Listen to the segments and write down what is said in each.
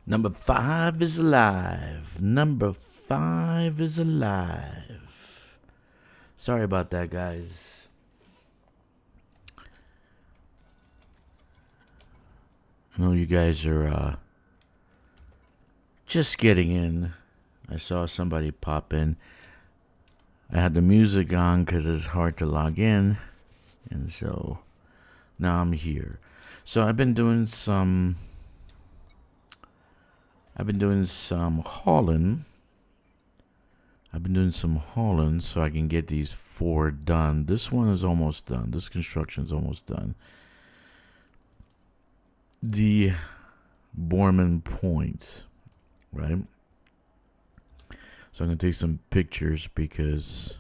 Number 5 is alive. Number 5 is alive. Sorry about that, guys. I know you guys are just getting in. I saw somebody pop in. I had the music on because it's hard to log in. And so now I'm here. So I've been doing some hauling. I've been doing some hauling so I can get these 4 done. This one is almost done. This construction is almost done. The Borman Point, right? So I'm going to take some pictures because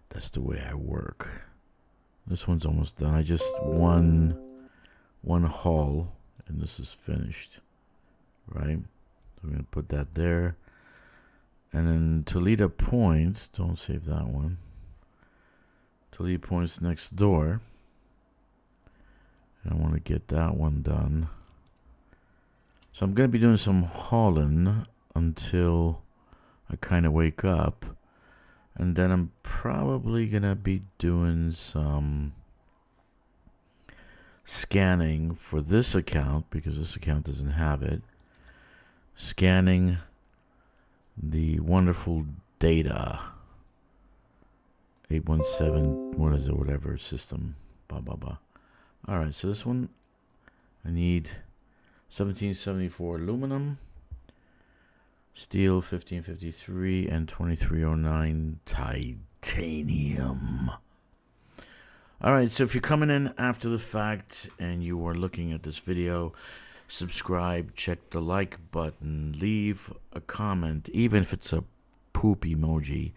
that's the way I work. This one's almost done. I just one haul and this is finished, right? So we're going to put that there. And then Toledo Point, don't save that one. Toledo Point's next door. And I want to get that one done. So I'm going to be doing some hauling until I kind of wake up. And then I'm probably going to be doing some scanning for this account because this account doesn't have it. Scanning the wonderful data 817, what is it, whatever system, blah blah blah. All right, so this one I need 1774 aluminum, steel 1553, and 2309 titanium. All right, so if you're coming in after the fact and you are looking at this video, subscribe, check the like button, leave a comment, even if it's a poop emoji,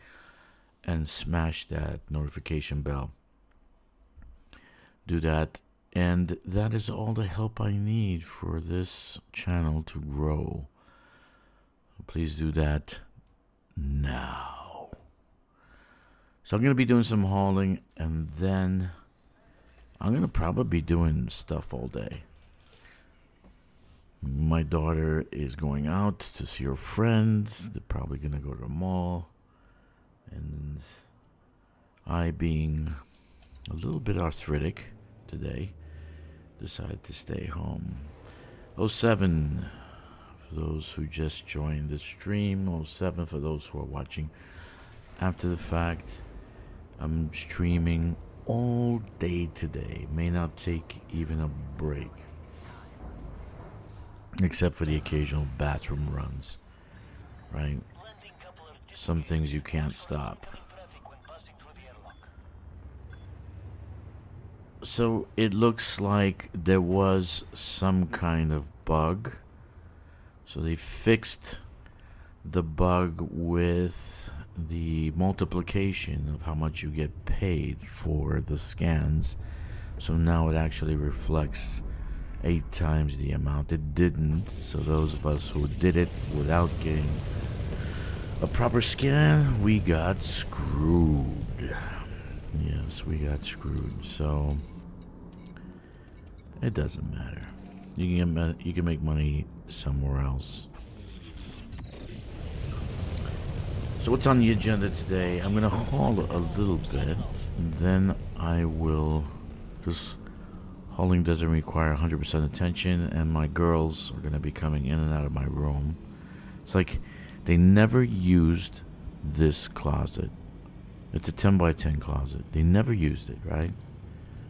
and smash that notification bell. Do that, and that is all the help I need for this channel to grow. Please do that now. So I'm going to be doing some hauling, and then I'm going to probably be doing stuff all day. My daughter is going out to see her friends. They're probably going to go to the mall. And I, being a little bit arthritic today, decided to stay home. 07 for those who just joined the stream. 07 for those who are watching after the fact. I'm streaming all day today. May not take even a break. Except for the occasional bathroom runs, right? Some things you can't stop. So it looks like there was some kind of bug. So they fixed the bug with the multiplication of how much you get paid for the scans. So now it actually reflects 8 times the amount. It didn't, so those of us who did it without getting a proper scan, we got screwed. Yes, we got screwed. So it doesn't matter. You can make money somewhere else. So what's on the agenda today? I'm gonna haul a little bit, and then I will just. Hauling doesn't require 100% attention, and my girls are going to be coming in and out of my room. It's like they never used this closet. It's a 10 by 10 closet. They never used it, right?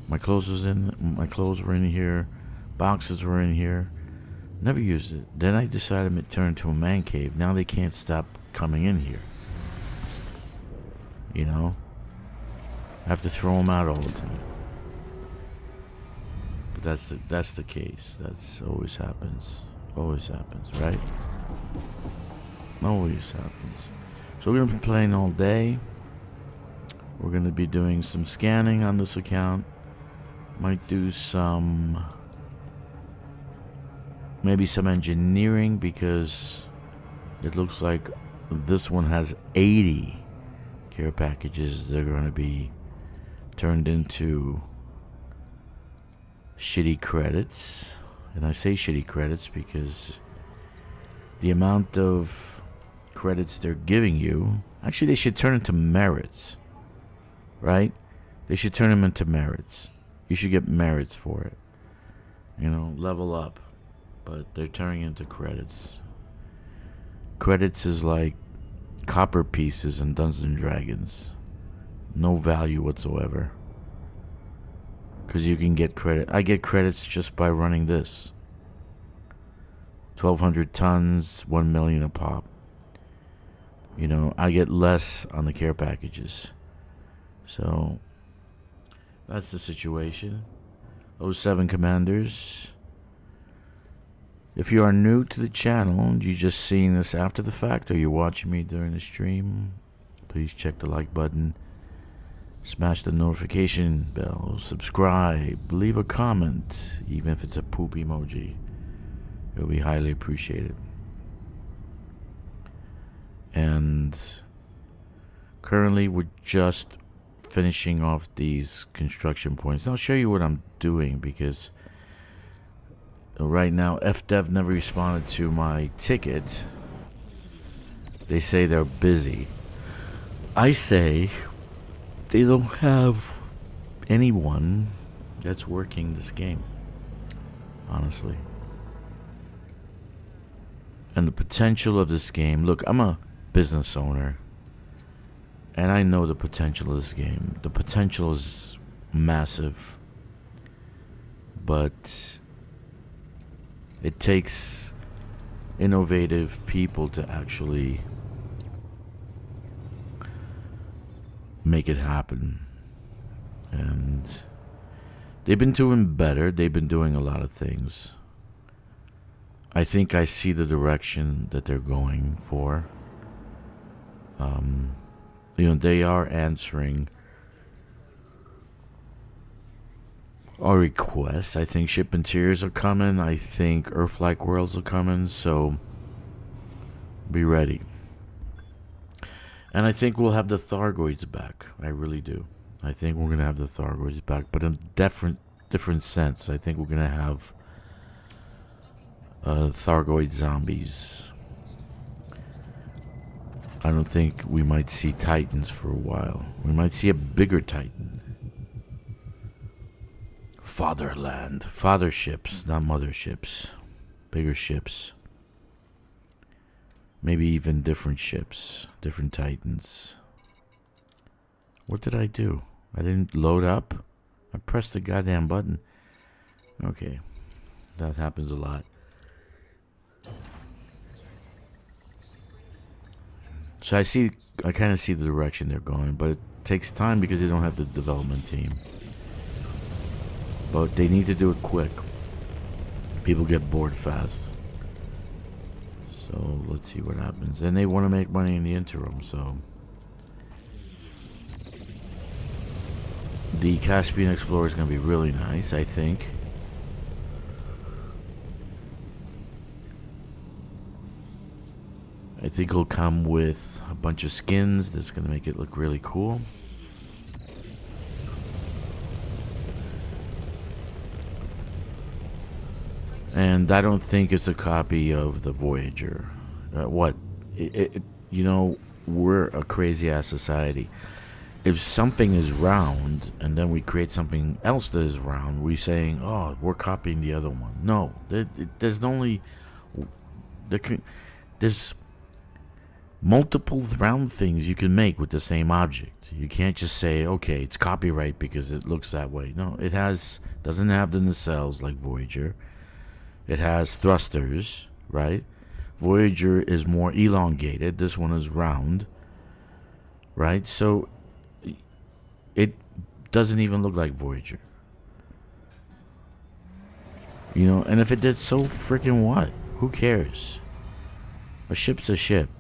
My clothes were in here, boxes were in here. Never used it. Then I decided to turn into a man cave. Now they can't stop coming in here. You know? I have to throw them out all the time. That's the case. That's always happens. Always happens, right? Always happens. So we're gonna be playing all day. We're gonna be doing some scanning on this account. Might do maybe some engineering because it looks like this one has 80 care packages. They're gonna be turned into shitty credits. And I say shitty credits because the amount of credits they're giving you, actually they should turn into merits, right? They should turn them into merits. You should get merits for it. You know, level up. But they're turning into credits. Credits is like copper pieces in Dungeons and Dragons. No value whatsoever. Because you can get credit. I get credits just by running this. 1,200 tons, 1 million a pop. You know, I get less on the care packages. So, that's the situation. 07 Commanders. If you are new to the channel, you just seeing this after the fact, or you're watching me during the stream, please check the like button. Smash the notification bell, subscribe, leave a comment, even if it's a poop emoji. It'll be highly appreciated. And currently we're just finishing off these construction points. And I'll show you what I'm doing, because right now FDev never responded to my ticket. They say they're busy. I say they don't have anyone that's working this game, honestly. And the potential of this game, look, I'm a business owner, and I know the potential of this game. The potential is massive, but it takes innovative people to actually make it happen. And they've been doing better. They've been doing a lot of things. I think I see the direction that they're going for. You know, they are answering our requests. I think ship interiors are coming. I think Earth-like worlds are coming. So be ready. And I think we'll have the Thargoids back. I really do. I think we're gonna have the Thargoids back, but in a different sense. I think we're gonna have Thargoid zombies. I don't think we might see Titans for a while. We might see a bigger Titan. Fatherland. Father ships, not mother ships. Bigger ships. Maybe even different ships. Different Titans. What did I do? I didn't load up? I pressed the goddamn button. Okay. That happens a lot. So I kind of see the direction they're going, but it takes time because they don't have the development team. But they need to do it quick. People get bored fast. So let's see what happens. And they want to make money in the interim, so. The Caspian Explorer is going to be really nice, I think. I think it'll come with a bunch of skins that's going to make it look really cool. And I don't think it's a copy of the Voyager. You know, we're a crazy ass society. If something is round and then we create something else that is round, we're saying, oh, we're copying the other one. No, there's multiple round things you can make with the same object. You can't just say, okay, it's copyright because it looks that way. No, it doesn't have the nacelles like Voyager. It has thrusters, right? Voyager is more elongated. This one is round, right? So it doesn't even look like Voyager. You know, and if it did, so freaking what? Who cares? A ship's a ship.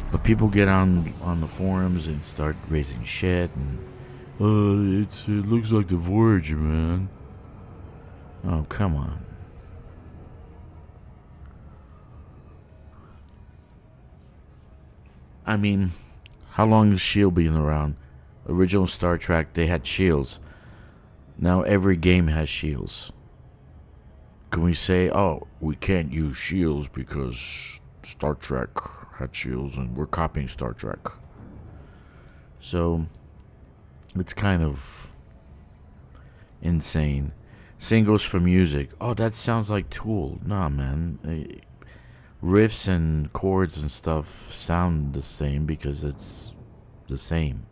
But people get on the forums and start raising shit and it looks like the Voyager, man. Oh, come on. I mean, how long has S.H.I.E.L.D. been around? Original Star Trek, they had shields. Now every game has shields. can we say, oh, we can't use shields because Star Trek had shields and we're copying Star Trek? So it's kind of insane. Same goes for music. Oh, that sounds like Tool. Nah, man. Riffs and chords and stuff sound the same because it's the same.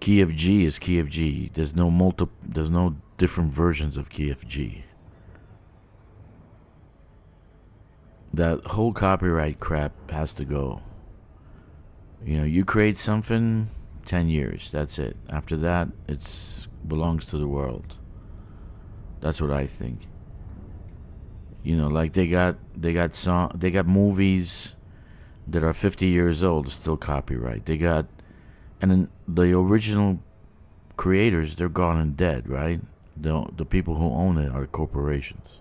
Key of G is key of G. There's no different versions of key of G. That whole copyright crap has to go. You know, you create something, 10 years, that's it. After that, it belongs to the world. That's what I think. You know, like they got movies that are 50 years old, still copyright. And then the original creators, they're gone and dead, right? The people who own it are corporations.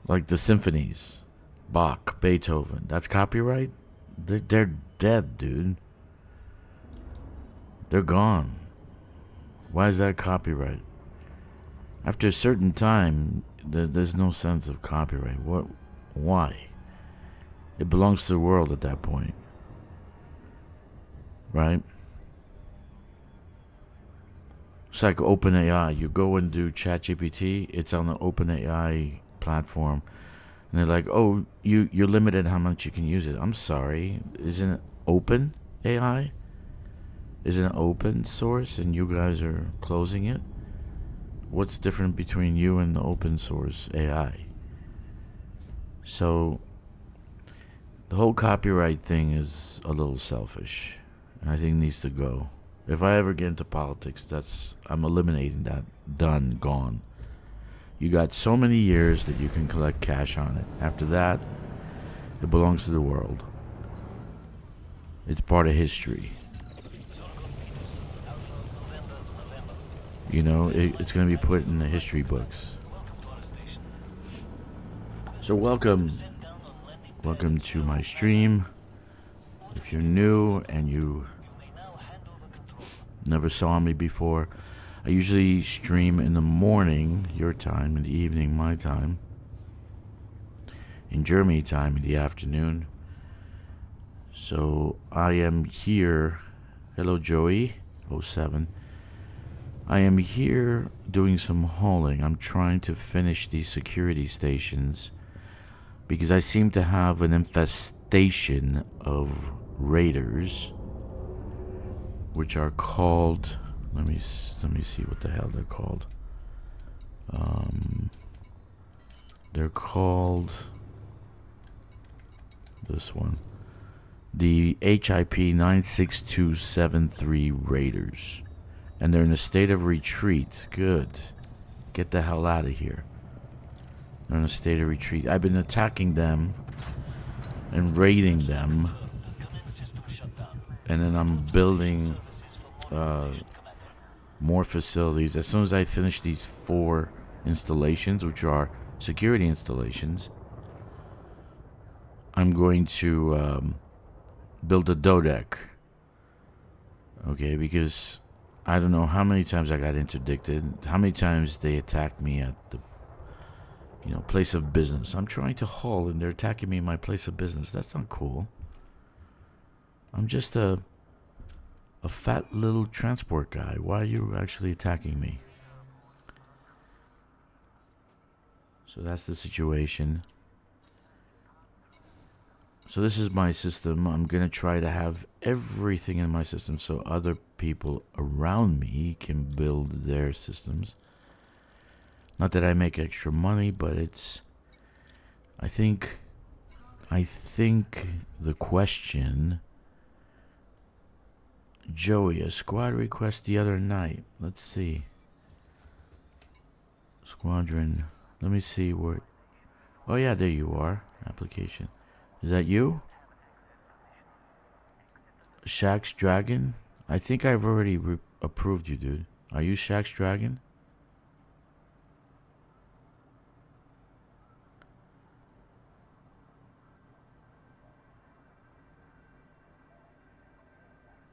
Like the symphonies, Bach, Beethoven, that's copyright? They're dead, dude. They're gone. Why is that copyright? After a certain time, there's no sense of copyright. What? Why? It belongs to the world at that point. Right? It's like OpenAI. You go and do ChatGPT, it's on the OpenAI platform. And they're like, oh, you're limited how much you can use it. I'm sorry. Isn't it open AI? Isn't it open source and you guys are closing it? What's different between you and the open source AI? So the whole copyright thing is a little selfish. I think it needs to go. If I ever get into politics, I'm eliminating that. Done, gone. You got so many years that you can collect cash on it. After that, it belongs to the world. It's part of history. You know, it's going to be put in the history books. So welcome to my stream. If you're new and you never saw me before, I usually stream in the morning, your time, in the evening, my time. In Germany time, in the afternoon. So I am here. Hello, Joey 07. I am here doing some hauling. I'm trying to finish these security stations because I seem to have an infestation of raiders, which are called, let me see what the hell they're called. They're called this one, the HIP 96273 Raiders, and they're in a state of retreat. Good, get the hell out of here. They're in a state of retreat. I've been attacking them and raiding them, and then I'm building more facilities. As soon as I finish these 4 installations, which are security installations, I'm going to build a dodec. Okay, because I don't know how many times I got interdicted, how many times they attacked me at the place of business. I'm trying to haul and they're attacking me in my place of business. That's not cool. I'm just a fat little transport guy. Why are you actually attacking me? So that's the situation. So this is my system. I'm gonna try to have everything in my system so other people around me can build their systems. Not that I make extra money, but it's, I think the question, Joey, a squad request the other night. Let's see. Squadron. Let me see where. Oh yeah, there you are. Application. Is that you? Shaxx Dragon? I think I've already approved you, dude. Are you Shaxx Dragon?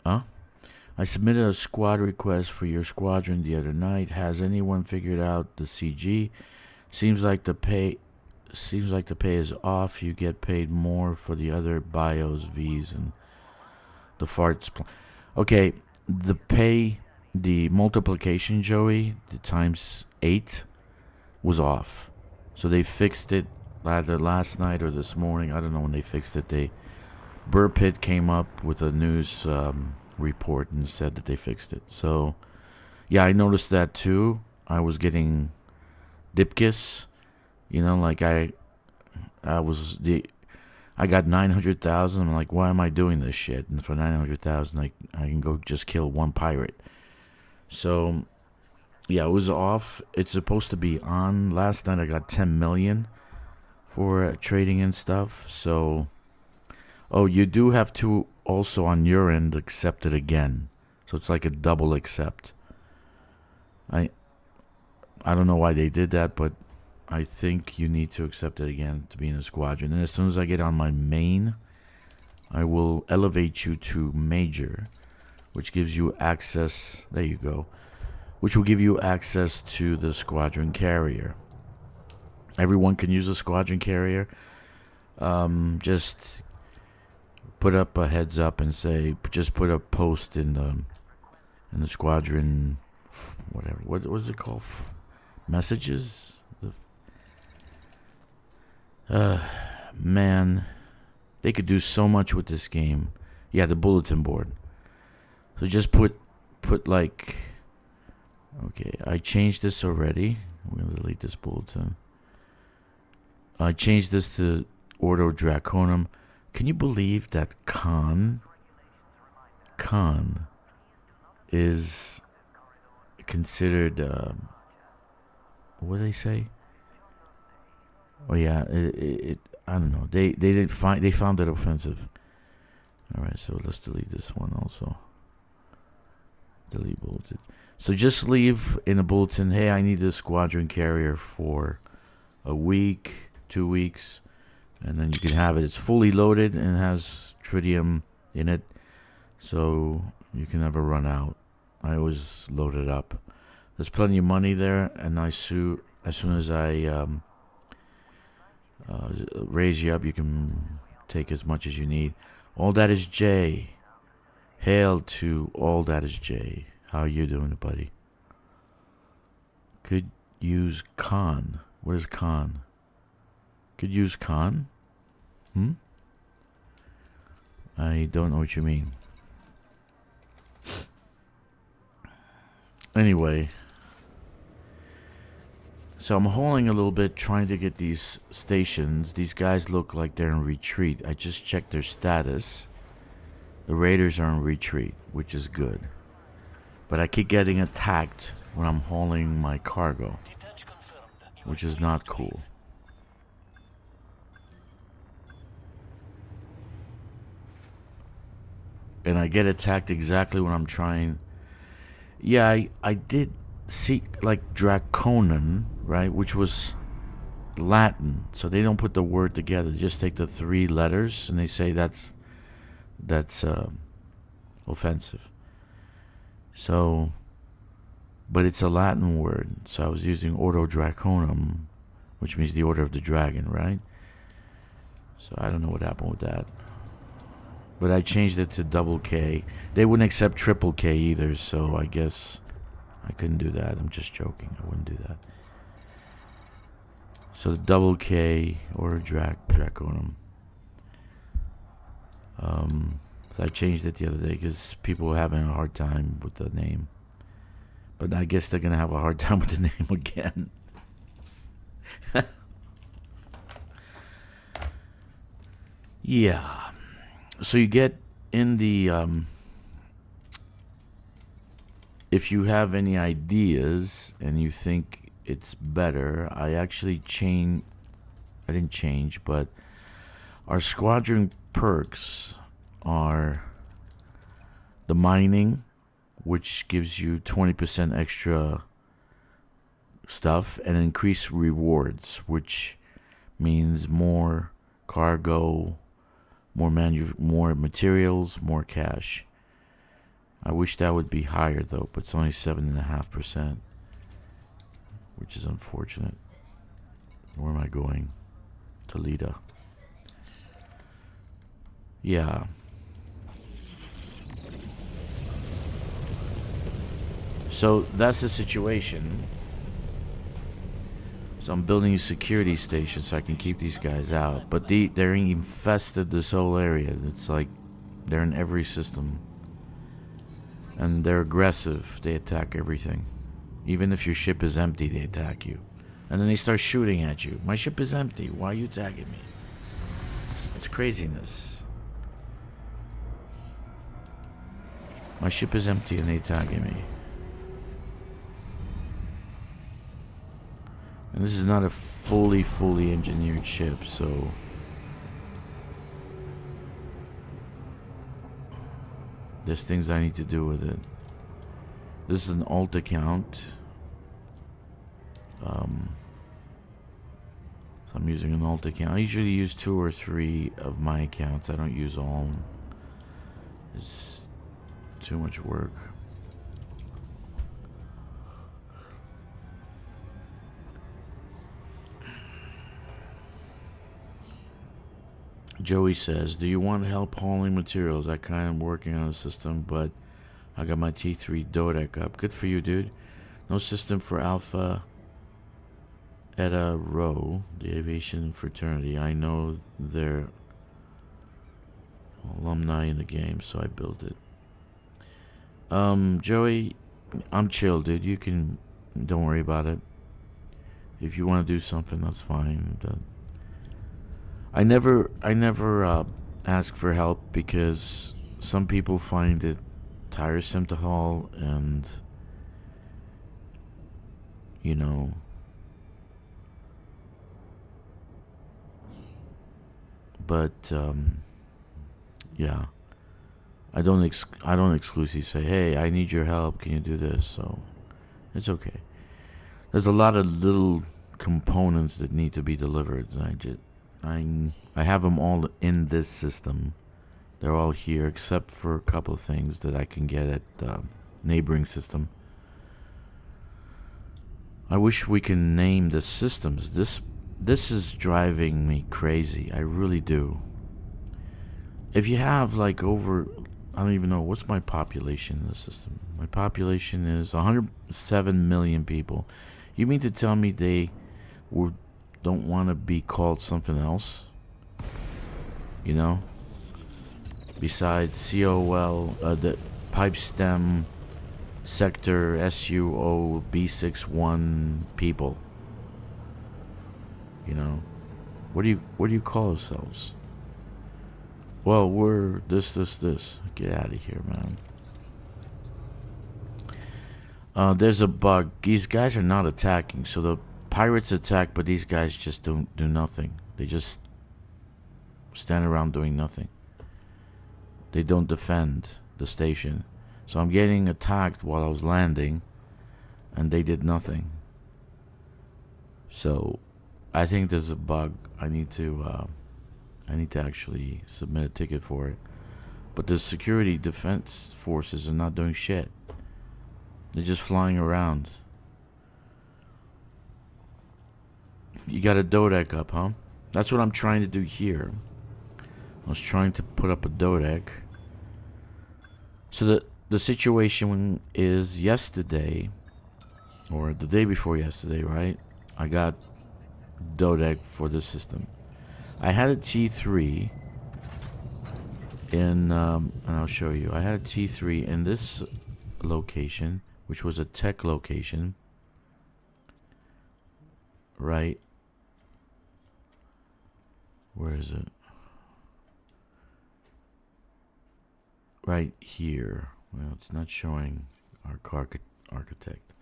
Huh? I submitted a squad request for your squadron the other night. Has anyone figured out the CG? Seems like the pay is off. You get paid more for the other bios, Vs, and the farts. Okay, the pay, the multiplication, Joey, the times 8 was off. So they fixed it either last night or this morning. I don't know when they fixed it. Buur Pit came up with a news report and said that they fixed it. So yeah, I noticed that too. I was getting dipkiss, like I got 900,000. I'm like, why am I doing this shit? And for 900,000, I can go just kill one pirate. So yeah, it was off. It's supposed to be on. Last night I got 10 million for trading and stuff. So, oh, you do have to also on your end accept it again. So it's like a double accept. I don't know why they did that, but I think you need to accept it again to be in the squadron. And as soon as I get on my main, I will elevate you to major, which gives you access. There you go. Which will give you access to the squadron carrier. Everyone can use a squadron carrier. Just put up a heads up and say, just put a post in the squadron, whatever. What is it called? Messages. Man, they could do so much with this game. Yeah, the bulletin board. So just put like. Okay, I changed this already. I'm gonna delete this bulletin. I changed this to Ordo Draconum. Can you believe that Khan is considered what do they say? Oh yeah, it I don't know. They found it offensive. All right, so let's delete this one also. Delete bulletin. So just leave in a bulletin, hey, I need this squadron carrier for a week, 2 weeks, and then you can have it. It's fully loaded and has tritium in it, so you can never run out. I always load it up. There's plenty of money there, and as soon as I raise you up, you can take as much as you need. All that is J. Hail to all that is J. How you doing, buddy? Could use Khan. What is Khan? Could use Khan? I don't know what you mean. Anyway. So I'm hauling a little bit, trying to get these stations. These guys look like they're in retreat. I just checked their status. The raiders are in retreat, which is good. But I keep getting attacked when I'm hauling my cargo, which is not cool. And I get attacked exactly when I'm trying. Yeah, I did see like Draconon, right, which was Latin. So they don't put the word together. They just take the 3 letters and they say that's offensive. So, but it's a Latin word. So I was using Ordo Draconum, which means the order of the dragon, right? So I don't know what happened with that. But I changed it to double K. They wouldn't accept triple K either, so I guess I couldn't do that. I'm just joking. I wouldn't do that. So the double K, Ordo Draconum. So I changed it the other day because people were having a hard time with the name. But I guess they're going to have a hard time with the name again. Yeah. So you get in the... if you have any ideas and you think it's better, I actually I didn't change, but our squadron perks are the mining, which gives you 20% extra stuff, and increased rewards, which means more cargo, more materials, more cash. I wish that would be higher though, but it's only 7.5%, which is unfortunate. Where am I going? Toledo. Yeah. So that's the situation. So I'm building a security station so I can keep these guys out. But they're infested this whole area. It's like they're in every system. And they're aggressive. They attack everything. Even if your ship is empty, they attack you. And then they start shooting at you. My ship is empty. Why are you attacking me? It's craziness. My ship is empty and they attacking me. And this is not a fully engineered ship, so... there's things I need to do with it. This is an alt account. So I'm using an alt account. I usually use 2 or 3 of my accounts. I don't use all. It's too much work. Joey says, do you want help hauling materials? I kind of working on a system, but I got my T3 Dodec up. Good for you, dude. No system for Alpha Eta Rho, the aviation fraternity. I know they're alumni in the game, so I built it. Joey, I'm chill, dude. You can, don't worry about it. If you want to do something, that's fine. I never ask for help because some people find it tiresome to haul, and you know, but yeah, I don't exclusively say, hey, I need your help, can you do this? So it's okay. There's a lot of little components that need to be delivered. I have them all in this system. They're all here except for a couple of things that I can get at neighboring system. I wish we can name the systems. This is driving me crazy. I really do. If you have like over, I don't even know, what's my population in the system? My population is 107 million people. You mean to tell me they don't want to be called something else? You know? Besides COL, the pipe stem sector SUO B61 people. You know? What do you call yourselves? Well, we're this. Get out of here, man. There's a bug. These guys are not attacking, so the pirates attack, but these guys just don't do nothing. They just stand around doing nothing. They don't defend the station. So I'm getting attacked while I was landing, and they did nothing. So I think there's a bug. I need to actually submit a ticket for it. But the security defense forces are not doing shit. They're just flying around. You got a dodec up, huh? That's what I'm trying to do here. I was trying to put up a dodec. So the situation is yesterday, or the day before yesterday, right? I got dodec for the system. I had a T3 in, and I'll show you. I had a T3 in this location, which was a tech location, right? Where is it? Right here. Well, it's not showing our architect.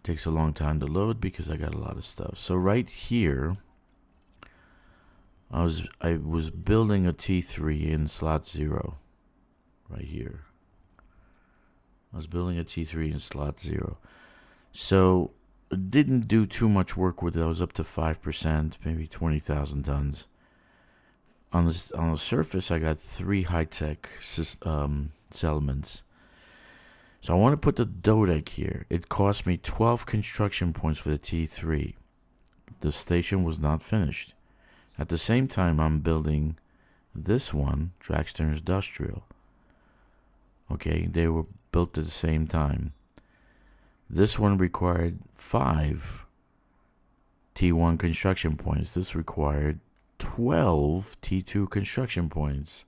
Takes a long time to load because I got a lot of stuff. So right here, I was building a T3 in slot 0. Right here. I was building a T3 in slot 0. So didn't do too much work with it. I was up to 5%, maybe 20,000 tons. on the surface, I got 3 high-tech settlements. So I want to put the Dodec here. It cost me 12 construction points for the T3. The station was not finished. At the same time, I'm building this one, Drakkster Industrial. Okay, they were built at the same time. This one required 5 T1 construction points. This required 12 T2 construction points.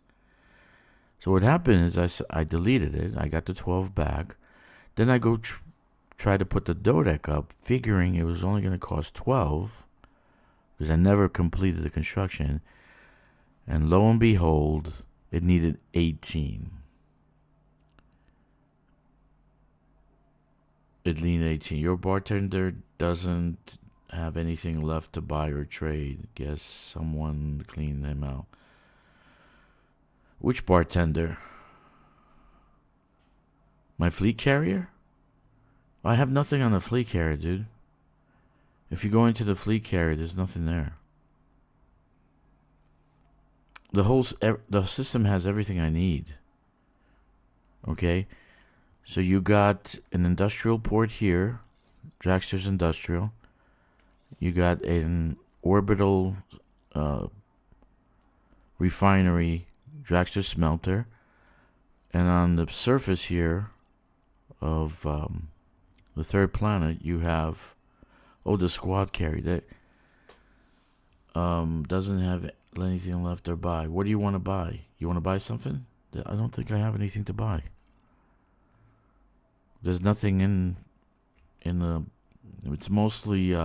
So what happened is I deleted it. I got the 12 back. Then I go try to put the Dodec up, figuring it was only going to cost 12 because I never completed the construction. And lo and behold, it needed 18. It needed 18. Your bartender doesn't have anything left to buy or trade. Guess someone cleaned him out. Which bartender? My fleet carrier? I have nothing on the fleet carrier, dude. If you go into the fleet carrier, there's nothing there. The system has everything I need. Okay? So you got an industrial port here, Drakkster's Industrial. You got an orbital refinery, Drakkster Smelter. And on the surface here of the third planet, you have, the squad carrier that doesn't have anything left to buy. What do you want to buy? You want to buy something? I don't think I have anything to buy. There's nothing in the. It's mostly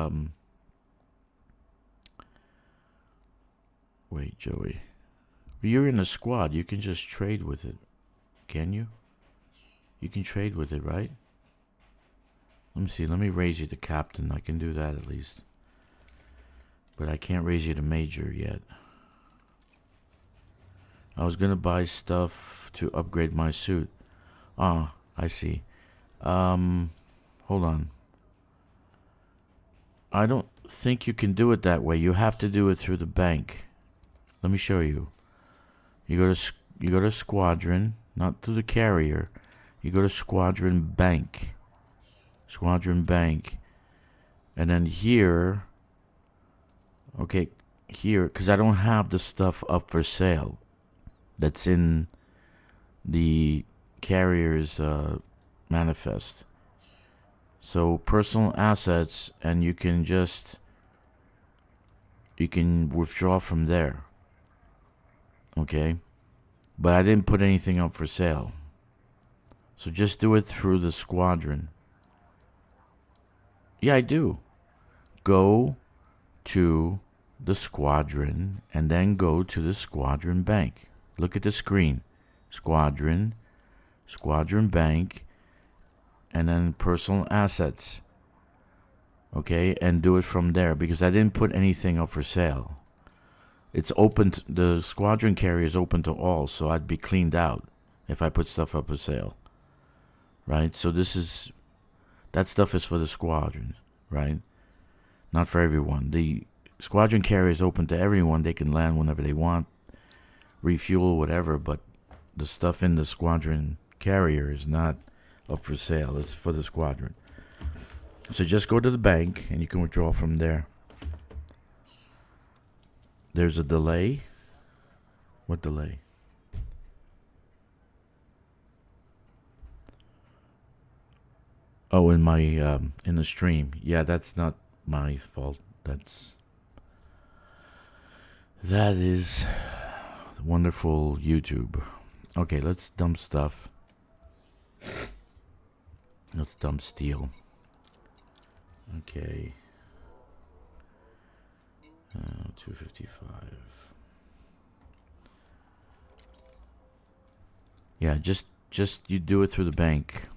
wait, Joey. You're in a squad. You can just trade with it, can you? You can trade with it, right? Let me see. Let me raise you to captain. I can do that at least, but I can't raise you to major yet. I was gonna buy stuff to upgrade my suit. Ah, I see. Hold on. I don't think you can do it that way. You have to do it through the bank. Let me show you. You go to squadron, not through the carrier. You go to squadron bank. Squadron bank. And then here, okay, here, because I don't have the stuff up for sale that's in the carrier's manifest. So personal assets, and you can withdraw from there. Okay, but I didn't put anything up for sale, so just do it through the squadron. Yeah, I do. Go to the squadron and then go to the squadron bank. Look at the screen. Squadron bank, and then personal assets. Okay, and do it from there, because I didn't put anything up for sale. It's open the squadron carrier is open to all, so I'd be cleaned out if I put stuff up for sale. Right? So that stuff is for the squadron, right? Not for everyone. The squadron carrier is open to everyone. They can land whenever they want, refuel, whatever, but the stuff in the squadron carrier is not up for sale. It's for the squadron. So just go to the bank and you can withdraw from there. There's a delay. What delay? Oh, in my in the stream. Yeah, that's not my fault. That is wonderful YouTube. Okay, let's dump stuff. Let's dump steel. Okay. 255. Yeah, just you do it through the bank.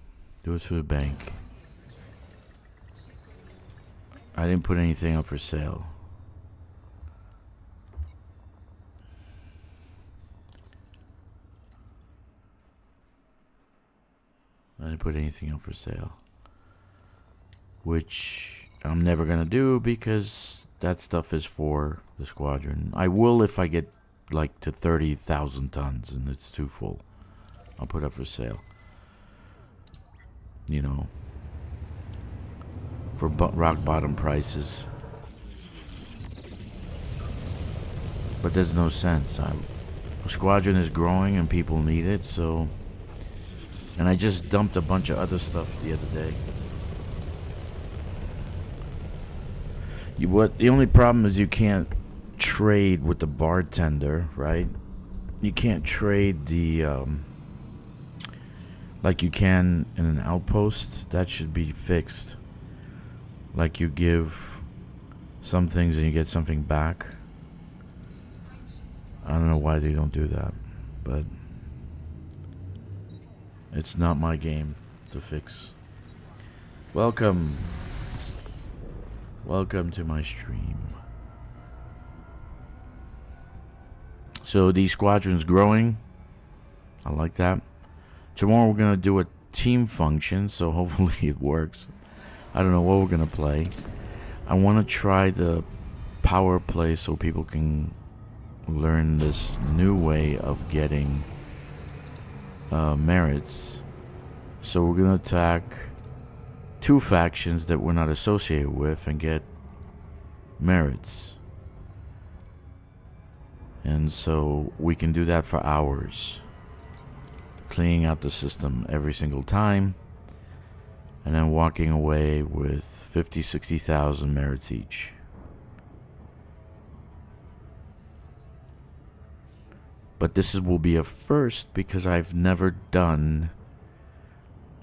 Do it through the bank. I didn't put anything up for sale. I didn't put anything up for sale, which I'm never gonna do because that stuff is for the squadron. I will if I get like to 30,000 tons, and it's too full. I'll put up for sale. You know, for rock bottom prices. But there's no sense. The squadron is growing and people need it, so... And I just dumped a bunch of other stuff the other day. The only problem is you can't trade with the bartender, right? You can't trade the like you can in an outpost. That should be fixed. Like you give some things and you get something back. I don't know why they don't do that, but it's not my game to fix. Welcome to my stream. So the squadron's growing. I like that. Tomorrow we're gonna do a team function, so hopefully it works. I don't know what we're gonna play. I want to try the power play so people can learn this new way of getting merits. So we're gonna attack 2 factions that we're not associated with and get merits. And so we can do that for hours, cleaning out the system every single time, and then walking away with 50,000-60,000 merits each. But this will be a first because I've never done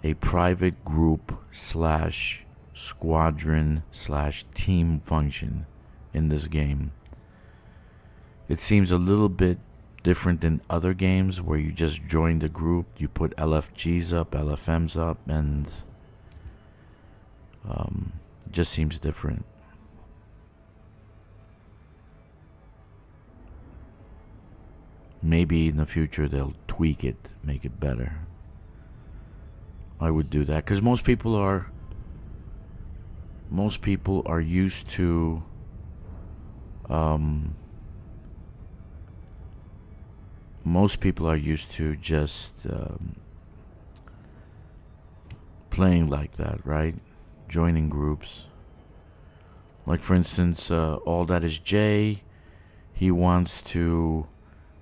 a private group / squadron / team function in this game. It seems a little bit different than other games where you just join the group, you put LFGs up, LFMs up, and it just seems different. Maybe in the future they'll tweak it, make it better. I would do that because most people are used to just playing like that, right? Joining groups. Like for instance, All That Is Jay, he wants to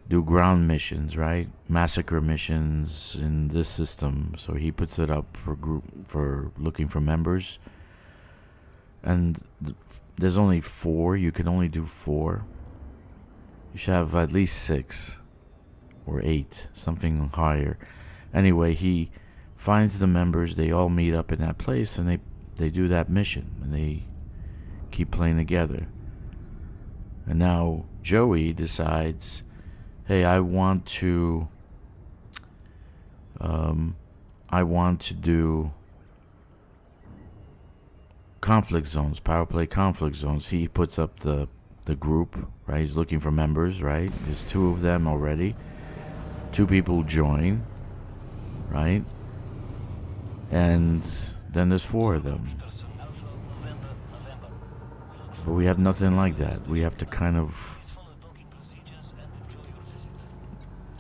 do ground missions, right? Massacre missions in this system. So he puts it up for looking for members. And there's only 4. You can only do 4. You should have at least 6 or 8, something higher. Anyway, he finds the members. They all meet up in that place, and they do that mission, and they keep playing together. And now Joey decides, hey, I want to do conflict zones, power play conflict zones. He puts up the group, right? He's looking for members, right? There's 2 of them already. 2 people join, right? And then there's 4 of them. But we have nothing like that. We have to kind of...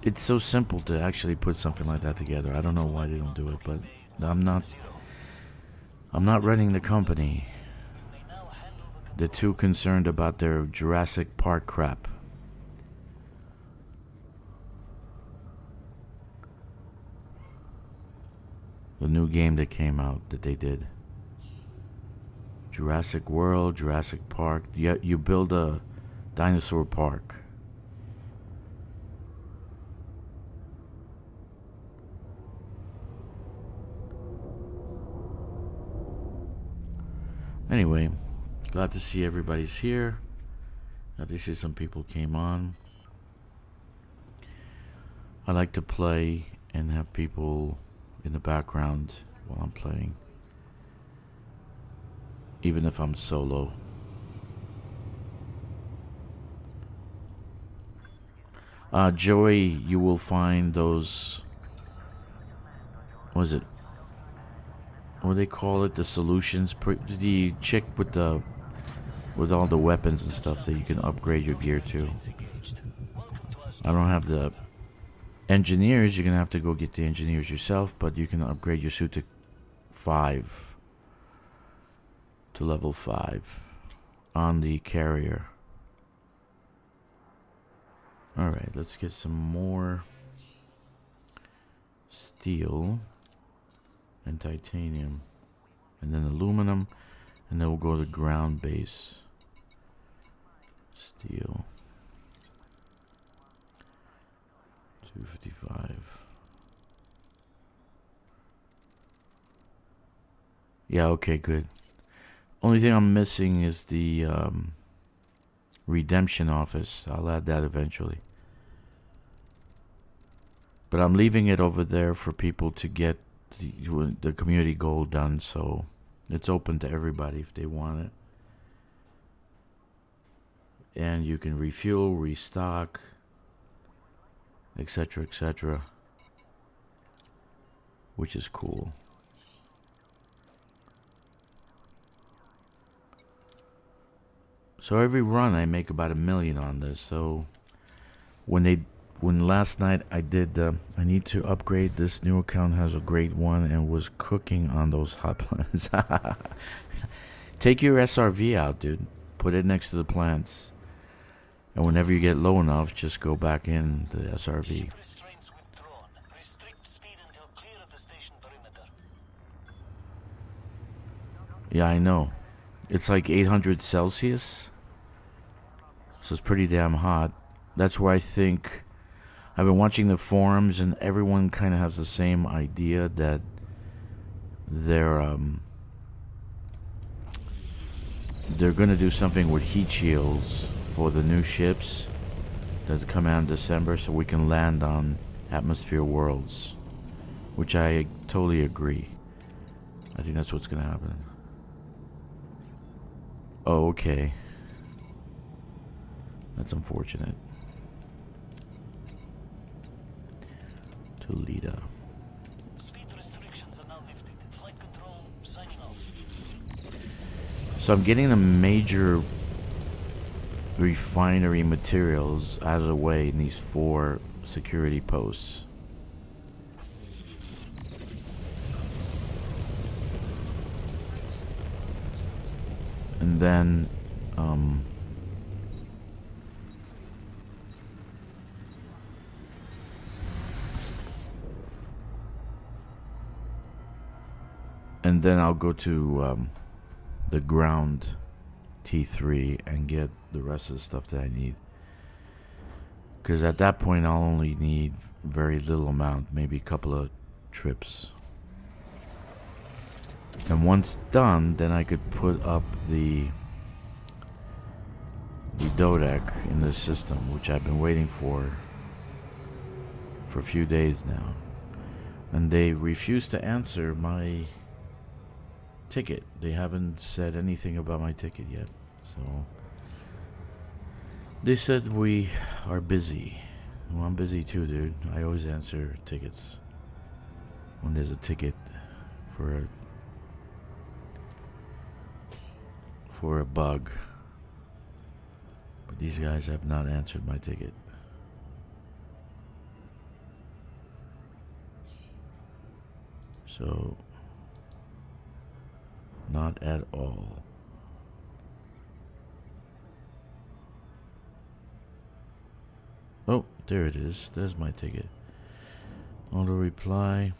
It's so simple to actually put something like that together. I don't know why they don't do it, but I'm not running the company. They're too concerned about their Jurassic Park crap. The new game that came out that they did. Jurassic World, Jurassic Park. You build a dinosaur park. Anyway, glad to see everybody's here. Glad to see some people came on. I like to play and have people in the background while I'm playing, even if I'm solo. Joey, you will find those, what is it? What do they call it? The solutions, the chick with all the weapons and stuff that you can upgrade your gear to. I don't have the engineers. You're gonna have to go get the engineers yourself, but you can upgrade your suit to 5. To level 5 on the carrier. Alright, let's get some more steel and titanium, and then aluminum, and then we'll go to ground base. Steel 255. Yeah, okay, good. Only thing I'm missing is the redemption office. I'll add that eventually. But I'm leaving it over there for people to get the community goal done, so it's open to everybody if they want it. And you can refuel, restock, etc., etc., which is cool. So every run I make about $1 million on this. So when last night I did I need to upgrade, this new account has a grade 1 and was cooking on those hot plants. Take your SRV out, dude. Put it next to the plants. And whenever you get low enough, just go back in the SRV. Yeah, I know. It's like 800 Celsius. So it's pretty damn hot. That's where I think I've been watching the forums, and everyone kind of has the same idea that they're going to do something with heat shields for the new ships that come out in December, so we can land on atmosphere worlds, which I totally agree. I think that's what's going to happen. Oh, okay. That's unfortunate. Toledo. So I'm getting the major refinery materials out of the way in these 4 security posts. And then I'll go to the ground T3 and get the rest of the stuff that I need. Because at that point I'll only need very little amount, maybe a couple of trips. And once done, then I could put up the dodec in the system, which I've been waiting for a few days now. And they refuse to answer my ticket. They haven't said anything about my ticket yet. So they said we are busy. Well, I'm busy too, dude. I always answer tickets when there's a ticket for a bug. But these guys have not answered my ticket. So not at all. Oh, there it is. There's my ticket. Auto reply.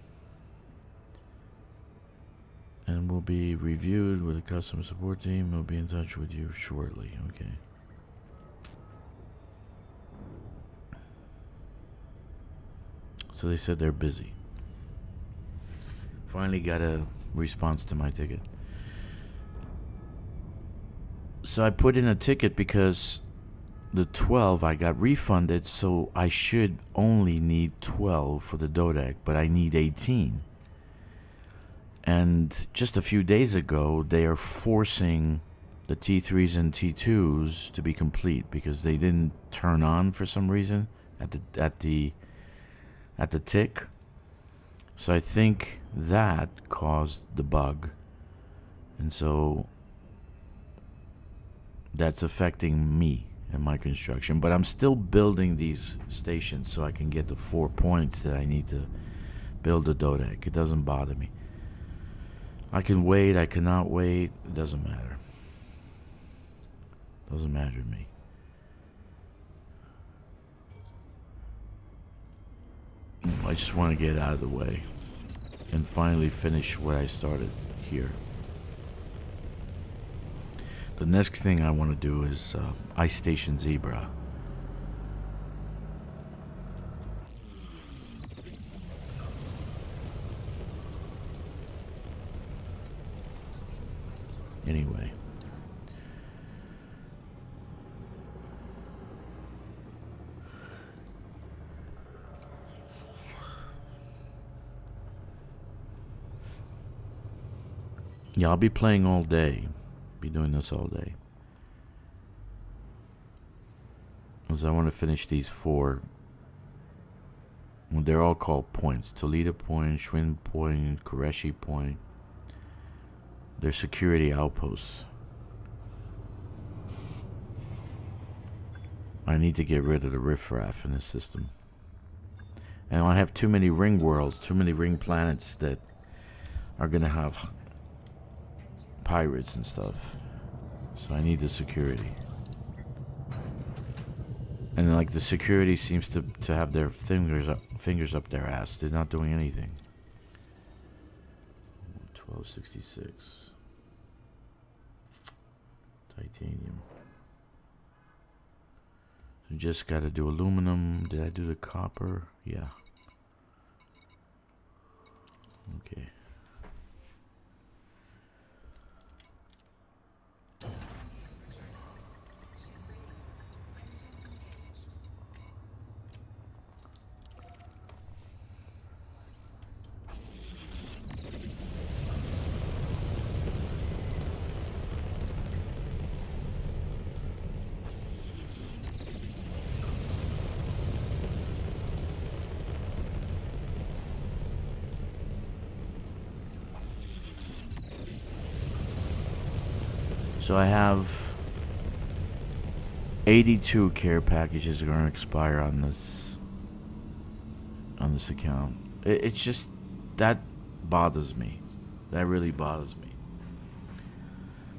And will be reviewed with the customer support team. We'll be in touch with you shortly. Okay. So they said they're busy. Finally got a response to my ticket. So I put in a ticket because the 12 I got refunded, so I should only need 12 for the dodec, but I need 18. And just a few days ago, they are forcing the T3s and T2s to be complete because they didn't turn on for some reason at the tick. So I think that caused the bug, and so that's affecting me in my construction, but I'm still building these stations so I can get the 4 points that I need to build a Dodec. It doesn't bother me. I can wait, I cannot wait, it doesn't matter. Doesn't matter to me. I just want to get out of the way and finally finish what I started here. The next thing I want to do is Ice Station Zebra. Anyway. Yeah, I'll be playing all day. Be doing this all day. Because I want to finish these 4. Well, they're all called points. Toledo Point, Schwinn Point, Koreshi Point. They're security outposts. I need to get rid of the riffraff in the system. And I have too many ring worlds, too many ring planets that are going to have pirates and stuff. So I need the security. And like the security seems to have their fingers up their ass. They're not doing anything. 1266 titanium. So just got to do aluminum. Did I do the copper? Yeah. Okay. So I have 82 care packages are going to expire on this account. It's just that bothers me. That really bothers me.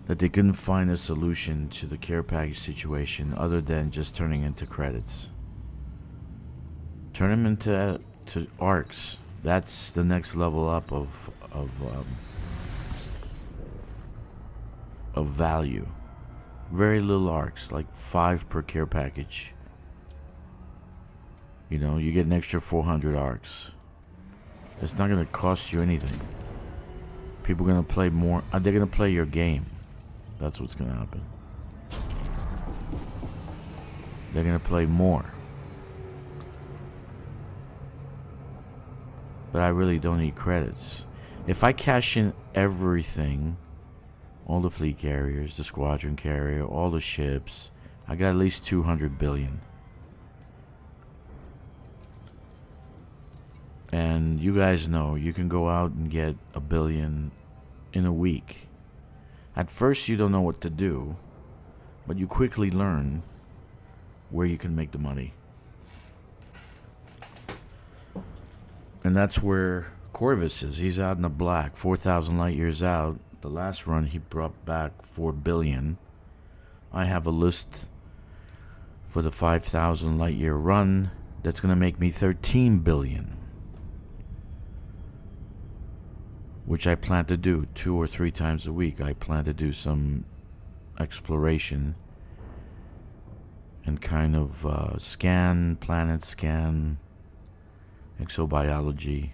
That they couldn't find a solution to the care package situation other than just turning into credits. Turn them into arcs. That's the next level up of value. Very little arcs, like 5 per care package. You know, you get an extra 400 arcs. It's not going to cost you anything. People are going to play more. They're going to play your game. That's what's going to happen. They're going to play more. But I really don't need credits. If I cash in everything, all the fleet carriers, the squadron carrier, all the ships, I got at least 200 billion. And you guys know you can go out and get $1 billion in a week. At first you don't know what to do, but you quickly learn where you can make the money. And that's where Corvus is. He's out in the black, 4,000 light years out. The last run he brought back 4 billion. I have a list for the 5,000 light year run that's going to make me 13 billion. Which I plan to do 2 or 3 times a week. I plan to do some exploration and kind of scan planets, scan exobiology.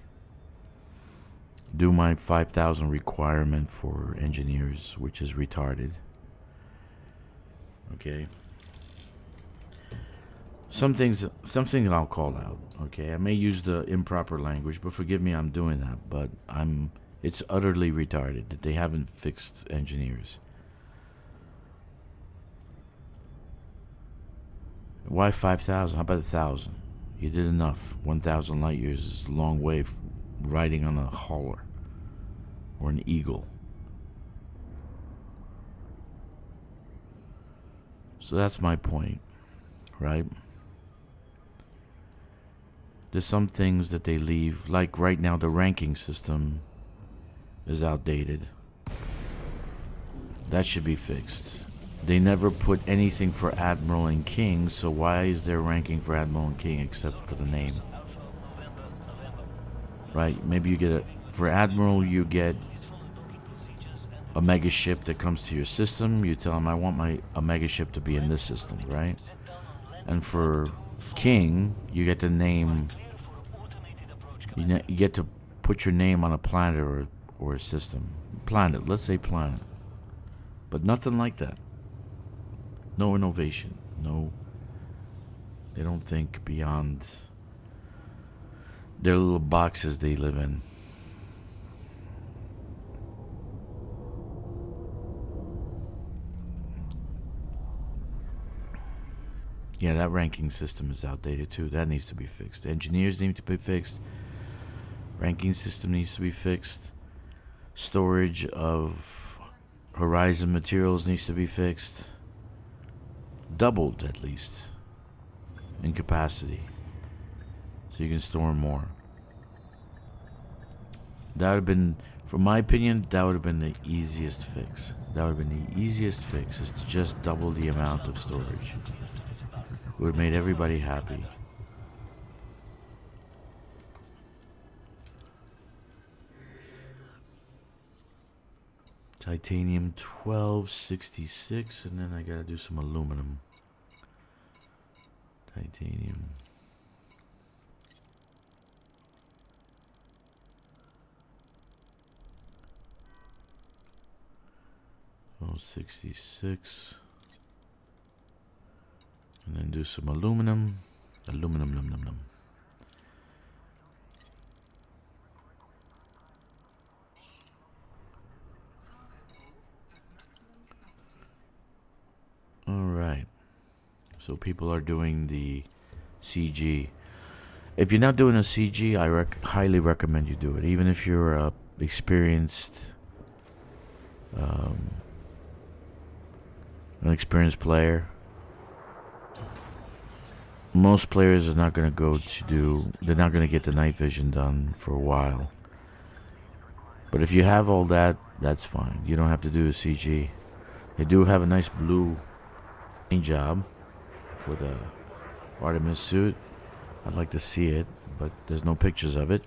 Do my 5,000 requirement for engineers, which is retarded. Okay. Something I'll call out. Okay, I may use the improper language, but forgive me, I'm doing that. But it's utterly retarded that they haven't fixed engineers. Why 5,000? How about 1,000? You did enough. 1,000 light years is a long way riding on a hauler or an eagle. So that's my point. right? There's some things that they leave, like right now the ranking system is outdated. That should be fixed. They never put anything for Admiral and King, so why is there ranking for Admiral and King except for the name? Right, maybe you get a, for Admiral you get a mega ship that comes to your system. You tell them I want a mega ship to be in this system, right? And for King, you get to name, you get to put your name on a planet or a system. Planet, let's say planet. But nothing like that. No innovation. No, they don't think beyond their little boxes they live in. Yeah, that ranking system is outdated too. That needs to be fixed. Engineers need to be fixed. Ranking system needs to be fixed. Storage of Horizon materials needs to be fixed. Doubled at least in capacity, so you can store more. That would have been, from my opinion, that would have been the easiest fix. That would have been the easiest fix, is to just double the amount of storage. It would have made everybody happy. Titanium 1266, and then I gotta do some aluminum. Titanium. Oh, 66. And then do some aluminum. Aluminum. Alright. So people are doing the CG. If you're not doing a CG, I highly recommend you do it. Even if you're a experienced an experienced player. Most players are not going to go to do, they're not going to get the night vision done for a while. But if you have all that, that's fine. You don't have to do a CG. They do have a nice blue paint job for the Artemis suit. I'd like to see it, but there's no pictures of it.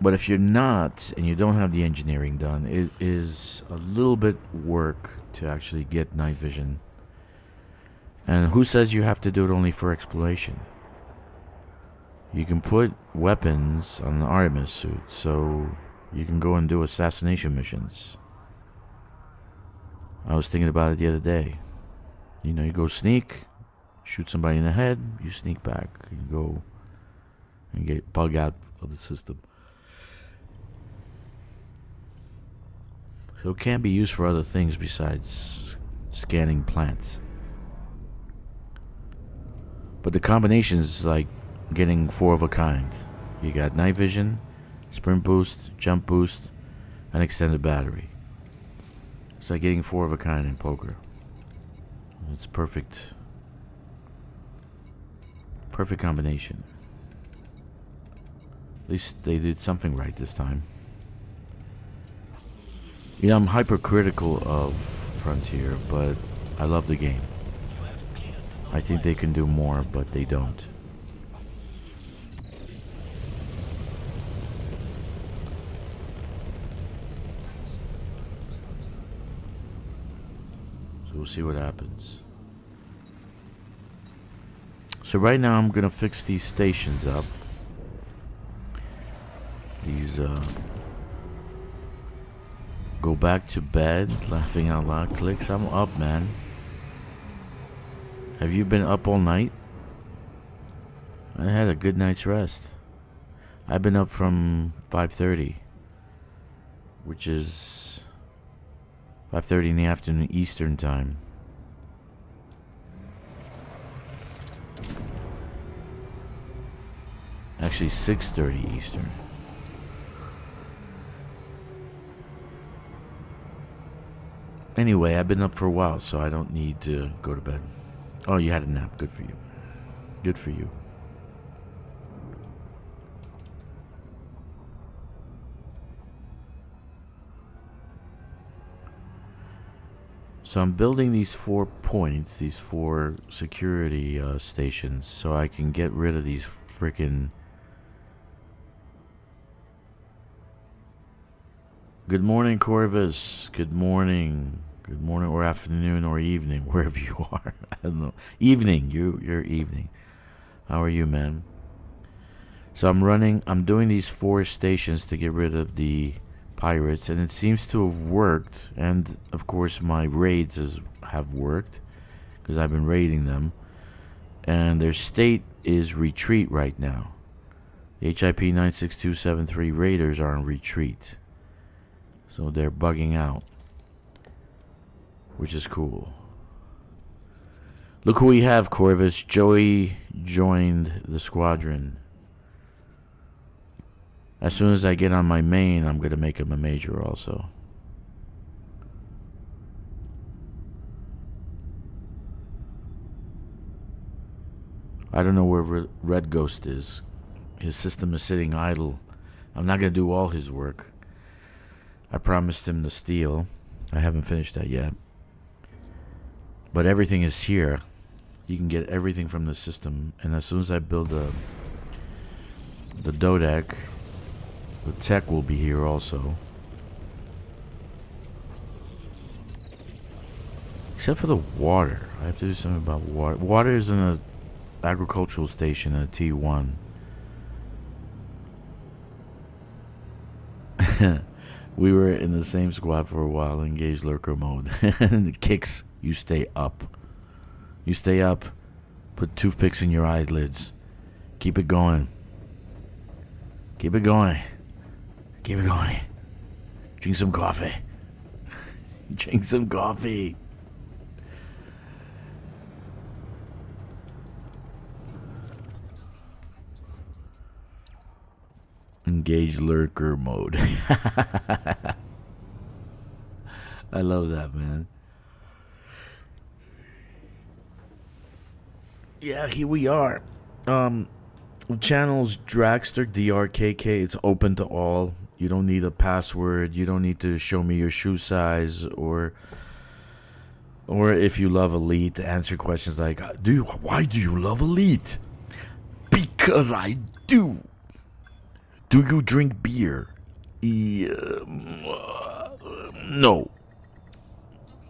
But if you're not, and you don't have the engineering done, it is a little bit work to actually get night vision. And who says you have to do it only for exploration? You can put weapons on the Artemis suit, so you can go and do assassination missions. I was thinking about it the other day. You know, you go sneak, shoot somebody in the head, you sneak back, you go and get bug out of the system. So it can be used for other things besides scanning plants. But the combination is like getting 4 of a kind. You got night vision, sprint boost, jump boost, and extended battery. It's like getting 4 of a kind in poker. It's perfect. Perfect combination. At least they did something right this time. You know, I'm hypercritical of Frontier, but I love the game. I think they can do more, but they don't. So we'll see what happens. So right now I'm gonna fix these stations up. These go back to bed, laughing out loud. Kkixx, I'm up, man. Have you been up all night? I had a good night's rest. I've been up from 5:30, which is 5:30 in the afternoon Eastern time. Actually 6:30 Eastern. Anyway, I've been up for a while, so I don't need to go to bed. Oh, you had a nap. Good for you. Good for you. So I'm building these 4 points, these 4 security stations, so I can get rid of these freaking... Good morning, Corvus. Good morning. Good morning or afternoon or evening, wherever you are. I don't know. Evening. You're evening. How are you, man? So I'm doing these 4 stations to get rid of the pirates, and it seems to have worked. And of course my raids have worked because I've been raiding them, and their state is retreat right now. The HIP 96273 raiders are in retreat, so they're bugging out, which is cool. Look who we have, Corvus. Joey joined the squadron. As soon as I get on my main, I'm going to make him a major also. I don't know where Red Ghost is. His system is sitting idle. I'm not going to do all his work. I promised him to steal. I haven't finished that yet. But everything is here. You can get everything from the system. And as soon as I build the Dodec, the tech will be here also. Except for the water. I have to do something about water. Water is in a agricultural station at T1. We were in the same squad for a while, engaged lurker mode. And Kkixx, you stay up. You stay up. Put toothpicks in your eyelids. Keep it going. Keep it going. Keep it going. Drink some coffee. Drink some coffee. Engage lurker mode. I love that, man. Yeah, here we are. The channel's Drakkster, DRKK. It's open to all. You don't need a password. You don't need to show me your shoe size, or if you love Elite, to answer questions like, why do you love Elite? Because I do. Do you drink beer? No.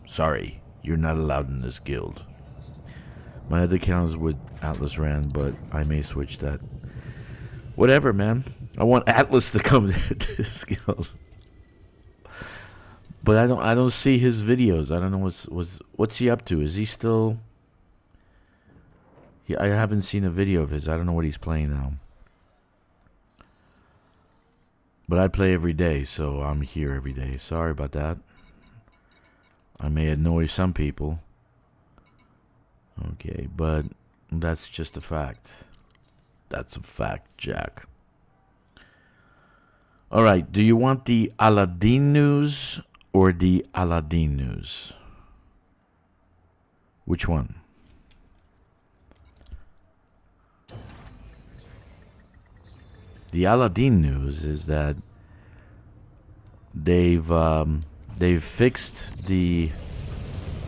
Sorry, you're not allowed in this guild. My other account is with Atlas Rand, but I may switch that. Whatever, man. I want Atlas to come to this guild. But I don't see his videos. I don't know what's he up to. Is he still... I haven't seen a video of his. I don't know what he's playing now. But I play every day, so I'm here every day. Sorry about that. I may annoy some people. Okay, but that's just a fact. That's a fact, Jack. Alright, do you want the Aladdin news or the Aladdin news? Which one? The Aladdin news is that they've fixed the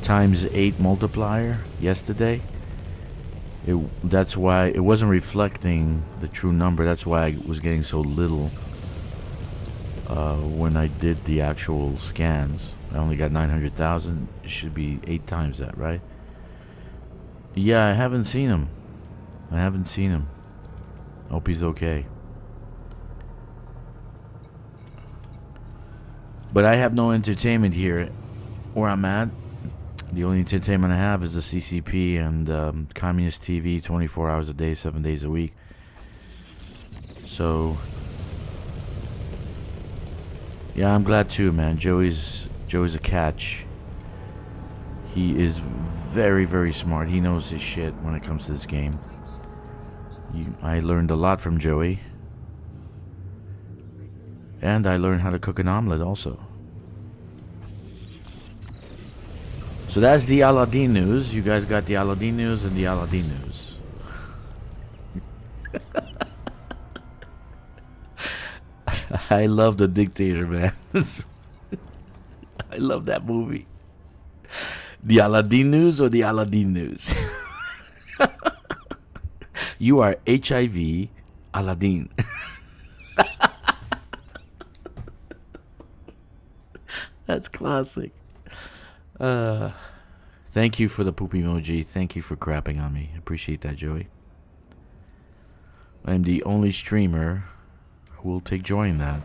×8 multiplier yesterday. That's why it wasn't reflecting the true number. That's why I was getting so little when I did the actual scans. I only got 900,000. It should be 8 times that, right? Yeah, I haven't seen him. I haven't seen him. Hope he's okay. But I have no entertainment here where I'm at. The only entertainment I have is the CCP and Communist TV 24 hours a day, 7 days a week. So, yeah, I'm glad too, man. Joey's a catch. He is very, very smart. He knows his shit when it comes to this game. I learned a lot from Joey. And I learned how to cook an omelet also. So that's the Aladdin news. You guys got the Aladdin news and the Aladdin news. I love The Dictator, man. I love that movie. The Aladdin news or the Aladdin news? You are HIV Aladdin. That's classic. Thank you for the poop emoji. Thank you for crapping on me. Appreciate that, Joey. I'm the only streamer who will take joy in that.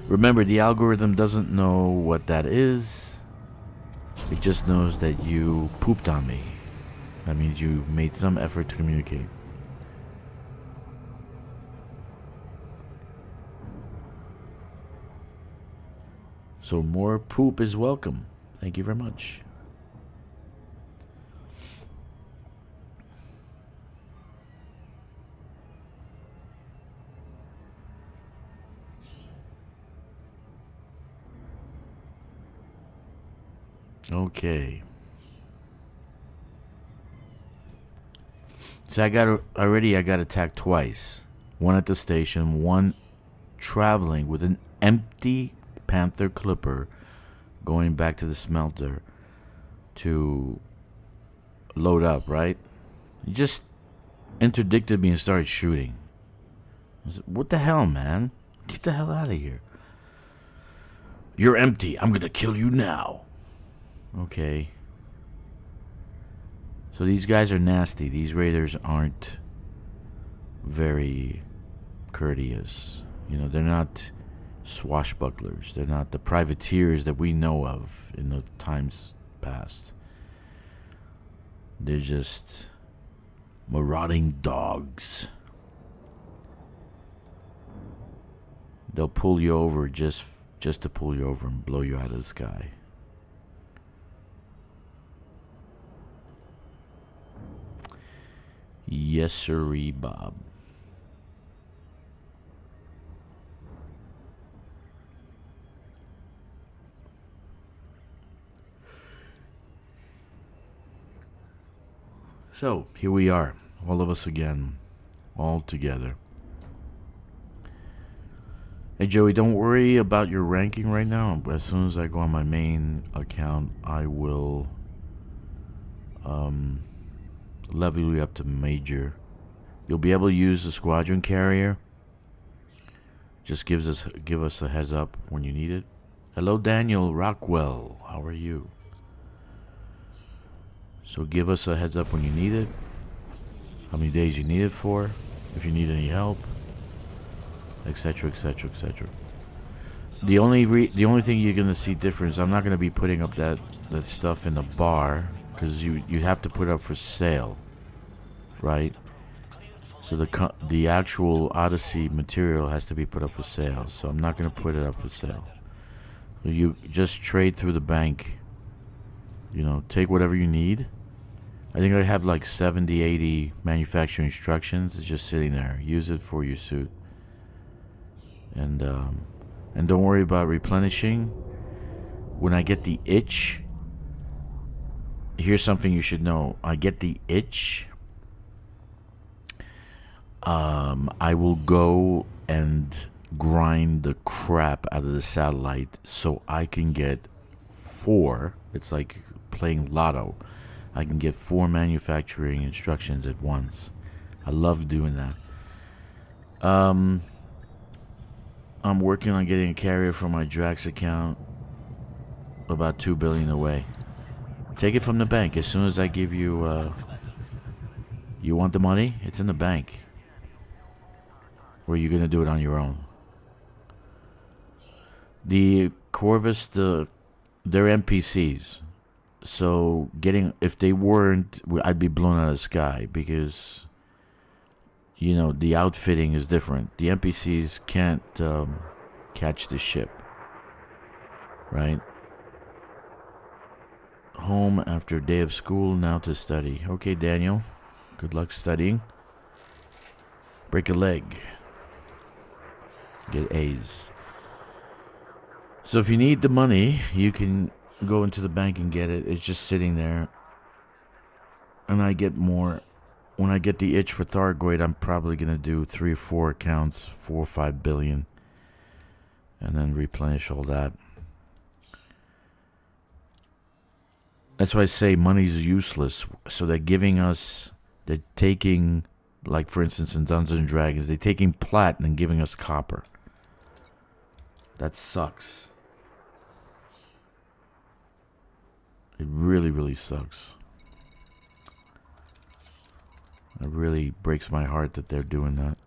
Remember, the algorithm doesn't know what that is. It just knows that you pooped on me. That means you made some effort to communicate. So more poop is welcome. Thank you very much. Okay. So I got attacked twice. One at the station, one traveling with an empty Panther Clipper going back to the smelter to load up, right? He just interdicted me and started shooting. I said, what the hell, man? Get the hell out of here. You're empty. I'm gonna kill you now. Okay. So these guys are nasty. These raiders aren't very courteous. You know, they're not swashbucklers. They're not the privateers that we know of in the times past. They're just marauding dogs. They'll pull you over just to pull you over and blow you out of the sky. Yes, sirree, Bob. So, here we are, all of us again, all together. Hey, Joey, don't worry about your ranking right now. As soon as I go on my main account, I will level you up to major. You'll be able to use the squadron carrier. Just give us a heads up when you need it. Hello, Daniel Rockwell. How are you? So give us a heads up when you need it. How many days you need it for. If you need any help. Etc, etc, etc. The only thing you're gonna see difference, I'm not gonna be putting up that stuff in the bar, because you have to put it up for sale, right? So the actual Odyssey material has to be put up for sale. So I'm not gonna put it up for sale. So you just trade through the bank. You know, take whatever you need. I think I have like 70, 80 manufacturing instructions. It's just sitting there. Use it for your suit. And don't worry about replenishing. When I get the itch, here's something you should know. I get the itch. I will go and grind the crap out of the satellite so I can get 4. It's like playing lotto. I can get 4 manufacturing instructions at once. I love doing that. I'm working on getting a carrier for my Drakkster account. About 2 billion away. Take it from the bank. As soon as I give you, you want the money? It's in the bank. Or are you gonna do it on your own? The Corvus, they're NPCs. So if they weren't, I'd be blown out of the sky, because you know, the outfitting is different. The NPCs can't catch the ship, right? Home after a day of school, now to study. Okay, Daniel, good luck studying. Break a leg. Get A's. So if you need the money, you can go into the bank and get it. It's just sitting there. And I get more. When I get the itch for Thargoid, I'm probably going to do 3 or 4 accounts, 4 or 5 billion. And then replenish all that. That's why I say money's useless. So they're giving us, they're taking, like for instance in Dungeons and Dragons, they're taking platinum and giving us copper. That sucks. It really, really sucks. It really breaks my heart that they're doing that.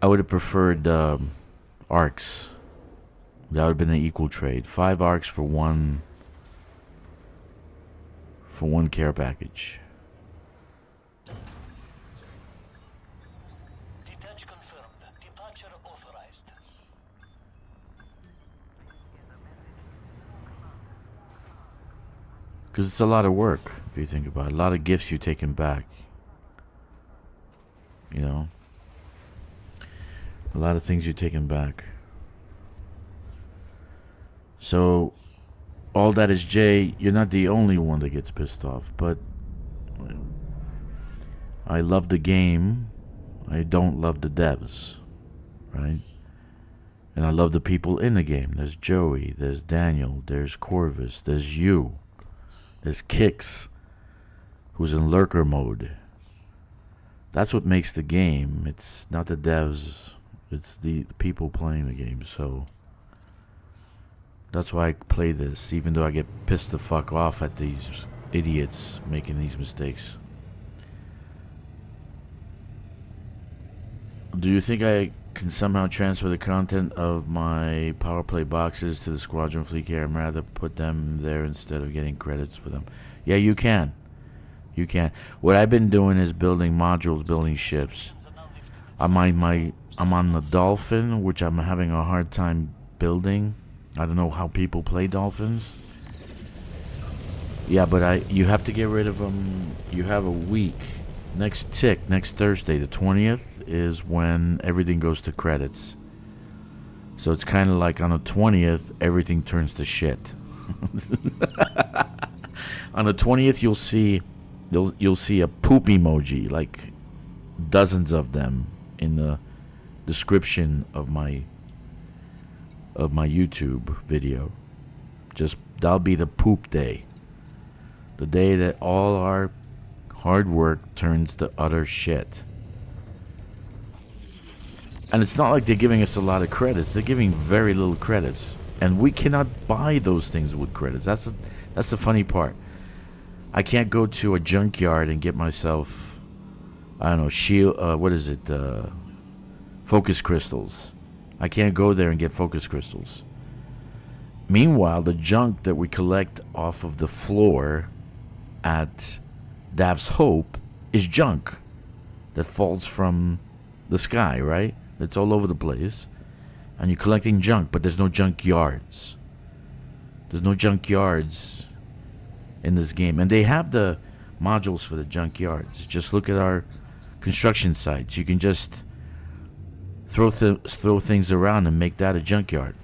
I would have preferred arcs. That would have been an equal trade. 5 arcs for one care package. Detach confirmed. Departure authorized. Because it's a lot of work, if you think about it. A lot of gifts you're taking back. You know? A lot of things you're taking back. So, all that is Jay, you're not the only one that gets pissed off, but I love the game. I don't love the devs, right? And I love the people in the game. There's Joey, there's Daniel, there's Corvus, there's you, there's Kkixx, who's in lurker mode. That's what makes the game. It's not the devs, it's the people playing the game, so that's why I play this, even though I get pissed the fuck off at these idiots making these mistakes. Do you think I can somehow transfer the content of my Powerplay boxes to the Squadron Fleet Care and rather put them there instead of getting credits for them? Yeah, you can. You can. What I've been doing is building modules, building ships. I'm on the Dolphin, which I'm having a hard time building. I don't know how people play Dolphins. Yeah, but you have to get rid of them. You have a week. Next Thursday, the 20th, is when everything goes to credits. So it's kind of like on the 20th, everything turns to shit. On the 20th, you'll see a poop emoji, like dozens of them in the description of my YouTube video. Just that'll be the poop day. The day that all our hard work turns to utter shit. And it's not like they're giving us a lot of credits. They're giving very little credits, and we cannot buy those things with credits. That's the funny part. I can't go to a junkyard and get myself, I don't know, shield. Focus crystals. I can't go there and get focus crystals. Meanwhile, the junk that we collect off of the floor at Dav's Hope is junk that falls from the sky, right? It's all over the place. And you're collecting junk, but there's no junk yards. There's no junk yards in this game. And they have the modules for the junk yards. Just look at our construction sites. You can just throw things around and make that a junkyard.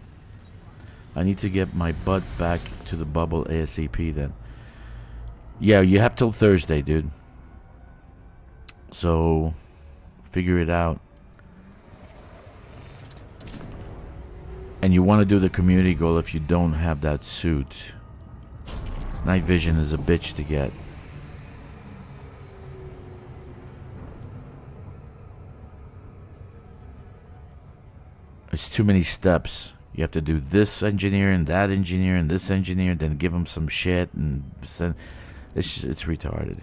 I need to get my butt back to the bubble ASAP then. Yeah, you have till Thursday, dude. So, figure it out. And you want to do the community goal if you don't have that suit. Night vision is a bitch to get. It's too many steps. You have to do this engineer and that engineer and this engineer, then give them some shit and send. It's retarded.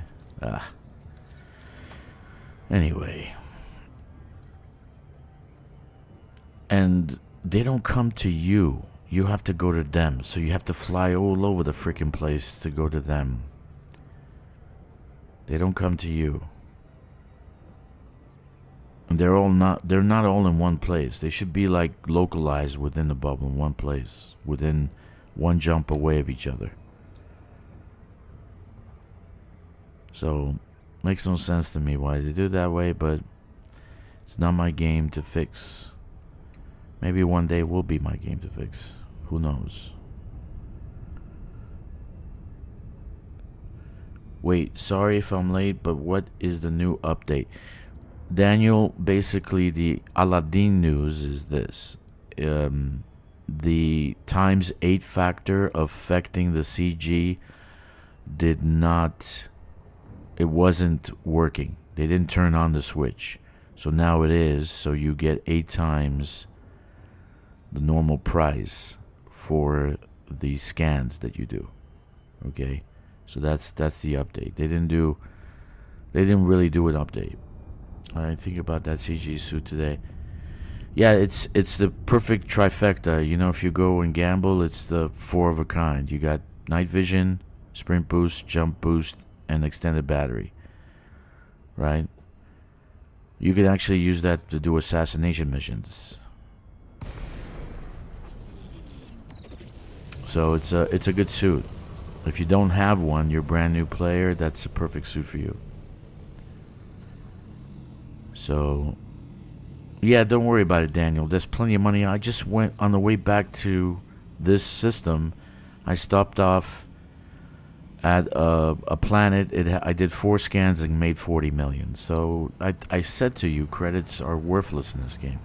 Anyway. And they don't come to you. You have to go to them. So you have to fly all over the freaking place to go to them. They don't come to you. And they're not all in one place. They should be like localized within the bubble in one place, within one jump away of each other. So Makes no sense to me why they do that way, but it's not my game to fix. Maybe one day will be my game to fix. Who knows? Wait, sorry if I'm late, but what is the new update? Daniel, basically the Aladdin news is this. The ×8 factor affecting the CG did not... It wasn't working. They didn't turn on the switch. So now it is, so you get 8 times the normal price for the scans that you do. Okay? So that's the update. They didn't really do an update. I think about that CG suit today. Yeah, it's the perfect trifecta. You know, if you go and gamble, it's the 4 of a kind. You got night vision, sprint boost, jump boost, and extended battery. Right? You can actually use that to do assassination missions. So it's a good suit. If you don't have one, you're a brand new player, that's a perfect suit for you. So, yeah, don't worry about it, Daniel. There's plenty of money. I just went on the way back to this system. I stopped off at a planet. I did 4 scans and made 40 million. So I said to you, credits are worthless in this game.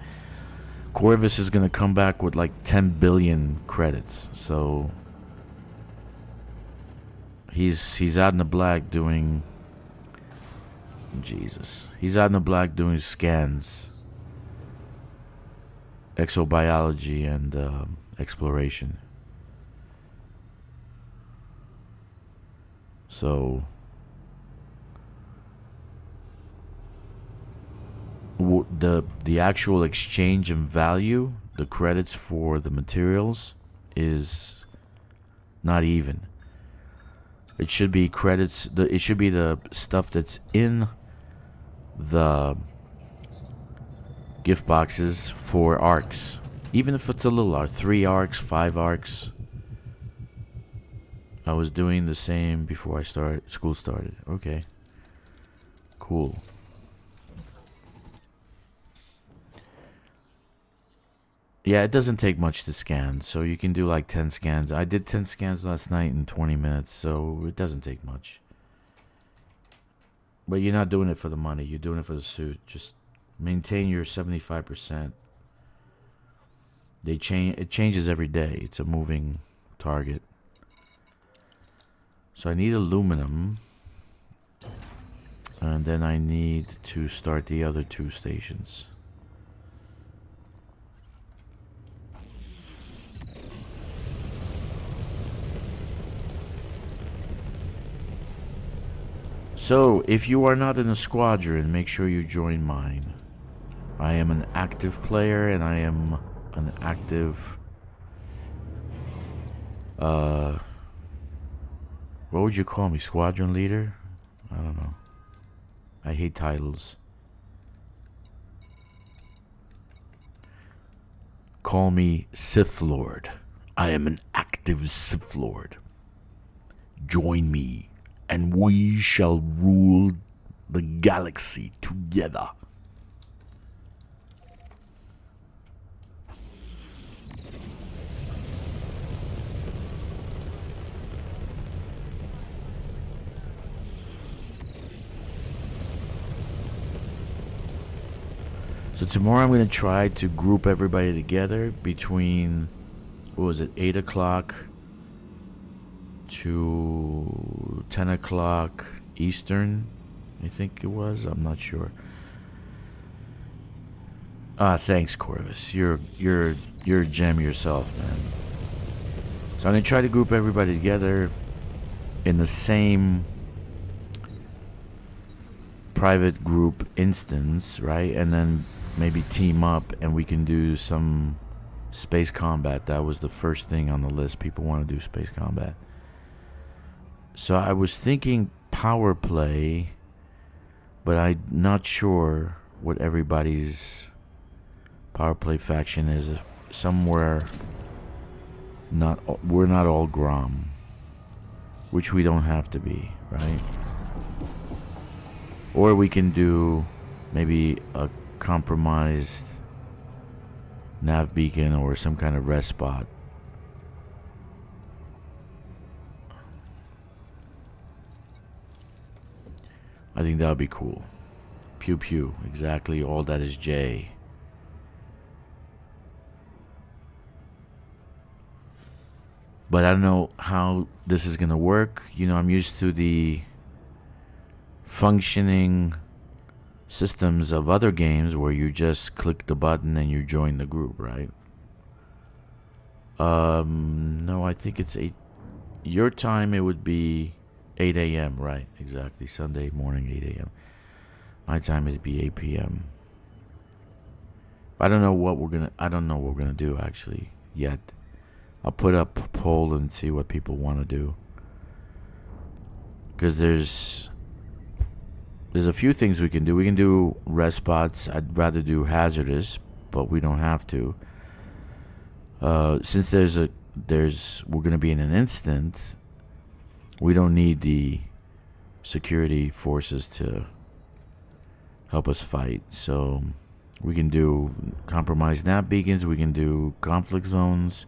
Corvus is going to come back with like 10 billion credits. So he's out in the black doing... Jesus. He's out in the black doing scans, exobiology, and exploration. So the actual exchange in value, the credits for the materials, is not even. It should be credits. It should be the stuff that's in the gift boxes for arcs, even if it's a little arc, 3 arcs, 5 arcs. I was doing the same before school started. Okay, cool. Yeah, it doesn't take much to scan, so you can do like 10 scans. I did 10 scans last night in 20 minutes, so it doesn't take much. But you're not doing it for the money, you're doing it for the suit. Just maintain your 75%. It changes every day. It's a moving target. So I need aluminum. And then I need to start the other 2 stations. So, if you are not in a squadron, make sure you join mine. I am an active player, and I am an active... what would you call me? Squadron leader? I don't know. I hate titles. Call me Sith Lord. I am an active Sith Lord. Join me, and we shall rule the galaxy together. So tomorrow I'm going to try to group everybody together between, what was it, 8 o'clock to 10 o'clock Eastern, I think it was. I'm not sure. Thanks, Corvus. You're a gem yourself, man. So I'm going to try to group everybody together in the same private group instance, right? And then maybe team up and we can do some space combat. That was the first thing on the list. People want to do space combat. So I was thinking power play, but I'm not sure what everybody's power play faction is. Somewhere we're not all Grom, which we don't have to be, right? Or we can do maybe a compromised nav beacon or some kind of rest spot. I think that would be cool. Pew pew. Exactly all that is J. But I don't know how this is going to work. You know, I'm used to the functioning systems of other games where you just click the button and you join the group, right? No, I think it's 8. Your time, it would be 8 a.m., right? Exactly. Sunday morning, 8 a.m. My time, it'd be 8 p.m. I don't know what we're gonna do actually yet. I'll put up a poll and see what people want to do. Because there's a few things we can do. We can do rest spots. I'd rather do hazardous, but we don't have to. Since we're gonna be in an instant, we don't need the security forces to help us fight. So we can do compromised nav beacons. We can do conflict zones.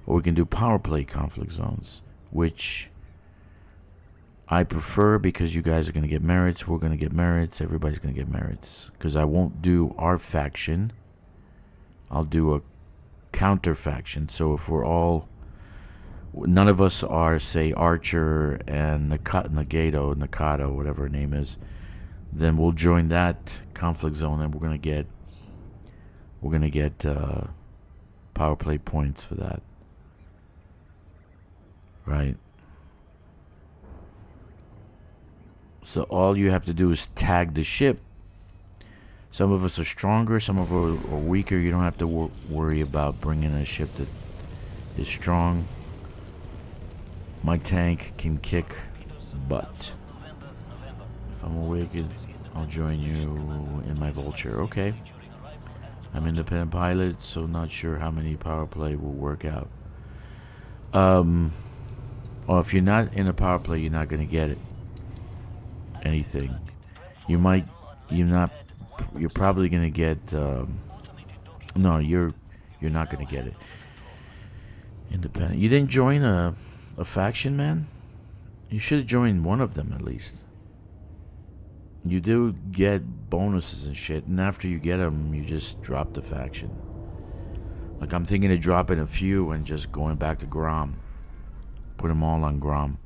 Or we can do power play conflict zones, which I prefer because you guys are going to get merits. We're going to get merits. Everybody's going to get merits. Because I won't do our faction. I'll do a counter faction. So if we're all... None of us are, say, Archer and Nakato, whatever her name is. Then we'll join that conflict zone and we're going to get power play points for that. Right. So all you have to do is tag the ship. Some of us are stronger, some of us are weaker. You don't have to worry about bringing a ship that is strong. My tank can kick butt. If I'm awake, I'll join you in my Vulture. Okay. I'm independent pilot, so not sure how many power play will work out. Well, if you're not in a power play, you're not gonna get it. Anything. You're probably gonna get. No, you're not gonna get it. Independent. You didn't join a faction, man. You should have joined one of them at least. You do get bonuses and shit, and after you get them, you just drop the faction. Like I'm thinking of dropping a few and just going back to Grom. Put them all on Grom.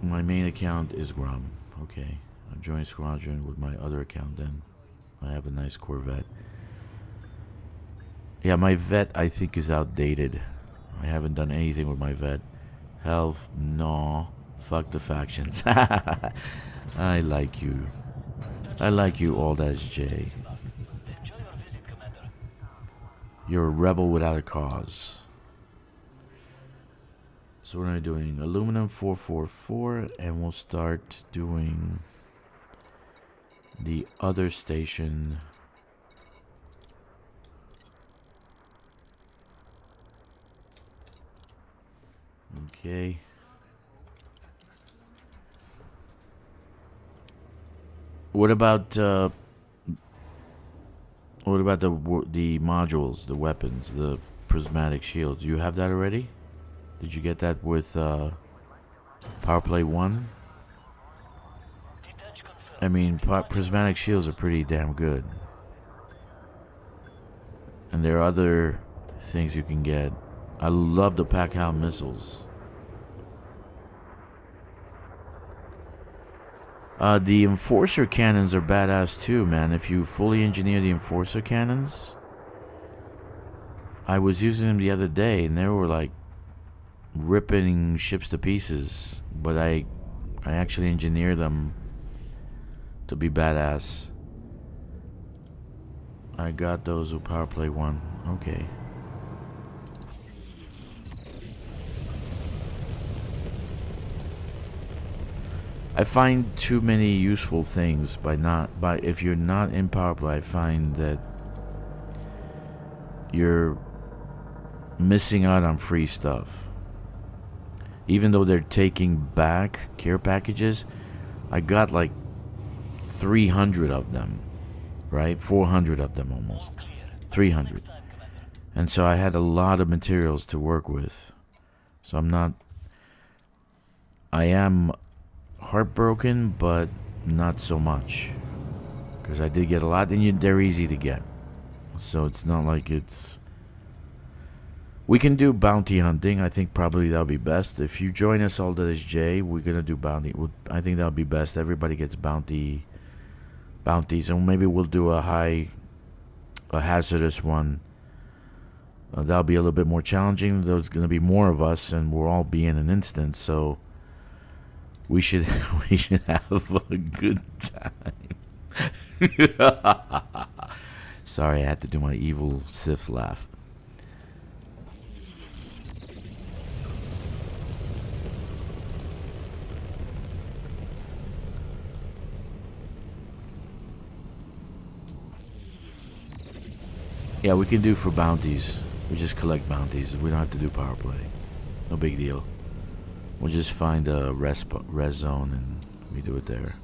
My main account is Grom. Okay. I'm joining Squadron with my other account then. I have a nice Corvette. Yeah, my vet I think is outdated. I haven't done anything with my vet. Health, no. Fuck the factions. I like you. I like you, all that's J. You're a rebel without a cause. So we're doing aluminum 444 and we'll start doing the other station. Okay. What about the modules, the weapons, the prismatic shields? Do you have that already? Did you get that with Powerplay 1? I mean, prismatic shields are pretty damn good. And there are other things you can get. I love the Pack-Hound missiles. The Enforcer cannons are badass too, man. If you fully engineer the Enforcer cannons, I was using them the other day and they were like ripping ships to pieces. But I actually engineered them to be badass. I got those with Powerplay 1. Okay. I find too many useful things if you're not in Powerplay. I find that you're missing out on free stuff. even though they're taking back care packages, I got like 300 of them, right? 400 of them almost. 300. And so I had a lot of materials to work with. So I am heartbroken, but not so much. Because I did get a lot, and they're easy to get. So it's not like it's... We can do bounty hunting. I think probably that'll be best. If you join us all that is Jay, we're going to do bounty. I think that'll be best. Everybody gets bounties. And maybe we'll do a hazardous one. That'll be a little bit more challenging. There's going to be more of us, and we'll all be in an instance. So we should have a good time. Sorry, I had to do my evil Sith laugh. Yeah, we can do for bounties. We just collect bounties. We don't have to do power play. No big deal. We'll just find a res zone and we do it there.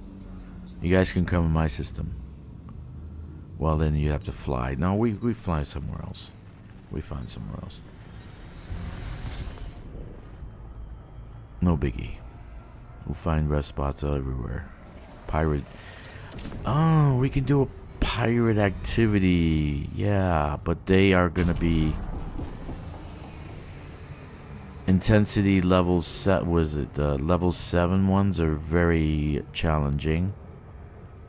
You guys can come in my system. Well, then you have to fly. No, we fly somewhere else. We find somewhere else. No biggie. We'll find rest spots everywhere. Pirate. Oh, we can do a pirate activity. Yeah, but they are gonna be intensity levels set. Was it the level 7 ones are very challenging.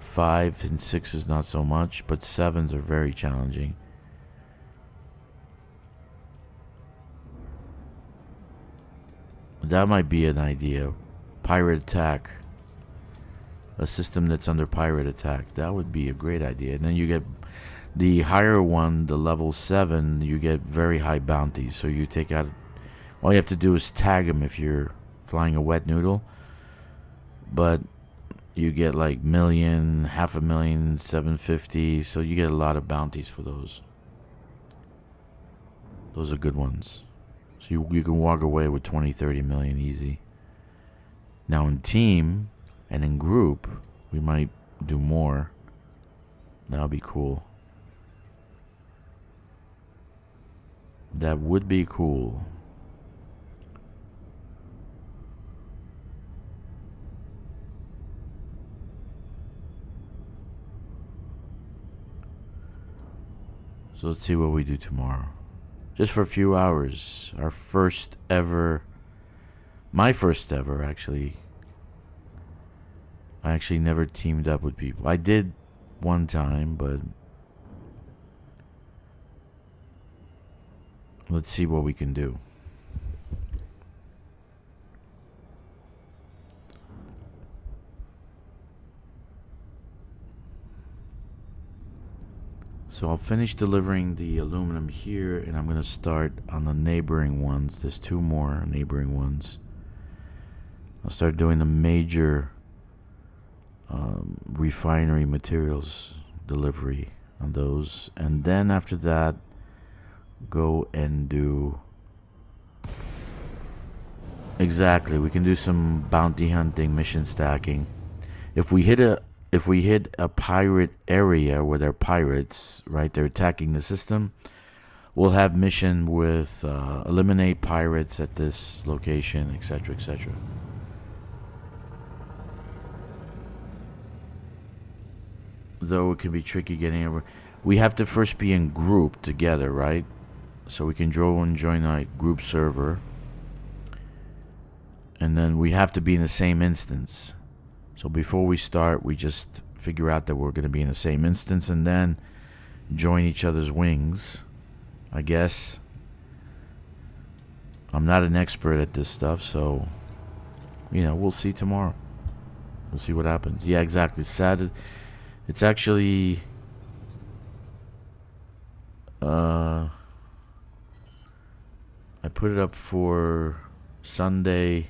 5 and 6 is not so much, but 7s are very challenging. That might be an idea. Pirate attack. A system that's under pirate attack. That would be a great idea. And then you get the higher one, the level 7, you get very high bounties. So you take out... All you have to do is tag them if you're flying a wet noodle. But you get like million, 500,000, 750. So you get a lot of bounties for those. Those are good ones. So you can walk away with 20, 30 million easy. Now in team and in group, we might do more. That'll be cool. That would be cool. So let's see what we do tomorrow. Just for a few hours. Our first ever... My first ever, actually. I actually never teamed up with people. I did one time, but... Let's see what we can do. So I'll finish delivering the aluminum here, and I'm going to start on the neighboring ones. There's 2 more neighboring ones. I'll start doing the major refinery materials delivery on those. And then after that, go and do... Exactly, we can do some bounty hunting, mission stacking. If we hit a pirate area where they're pirates, right, they're attacking the system, we'll have mission with eliminate pirates at this location, etc., etc. Though it can be tricky getting over. We have to first be in group together, right? So we can join a group server. And then we have to be in the same instance. So before we start, we just figure out that we're going to be in the same instance and then join each other's wings, I guess. I'm not an expert at this stuff, so, you know, we'll see tomorrow. We'll see what happens. Yeah, exactly. Saturday. It's actually... I put it up for Sunday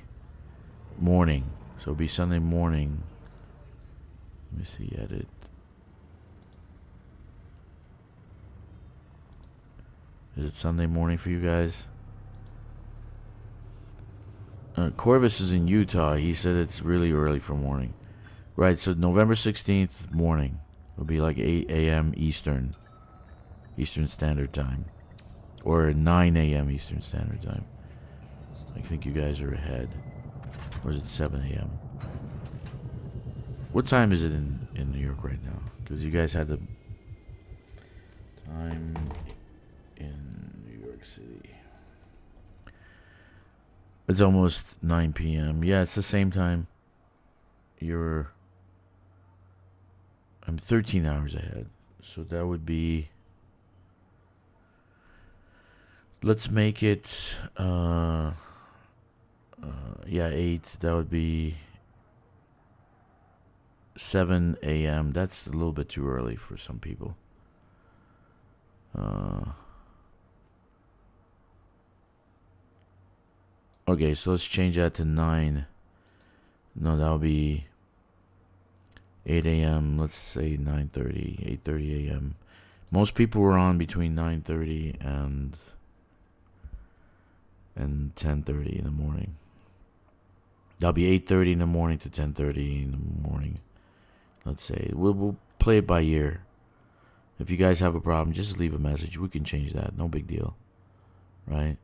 morning. So it'll be Sunday morning. Let me see, edit. Is it Sunday morning for you guys? Corvus is in Utah. He said it's really early for morning. Right, so November 16th morning will be like 8 a.m. Eastern Standard Time. Or 9 a.m. Eastern Standard Time. I think you guys are ahead. Or is it 7 a.m.? What time is it in New York right now? Because you guys had the time in New York City. It's almost 9 p.m. Yeah, it's the same time. I'm 13 hours ahead. So that would be... Let's make it... yeah, 8. That would be 7 a.m. That's a little bit too early for some people. Okay, so let's change that to 9. No, that'll be 8 a.m. Let's say 9:30, 8:30 a.m. Most people were on between 9:30 and 10:30 in the morning. That'll be 8:30 in the morning to 10:30 in the morning. Let's say we'll play it by ear. If you guys have a problem, just leave a message. We can change that. No big deal, right?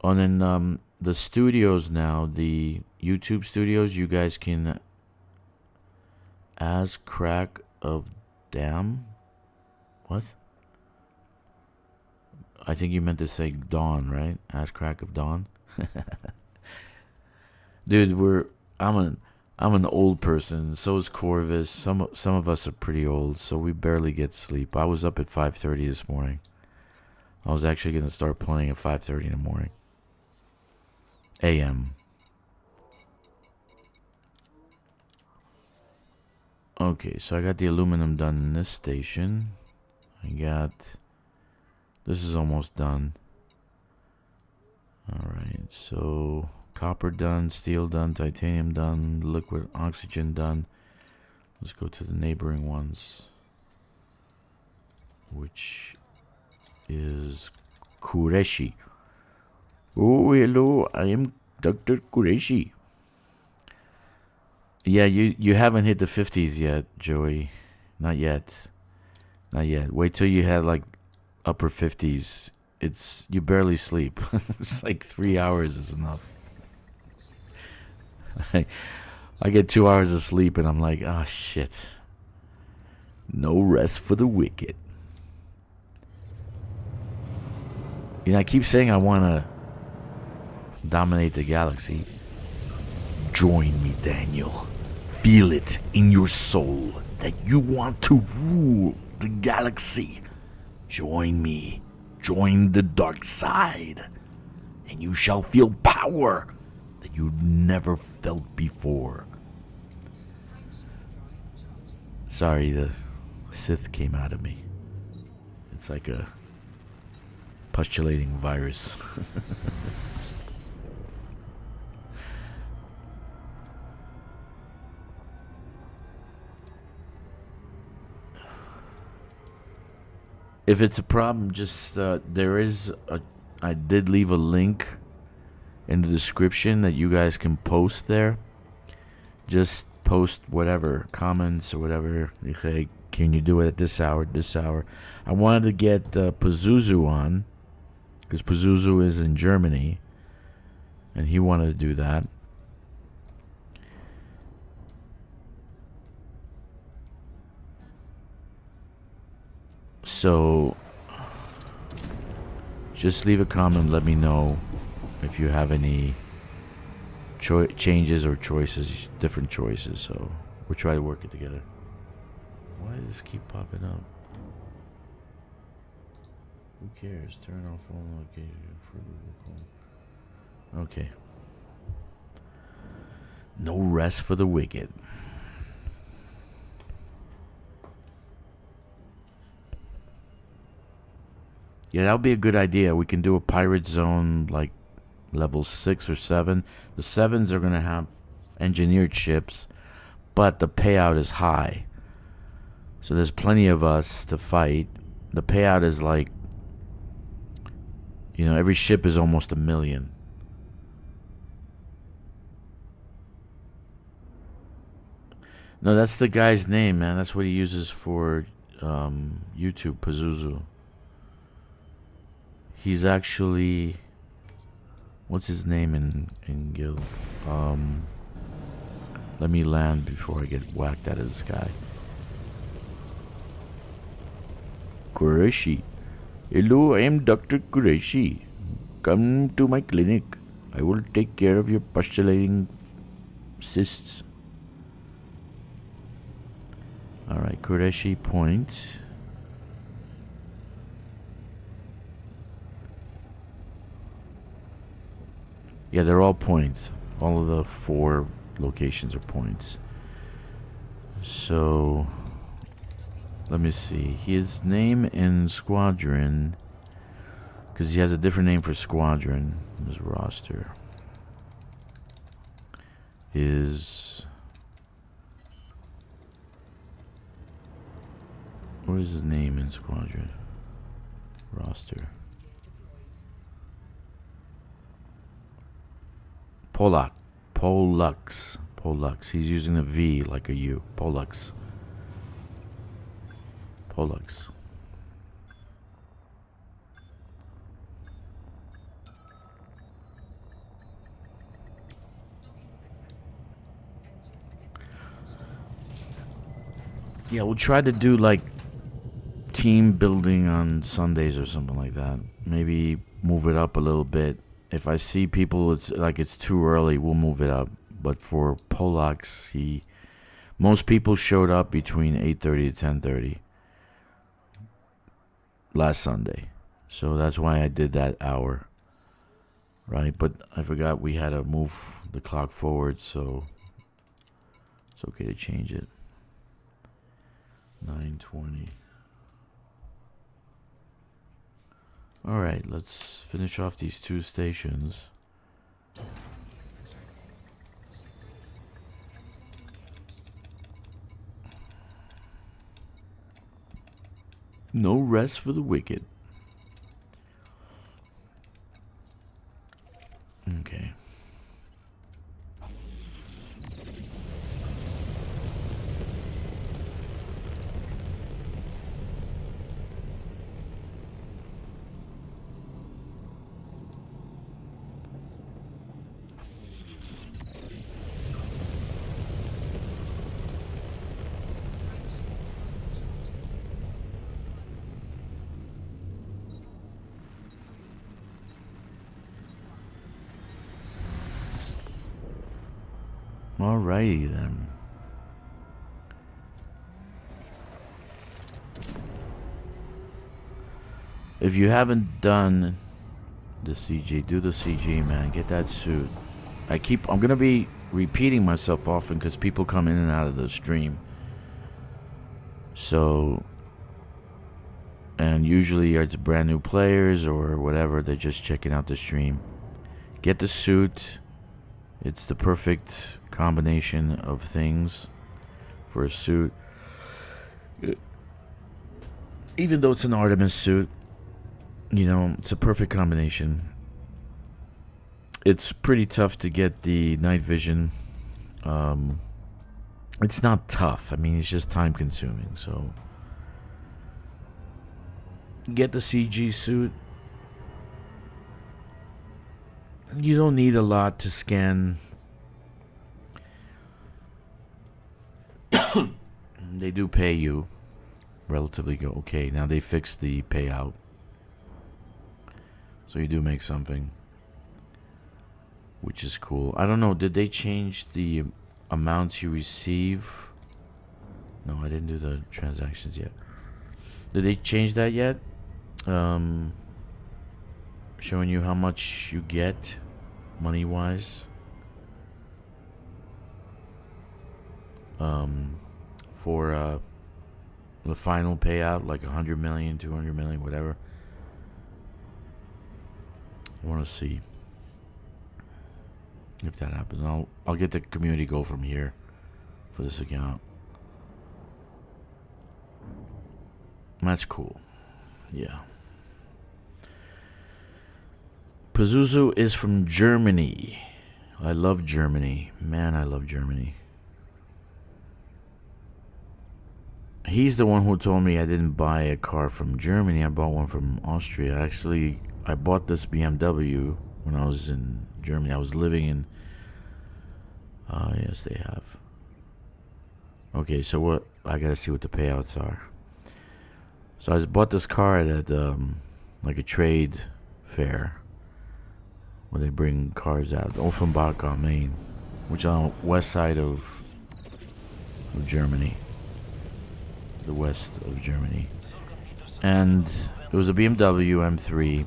And then the studios now, the YouTube studios, you guys can as crack of damn. What? I think you meant to say dawn, right? As crack of dawn. Dude, I'm an old person. So is Corvus. Some of us are pretty old, so we barely get sleep. I was up at 5:30 this morning. I was actually gonna start playing at 5:30 in the morning. AM. Okay, so I got the aluminum done in this station. This is almost done. Alright, so copper done, steel done, titanium done, liquid oxygen done. Let's go to the neighboring ones, which is Qureshi. Oh, hello, I am Dr. Qureshi. Yeah, you haven't hit the 50s yet, Joey. Not yet. Not yet. Wait till you have like upper 50s. You barely sleep. It's like 3 hours is enough. I get 2 hours of sleep and I'm like, ah, shit. No rest for the wicked. You know, I keep saying I want to dominate the galaxy. Join me, Daniel. Feel it in your soul that you want to rule the galaxy. Join me. Join the dark side. And you shall feel power that you never felt before. Sorry, the Sith came out of me. It's like a postulating virus. If it's a problem, just I did leave a link in the description that you guys can post there. Just post whatever, comments or whatever. You say, can you do it at this hour, this hour? I wanted to get Pazuzu on, because Pazuzu is in Germany, and he wanted to do that. So, just leave a comment, let me know if you have any changes or choices, different choices. So, we'll try to work it together. Why does this keep popping up? Who cares? Turn off phone location. Okay. No rest for the wicked. Yeah, that would be a good idea. We can do a pirate zone like level 6 or 7. The 7s are going to have engineered ships, but the payout is high. So there's plenty of us to fight. The payout is like, you know, every ship is almost $1 million. No, that's the guy's name, man. That's what he uses for YouTube, Pazuzu. He's actually... What's his name in guild? Let me land before I get whacked out of the sky. Qureshi. Hello, I am Dr. Qureshi. Come to my clinic. I will take care of your postulating cysts. Alright, Qureshi point. Yeah, they're all points. All of the 4 locations are points. So, let me see. His name in Squadron, because he has a different name for Squadron. His roster is... What is his name in Squadron? Roster. Pollux. He's using a V like a U. Pollux. Yeah, we'll try to do like team building on Sundays or something like that. Maybe move it up a little bit. If I see people it's too early, we'll move it up. But for Pollux, most people showed up between 8:30 to 10:30 last Sunday. So that's why I did that hour. Right? But I forgot we had to move the clock forward, so it's okay to change it. 9:20. Alright, let's finish off these 2 stations. No rest for the wicked. Okay. Alrighty then. If you haven't done the CG, do the CG, man. Get that suit. I'm gonna be repeating myself often because people come in and out of the stream. So, and usually it's brand new players or whatever. They're just checking out the stream. Get the suit. It's the perfect combination of things for a suit. Even though it's an Artemis suit, you know, it's a perfect combination. It's pretty tough to get the night vision. It's not tough. I mean, it's just time consuming. So get the CG suit. You don't need a lot to scan. They do pay you relatively okay. Now they fixed the payout, so you do make something, which is cool. I don't know, did they change the amounts you receive? No, I didn't do the transactions yet. Did they change that yet? Showing you how much you get money wise. For the final payout, like 100 million, 200 million, whatever. I want to see if that happens. I'll get the community goal from here for this account. That's cool. Yeah. Pazuzu is from Germany. I love Germany. Man, I love Germany. He's the one who told me I didn't buy a car from Germany. I bought one from Austria. Actually, I bought this BMW when I was in Germany. I was living in... yes, they have. Okay, so what... I gotta see what the payouts are. So I just bought this car at like a trade fair where they bring cars out. Offenbach on Main, which is on the west side of Germany. The west of Germany. And it was a BMW M3,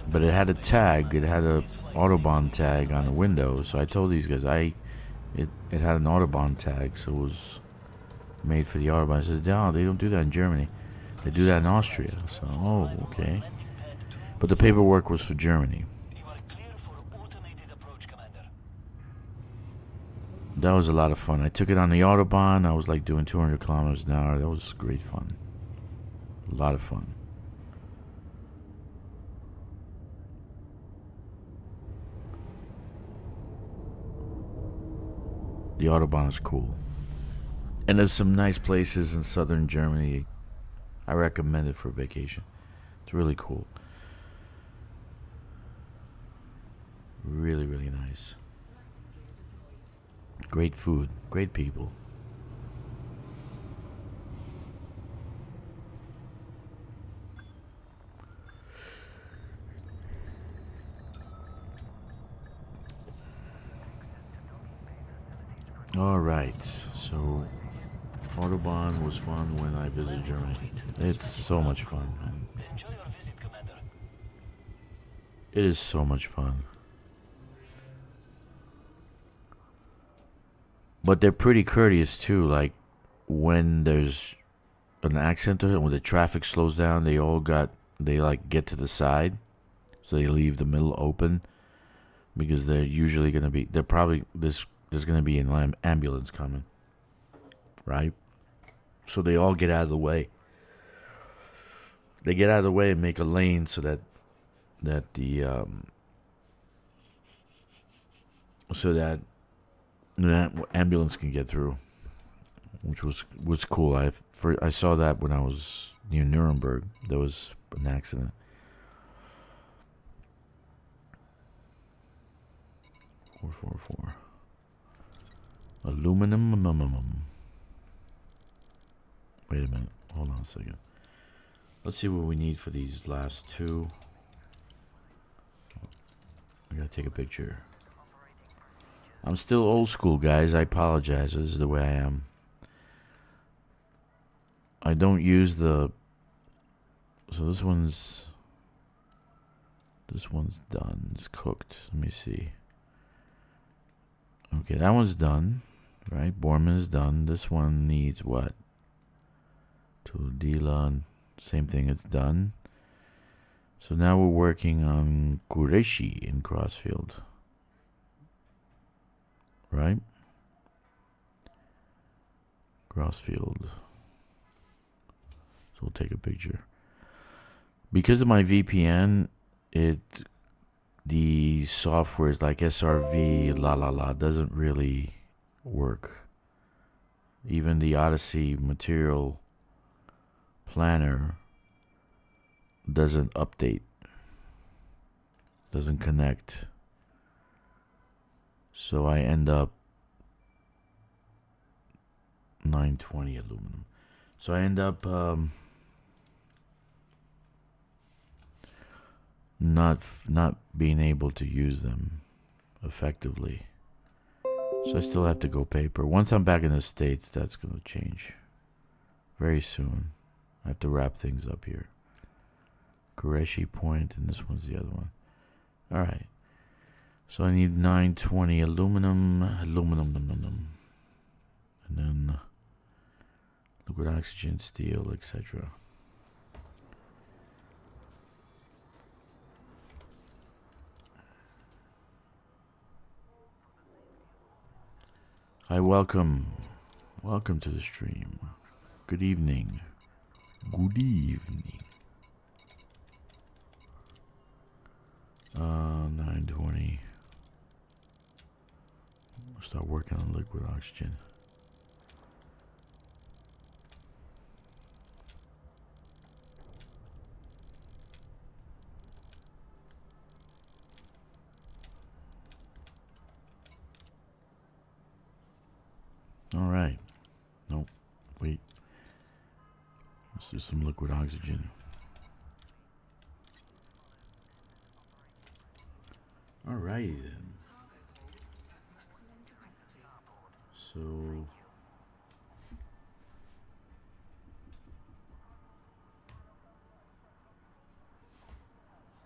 but it had a tag. It had a Autobahn tag on the window. So I told these guys it had an Autobahn tag, so it was made for the Autobahn. I said, no, they don't do that in Germany. They do that in Austria. So, oh, okay. But the paperwork was for Germany. That was a lot of fun. I took it on the Autobahn. I was like doing 200 kilometers an hour. That was great fun. A lot of fun. The Autobahn is cool. And there's some nice places in southern Germany. I recommend it for vacation. It's really cool. Really, really nice. Great food. Great people. Alright, so Autobahn was fun when I visited Germany. It's so much fun, man. It is so much fun. But they're pretty courteous too, like when there's an accident or when the traffic slows down, they like get to the side. So they leave the middle open because they're usually gonna be there's gonna be an ambulance coming. Right? So they all get out of the way. They get out of the way and make a lane so that the ambulance can get through, which was cool. I saw that when I was near Nuremberg. There was an accident. .444 aluminum. Wait a minute. Hold on a second. Let's see what we need for these last two. I gotta take a picture. I'm still old school, guys. I apologize. This is the way I am. I don't use the... So this one's done. It's cooked. Let me see. Okay, that one's done. Right? Borman is done. This one needs what? Tudela. Same thing. It's done. So now we're working on Kureshi in Crossfield. Right? Crossfield. So we'll take a picture. Because of my VPN, the software is like SRV doesn't really work. Even the Odyssey material planner doesn't update, doesn't connect. So I end up 920 aluminum. So I end up not being able to use them effectively. So I still have to go paper. Once I'm back in the States, that's going to change very soon. I have to wrap things up here. Kureshi Point, and this one's the other one. Alright. So I need 920 aluminum. And then liquid oxygen, steel, etc. Hi, welcome to the stream. Good evening. 920. We'll start working on liquid oxygen. Alright. Nope. Wait. Let's do some liquid oxygen. Alrighty then. So...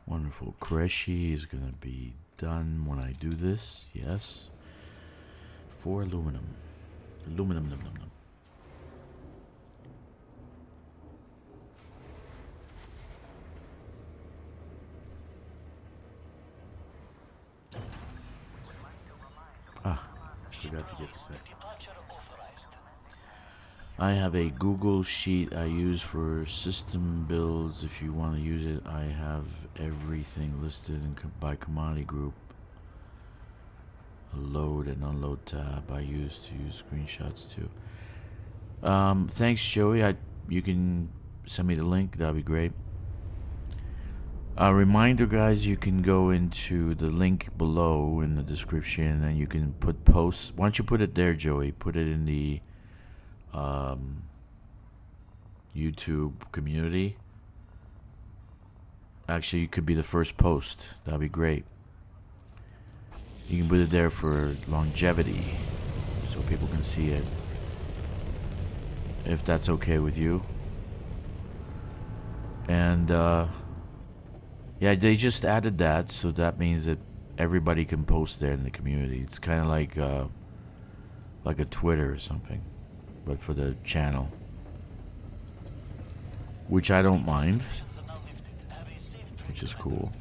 wonderful. Koreshi is gonna be done when I do this. Yes. 4 aluminum. Aluminum, num, num, num. Ah, forgot to get the thing. I have a Google sheet I use for system builds. If you want to use it, I have everything listed in by commodity group. A load and unload tab I use to use screenshots too. Thanks, Joey. You can send me the link. That'd be great. Reminder, guys, you can go into the link below in the description and you can put posts. Why don't you put it there, Joey? Put it in the YouTube community. Actually, you could be the first post. That'd be great. You can put it there for longevity so people can see it, if that's okay with you. And yeah, they just added that, so that means that everybody can post there in the community. It's kind of like a Twitter or something, but for the channel, which I don't mind, which is cool.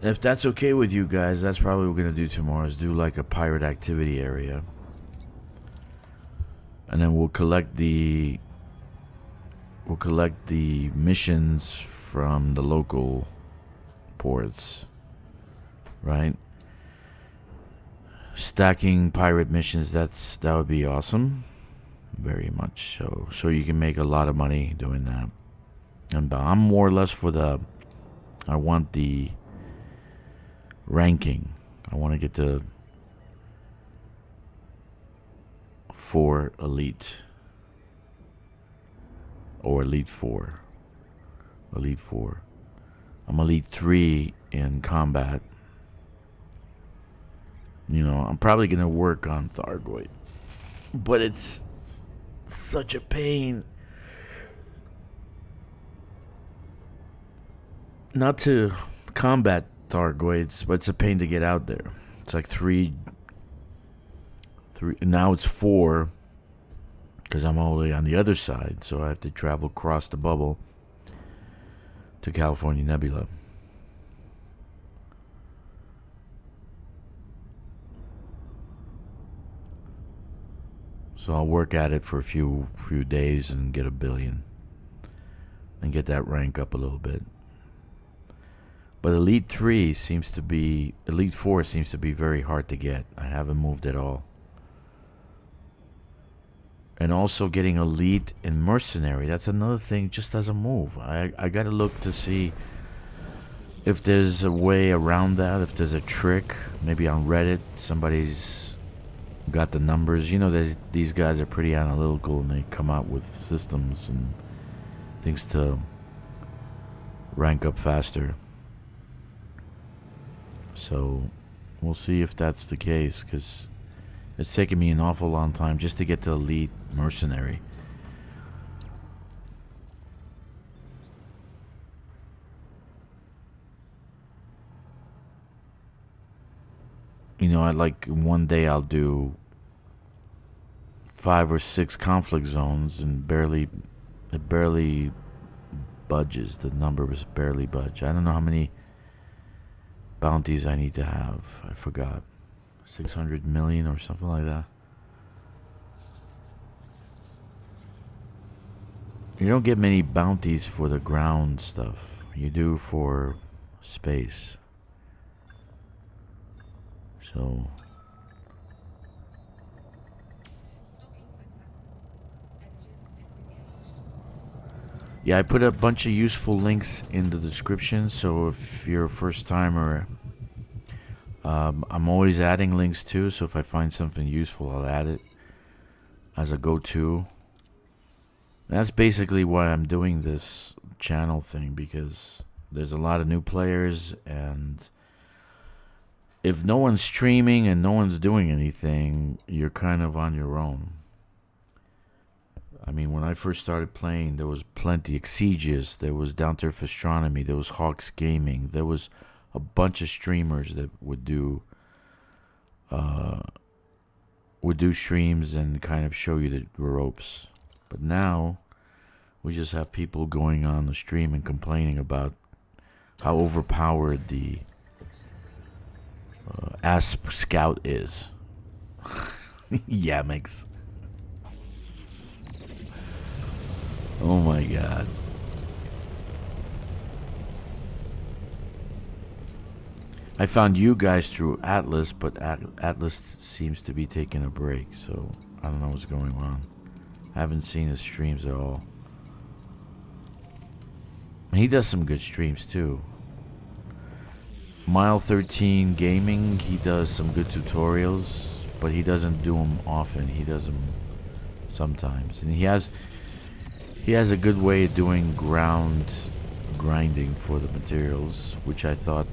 If that's okay with you guys, that's probably what we're gonna do tomorrow, is do like a pirate activity area. And then we'll collect the missions from the local ports. Right? Stacking pirate missions, that would be awesome. Very much so. So you can make a lot of money doing that. And I'm more or less for I want the ranking. I want to get to 4 elite. Or elite 4. Elite 4. I'm elite 3 in combat. You know, I'm probably going to work on Thargoid. But it's such a pain. Not to combat Thargoids, but it's a pain to get out there. It's like 3. Now it's 4. Because I'm all the way on the other side. So I have to travel across the bubble to California Nebula. So I'll work at it for a few days and get 1 billion. And get that rank up a little bit. But Elite 4 seems to be very hard to get. I haven't moved at all. And also getting Elite in Mercenary, that's another thing just as a move. I gotta look to see if there's a way around that, if there's a trick. Maybe on Reddit, somebody's got the numbers. You know, these guys are pretty analytical and they come out with systems and things to rank up faster. So we'll see if that's the case, because it's taken me an awful long time just to get to Elite Mercenary. You know, I like one day I'll do 5 or 6 conflict zones and it barely budges. The numbers barely budge. I don't know how many bounties I need to have. I forgot. 600 million or something like that. You don't get many bounties for the ground stuff. You do for space. So yeah, I put a bunch of useful links in the description, so if you're a first timer, I'm always adding links too, so if I find something useful, I'll add it as a go-to. That's basically why I'm doing this channel thing, because there's a lot of new players, and if no one's streaming and no one's doing anything, you're kind of on your own. I mean, when I first started playing, there was plenty. Kkixx, there was Down to Earth Astronomy, there was Hawks Gaming, there was a bunch of streamers that would do streams and kind of show you the ropes. But now we just have people going on the stream and complaining about how overpowered the Asp Scout is. Yamix. Oh my god. I found you guys through Atlas, but Atlas seems to be taking a break, so I don't know what's going on. I haven't seen his streams at all. He does some good streams too. Mile 13 Gaming, he does some good tutorials, but he doesn't do them often. He does them sometimes, and he has a good way of doing ground grinding for the materials, which I thought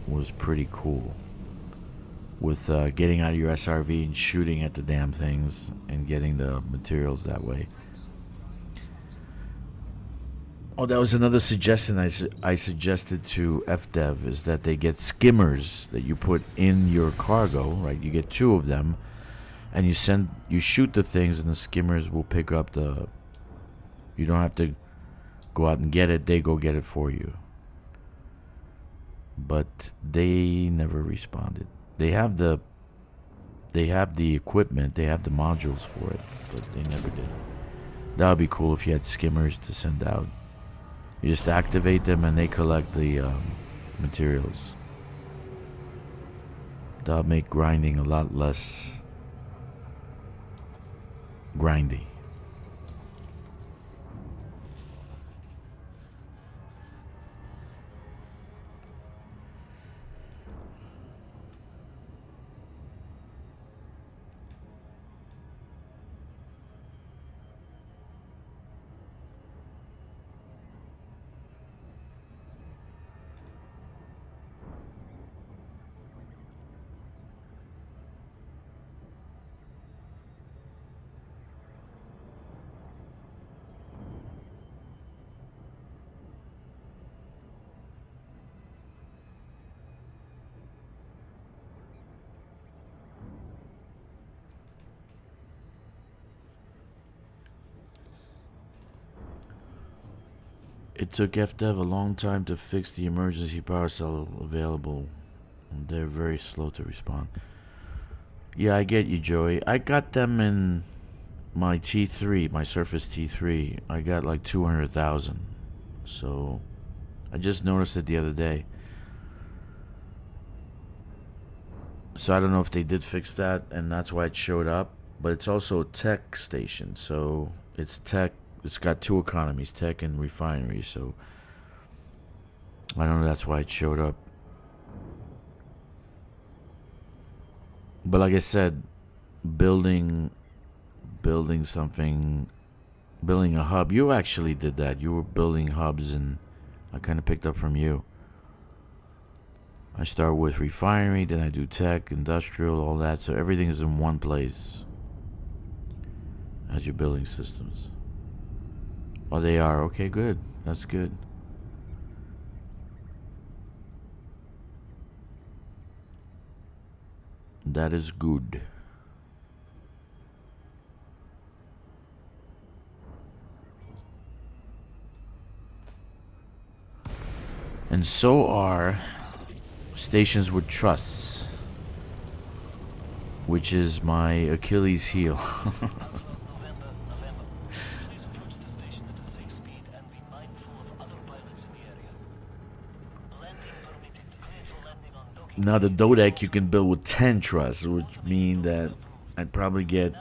was pretty cool. With getting out of your SRV and shooting at the damn things and getting the materials that way. Oh, that was another suggestion I suggested to FDev, is that they get skimmers that you put in your cargo, right? You get 2 of them, and you shoot the things, and the skimmers will pick up the. You don't have to go out and get it; they go get it for you. But they never responded. They have the equipment, they have the modules for it, but they never did. That would be cool if you had skimmers to send out. You just activate them and they collect the materials. That would make grinding a lot less grindy. It took FDev a long time to fix the emergency power cell available. They're very slow to respond. Yeah, I get you, Joey. I got them in my T3, my Surface T3. I got like 200,000. So I just noticed it the other day. So I don't know if they did fix that and that's why it showed up. But it's also a tech station, so it's tech. It's got 2 economies, tech and refinery, so I don't know, that's why it showed up. But like I said, building something, building a hub, you actually did that. You were building hubs, and I kind of picked up from you. I start with refinery, then I do tech, industrial, all that, so everything is in one place as you're building systems. Oh, they are. Okay, good. That's good. That is good. And so are stations with trusts, which is my Achilles heel. Now the Dodec you can build with 10 trusts, which mean that I'd probably get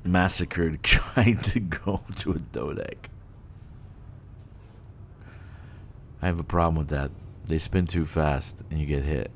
massacred trying to go to a Dodec. I have a problem with that. They spin too fast and you get hit.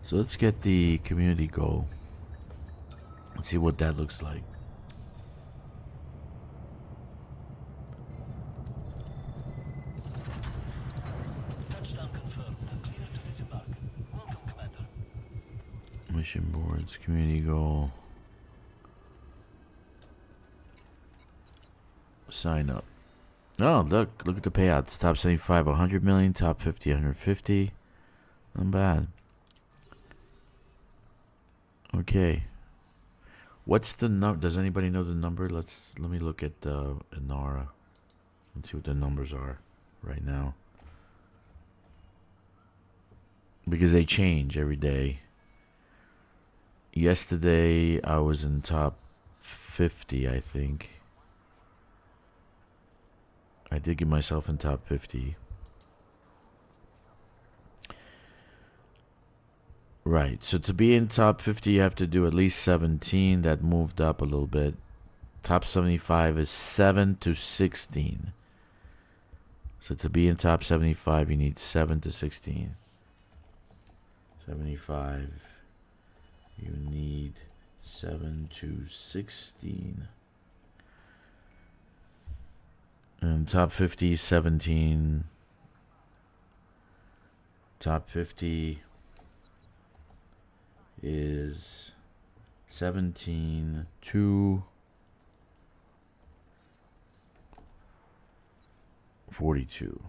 So let's get the community goal. Let's see what that looks like. Touchdown confirmed. Clear to disembark. Welcome, Commander. Mission boards, community goal. Sign up. Oh, look at the payouts. Top 75, 100 million. Top 50, 150. Not bad. Okay. What's the number? Does anybody know the number? Let me look at Inara and see what the numbers are right now. Because they change every day. Yesterday I was in top 50, I think. I did get myself in top 50. Right, so to be in top 50 you have to do at least 17. That moved up a little bit. Top 75 is 7 to 16. So to be in top 75 you need 7 to 16. 75 you need 7 to 16. And top 50 17. Top 50 is 17 to 42.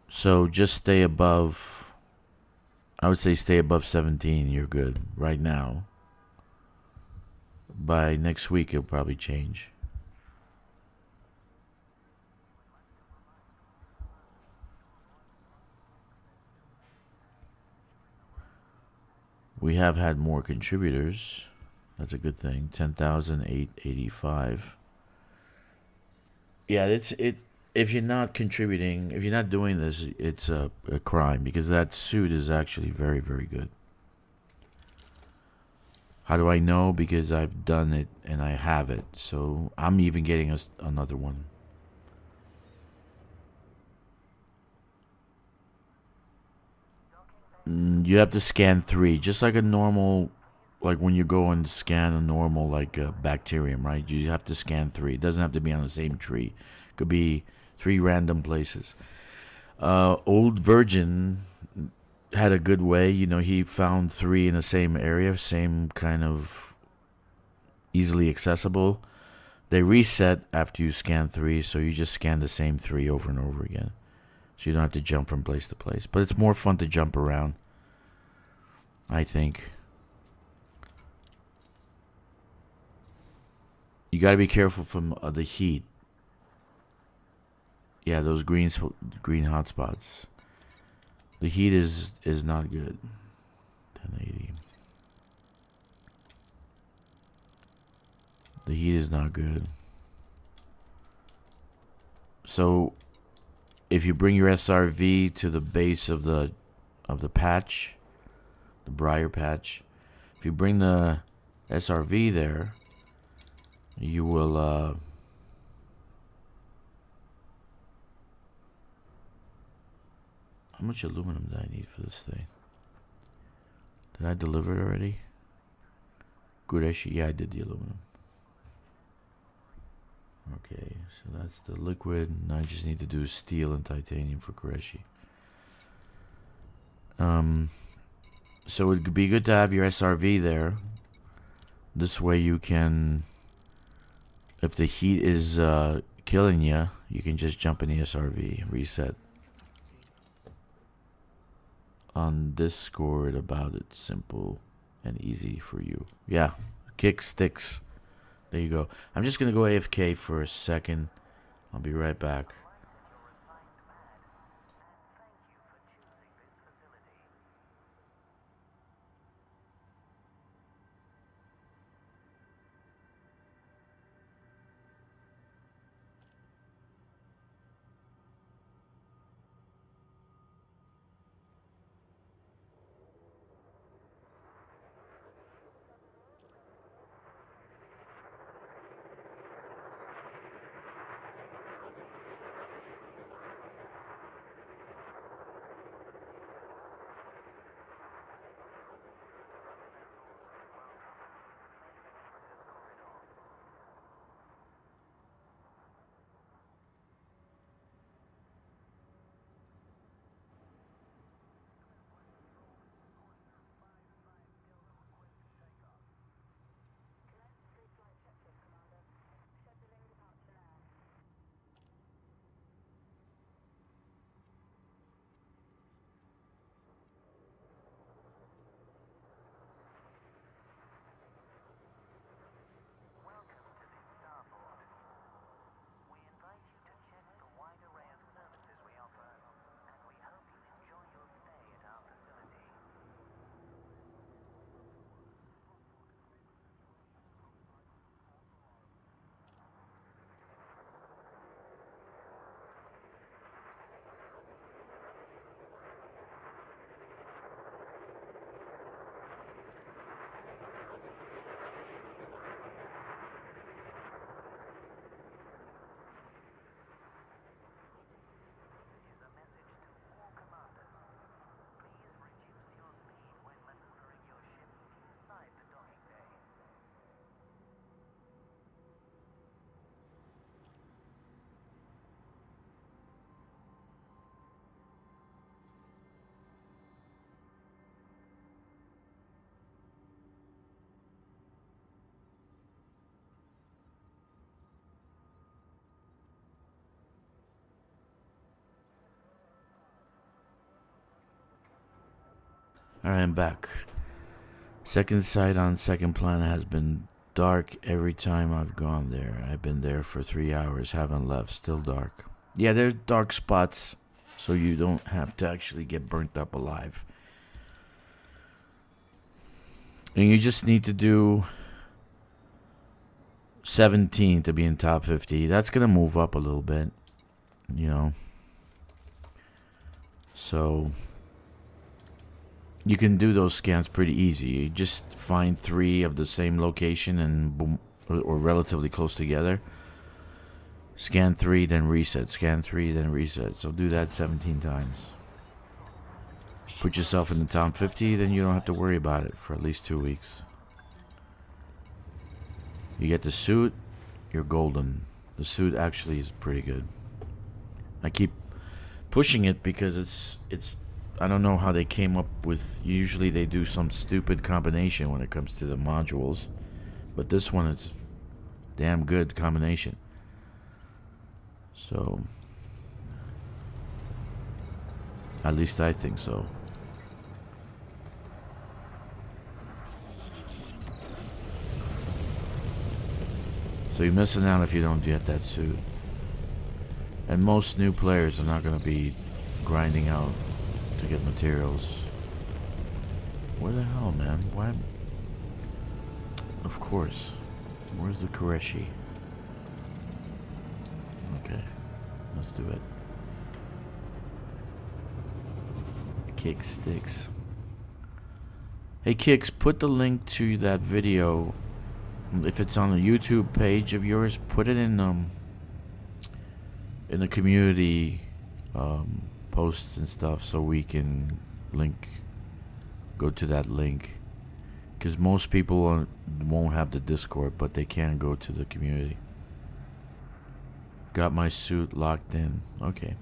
So just stay above, I would say stay above 17, you're good right now. By next week it'll probably change. We have had more contributors. That's a good thing. 10,885. Yeah, if you're not contributing, if you're not doing this, it's a crime, because that suit is actually very, very good. How do I know? Because I've done it and I have it. So I'm even getting another one. You have to scan 3, just like a normal, like when you go and scan a normal, like bacterium, right? You have to scan 3. It doesn't have to be on the same tree. It could be 3 random places. Old Virgin had a good way. You know, he found 3 in the same area, same kind of easily accessible. They reset after you scan 3, so you just scan the same 3 over and over again. So you don't have to jump from place to place. But it's more fun to jump around, I think. You got to be careful from the heat. Yeah, those green hotspots. The heat is not good. 1080. The heat is not good. So if you bring your SRV to the base of the patch, the briar patch, if you bring the SRV there, you will How much aluminum do I need for this thing? Did I deliver it already? Kkixx, yeah, I did the aluminum. Okay, so that's the liquid, and I just need to do steel and titanium for Kkixx. So it'd be good to have your SRV there. This way you can, if the heat is killing you, you can just jump in the SRV, reset. On Discord about it, simple and easy for you. Yeah, Kkixx, Stixx. There you go. I'm just gonna go AFK for a second. I'll be right back. Alright, I'm back. Second site on second planet has been dark every time I've gone there. I've been there for 3 hours, haven't left, still dark. Yeah, there's dark spots, so you don't have to actually get burnt up alive. And you just need to do 17 to be in top 50. That's going to move up a little bit, you know. So you can do those scans pretty easy. You just find 3 of the same location and boom, or relatively close together. Scan 3, then reset. Scan 3, then reset. So do that 17 times. Put yourself in the top 50, then you don't have to worry about it for at least 2 weeks. You get the suit, you're golden. The suit actually is pretty good. I keep pushing it because it's I don't know how they came up with, usually they do some stupid combination when it comes to the modules, but this one is damn good combination. So at least I think so. So you're missing out if you don't get that suit. And most new players are not going to be grinding out to get materials. Where the hell, man? Why? Of course. Where's the Kkixx? Okay, let's do it. Kkixx, Stixx. Hey Kkixx, put the link to that video. If it's on the YouTube page of yours, put it in the community posts and stuff so we can go to that link. Because most people won't have the Discord, but they can go to the community. Got my suit locked in. Okay.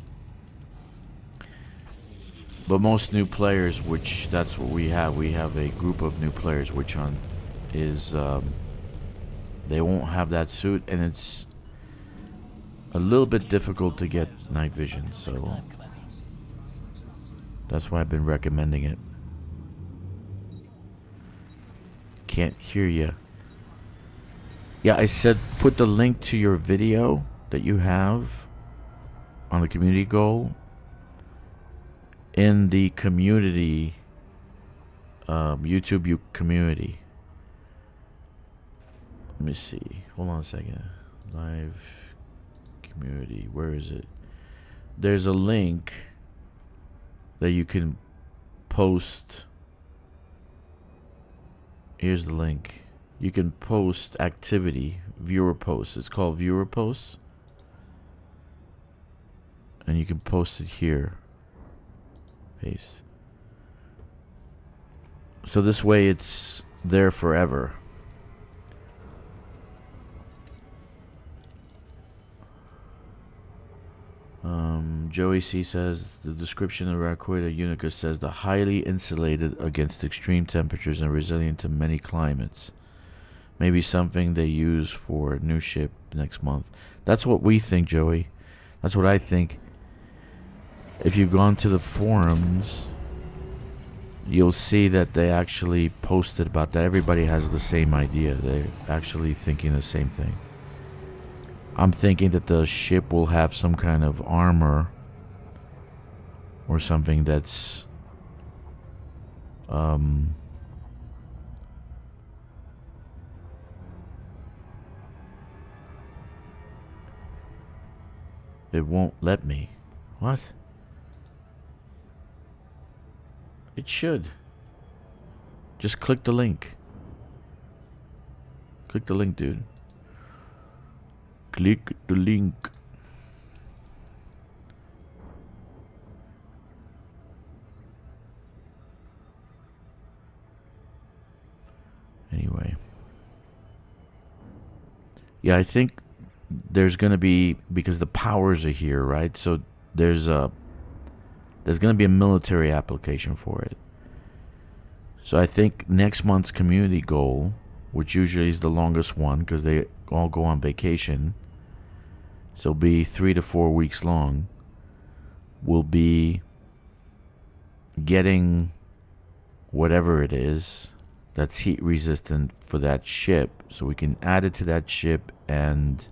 But most new players, which that's what we have a group of new players, which is they won't have that suit, and it's a little bit difficult to get night vision, so that's why I've been recommending it. Can't hear you. Yeah, I said put the link to your video that you have on the community goal in the community, YouTube community. Let me see. Hold on a second. Live community. Where is it? There's a link that you can post. Here's the link. You can post activity, viewer posts. It's called viewer posts. And you can post it here. Paste. So this way it's there forever. Joey C says the description of Racoida unica says the highly insulated against extreme temperatures and resilient to many climates. Maybe something they use for a new ship next month. That's what we think, Joey. That's what I think. If you've gone to the forums, you'll see that they actually posted about that. Everybody has the same idea. They're actually thinking the same thing. I'm thinking that the ship will have some kind of armor or something that's it won't let me. What? It should. Just click the link. Click the link, dude. Click the link. Anyway. Yeah, I think there's going to be, because the powers are here, right? So there's going to be a military application for it. So I think next month's community goal, which usually is the longest one because they all go on vacation, so it'll be 3 to 4 weeks long, will be getting whatever it is that's heat resistant for that ship, so we can add it to that ship and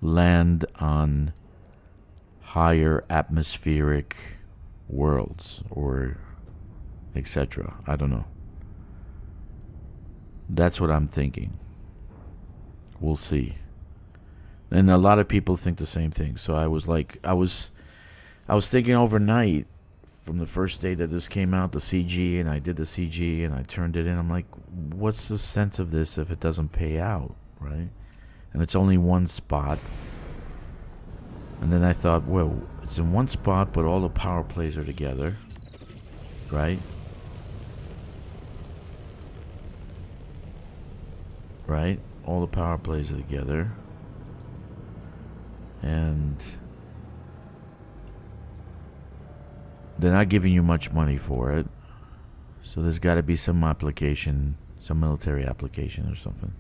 land on higher atmospheric worlds or etc. I don't know. That's what I'm thinking. We'll see. And a lot of people think the same thing. So I was like, I was thinking overnight from the first day that this came out, the CG, and I did the CG and I turned it in. I'm like, what's the sense of this if it doesn't pay out, right? And it's only one spot. And then I thought, well, it's in one spot, but all the power plays are together, right? Right? All the power plays are together. And they're not giving you much money for it. So there's got to be some application, some military application or something.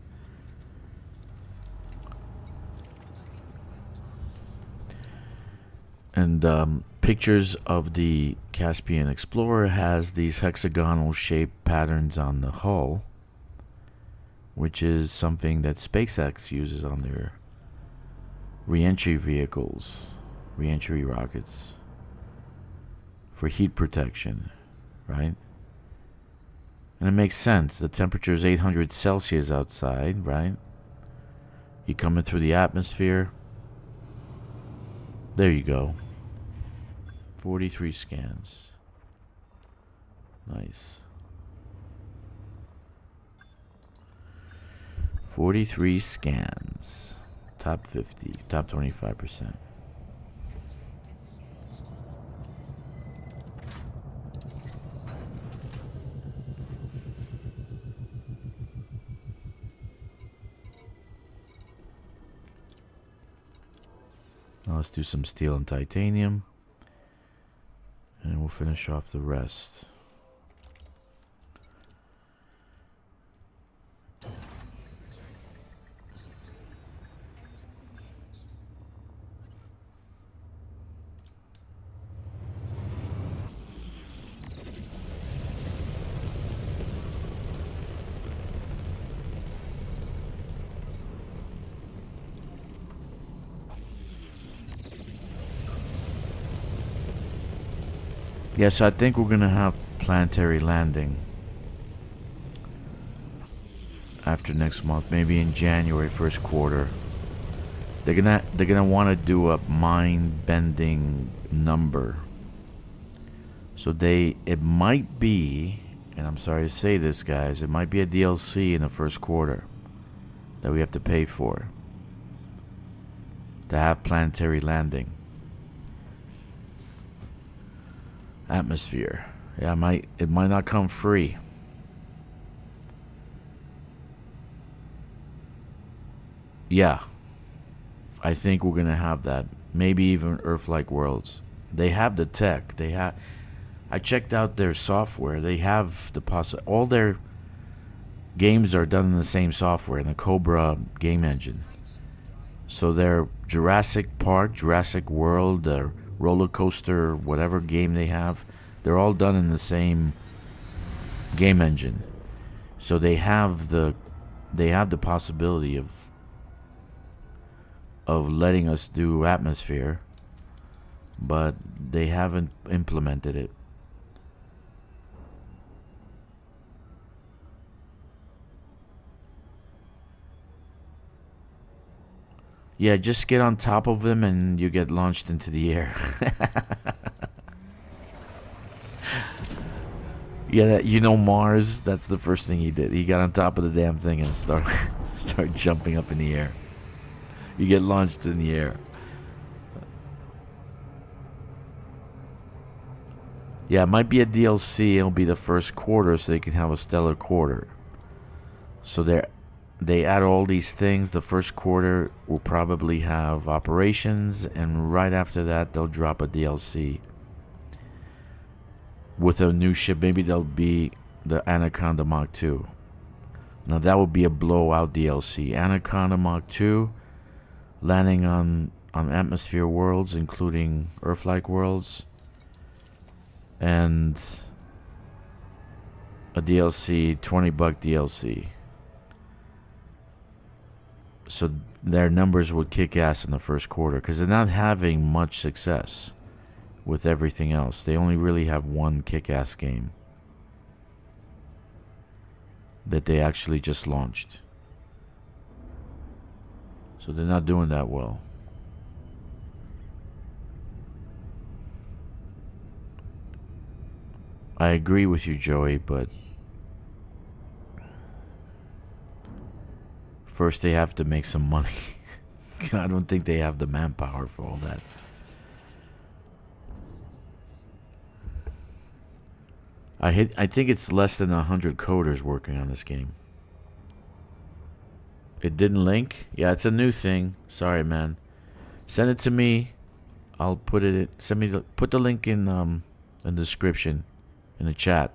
And pictures of the Caspian Explorer has these hexagonal shaped patterns on the hull, which is something that SpaceX uses on their re-entry vehicles, re-entry rockets, for heat protection, right? And it makes sense. The temperature is 800 Celsius outside, right? You coming through the atmosphere. There you go. 43 scans. Nice. 43 scans. Top 50. Top 25%. Now let's do some steel and titanium. And we'll finish off the rest. Yes, I think we're gonna have planetary landing after next month, maybe in January, first quarter. They're gonna want to do a mind-bending number. So it might be, and I'm sorry to say this, guys, it might be a DLC in the first quarter that we have to pay for to have planetary landing. Atmosphere. Yeah, it might not come free. Yeah. I think we're gonna have that. Maybe even Earth-like worlds. They have the tech. I checked out their software. They have the all their games are done in the same software, in the Cobra game engine. So their Jurassic Park, Jurassic World, their roller coaster, whatever game they have, they're all done in the same game engine. So they have the possibility of letting us do atmosphere, but they haven't implemented it. Yeah, just get on top of them and you get launched into the air. Yeah, you know Mars, that's the first thing he did. He got on top of the damn thing and start jumping up in the air. You get launched in the air. Yeah, it might be a DLC. It'll be the first quarter so they can have a stellar quarter. So they add all these things. The first quarter will probably have operations, and right after that they'll drop a DLC with a new ship. Maybe there'll be the Anaconda Mach 2. Now that would be a blowout DLC. Anaconda Mach 2 landing on atmosphere worlds, including Earth-like worlds, and a DLC, $20 DLC. So their numbers would kick ass in the first quarter because they're not having much success with everything else. They only really have one kick-ass game that they actually just launched. So they're not doing that well. I agree with you, Joey, but first they have to make some money. I don't think they have the manpower for all that. I think it's less than 100 coders working on this game. It didn't link? Yeah, it's a new thing. Sorry, man. Send it to me. I'll put it. Put the link in the description, in the chat,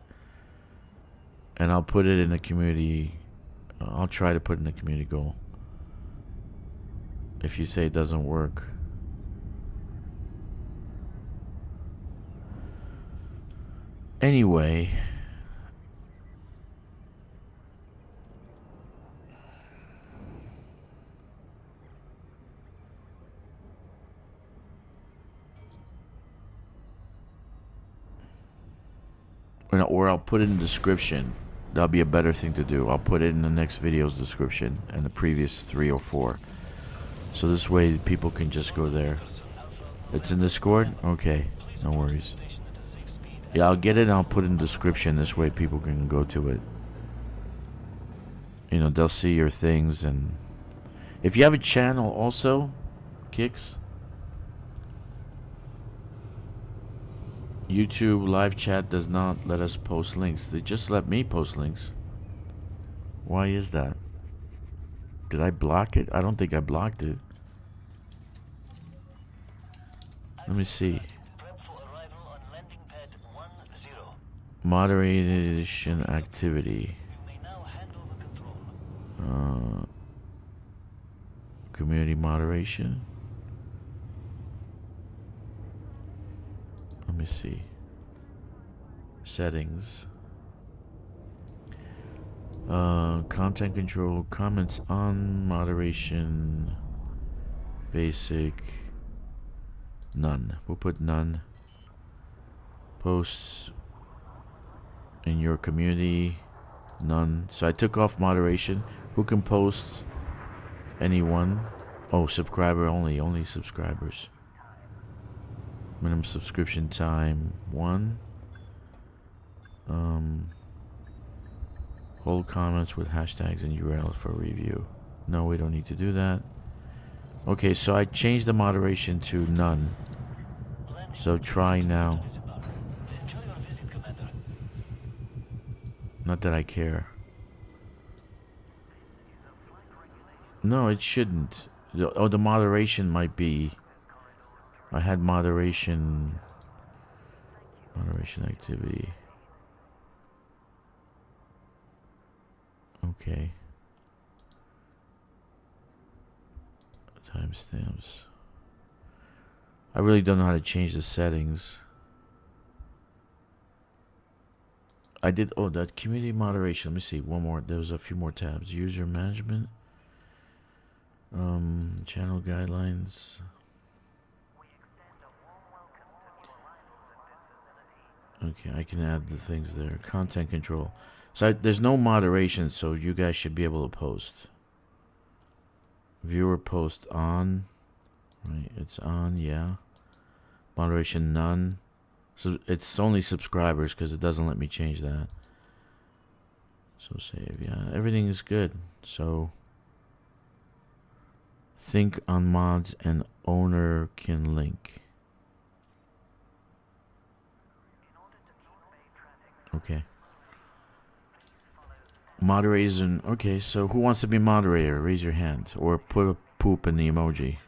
and I'll put it in the community. I'll try to put it in the community goal. If you say it doesn't work. Anyway, or I'll put it in the description. That'll be a better thing to do. I'll put it in the next video's description and the previous 3 or 4. So this way people can just go there. It's in Discord? Okay, no worries. Yeah, I'll get it and I'll put it in the description. This way people can go to it. You know, they'll see your things. And if you have a channel also, Kkixx, YouTube live chat does not let us post links. They just let me post links. Why is that? Did I block it? I don't think I blocked it. Let me see. Prep for arrival on landing pad 10. Moderation activity. You may now hand over control. Community moderation. Let me see. Settings. Content control. Comments on moderation. Basic. None. We'll put none. Posts in your community. None. So I took off moderation. Who can post? Anyone. Oh, subscriber only. Only subscribers. Minimum subscription time 1. Hold comments with hashtags and URLs for review. No, we don't need to do that. Okay, so I changed the moderation to none. So try now. Enjoy your visit, Commander. Not that I care. No, it shouldn't. The moderation might be. I had moderation activity. Okay. Timestamps. I really don't know how to change the settings. I did. Oh, that community moderation. Let me see. One more. There was a few more tabs. User management. Channel guidelines. Okay, I can add the things there. Content control. So there's no moderation, so you guys should be able to post. Viewer post on. Right, it's on, yeah. Moderation none. So it's only subscribers because it doesn't let me change that. So save, yeah. Everything is good. So think on mods and owner can link. Okay. Moderators and okay, so who wants to be moderator? Raise your hand or put a poop in the emoji.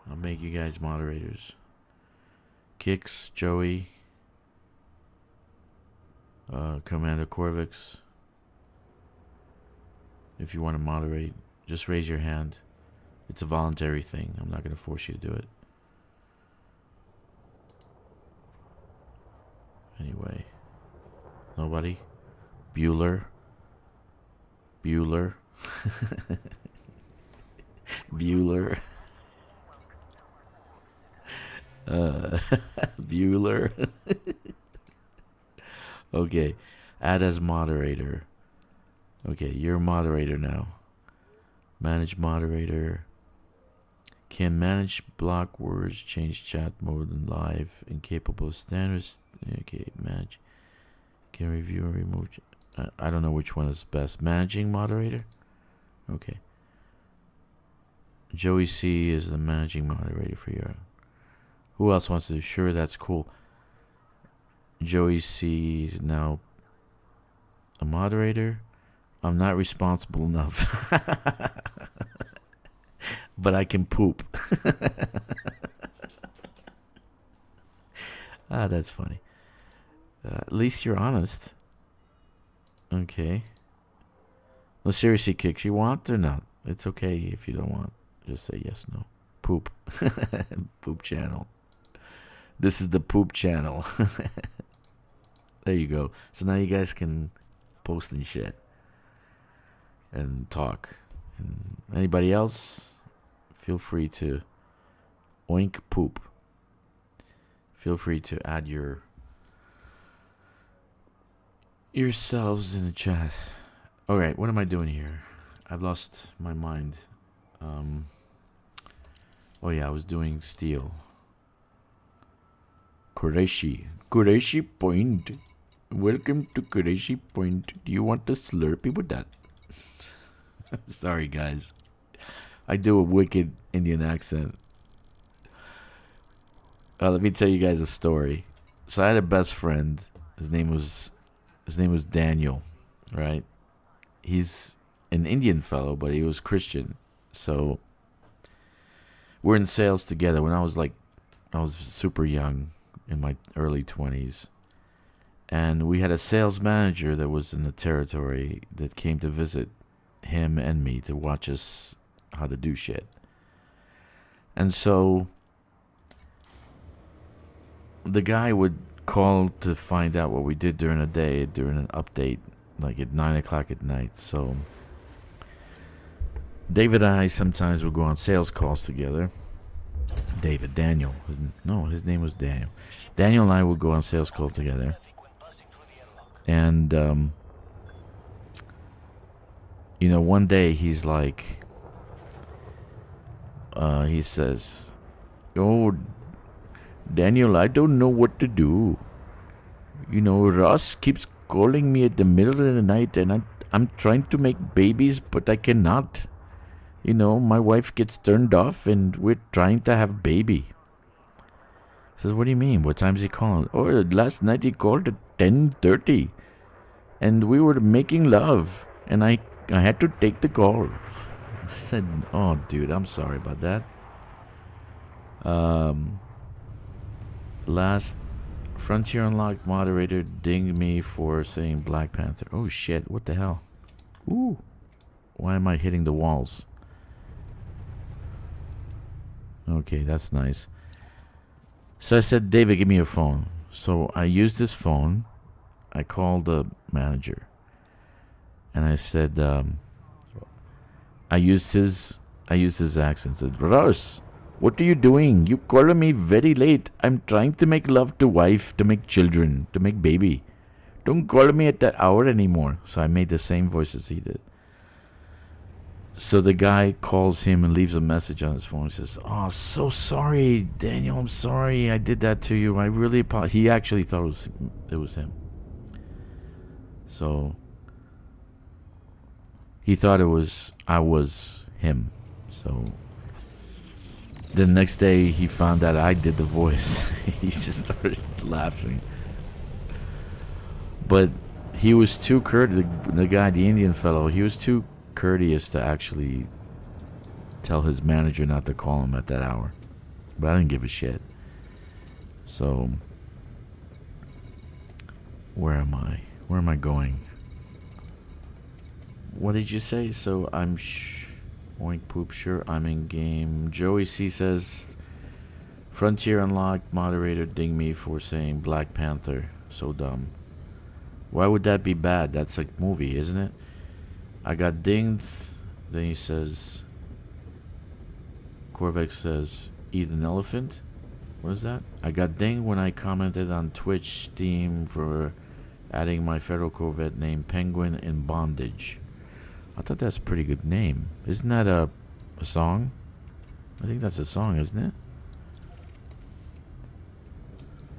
I'll make you guys moderators. Kkixx, Joey, Commander Corvux. If you want to moderate, just raise your hand. It's a voluntary thing. I'm not going to force you to do it. Anyway. Nobody? Bueller? Bueller? Bueller? Bueller? Okay. Add as moderator. Okay, you're a moderator now. Manage moderator. Can manage block words, change chat mode and live, incapable of standards. Okay, manage. Can review and remove. I don't know which one is best. Managing moderator? Okay. Joey C is the managing moderator for your. Who else wants to? Sure, that's cool. Joey C is now a moderator. I'm not responsible enough. But I can poop. Ah, that's funny. At least you're honest. Okay. No, seriously, Kkixx, you want or not? It's okay if you don't want. Just say yes, no. Poop. Poop channel. This is the poop channel. There you go. So now you guys can post and shit. And talk. And anybody else, feel free to oink poop. Feel free to add yourselves in the chat. Alright, what am I doing here? I've lost my mind. Oh yeah, I was doing steel. Kureishi Point. Welcome to Kureishi Point. Do you want a Slurpee with that? Sorry guys. I do a wicked Indian accent. Let me tell you guys a story. So I had a best friend. His name was Daniel, right? He's an Indian fellow, but he was Christian. So we're in sales together. When I was like, I was super young, in my early 20s. And we had a sales manager that was in the territory that came to visit him and me to watch us how to do shit. And so the guy would call to find out what we did during the day, during an update, like at 9 o'clock at night. So David and I sometimes would go on sales calls together. Daniel. His name was Daniel. Daniel and I would go on sales calls together. And, you know, one day he's like, he says, "Oh, Daniel, I don't know what to do. You know, Ross keeps calling me at the middle of the night, and I'm trying to make babies, but I cannot. You know, my wife gets turned off, and we're trying to have baby." I says, "What do you mean? What time's he calling?" "Oh, last night he called at 10:30, and we were making love, and I had to take the call." I said, "Oh, dude, I'm sorry about that." Last Frontier Unlocked moderator dinged me for saying Black Panther. Oh shit, what the hell? Ooh. Why am I hitting the walls? Okay, that's nice. So I said, "David, give me your phone." So I used his phone. I called the manager. And I said, I used his accent. I said, "Ross, what are you doing? You calling me very late. I'm trying to make love to wife, to make children, to make baby. Don't call me at that hour anymore." So I made the same voice as he did. So the guy calls him and leaves a message on his phone. He says, "Oh, so sorry, Daniel. I'm sorry I did that to you. I really apologize." He actually thought it was him. So he thought I was him. So the next day he found out I did the voice. He just started laughing. But he was too courteous. The guy, the Indian fellow, he was too courteous to actually tell his manager not to call him at that hour. But I didn't give a shit. So where am I? Where am I going? What did you say? So I'm oink poop, sure I'm in game. Joey C says, "Frontier Unlocked moderator ding me for saying Black Panther. So dumb." Why would that be bad? That's a movie, isn't it? I got dinged. Then he says, Corvux says, "Eat an elephant." What is that? I got dinged when I commented on Twitch Steam for adding my federal Corvette named Penguin in Bondage. I thought that's a pretty good name. Isn't that a song? I think that's a song, isn't it?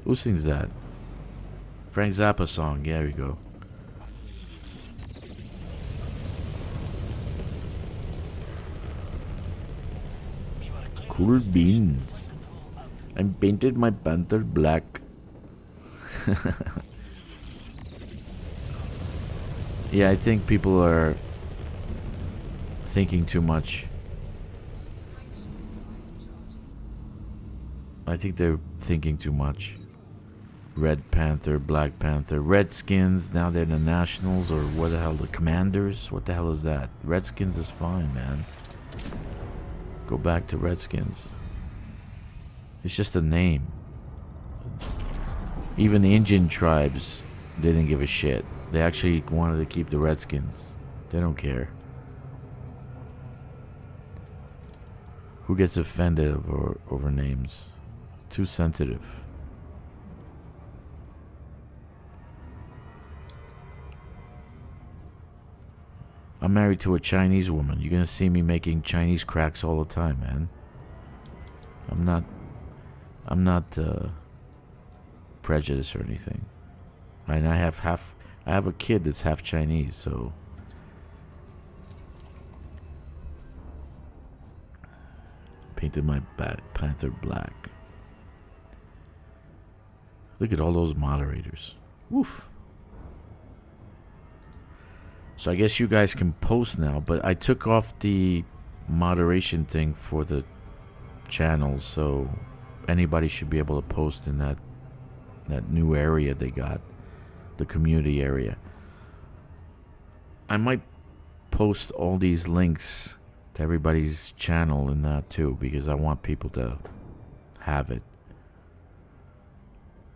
Who sings that? Frank Zappa song. Yeah, there we go. Cool beans. I painted my panther black. Yeah, I think people are thinking too much. I think they're thinking too much. Red Panther, Black Panther, Redskins, now they're the Nationals, or what the hell, the Commanders? What the hell is that? Redskins is fine, man. Go back to Redskins. It's just a name. Even the Indian tribes didn't give a shit. They actually wanted to keep the Redskins. They don't care. Who gets offended over names? It's too sensitive. I'm married to a Chinese woman. You're gonna see me making Chinese cracks all the time, man. I'm not prejudiced or anything. And I have a kid that's half Chinese, so painted my panther black. Look at all those moderators. Woof. So I guess you guys can post now, but I took off the moderation thing for the channel, so anybody should be able to post in that new area they got, the community area. I might post all these links to everybody's channel in that too, because I want people to have it,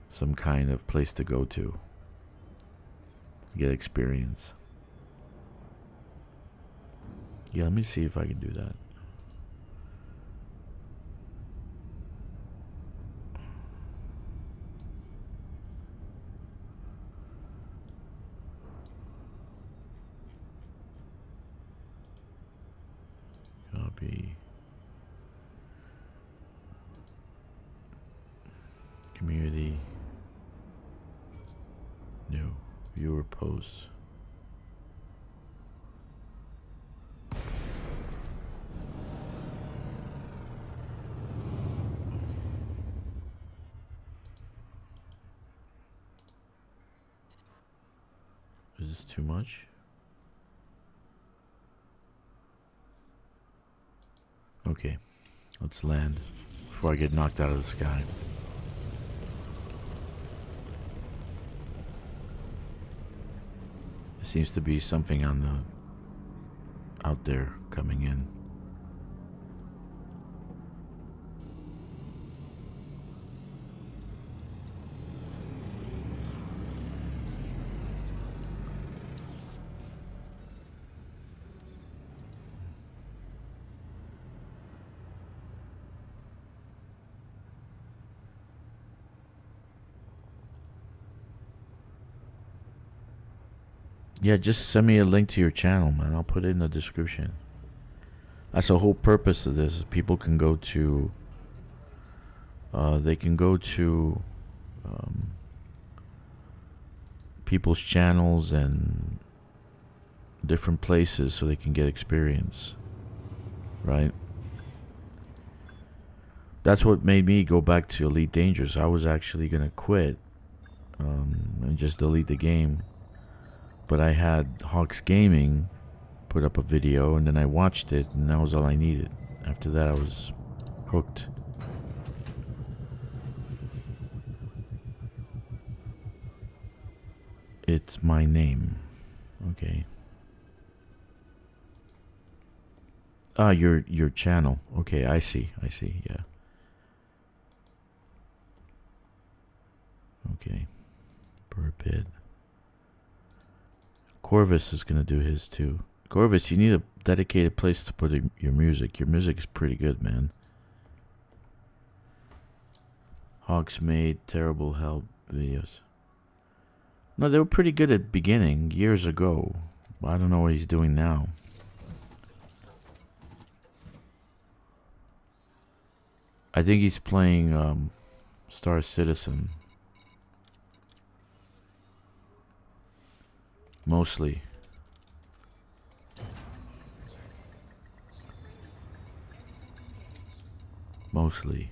some kind of place to go to get experience. Yeah, let me see if I can do that. Copy. Community. New. Viewer posts. Is this too much? Okay, let's land before I get knocked out of the sky. There seems to be something on the out there coming in. Yeah, just send me a link to your channel, man. I'll put it in the description. That's the whole purpose of this. People can go to people's channels and different places so they can get experience, right? That's what made me go back to Elite Dangerous. I was actually gonna quit and just delete the game, but I had Hawks Gaming put up a video, and then I watched it, and that was all I needed. After that, I was hooked. It's my name. Okay. Ah, your channel. Okay, I see, yeah. Okay. Buur Pit. Corvus is gonna do his too. Corvus, you need a dedicated place to put your music. Your music is pretty good, man. Hawks made terrible help videos. No, they were pretty good at beginning, years ago. I don't know what he's doing now. I think he's playing Star Citizen. Mostly. Mostly.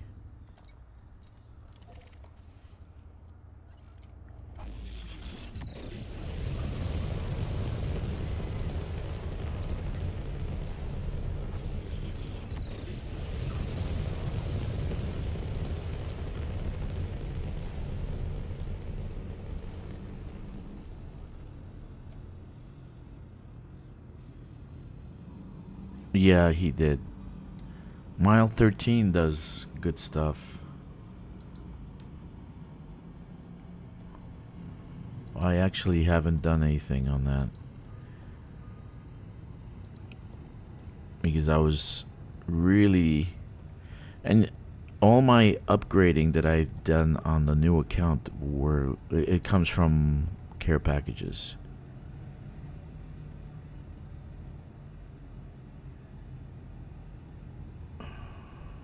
Yeah, he did. Mile 13 does good stuff. I actually haven't done anything on that, because I was really, and all my upgrading that I've done on the new account it comes from care packages.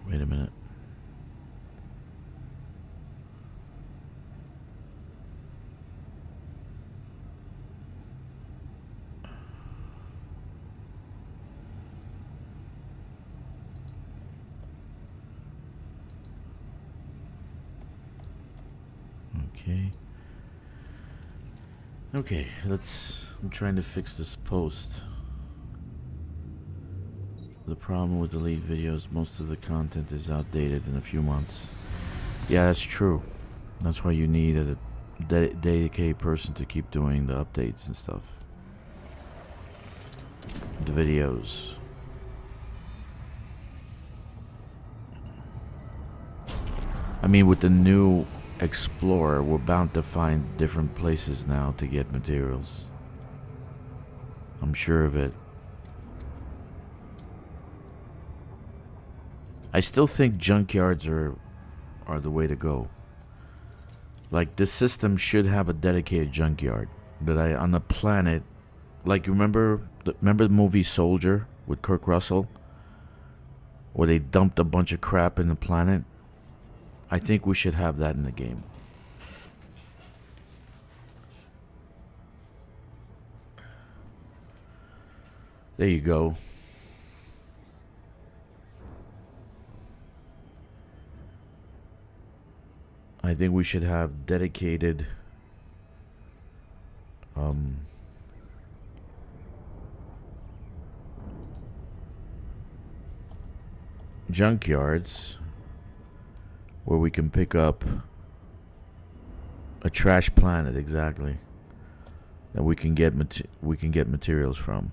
Wait a minute. Okay. Okay, I'm trying to fix this post. The problem with delete videos, most of the content is outdated in a few months. Yeah, that's true. That's why you need a dedicated person to keep doing the updates and stuff. The videos. I mean, with the new Explorer, we're bound to find different places now to get materials. I'm sure of it. I still think junkyards are the way to go. Like, this system should have a dedicated junkyard. That on the planet, like, remember the movie Soldier with Kurt Russell, where they dumped a bunch of crap in the planet? I think we should have that in the game. There you go. I think we should have dedicated junkyards where we can pick up a trash planet, exactly, that we can get materials from.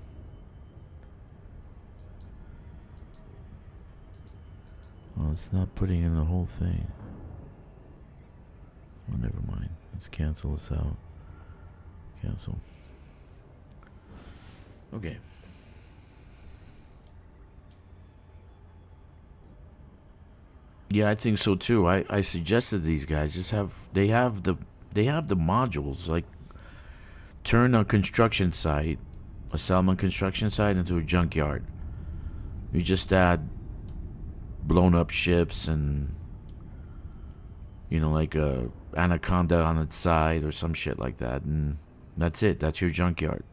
Oh, it's not putting in the whole thing. Oh, never mind. Let's cancel this out. Cancel. Okay. Yeah, I think so too. I suggested these guys just they have the modules, like turn a construction site, a Salmon construction site, into a junkyard. You just add blown up ships and, you know, like a Anaconda on its side or some shit like that, and that's it. That's your junkyard.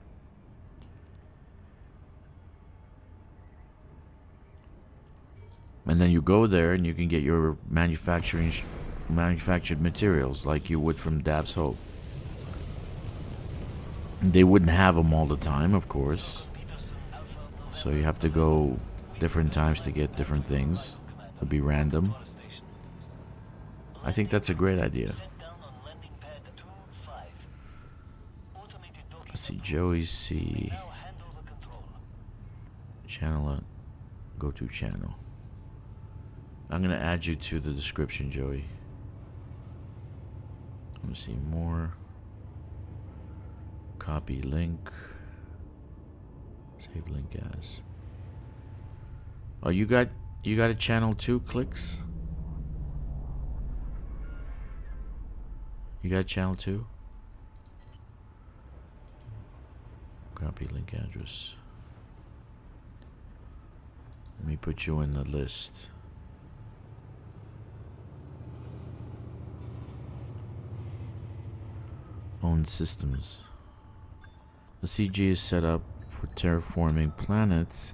And then you go there and you can get your manufactured materials like you would from Dab's Hope. They wouldn't have them all the time, of course, so you have to go different times to get different things. It would be random. I think that's a great idea. Let's see, Joey C. Channel, go to channel. I'm gonna add you to the description, Joey. Let me see more. Copy link. Save link as. Oh, you got a channel too, Kkixx? You got a channel too? Copy link address. Let me put you in the list. Own systems. The CG is set up for terraforming planets.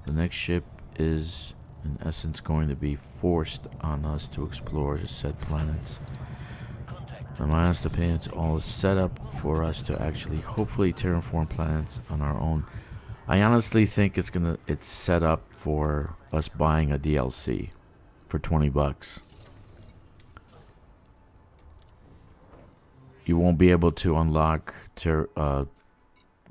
The next ship is, in essence, going to be forced on us to explore said planets. In my honest opinion, it's all set up for us to actually, hopefully, terraform planets on our own. I honestly think it's set up for us buying a DLC for $20. You won't be able to unlock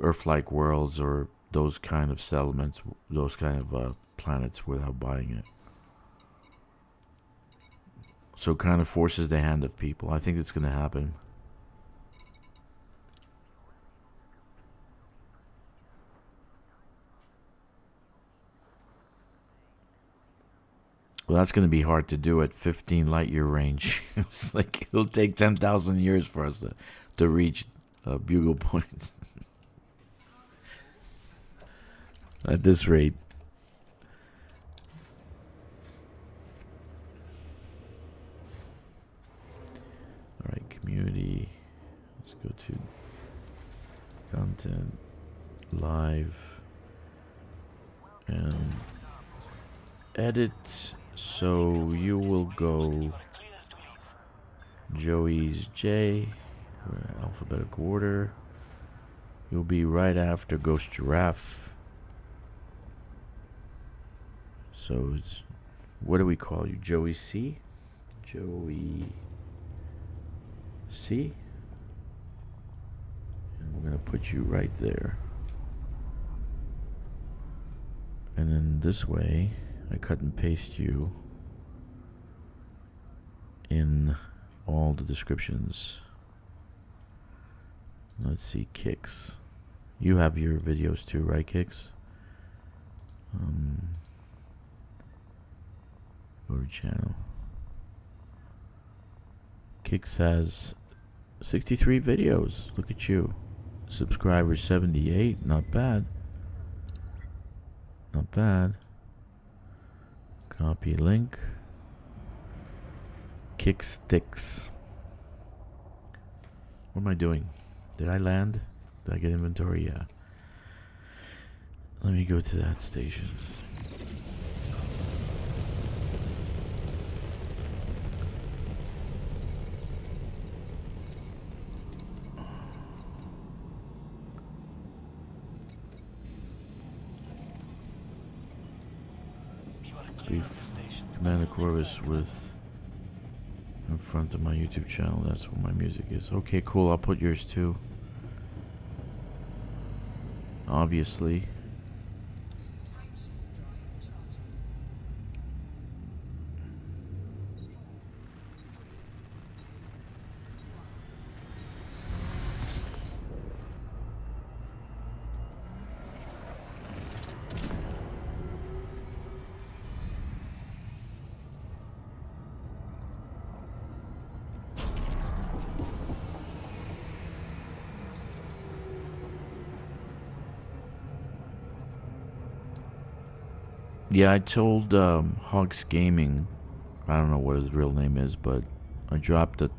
Earth-like worlds or those kind of settlements, those kind of planets without buying it. So it kind of forces the hand of people. I think it's going to happen. Well, that's going to be hard to do at 15 light year range. It's like it'll take 10,000 years for us to reach bugle points. At this rate. Alright, community. Let's go to content, live, and edit. So you will go Joey's J, alphabetical order. You'll be right after Ghost Giraffe. So it's, what do we call you? Joey C? Joey C. And we're gonna put you right there. And then this way, I cut and paste you in all the descriptions. Let's see, Kkixx. You have your videos too, right, Kkixx? Go to channel. Kkixx has 63 videos. Look at you. Subscribers 78. Not bad. Not bad. Copy link. Kkixx Stixx. What am I doing? Did I land? Did I get inventory? Yeah. Let me go to that station. Brief Commander Corvus with in front of my YouTube channel. That's where my music is. Okay, cool. I'll put yours too. Obviously. Yeah, I told Ricardo Gaming, I don't know what his real name is, but I dropped a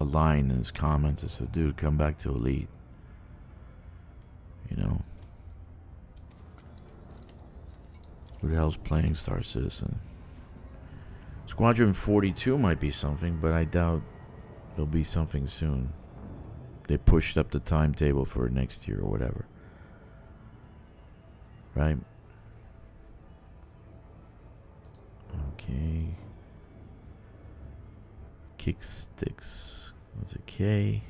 line in his comments. I said, dude, come back to Elite. You know. Who the hell's playing Star Citizen? Squadron 42 might be something, but I doubt there'll be something soon. They pushed up the timetable for next year or whatever. Right? Okay. Kkixx Stixx. What's a K?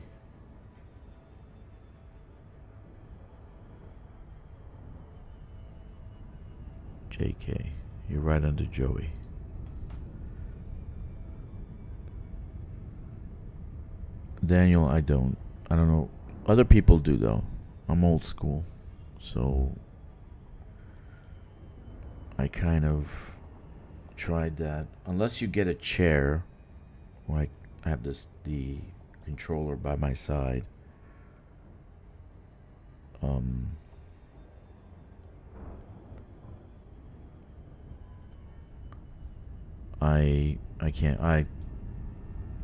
JK. You're right under Joey. Daniel, I don't know. Other people do though. I'm old school. So I kind of tried that. Unless you get a chair, like I have the controller by my side. I can't,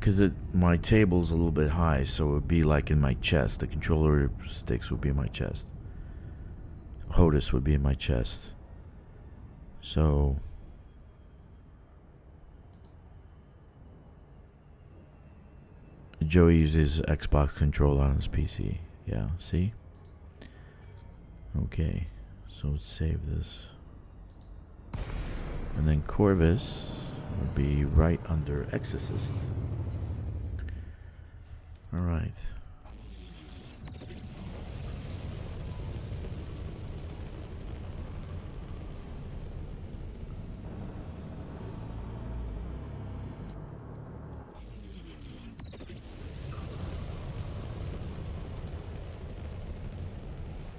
because my table's a little bit high, so it would be like in my chest. The controller sticks would be in my chest. HOTAS would be in my chest. So Joey uses Xbox controller on his PC. Yeah, see? Okay, so let's save this. And then Corvus would be right under Exorcist. Alright.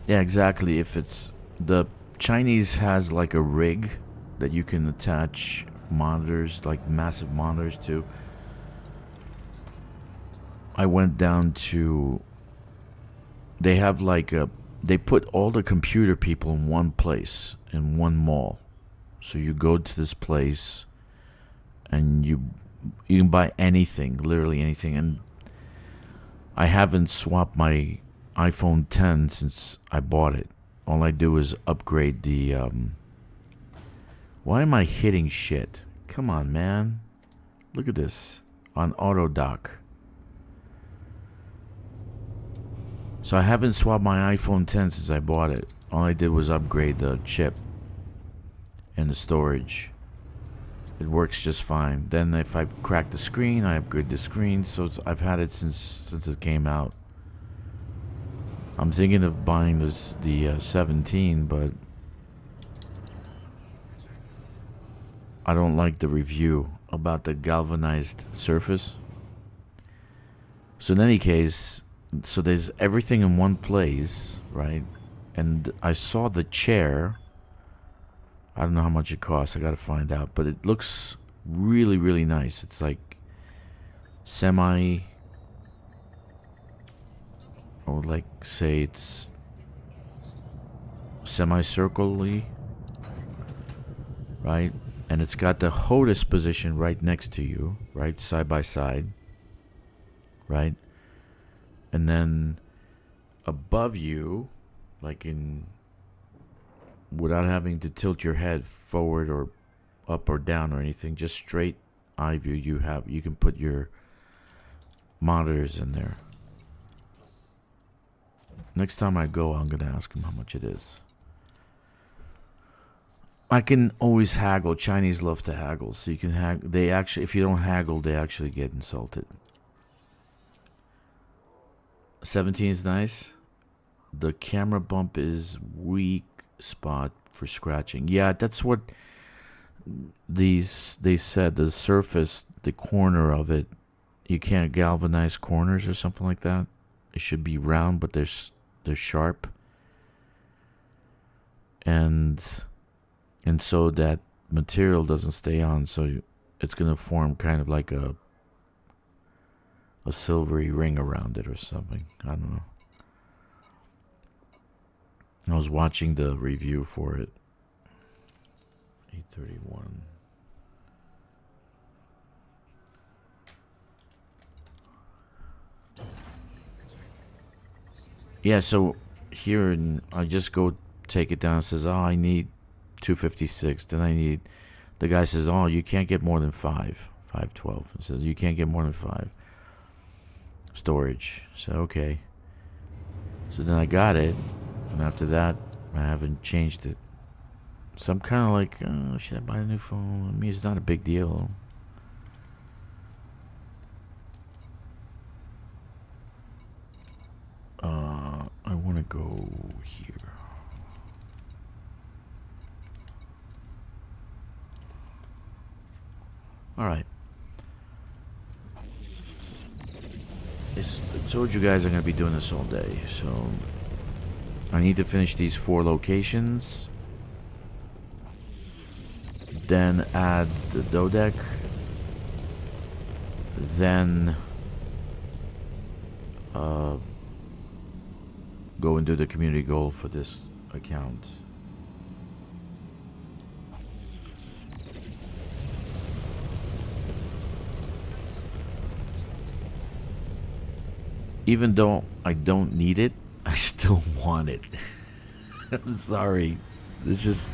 Yeah, exactly. If it's the Chinese has like a rig that you can attach monitors, like massive monitors to. I went down to, they have like they put all the computer people in one place, in one mall. So you go to this place and you can buy anything, literally anything. And I haven't swapped my iPhone 10 since I bought it. All I do is upgrade the why am I hitting shit? Come on, man. Look at this on auto dock. So I haven't swapped my iPhone 10 since I bought it. All I did was upgrade the chip and the storage. it works just fine. Then if I crack the screen, I upgrade the screen. So I've had it since it came out. I'm thinking of buying the 17, but I don't like the review about the galvanized surface. So in any case, so there's everything in one place, right? And I saw the chair. I don't know how much it costs. I gotta find out. But it looks really, really nice. It's like semi... I would like say it's semicircle-y, right? And it's got the HOTUS position right next to you, right? Side by side, right? And then above you, like in... without having to tilt your head forward or up or down or anything, just straight eye view, you can put your monitors in there. Next time I go, I'm gonna ask him how much it is. I can always haggle. Chinese love to haggle, so you can haggle. They actually, if you don't haggle, they actually get insulted. 17 is nice. The camera bump is weak spot for scratching. Yeah, that's what they said. The surface, the corner of it, you can't galvanize corners or something like that. It should be round, but they're sharp, and so that material doesn't stay on, so it's gonna form kind of like a silvery ring around it or something. I don't know. I was watching the review for it. 831. Yeah, so here I just go take it down. It says, oh, I need 256. Then I need... The guy says, oh, you can't get more than 512. It says, you can't get more than 5. Storage. So, okay. So then I got it. And after that, I haven't changed it. So I'm kind of like, oh, should I buy a new phone? I mean, it's not a big deal. I want to go here. All right. I told you guys I'm going to be doing this all day, so I need to finish these 4 locations. Then add the dodec. Then go and do the community goal for this account. Even though I don't need it, I still want it. I'm sorry. It's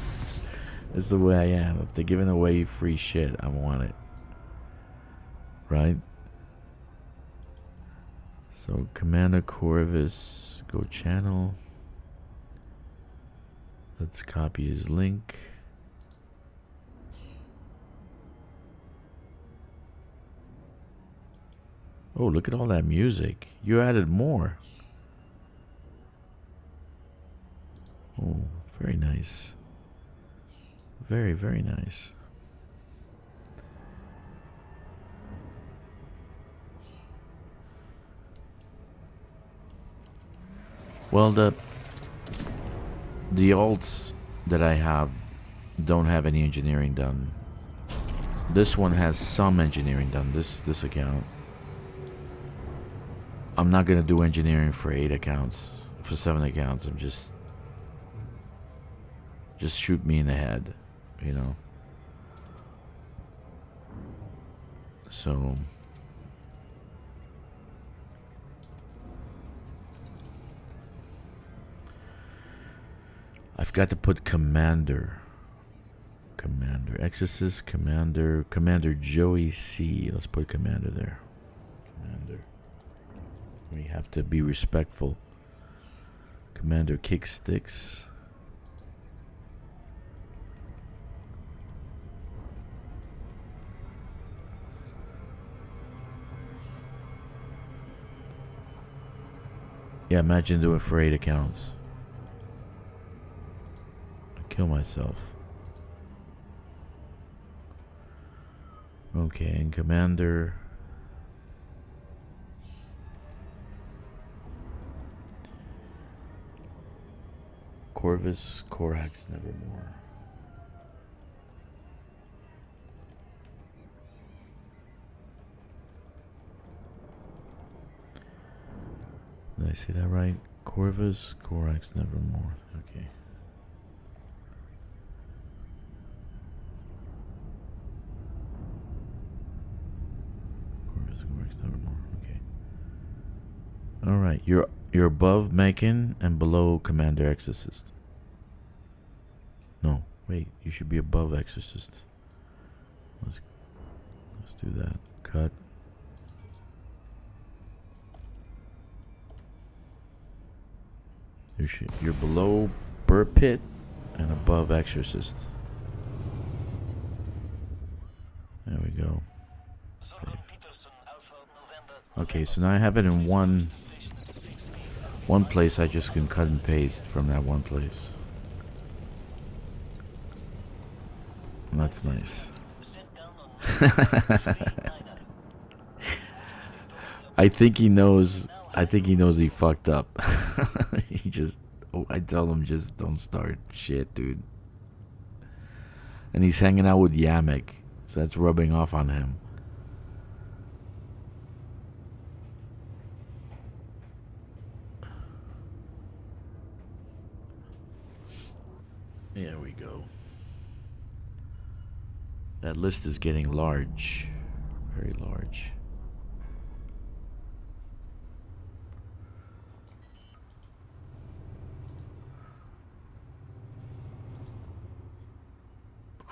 the way I am. If they're giving away free shit, I want it. Right? So, Commander Corvus, go channel. Let's copy his link. Oh, look at all that music. You added more. Oh, very nice. Very, very nice. Well, the alts that I have don't have any engineering done. This one has some engineering done, this account. I'm not gonna do engineering for 8 accounts, for 7 accounts. I'm just shoot me in the head, you know. So I've got to put Commander, Exorcist, Commander Joey C. Let's put Commander there. Commander. We have to be respectful. Commander Kkixx. Yeah, imagine doing for 8 accounts. I'd kill myself. Okay, and commander. CorvusCoraxNervermore. Did I say that right? CorvusCoraxNervermore. Okay. CorvusCoraxNervermore. Okay. All right. You're above Mechan and below Commander Exorcist. No, wait. You should be above Exorcist. Let's do that. Cut. You're below Buur Pit and above Exorcist. There we go. Save. Okay, so now I have it in one place. I just can cut and paste from that one place. And that's nice. I think he knows he fucked up. I tell him just don't start shit, dude. And he's hanging out with Yamek, so that's rubbing off on him. There we go. That list is getting large. Very large.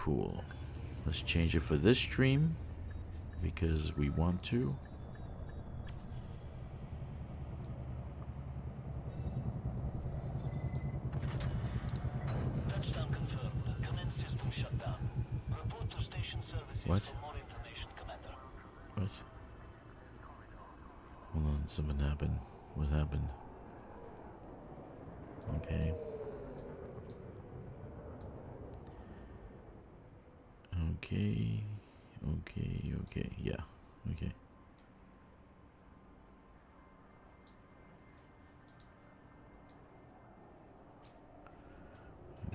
Cool. Let's change it for this stream because we want to. Touchdown confirmed. Commence system shutdown. Report to station services What? for more information, Commander. What? Hold on, something happened. What happened? Okay. Okay, yeah, okay.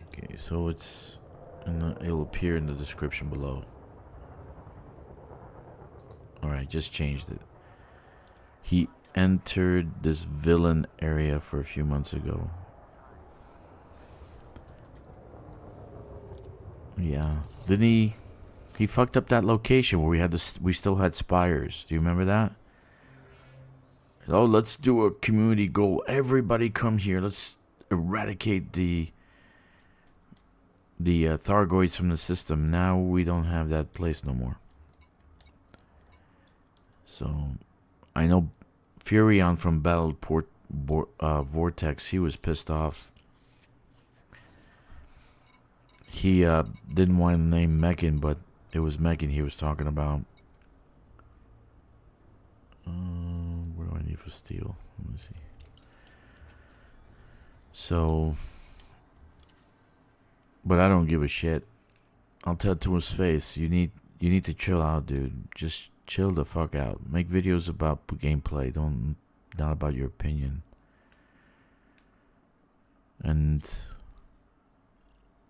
Okay, so it'll appear in the description below. Alright, just changed it. He entered this villain area for a few months ago. Yeah. Didn't he fucked up that location where we still had spires. Do you remember that? Oh, let's do a community goal. Everybody come here. Let's eradicate the Thargoids from the system. Now we don't have that place no more. So I know Furion from Battleport Vortex, he was pissed off. He didn't want to name Mechan, but it was Mechan he was talking about. What do I need for steel? Let me see. So, but I don't give a shit. I'll tell it to his face. You need to chill out, dude. Just chill the fuck out. Make videos about gameplay. Not about your opinion. And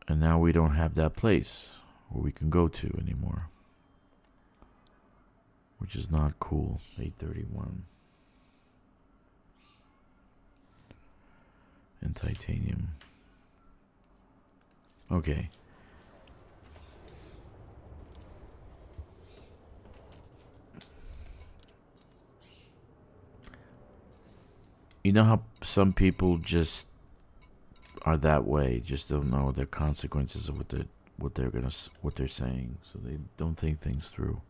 now we don't have that place where we can go to anymore, which is not cool. 831 and titanium. Okay. You know how some people just are that way, just don't know the consequences of what they're saying, so they don't think things through.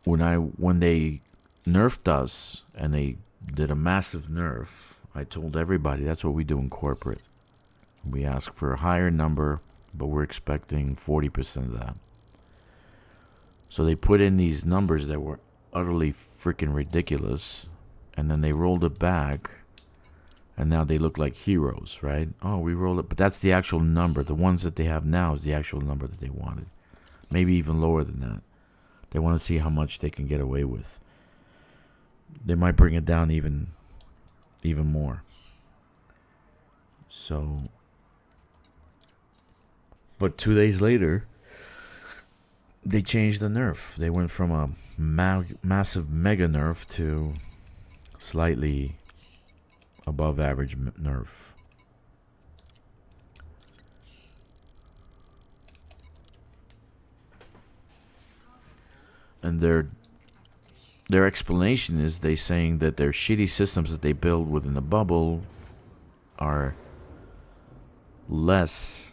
When they nerfed us and they did a massive nerf, I told everybody that's what we do in corporate. We ask for a higher number, but we're expecting 40% of that. So they put in these numbers that were utterly freaking ridiculous, and then they rolled it back, and now they look like heroes, right? Oh, we rolled it, but that's the actual number. The ones that they have now is the actual number that they wanted. Maybe even lower than that. They want to see how much they can get away with. They might bring it down even more. So, but 2 days later, they changed the nerf. They went from a massive mega nerf to slightly above average nerf. And their explanation is they saying that their shitty systems that they build within the bubble are less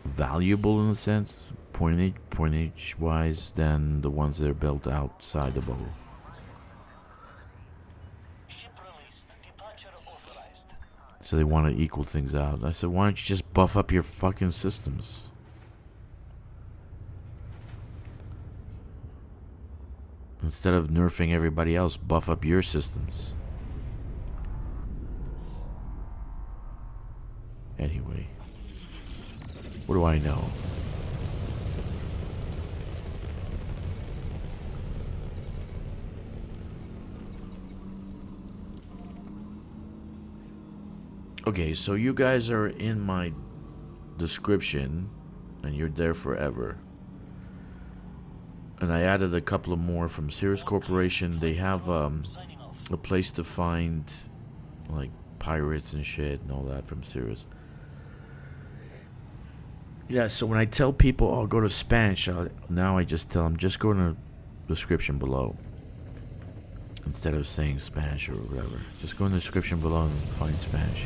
valuable in a sense, pointage wise, than the ones that are built outside the bubble. Ship released. Departure authorized. So they want to equal things out. I said, why don't you just buff up your fucking systems? Instead of nerfing everybody else, buff up your systems. Anyway, what do I know? Okay, so you guys are in my description, and you're there forever. And I added a couple of more from Sirius Corporation. They have a place to find like pirates and shit and all that from Sirius. Yeah, so when I tell people I'll go to Spansh, now I just tell them just go to the description below. Instead of saying Spansh or whatever. Just go in the description below and find Spansh.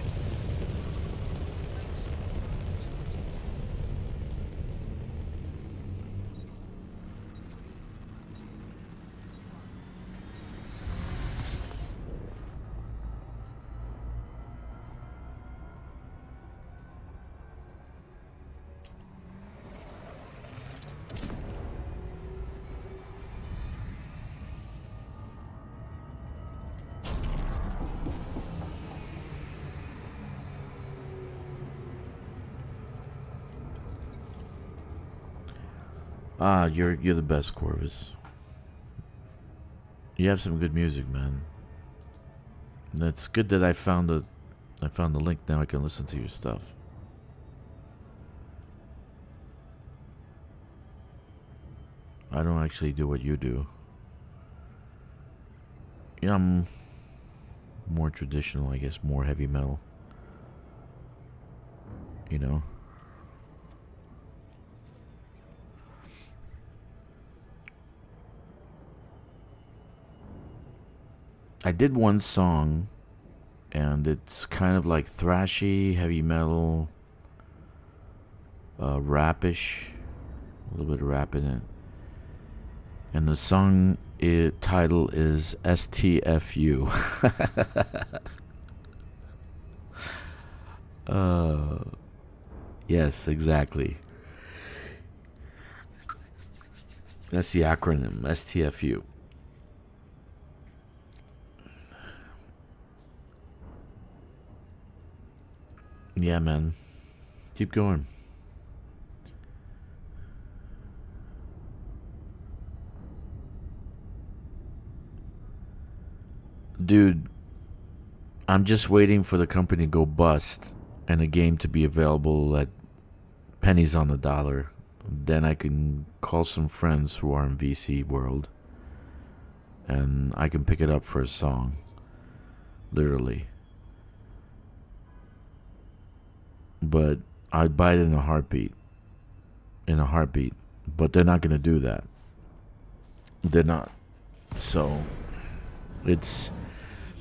Ah, you're the best, Corvus. You have some good music, man. That's good that I found the link. Now I can listen to your stuff. I don't actually do what you do. Yeah, I'm more traditional, I guess, more heavy metal. You know. I did one song, and it's kind of like thrashy, heavy metal, rapish, a little bit of rap in it. And the song title is STFU. Yes, exactly. That's the acronym, STFU. Yeah, man. Keep going. Dude, I'm just waiting for the company to go bust and the game to be available at pennies on the dollar. Then I can call some friends who are in VC world and I can pick it up for a song. Literally. But I'd buy it in a heartbeat. In a heartbeat. But they're not going to do that. They're not. So,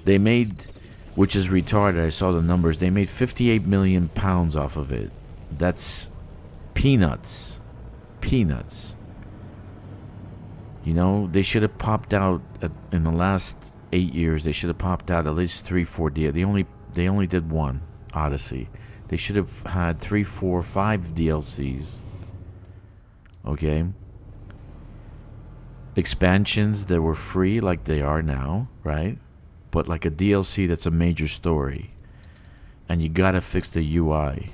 they made, which is retarded, I saw the numbers, they made 58 million pounds off of it. That's peanuts. Peanuts. You know, they should have popped out, in the last 8 years, they should have popped out at least 3-4 DLCs. They only did one, Odyssey. They should have had 3, 4, 5 DLCs. Okay? Expansions that were free like they are now, right? but like a DLC that's a major story, and you gotta fix the UI.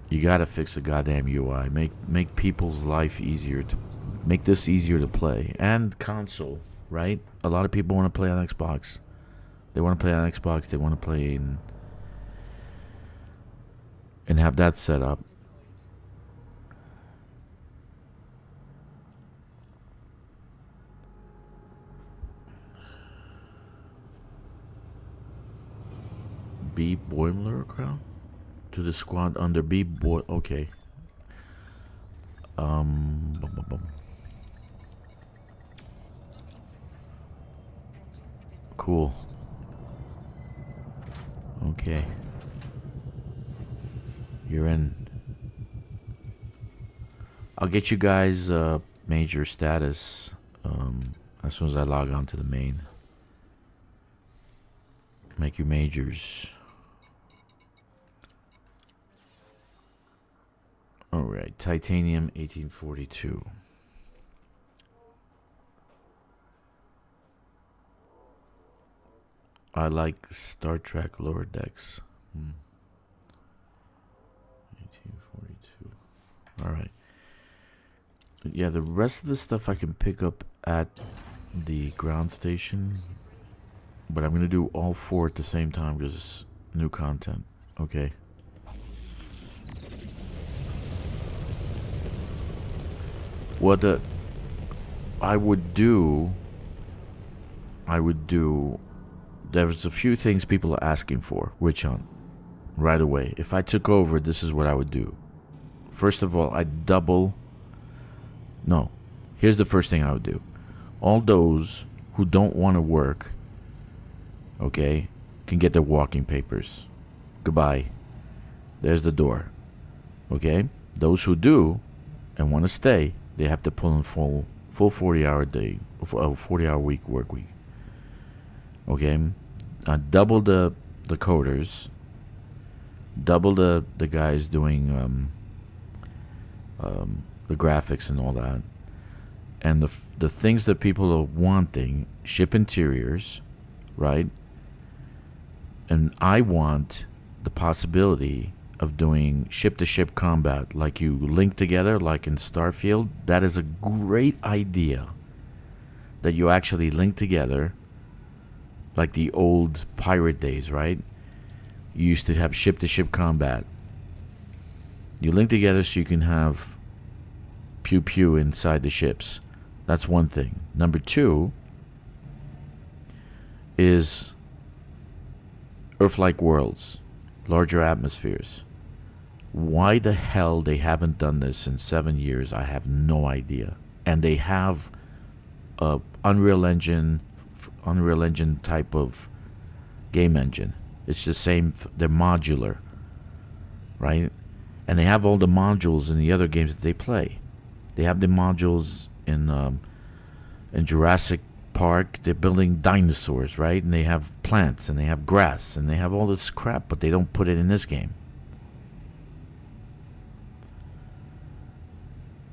You gotta fix the goddamn UI. Make people's life easier to make this easier to play, and console, right? A lot of people want to play on Xbox. They want to play on Xbox. They want to play and have that set up. B. Boimler crown to the squad under B. Boy. Okay. Bum, bum, bum. Cool. Okay. You're in. I'll get you guys major status as soon as I log on to the main. Make you majors. Alright, Titanium 1842. I like Star Trek lower decks. 1842. Alright. Yeah, the rest of the stuff I can pick up at the ground station. But I'm going to do all 4 at the same time because it's new content. Okay. What I would do, there's a few things people are asking for, witch hunt, right away. If I took over, this is what I would do. First of all, here's the first thing I would do. All those who don't want to work, okay, can get their walking papers. Goodbye. There's the door. Okay? Those who do and want to stay, they have to pull in full 40-hour day, 40-hour week work week. Okay? Double the coders, double the guys doing the graphics and all that, and the things that people are wanting, ship interiors, right? And I want the possibility of doing ship-to-ship combat, like you link together, like in Starfield. That is a great idea, that you actually link together, like the old pirate days, right? You used to have ship-to-ship combat. You link together so you can have pew-pew inside the ships. That's one thing. Number 2 is Earth-like worlds, larger atmospheres. Why the hell they haven't done this in 7 years, I have no idea. And they have a Unreal Engine type of game engine. It's the same, they're modular, right? And they have all the modules in the other games that they play. They have the modules in Jurassic Park. They're building dinosaurs, right? And they have plants and they have grass and they have all this crap, but they don't put it in this game.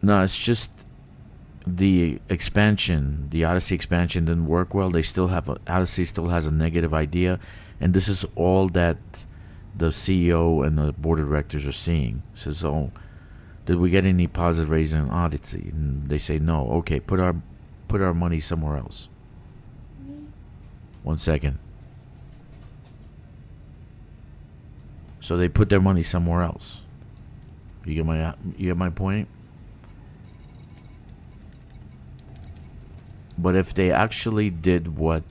No, it's just the expansion, the Odyssey expansion didn't work well. They still have Odyssey still has a negative idea, and this is all that the CEO and the board of directors are seeing. Says, "Oh, did we get any positive ratings on Odyssey?" And they say, "No." Okay, put our money somewhere else. 1 second. So they put their money somewhere else. You get my point? But if they actually did what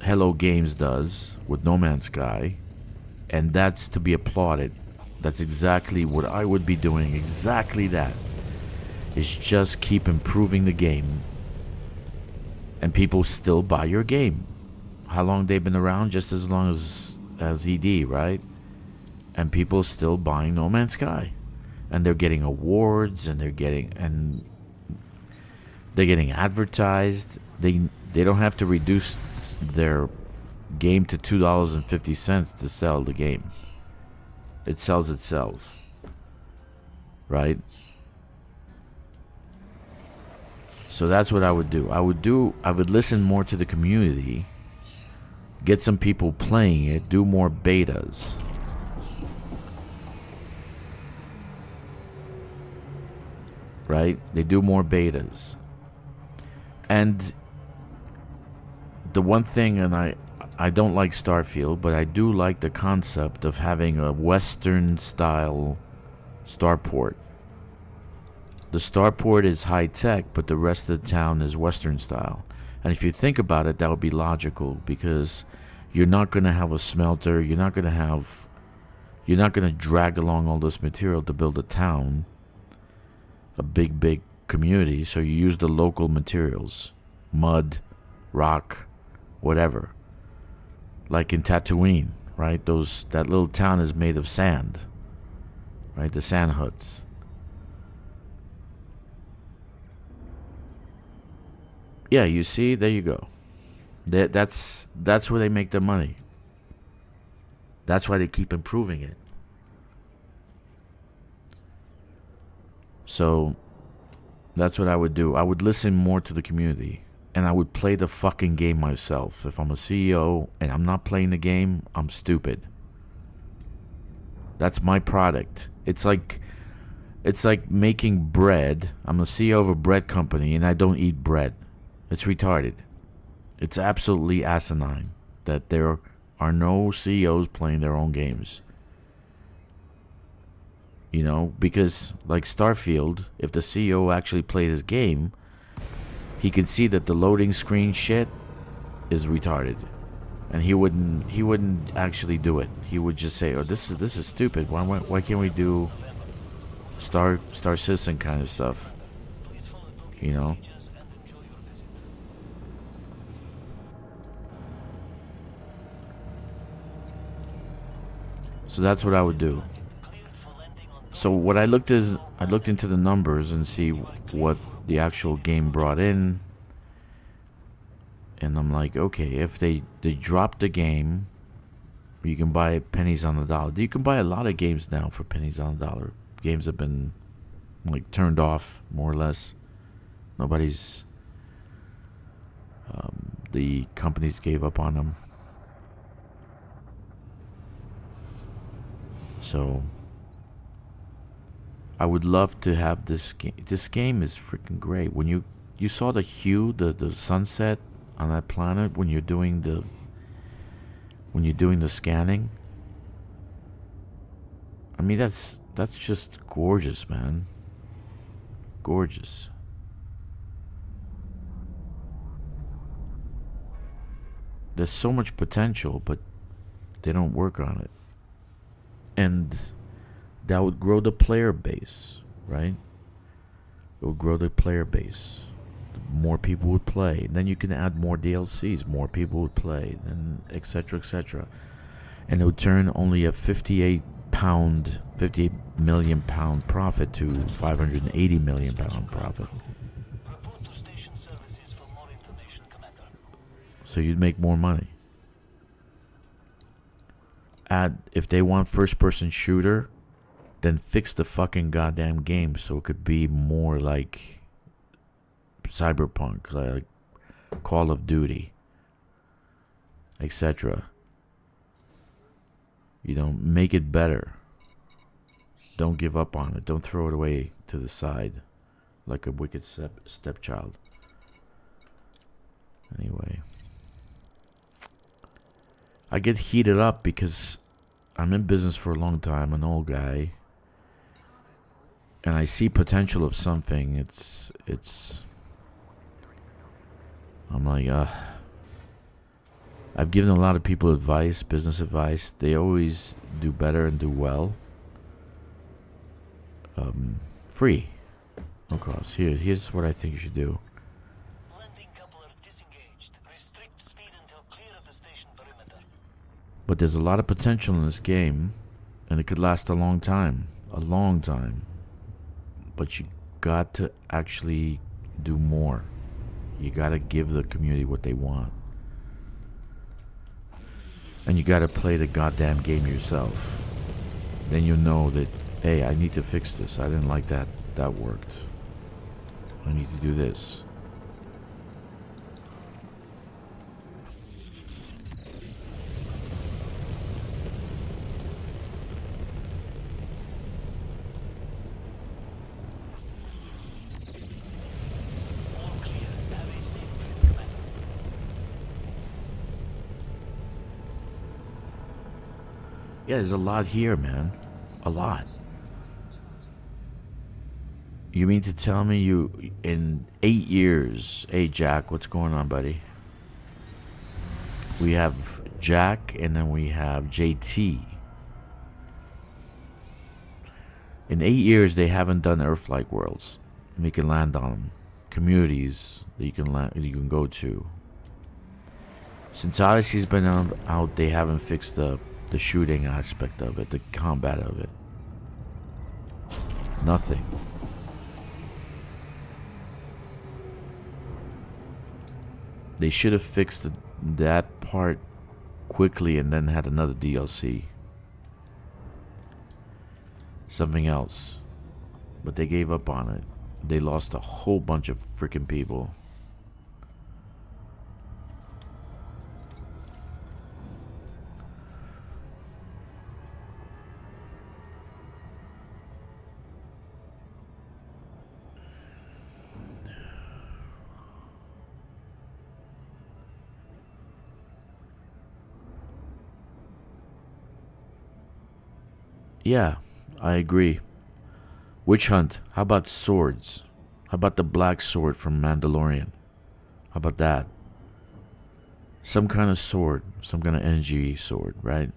Hello Games does with No Man's Sky, and that's to be applauded, that's exactly what I would be doing. Exactly that. Is just keep improving the game, and people still buy your game. How long they've been around? Just as long as ED, right? And people still buying No Man's Sky, and they're getting awards, and they're getting advertised. They don't have to reduce their game to $2.50 to sell the game. It sells itself, right? So that's what I would do. I would listen more to the community get some people playing it, do more betas. Right? They do more betas. And the one thing, and I don't like Starfield, but I do like the concept of having a Western style starport. The starport is high tech, but the rest of the town is Western style. And if you think about it, that would be logical, because you're not going to have a smelter, you're not going to drag along all this material to build a town, a big community. So you use the local materials, mud, rock, whatever. Like in Tatooine, right? That little town is made of sand, right? The sand huts. Yeah, you see, there you go. That's where they make their money. That's why they keep improving it. So that's what I would do. I would listen more to the community, and I would play the fucking game myself. If I'm a CEO and I'm not playing the game, I'm stupid. That's my product. It's like making bread. I'm the CEO of a bread company and I don't eat bread. It's retarded. It's absolutely asinine that there are no CEOs playing their own games. You know, because like Starfield, if the CEO actually played his game, he could see that the loading screen shit is retarded, and he wouldn't actually do it. He would just say, "Oh, this is stupid. Why can't we do Star Citizen kind of stuff?" You know. So that's what I would do. So what I looked into the numbers and see what the actual game brought in, and I'm like, okay, if they drop the game, you can buy it pennies on the dollar. You can buy a lot of games now for pennies on the dollar. Games have been like turned off more or less. Nobody's the companies gave up on them. So I would love to have this game. This game is freaking great. When you saw the hue, the sunset on that planet when you're doing the scanning. I mean, that's just gorgeous, man. Gorgeous. There's so much potential, but they don't work on it. And that would grow the player base, right? It would grow the player base. More people would play. Then you can add more DLCs. More people would play. Then etc. etc. And it would turn only a 58 million pound profit to 580 million pound profit. Report to station services for more information, Commander. So you'd make more money. If they want first-person shooter, then fix the fucking goddamn game so it could be more like Cyberpunk, like Call of Duty, etc. You know, make it better. Don't give up on it. Don't throw it away to the side like a wicked stepchild. Anyway, I get heated up because I'm in business for a long time, an old guy, and I see potential of something. I'm like, I've given a lot of people advice, business advice. They always do better and do well. Free. No cost. Here's what I think you should do. Landing coupler disengaged. Restrict speed until clear of the station perimeter. But there's a lot of potential in this game, and it could last a long time. A long time. But you got to actually do more. You got to give the community what they want. And you got to play the goddamn game yourself. Then you'll know that, hey, I need to fix this. I didn't like that. That worked. I need to do this. Yeah, there's a lot here, man. A lot. You mean to tell me you, in 8 years... Hey, Jack, what's going on, buddy? We have Jack, and then we have JT. In 8 years, they haven't done Earth-like worlds. You can land on them. Communities that you can go to. Since Odyssey's been out, they haven't fixed the shooting aspect of it, the combat of it. Nothing. They should have fixed that part quickly and then had another DLC. Something else. But they gave up on it. They lost a whole bunch of freaking people. Yeah, I agree. Witch hunt. How about swords? How about the black sword from Mandalorian? How about that? Some kind of sword. Some kind of energy sword, right?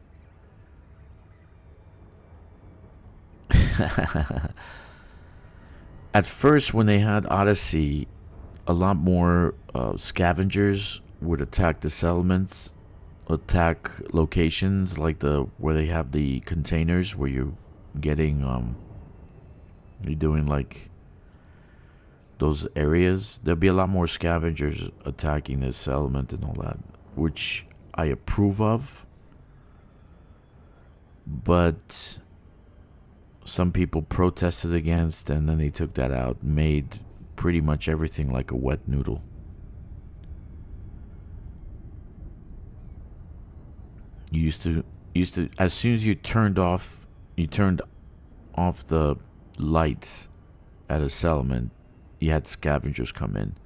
At first, when they had Odyssey, a lot more scavengers would attack the settlements, attack locations like where they have the containers where you're getting you're doing like those areas. There'll be a lot more scavengers attacking this settlement and all that, which I approve of, but some people protested against, and then they took that out, made pretty much everything like a wet noodle. You used to as soon as you turned off the lights at a settlement, you had scavengers come in,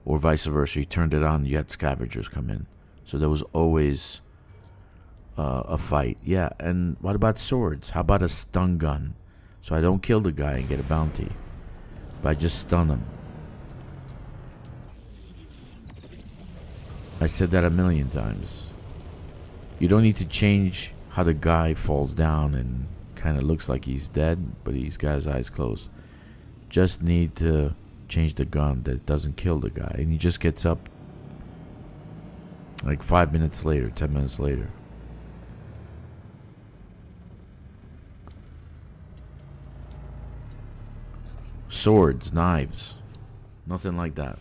or vice versa. You turned it on, you had scavengers come in. So there was always a fight. Yeah, and what about swords? How about a stun gun? So I don't kill the guy and get a bounty, but I just stun him. I said that a million times. You don't need to change how the guy falls down and kind of looks like he's dead, but he's got his eyes closed. Just need to change the gun that doesn't kill the guy, and he just gets up like 5 minutes later, 10 minutes later. Swords, knives, nothing like that.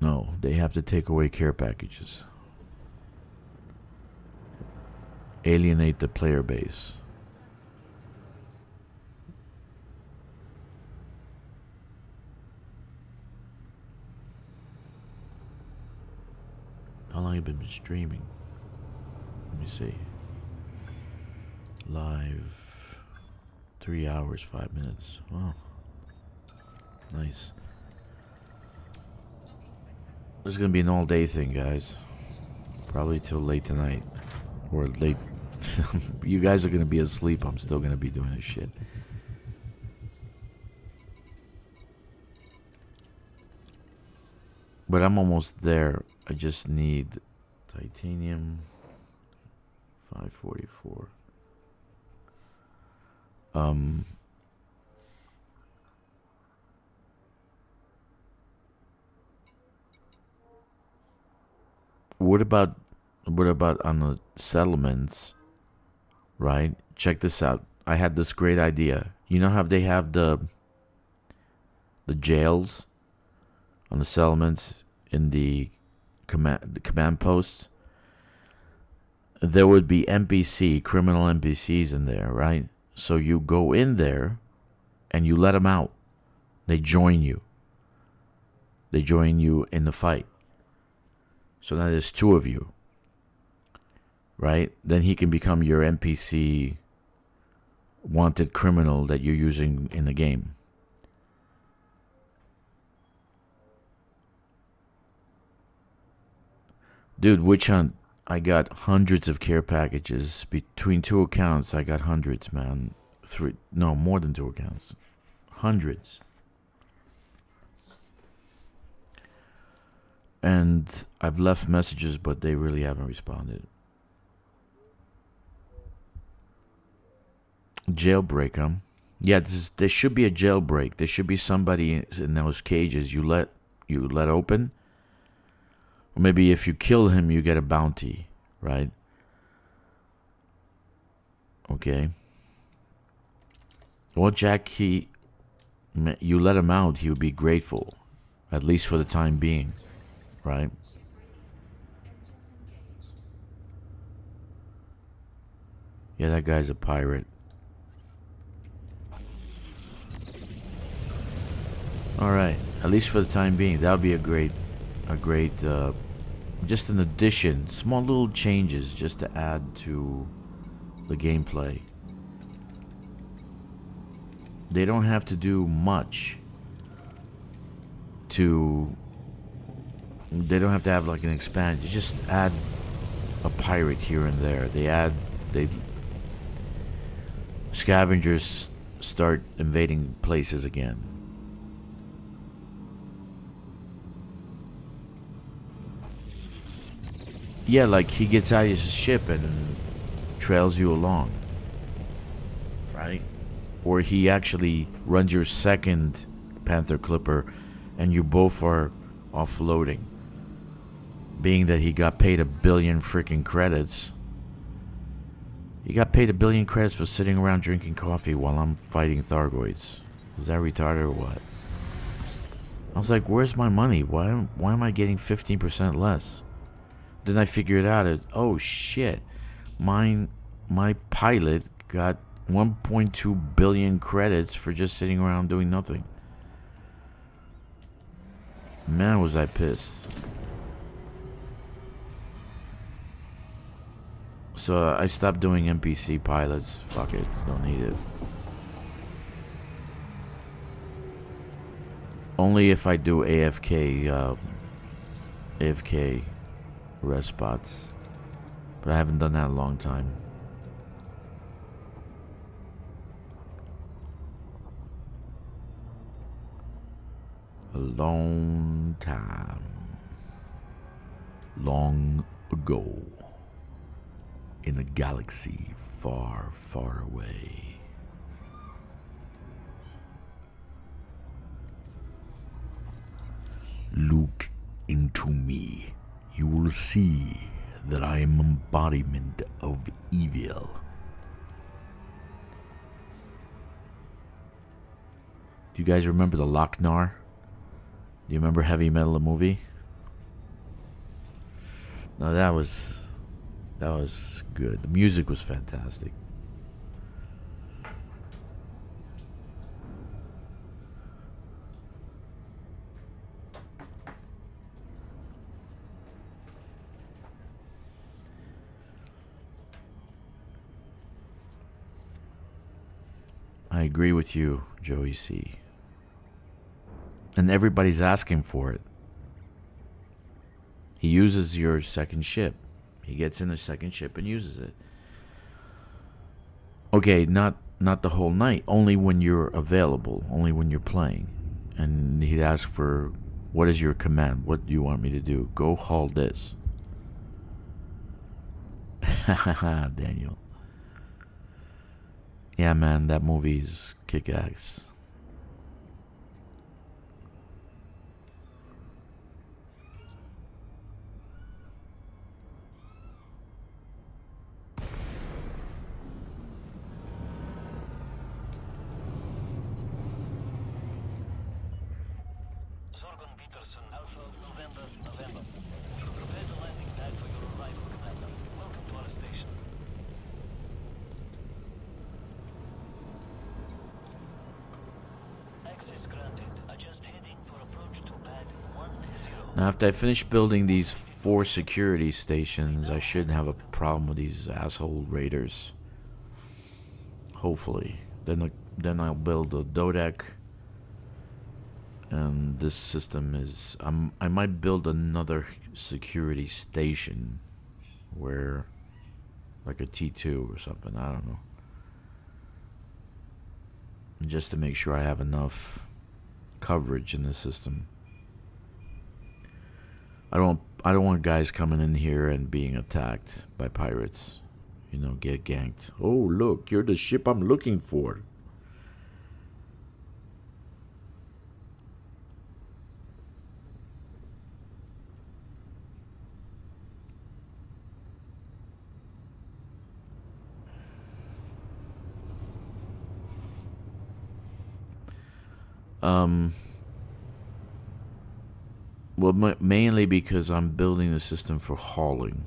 No, they have to take away care packages. Alienate the player base. How long have you been streaming? Let me see. Live 3 hours, 5 minutes. Wow. Nice. This is gonna be an all-day thing, guys. Probably till late tonight. Or late. You guys are gonna be asleep. I'm still gonna be doing this shit. But I'm almost there. I just need titanium 544. What about on the settlements, right? Check this out. I had this great idea. You know how they have the jails on the settlements in the command posts? There would be criminal NPCs in there, right? So you go in there and you let them out. They join you. They join you in the fight. So now there's 2 of you, right? Then he can become your NPC wanted criminal that you're using in the game. Dude, witch hunt. I got hundreds of care packages. Between 2 accounts, I got hundreds, man. No, more than 2 accounts. Hundreds. And I've left messages, but they really haven't responded. Jailbreak, huh? Yeah, there should be a jailbreak. There should be somebody in those cages you let open. Or maybe if you kill him, you get a bounty, right? Okay. Well, Jack, you let him out, he would be grateful, at least for the time being, right? Yeah, that guy's a pirate. All right, at least for the time being, that would be a great, just an addition, small little changes just to add to the gameplay. They don't have to do much they don't have to have like an expansion. You just add a pirate here and there. Scavengers start invading places again. Yeah, like he gets out of his ship and trails you along, right? Or he actually runs your second Panther Clipper and you both are offloading. Being that he got paid 1 billion freaking credits. He got paid 1 billion credits for sitting around drinking coffee while I'm fighting Thargoids. Is that retarded or what? I was like, where's my money? Why am I getting 15% less? Then I figured out, oh shit, my pilot got 1.2 billion credits for just sitting around doing nothing. Man, was I pissed. So I stopped doing NPC pilots. Fuck it, don't need it. Only if I do AFK rest spots, but I haven't done that in a long time. A long time. Long ago. In a galaxy far, far away. Look into me. You will see that I am embodiment of evil. Do you guys remember the Lochnar? Do you remember Heavy Metal, the movie? No, that was good. The music was fantastic. I agree with you, Joey C. And everybody's asking for it. He uses your second ship. He gets in the second ship and uses it. Okay, not the whole night. Only when you're available. Only when you're playing. And he'd ask for, what is your command? What do you want me to do? Go haul this. Haha, Daniel. Yeah, man, that movie's Kkixx. Now, after I finish building these 4 security stations, I shouldn't have a problem with these asshole raiders. Hopefully. Then I'll build a Dodec. And this system is... I might build another security station where, like a T2 or something, I don't know. Just to make sure I have enough coverage in the system. I don't want guys coming in here and being attacked by pirates. You know, get ganked. Oh, look, you're the ship I'm looking for. Well, mainly because I'm building the system for hauling.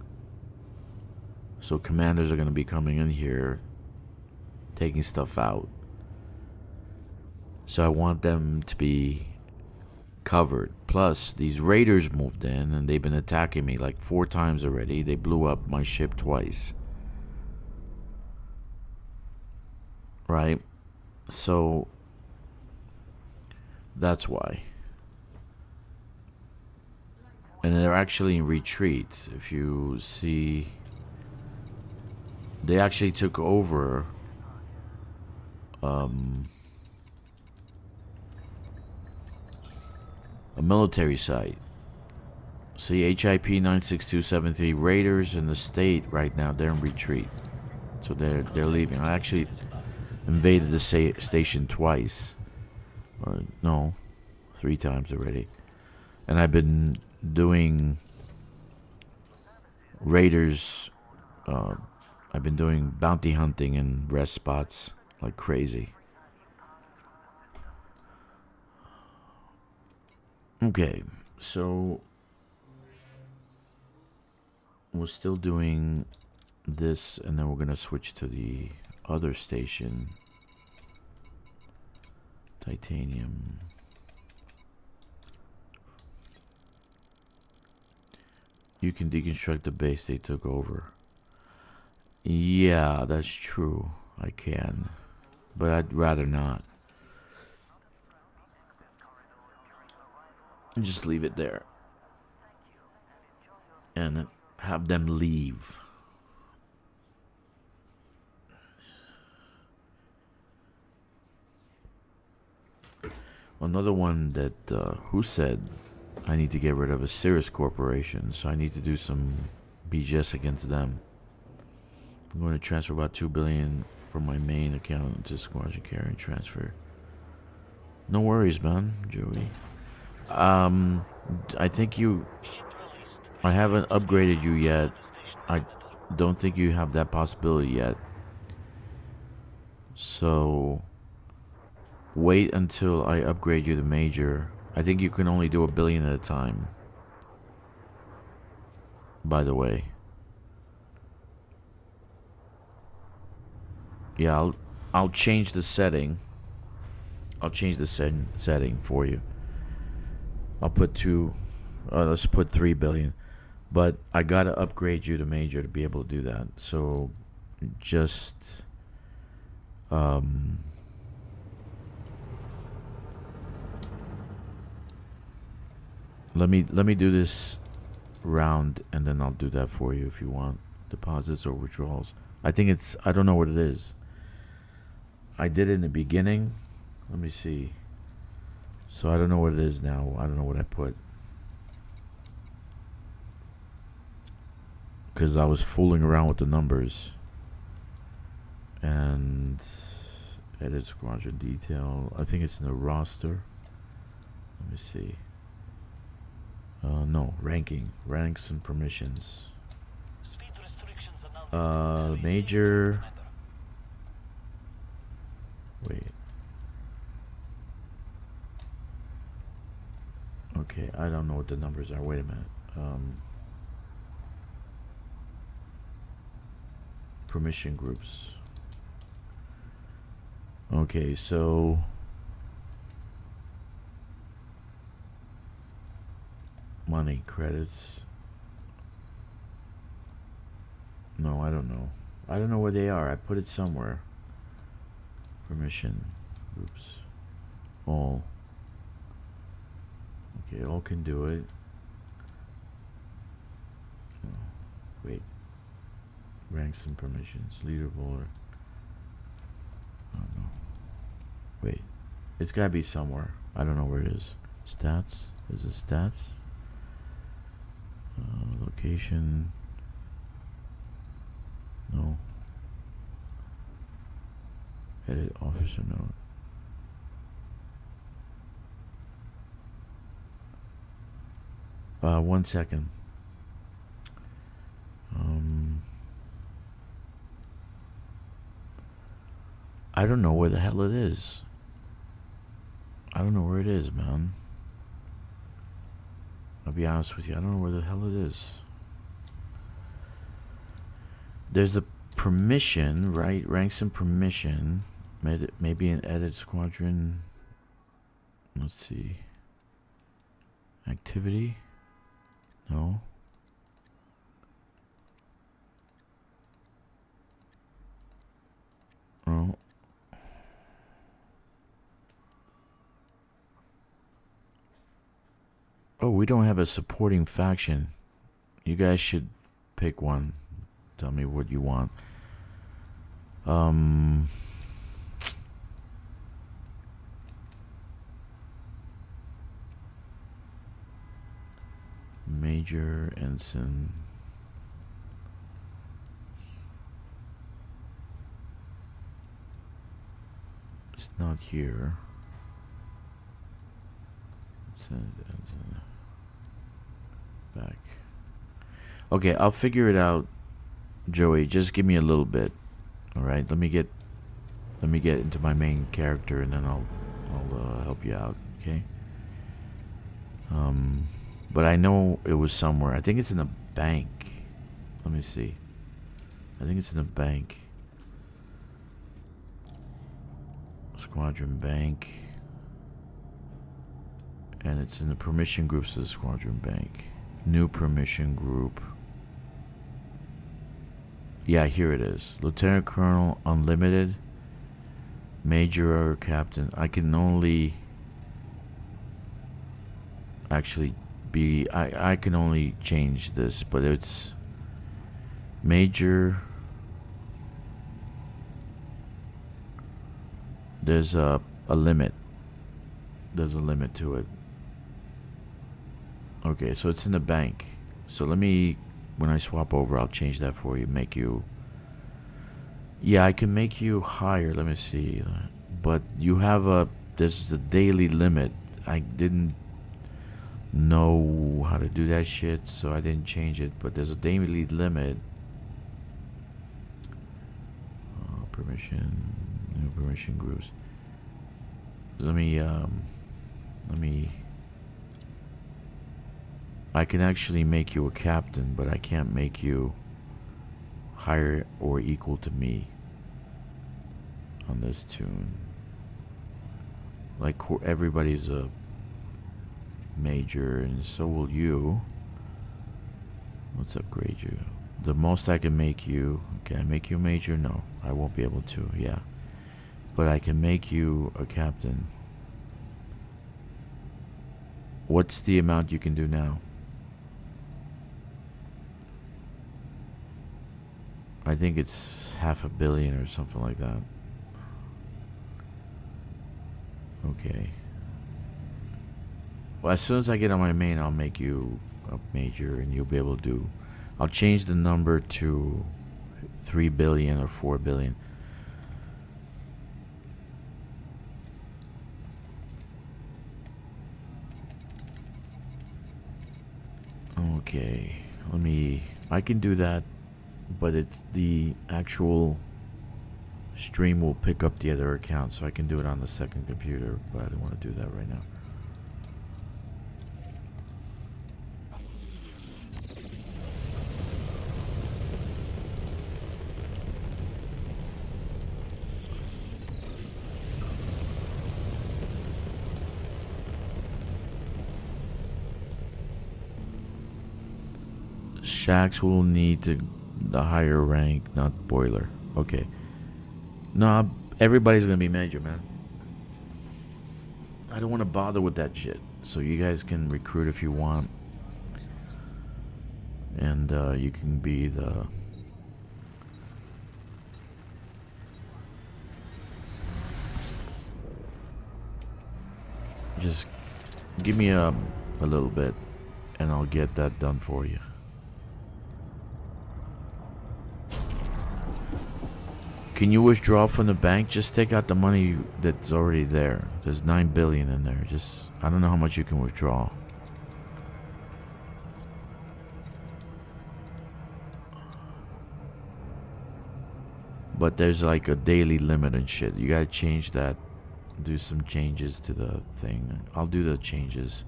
So commanders are going to be coming in here, taking stuff out. So I want them to be covered. Plus, these raiders moved in and they've been attacking me like 4 times already. They blew up my ship twice. Right? So that's why. And they're actually in retreat. If you see, they actually took over a military site. See, HIP 96273 raiders in the state right now, they're in retreat. So they're leaving. I actually invaded the station twice. Or no, 3 times already. And I've been doing raiders. I've been doing bounty hunting and rest spots like crazy. Okay, so we're still doing this, and then we're gonna switch to the other station. Titanium. You can deconstruct the base they took over. Yeah, that's true. I can. But I'd rather not. And just leave it there. And have them leave. Another one that, who said I need to get rid of a Sirius Corporation, so I need to do some BGS against them. I'm going to transfer about 2 billion from my main account to Squadron Carry and transfer. No worries, man, Joey. I think I haven't upgraded you yet. I don't think you have that possibility yet. So wait until I upgrade you to major. I think you can only do 1 billion at a time. By the way. Yeah, I'll change the setting. I'll change the setting for you. I'll put let's put 3 billion. But I gotta upgrade you to major to be able to do that. So just let me do this round, and then I'll do that for you if you want. Deposits or withdrawals. I don't know what it is. I did it in the beginning. Let me see. So I don't know what it is now. I don't know what I put. Because I was fooling around with the numbers. And edit squadron detail. I think it's in the roster. Let me see. No, ranking. Ranks and permissions. Major. Wait. Okay, I don't know what the numbers are. Wait a minute. Permission groups. Okay, so money credits. No, I don't know. I don't know where they are. I put it somewhere. Permission groups. All. Oh. Okay, all can do it. Wait. Ranks and permissions. Leaderboard. I don't know. Wait. It's gotta be somewhere. I don't know where it is. Stats? Is it stats? Location. No. Edit officer note. 1 second. I don't know where the hell it is. I don't know where it is, man. I'll be honest with you. I don't know where the hell it is. There's a permission, right? Ranks and permission. Maybe an edit squadron. Let's see. Activity? No. Oh. Oh, we don't have a supporting faction. You guys should pick one. Tell me what you want. Major Ensign. It's not here. Back. Okay, I'll figure it out, Joey. Just give me a little bit. All right, let me get into my main character, and then I'll help you out. Okay. But I know it was somewhere. I think it's in a bank. Let me see. I think it's in a bank. Squadron bank. And it's in the permission groups of the squadron bank. New permission group. Yeah, here it is. Lieutenant Colonel Unlimited. Major or Captain. I can only actually be... I can only change this, but it's Major. There's a limit. There's a limit to it. Okay, so it's in the bank. So let me, when I swap over, I'll change that for you. Make you... Yeah, I can make you higher. Let me see. But you have a... There's a daily limit. I didn't know how to do that shit, so I didn't change it. But there's a daily limit. Permission... New permission groups. Let me... I can actually make you a captain, but I can't make you higher or equal to me on this tune. Like, everybody's a major, and so will you. Let's upgrade you. The most I can make you... Can I make you a major? No, I won't be able to, yeah. But I can make you a captain. What's the amount you can do now? I think it's 500 million or something like that. Okay. Well, as soon as I get on my main, I'll make you a major, and you'll be able to do... I'll change the number to 3 billion or 4 billion. Okay, let me... I can do that, but it's the actual stream will pick up the other account, so I can do it on the second computer, but I don't want to do that right now. Shacks will need the higher rank, not boiler. Okay. Nah, everybody's gonna be major, man. I don't want to bother with that shit. So you guys can recruit if you want. and you can be the just give me a little bit and I'll get that done for you. Can you withdraw from the bank? Just take out the money that's already there. There's 9 billion in there. Just, I don't know how much you can withdraw. But there's like a daily limit and shit. You gotta change that. Do some changes to the thing. I'll do the changes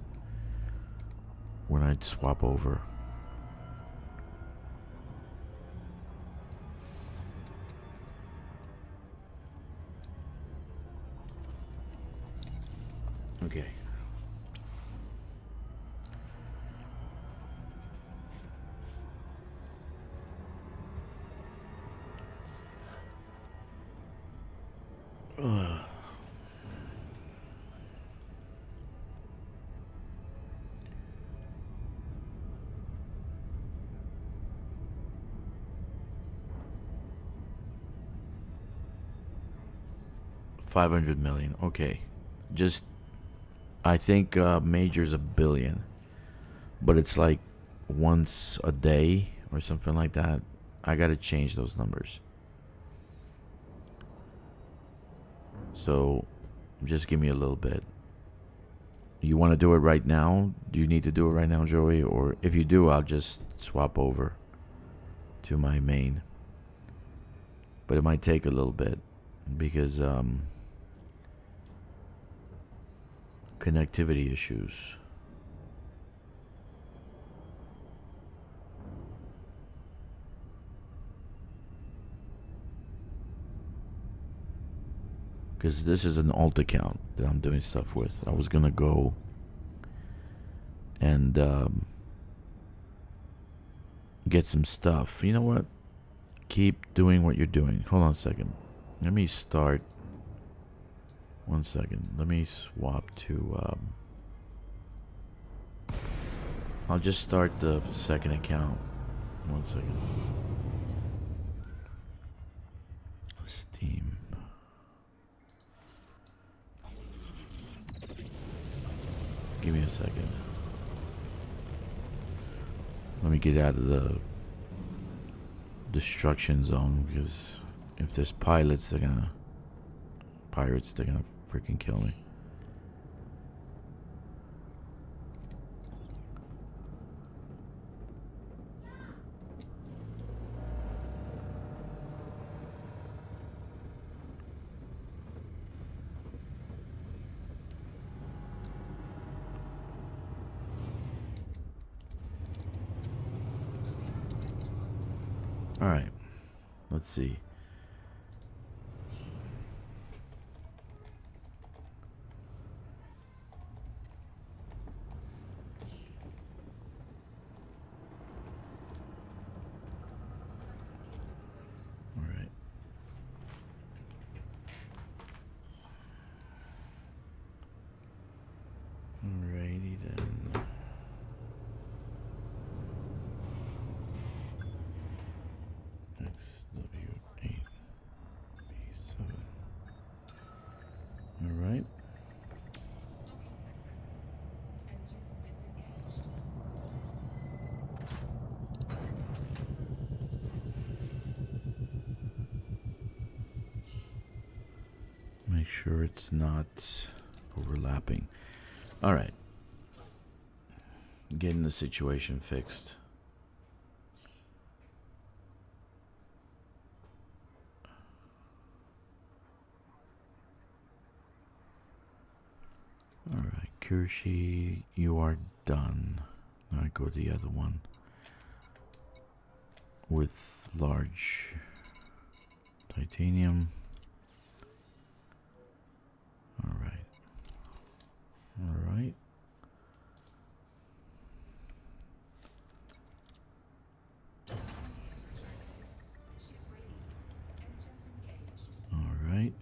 when I swap over. Okay. $500 million. Okay. Just, I think Major's $1 billion, but it's like once a day or something like that. I gotta change those numbers. So, just give me a little bit. You want to do it right now? Do you need to do it right now, Joey? Or if you do, I'll just swap over to my main. But it might take a little bit because connectivity issues. Because this is an alt account that I'm doing stuff with. I was gonna go and get some stuff. You know what? Keep doing what you're doing. Hold on a second. Let me start. 1 second. Let me swap to. I'll just start the second account. 1 second. Steam. Give me a second. Let me get out of the destruction zone because if there's pirates, they're gonna freaking kill me. All right, let's see. All right. Alrighty then. Alright. Make sure it's not overlapping. Alright. Getting the situation fixed. Alright, Kirshi, you are done. Now I go to the other one with large titanium. Alright. Alright. Alright.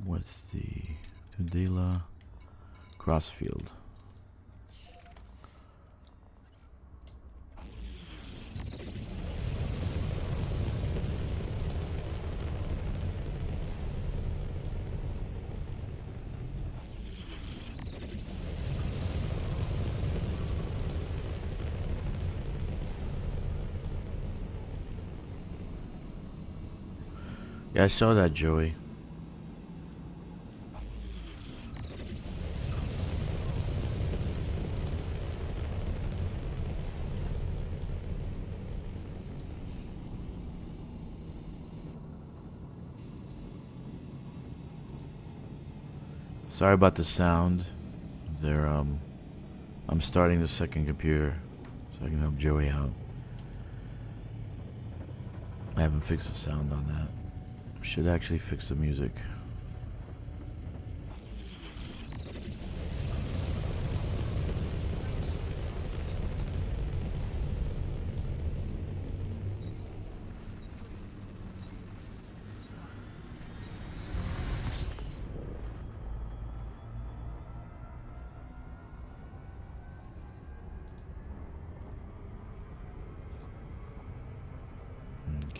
What's the Tudela? Crossfield. Yeah, I saw that, Joey. Sorry about the sound. I'm starting the second computer so I can help Joey out. I haven't fixed the sound on that. Should actually fix the music.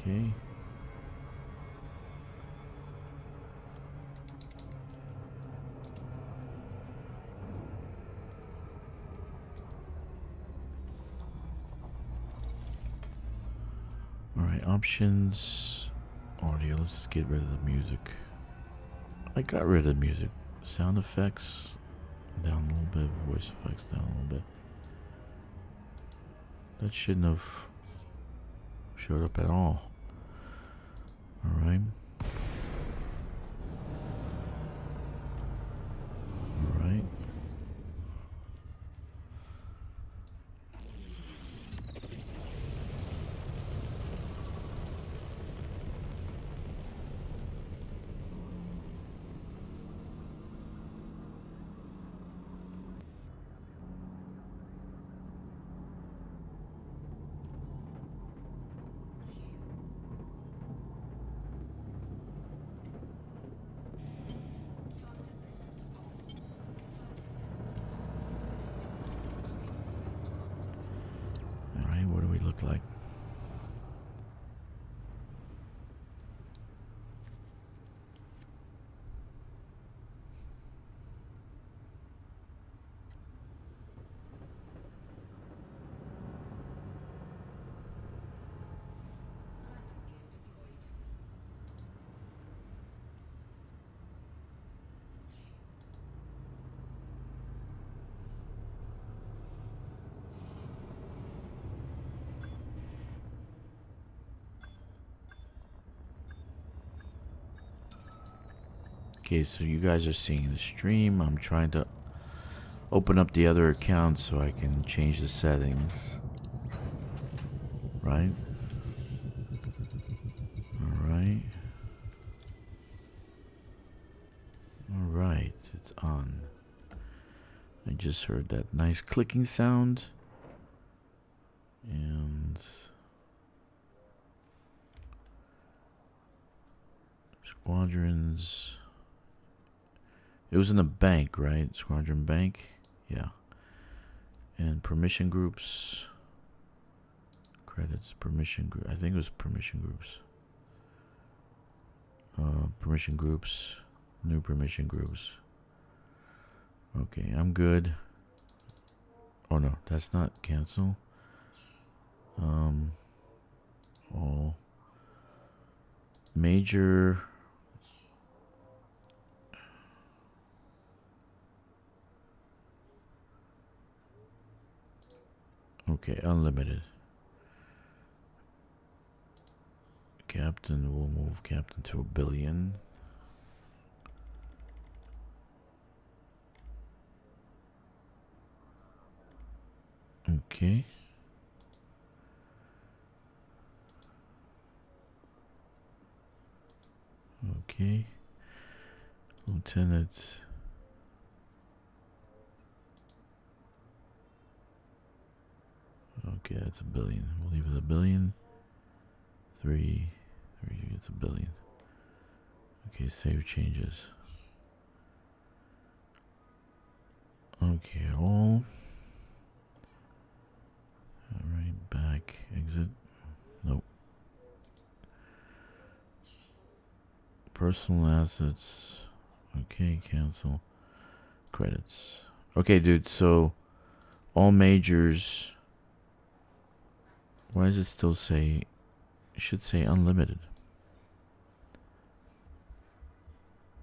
Okay. Alright, options. Audio, let's get rid of the music. I got rid of the music. Sound effects down a little bit, voice effects down a little bit. That shouldn't have showed up at all. Alright. Alright. What do we look like? Okay, so you guys are seeing the stream. I'm trying to open up the other account so I can change the settings. Right? Alright. Alright, it's on. I just heard that nice clicking sound. And squadrons. It was in the bank, right? Squadron bank? Yeah. And permission groups. Credits, permission group. I think it was permission groups. Permission groups. New permission groups. Okay, I'm good. Oh no, that's not cancel. All major. Okay, unlimited. Captain, we'll move Captain to 1 billion. Okay. Okay. Lieutenant. Okay, that's 1 billion. We'll leave it 1 billion. 3, it's 1 billion. Okay, save changes. Okay, all. Alright, back, exit. Nope. Personal assets. Okay, cancel. Credits. Okay, dude, so all majors. Why does it still say? It should say unlimited.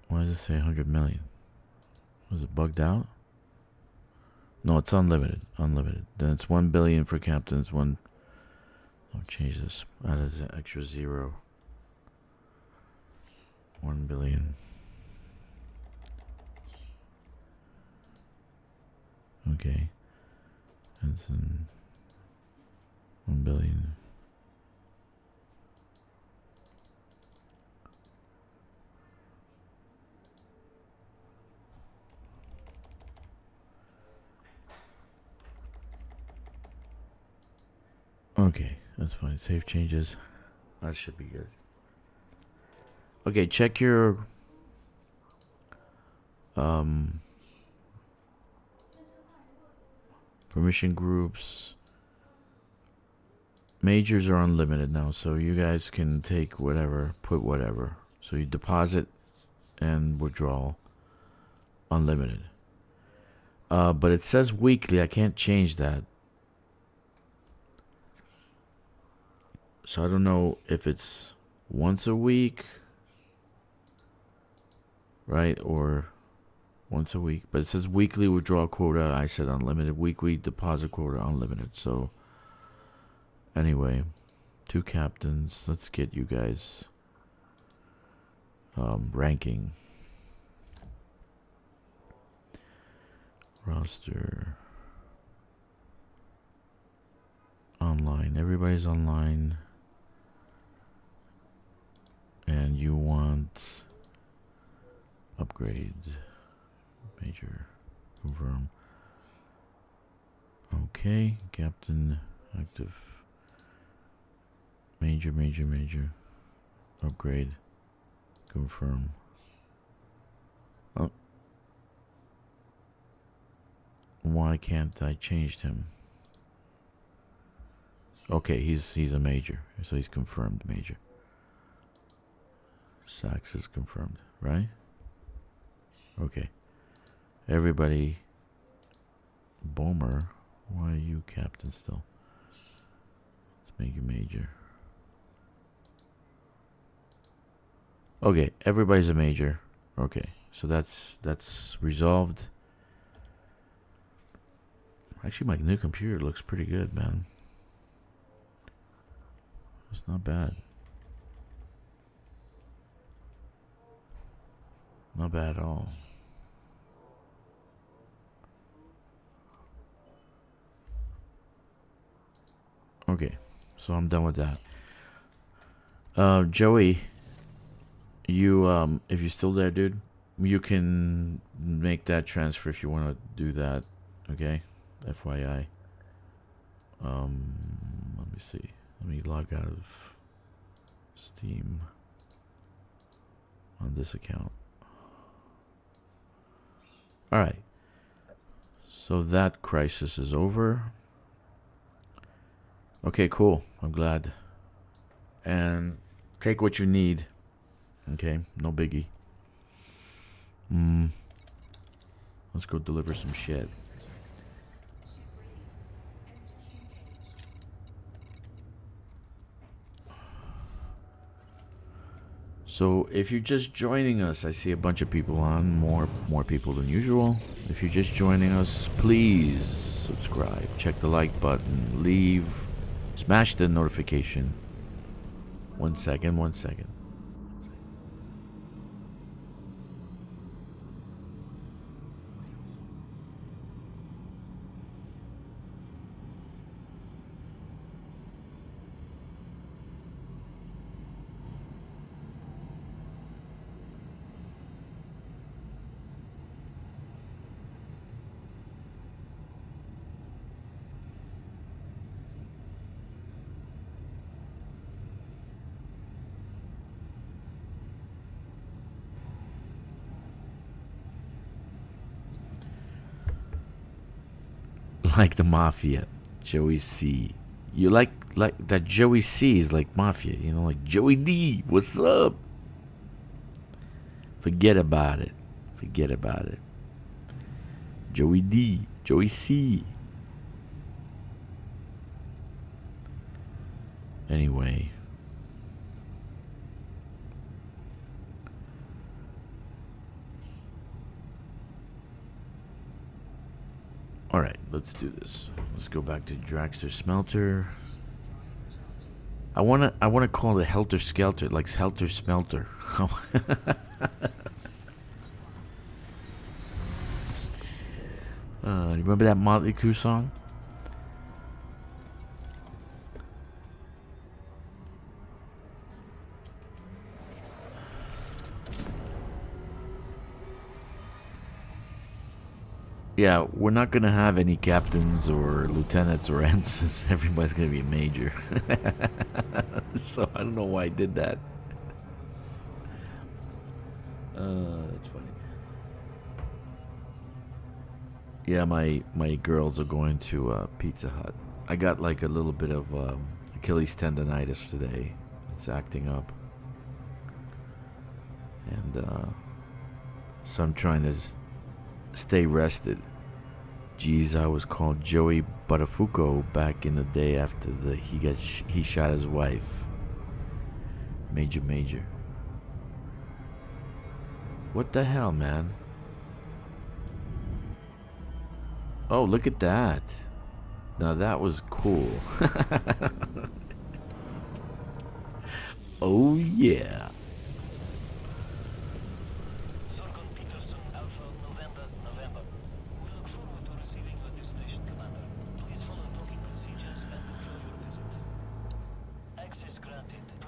Why does it say 100 million? Was it bugged out? No, it's unlimited. Unlimited. Then it's 1 billion for captains. I'll change this. That is an extra 0. 1 billion. Okay. That's 1 billion. Okay, that's fine. Save changes. That should be good. Okay, check your permission groups. Majors are unlimited now, so you guys can take whatever, put whatever. So you deposit and withdrawal unlimited. But it says weekly. I can't change that. So I don't know if it's once a week, right, or once a week. But it says weekly withdrawal quota. I said unlimited. Weekly deposit quota unlimited. So anyway, 2 captains. Let's get you guys ranking. Roster. Online. Everybody's online. And you want upgrade. Major. Confirm. Okay. Captain. Active. Major. Upgrade. Confirm. Oh. Why can't I change him? Okay, he's a major, so he's confirmed major. Sax is confirmed, right? Okay. Everybody. Bomber. Why are you captain still? Let's make you major. Okay, everybody's a major. Okay, so that's resolved. Actually, my new computer looks pretty good, man. It's not bad. Not bad at all. Okay, so I'm done with that. Joey, you if you're still there, dude, you can make that transfer if you want to do that. Okay, FYI. Let me see. Let me log out of Steam on this account. Alright. So that crisis is over. Okay, cool. I'm glad. And take what you need. Okay, no biggie. Let's go deliver some shit. So if you're just joining us, I see a bunch of people on, more people than usual. If you're just joining us, please subscribe, check the like button, leave, smash the notification. 1 second. like the mafia. Joey C. You like that Joey C is like mafia, you know, like Joey D. What's up? Forget about it. Forget about it. Joey D. Joey C. Anyway. Alright, let's do this. Let's go back to Drakkster Smelter. I wanna call it Helter Skelter, like Helter Smelter. Remember that Motley Crue song? Yeah, we're not gonna have any captains or lieutenants or ensigns. Everybody's gonna be a major. So I don't know why I did that. That's funny. Yeah, my girls are going to Pizza Hut. I got like a little bit of Achilles tendonitis today. It's acting up, and so I'm trying to stay rested. Jeez, I was called Joey Buttafuoco back in the day after he shot his wife. Major. What the hell, man? Oh, look at that. Now that was cool. Oh yeah.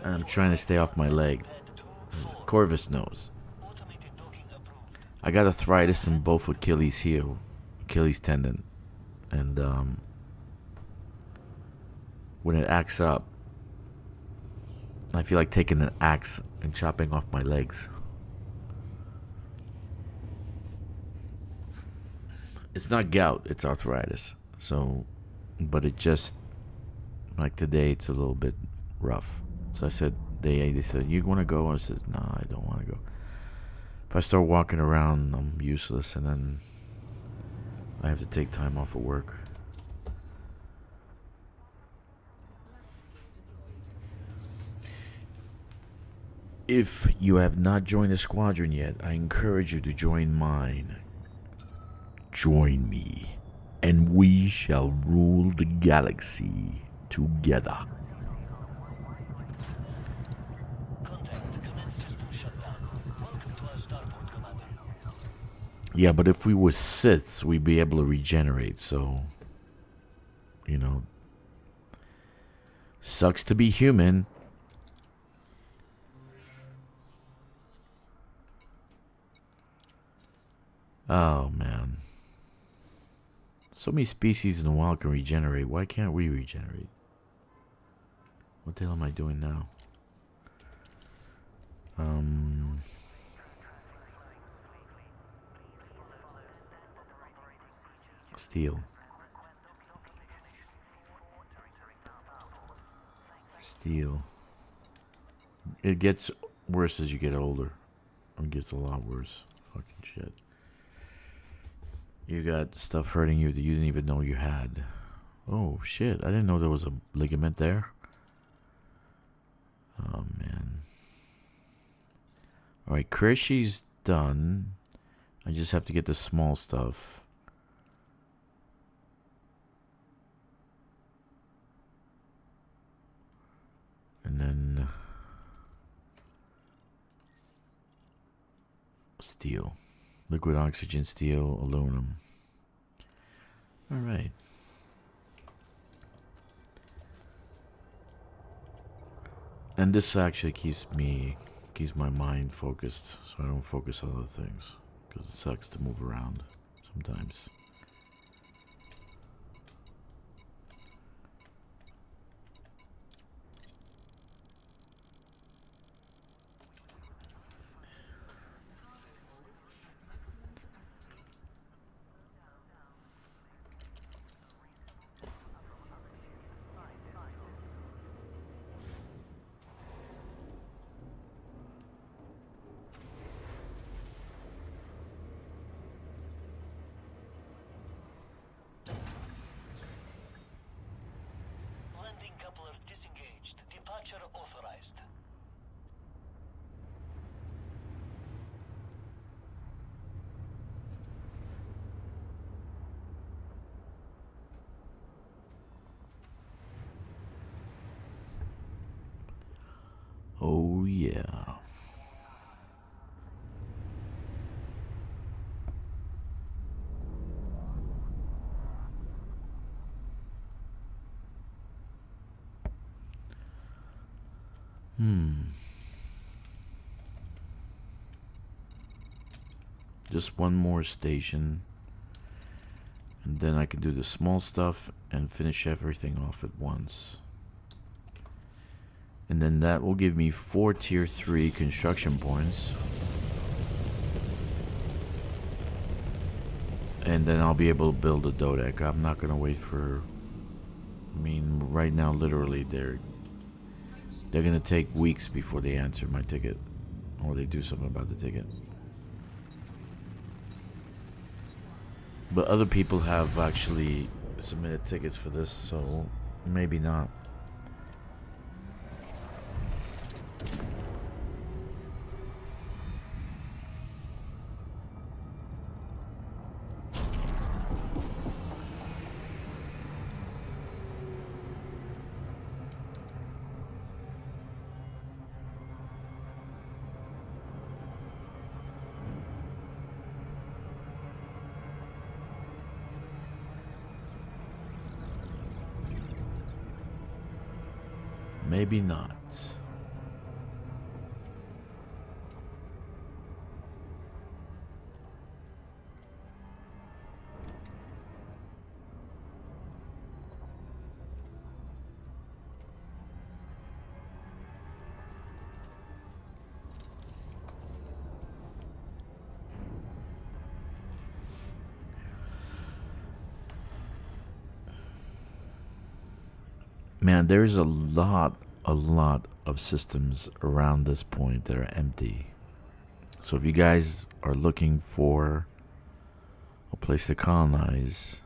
I'm trying to stay off my leg. Corvus knows. I got arthritis in both Achilles heel, Achilles tendon, and when it acts up, I feel like taking an axe and chopping off my legs. It's not gout, it's arthritis. So, but it just, like today, it's a little bit rough. So I said, they said, you want to go? I said, no, I don't want to go. If I start walking around, I'm useless, and then I have to take time off of work. If you have not joined the squadron yet, I encourage you to join mine. Join me, and we shall rule the galaxy together. Yeah, but if we were Siths, we'd be able to regenerate, so... You know... Sucks to be human. Oh, man. So many species in the wild can regenerate. Why can't we regenerate? What the hell am I doing now? Steel. It gets worse as you get older. It gets a lot worse. Fucking shit. You got stuff hurting you that you didn't even know you had. Oh shit, I didn't know there was a ligament there. Oh man. Alright, Krishy's done. I just have to get the small stuff. And then steel. Liquid oxygen, steel, aluminum. Alright. And this actually keeps my mind focused, so I don't focus on other things. Because it sucks to move around sometimes. yeah. Just one more station. And then I can do the small stuff and finish everything off at once. And then that will give me 4 tier 3 construction points. And then I'll be able to build a dodec. I'm not gonna wait for... I mean, right now, literally, they're gonna take weeks before they answer my ticket. Or they do something about the ticket. But other people have actually submitted tickets for this, so maybe not. Maybe not. Man, there's a lot of systems around this point that are empty. So if you guys are looking for a place to colonize,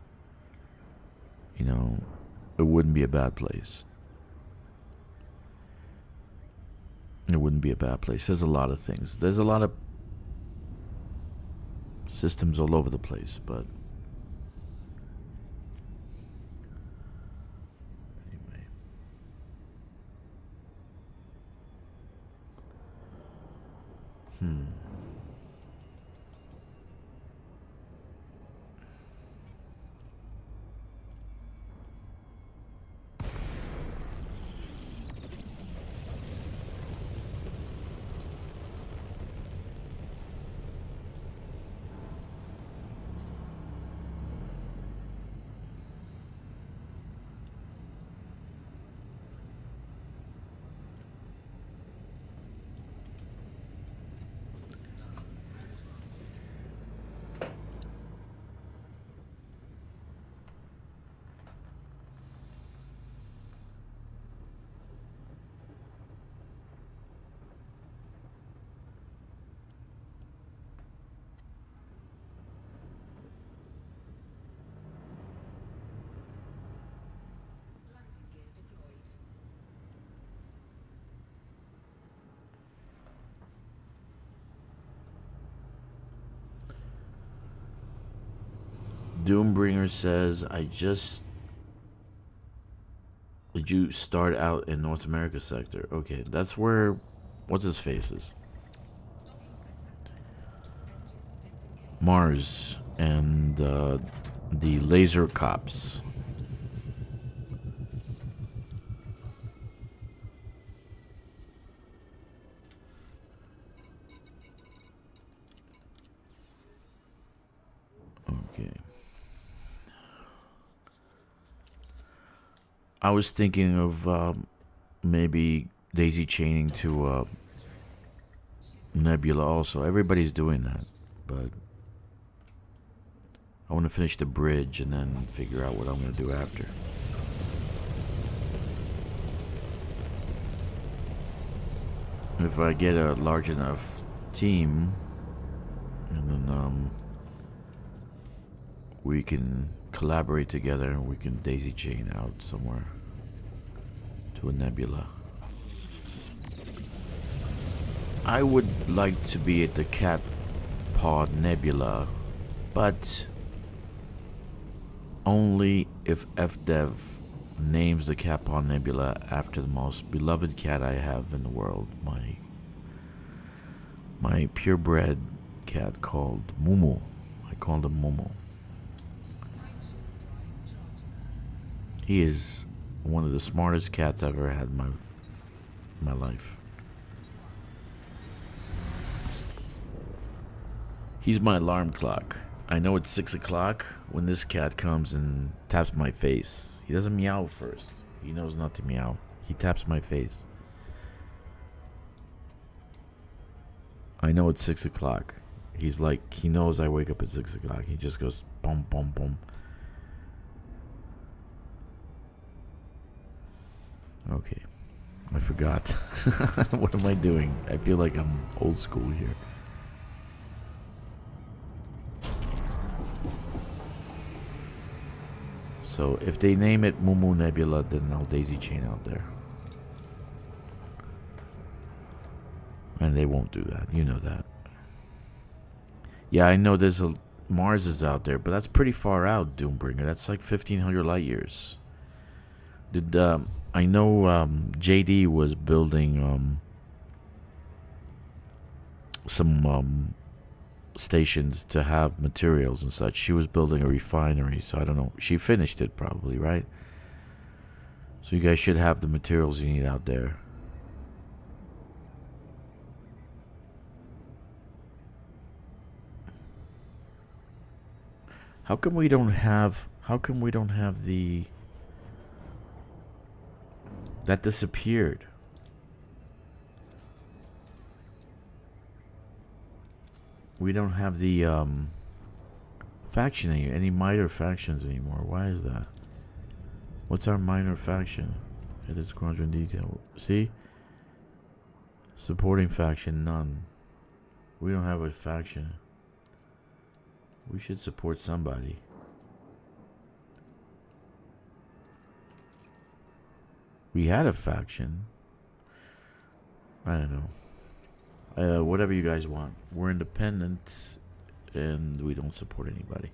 you know, it wouldn't be a bad place. It wouldn't be a bad place. There's a lot of things. There's a lot of systems all over the place, but Doombringer says, did you start out in North America sector? Okay, that's where, what's his face is? Mars and the laser cops. Okay. I was thinking of maybe daisy chaining to Nebula also. Everybody's doing that, but I want to finish the bridge and then figure out what I'm going to do after. If I get a large enough team, and then we can collaborate together and we can daisy chain out somewhere to a nebula. I would like to be at the Cat Pod Nebula, but only if FDev names the Cat Pod Nebula after the most beloved cat I have in the world, my my purebred cat called Mumu. I called him Mumu. He is one of the smartest cats I've ever had in my life. He's my alarm clock. I know it's 6 o'clock when this cat comes and taps my face. He doesn't meow first. He knows not to meow. He taps my face. I know it's 6 o'clock. He's like, he knows I wake up at 6 o'clock. He just goes, boom, boom, boom. Okay. I forgot. What am I doing? I feel like I'm old school here. So if they name it Mumu Nebula, then I'll daisy chain out there. And they won't do that. You know that. Yeah, I know there's a Mars is out there, but that's pretty far out, Doombringer. That's like 1,500 light years. Did I know JD was building some stations to have materials and such. She was building a refinery, so I don't know. She finished it probably, right? So you guys should have the materials you need out there. How come we don't have the that disappeared? We don't have the faction any minor factions anymore. Why is that? What's our minor faction? Edit squadron detail. See? Supporting faction, none. We don't have a faction. We should support somebody. We had a faction. I don't know. Whatever you guys want. We're independent and we don't support anybody.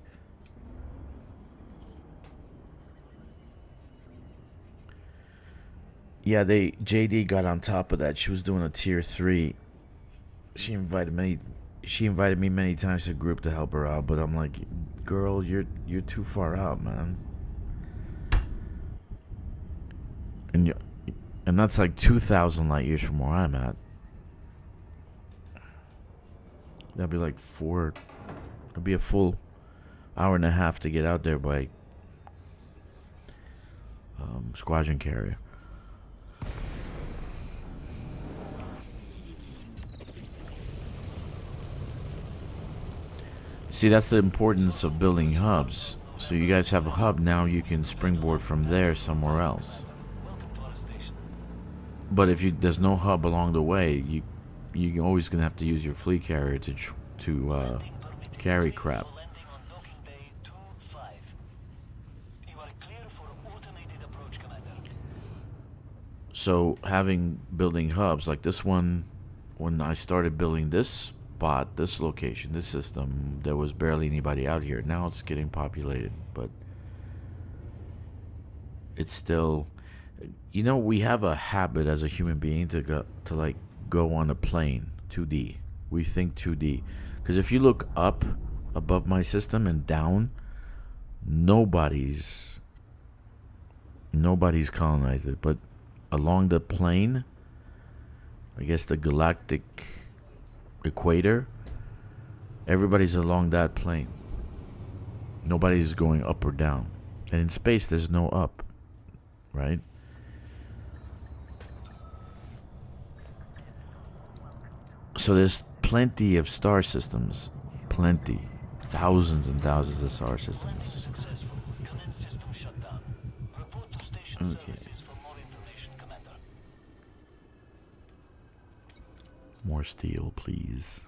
Yeah, JD got on top of that. She was doing a tier 3. She invited me many times to group to help her out, but I'm like, girl, you're too far out, man. And that's like 2,000 light years from where I'm at. That'd be like it'd be a full hour and a half to get out there by squadron carrier. See, that's the importance of building hubs. So you guys have a hub, now you can springboard from there somewhere else. But if there's no hub along the way, you're always gonna have to use your fleet carrier to carry crap. So building hubs like this one, when I started building this spot, this location, this system, there was barely anybody out here. Now it's getting populated, but it's still, you know, we have a habit as a human being to go on a plane 2D. We think 2D because if you look up above my system and down, nobody's colonized it, but along the plane, I guess the galactic equator, everybody's along that plane. Nobody's going up or down. And in space there's no up, right? So there's plenty of star systems. Plenty. Thousands and thousands of star systems. Okay. More steel, please.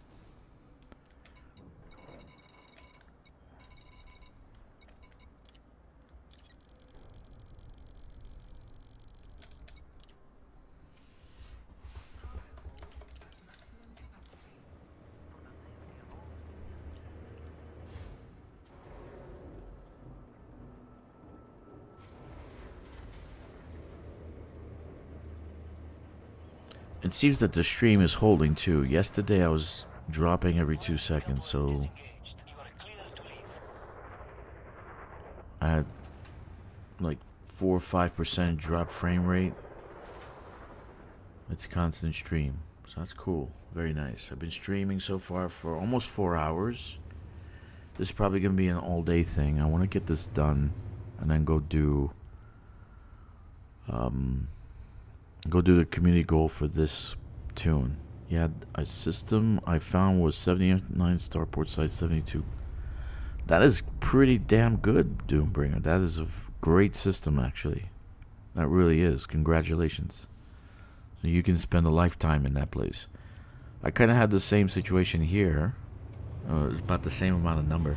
It seems that the stream is holding too. Yesterday I was dropping every 2 seconds, so I had like 4 or 5% drop frame rate. It's constant stream, so that's cool. Very nice. I've been streaming so far for almost 4 hours. This is probably gonna be an all-day thing. I want to get this done, and then go do the community goal for this tune. Yeah, a system I found was 79 starport size 72. That is pretty damn good, Doombringer. That is a great system, actually. That really is. Congratulations. So you can spend a lifetime in that place. I kind of had the same situation here. It's about the same amount of number.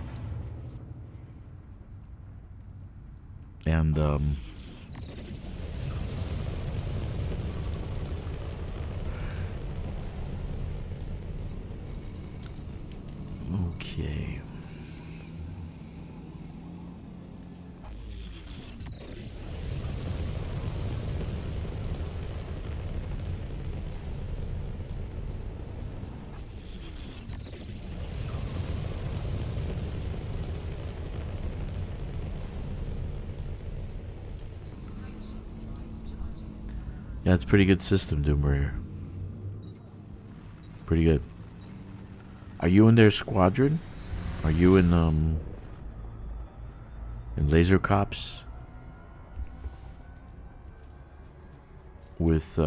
And, okay. Yeah, it's a pretty good system, Doombringer. Pretty good. Are you in their squadron? Are you in Laser Cops? With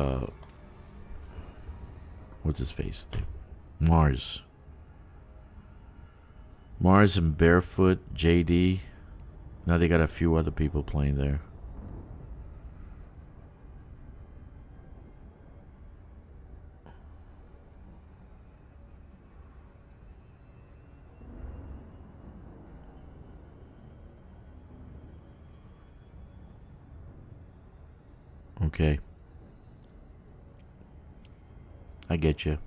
what's his face? Mars. Mars and Barefoot, JD. Now they got a few other people playing there. Okay. I get you.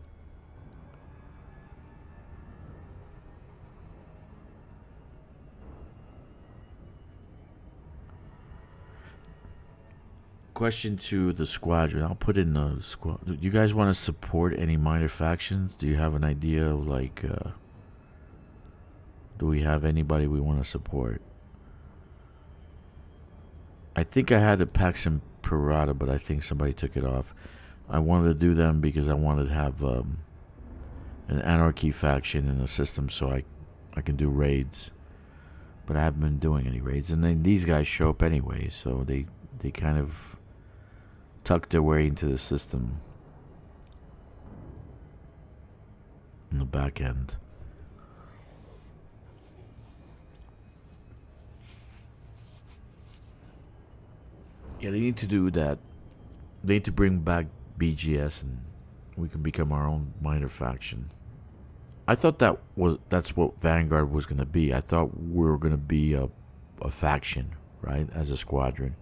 Question to the squadron. I'll put in the squad. Do you guys want to support any minor factions? Do you have an idea of like, do we have anybody we want to support? I think I had a Pax and Pirata, but I think somebody took it off. I wanted to do them because I wanted to have an Anarchy faction in the system so I can do raids. But I haven't been doing any raids. And then these guys show up anyway, so they kind of tuck their way into the system in the back end. Yeah, they need to do that. They need to bring back BGS and we can become our own minor faction. I thought that's what Vanguard was going to be. I thought we were going to be a faction, right, as a squadron.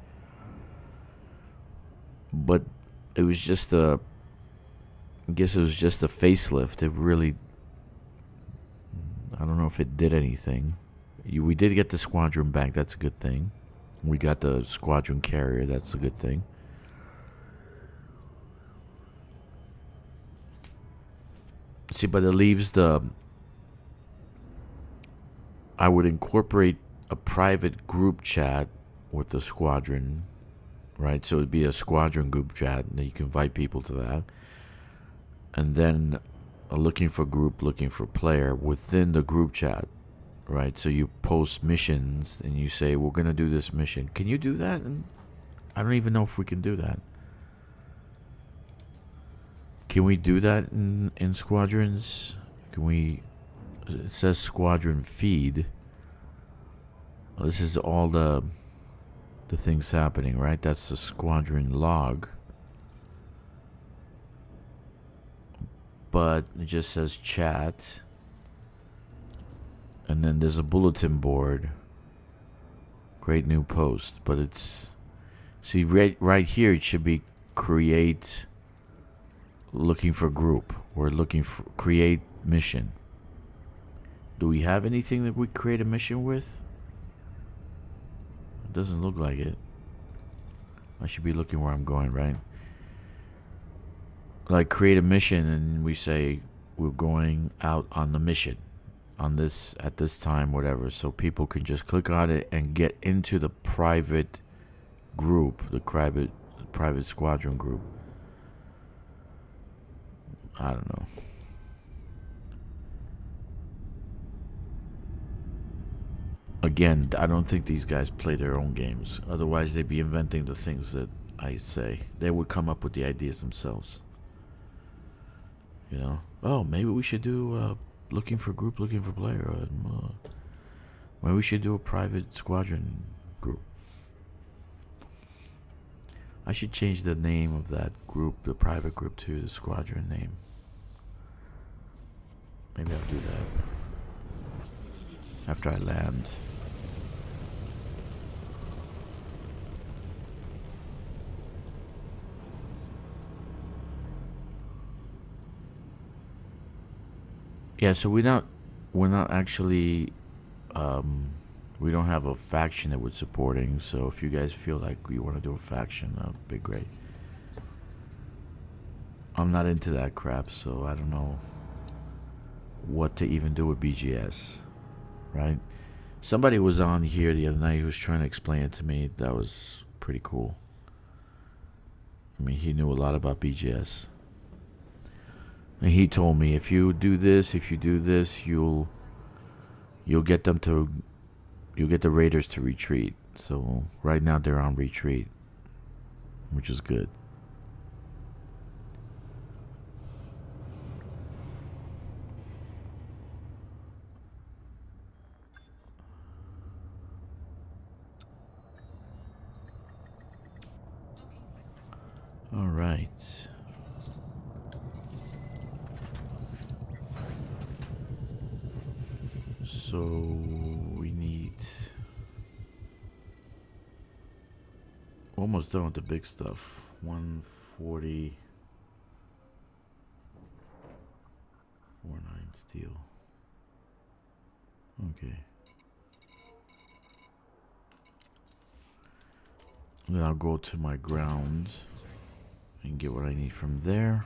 But it was just I guess it was just a facelift. It really, I don't know if it did anything. We did get the squadron back. That's a good thing. We got the squadron carrier. That's a good thing. See, but it leaves I would incorporate a private group chat with the squadron, right? So it'd be a squadron group chat, and you can invite people to that. And then a looking for group, looking for player within the group chat, right? So you post missions, and you say, we're going to do this mission. Can you do that? And I don't even know if we can do that. Can we do that in squadrons? Can we... It says squadron feed. Well, this is all the things happening, right? That's the squadron log. But it just says chat. And then there's a bulletin board. Create new post. But it's... See, right here it should be create... Looking for group. Or looking for... Create mission. Do we have anything that we create a mission with? It doesn't look like it. I should be looking where I'm going, right? like create a mission and we say we're going out on the mission on this at this time, whatever, so people can just click on it and get into the private group, the private squadron group. I don't know. Again, I don't think these guys play their own games. Otherwise, they'd be inventing the things that I say. They would come up with the ideas themselves. You know? Oh, maybe we should do looking for group, looking for player. Maybe we should do a private squadron group. I should change the name of that group, the private group, to the squadron name. Maybe I'll do that after I land. Yeah, so we're not actually, we don't have a faction that we're supporting. So if you guys feel like you want to do a faction, that'd be great. I'm not into that crap, so I don't know what to even do with BGS, right? Somebody was on here the other night who was trying to explain it to me. That was pretty cool. I mean, he knew a lot about BGS. And he told me, if you do this, you'll get them to, you'll get the raiders to retreat. So right now they're on retreat, which is good. All right. So we need, almost done with the big stuff. 140, 49 steel. Okay. Then I'll go to my ground and get what I need from there.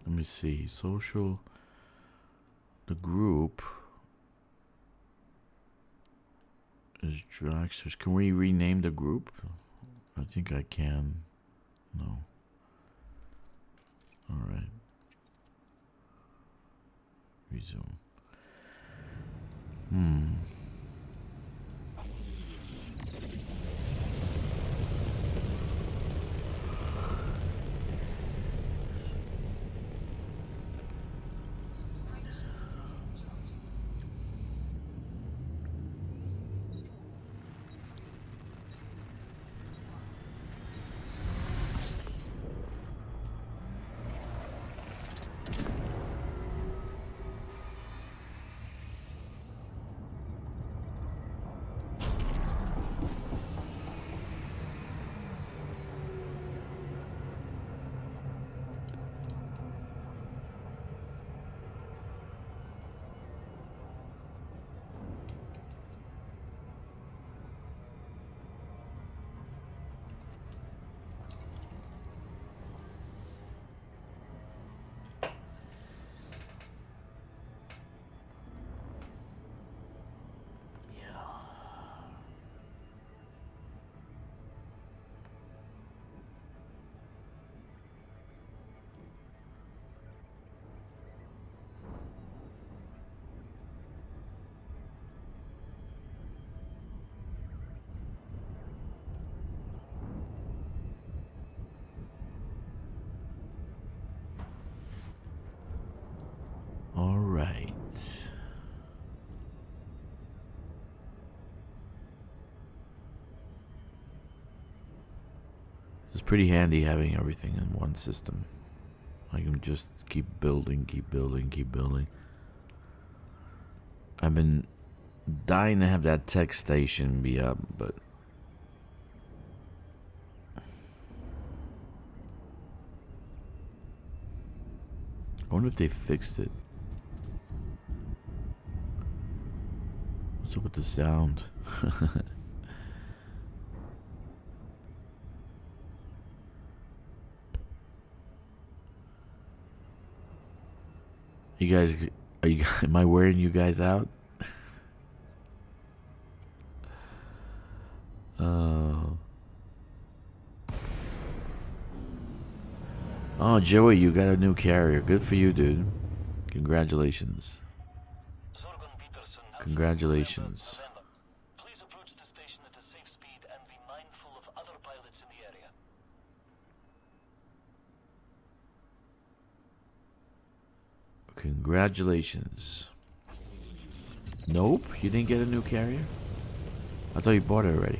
Let me see, social, the group is Drakkster. Can we rename the group? I think I can. No. All right. Resume. All right. It's pretty handy having everything in one system. I can just keep building, keep building, keep building. I've been dying to have that tech station be up, but I wonder if they fixed it. What's up with the sound? You guys, are you? Am I wearing you guys out? Oh, Joey, you got a new carrier. Good for you, dude. Congratulations. Congratulations. Please approach the station at a safe speed and be mindful of other pilots in the area. Congratulations. Nope, you didn't get a new carrier? I thought you bought it already.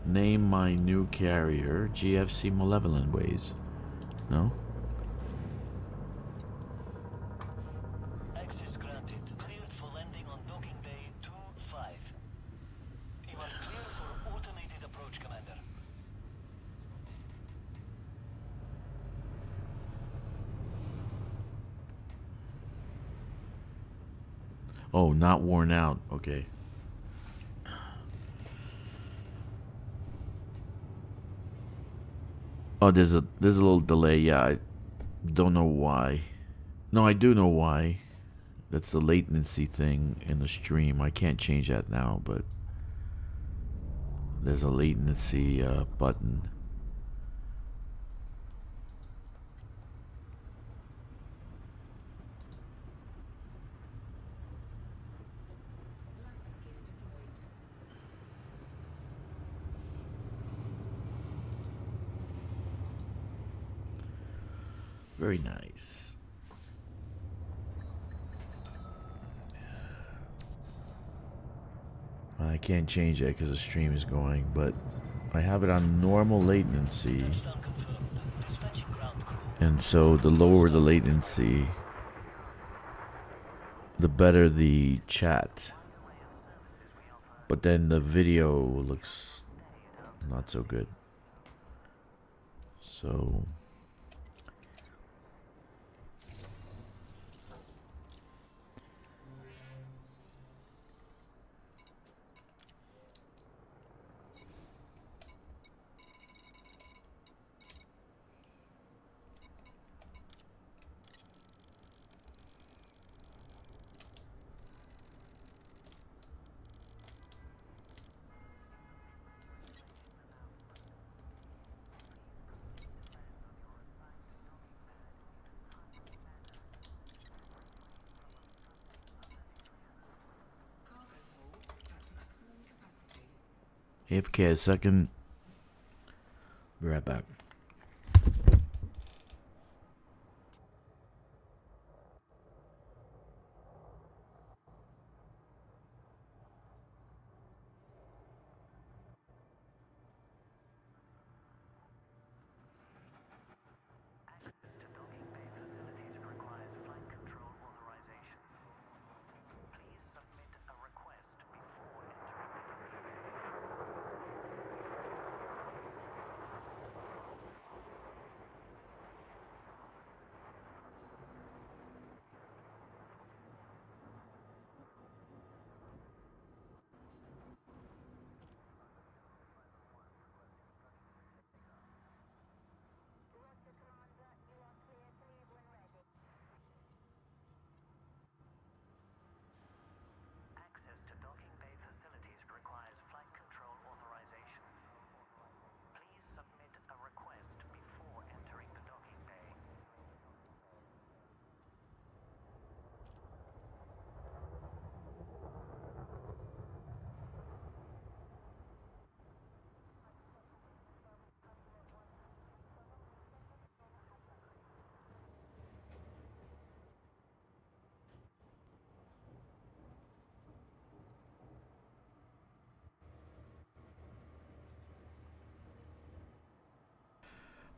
Name my new carrier. GFC Malevolent Ways. No? Access granted. Cleared for landing on docking bay 2-5. You are clear for automated approach, Commander. Oh, not worn out. Okay. Oh, there's a little delay. Yeah, I don't know why. No, I do know why. That's the latency thing in the stream. I can't change that now, but there's a latency button. Very nice. I can't change that because the stream is going, but I have it on normal latency. And so the lower the latency, the better the chat. But then the video looks not so good. So AFK a second. Be right back.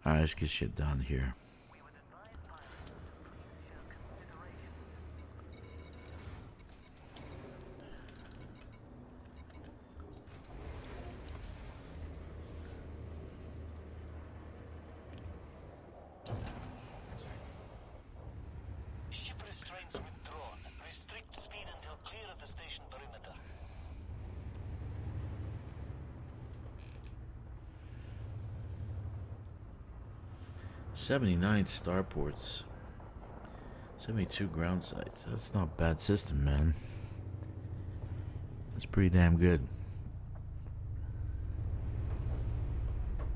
Alright, let's get shit done here. 79 starports. 72 ground sites. That's not a bad system, man. That's pretty damn good.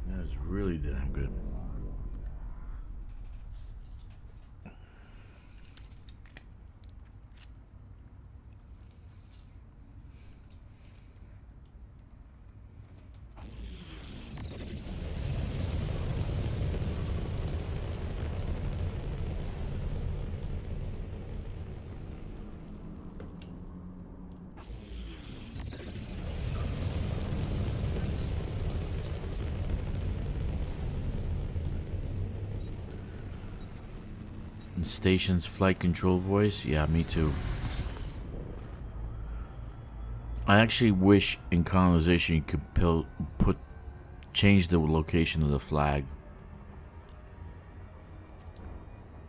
That is really damn good. Station's flight control voice, yeah, me too. I actually wish in colonization you could change the location of the flag,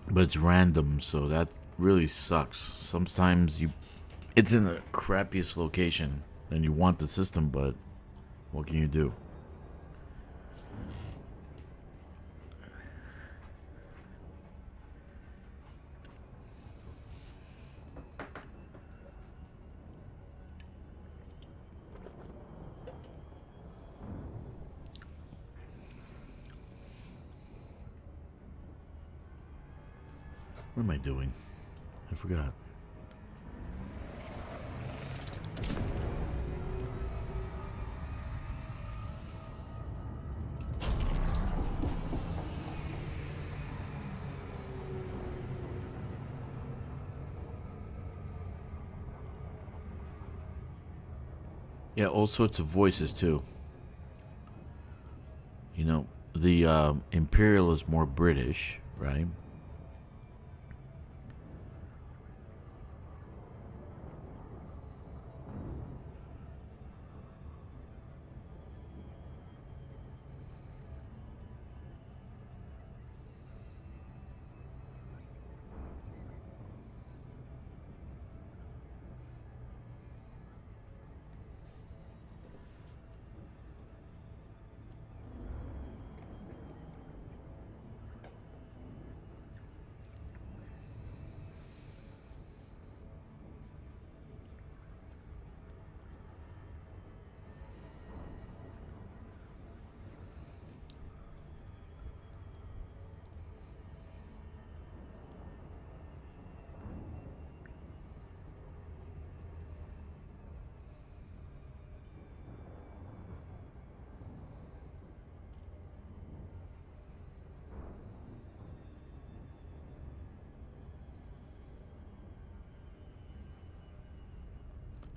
but it's random, so that really sucks. Sometimes it's in the crappiest location and you want the system, but what can you do? What am I doing? I forgot. Yeah, all sorts of voices too. You know, the Imperial is more British, right?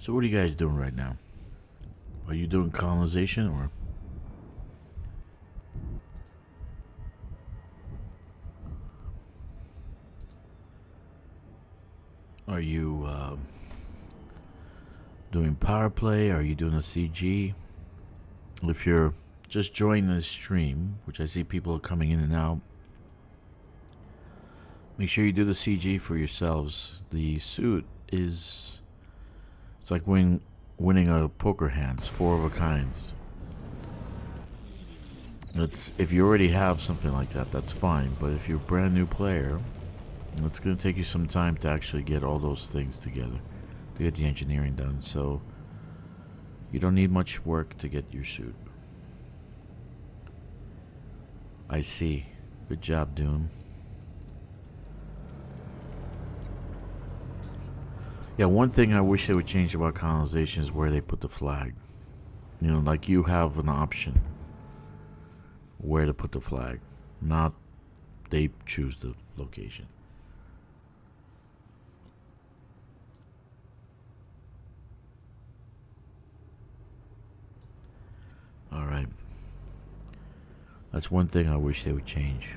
So what are you guys doing right now? Are you doing colonization or? Are you doing power play? Are you doing a CG? If you're just joining the stream, which I see people are coming in and out, make sure you do the CG for yourselves. The suit is, it's like winning a poker hand. It's 4 of a kind. It's, if you already have something like that, that's fine. But if you're a brand new player, it's going to take you some time to actually get all those things together, to get the engineering done. So you don't need much work to get your suit. I see. Good job, Doom. Yeah, one thing I wish they would change about colonization is where they put the flag. You know, like you have an option where to put the flag, not they choose the location. Alright. That's one thing I wish they would change.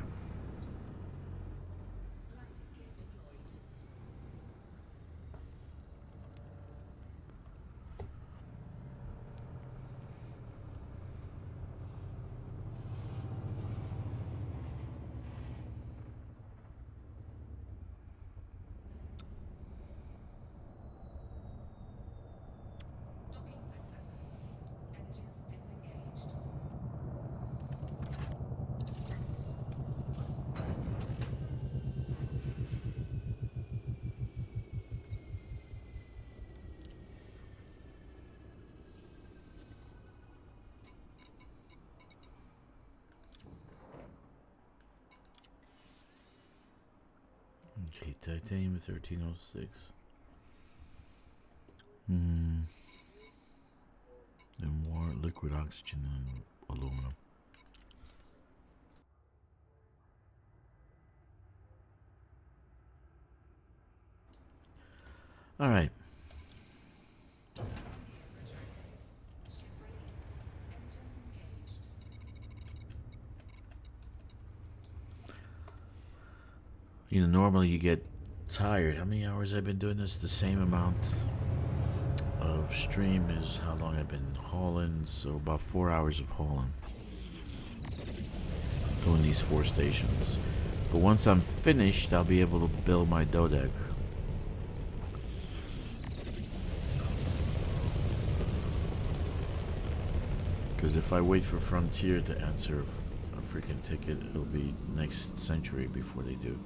titanium 1306. And more liquid oxygen and aluminum. All right. You know, normally you get tired. How many hours I've been doing this? The same amount of stream is how long I've been hauling. So about 4 hours of hauling. Doing these 4 stations. But once I'm finished, I'll be able to build my dodec. Because if I wait for Frontier to answer a freaking ticket, it'll be next century before they do.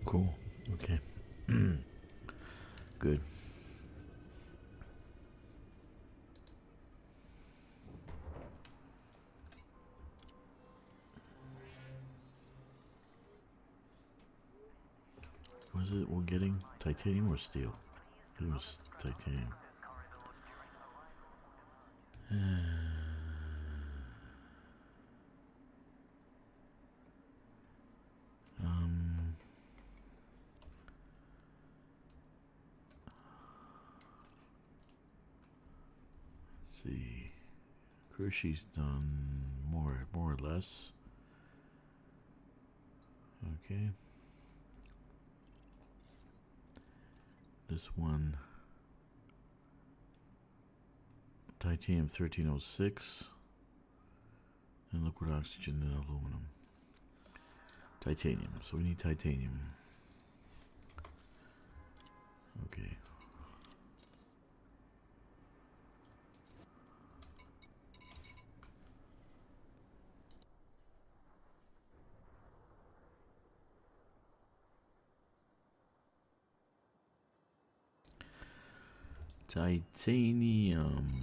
Cool. Okay. Good. What is it we're getting? Titanium or steel? I think it was titanium. Let's see. Krishy's done more or less. Okay. This one, titanium 1306, and liquid oxygen and aluminum. Titanium, so we need titanium. Okay. Titanium.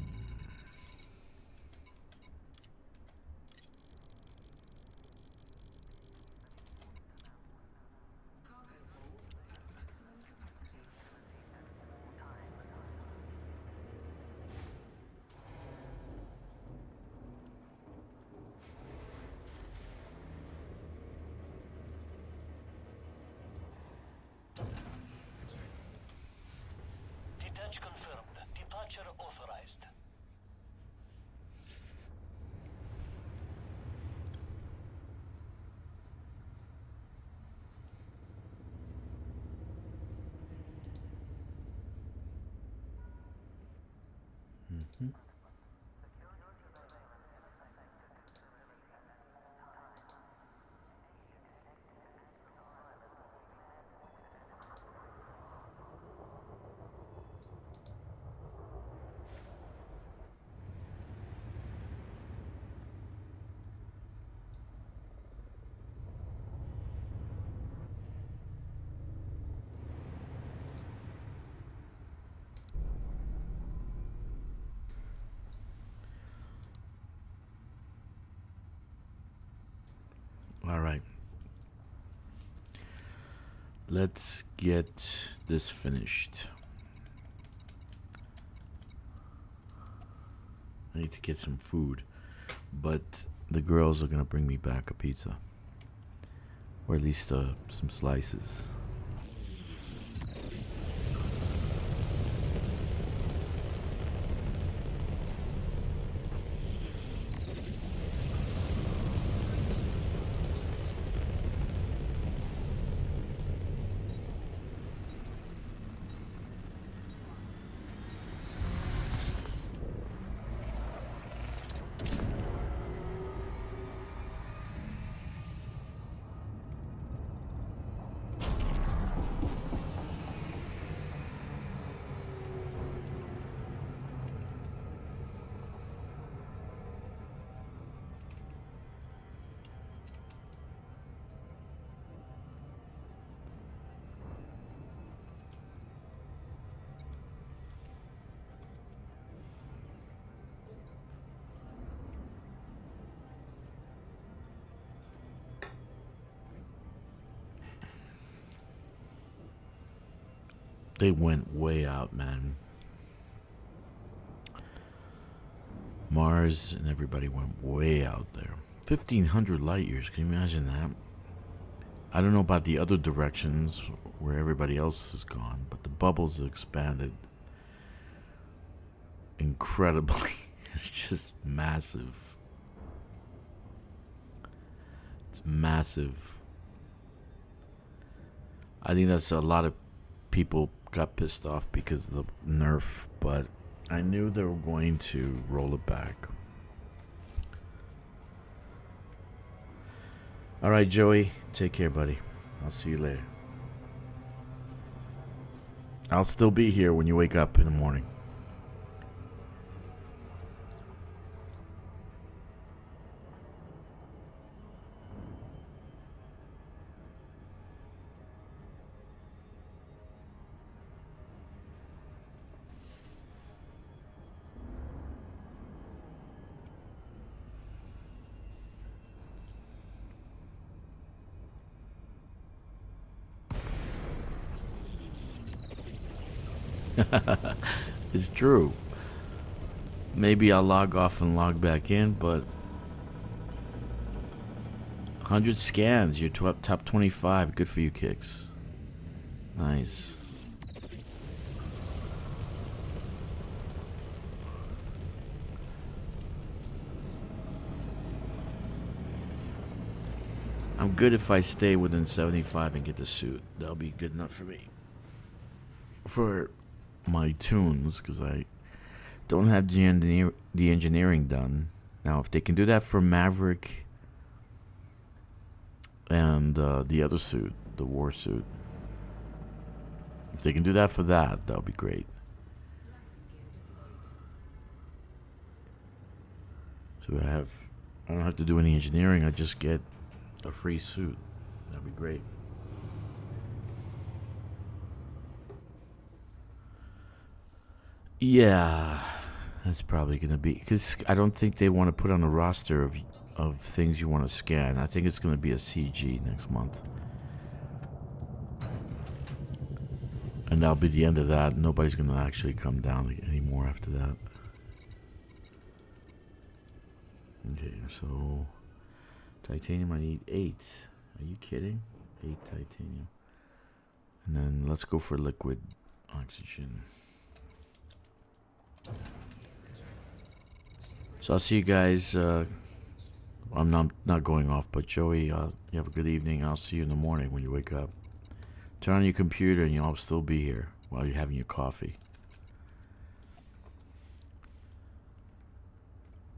Detach confirmed. Departure authorized. All right. Let's get this finished. I need to get some food, but the girls are gonna bring me back a pizza, or at least some slices. They went way out, man. Mars and everybody went way out there. 1,500 light years. Can you imagine that? I don't know about the other directions where everybody else is gone, but the bubbles have expanded incredibly. It's just massive. It's massive. I think that's a lot of people got pissed off because of the nerf, but I knew they were going to roll it back. Alright, Joey, take care, buddy. I'll see you later. I'll still be here when you wake up in the morning. It's true. Maybe I'll log off and log back in, but 100 scans, you're top 25. Good for you, Kkixx. Nice. I'm good if I stay within 75 and get the suit. That'll be good enough for me. For my tunes, because I don't have the engineering done. Now, if they can do that for Maverick and the other suit, the war suit, if they can do that for that, that'll be great. So I don't have to do any engineering. I just get a free suit. That'd be great. Yeah, that's probably gonna be, because I don't think they want to put on a roster of things you want to scan. I think it's gonna be a CG next month, and that'll be the end of that. Nobody's gonna actually come down anymore after that. Okay, so titanium, I need 8. Are you kidding? 8 titanium. And then let's go for liquid oxygen. So I'll see you guys. I'm not going off, but Joey, you have a good evening. I'll see you in the morning when you wake up. Turn on your computer and I'll still be here while you're having your coffee.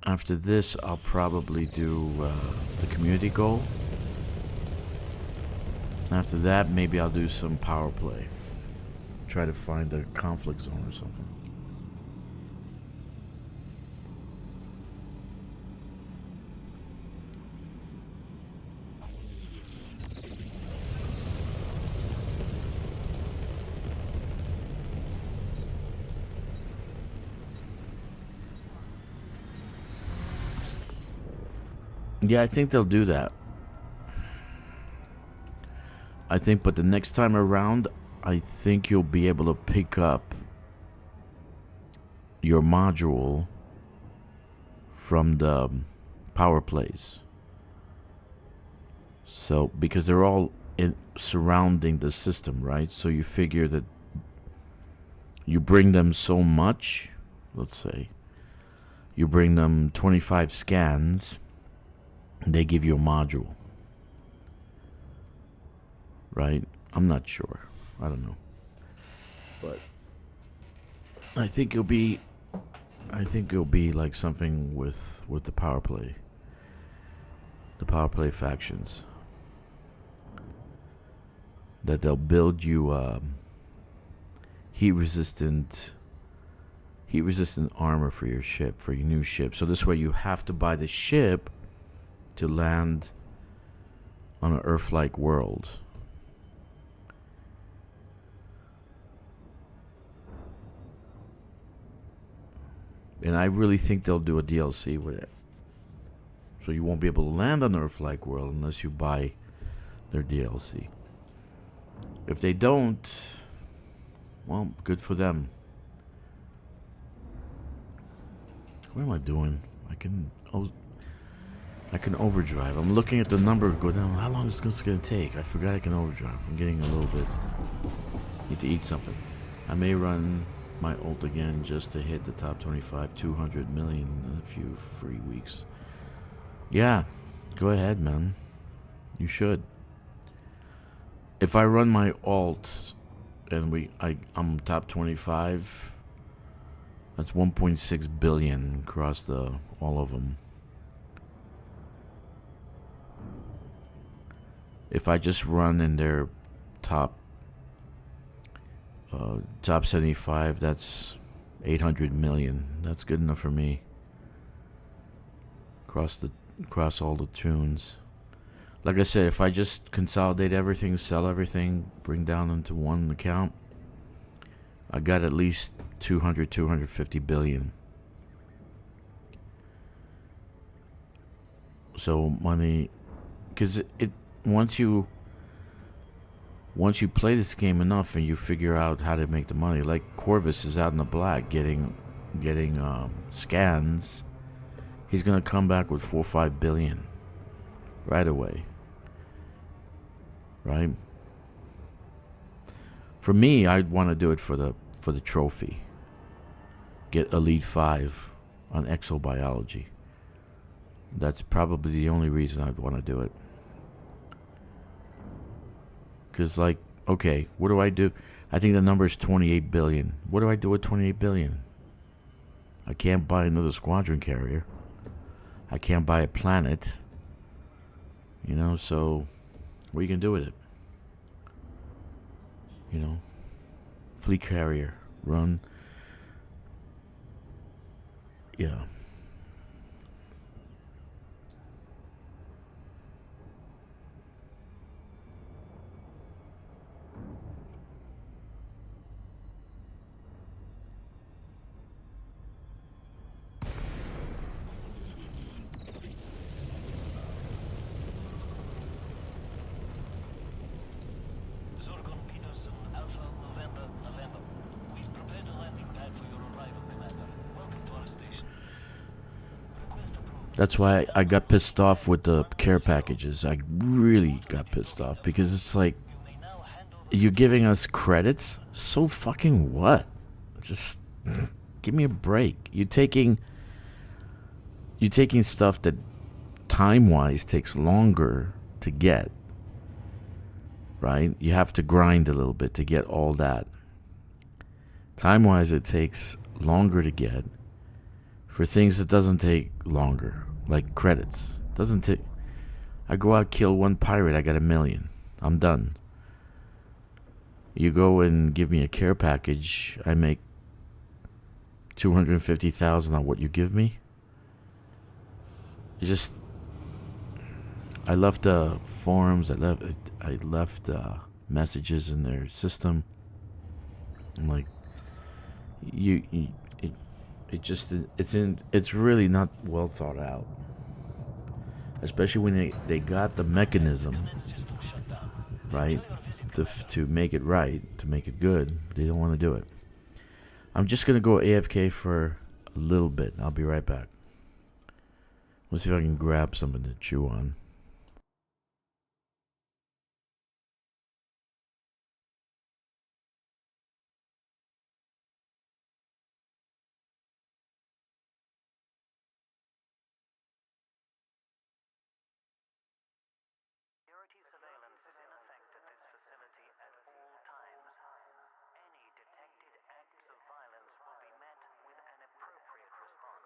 After this, I'll probably do the community goal. After that, maybe I'll do some power play. Try to find a conflict zone or something. Yeah, I think they'll do that. I think, but the next time around, I think you'll be able to pick up your module from the power plays. So, because they're all surrounding the system, right? So you figure that you bring them so much, let's say, you bring them 25 scans, they give you a module, right? I'm not sure. I don't know, but I think it'll be like something with the power play factions, that they'll build you heat resistant armor for your ship, for your new ship. So this way you have to buy the ship to land on an Earth-like world. And I really think they'll do a DLC with it. So you won't be able to land on an Earth-like world unless you buy their DLC. If they don't, well, good for them. What am I doing? I can overdrive. I'm looking at the number go down. How long is this going to take? I forgot I can overdrive. I'm getting a little bit... Need to eat something. I may run my ult again just to hit the top 25, 200 million in a few free weeks. Yeah, go ahead, man. You should. If I run my ult and I'm top 25, that's 1.6 billion across all of them. If I just run in their top 75, that's 800 million. That's good enough for me. Across all the tunes. Like I said, if I just consolidate everything, sell everything, bring down into one account, I got at least 250 billion. So money, because once you once you play this game enough and you figure out how to make the money, like Corvus is out in the black getting scans, he's gonna come back with 4 or 5 billion right away. Right? For me, I'd want to do it for the trophy. Get Elite 5 on exobiology. That's probably the only reason I'd want to do it. Because, like, okay, what do I do? I think the number is 28 billion. What do I do with 28 billion? I can't buy another squadron carrier. I can't buy a planet. You know, so what are you going to do with it? You know, fleet carrier, run. Yeah. That's why I got pissed off with the care packages. I really got pissed off because it's like, you're giving us credits? So fucking what? Just give me a break. You're taking stuff that time-wise takes longer to get. Right? You have to grind a little bit to get all that. Time-wise it takes longer to get. For things that doesn't take longer, like credits. Doesn't take. I go out, kill one pirate, I got 1 million. I'm done. You go and give me a care package, I make 250,000 on what you give me. It just. I left forums. I left messages in their system. I'm like, it's really not well thought out, especially when they got the mechanism right to make it right, to make it good. They don't want to do it. I'm just gonna go AFK for a little bit. I'll be right back. Let's see if I can grab something to chew on. Security surveillance is in effect at this facility at all times. Any detected acts of violence will be met with an appropriate response.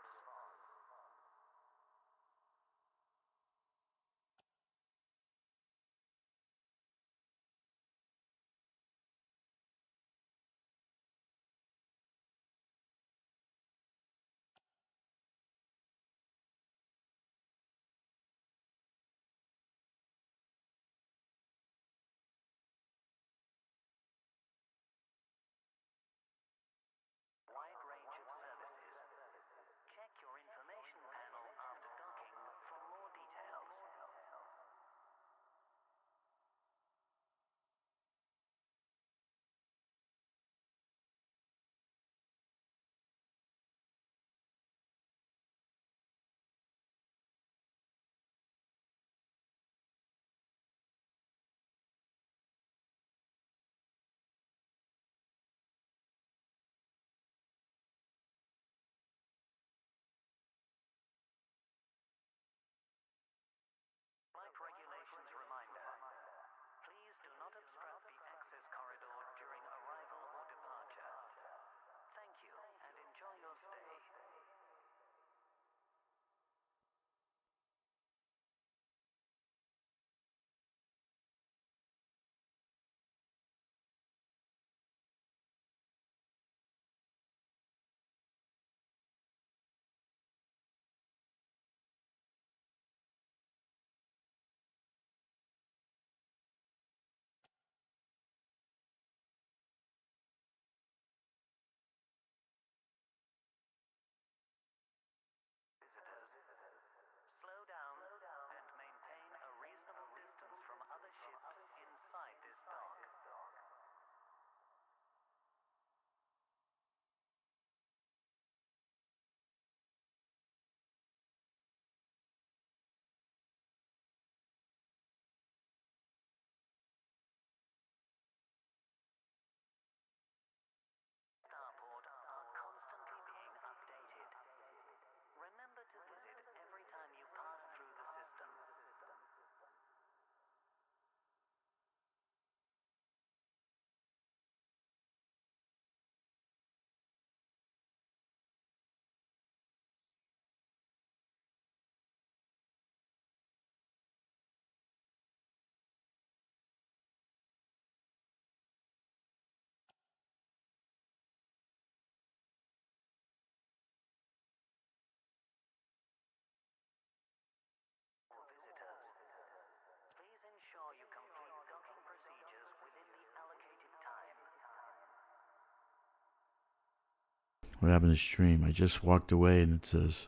What happened to stream? I just walked away and it says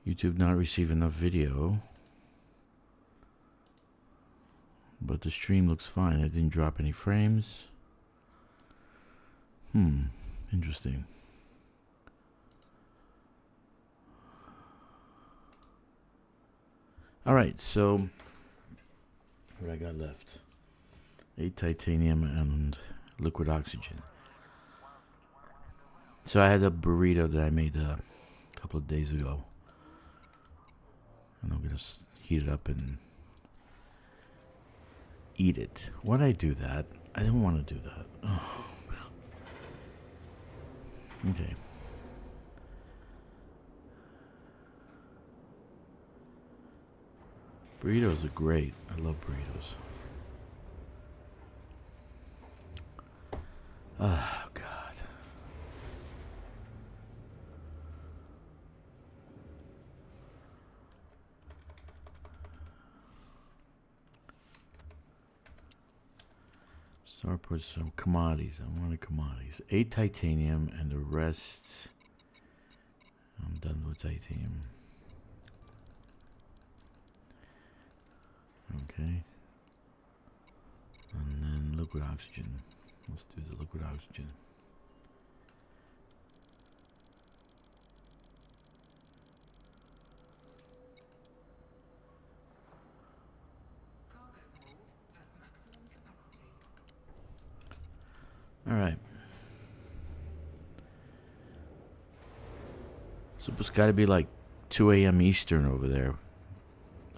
YouTube not receiving enough video. But the stream looks fine. It didn't drop any frames. Interesting. Alright, so what I got left? 8 titanium and liquid oxygen. So I had a burrito that I made a couple of days ago. And I'm gonna heat it up and eat it. Why'd I do that? I didn't want to do that. Oh. Okay. Burritos are great. I love burritos. Oh, God. Starport some commodities. I wanted commodities. 8 titanium and the rest. I'm done with titanium. Okay. And then liquid oxygen. Let's do the liquid oxygen. Cargo hold at maximum capacity. All right. So it's got to be like 2 a.m. Eastern over there.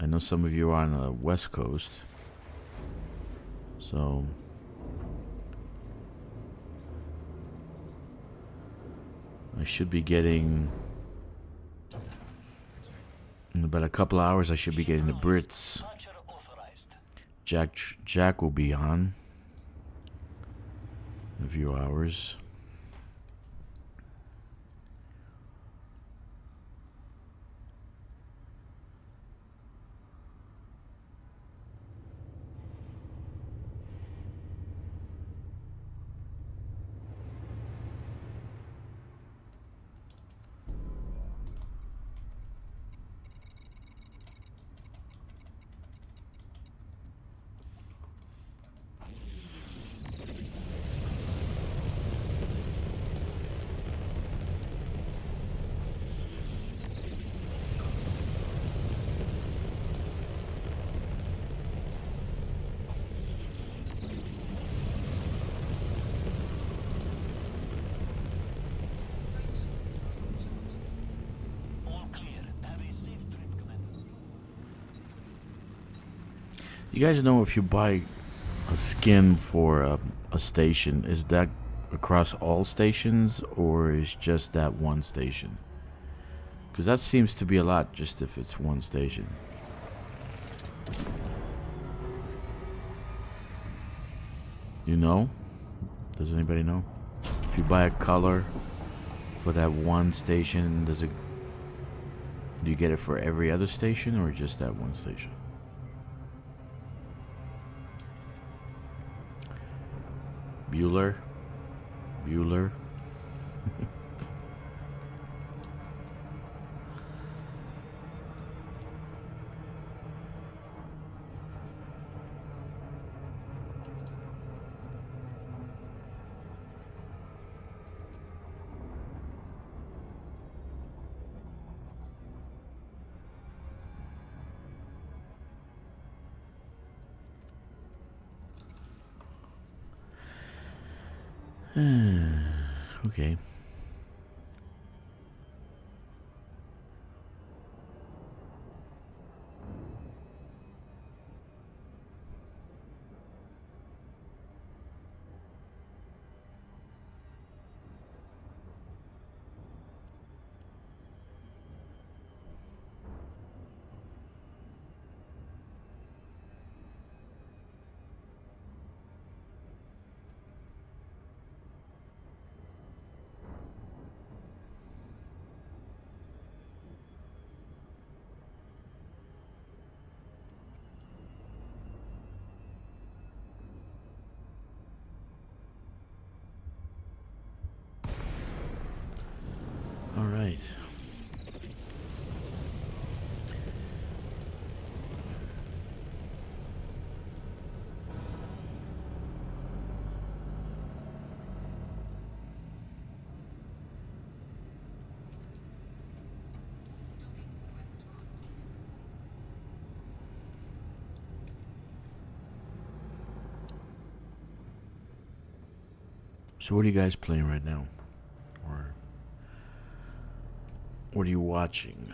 I know some of you are on the West Coast. So I should be getting, in about a couple of hours, I should be getting the Brits. Jack will be on in a few hours. You guys know if you buy a skin for a station, is that across all stations or is just that one station? Because that seems to be a lot just if it's one station. You know? Does anybody know? If you buy a color for that one station, do you get it for every other station or just that one station? Bueller. Okay. So what are you guys playing right now? Or what are you watching?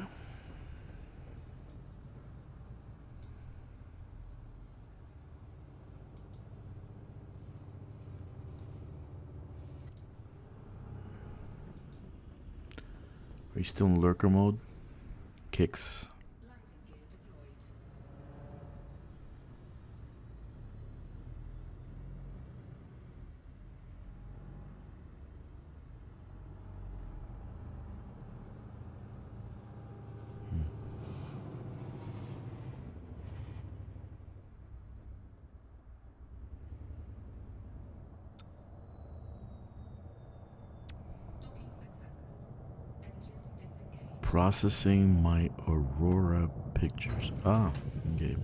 Are you still in lurker mode? Kkixx. Landing gear deployed. Docking successful. Engines disengaged. Processing my Aurora pictures. Ah, okay.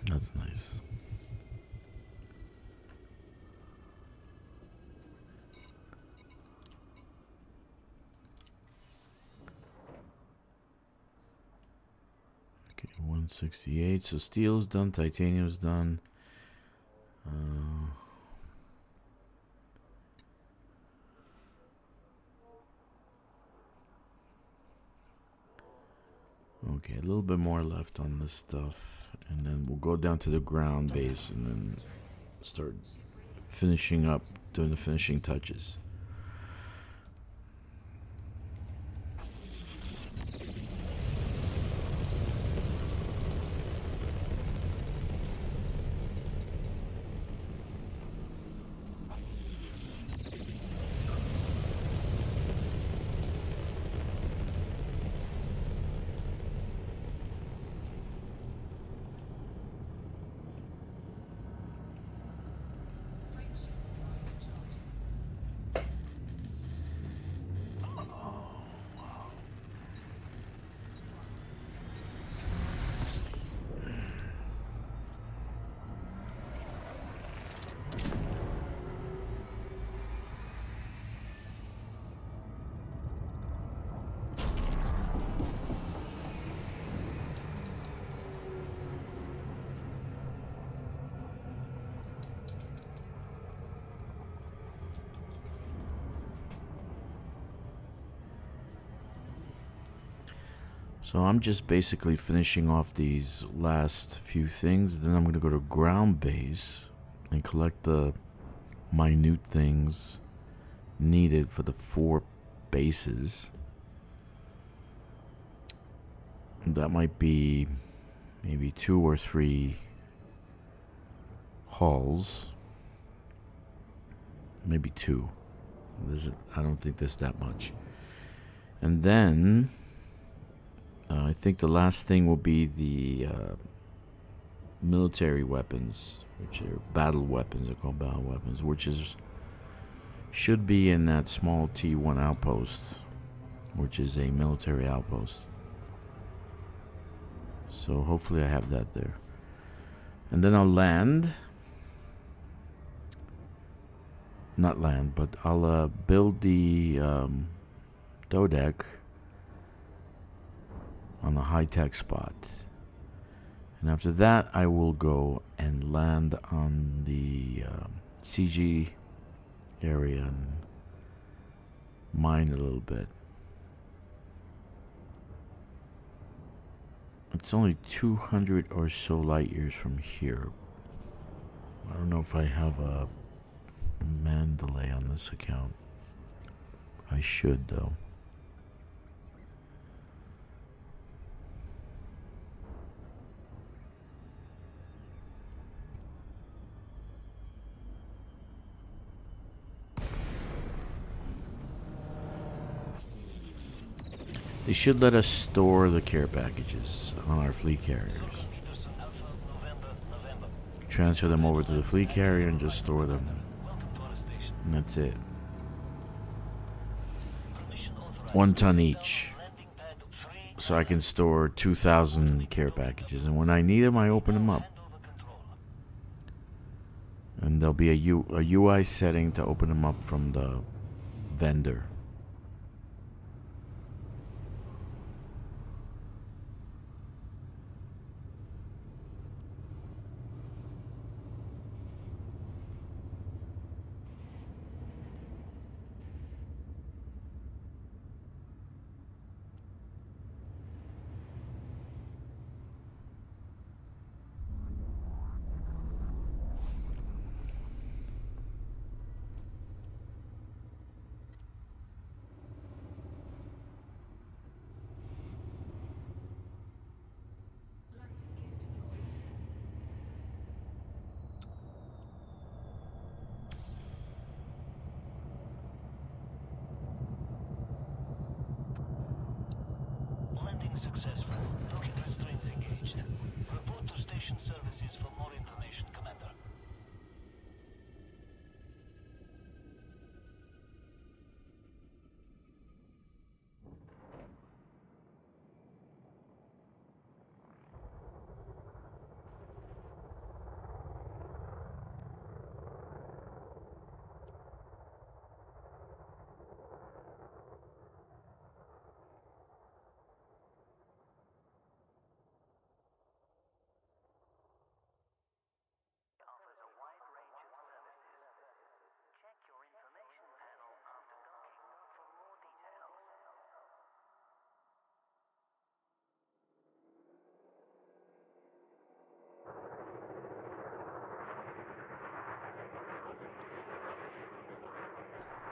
That's nice. Okay, 168. So steel's done, titanium's done. Okay, a little bit more left on this stuff, and then we'll go down to the ground base and then start finishing up, doing the finishing touches. Frameshift drive charging. So I'm just basically finishing off these last few things. Then I'm going to go to ground base and collect the minute things needed for the 4 bases. That might be maybe 2 or 3 halls. Maybe 2. I don't think there's that much. And then I think the last thing will be the military weapons, which are battle weapons. They're called battle weapons, which should be in that small T1 outpost, which is a military outpost. So hopefully I have that there. And then I'll land. Not land, but I'll build the Dodec on the high-tech spot. And after that, I will go and land on the CG area and mine a little bit. It's only 200 or so light years from here. I don't know if I have a man delay on this account. I should, though. They should let us store the care packages on our fleet carriers. Transfer them over to the fleet carrier and just store them. And that's it. 1 ton each. So I can store 2,000 care packages. And when I need them, I open them up. And there'll be a UI setting to open them up from the vendor.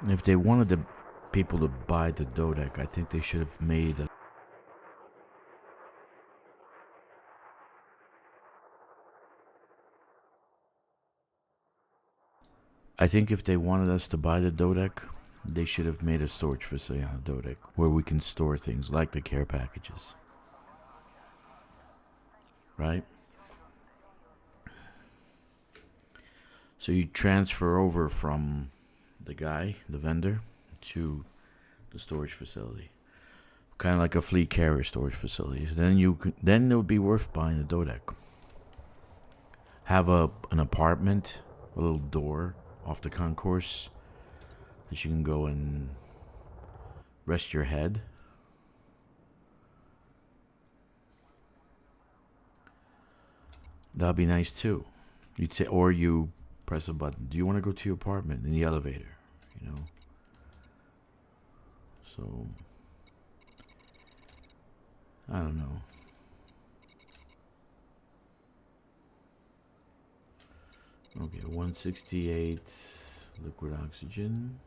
If they wanted the people to buy the Dodec, I think they should have made a... I think if they wanted us to buy the Dodec, they should have made a storage facility on the Dodec where we can store things like the care packages. Right? So you transfer over from the guy, the vendor, to the storage facility. Kind of like a fleet carrier storage facility. Then it would be worth buying the Dodec. Have an apartment, a little door off the concourse that you can go and rest your head. That'd be nice too. You'd say, or you press a button. Do you want to go to your apartment in the elevator? You know. So I don't know. Okay, 168 liquid oxygen.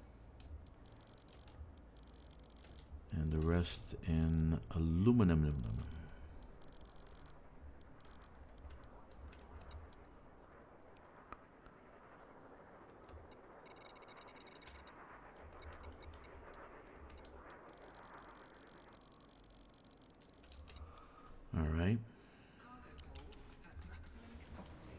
And the rest in aluminum. All right. Cargo hold at maximum capacity.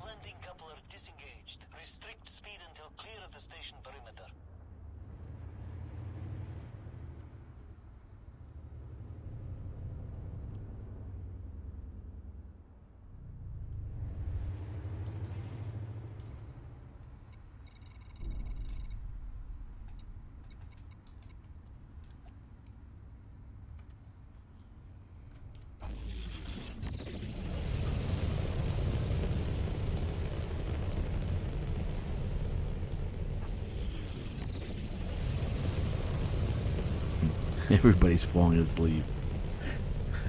Landing coupler disengaged. Restrict speed until clear of the station perimeter. Everybody's falling asleep.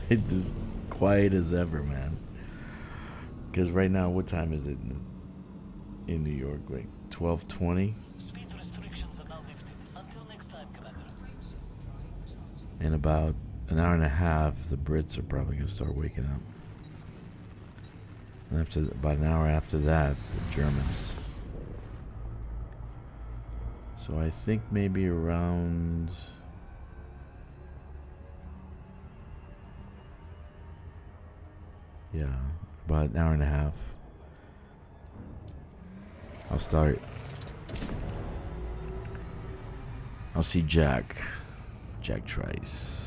It's as quiet as ever, man. Because right now, what time is it in New York? Like 12:20? Speed restrictions are now lifted. Until next time, Commander. Frameshift drive charging. In about an hour and a half, the Brits are probably going to start waking up. And about an hour after that, the Germans. So I think maybe around... Yeah, about an hour and a half. I'll start. I'll see Jack Trice.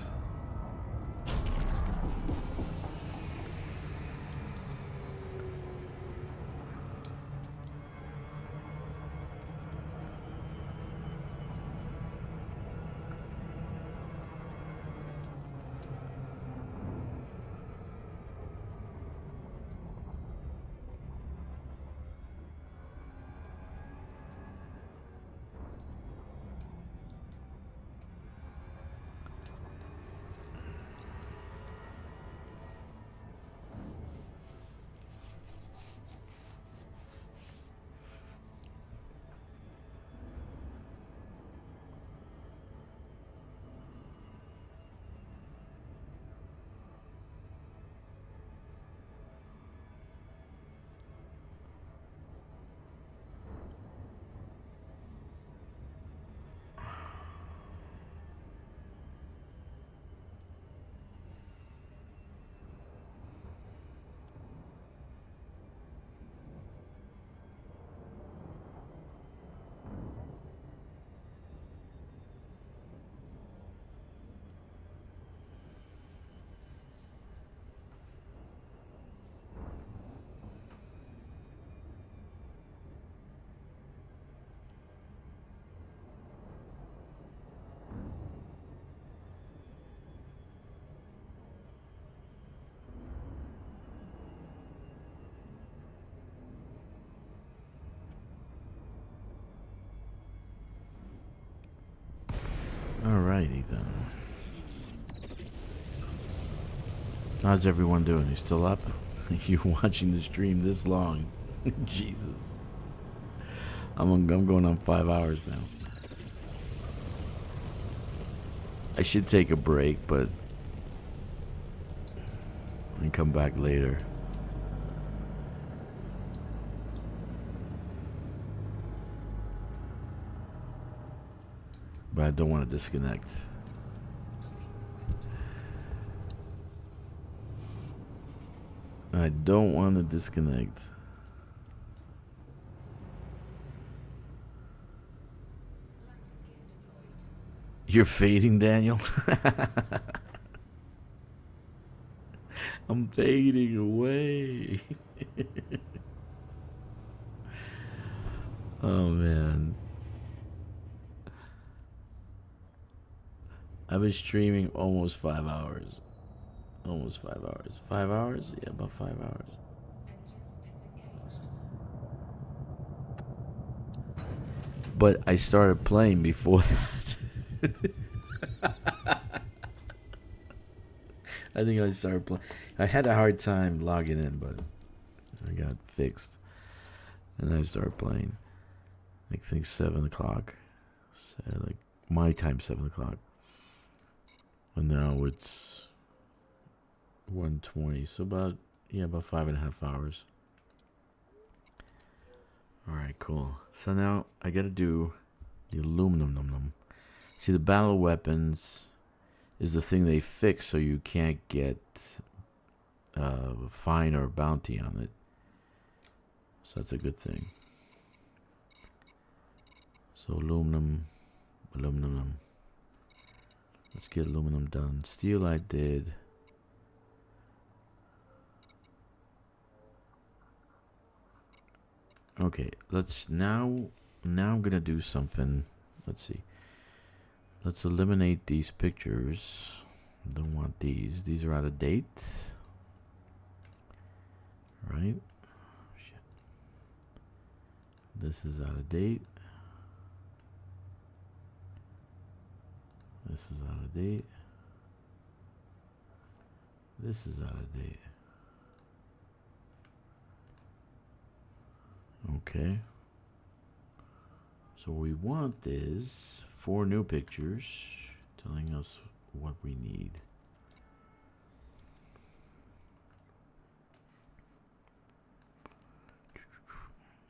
How's everyone doing? You still up? You watching the stream this long? Jesus. I'm going on 5 hours now. I should take a break, but and come back later. But I don't want to disconnect. I don't want to disconnect. You're fading, Daniel? I'm fading away. Oh, man. I've been streaming almost 5 hours. Almost 5 hours. 5 hours? Yeah, about 5 hours. But I started playing before that. I think I started playing. I had a hard time logging in, but I got fixed. And I started playing. I think 7 o'clock. Like my time, 7 o'clock. And now it's 1:20. So about 5.5 hours. Alright, cool. So now I gotta do the aluminum. See, the battle weapons is the thing they fix so you can't get fine or bounty on it. So that's a good thing. So aluminum. Let's get aluminum done. Steel I did. Okay, let's now I'm gonna do something. Let's see. Let's eliminate these pictures. Don't want these. These are out of date. Right? Shit. This is out of date. This is out of date. This is out of date. Okay. So what we want is 4 new pictures telling us what we need.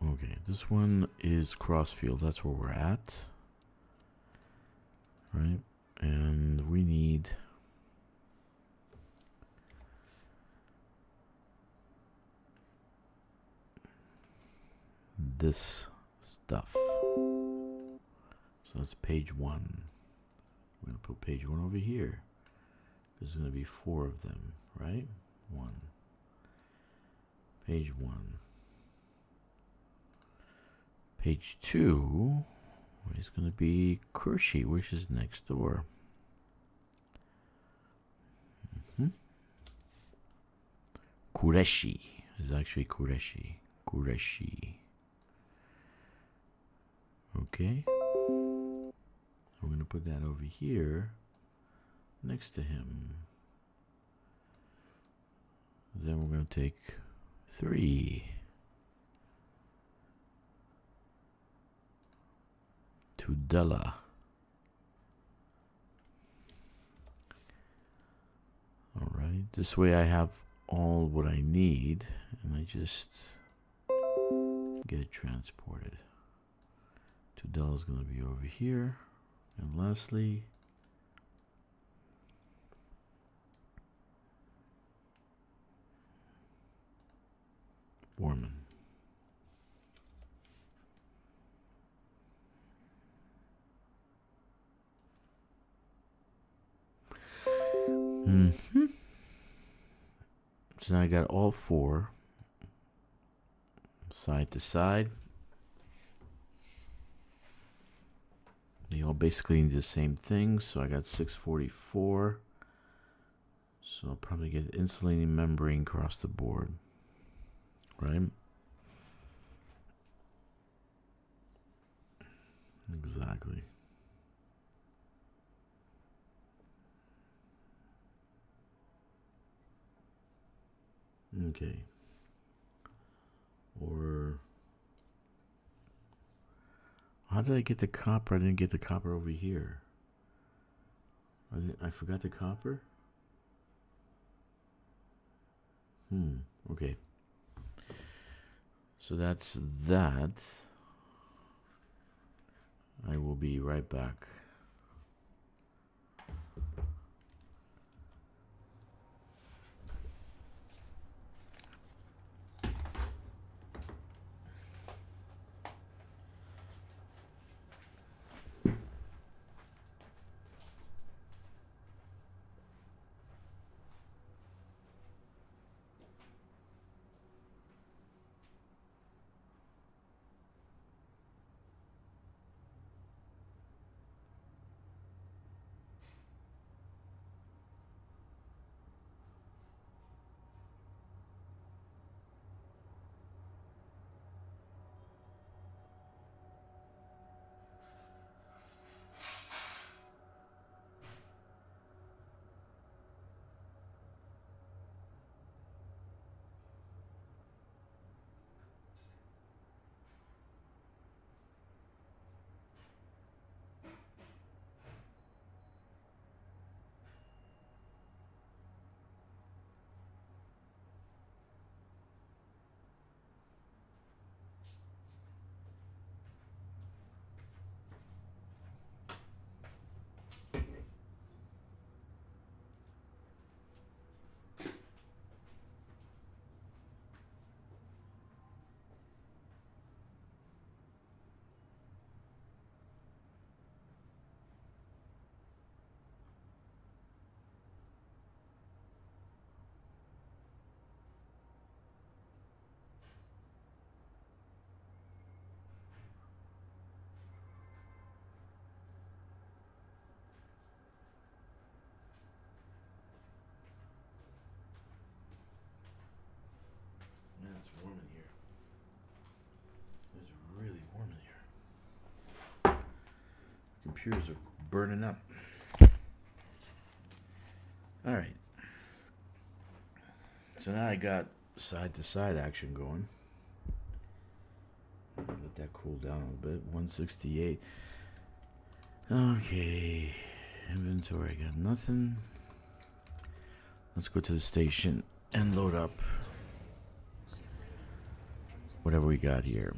Okay, this one is crossfield. That's where we're at. Right? And we need this stuff. So that's page 1. We're going to put page 1 over here. There's going to be 4 of them, right? 1. Page 1. Page 2 is going to be Kershi, which is next door. Kureshi is actually Kureshi. Okay. We're going to put that over here next to him. Then we're going to take 3. To Della. Alright, this way I have all what I need, and I just get it transported. Tudela is going to be over here, and lastly, Borman. So now I got all 4 side to side. They all basically need the same thing. So I got 644. So I'll probably get insulating membrane across the board. Right? Exactly. Okay. Or how did I get the copper? I didn't get the copper over here. I forgot the copper? Okay. So that's that. I will be right back. Man, it's warm in here. It's really warm in here. Computers are burning up. Alright. So now I got side to side action going. Let that cool down a little bit. 168. Okay. Inventory, got nothing. Let's go to the station and load up whatever we got here.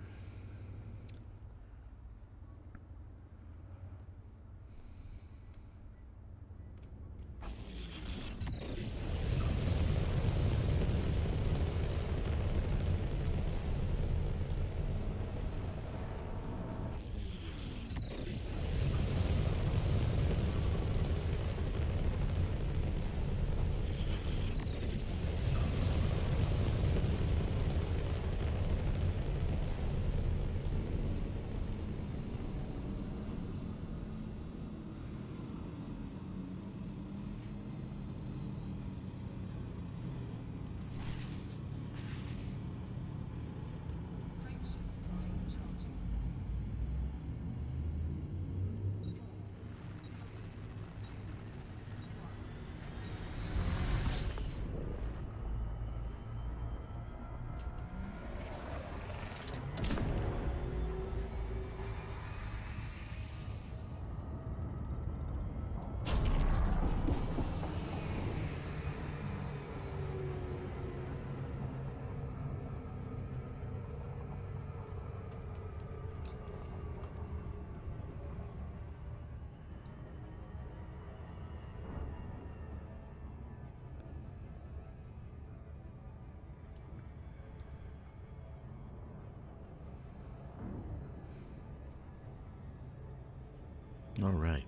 All right.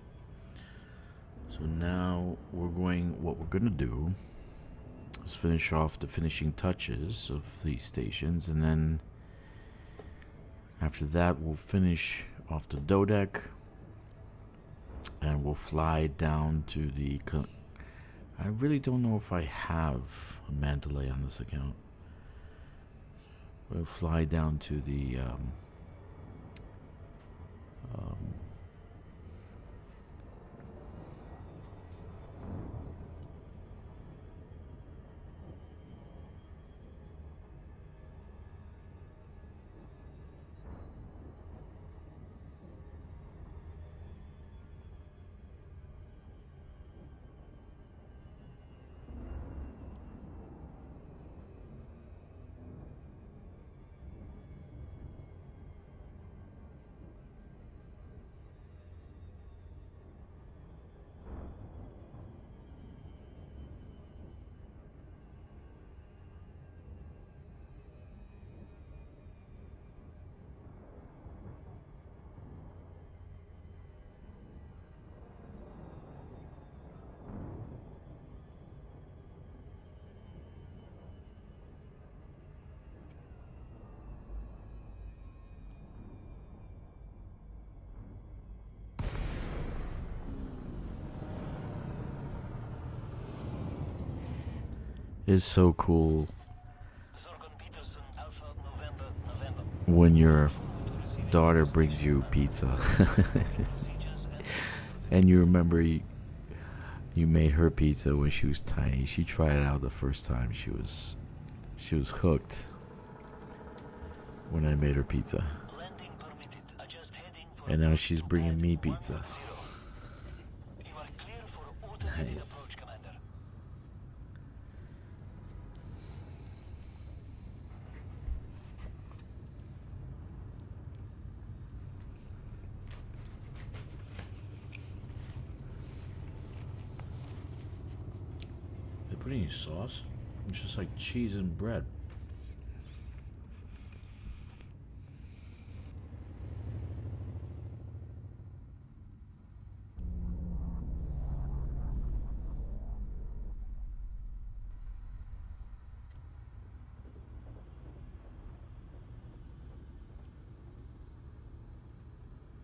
So now what we're going to do is finish off the finishing touches of these stations, and then after that we'll finish off the dodeck and we'll fly down to the I really don't know if I have a Mandalay on this account. We'll fly down to the is so cool when your daughter brings you pizza and you remember you made her pizza when she was tiny. She tried it out the first time. She was hooked when I made her pizza. And now she's bringing me pizza. Nice. They put any sauce? It's just like cheese and bread.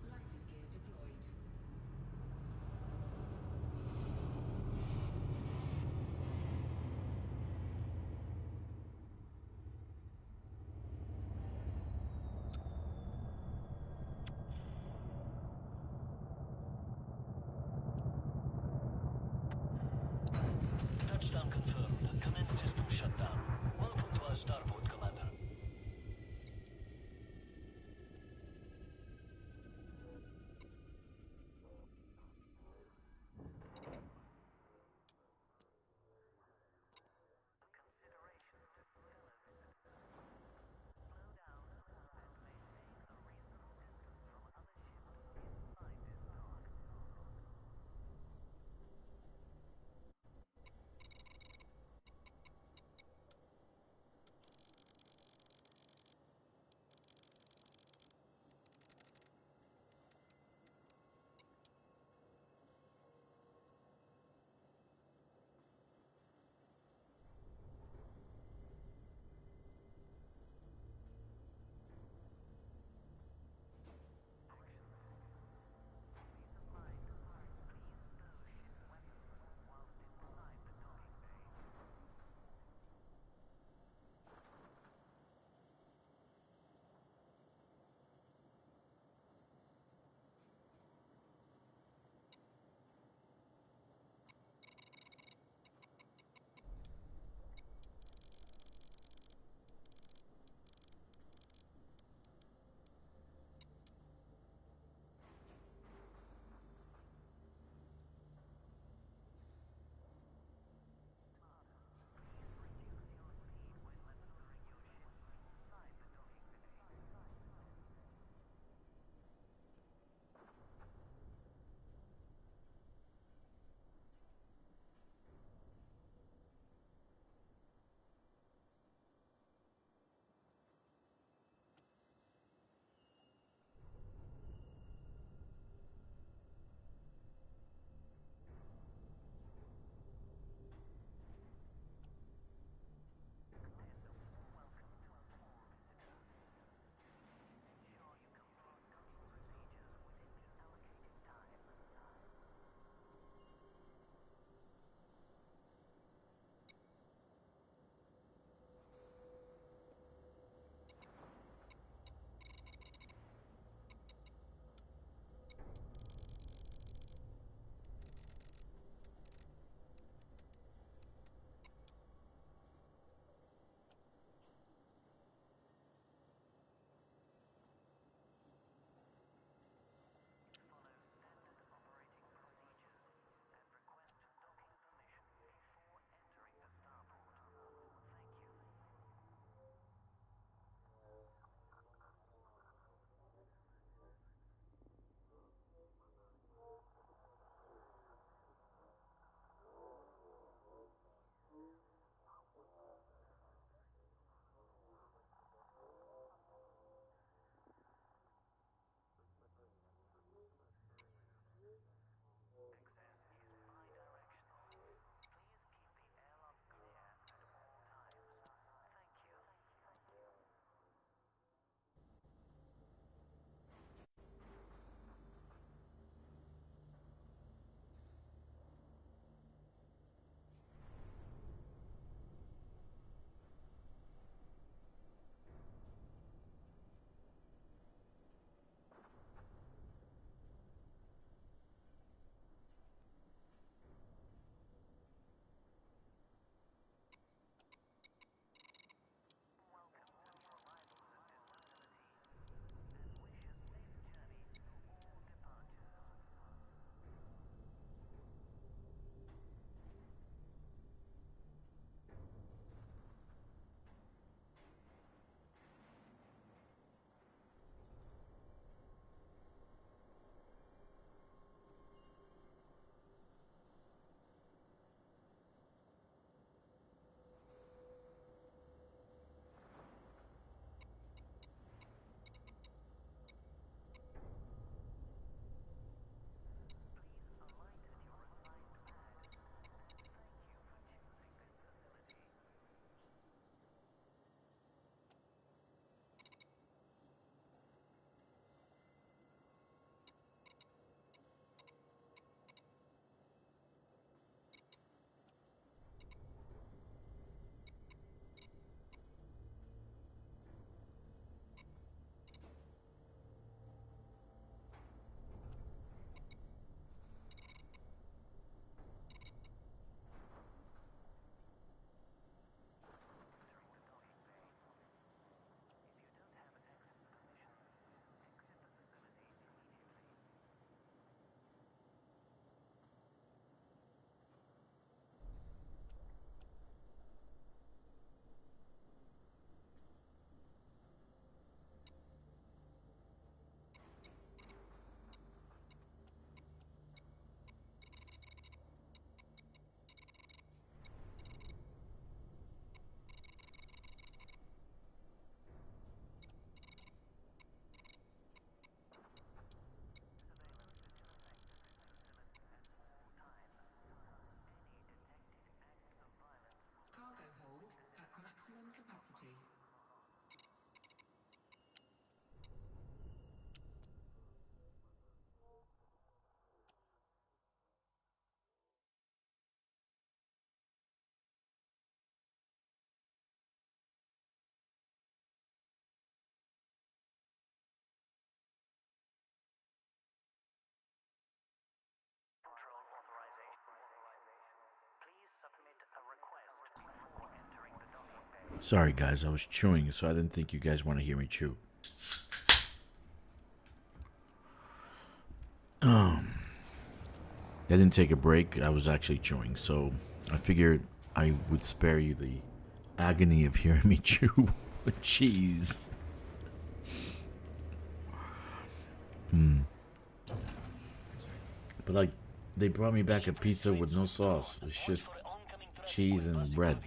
Landing gear deployed. Sorry, guys, I was chewing, so I didn't think you guys want to hear me chew. I didn't take a break. I was actually chewing, so I figured I would spare you the agony of hearing me chew with cheese. But like, they brought me back a pizza with no sauce. It's just cheese and bread.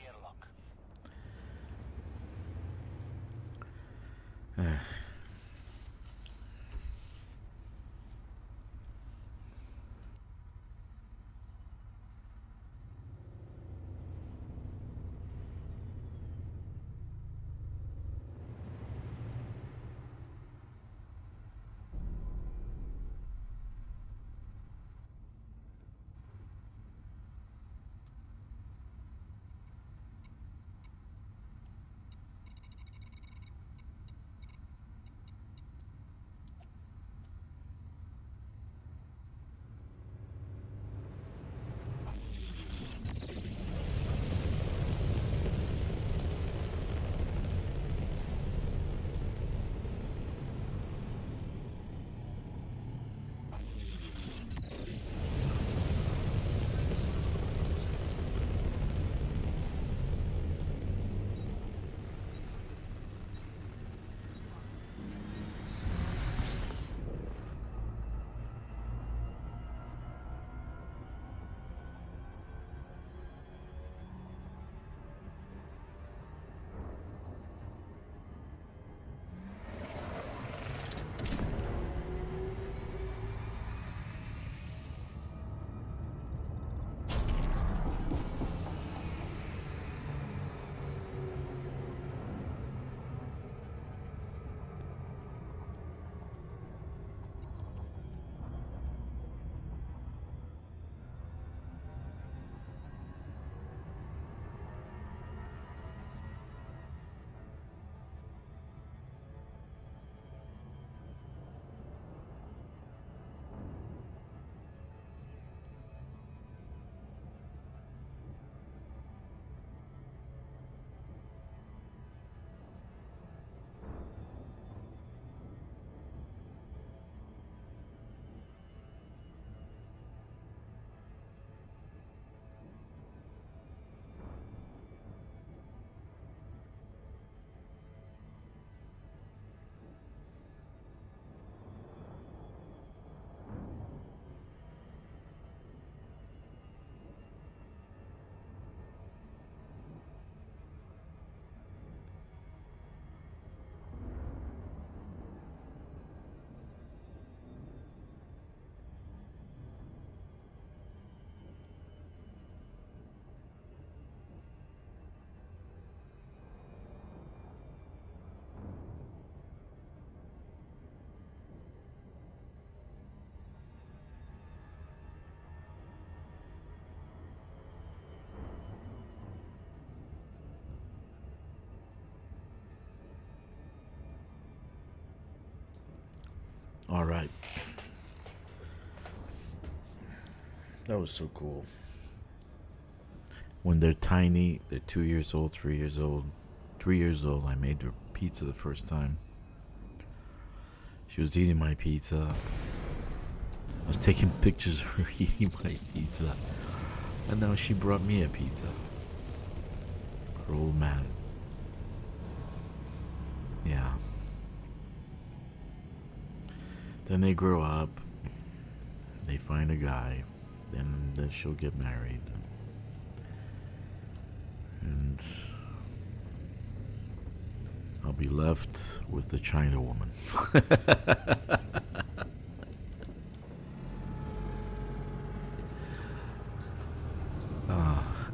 All right. That was so cool. When they're tiny, they're 2 years old, 3 years old. 3 years old, I made her pizza the first time. She was eating my pizza. I was taking pictures of her eating my pizza. And now she brought me a pizza. Her old man. Yeah. Then they grow up. They find a guy. Then she'll get married. And I'll be left with the China woman.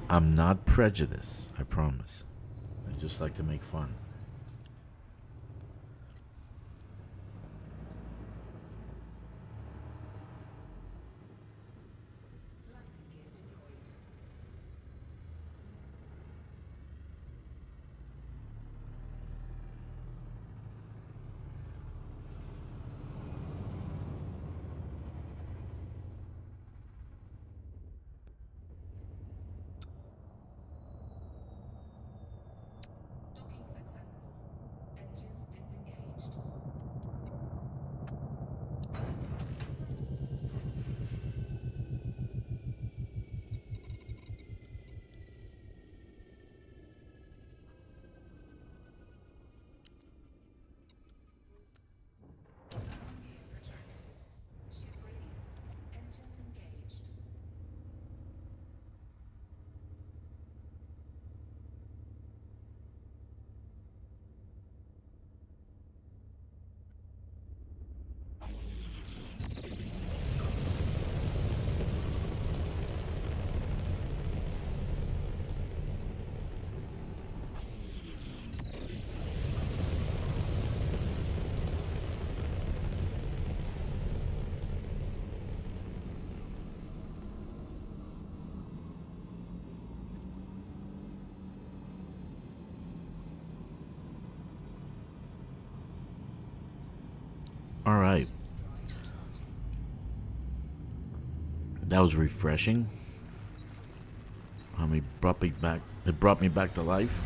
I'm not prejudiced, I promise. I just like to make fun. Lighting gear deployed. All right. That was refreshing. Brought me back. It brought me back to life.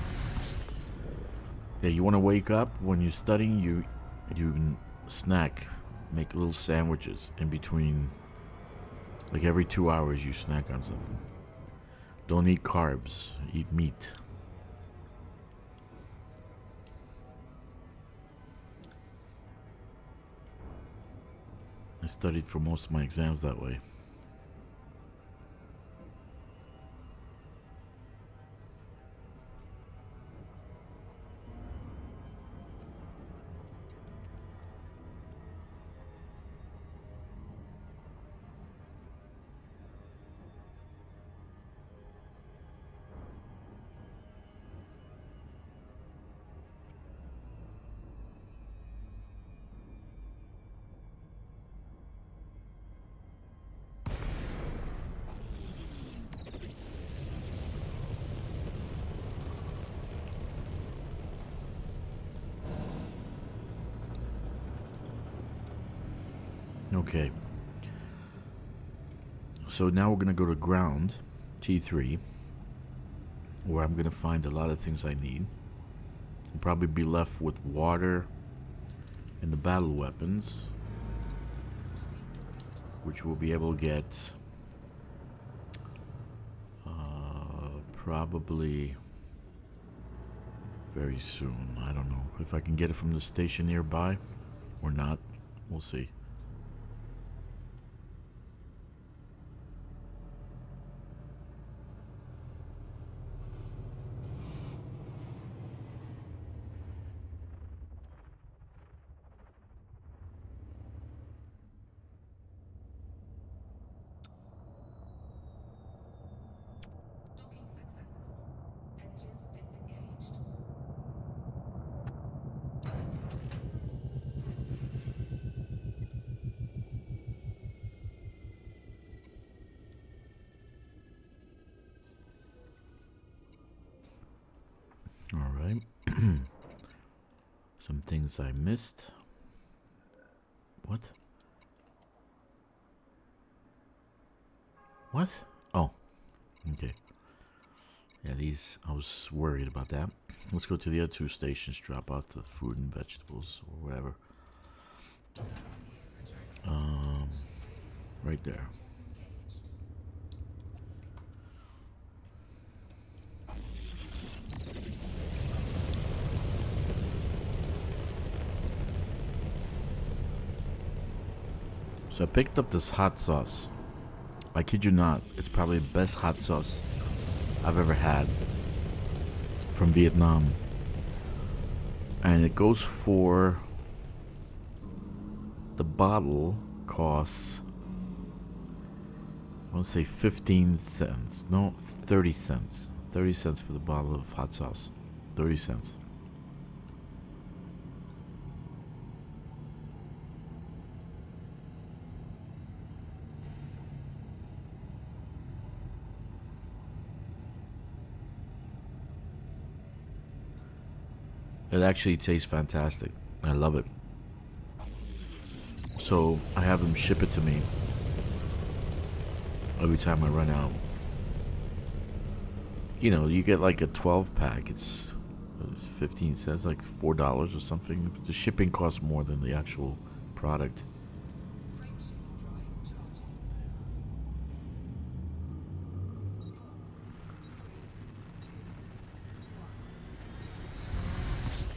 Yeah, you want to wake up when you're studying. You snack, make little sandwiches in between. Like every 2 hours, you snack on something. Don't eat carbs. Eat meat. I studied for most of my exams that way. Okay. So now we're going to go to ground, T3, where I'm going to find a lot of things I need. I'll probably be left with water and the battle weapons, which we'll be able to get probably very soon. I don't know if I can get it from the station nearby or not. We'll see. Docking successful. Engines disengaged. All right. Some things I missed. What? What? Oh, okay. Yeah, these, I was worried about that. Let's go to the other two stations, drop out the food and vegetables or whatever. Right there. So I picked up this hot sauce. I kid you not, it's probably the best hot sauce I've ever had from Vietnam. And it goes for, the bottle costs, I want to say 15 cents. No, 30 cents. 30 cents for the bottle of hot sauce. 30 cents. It actually tastes fantastic. I love it. So I have them ship it to me every time I run out. You know, you get like a 12 pack. It's 15 cents, like $4 or something. The shipping costs more than the actual product. Frameshift drive charging. 3. Hull integrity compromised.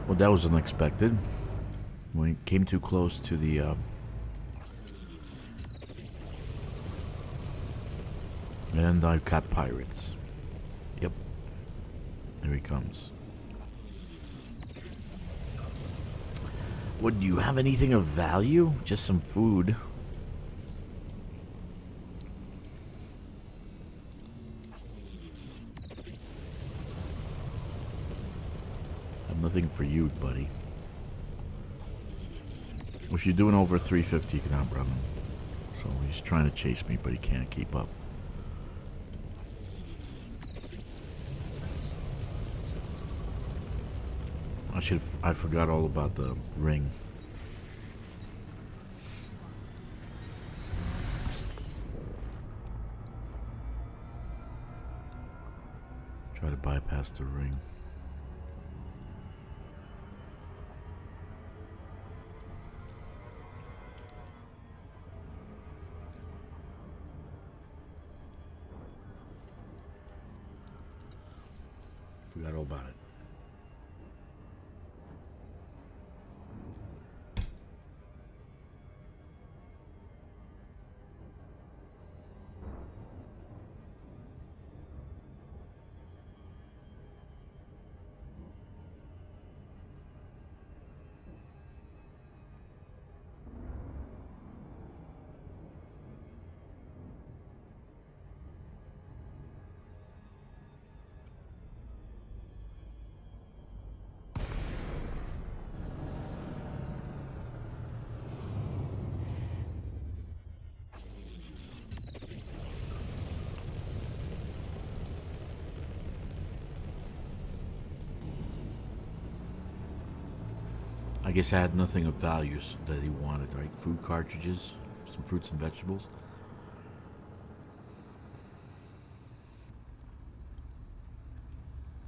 Well, that was unexpected. When it came too close to the and I've got pirates. Yep. Here he comes. What, do you have anything of value? Just some food. I have nothing for you, buddy. If you're doing over 350, you can outrun him. So he's trying to chase me, but he can't keep up. I forgot all about the ring. Try to bypass the ring. Forgot all about it. I guess I had nothing of values that he wanted, right? Food cartridges, some fruits and vegetables.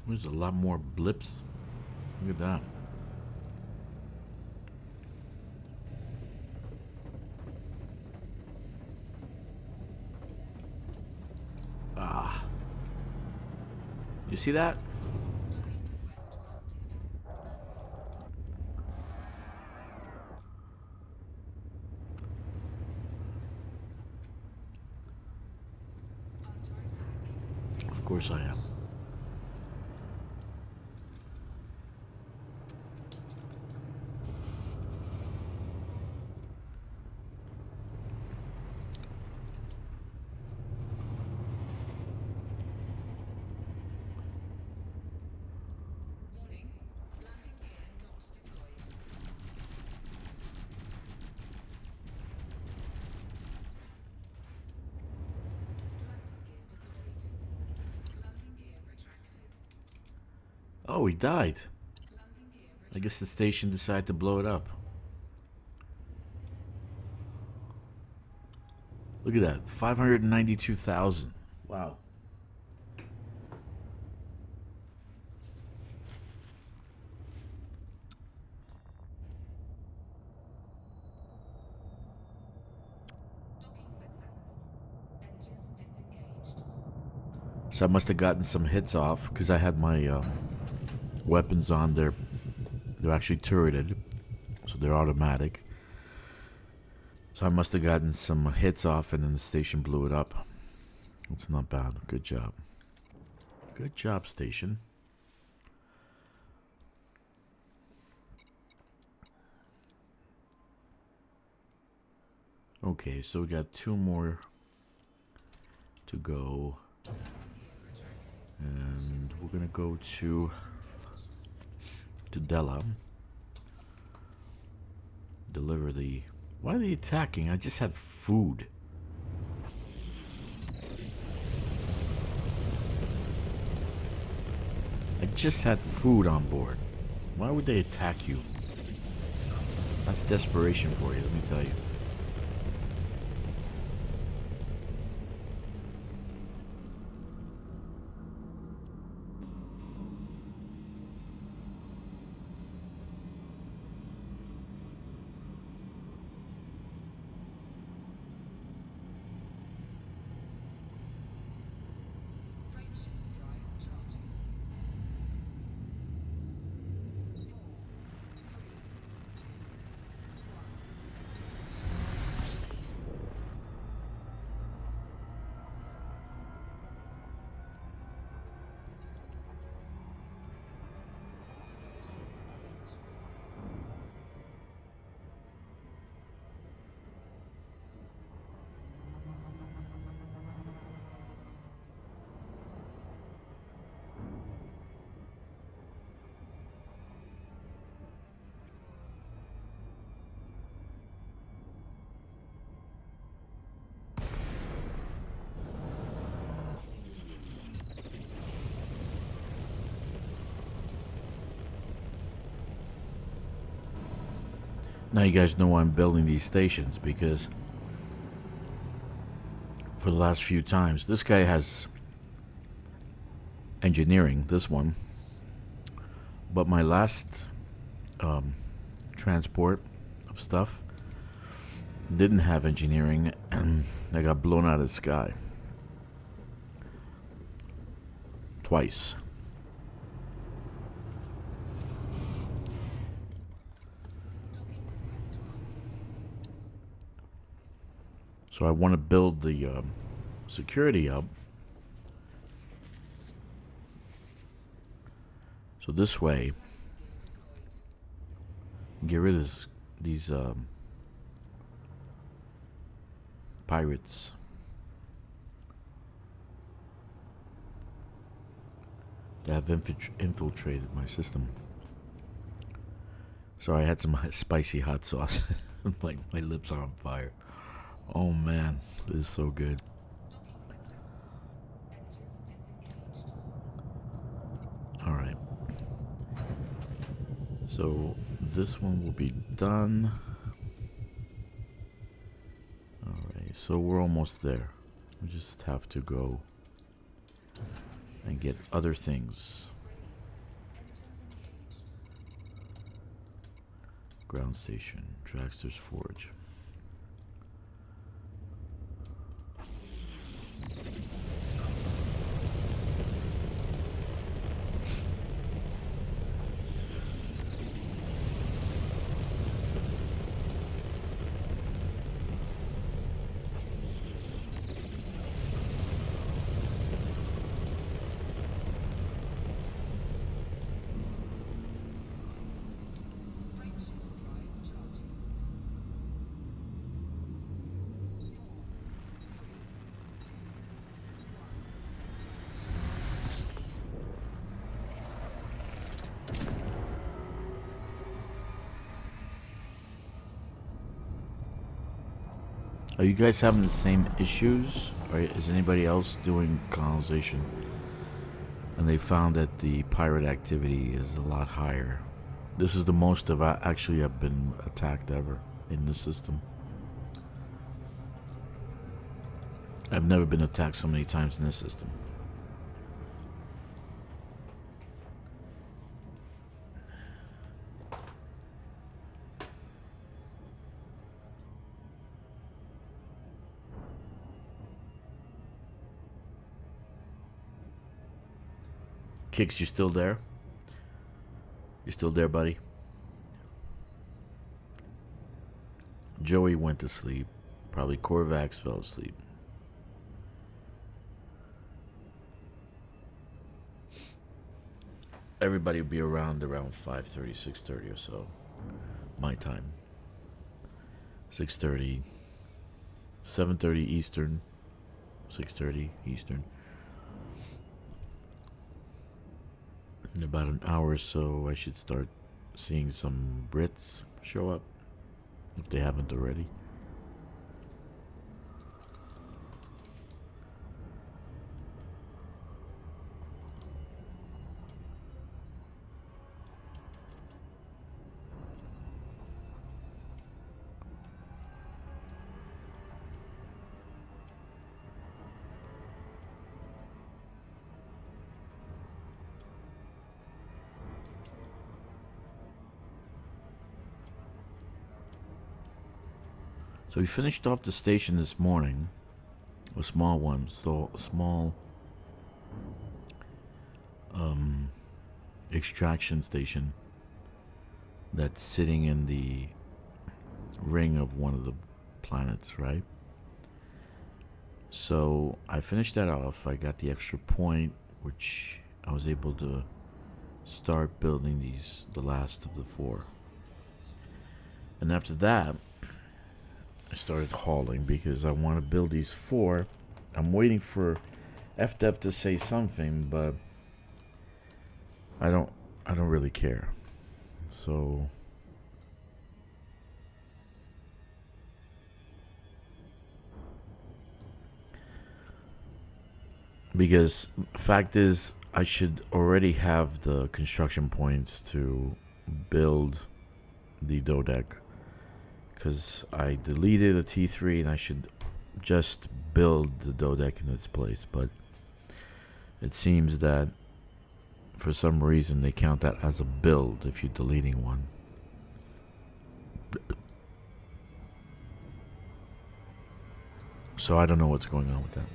There's a lot more blips. Look at that. Ah. You see that? Of course I am. Warning, landing gear not deployed. Landing gear deployed. Landing gear retracted. Oh, he died. Landing gear I guess the station decided to blow it up. Look at that. 592,000. Wow. docking successful. Engines disengaged. So I must have gotten some hits off because I had my weapons on there. They're actually turreted, so they're automatic. So I must have gotten some hits off and then the station blew it up. It's not bad. Good job. Good job, station. Okay, so we got 2 more to go. And we're gonna go to Della. Deliver the... Why are they attacking? I just had food. I just had food on board. Why would they attack you? That's desperation for you, let me tell you. Frameshift drive charging. 4, 3, 2, Now you guys know why I'm building these stations, because for the last few times, this guy has engineering, this one, but my last transport of stuff didn't have engineering, and I got blown out of the sky twice. So I want to build the security up. So this way, get rid of these pirates. That have infiltrated my system. So I had some spicy hot sauce. Like my lips are on fire. Oh man, this is so good. Alright. So this one will be done. Alright, so we're almost there. We just have to go and get other things. Ground station, Drakkster's Forge. Are you guys having the same issues? Or is anybody else doing colonization? And they found that the pirate activity is a lot higher. This is the most I've actually have been attacked ever in the system. I've never been attacked so many times in this system. Kkixx, you still there? You still there, buddy? Joey went to sleep. Probably Corvax fell asleep. Everybody will be around 5:30, 6:30 or so. My time. 6:30. 7:30 Eastern. 6:30 Eastern. In about an hour or so, I should start seeing some Brits show up, if they haven't already. So we finished off the station this morning, a small one, so a small extraction station that's sitting in the ring of one of the planets, right? So I finished that off. I got the extra point, which I was able to start building the last of the 4. And after that, I started hauling because I want to build these 4. I'm waiting for FDev to say something, but I don't really care. So because fact is, I should already have the construction points to build the dodec. because I deleted a T3 and I should just build the dodec in its place, but it seems that for some reason they count that as a build if you're deleting one. So I don't know what's going on with that.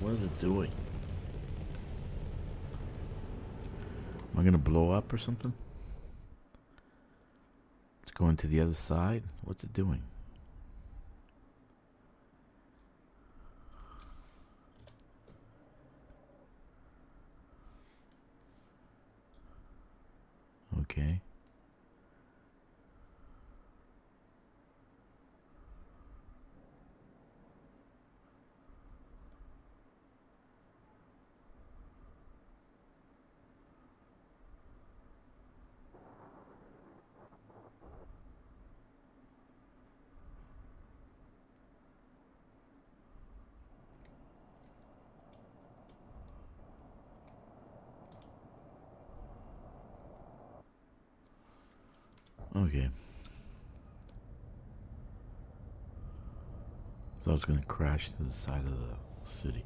What is it doing? Am I gonna blow up or something? It's going to the other side? What's it doing? Okay. Okay. So I was gonna crash to the side of the city.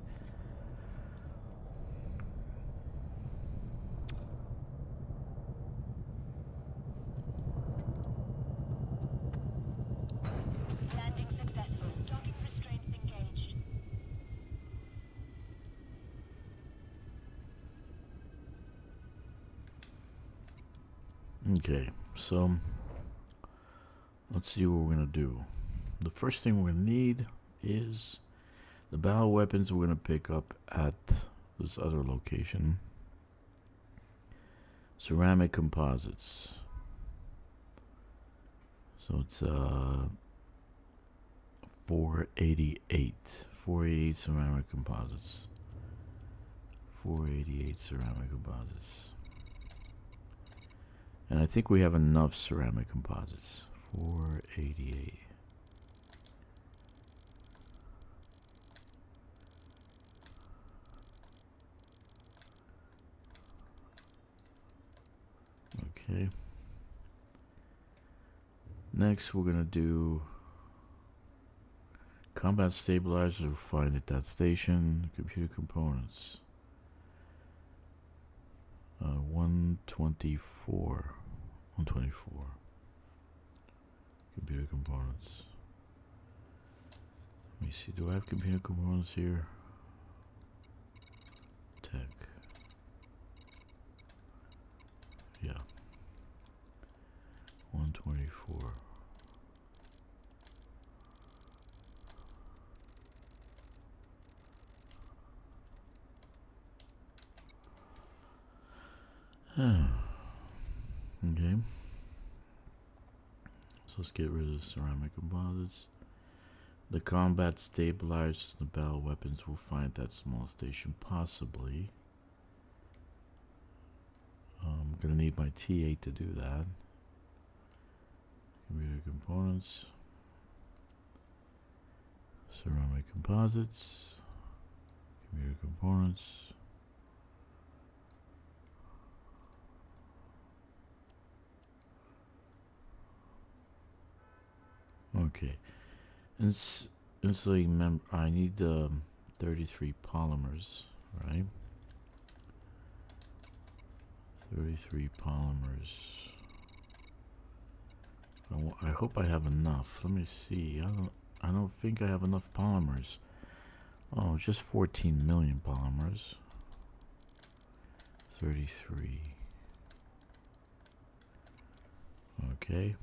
Landing successful. Docking restraints engaged. Okay, so let's see what we're gonna do. The first thing we're gonna need is the battle weapons we're gonna pick up at this other location. Ceramic composites. So it's 488. 488 ceramic composites. 488 ceramic composites. And I think we have enough ceramic composites. 488. Okay. Next, we're gonna do combat stabilizers. We'll find at that station. Computer components. 124. 124. Computer components. Let me see. Do I have computer components here? Tech. Yeah. 124. Okay. So let's get rid of the ceramic composites. The combat stabilizers, the battle weapons we'll find at that small station, possibly. I'm gonna need my T8 to do that. Computer components. Ceramic composites. Computer components. Okay. Instantly I need 33 polymers, right? 33 polymers. I hope I have enough. Let me see. I don't think I have enough polymers. Oh, just 14 million polymers. 33. Okay.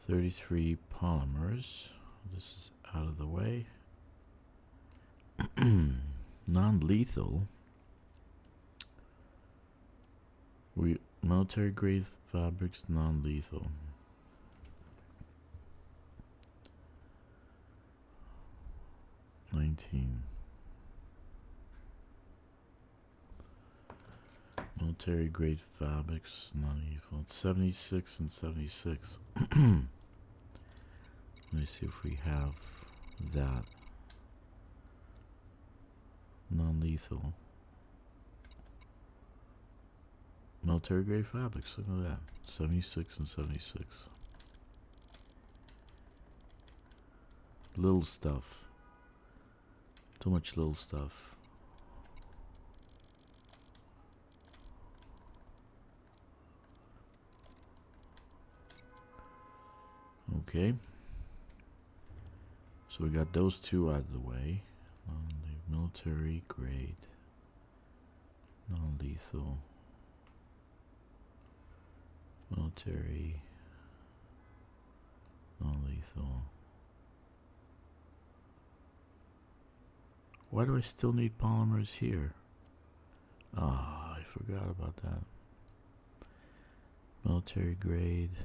33 polymers. This is out of the way. Non-lethal. Military grade fabrics, non-lethal. Military grade fabrics, non-lethal. It's 76 and 76. Let me see if we have that. Non-lethal. Military grade fabrics, look at that. 76 and 76. Little stuff. Too much little stuff. Okay. So we got those two out of the way. Military grade. Non-lethal. Military. Non-lethal. Why do I still need polymers here? Ah, I forgot about that. Military grade.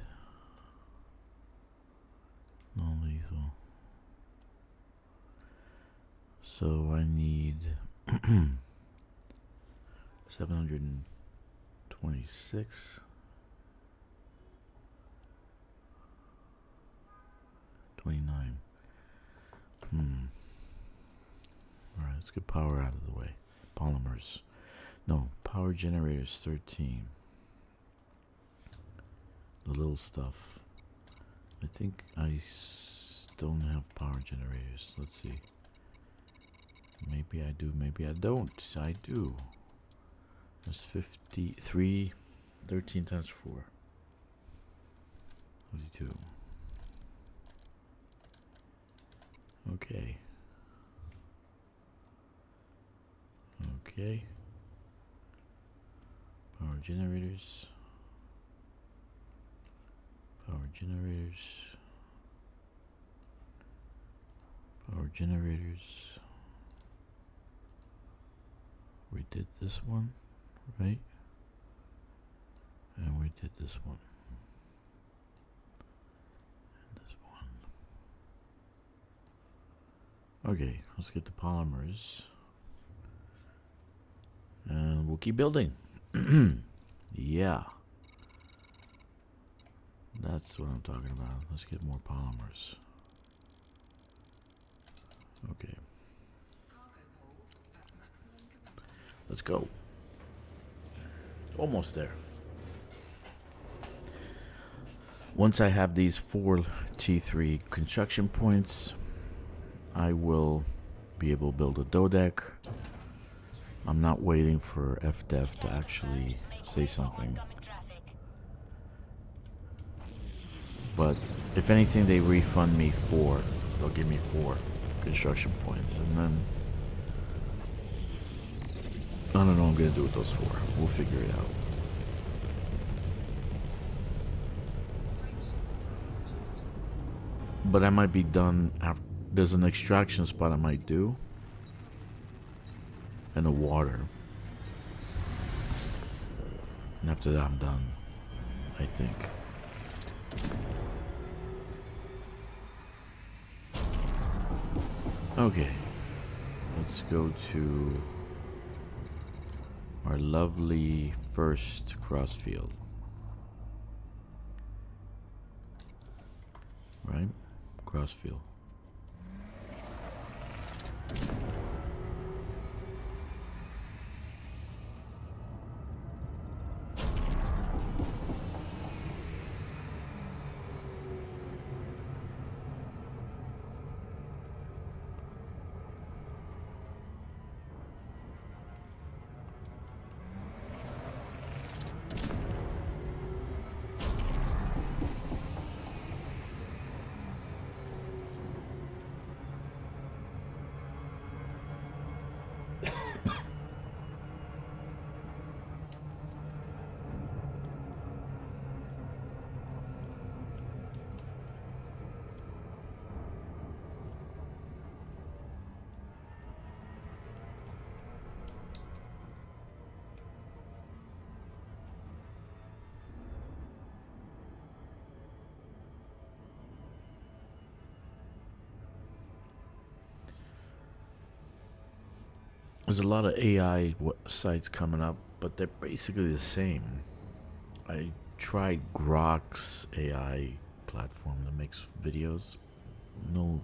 Non-lethal. So I need 726. Alright, let's get power out of the way. Polymers. No, power generators 13. The little stuff. I think I don't have power generators. Let's see. Maybe I do, maybe I don't. I do. That's 53. 13 times 4. 52. Okay. Okay. Power generators. Power generators. Power generators. We did this one, right? And we did this one. And this one. Okay, let's get the polymers. And we'll keep building. Yeah. That's what I'm talking about. Let's get more polymers. Okay. Let's go. Almost there. Once I have these 4 T3 construction points, I will be able to build a dodec. I'm not waiting for FDEF to actually say something. But if anything, they refund me 4. They'll give me 4 construction points, and then I don't know what I'm gonna do with those 4. We'll figure it out. But I might be done after. There's an extraction spot I might do, and a water, and after that I'm done, I think. Okay, let's go to our lovely first crossfield. Right? Crossfield. There's a lot of AI sites coming up, but they're basically the same. I tried Grok's AI platform that makes videos. No,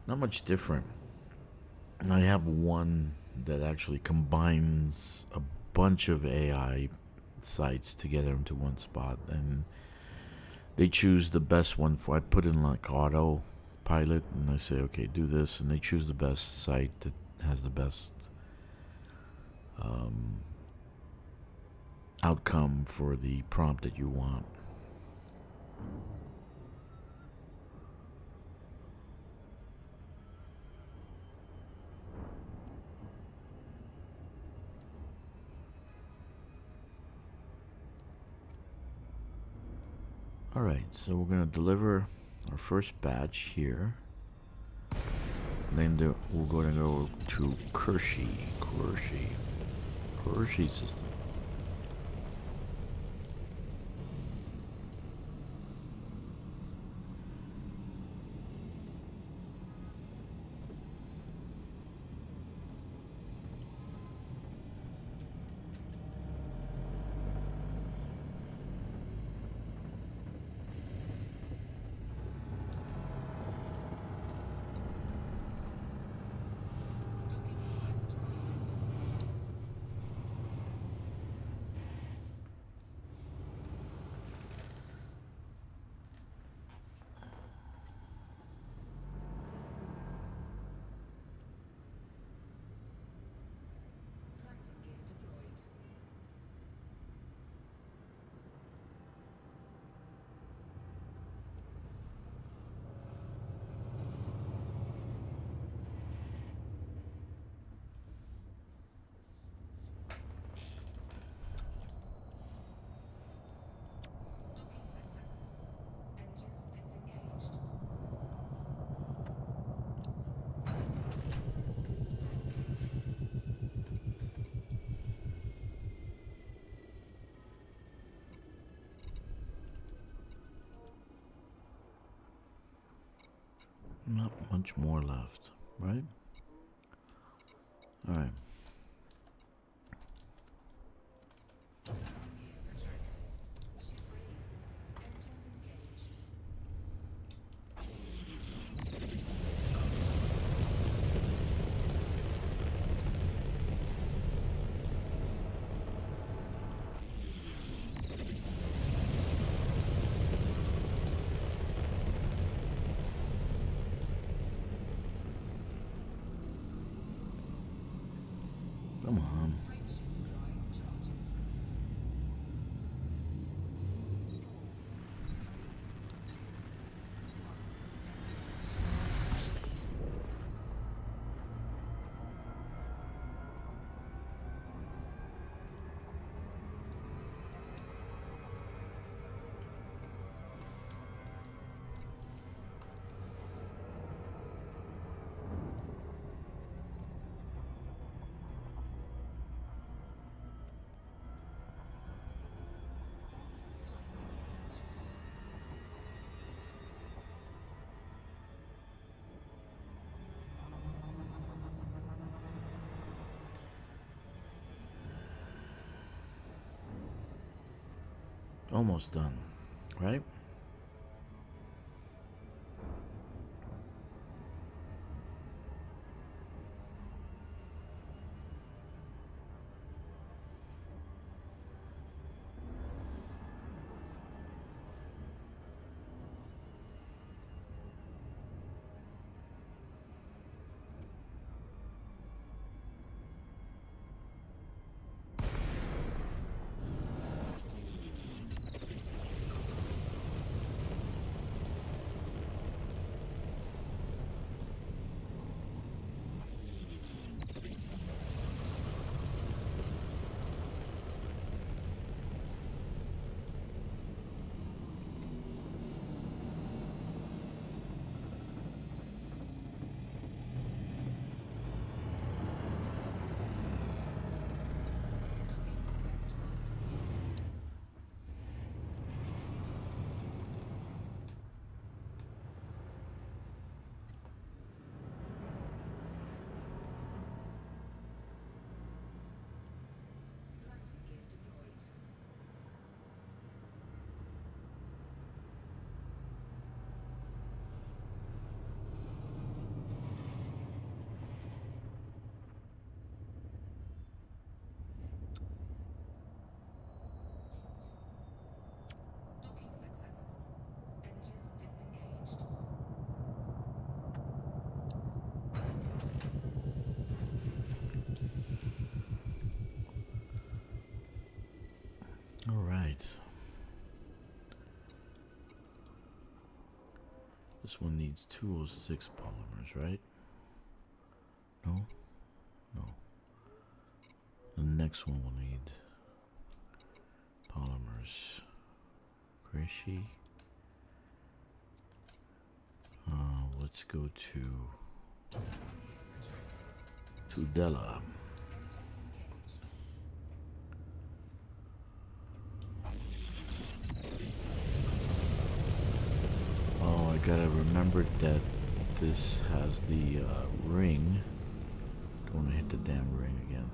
not much different. I have one that actually combines a bunch of AI sites together into one spot, and they choose the best one for. I put in like auto pilot, and I say, okay, do this, and they choose the best site that has the best outcome for the prompt that you want. Alright, so we're going to deliver our first batch here. Then we're going to go to Kkixx system. Not much more left, right? Alright. Come on. Almost done, right? This one needs 206 polymers, right? No? No. The next one will need polymers. Gracie. Let's go to Della. Oh, I gotta remember that this has the ring. Don't want to hit the damn ring again.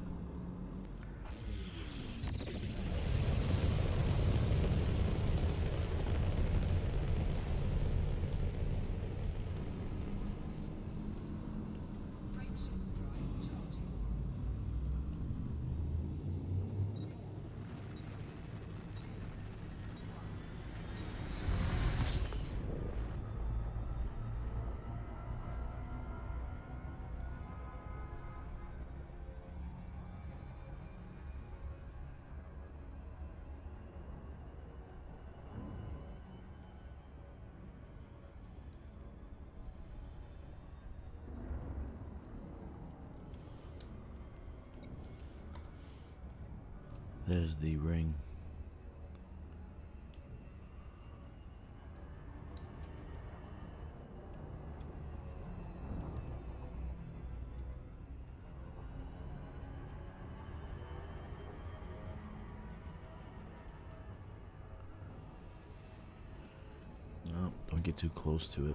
There's the ring. No, don't get too close to it.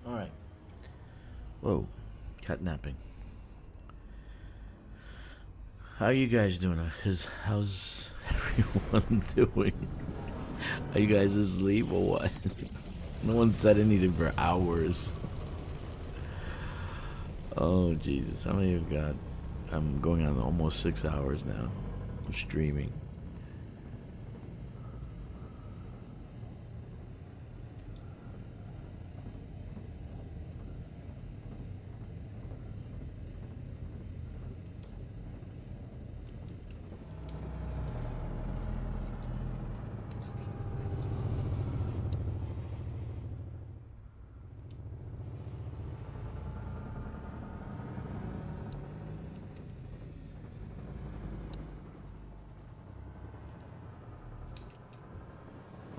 Alright. Whoa. Cat napping. How you guys doing? How's everyone doing? Are you guys asleep or what? No one said anything for hours. Oh Jesus, how many have got? I'm going on almost 6 hours now of streaming.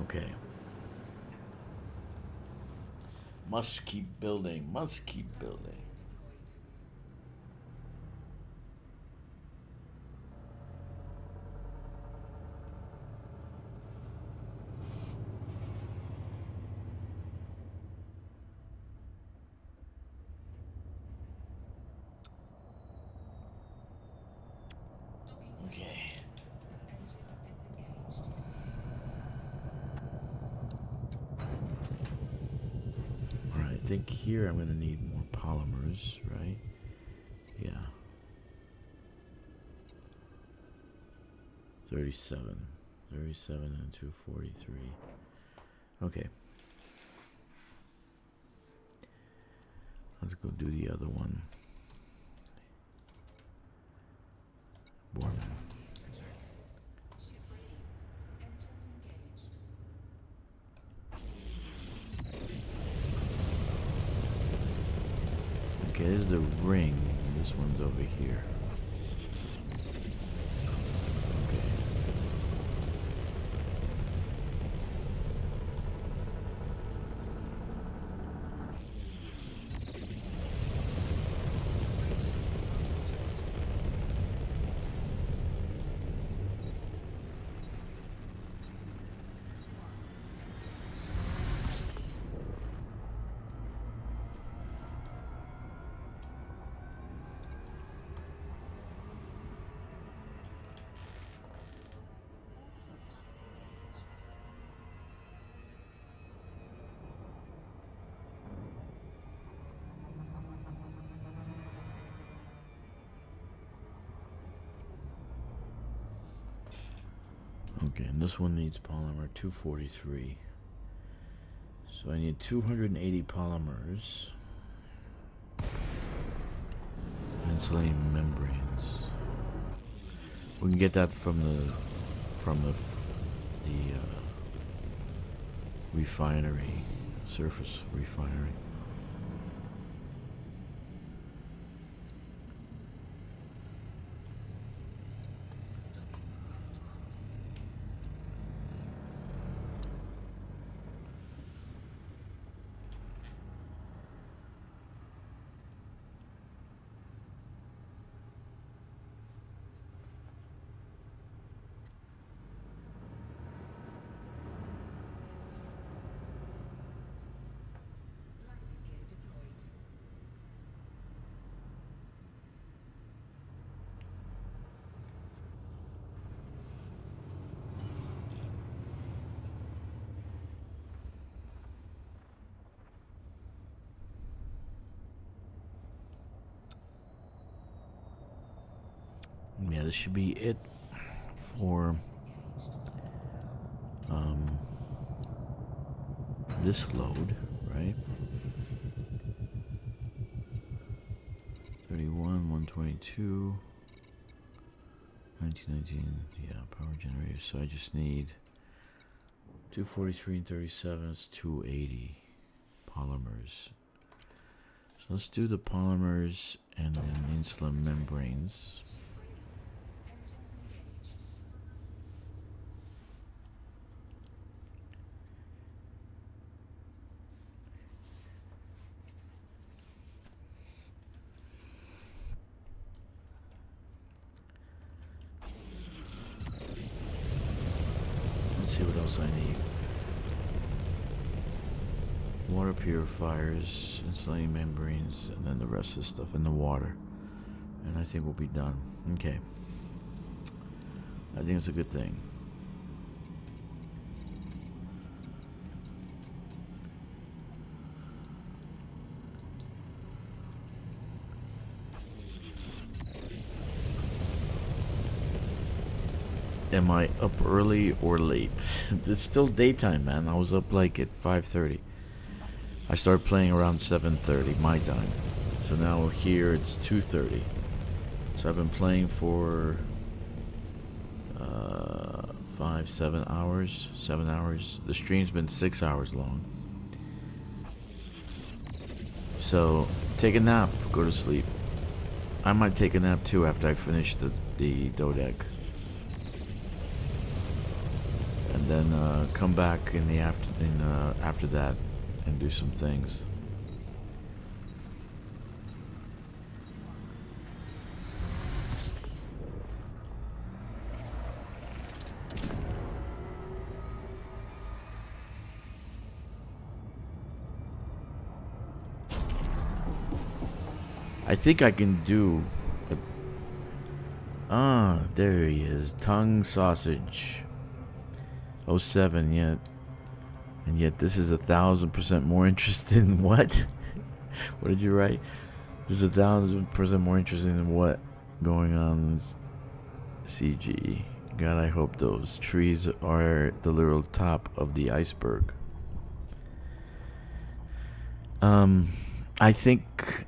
Okay. Must keep building. Must keep building. Okay. I think here I'm going to need more polymers, right? Yeah. 37 and 243. Okay. Let's go do the other one. Borman. Okay, there's the ring. This one's over here. Okay. Okay, and this one needs polymer 243. So I need 280 polymers. Insulating membranes. We can get that from the refinery, surface refinery. Landing gear deployed. Yeah, this should be it for this load, right? 31, 122, 1919, yeah, power generators. So I just need 243 and 37, it's 280 polymers. So let's do the polymers and then insular membranes. Engines engaged. Let's see what else I need. Water purifiers, insulating membranes, and then the rest of the stuff in the water. And I think we'll be done. Okay. I think it's a good thing. Am I up early or late? It's still daytime, man. I was up like at 5:30. I started playing around 7:30 my time. So now here it's 2:30. So I've been playing for 7 hours. 7 hours. The stream's been 6 hours long. So take a nap, go to sleep. I might take a nap too after I finish the dodec. And then come back in the after that and do some things. I think I can do there he is. Tongue sausage. 07 yet. And yet this is 1,000% more interested in what? What did you write? This is 1,000% more interested in what going on in this CG. God, I hope those trees are the literal top of the iceberg. I think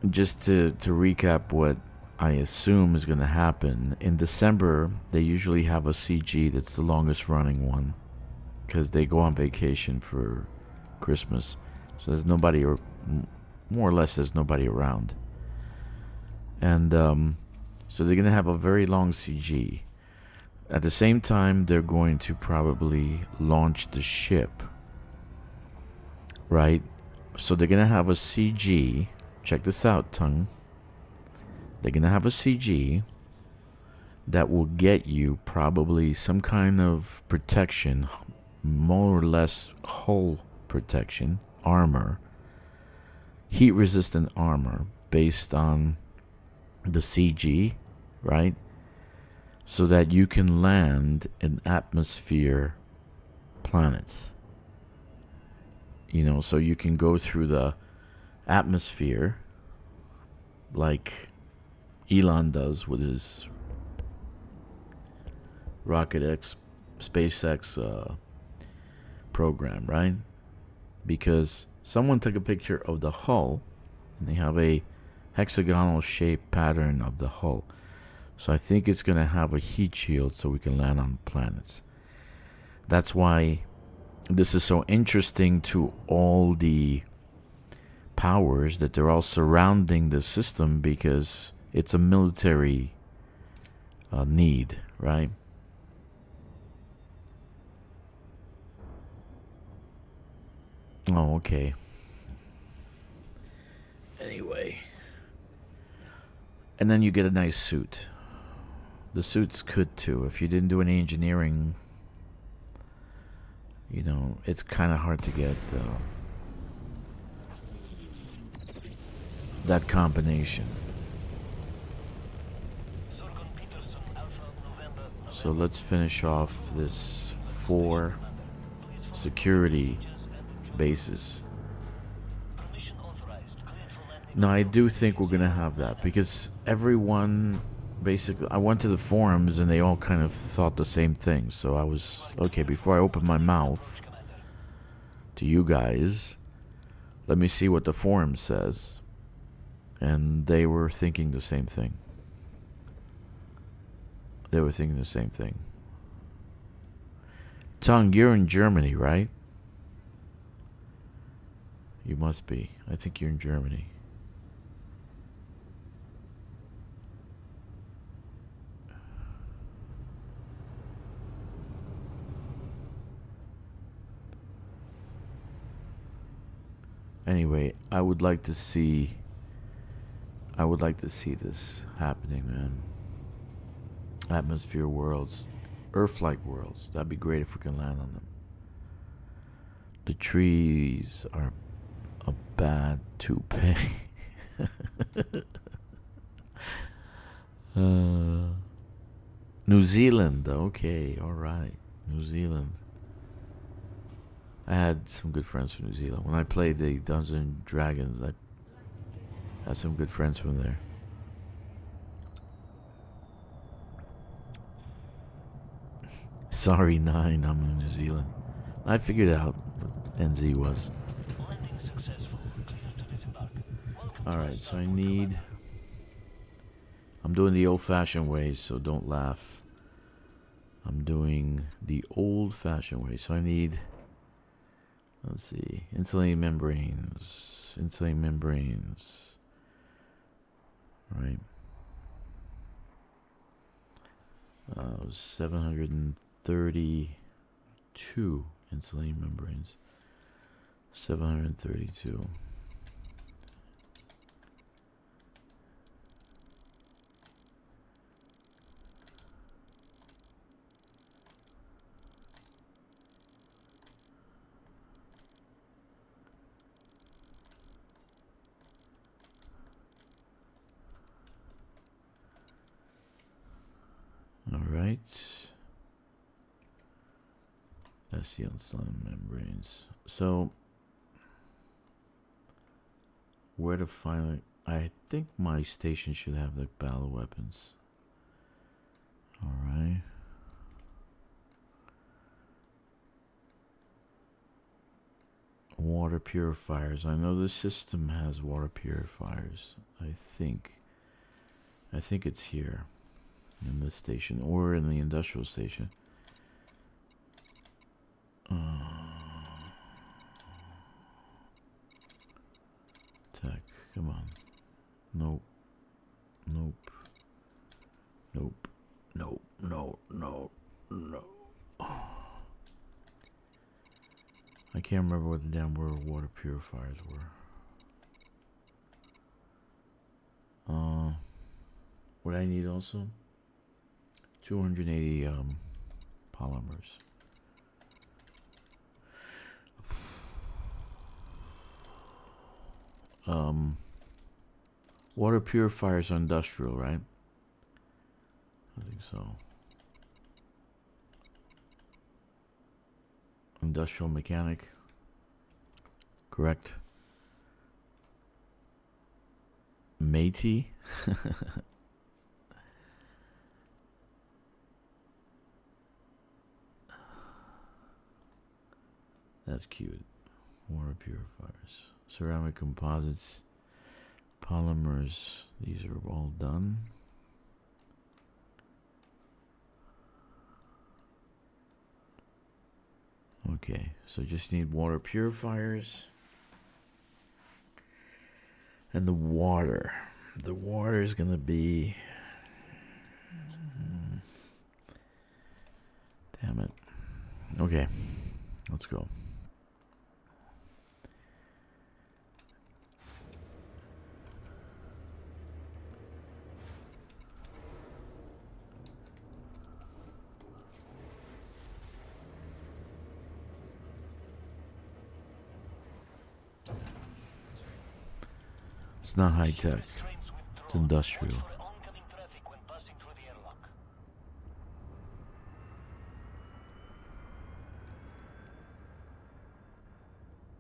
just to recap what I assume is going to happen, in December they usually have a CG that's the longest running one because they go on vacation for Christmas, so there's nobody, or more or less there's nobody around, and so they're going to have a very long CG. At the same time, they're going to probably launch the ship, right? So they're going to have a CG. Check this out, Tongue. They're going to have a CG that will get you probably some kind of protection, more or less hull protection, armor, heat-resistant armor based on the CG, right? So that you can land in atmosphere planets. You know, so you can go through the atmosphere like Elon does with his Rocket X SpaceX program, right? Because someone took a picture of the hull, and they have a hexagonal shaped pattern of the hull. So I think it's going to have a heat shield so we can land on planets. That's why this is so interesting to all the powers, that they're all surrounding the system, because it's a military need, right? Oh, okay. Anyway. And then you get a nice suit. The suits could too. If you didn't do any engineering, you know, it's kind of hard to get that combination. So let's finish off this 4 security bases. Now I do think we're gonna have that, because everyone basically, I went to the forums and they all kind of thought the same thing. So I was okay, before I open my mouth to you guys, let me see what the forum says. And they were thinking the same thing. They were thinking the same thing. Tung, you're in Germany, right? You must be. I think you're in Germany. Anyway, I would like to see this happening, man. Atmosphere worlds, Earth-like worlds. That'd be great if we can land on them. The trees are a bad toupee. New Zealand, okay, alright. New Zealand. I had some good friends from New Zealand. When I played the Dungeons and Dragons, I had some good friends from there. Sorry, 9, I'm in New Zealand. I figured out what NZ was. Alright, so I'm doing the old-fashioned way, so don't laugh. I'm doing the old-fashioned way, so I need, let's see, insulating membranes. Right. 732 insulating membranes. 732. All right. That's the insulating membranes. So, where to find it? I think my station should have the battle weapons. All right. Water purifiers. I know this system has water purifiers. I think it's here in this station or in the industrial station. Tech, come on. Nope. Nope. Nope. Nope. No. No. No. I can't remember what the damn word water purifiers were. What I need also? 280 polymers. Water purifiers are industrial, right? I think so. Industrial mechanic. Correct. Matey. That's cute. Water purifiers. Ceramic composites. Polymers. These are all done. Okay, so just need water purifiers. And the water. The water is going to be... Damn it. Okay, let's go. It's not high tech. It's industrial.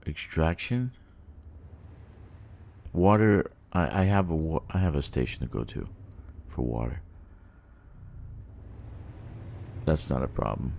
Extraction. Water. I have a station to go to for water. That's not a problem.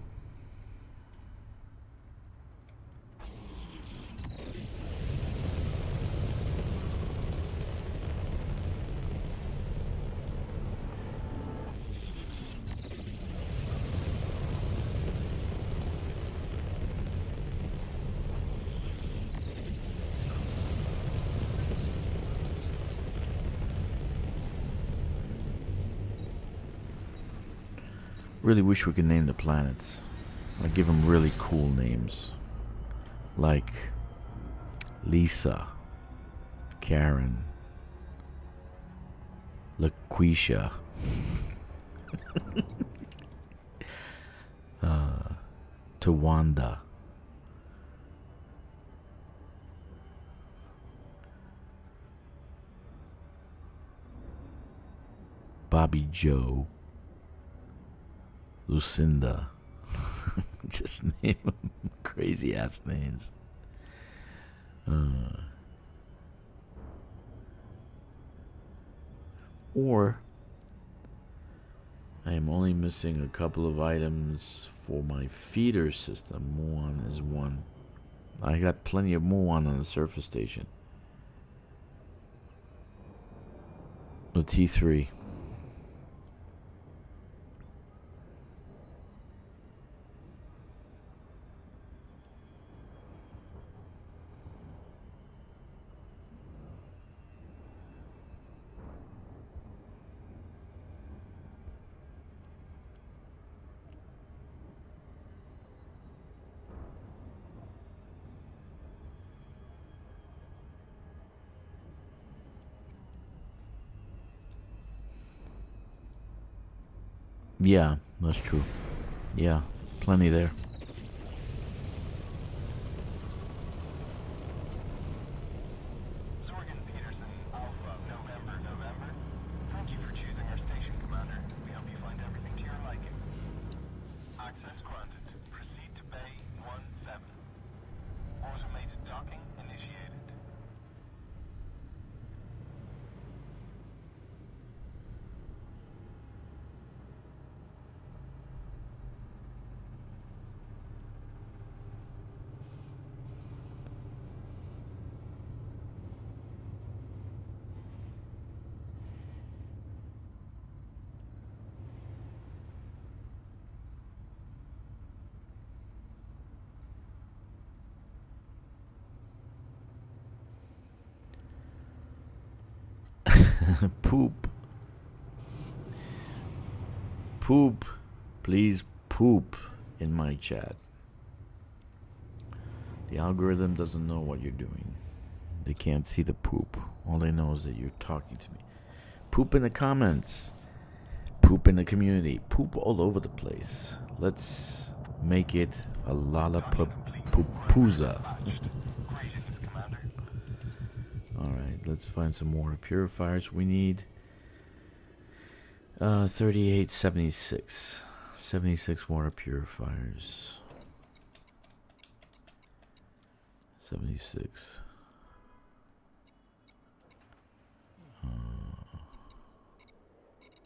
Really wish we could name the planets. I'd give them really cool names. Like Lisa, Karen, LaQuisha, Tawanda, Bobby Joe, Lucinda. Just name them crazy ass names. Or I am only missing a couple of items for my feeder system. Muon is one. I got plenty of Muon on the surface station. The T3. Yeah, that's true. Yeah, plenty there. Thank you for choosing our station, Commander. We hope you find everything to your liking. Access granted. Proceed to Bay 17. Automated docking initiated. Poop. Poop. Please poop in my chat. The algorithm doesn't know what you're doing. They can't see the poop. All they know is that you're talking to me. Poop in the comments. Poop in the community. Poop all over the place. Let's make it a lollapalooza. Alright, let's find some water purifiers. We need 3876. 76 water purifiers. 76.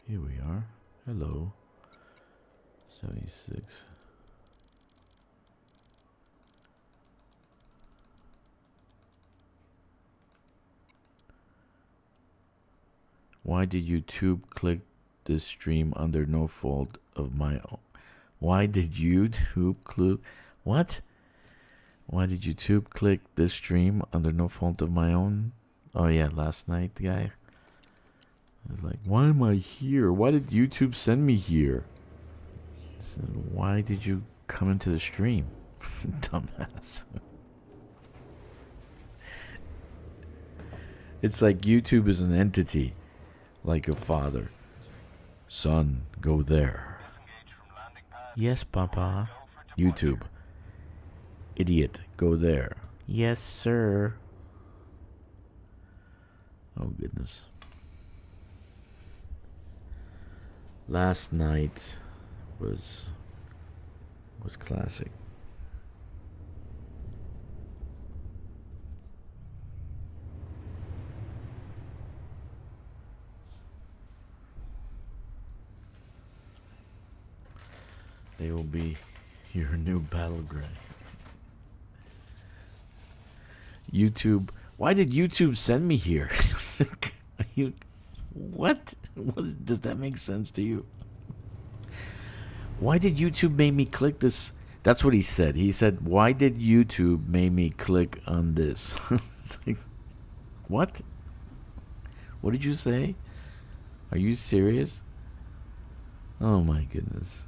Here we are. Hello. 76. Why did YouTube click this stream under no fault of my own? Why did YouTube click? What? Why did YouTube click this stream under no fault of my own? Oh yeah, last night the guy was like, why am I here? Why did YouTube send me here? I said, why did you come into the stream? Dumbass. It's like YouTube is an entity, like a father. Son, go there. Yes, Papa. YouTube. Idiot, go there. Yes, sir. Oh, goodness. Last night was classic. They will be your new battleground. YouTube. Why did YouTube send me here? What? What? Does that make sense to you? Why did YouTube make me click this? That's what he said. He said, why did YouTube make me click on this? It's like, what? What did you say? Are you serious? Oh my goodness.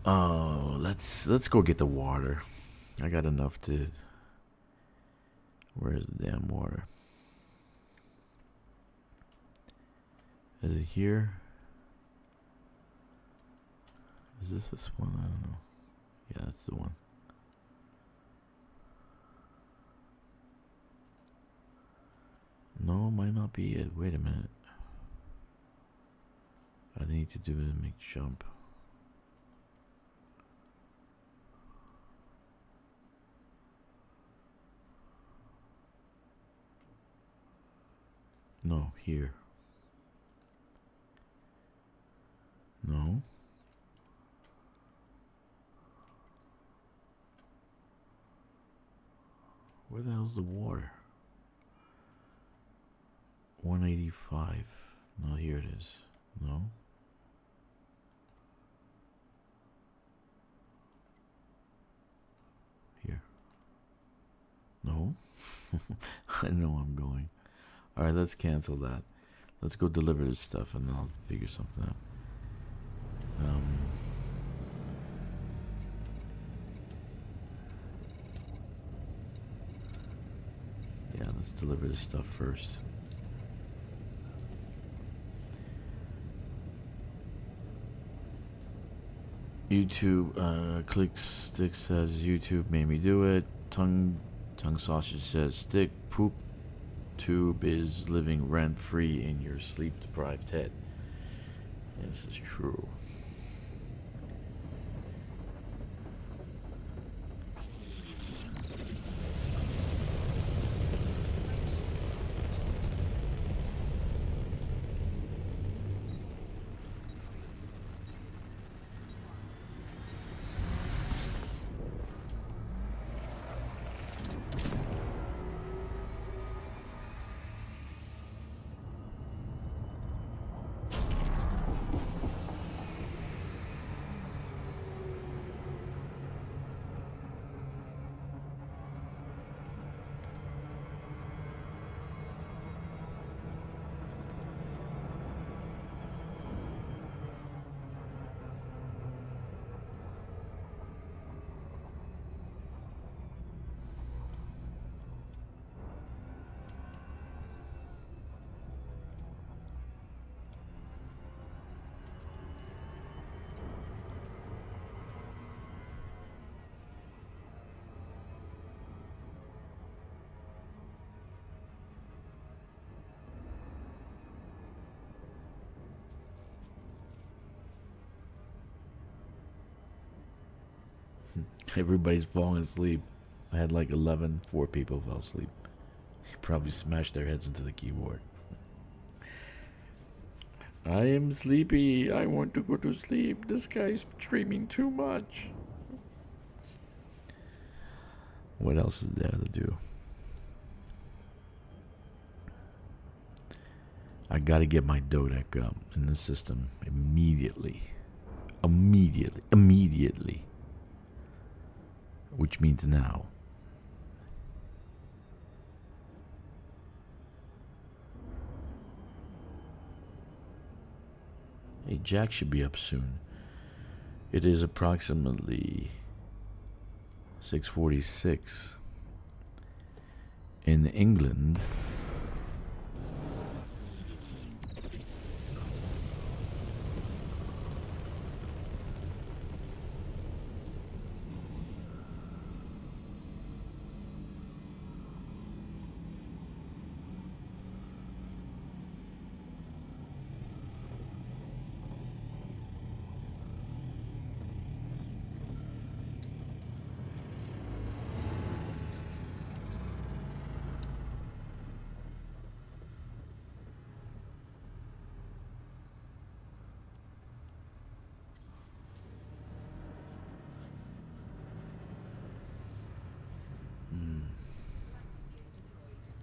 Oh, let's go get the water. I got enough to. Where's the damn water? Is it here? Is this one? I don't know. Yeah, that's the one. No, it might not be it. Wait a minute. I need to do it to make jump. No, here. No. Where the hell's the water? 185. No, here it is. No. Here. No. I know I'm going. Alright, let's cancel that. Let's go deliver this stuff and then I'll figure something out. Yeah, let's deliver this stuff first. YouTube, Kkixx says YouTube made me do it. Tongue Sausage says stick poop tube is living rent free in your sleep deprived head. This is true. Everybody's falling asleep. I had like 4 people fell asleep. Probably smashed their heads into the keyboard. I am sleepy. I want to go to sleep. This guy's streaming too much. What else is there to do? I gotta get my Dodec up in the system immediately. Immediately. Which means now. Hey, Jack should be up soon. It is approximately 6:46 in England.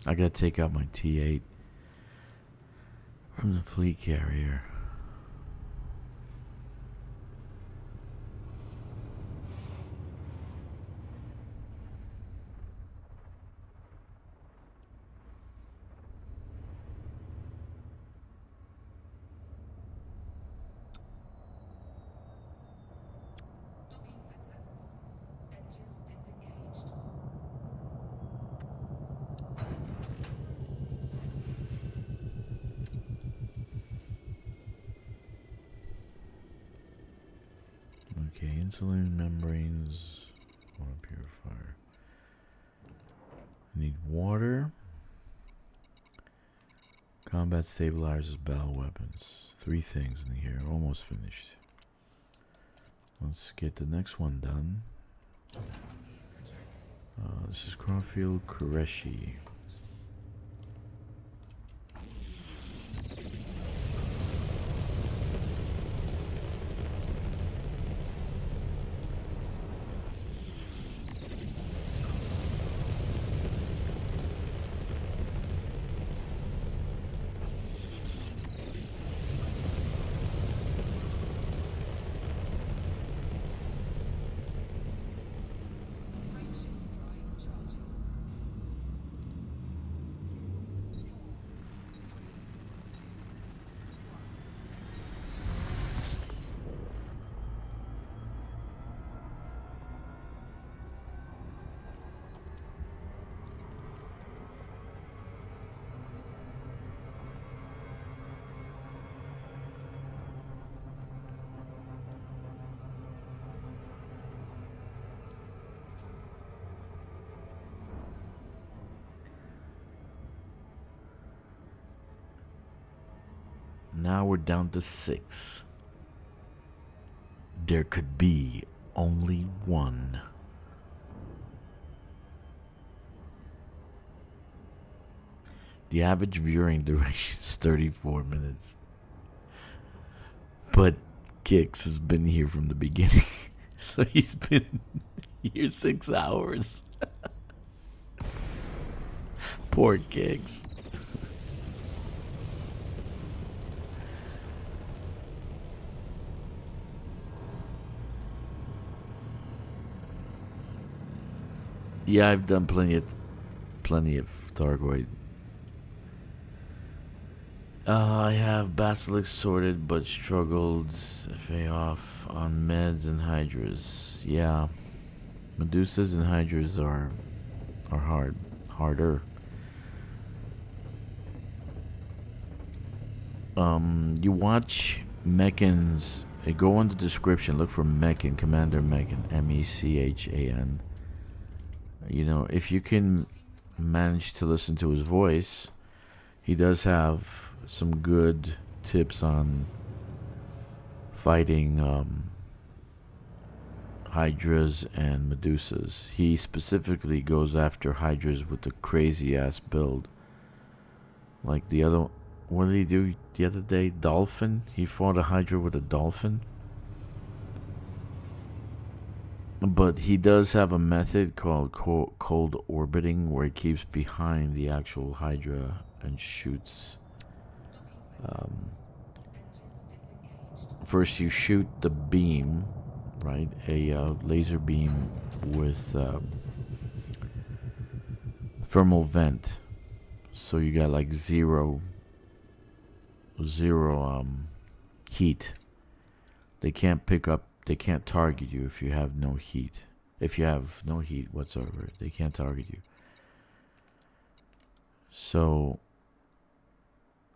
I gotta take out my T8 from the fleet carrier. Docking successful. Engines disengaged. Okay, insulin membranes, water purifier. I need water. Combat stabilizers, battle weapons. 3 things in here, almost finished. Let's get the next one done. This is Crawfield Qureshi. Frameshift drive charging. 3, 2, 1. Now we're down to 6. There could be only one. The average viewing duration is 34 minutes. But Kkixx has been here from the beginning. So he's been here 6 hours. Poor Kkixx. Yeah, I've done plenty of Targoid. I have Basilisk sorted, but struggled FA off on meds and Hydras. Yeah, Medusas and Hydras are harder. You watch Mechan's. Go on the description. Look for Mechan, Commander Mechan, Mechan. You know, if you can manage to listen to his voice, he does have some good tips on fighting Hydras and Medusas. He specifically goes after Hydras with the crazy ass build. Like the other, what did he do the other day? Dolphin? He fought a Hydra with a dolphin. But he does have a method called cold orbiting, where he keeps behind the actual Hydra and shoots. First, you shoot the beam, right? A laser beam with thermal vent. So you got like zero heat. They can't target you if you have no heat. If you have no heat whatsoever, they can't target you. So,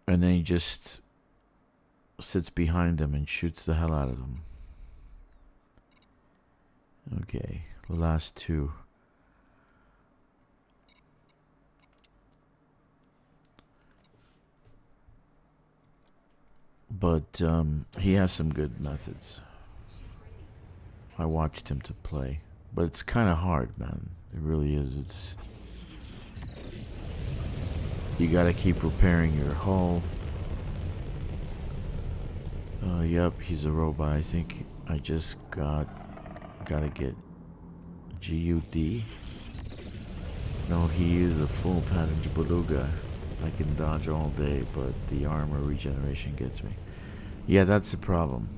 and then he just sits behind them and shoots the hell out of them. Okay, the last two. But he has some good methods. I watched him to play, but it's kind of hard, man. It really is. You gotta keep repairing your hull. Yep, he's a robot. I think I just gotta get GUD. No, he is a full passenger beluga. I can dodge all day, but the armor regeneration gets me. Yeah, that's the problem.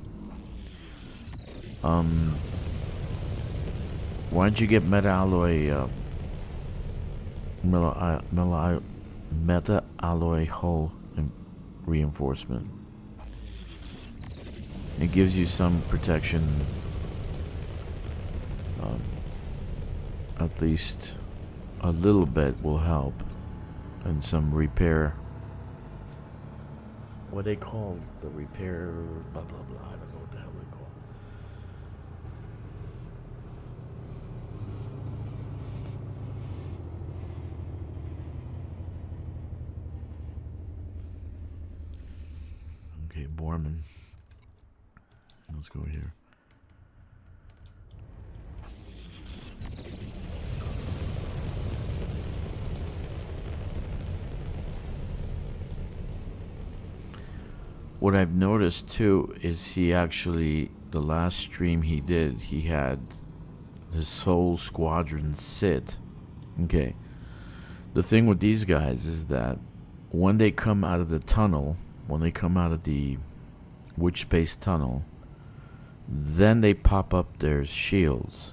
Why don't you get meta alloy hull reinforcement? It gives you some protection, at least a little bit will help, and some repair. What they call the repair, blah blah blah. I don't know what the hell they call. Okay, Borman. Let's go here. What I've noticed too is he actually, the last stream he did, he had his whole squadron sit. Okay. The thing with these guys is that when they come out of the tunnel, when they come out of the witch space tunnel, then they pop up their shields.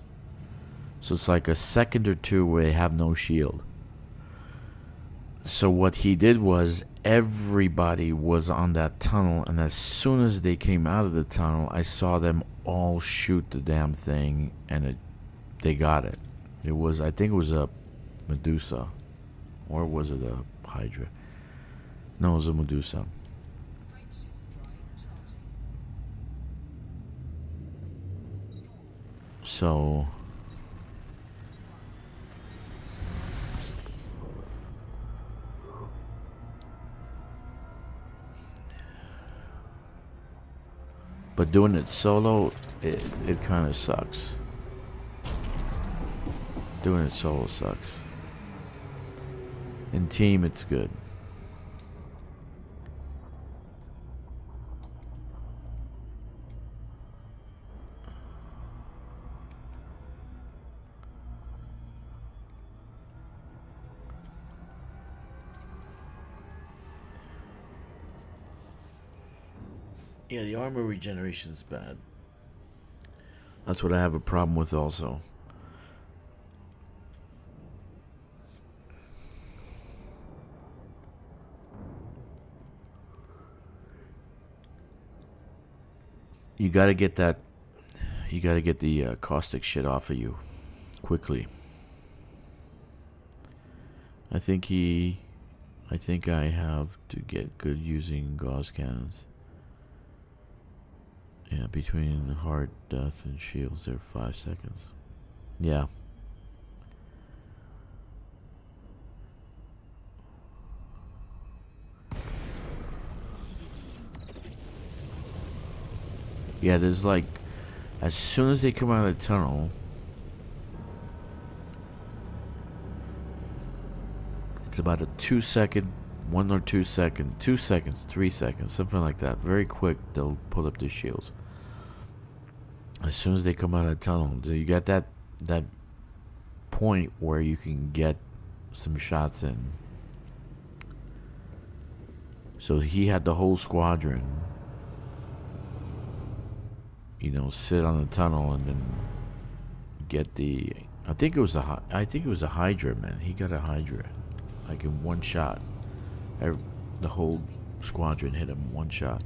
So it's like a second or two where they have no shield. So what he did was, everybody was on that tunnel, and as soon as they came out of the tunnel, I saw them all shoot the damn thing, and they got it. It was, I think it was a Medusa, or was it a Hydra? No, it was a Medusa. So but doing it solo, it kind of sucks. Doing it solo sucks. In team, it's good. Yeah, the armor regeneration is bad. That's what I have a problem with also. You gotta get that. You gotta get the caustic shit off of you quickly. I think I have to get good using gauze cannons. Yeah, between hard death and shields, they're 5 seconds. Yeah. Yeah, there's like, as soon as they come out of the tunnel, it's about a 2 second, 1 or 2 second, 2 seconds, 3 seconds, something like that. Very quick, they'll pull up their shields. as soon as they come out of the tunnel, you got that point where you can get some shots in. So he had the whole squadron, you know, sit on the tunnel and then get the. I think it was a Hydra, man. He got a Hydra, like in one shot. The whole squadron hit him one shot.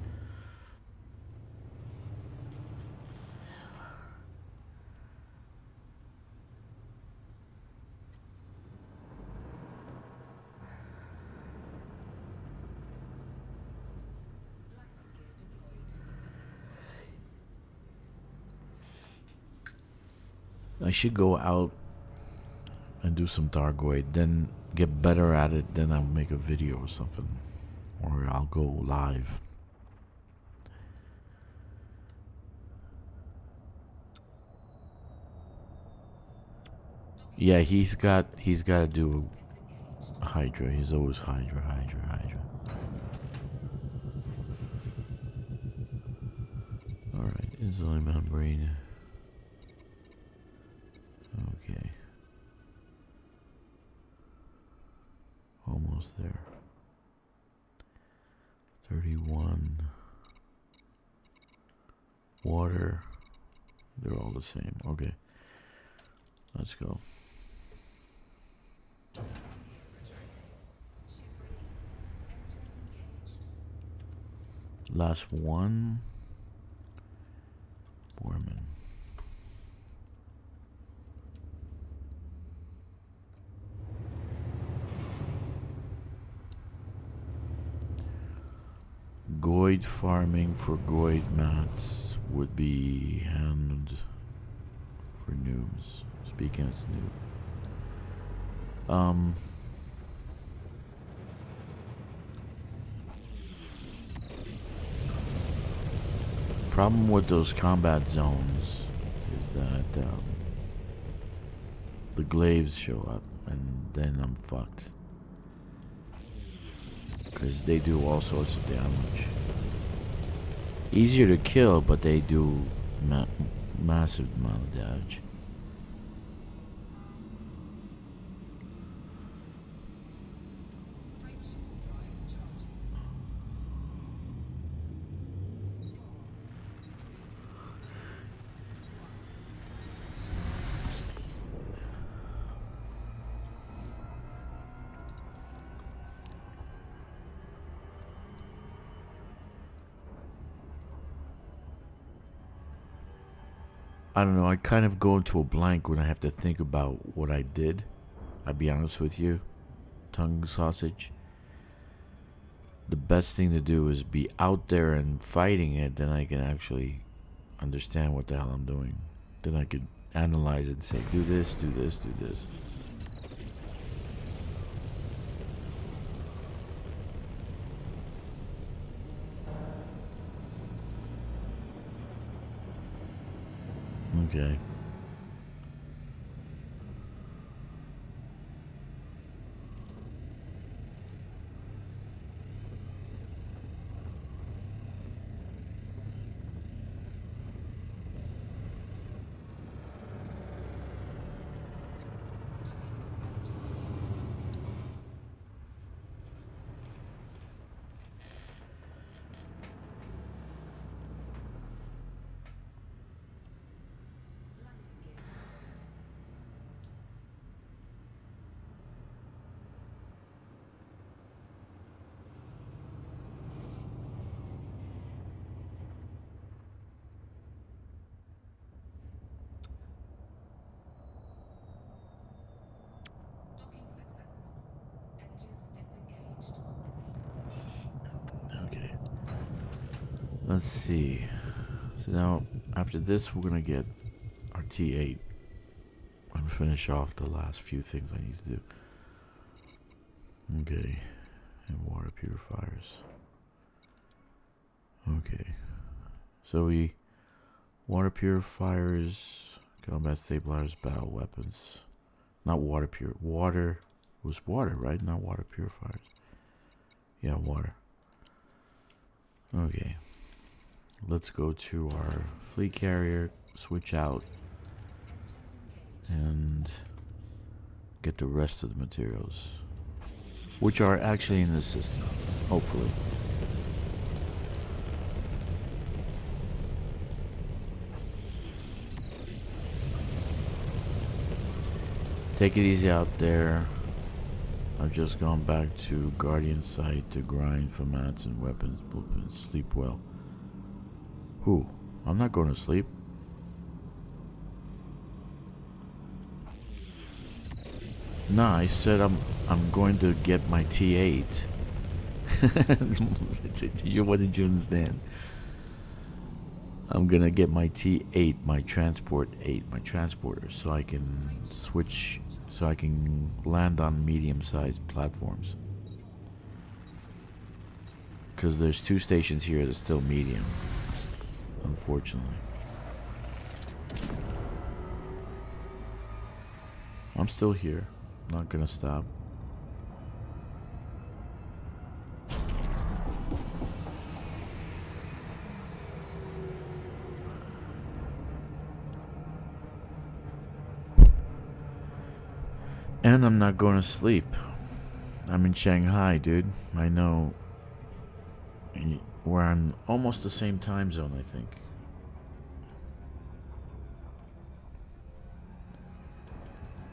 I should go out and do some Targoid, then get better at it, then I'll make a video or something. Or I'll go live. Yeah, he's got to do a Hydra. He's always Hydra. Alright, insulin membrane. Okay. Almost there. 31. Water. They're all the same. Okay. Let's go. Last one. Borman. Goid farming for Goid mats would be handled for noobs. Speaking as noob. Problem with those combat zones is that the glaives show up and then I'm fucked. Because they do all sorts of damage. Easier to kill, but they do massive amount of damage. I don't know, I kind of go into a blank when I have to think about what I did. I'll be honest with you. Tongue sausage. The best thing to do is be out there and fighting it, then I can actually understand what the hell I'm doing. Then I could analyze it and say, do this, do this, do this. Okay. Let's see. So now, after this, we're gonna get our T8 and finish off the last few things I need to do. Okay, and water purifiers. Okay, so water purifiers, combat stabilizers, battle weapons. Not water water was water, right? Not water purifiers. Yeah, water. Okay. Let's go to our fleet carrier, switch out and get the rest of the materials, which are actually in the system, hopefully. Take it easy out there. I've just gone back to Guardian site to grind for mats and weapons, blueprints. Sleep well. Who? I'm not going to sleep. Nah, I said I'm going to get my T8. What did you understand? I'm gonna get my T8, my transport 8, my transporter, so I can switch, so I can land on medium-sized platforms. Because there's 2 stations here that's still medium, unfortunately. I'm still here, not gonna stop. And I'm not going to sleep. I'm in Shanghai, dude. I know. We're on almost the same time zone, I think.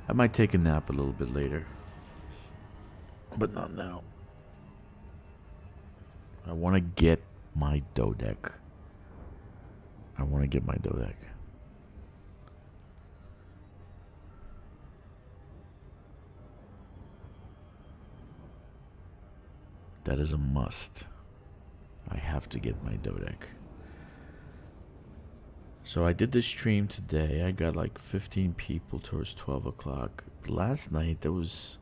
I might take a nap a little bit later. But not now. I want to get my dodec. I want to get my dodec. That is a must. I have to get my dodec. So I did this stream today. I got like 15 people towards 12 o'clock. Last night there was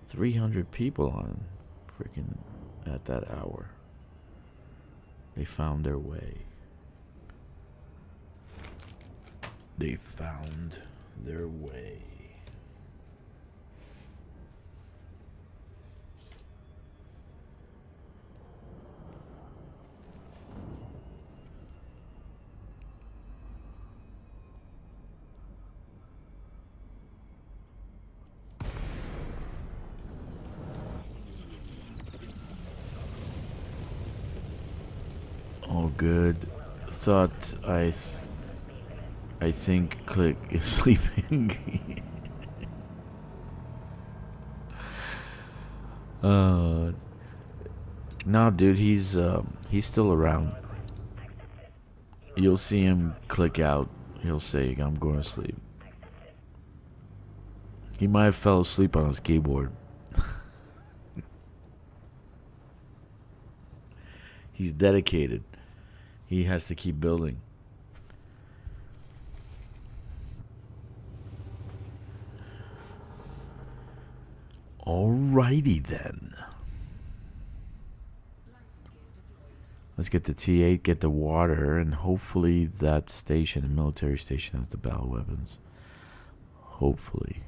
300 people on freaking at that hour. They found their way. They found their way. Oh, good. Thought I think Kkixx is sleeping. No, dude, he's still around. You'll see him click out. He'll say, "I'm going to sleep." He might have fell asleep on his keyboard. He's dedicated. He has to keep building. Alrighty then. Let's get the T8, get the water, and hopefully that station, the military station, has the battle weapons. Hopefully.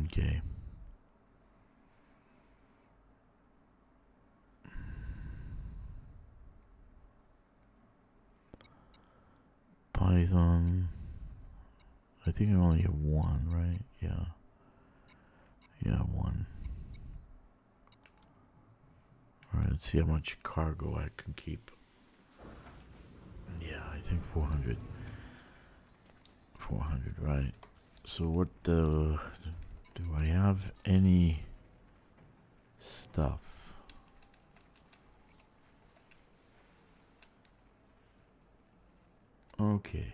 Okay. Python. I think I only have one, right? Yeah. Yeah, one. Alright, let's see how much cargo I can keep. Yeah, I think 400. 400, right. So what do I have any stuff? Okay.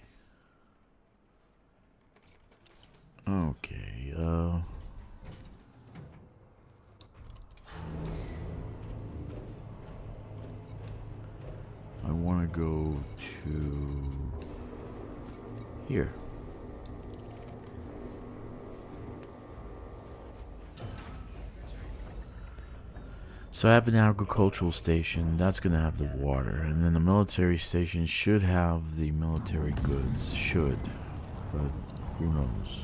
Okay, I want to go to here. So I have an agricultural station, that's going to have the water, and then the military station should have the military goods, should, but who knows.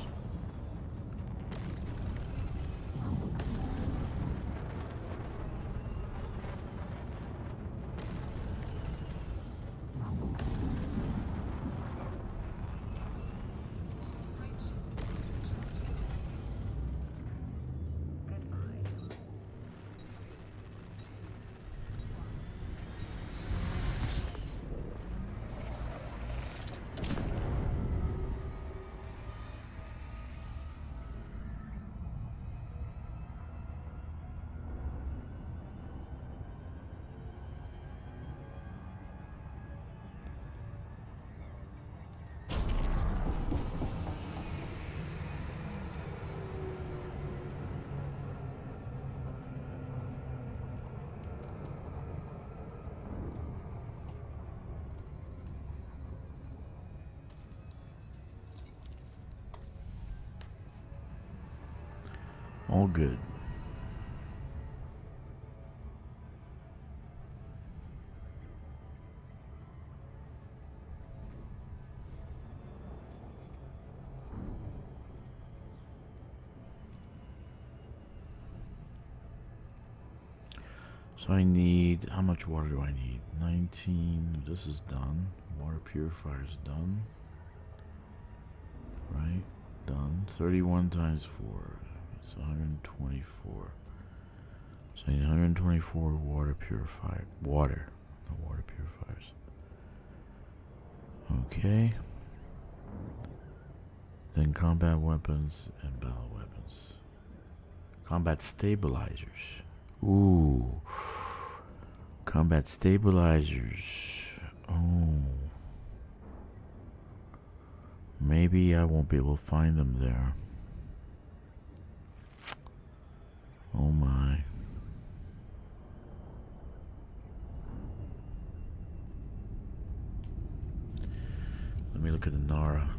All good. So I need, how much water do I need? 19, this is done. Water purifier is done. Right, done. 31 times 4, it's 124. So I need 124 water purifier, water, not water purifiers. Okay. Then combat weapons and battle weapons. Combat stabilizers. Ooh. Combat stabilizers. Oh. Maybe I won't be able to find them there. Oh my. Let me look at Inara.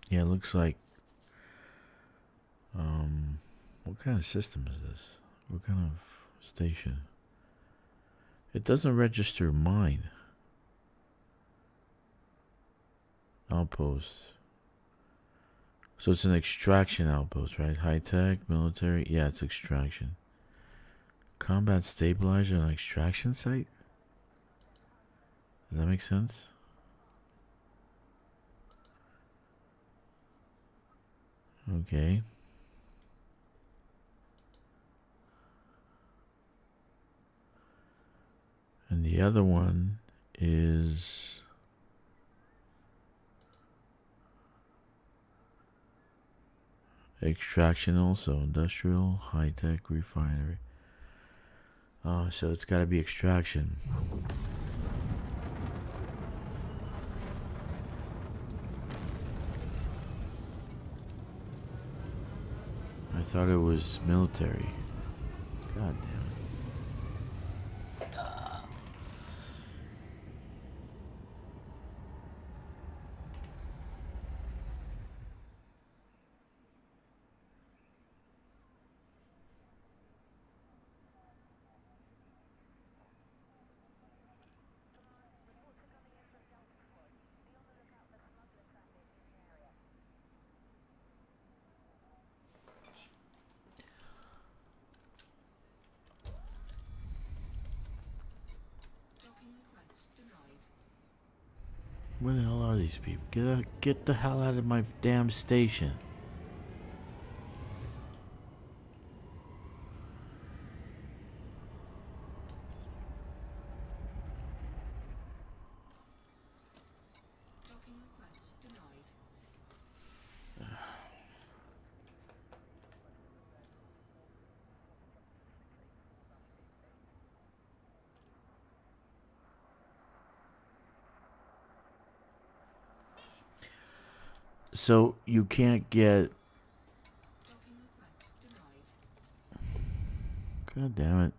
Yeah, it looks like, what kind of system is this? What kind of station? It doesn't register mine. Outpost. So it's an extraction outpost, right? High tech, military. Yeah, it's extraction. Combat stabilizer and extraction site? Does that make sense? Okay. And the other one is extraction also, industrial, high-tech, refinery. Oh, so it's got to be extraction. I thought it was military. God damn it. Where the hell are these people? Get the hell out of my damn station. So you can't get. Docking request denied. God damn it.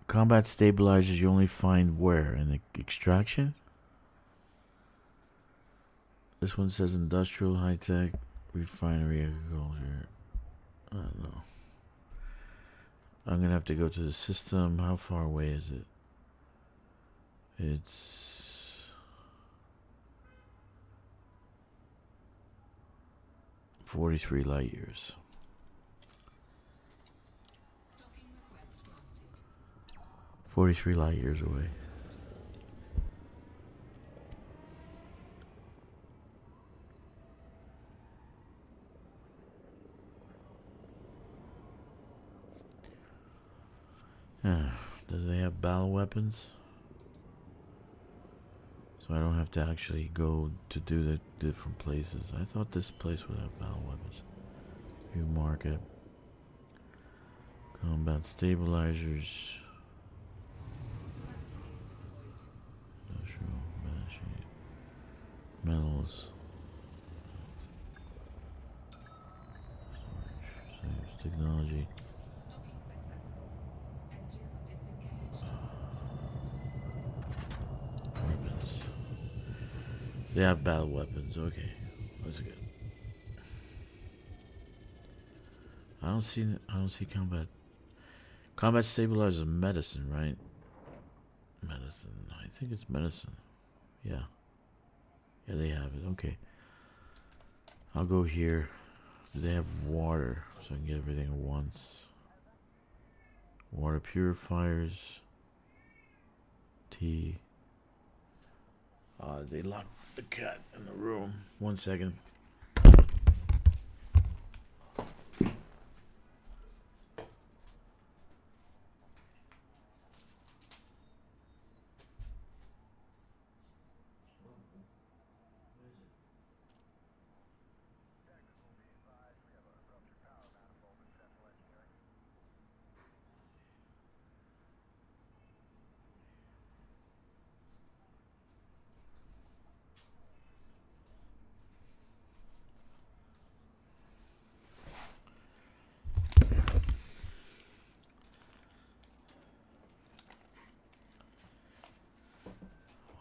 Combat stabilizers you only find where? In the extraction? This one says industrial, high tech, refinery, agriculture. I don't know. I'm gonna have to go to the system. How far away is it? It's 43 light years. Docking request granted. 43 light years away. Does they have battle weapons? So I don't have to actually go to do the different places. I thought this place would have battle weapons. View market. Combat stabilizers. Industrial, metals. Storage, saves, technology. Docking successful. Engines disengaged. Weapons. They have battle weapons. Okay, that's good. I don't see combat. Combat stabilizers is medicine, right? Medicine. I think it's medicine. Yeah. Yeah, they have it. Okay. I'll go here. Do they have water? So I can get everything at once. Water purifiers. Tea. They locked the cat in the room. 1 second.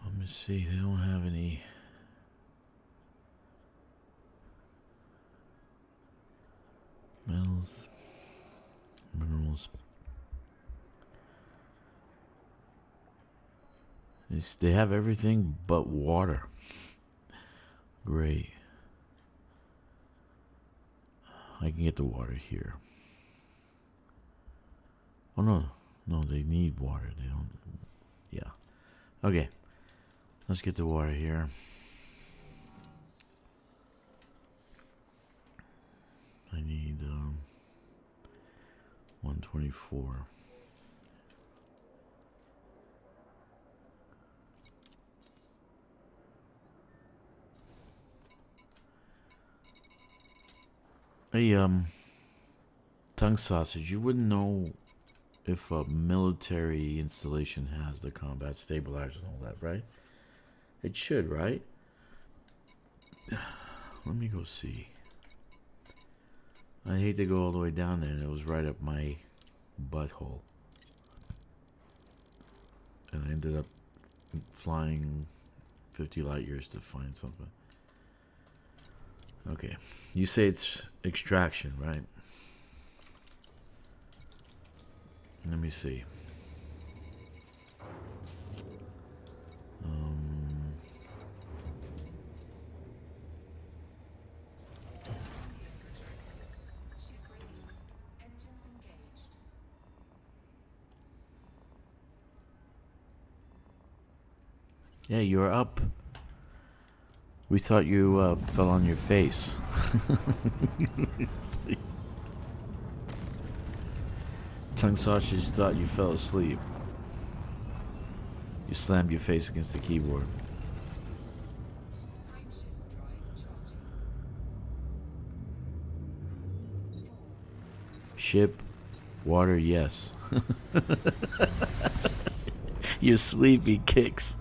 Let me see, they don't have any metals, minerals. They have everything but water. Great. I can get the water here. Oh no, no, they need water. They don't. Yeah. Okay. Let's get the water here. I need 124. Hey, tongue sausage, you wouldn't know if a military installation has the combat stabilizers and all that, right? It should, right? Let me go see. I hate to go all the way down there, and it was right up my butthole. And I ended up flying 50 light years to find something. Okay, you say it's extraction, right? Let me see. Ship released. Engines engaged. Yeah, you're up. We thought you fell on your face. Tongue sausage thought you fell asleep. You slammed your face against the keyboard. Frameshift drive charging. 4. Ship, water, yes. You sleepy Kkixx.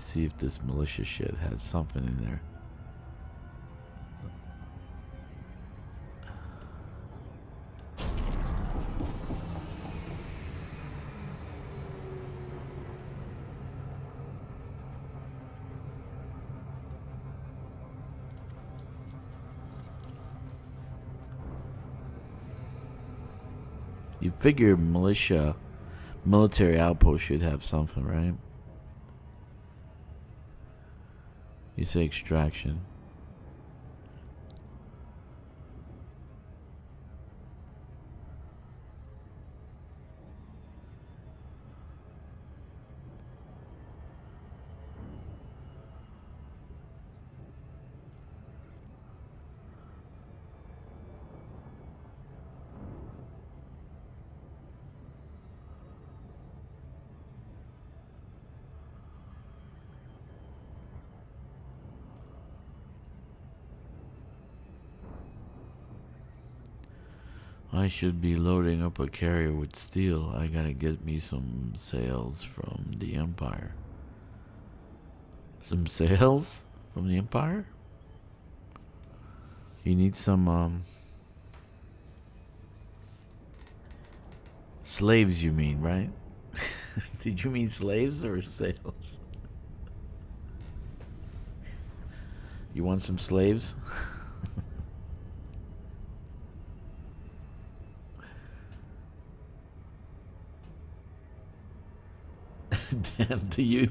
see if this militia shit has something in there. You figure military outpost should have something, right? You say extraction. I should be loading up a carrier with steel. I gotta get me some sales from the Empire. Some sales from the Empire? You need some, slaves, you mean, right? Did you mean slaves or sales? You want some slaves? Damn, the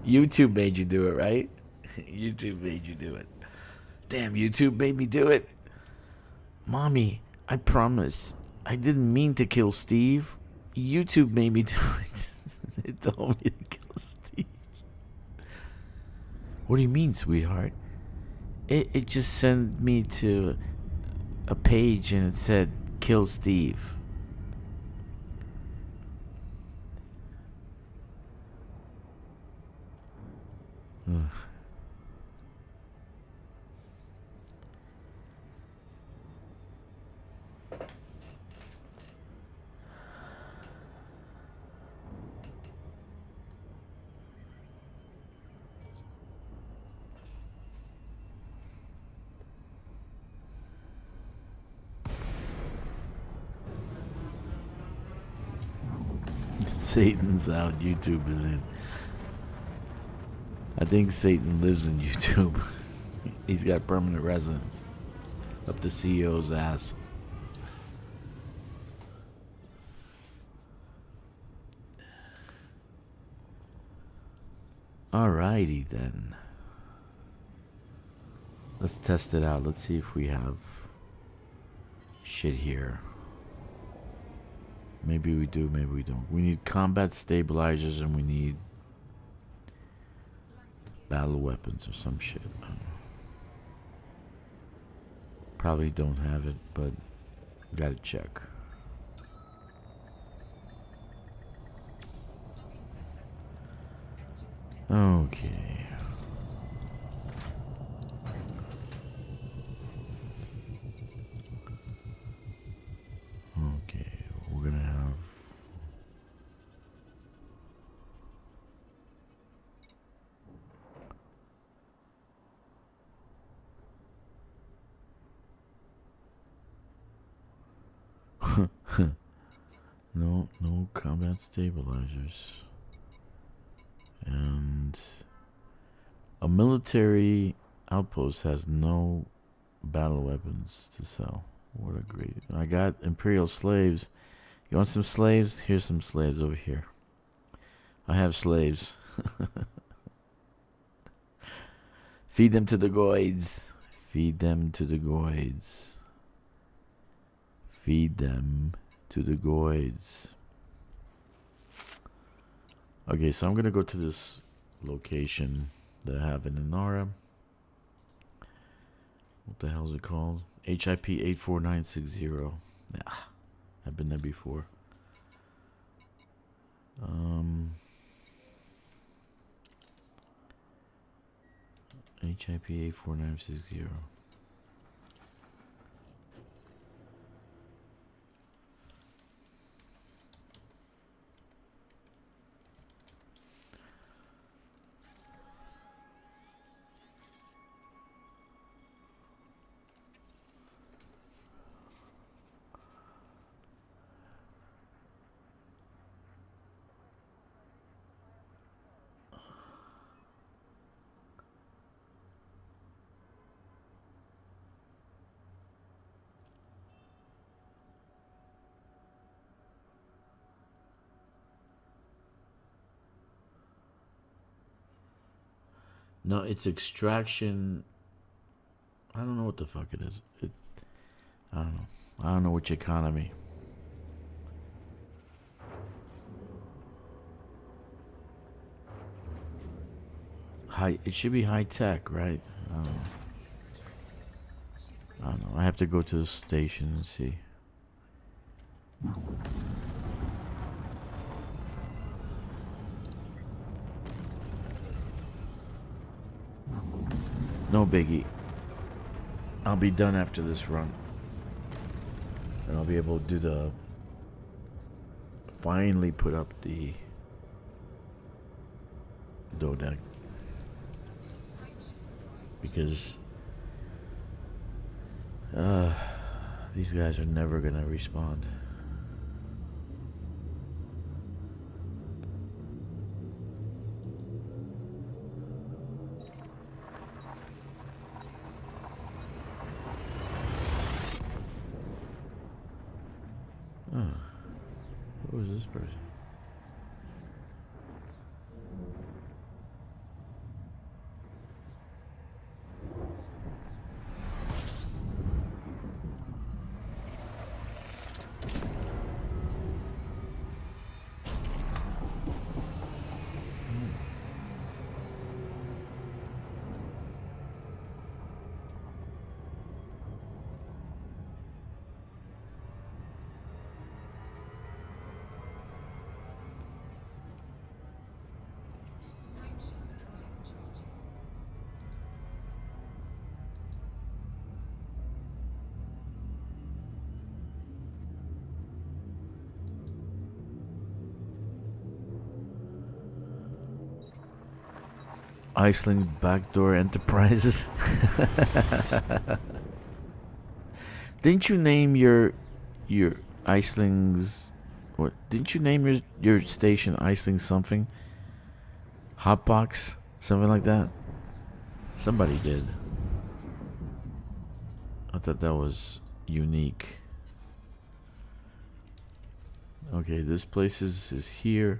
YouTube made you do it, right? YouTube made you do it. Damn, YouTube made me do it. Mommy, I promise, I didn't mean to kill Steve. YouTube made me do it. It told me to kill Steve. What do you mean, sweetheart? It just sent me to a page and it said, kill Steve. Ugh. Satan's out, YouTube is in. I think Satan lives in YouTube. He's got permanent residence up the CEO's ass. Alrighty then. Let's test it out. Let's see if we have shit here. Maybe we do, maybe we don't. We need combat stabilizers and we need battle weapons or some shit. Probably don't have it, but gotta check. Okay. Okay, we're gonna have no combat stabilizers. And a military outpost has no battle weapons to sell. What a great... I got Imperial slaves. You want some slaves? Here's some slaves over here. I have slaves. Feed them to the goids. Feed them to the goids. Feed them to the goids. Okay, so I'm gonna go to this location that I have in Inara. What the hell is it called? HIP 84960. Yeah, I've been there before. HIP 84960. No, it's extraction. I don't know what the fuck it is. I don't know. I don't know which economy. It should be high tech, right? I don't know. I don't know. I have to go to the station and see. No biggie. I'll be done after this run. And I'll be able to do the... Finally put up the... Dodeck. Because... these guys are never gonna respond. Who is this person? Iceland Backdoor Enterprises. Didn't you name your Iceling's what? Didn't you name your station Iceling something? Hotbox, something like that. Somebody did. I thought that was unique. Okay, this place is here.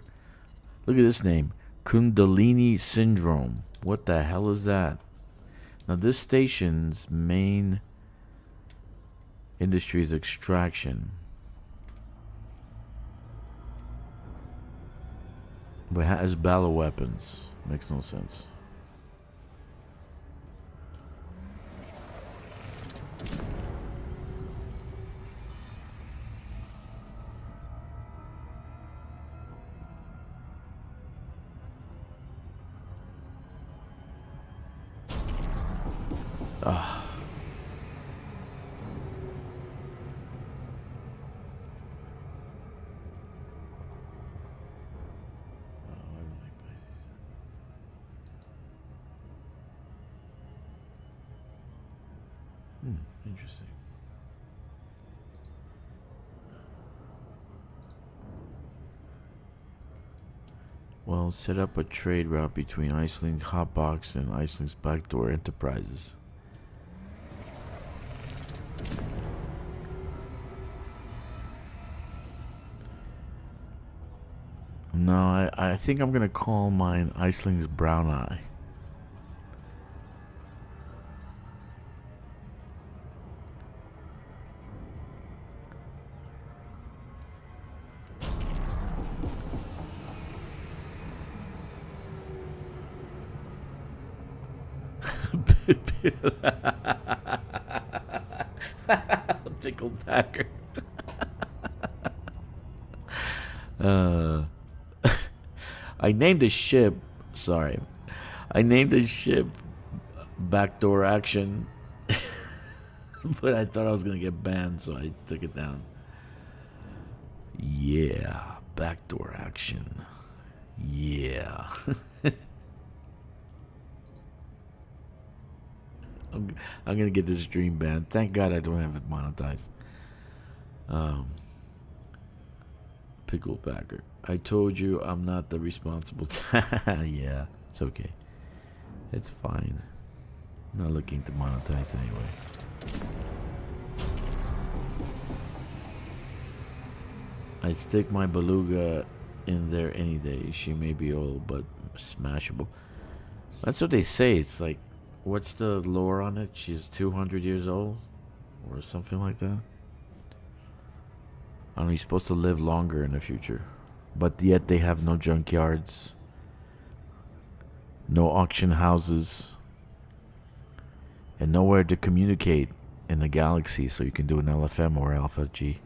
Look at this name. Kundalini Syndrome. What the hell is that? Now this station's main industry is extraction. But has battle weapons. Makes no sense. Ah. Interesting. Well, set up a trade route between Iceland Hotbox and Iceland's Backdoor Enterprises. No, I think I'm gonna call mine Iceling's Brown Eye. Picklebacker. I named the ship. Sorry, I named the ship Backdoor Action, but I thought I was gonna get banned, so I took it down. Yeah, Backdoor Action. Yeah. I'm gonna get this stream banned. Thank God I don't have it monetized. Picklebacker. I told you I'm not the responsible. Yeah, it's okay. It's fine. I'm not looking to monetize anyway. I'd stick my beluga in there any day. She may be old, but smashable. That's what they say. It's like, what's the lore on it? She's 200 years old? Or something like that? I don't know, you're supposed to live longer in the future. But yet they have no junkyards. No auction houses. And nowhere to communicate in the galaxy so you can do an LFM or Alpha G.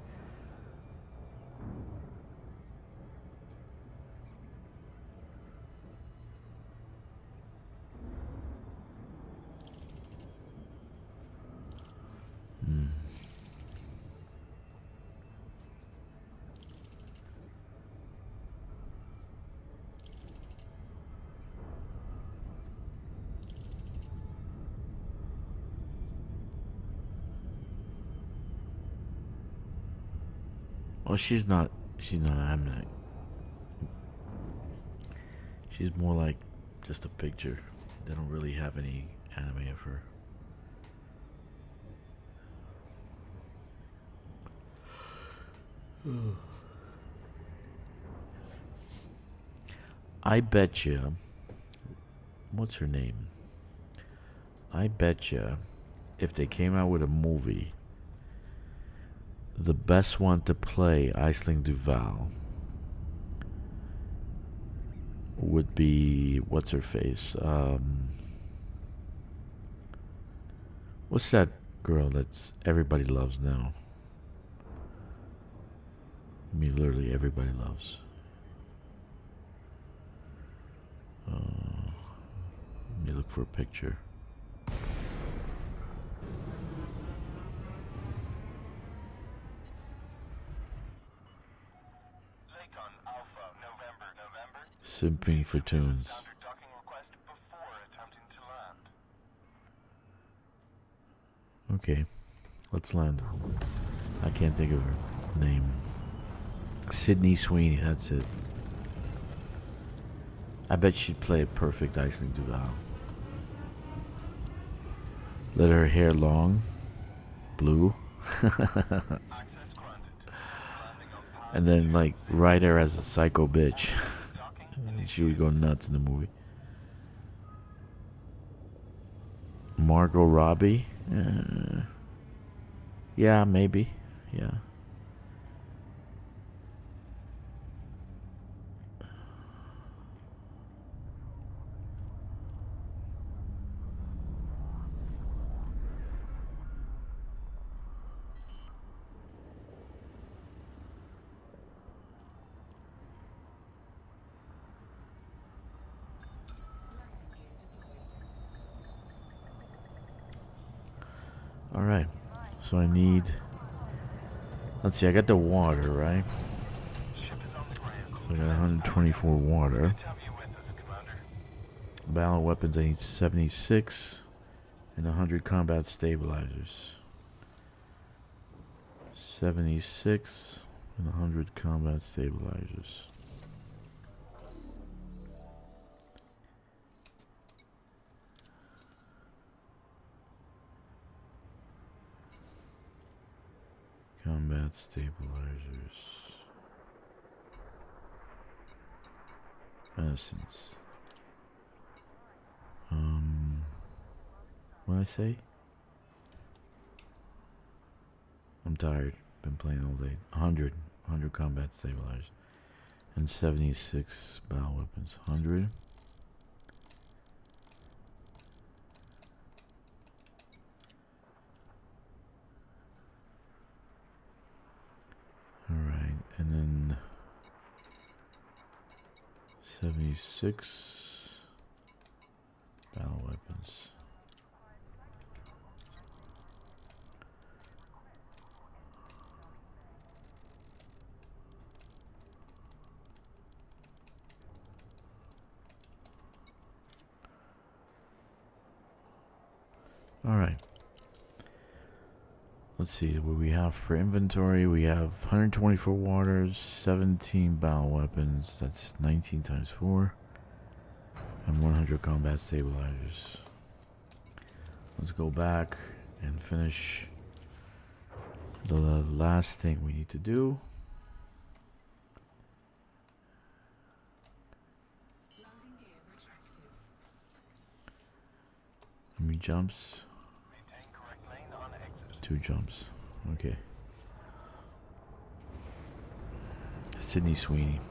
Well, she's not anime. She's more like just a picture. They don't really have any anime of her. I betcha. What's her name? I betcha if they came out with a movie, the best one to play Aisling Duval would be what's her face? What's that girl that's everybody loves now? I mean, literally everybody loves. Let me look for a picture. Simping for tunes. Okay, let's land. I can't think of her name. Sydney Sweeney, that's it. I bet she'd play a perfect Aisling Duval. Let her hair long, blue. And then like write her as a psycho bitch. She would go nuts in the movie. Margot Robbie? Yeah, maybe. Yeah. Alright, so I need, let's see, I got the water, right? So I got 124 water. Battle weapons, I need 76 and 100 combat stabilizers. 76 and 100 combat stabilizers. Combat stabilizers. Medicines. What did I say? I'm tired. Been playing all day. 100 combat stabilizers. And 76 battle weapons. 100. Alright, and then 76 battle weapons. Alright. Let's see what we have for inventory. We have 124 waters, 17 battle weapons. That's 19 times 4. And 100 combat stabilizers. Let's go back and finish the last thing we need to do. Landing gear retracted. many jumps? Maintain correct lane on exit. 2 jumps. Okay. Sydney Sweeney.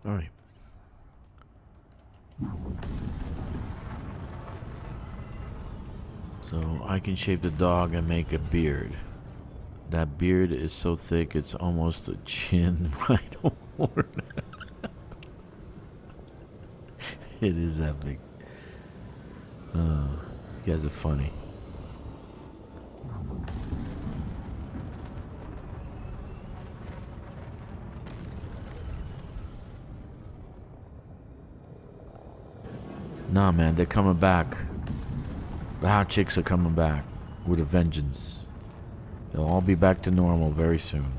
All right. So I can shape the dog and make a beard. That beard is so thick it's almost the chin right over. It is that big. You guys are funny. Nah, man, they're coming back. The hot chicks are coming back with a vengeance. They'll all be back to normal very soon.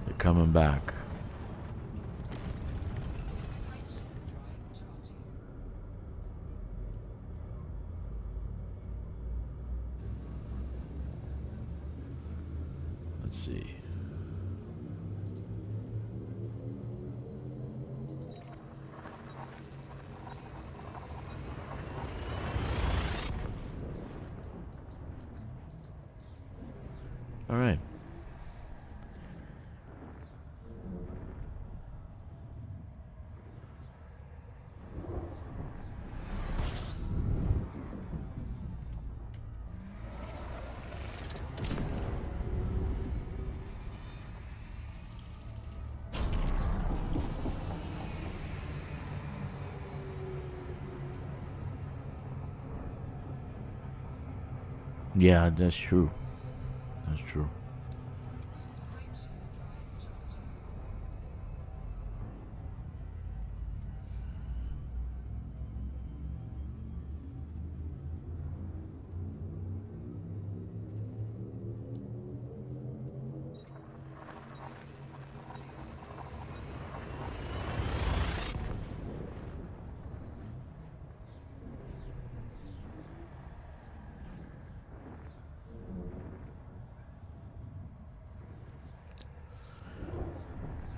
They're coming back. Let's see. All right. Yeah, that's true. That's true.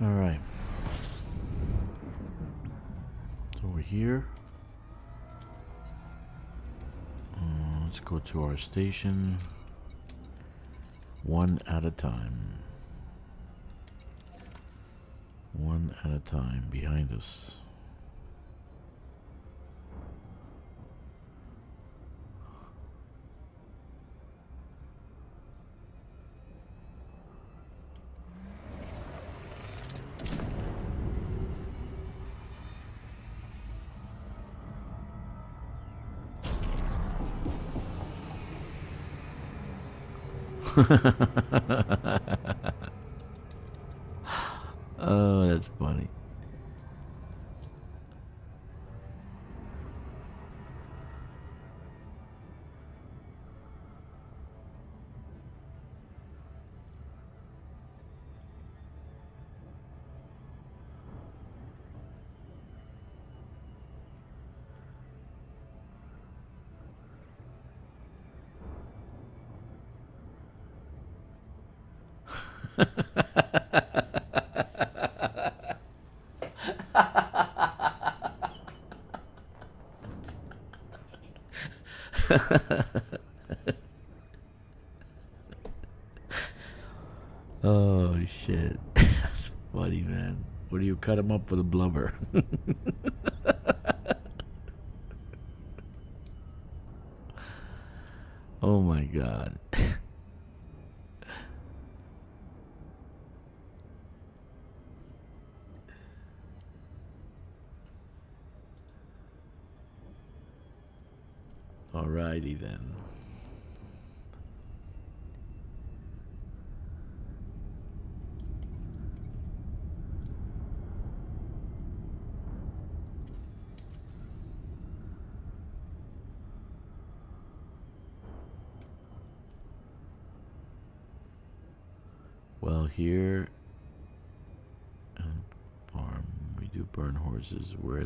All right. So we're here. Let's go to our station. One at a time. One at a time behind us. Oh, that's funny. Oh shit. That's funny, man. What do you cut him up for the blubber? Oh my god. Alrighty then. here and farm. We do burn horses. Where?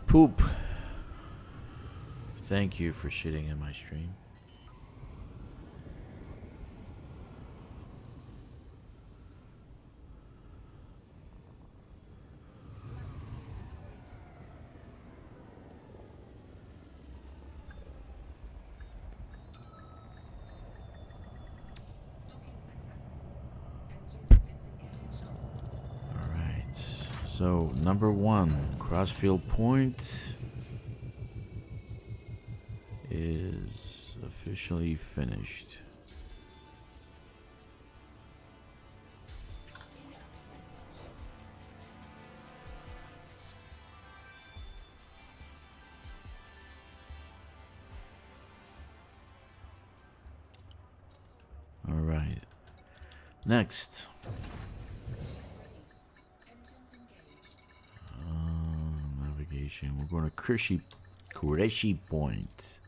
Poop. Thank you for shitting in my stream. So, number 1, Crossfield Point is officially finished. All right. Next. Navigation. We're going to Kureshi Point.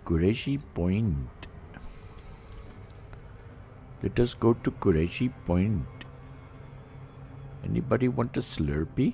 Kureshi Point. Let us go to Kureshi Point. Anybody want a Slurpee?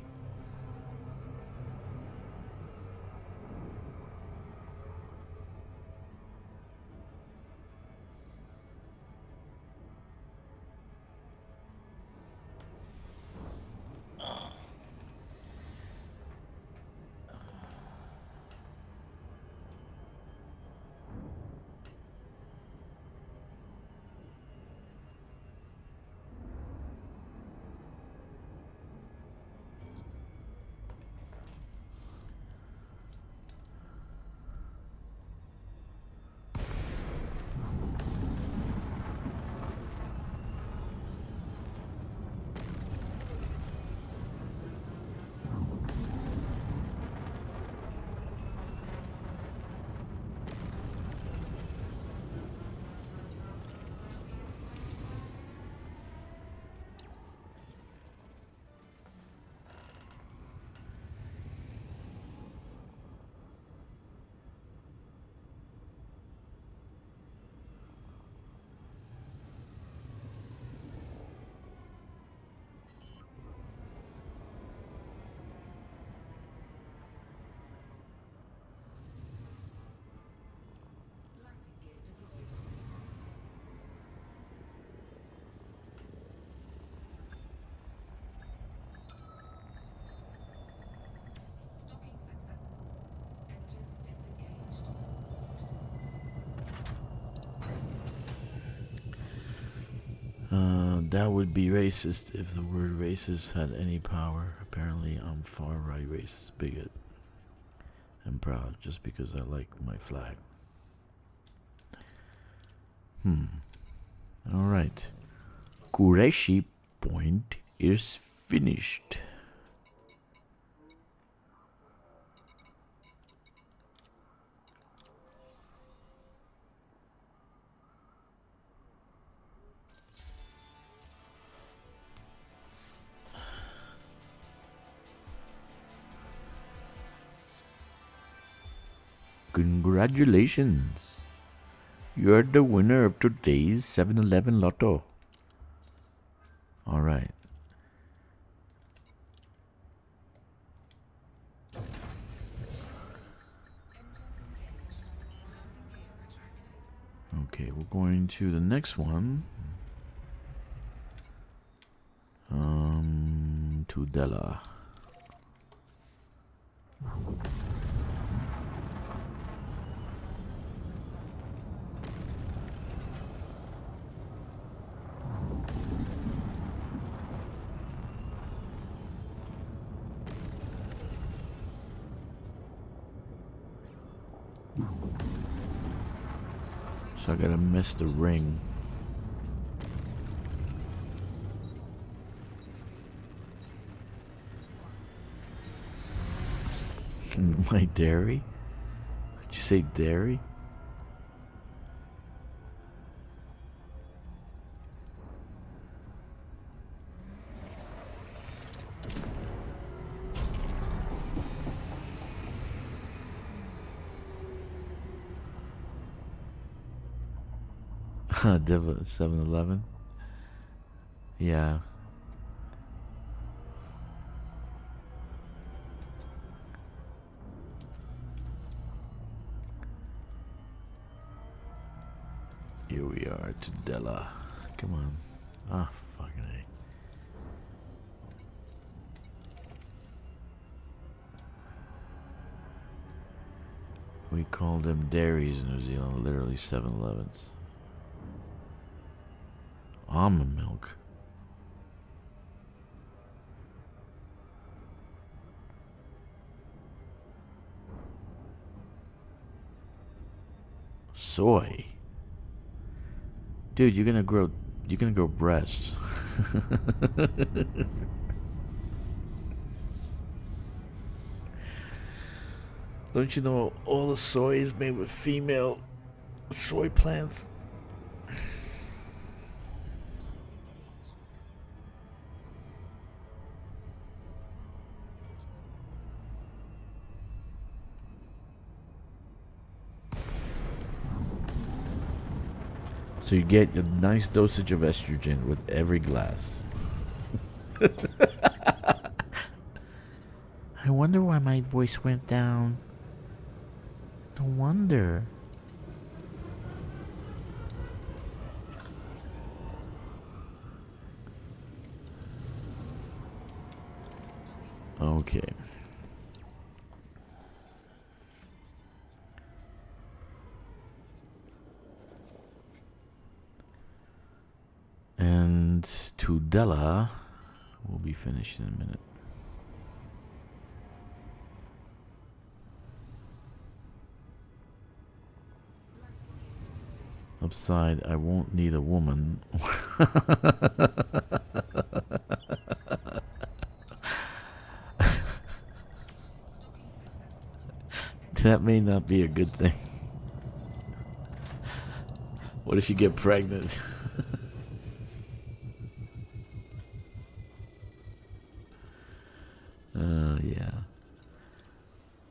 That would be racist if the word racist had any power. Apparently, I'm far-right racist bigot and proud just because I like my flag. Alright. Kureshi Point is finished. Congratulations! You're the winner of today's 7-Eleven Lotto. Alright. Okay, we're going to the next one. Tudela. So I gotta miss the ring. My dairy? Did you say dairy? Devil 7-Eleven? Yeah. Here we are, Tudela. Come on. Ah, fucking A. We call them dairies in New Zealand, literally 7-Elevens. Almond milk. Soy. Dude, you're gonna grow breasts. Don't you know all the soy is made with female soy plants? So you get a nice dosage of estrogen with every glass. I wonder why my voice went down. No wonder. Okay. And Tudela will be finished in a minute. Upside, I won't need a woman. That may not be a good thing. What if you get pregnant? Yeah.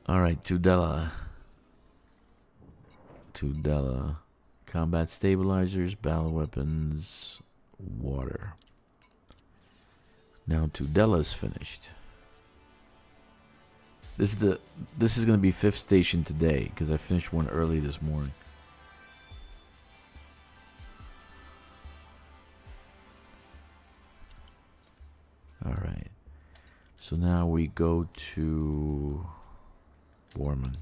Alright, Tudela. Combat stabilizers, battle weapons, water. Now Tudela's finished. This is gonna be 5th station today because I finished one early this morning. Alright. So now we go to Borman.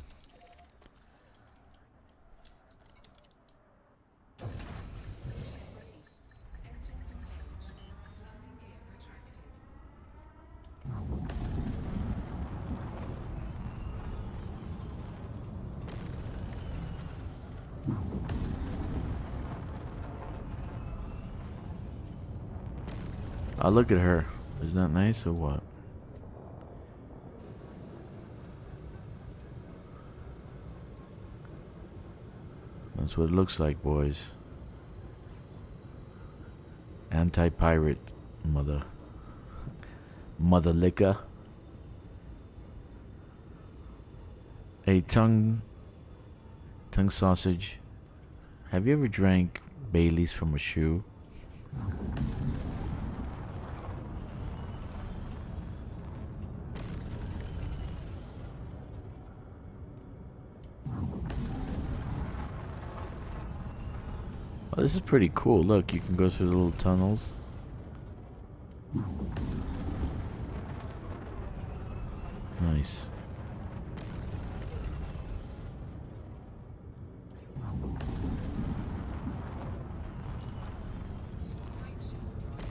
Oh, look at her. Isn't that nice or what? That's what it looks like, boys. Anti-pirate, mother liquor. A tongue sausage. Have you ever drank Bailey's from a shoe? Oh, this is pretty cool. Look, you can go through the little tunnels. Nice.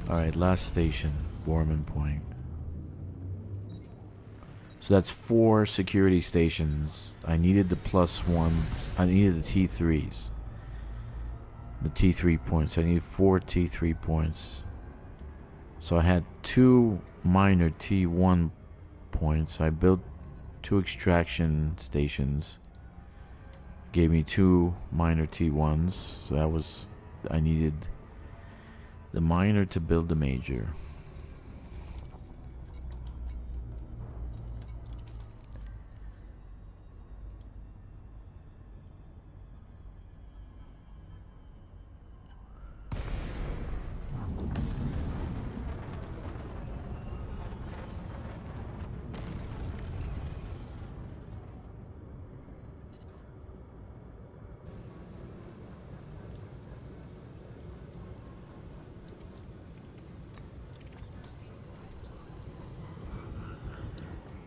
Alright, last station, Borman Point. So that's 4 security stations. I needed the +1. I needed the T3s. The T3 points. I needed 4 T3 points. So I had 2 minor T1 points. I built 2 extraction stations. Gave me 2 minor T1s. So that was... I needed the minor to build the major.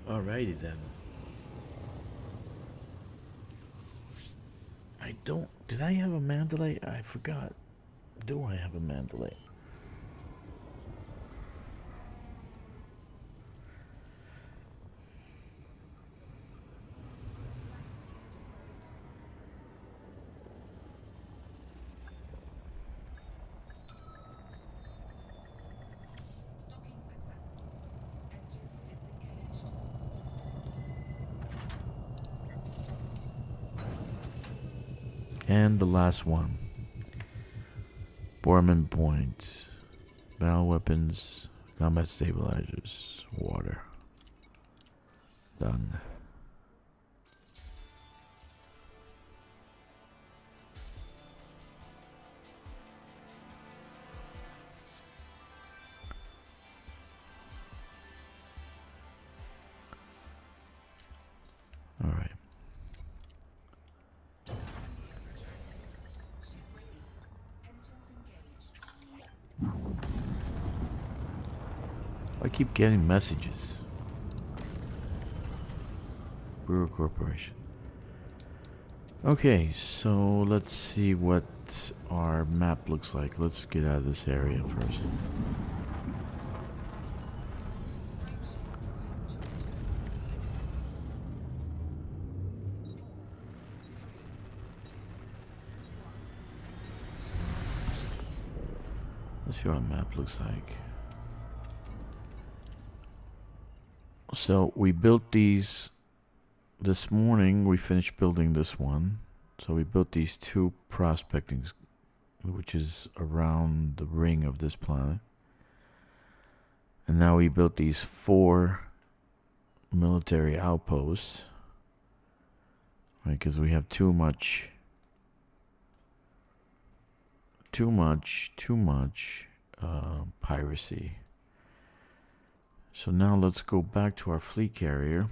Alrighty then. I don't... Did I have a Mandalay? I forgot. Do I have a Mandalay? Docking successful. Engines disengaged. And the last one. Borman Point. Battle weapons. Combat stabilizers. Water. Done. All right. Ship released. Engines engaged. I keep getting messages. Buur Corporation. Okay, so let's see what our map looks like. Let's get out of this area first. Let's see what our map looks like. So we built these this morning. We finished building this one. So we built these 2 prospecting, which is around the ring of this planet. And now we built these 4 military outposts. Right, because we have too much piracy. So now let's go back to our fleet carrier.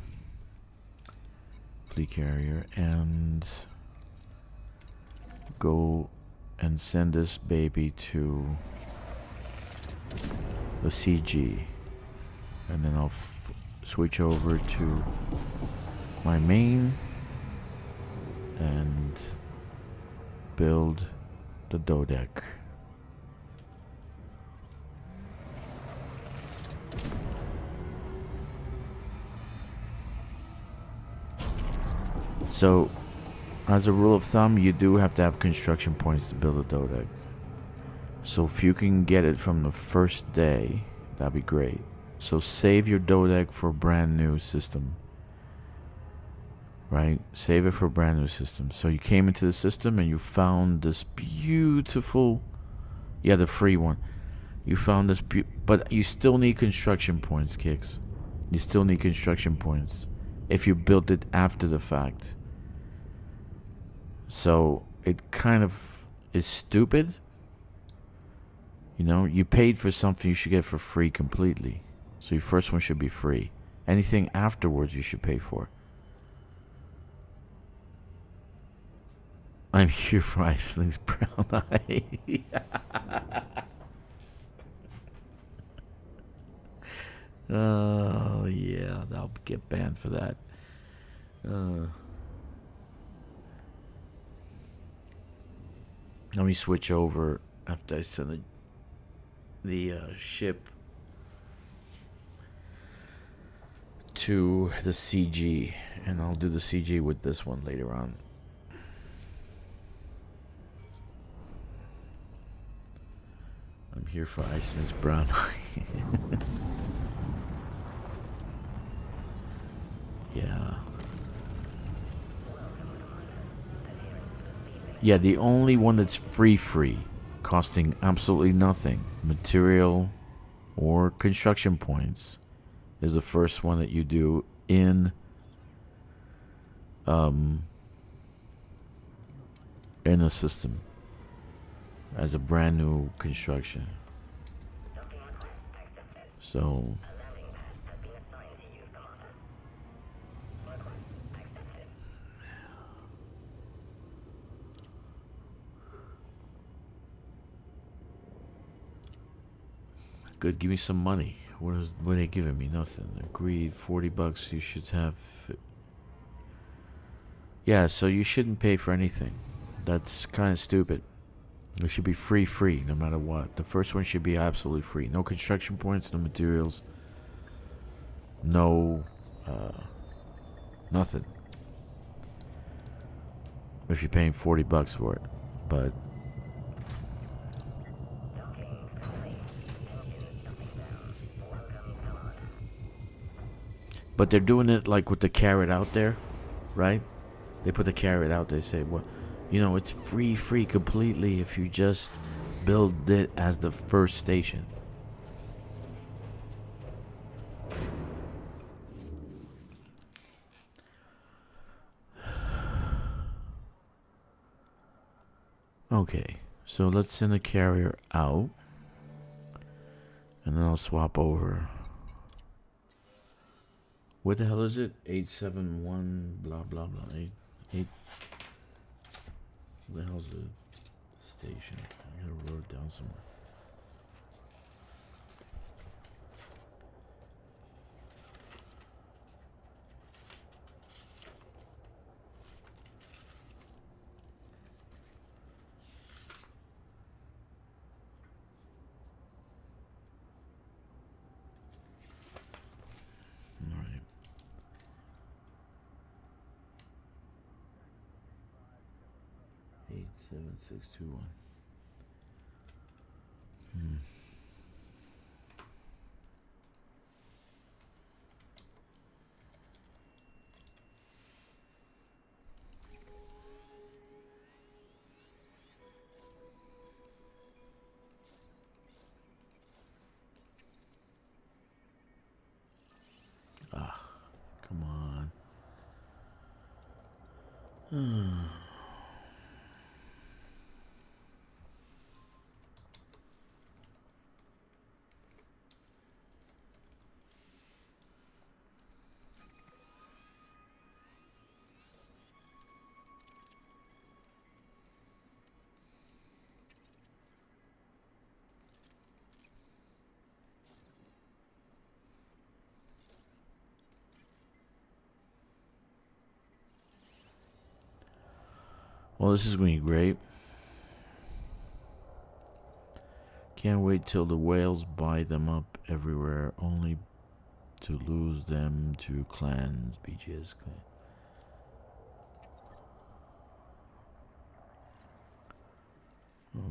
And go and send this baby to the CG. And then I'll switch over to my main and build the Dodec. So, as a rule of thumb, you do have to have construction points to build a Dodec. So if you can get it from the first day, that'd be great. So save your Dodec for a brand new system. Right? Save it for a brand new system. So you came into the system and you found this beautiful... Yeah, the free one. You found this... But you still need construction points, Kkixx. You still need construction points. If you built it after the fact. So it kind of is stupid. You know, you paid for something you should get for free completely. So your first one should be free. Anything afterwards you should pay for. I'm here for Iceling's brown eye. Oh, yeah, I'll get banned for that. Let me switch over after I send the ship to the CG, and I'll do the CG with this one later on. I'm here for Iceland's brown eye. Yeah. Yeah, the only one that's free, costing absolutely nothing, material or construction points, is the first one that you do in a system as a brand new construction. So good, give me some money. What are they giving me? Nothing. Agreed. $40 you should have. Yeah, so you shouldn't pay for anything. That's kind of stupid. It should be free, no matter what. The first one should be absolutely free. No construction points, no materials, no nothing. If you're paying $40 for it, but they're doing it like with the carrot out there, right? They put the carrot out. They say, well, you know, it's free completely if you just build it as the first station. Okay, so let's send the carrier out, and then I'll swap over. What the hell is it? 871 blah blah blah. 8. What the hell's the station? I gotta wrote it down somewhere. All right. Eight 7621. Come on. Well, this is going to be great. Can't wait till the whales buy them up everywhere, only to lose them to clans. BGS clan.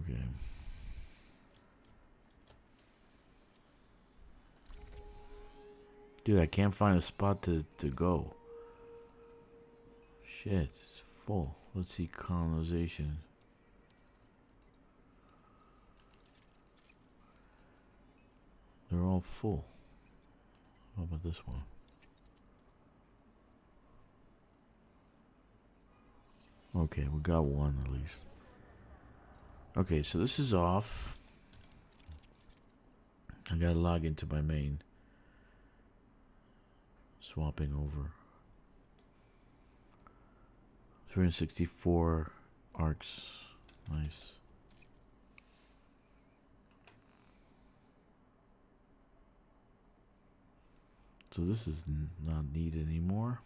Okay. Dude, I can't find a spot to go. Shit, it's full. Let's see, colonization. They're all full. How about this one? Okay, we got one at least. Okay, so this is off. I gotta log into my main. Swapping over. 364 arcs. Nice. So this is not needed anymore.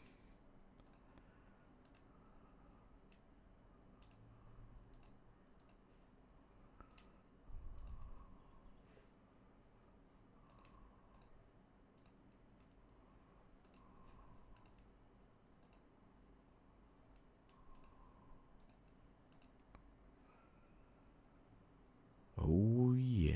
Oh yeah.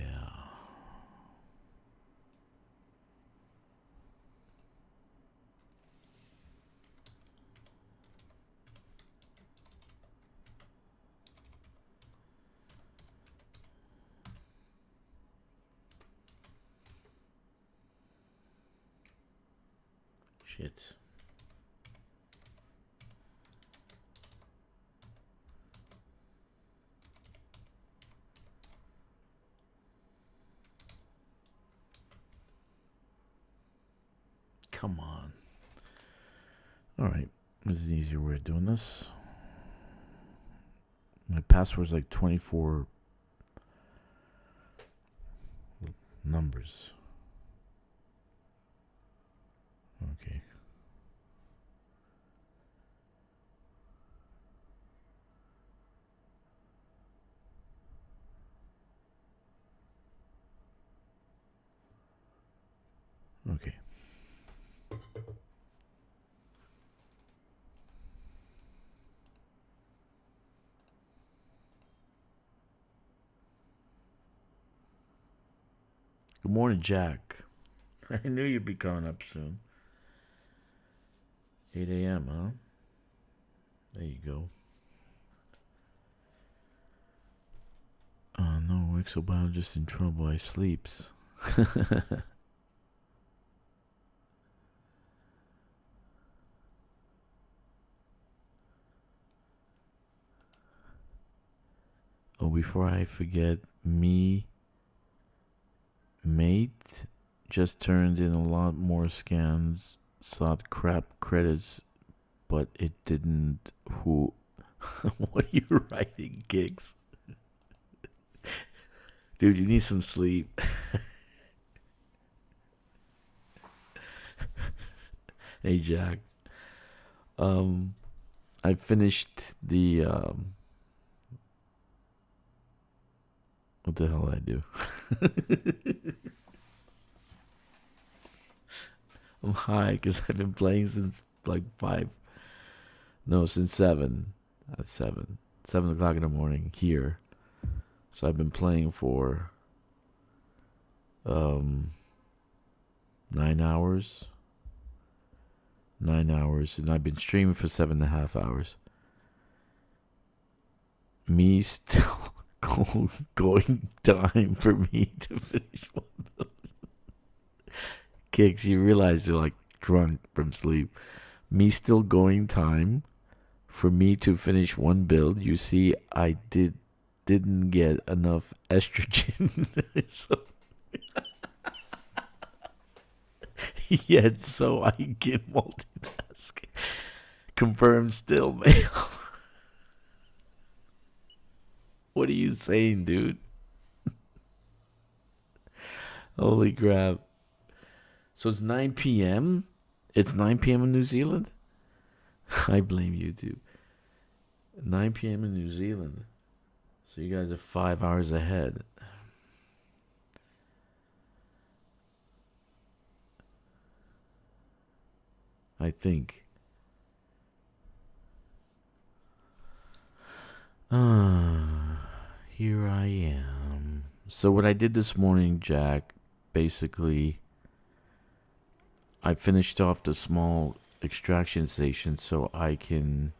Shit. Come on. Alright, this is an easier way of doing this. My password's like 24 numbers. Okay. Okay. Good morning, Jack. I knew you'd be coming up soon. 8 a.m., huh? There you go. Oh no, exobiologist in trouble. I sleeps. Oh, before I forget, mate just turned in a lot more scans, sought crap credits, but it didn't. Who? What are you writing, Kkixx? Dude, you need some sleep. Hey, Jack. I finished the what the hell did I do? I'm high because I've been playing since like 5. No, since 7. At 7. 7 o'clock in the morning here. So I've been playing for 9 hours. 9 hours. And I've been streaming for 7.5 hours. Me still going time for me to finish one build. Kkixx, you realize you're like drunk from sleep. Me still going time for me to finish one build. You see, I didn't get enough estrogen. So yet, so I can multitask. Confirmed still, male. What are you saying, dude? Holy crap. So it's 9 p.m.? It's 9 p.m. in New Zealand? I blame you, dude. 9 p.m. in New Zealand. So you guys are 5 hours ahead. I think. Here I am. So what I did this morning, Jack, basically, I finished off the small extraction station so I can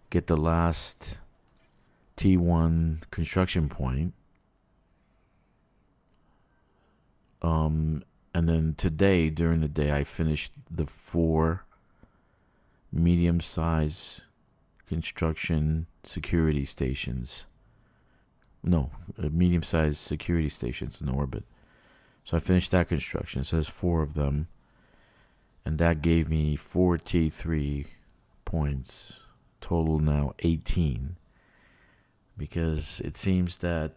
get the last T1 construction point. And then today, during the day, I finished the 4 medium-size construction security stations. No, medium-sized security stations in orbit. So I finished that construction. So there's 4 of them. And that gave me 4 T3 points. Total now 18. because it seems that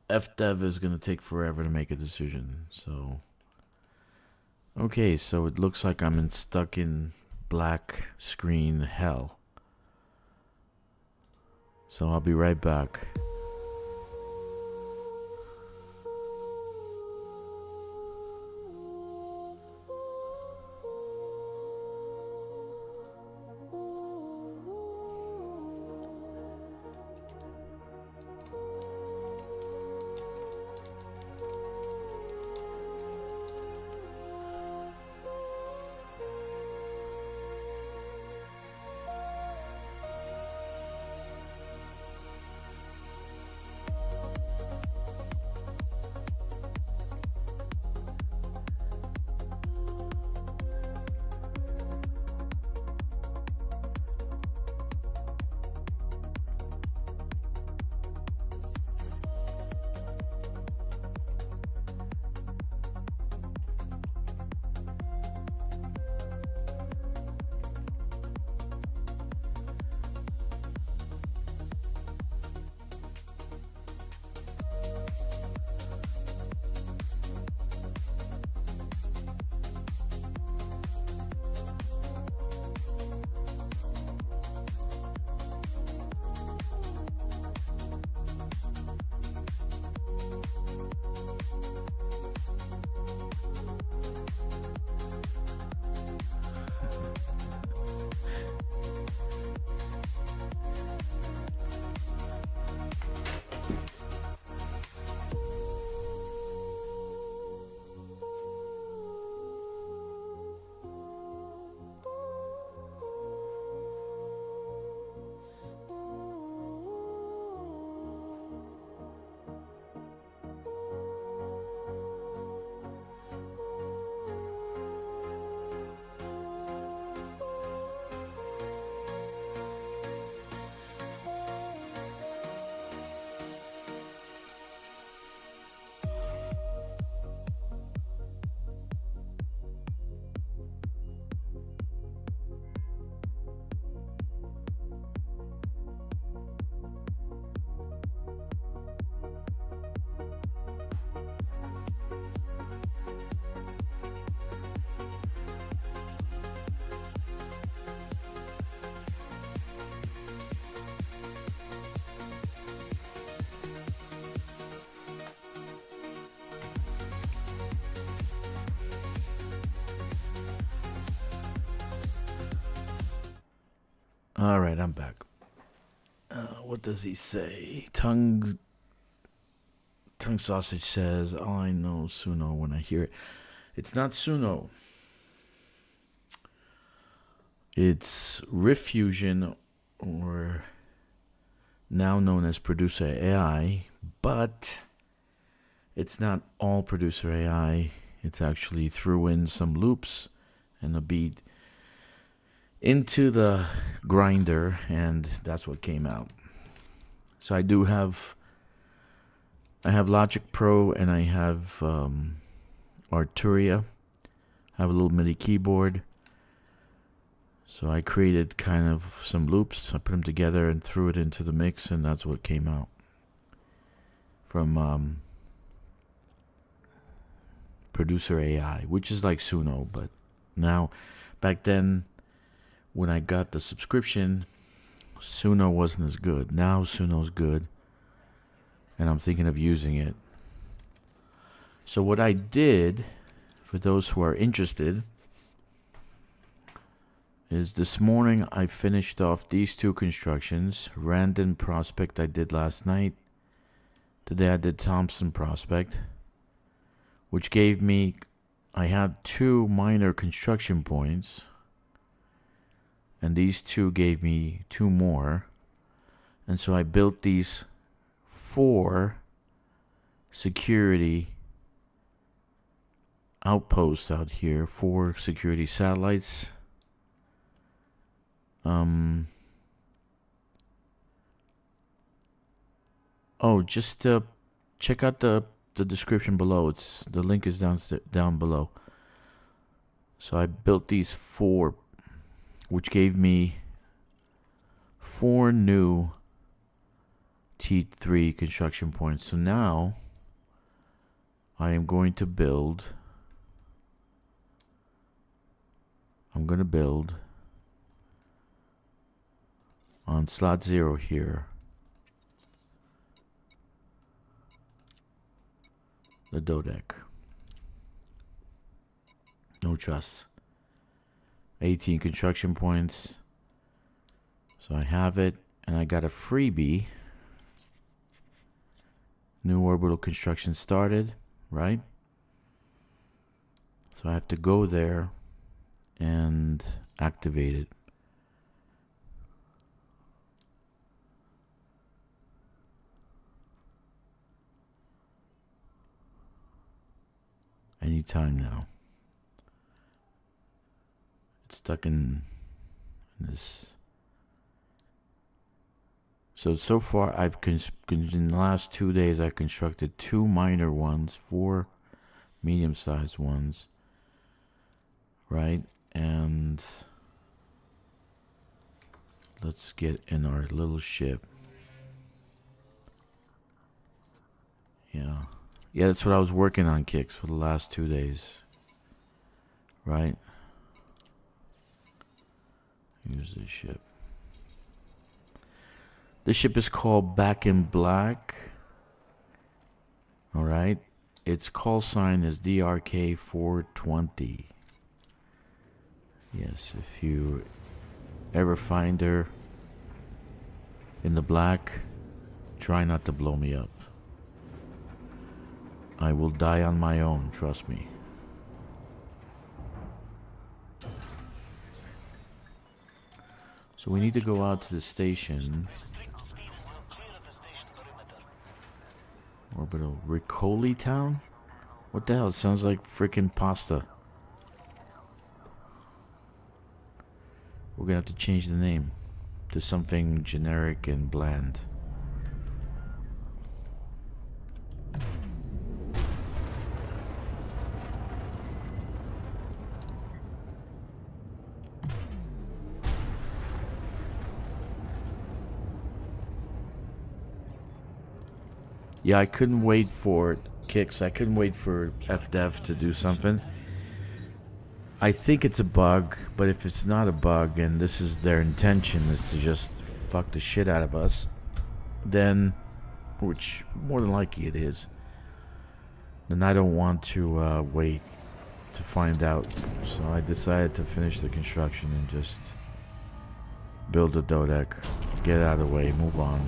FDev is going to take forever to make a decision. So, okay, so it looks like I'm stuck in black screen hell. So I'll be right back. All right, I'm back. What does he say? Tongue sausage says, "Oh, I know Suno when I hear it." It's not Suno. It's Rift Fusion, or now known as Producer AI, but it's not all Producer AI. It's actually threw in some loops and a beat into the grinder, and that's what came out. So I have Logic Pro, and I have Arturia. I have a little MIDI keyboard. So I created kind of some loops. I put them together and threw it into the mix, and that's what came out from Producer AI, which is like Suno, but now, back then, when I got the subscription, Suno wasn't as good. Now Suno's good, and I'm thinking of using it. So what I did, for those who are interested, is this morning I finished off these two constructions. Random Prospect I did last night. Today I did Thompson Prospect, which gave me, I had 2 minor construction points, and these 2 gave me 2 more. And so I built these 4 security outposts out here, 4 security satellites. Just check out the description below. The link is down below. So I built these 4, which gave me 4 new T3 construction points. So now I am going to build. I'm going to build on slot 0 here the dodec. No trust. 18 construction points. So I have it, and I got a freebie. New orbital construction started, right? So I have to go there and activate it. Anytime now. It's stuck in this. So far, in the last 2 days, I've constructed 2 minor ones, 4 medium-sized ones, right? And let's get in our little ship. Yeah, that's what I was working on, Kkixx, for the last 2 days, right? Use this ship. This ship is called Back in Black. Alright. Its call sign is DRK420. Yes, if you ever find her in the black, try not to blow me up. I will die on my own, trust me. So we need to go out to the station. Orbital Ricoli Town? What the hell? It sounds like freaking pasta. We're gonna have to change the name to something generic and bland. Yeah, I couldn't wait for Kkixx. I couldn't wait for FDev to do something. I think it's a bug, but if it's not a bug and this is their intention, is to just fuck the shit out of us, then, which more than likely it is, then I don't want to wait to find out. So I decided to finish the construction and just build a dodec, get out of the way, move on.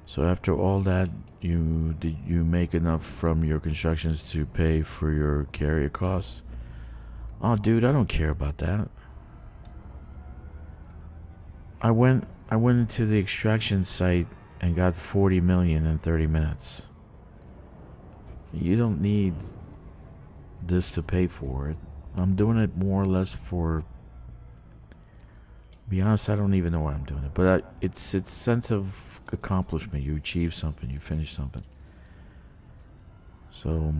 So after all that, did you make enough from your constructions to pay for your carrier costs? Oh, dude, I don't care about that. I went into the extraction site and got 40 million in 30 minutes. You don't need this to pay for it. I'm doing it more or less for. Be honest, I don't even know why I'm doing it, but it's sense of accomplishment. You achieve something, you finish something. So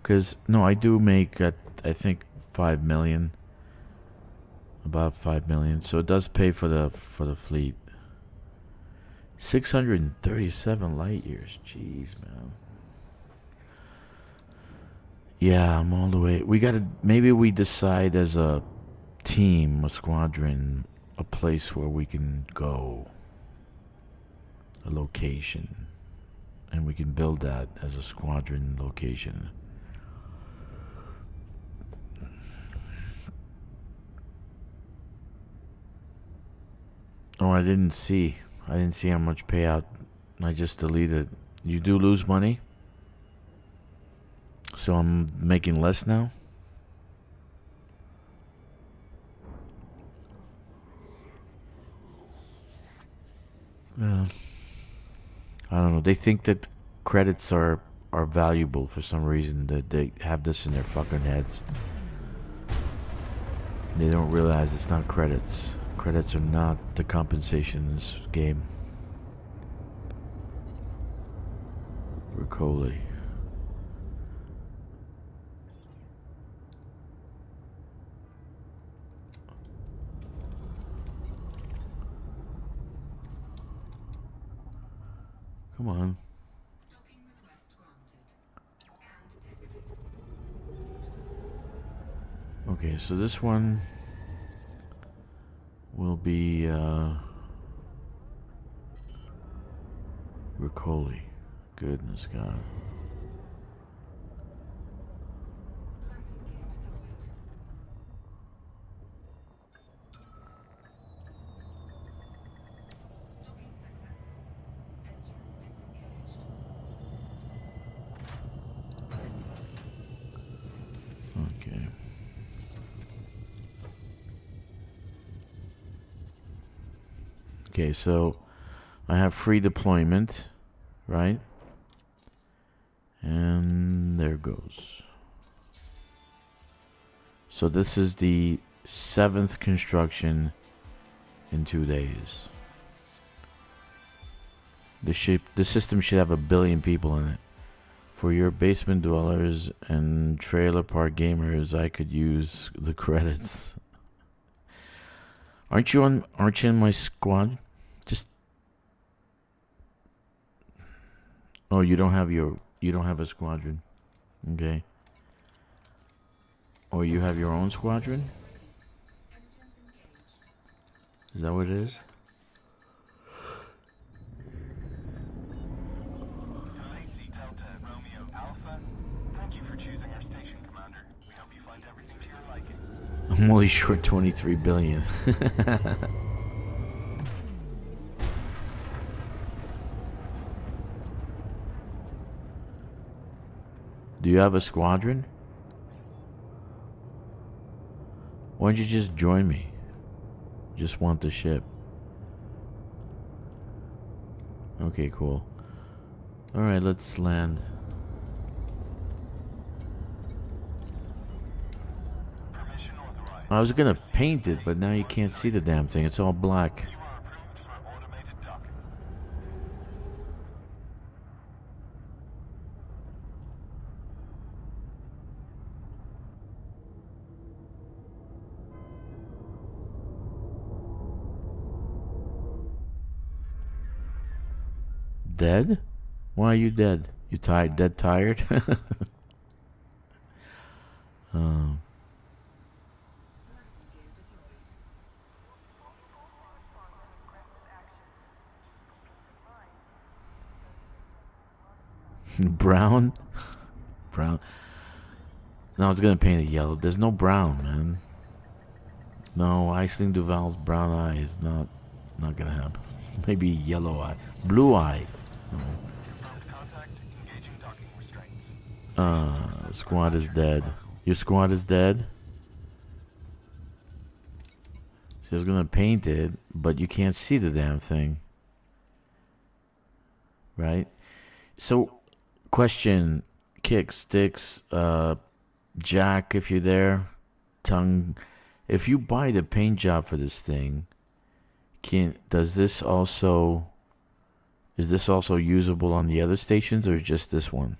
because no, I do make I think 5 million, about 5 million. So it does pay for the fleet. 637 light years. Jeez, man. Yeah, I'm all the way. We gotta. Maybe we decide as a team, a squadron, a place where we can go, a location, and we can build that as a squadron location. Oh, I didn't see how much payout. I just deleted. You do lose money? So I'm making less now? I don't know. They think that credits are are valuable for some reason. That they have this in their fucking heads. They don't realize it's not credits. Credits are not the compensation in this game. Ricoli. Come on. Docking request granted. Scan detected. Okay, so this one will be Ricoli. Goodness God. Landing gear deployed. Docking successful. Engines disengaged. Okay. Okay, so I have free deployment, right? And there goes. So this is the 7th construction in 2 days. The system should have 1 billion people in it. For your basement dwellers and trailer park gamers, I could use the credits. Aren't you in my squad? Just oh, you don't have a squadron. Okay. Or you have your own squadron? Engines engaged. Is that what it is? AC Delta Romeo Alpha, thank you for choosing our station, Commander. We hope you find everything to your liking. I'm only short 23 billion. Do you have a squadron? Why don't you just join me? Just want the ship. Okay, cool. Alright, let's land. Permission authorized. I was gonna paint it, but now you can't see the damn thing. It's all black. You are approved for automated docking. Dead? Why are you dead? You tired? Dead tired? um, Landing gear deployed. brown? Brown. No, I was gonna paint it yellow. There's no brown, man. No, Iceling Duval's brown eye is not gonna happen. Maybe yellow eye. Blue eye. Confirmed contact, engaging docking restraints. Squad is dead. Your squad is dead? She was gonna paint it, but you can't see the damn thing. Right? So, question, Kkixx, Stixx, Jack, if you're there, Tongue, if you buy the paint job for this thing, is this also usable on the other stations or just this one?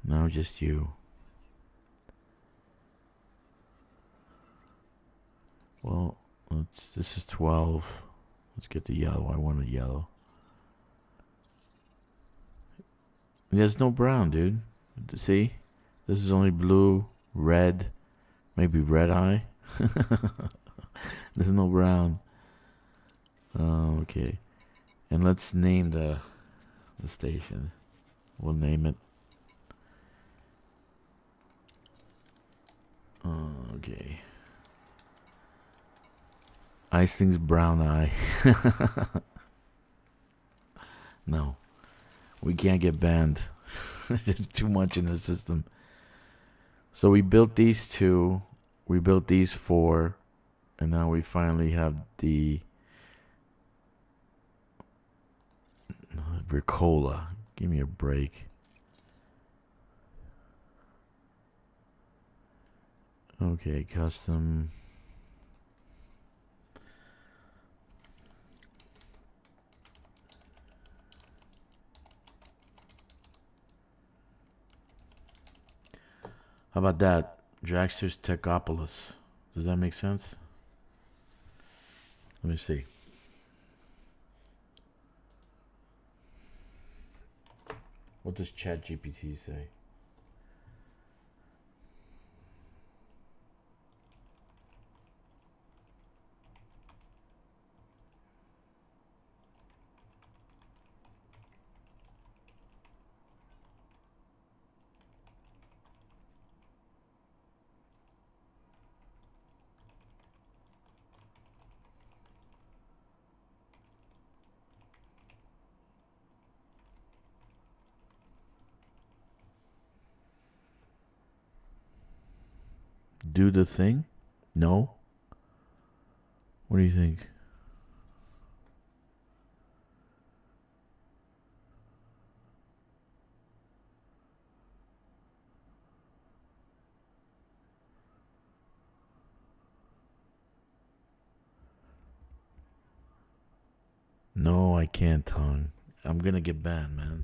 No, just you. Well, this is 12. Let's get the yellow. I want a yellow. There's no brown, dude. See? This is only blue, red, maybe red eye. There's no brown. Oh, okay. And let's name the station. We'll name it. Okay. Iceling's brown eye. No. We can't get banned. There's too much in the system. So we built these two. We built these 4, and now we finally have the Ricola. Give me a break. Okay, custom. How about that? Drakkster's Kkixx. Does that make sense? Let me see. What does ChatGPT say? Do the thing? No? What do you think? No, I can't, Tong. I'm gonna get banned, man.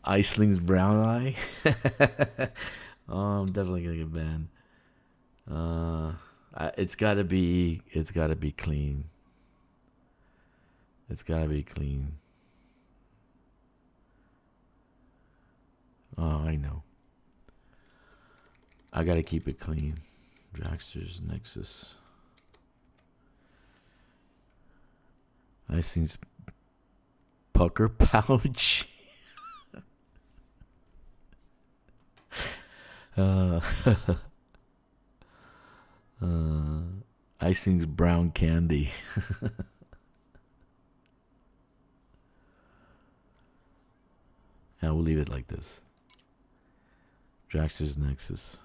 Iceling's brown eye? Oh, I'm definitely gonna get banned. It's gotta be clean. It's gotta be clean. Oh, I know. I gotta keep it clean. Drakkster's Nexus. Icing's pucker pouch. Icing's brown candy. Yeah, we'll leave it like this. Drakkster's Nexus.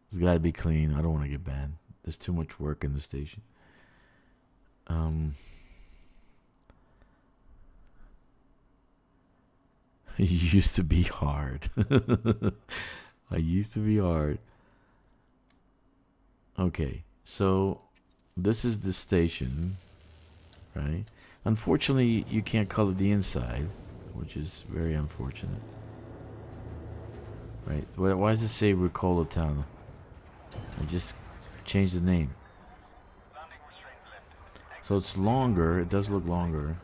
It's gotta be clean. I don't want to get banned. There's too much work in the station. It used to be hard. I used to be hard. Okay, so this is the station, right? Unfortunately, you can't color the inside, which is very unfortunate. Right? Why does it say Ricola Town? I just changed the name. So it's longer. It does look longer.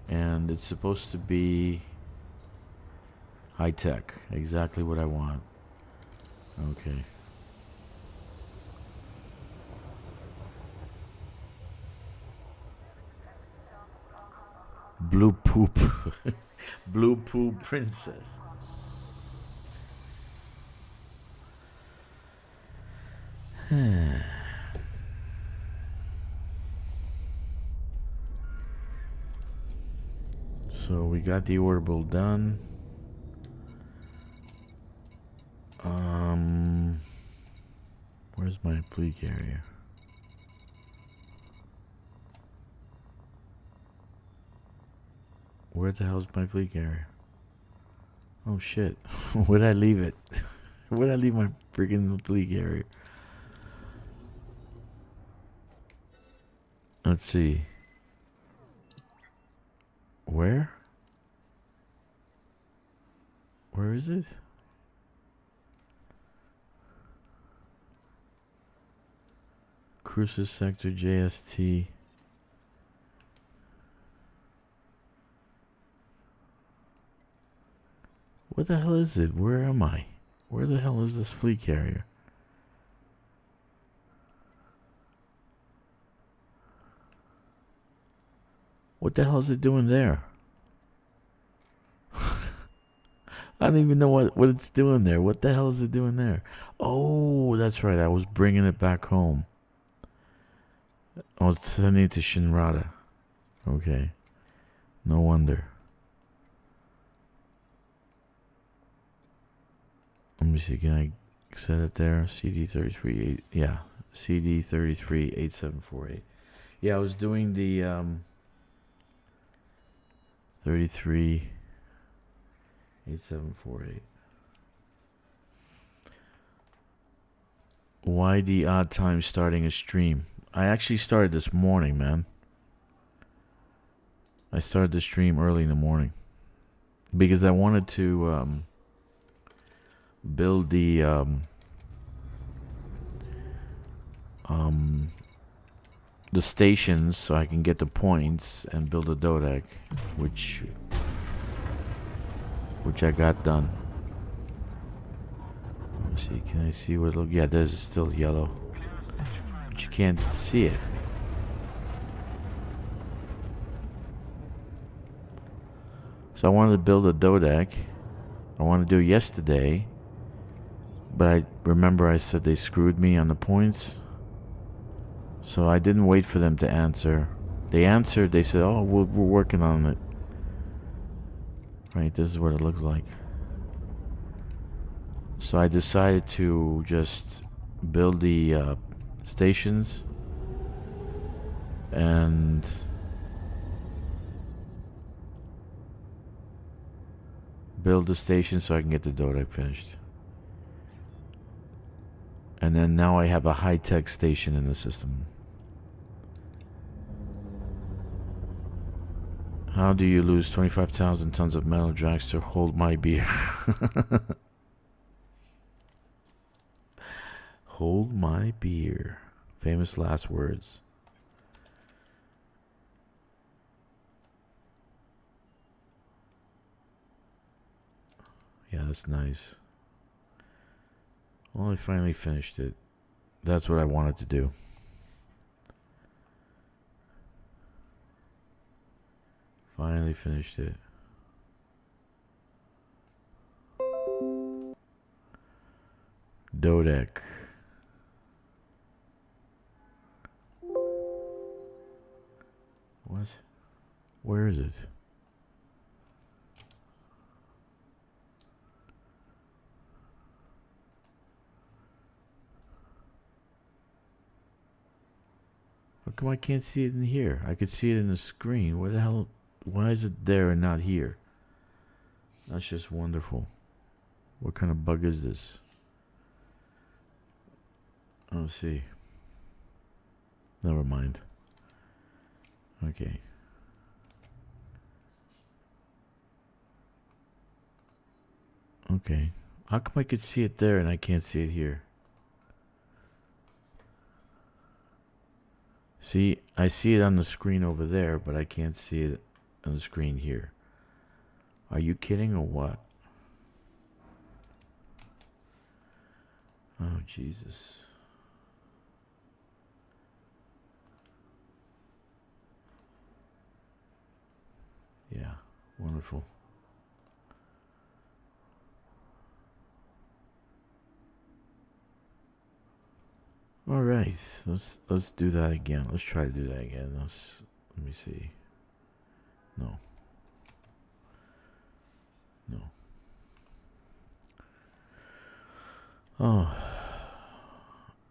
And it's supposed to be high tech. Exactly what I want. Okay. Blue poop. Blue poop princess. So we got the orbital done. Where's my fleet carrier? Where the hell's my fleet carrier? Oh shit. Where'd I leave it? Where'd I leave my freaking fleet carrier? Let's see. Where? Where is it? Cruises Sector JST. What the hell is it? Where am I? Where the hell is this fleet carrier? What the hell is it doing there? I don't even know what it's doing there. What the hell is it doing there? Oh, that's right. I was bringing it back home. Oh, it's sending it to Shinrada. Okay. No wonder. Let me see, can I set it there? CD33, yeah. CD338748. Yeah, I was doing the 338748. Why the odd time starting a stream? I actually started this morning, man. I started the stream early in the morning because I wanted to build the stations so I can get the points and build a dodec, which I got done. Let me see, can I see what it looks? Yeah, there's still yellow, but you can't see it. So I wanted to build a dodec. I wanted to do it yesterday, but I remember I said they screwed me on the points. So I didn't wait for them to answer. They answered, they said, oh, we're working on it. Right, this is what it looks like. So I decided to just build the stations and build the station so I can get the dodec finished. And then now I have a high-tech station in the system. How do you lose 25,000 tons of metal, Drakkster? Hold my beer. Hold my beer. Famous last words. Yeah, that's nice. Well, I finally finished it. That's what I wanted to do. Finally finished it. Dodec. What? Where is it? How come I can't see it in here? I could see it in the screen. Where the hell? Why is it there and not here? That's just wonderful. What kind of bug is this? Oh, see. Never mind. Okay. Okay. How come I could see it there and I can't see it here? See, I see it on the screen over there, but I can't see it on the screen here. Are you kidding or what? Oh, Jesus. Yeah, wonderful. All right, let's do that again. Let's try to do that again. Let me see. No. No. Oh,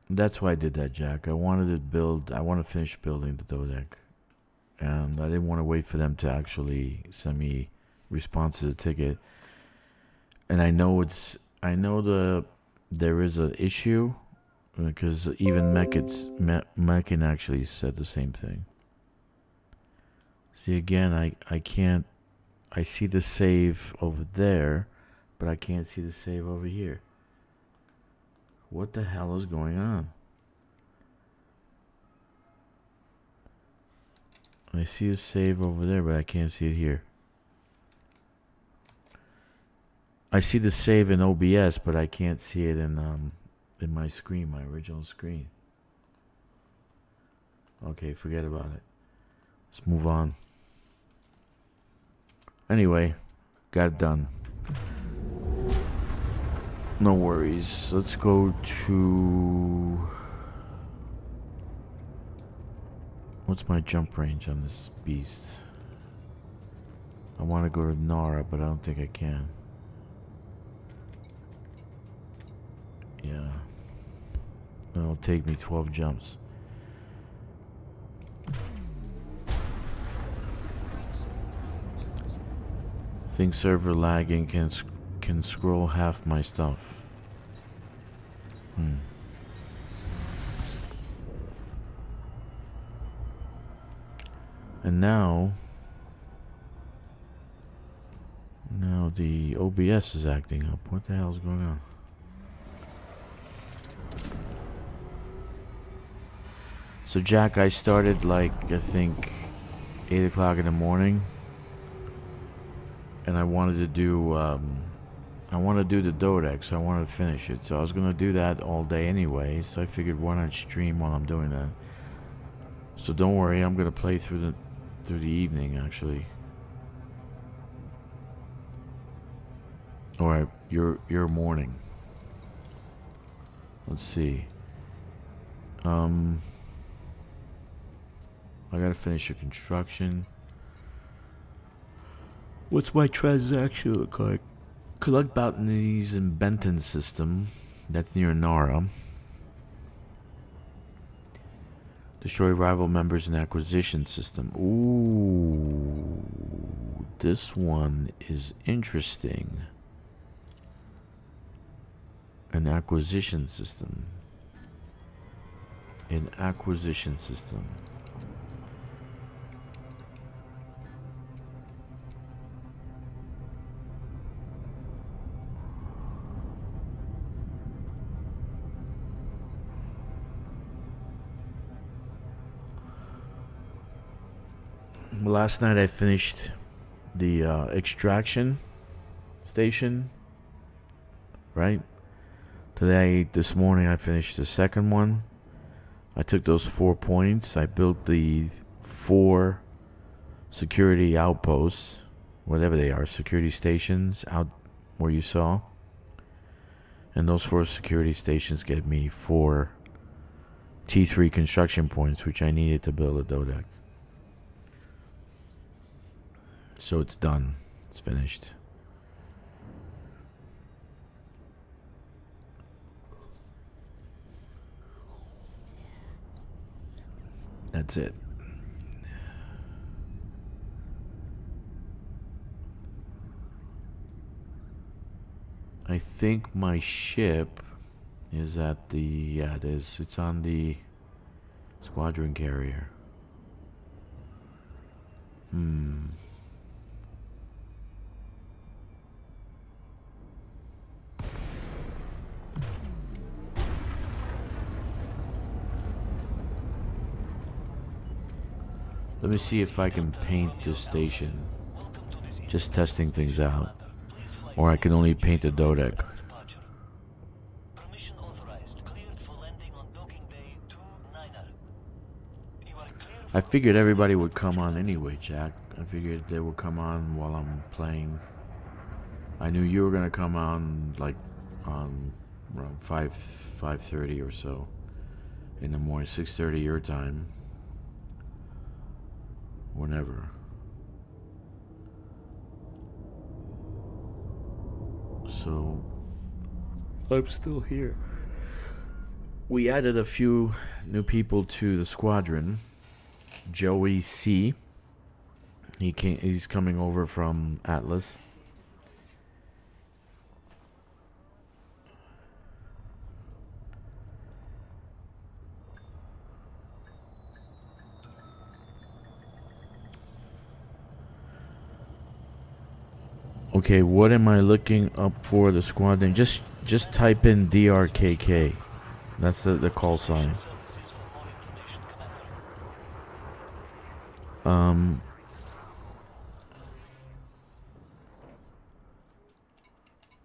that's why I did that, Jack. I want to finish building the dodec, and I didn't want to wait for them to actually send me response to the ticket. And I know there is an issue. Because even Mechan actually said the same thing. See, again, I can't... I see the save over there, but I can't see the save over here. What the hell is going on? I see a save over there, but I can't see it here. I see the save in OBS, but I can't see it in my screen, my original screen. Okay, forget about it. Let's move on. Anyway, got it done. No worries. Let's go to... What's my jump range on this beast? I want to go to Inara, but I don't think I can. Yeah. It'll take me 12 jumps. Think server lagging can scroll half my stuff. And now the OBS is acting up. What the hell is going on? So Jack, I started like I think 8 o'clock in the morning, and I wanted to do the Dodex. I wanted to finish it, so I was gonna do that all day anyway. So I figured why not stream while I'm doing that. So don't worry, I'm gonna play through the evening actually. All right, your morning. Let's see. I gotta finish the construction. What's my transaction look like? Collect botanties in Benton system. That's near Inara. Destroy rival members in acquisition system. Ooh, this one is interesting. An acquisition system. An acquisition system. Last night I finished the extraction station, right? This morning I finished the second one. I took those 4 points. I built the 4 security outposts, whatever they are, security stations out where you saw. And those 4 security stations gave me 4 T3 construction points, which I needed to build a Dodec. So it's done. It's finished. That's it. I think my ship is at the... yeah, it is. It's on the squadron carrier. Let me see if I can paint this station. Just testing things out. Or I can only paint the Dodec. Permission authorized. Cleared for landing on docking bay 29er. You are clear. I figured everybody would come on anyway, Jack. I figured they would come on while I'm playing. I knew you were gonna come on like around 5:30 or so in the morning, 6:30 your time. Whenever. So I'm still here. We added a few new people to the squadron. Joey C. He's coming over from Atlas. Okay, what am I looking up for the squadron? Just type in DRKK. That's the call sign.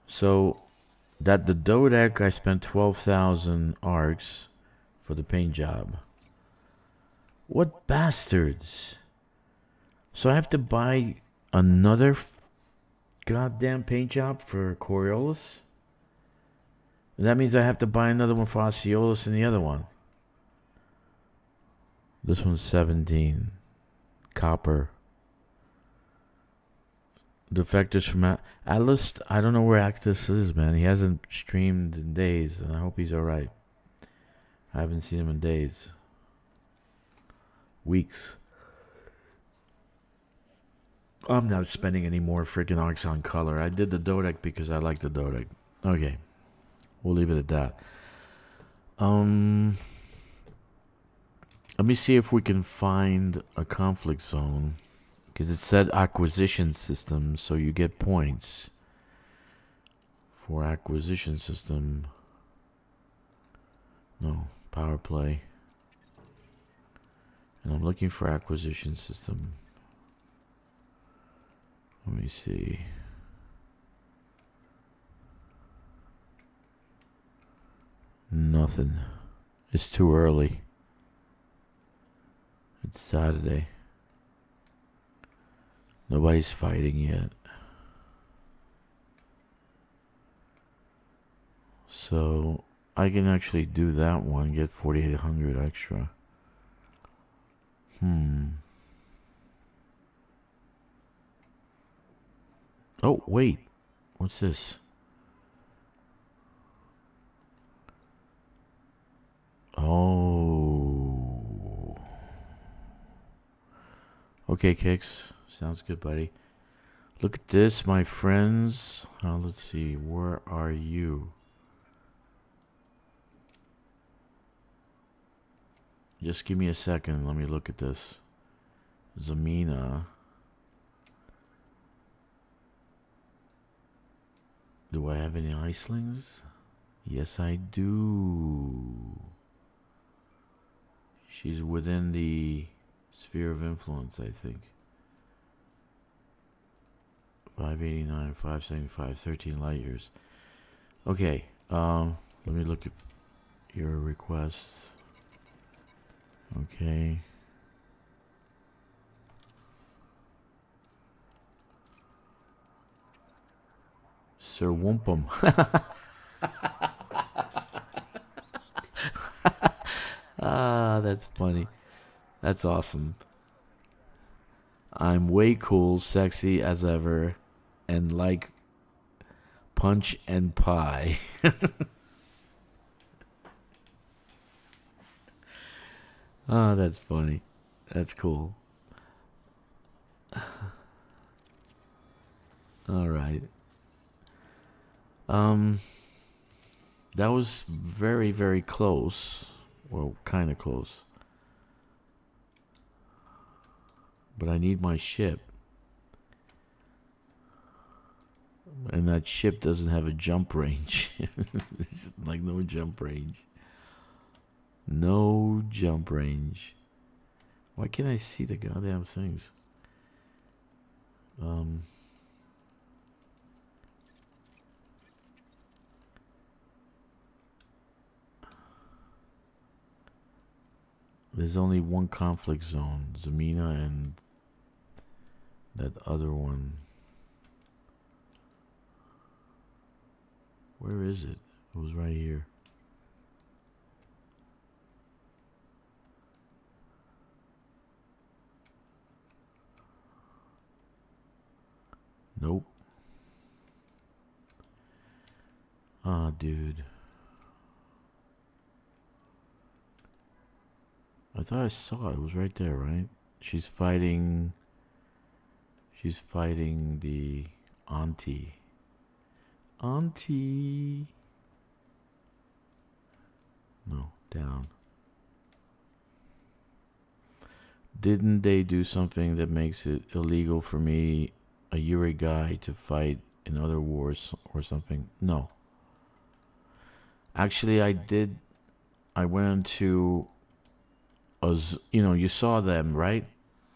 So that the Dodec, I spent 12,000 arcs for the paint job. What bastards! So I have to buy another goddamn paint job for Coriolis? That means I have to buy another one for Osceolas and the other one. This one's 17. Copper. Defectors from Atlas. I don't know where Atlas is, man. He hasn't streamed in days, and I hope he's alright. I haven't seen him in days. Weeks. I'm not spending any more freaking arcs on color. I did the Dodec because I like the Dodec. Okay. We'll leave it at that. Let me see if we can find a conflict zone. Because it said acquisition system, so you get points for acquisition system. No, power play. And I'm looking for acquisition system. Let me see. Nothing. It's too early. It's Saturday. Nobody's fighting yet. So I can actually do that one, get 4,800 extra. Oh, wait. What's this? Oh. Okay, Kkixx. Sounds good, buddy. Look at this, my friends. Let's see. Where are you? Just give me a second. Let me look at this. Zamina. Do I have any icelings? Yes, I do. She's within the sphere of influence, I think. 589, 575, 13 light years. Okay, let me look at your requests. Okay. Sir Wumpum. Ah, that's funny. That's awesome. I'm way cool, sexy as ever, and like punch and pie. Oh, that's funny. That's cool. All right. That was very, very close. Well, kind of close. But I need my ship. And that ship doesn't have a jump range. It's just like no jump range. No jump range. Why can't I see the goddamn things? There's only one conflict zone, Zamina and that other one. Where is it? It was right here. Nope. Ah, dude. I thought I saw it. It was right there, right? She's fighting the auntie. Auntie. No, down. Didn't they do something that makes it illegal for me, a Yuri guy, to fight in other wars or something? No. Actually, I did. I went into you know, you saw them, right?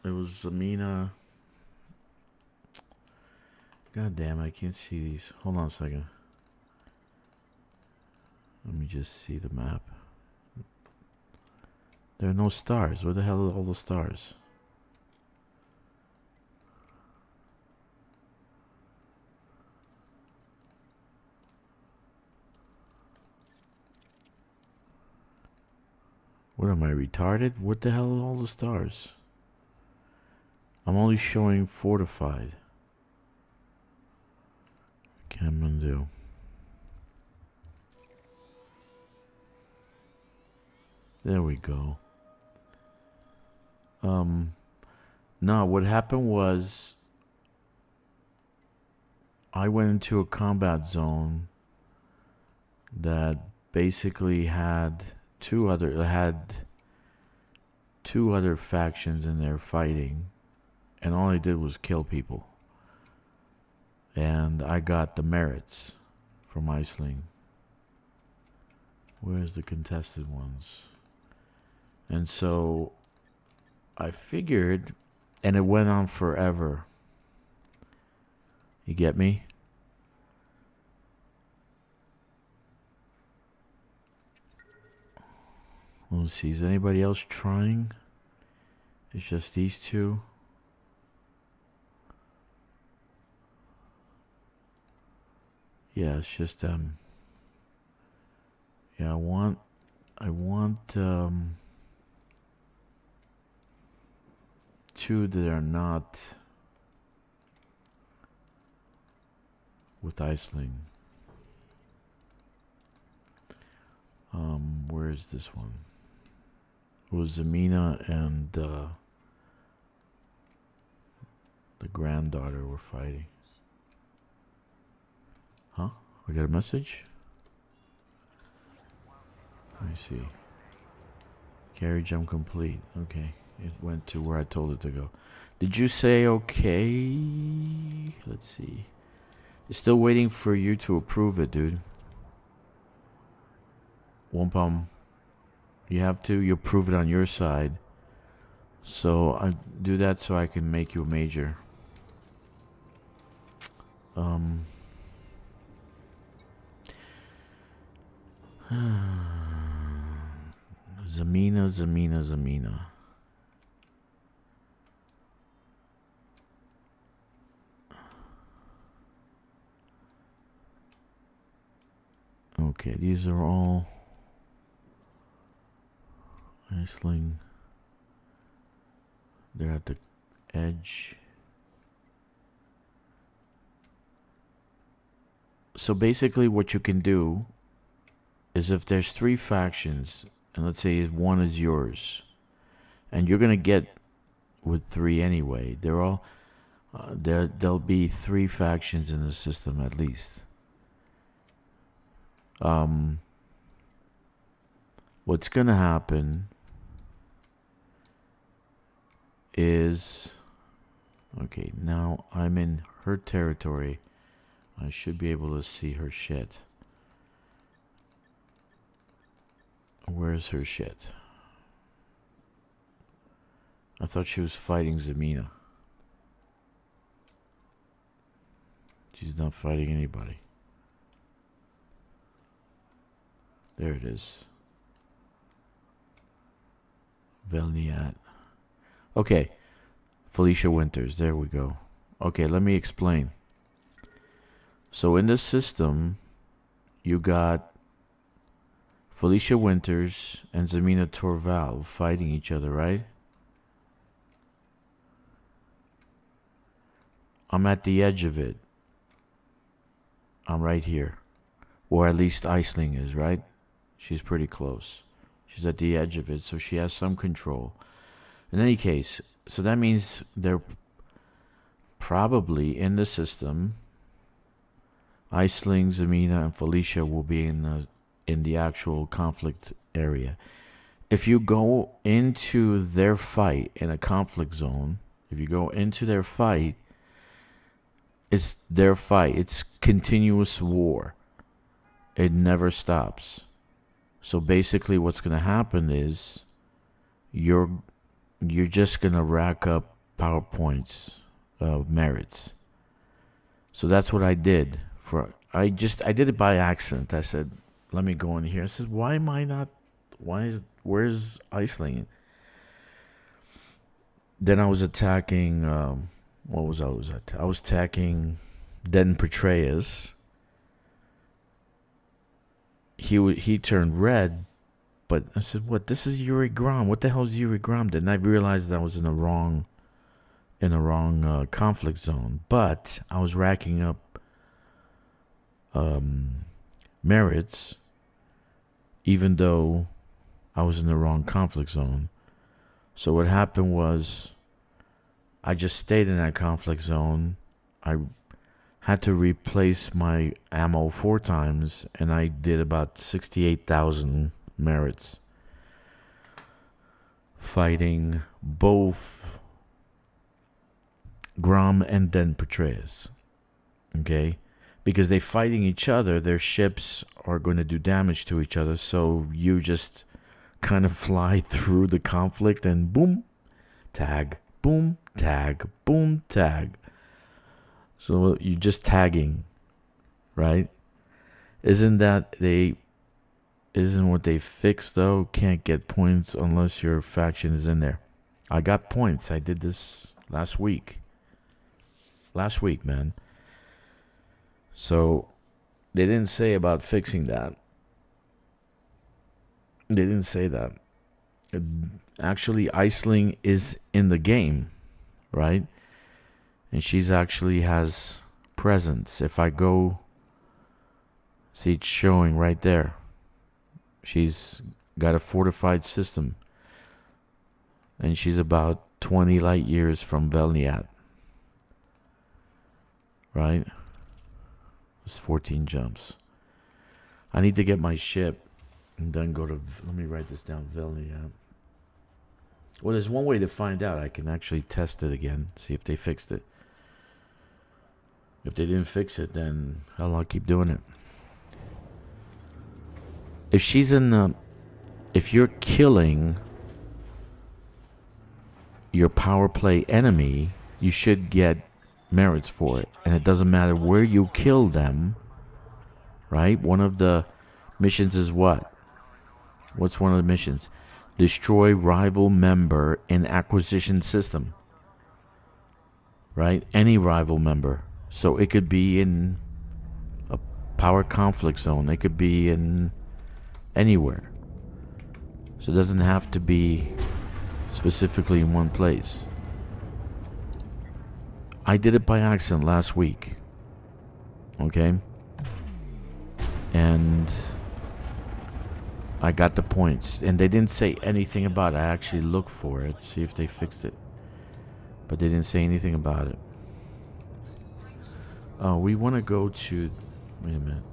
It was Zamina. God damn, I can't see these. Hold on a second. Let me just see the map. There are no stars. Where the hell are all the stars? What am I, retarded? What the hell are all the stars? I'm only showing fortified. Okay, I'm gonna do. There we go. No, what happened was I went into a combat zone that basically had two other factions in there fighting, and all I did was kill people. And I got the merits from Iceland. Where's the contested ones? And so I figured, and it went on forever. You get me? Let's see, is anybody else trying? It's just these two. Yeah, it's just them. Yeah, I want two that are not with Iceland. Where is this one? It was Zamina and the granddaughter were fighting. Huh? We got a message? Let me see. Carry jump complete. Okay. It went to where I told it to go. Did you say okay? Let's see. It's still waiting for you to approve it, dude. Wampum. You have to. You approve it on your side. So I do that so I can make you a major. Zamina. Okay, these are all Iceland. They're at the edge. So basically what you can do is if there's 3 factions, and let's say one is yours, and you're gonna get with 3 anyway, they're all there'll be 3 factions in the system at least. What's gonna happen is, okay, now I'm in her territory. I should be able to see her shit. Where's her shit? I thought she was fighting Zamina. She's not fighting anybody. There it is. Velniat. Okay. Felicia Winters. There we go. Okay, let me explain. So in this system, you got Felicia Winters and Zamina Torval fighting each other, right? I'm at the edge of it. I'm right here. Or at least Iceland is, right? She's pretty close. She's at the edge of it, so she has some control. In any case, so that means they're probably in the system. Iceland, Zamina, and Felicia will be in the actual conflict area. If you go into their fight in a conflict zone, if you go into their fight, it's their fight. It's continuous war. It never stops. So basically what's going to happen is you're just going to rack up PowerPoints, merits. So that's what I did. I did it by accident. I said, let me go in here. I said, where's Iceland? Then I was attacking, I was attacking Den Petraeus. He turned red, but I said, what? This is Yuri Grom. What the hell is Yuri Grom? Then I realized I was in the wrong conflict zone. But I was racking up merits, even though I was in the wrong conflict zone. So what happened was, I just stayed in that conflict zone. I had to replace my ammo 4 times, and I did about 68,000 merits, fighting both Grom and then Petraeus. Okay? Because they fighting each other, their ships are going to do damage to each other, so you just kind of fly through the conflict and boom, tag, boom, tag, boom, tag. So you're just tagging, right? Isn't what they fixed though? Can't get points unless your faction is in there. I got points. I did this last week. Last week, man. So they didn't say about fixing that. They didn't say that. Actually, Aisling is in the game, right? And she's actually has presence. If I go, see, it's showing right there. She's got a fortified system. And she's about 20 light years from Velniat. Right? It's 14 jumps. I need to get my ship and then go to, let me write this down, Velniat. Well, there's one way to find out. I can actually test it again, see if they fixed it. If they didn't fix it, then hell, I'll keep doing it. If she's in the, if you're killing your power play enemy, you should get merits for it. And it doesn't matter where you kill them, right? One of the missions is what? What's one of the missions? Destroy rival member in acquisition system. Right? Any rival member. So it could be in a power conflict zone. It could be in anywhere. So it doesn't have to be specifically in one place. I did it by accident last week. Okay? And I got the points. And they didn't say anything about it. I actually looked for it, see if they fixed it. But they didn't say anything about it. Oh, we want to go to... Wait a minute.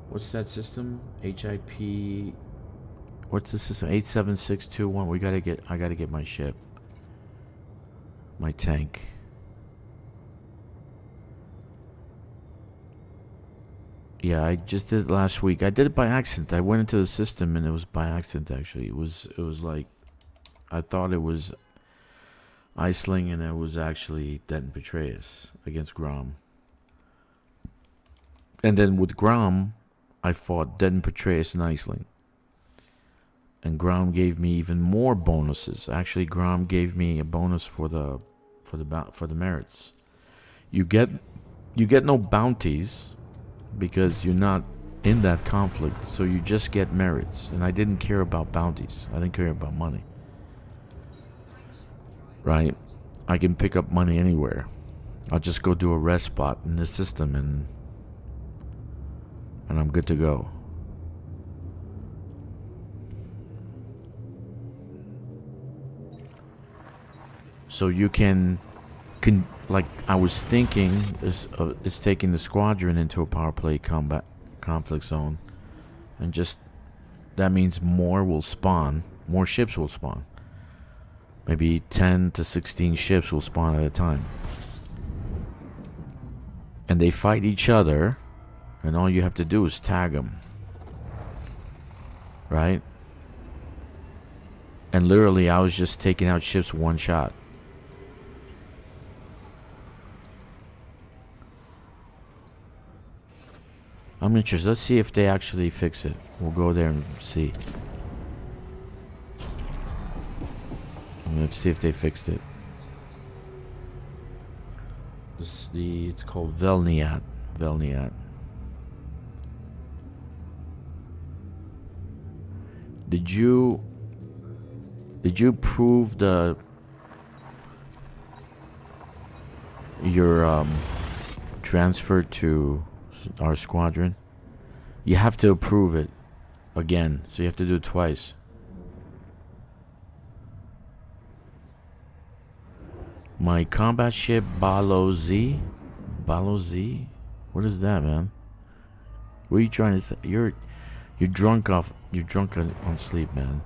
What's that system? HIP... What's the system? 87621. I gotta get my ship. My tank. Yeah, I just did it last week. I did it by accident. I went into the system and it was by accident actually. It was like... I thought it was Aisling and it was actually Den Petraeus against Grom. And then with Grom, I fought Den Petraeus and Aisling. And Grom gave me even more bonuses. Actually, Grom gave me a bonus for the merits. You get no bounties because you're not in that conflict, so you just get merits. And I didn't care about bounties. I didn't care about money. Right? I can pick up money anywhere. I'll just go do a rest spot in the system and I'm good to go. So you can like I was thinking, is taking the squadron into a power play combat conflict zone, and just that means more will spawn, more ships will spawn. Maybe 10 to 16 ships will spawn at a time, and they fight each other. And all you have to do is tag them. Right? And literally, I was just taking out ships one shot. I'm interested. Let's see if they actually fix it. We'll go there and see. Let's see if they fixed it. It's called Velniat. Velniat. Did you prove your transfer to our squadron? You have to approve it again, so you have to do it twice. My combat ship Balo Z? Balo Z? What is that, man? What are you trying to say? You're drunk on sleep, man.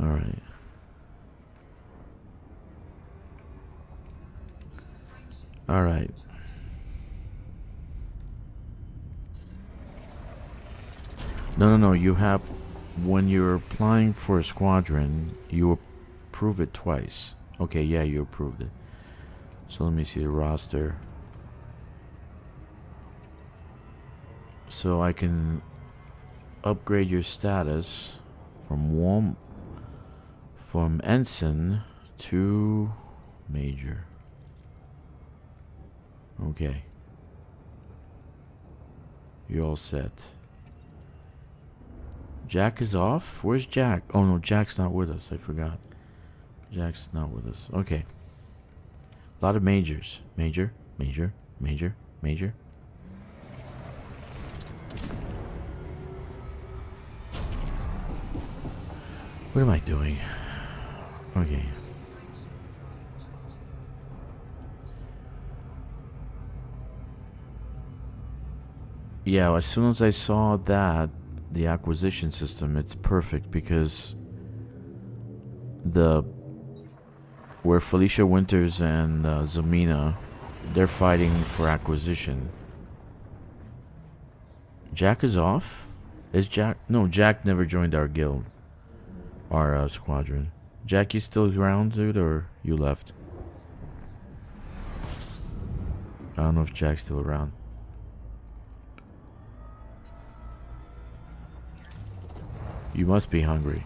All right. All right. No. You have, when you're applying for a squadron, you approve it twice. Okay, yeah, you approved it. So let me see the roster. So I can upgrade your status from ensign to major. Okay. You're all set. Jack is off? Where's Jack? Oh no, Jack's not with us. I forgot. Jack's not with us. Okay. A lot of majors. Major. What am I doing? Okay. Yeah, as soon as I saw that, the acquisition system, it's perfect because where Felicia Winters and Zamina, they're fighting for acquisition. Jack is off? Is Jack? No, Jack never joined our guild. Our squadron. Jack, you still around, dude, or you left? I don't know if Jack's still around. You must be hungry.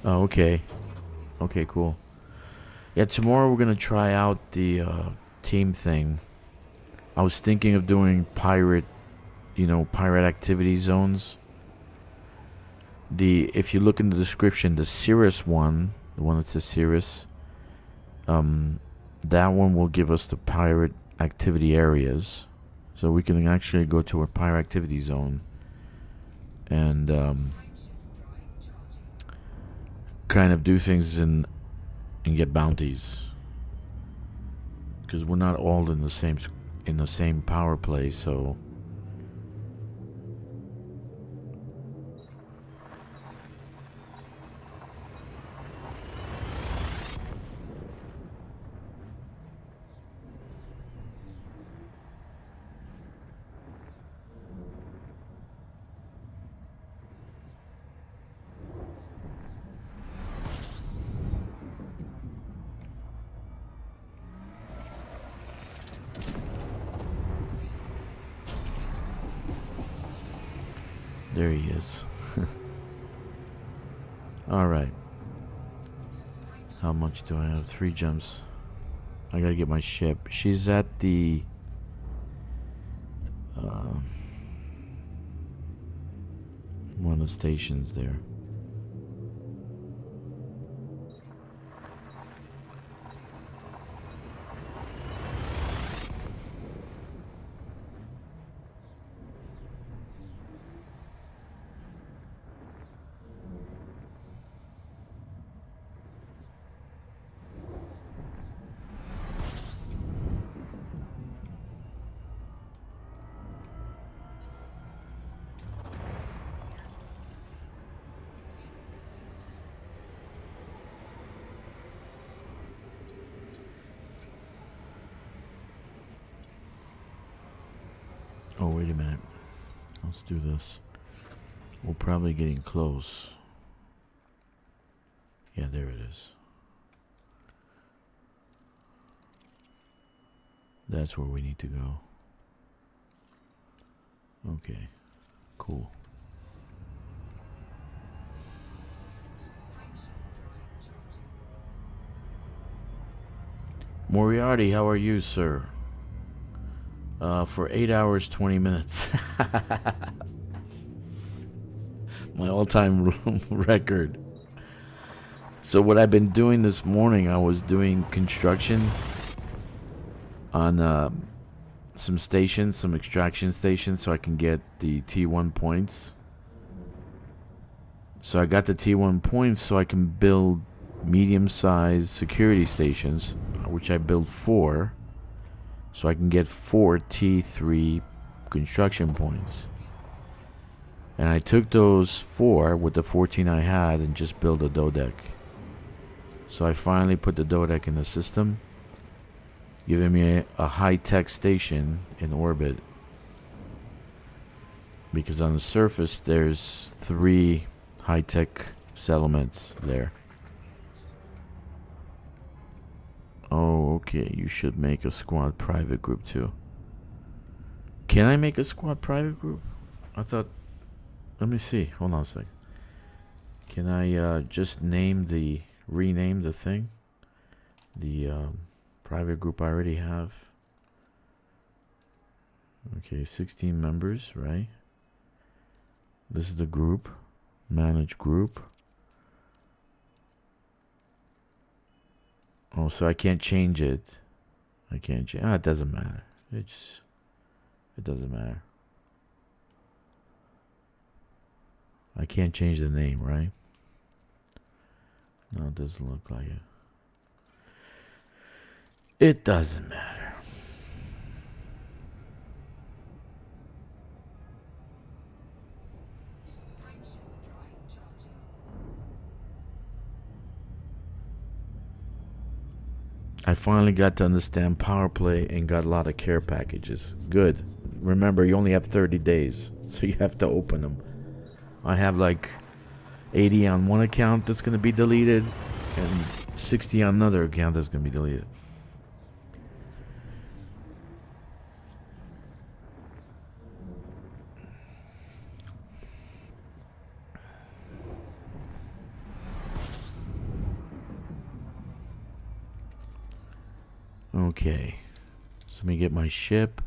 Oh, okay. Okay, cool. Yeah, tomorrow we're gonna try out the team thing. I was thinking of doing pirate activity zones. If you look in the description, the Sirius one, the one that says Sirius, that one will give us the pirate activity areas, so we can actually go to a pirate activity zone and kind of do things and get bounties, because we're not all in the same power play. So there he is. All right. How much do I have? 3 gems. I gotta get my ship. She's at the one of the stations there. Oh, wait a minute. Let's do this. We're probably getting close. Yeah, there it is. That's where we need to go. Okay, cool. Moriarty, how are you, sir? For 8 hours, 20 minutes. My all-time record. So what I've been doing this morning, I was doing construction on some stations, some extraction stations, so I can get the T1 points. So I got the T1 points so I can build medium-sized security stations, which I built 4, so I can get 4 T3 construction points. And I took those 4 with the 14 I had and just built a dodeck. So I finally put the dodeck in the system, giving me a high-tech station in orbit. Because on the surface there's 3 high-tech settlements there. Oh, okay. You should make a squad private group too. Can I make a squad private group? I thought... Let me see. Hold on a sec. Can I just rename the thing? The private group I already have. Okay, 16 members, right? This is the group. Manage group. Oh, so I can't change it. I can't change. It doesn't matter. It doesn't matter. I can't change the name, right? No, it doesn't look like it. It doesn't matter. I finally got to understand Powerplay and got a lot of care packages. Good. Remember, you only have 30 days, so you have to open them. I have like 80 on one account that's going to be deleted, and 60 on another account that's going to be deleted. Okay, so let me get my ship.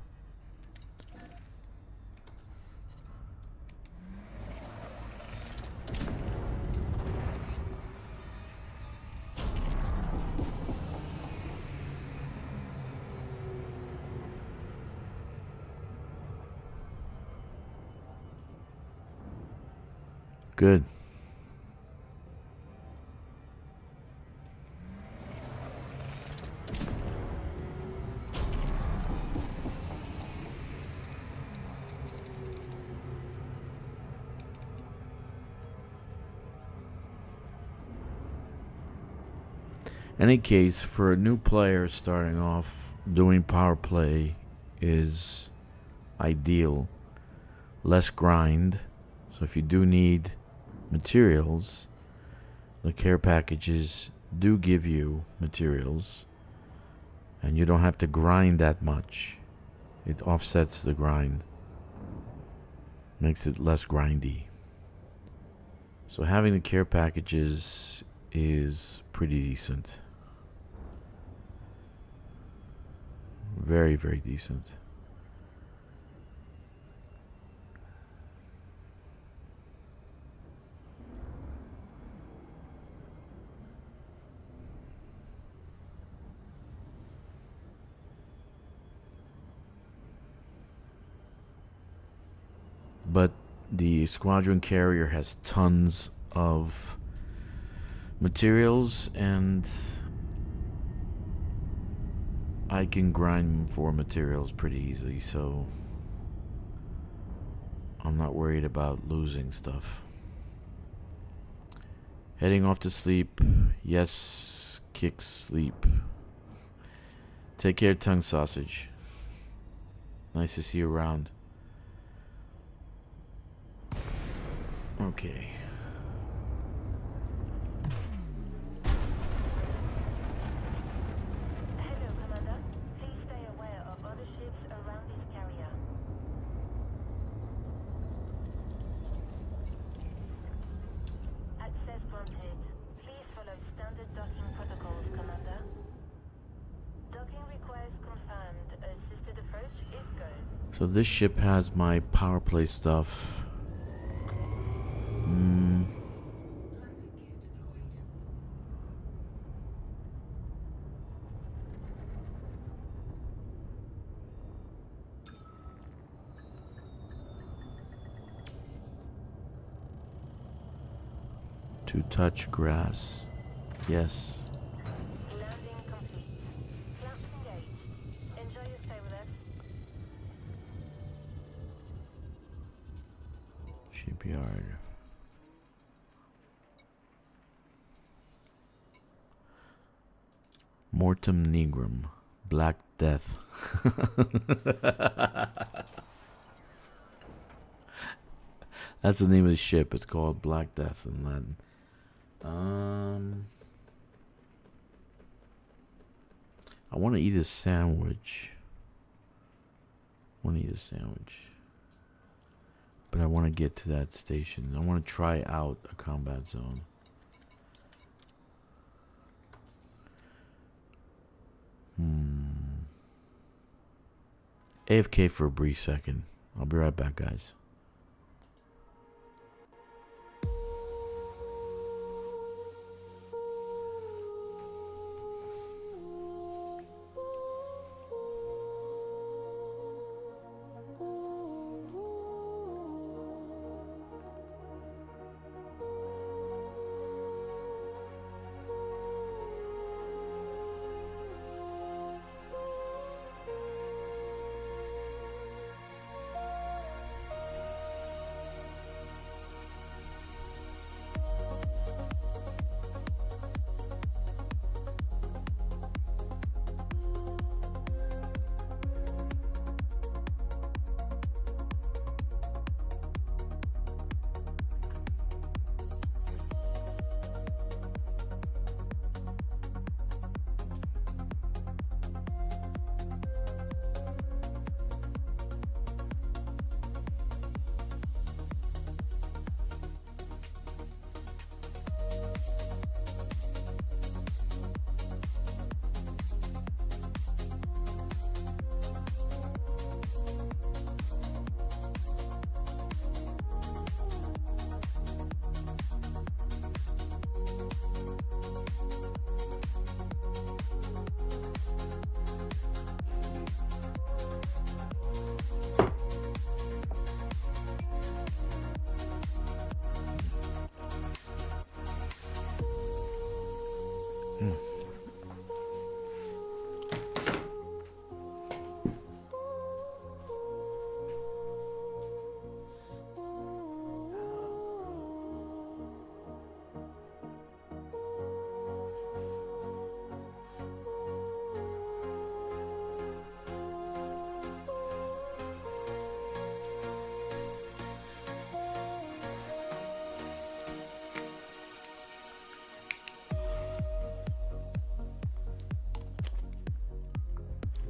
Good. Any case, for a new player starting off, doing power play is ideal. Less grind. So if you do need materials, the care packages do give you materials, and you don't have to grind that much. It offsets the grind, makes it less grindy. So having the care packages is pretty decent. Very, very decent. But the squadron carrier has tons of materials, and I can grind for materials pretty easily, so I'm not worried about losing stuff. Heading off to sleep. Yes, Kkixx, sleep. Take care, tongue sausage. Nice to see you around. Okay. Hello, Commander. Please stay aware of So this ship has my power play stuff. Landing gear deployed. To touch grass. Yes. Landing complete. Flaps engaged. Enjoy your stay with us. Shipyard. Mortem Negrum. Black Death. That's the name of the ship. It's called Black Death in Latin. I want to eat a sandwich. But I want to get to that station. I want to try out a combat zone. AFK for a brief second. I'll be right back, guys.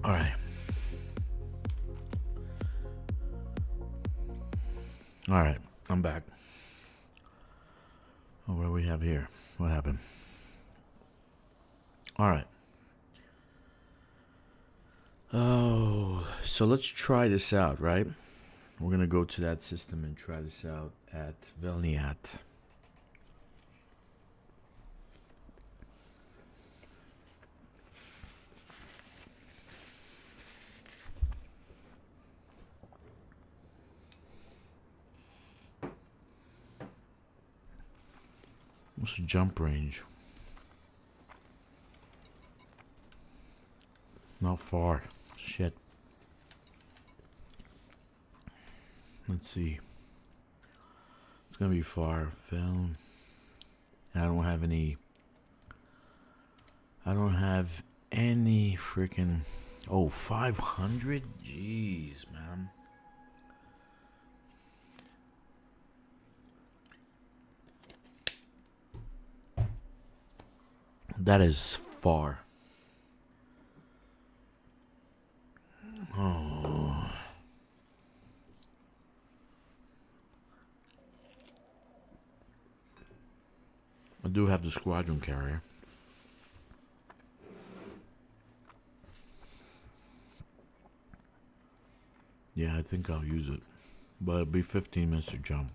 All right. All right, I'm back. Oh, what do we have here? What happened? All right. Oh, so let's try this out, right? We're going to go to that system and try this out at Velniat. What's the jump range? Not far. Shit. Let's see. It's gonna be far. Film. I don't have any freaking. Oh, 500? Jeez, man. That is far. Oh. I do have the squadron carrier. Yeah, I think I'll use it. But it'll be 15 minutes to jump.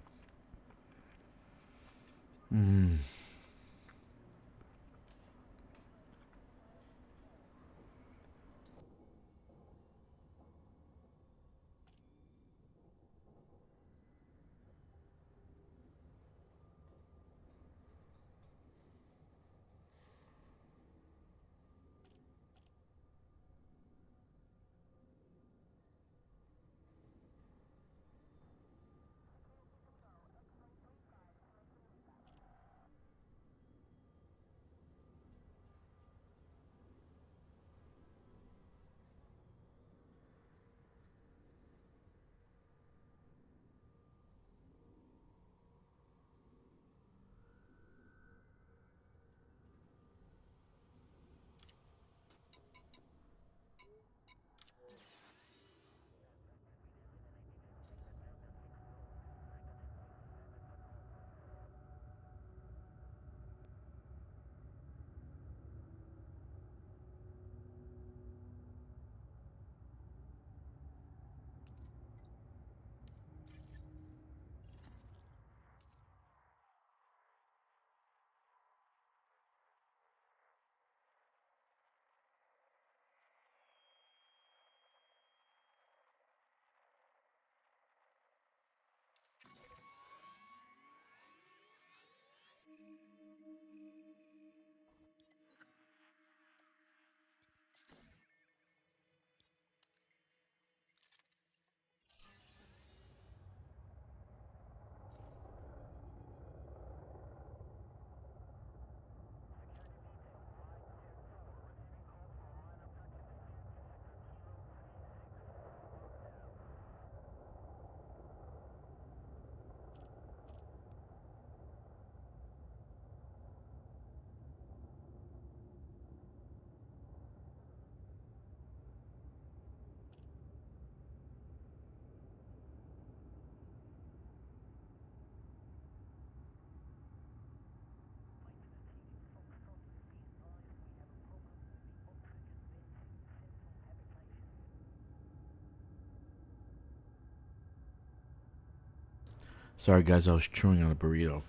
Sorry guys, I was chewing on a burrito.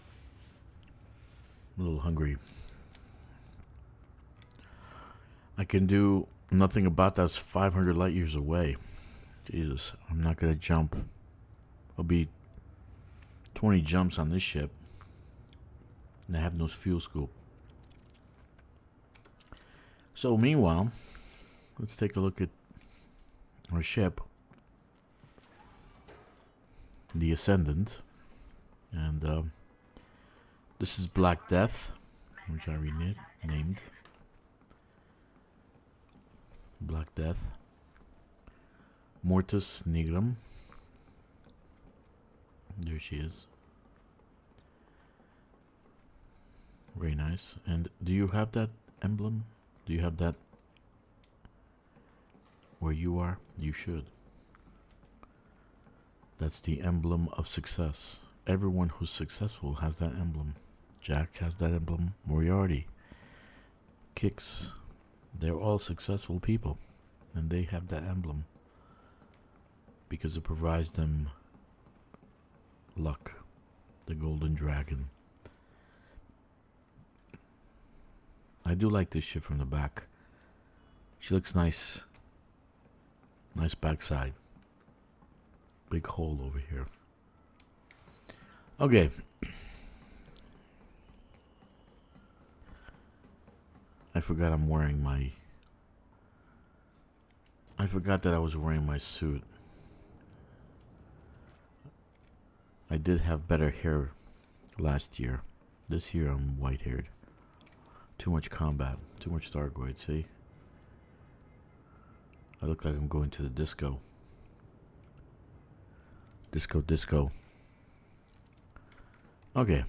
I'm a little hungry. I can do nothing about that. It's 500 light years away. Jesus, I'm not gonna jump. I'll be 20 jumps on this ship. And I have no fuel scoop. So meanwhile, let's take a look at our ship. The Ascendant. And this is Black Death, which I renamed. Black Death. Mortis Nigrum. There she is. Very nice. And do you have that emblem? Do you have that where you are? You should. That's the emblem of success. Everyone who's successful has that emblem. Jack has that emblem. Moriarty. Kkixx. They're all successful people. And they have that emblem. Because it provides them luck. The golden dragon. I do like this ship from the back. She looks nice. Nice backside. Big hole over here. Okay. I forgot I'm wearing my... I forgot that I was wearing my suit. I did have better hair last year. This year I'm white-haired. Too much combat. Too much Thargoid, see? I look like I'm going to the disco. Disco. Okay.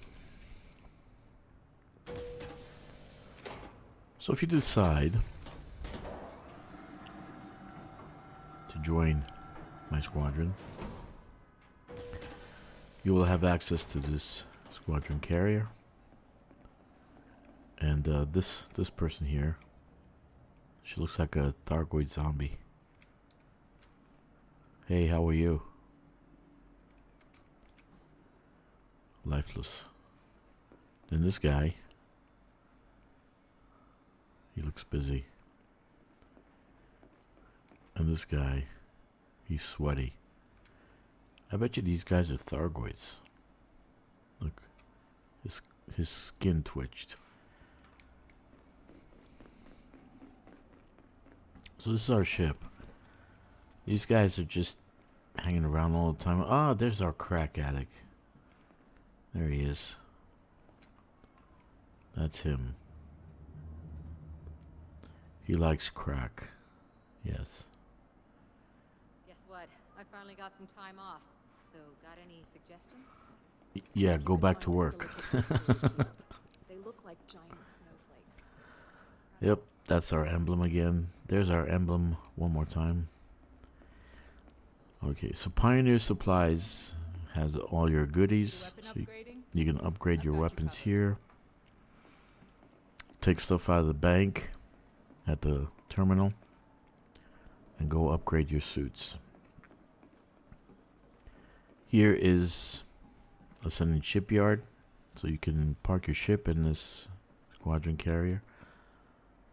So if you decide to join my squadron, you will have access to this squadron carrier. And this person here, she looks like a Thargoid zombie. Hey, how are you? Lifeless. Then this guy. He looks busy. And this guy, he's sweaty. I bet you these guys are Thargoids. Look, his skin twitched. So this is our ship. These guys are just hanging around all the time. Ah, there's our crack addict. There he is. That's him. He likes crack. Yes. Guess what? I finally got some time off. So, got any suggestions? Yeah, go back to work. They look like giant snowflakes. Yep, that's our emblem again. There's our emblem one more time. Okay, so Pioneer Supplies has all your goodies. So you can upgrade your weapons here. Take stuff out of the bank at the terminal and go upgrade your suits. Here is Ascending Shipyard, so you can park your ship in this squadron carrier.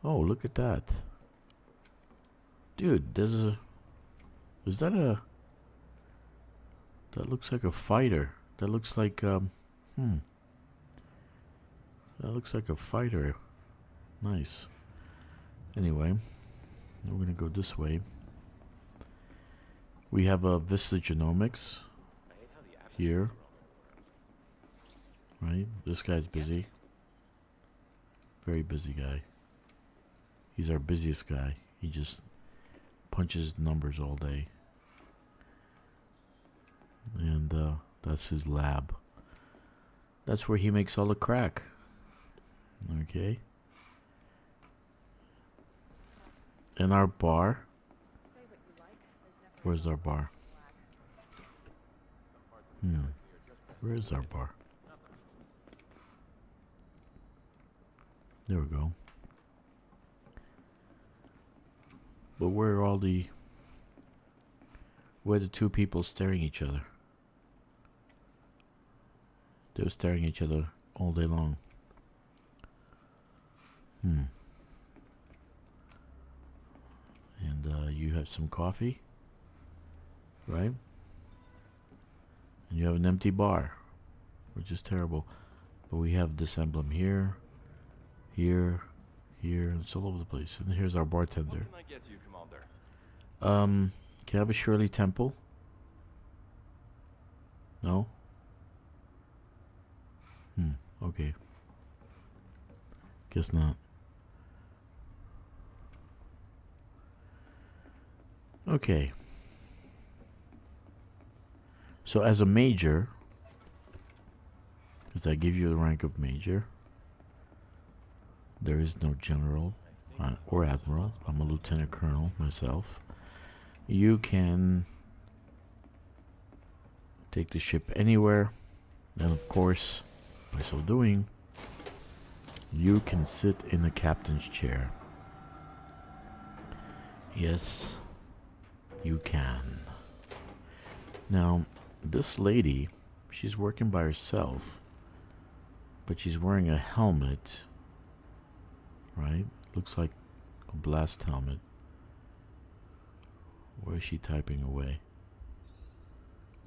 Oh, look at that. Dude, there's a... Is that a... That looks like a fighter. That looks like, That looks like a fighter. Nice. Anyway, we're gonna go this way. We have a Vista Genomics here. Right? This guy's busy. Very busy guy. He's our busiest guy. He just punches numbers all day. And that's his lab. That's where he makes all the crack. Okay. And our bar. Where's our bar? Where is our bar? There we go. But where are all the... Where are the two people staring at each other? They were staring at each other all day long. And you have some coffee, right? And you have an empty bar, which is terrible. But we have this emblem here, here, here, and it's all over the place. And here's our bartender. What can I get you, Commander? Can I have a Shirley Temple? No? Okay. Guess not. Okay. So as a major, because I give you the rank of major, there is no general or admiral. I'm a lieutenant colonel myself. You can take the ship anywhere, and of course, by so doing, you can sit in the captain's chair. Yes, you can. Now, this lady, she's working by herself, but she's wearing a helmet, right? Looks like a blast helmet. Where is she typing away?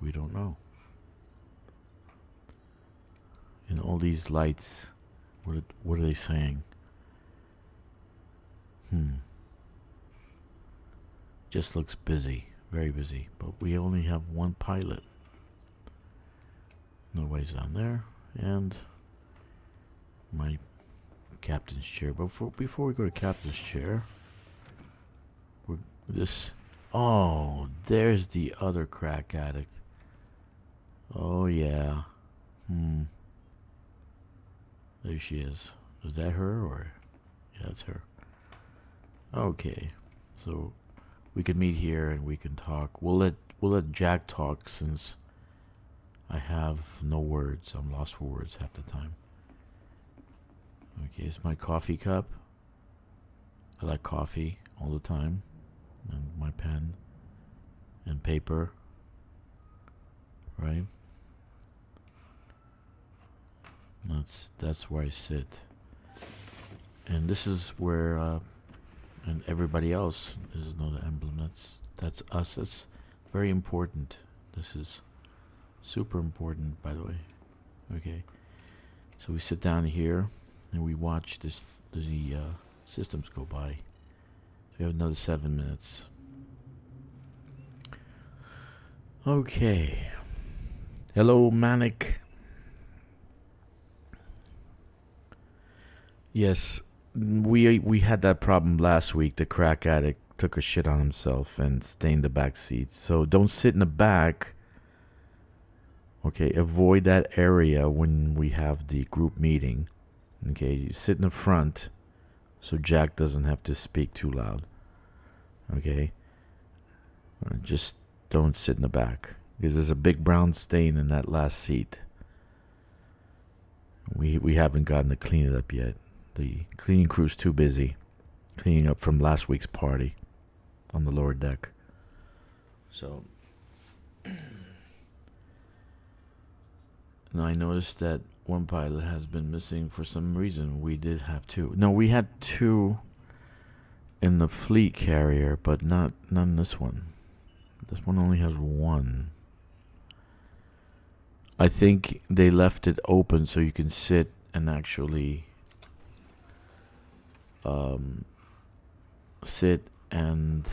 We don't know. And all these lights, what are they saying? Just looks busy, very busy. But we only have one pilot. Nobody's down there. And my captain's chair. But before we go to captain's chair, oh, there's the other crack addict. Oh yeah. There she is. Is that her or? Yeah, that's her. Okay, so we can meet here and we can talk. We'll let Jack talk since I have no words. I'm lost for words half the time. Okay, it's my coffee cup. I like coffee all the time. And my pen. and paper, right? That's where I sit, and this is where and everybody else is another emblem. That's us. That's very important. This is super important, by the way. Okay, so we sit down here and we watch the systems go by. So we have another 7 minutes. Okay. Hello, Manic. Yes, we had that problem last week. The crack addict took a shit on himself and stained the back seats. So don't sit in the back. Okay, avoid that area when we have the group meeting. Okay, you sit in the front so Jack doesn't have to speak too loud. Okay, just don't sit in the back because there's a big brown stain in that last seat. We haven't gotten to clean it up yet. The cleaning crew's too busy cleaning up from last week's party on the lower deck. So now I noticed that one pilot has been missing for some reason. We did have two. No, we had two in the fleet carrier, but none in this one. This one only has one. I think they left it open so you can sit and actually sit and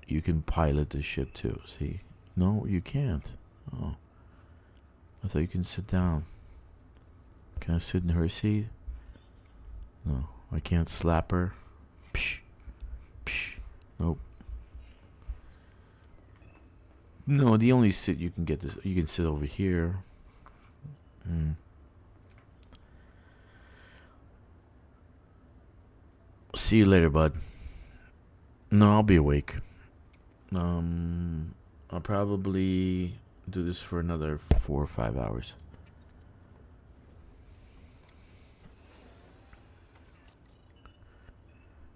you can pilot the ship too. See? No, you can't. Oh. I thought you can sit down. Can I sit in her seat? No, I can't slap her. Psh, psh. Nope. No, the only sit you can get this. You can sit over here. See you later, bud. No, I'll be awake. I'll probably do this for another 4 or 5 hours.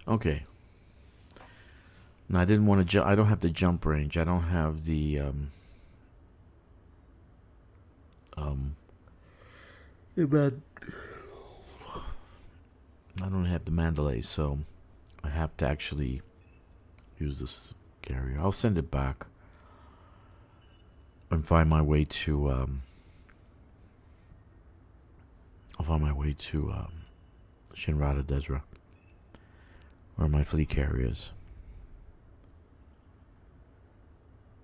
Okay. No, I didn't want to jump. I don't have the jump range. I don't have the I don't have the Mandalay, so I have to actually use this carrier. I'll send it back and find my way to Shinrada Desra, where my fleet carrier is.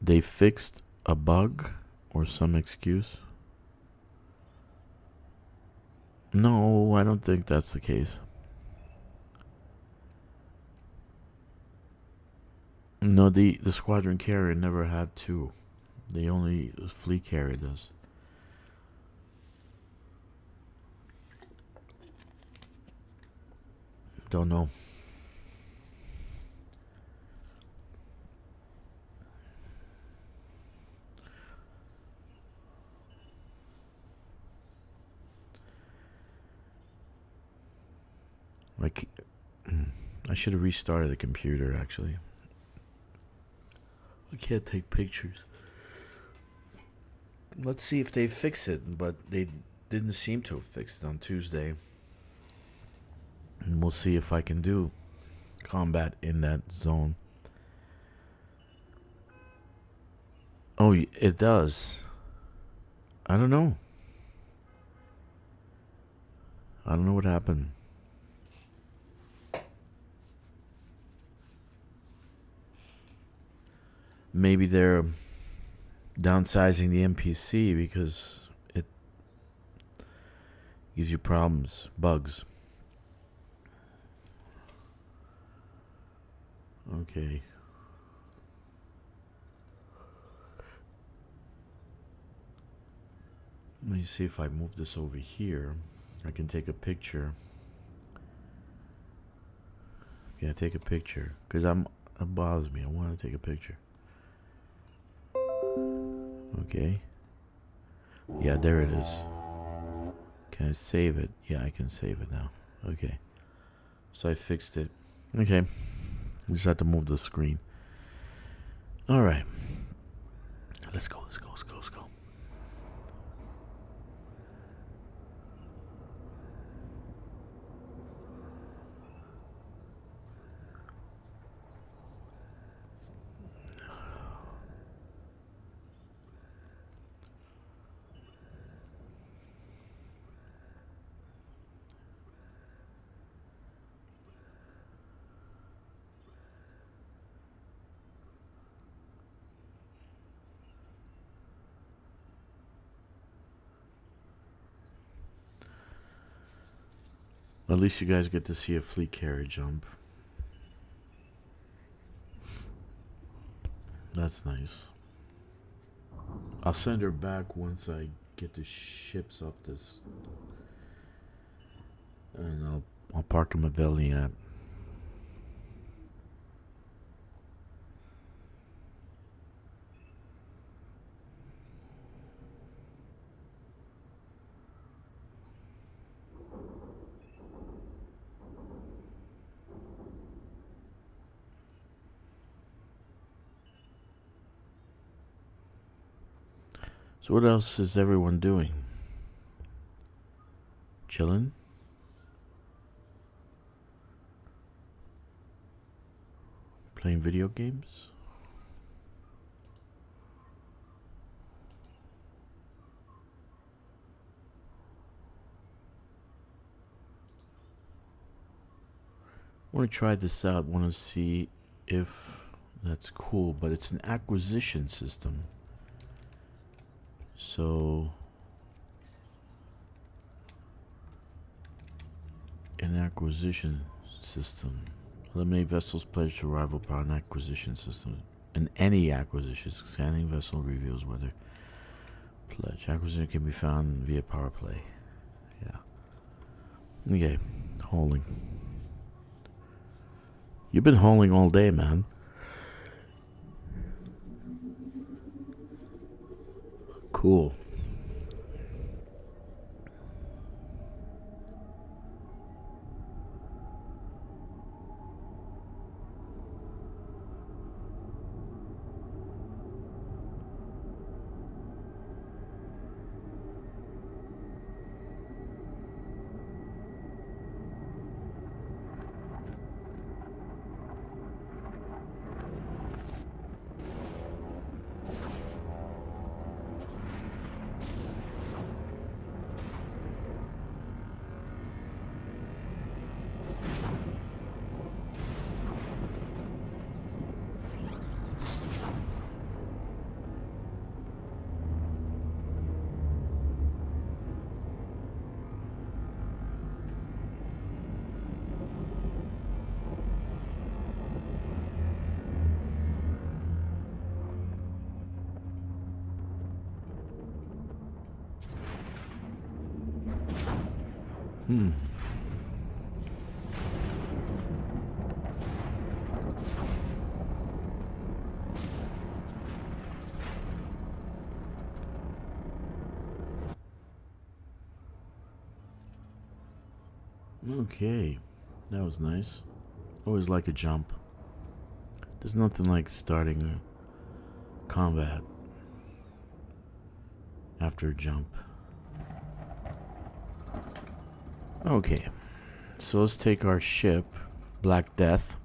They fixed a bug or some excuse? No, I don't think that's the case. No, the squadron carrier never had two. The only fleet carrier does. Don't know. Like, I should have restarted the computer actually. I can't take pictures. Let's see if they fix it, but they didn't seem to have fixed it on Tuesday. And we'll see if I can do combat in that zone. Oh, it does. I don't know. I don't know what happened. Maybe they're downsizing the NPC because it gives you problems, bugs. Okay. Let me see if I move this over here. I can take a picture. Yeah, take a picture. Because it bothers me. I want to take a picture. Okay. Yeah, there it is. Can I save it? Yeah, I can save it now. Okay. So I fixed it. Okay. We just have to move the screen. All right. Let's go. Let's go. Let's go. Let's go. At least you guys get to see a fleet carrier jump. That's nice. I'll send her back once I get the ships up this, and I'll park in Mavelli at. So what else is everyone doing? Chilling? Playing video games? I want to try this out. Want to see if that's cool, but it's an acquisition system. So, an acquisition system. Eliminate vessels pledged to rival power and acquisition system. In any acquisition, scanning vessel reveals whether pledge. Acquisition can be found via Powerplay. Yeah. Okay, hauling. You've been hauling all day, man. Cool. Okay, that was nice. Always like a jump. There's nothing like starting a combat after a jump. Okay, so let's take our ship, Black Death,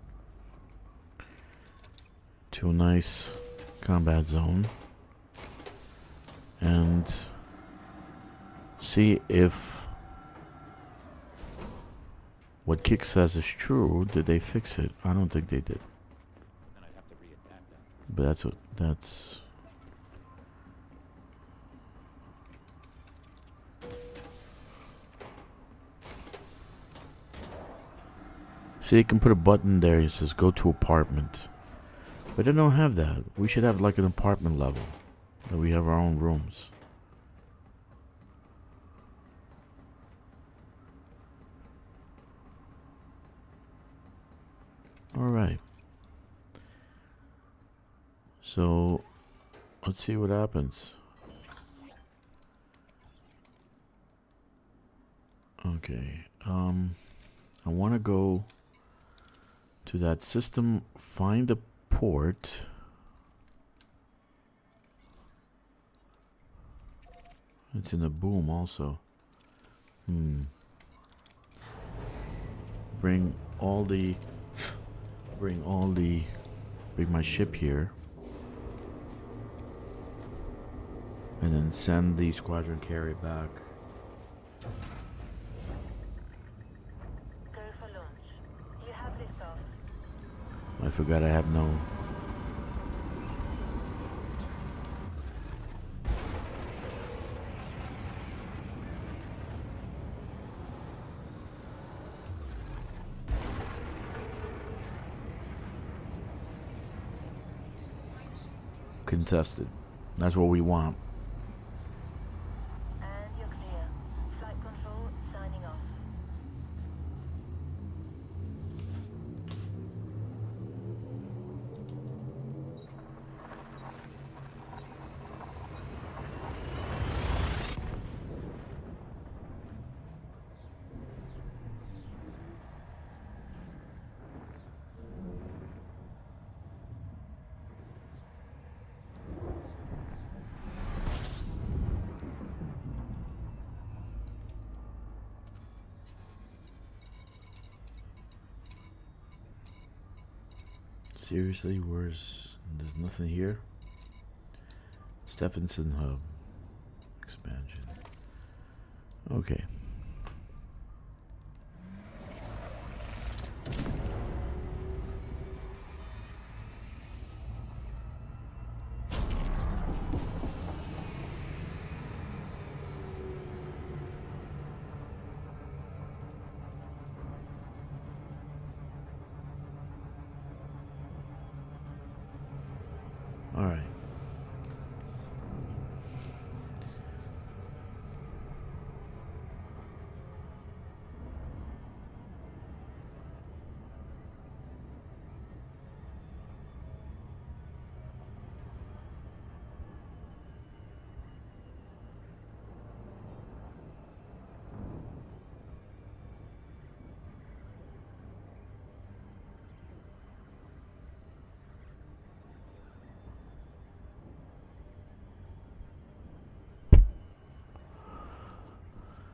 to a nice combat zone and see if what Kkixx says is true. Did they fix it? I don't think they did. But that's see, you can put a button there that says go to apartment. But they don't have that. We should have like an apartment level, that we have our own rooms. Alright. So, let's see what happens. Okay. I want to go to that system, find a port. It's in the boom also. Bring my ship here. And then send the squadron carrier back. Go for launch. You have liftoff. I forgot I have no... Contested. That's what we want. And you're clear. Flight control signing off. Seriously, there's nothing here? Stephenson Hub. Expansion. Okay. All right.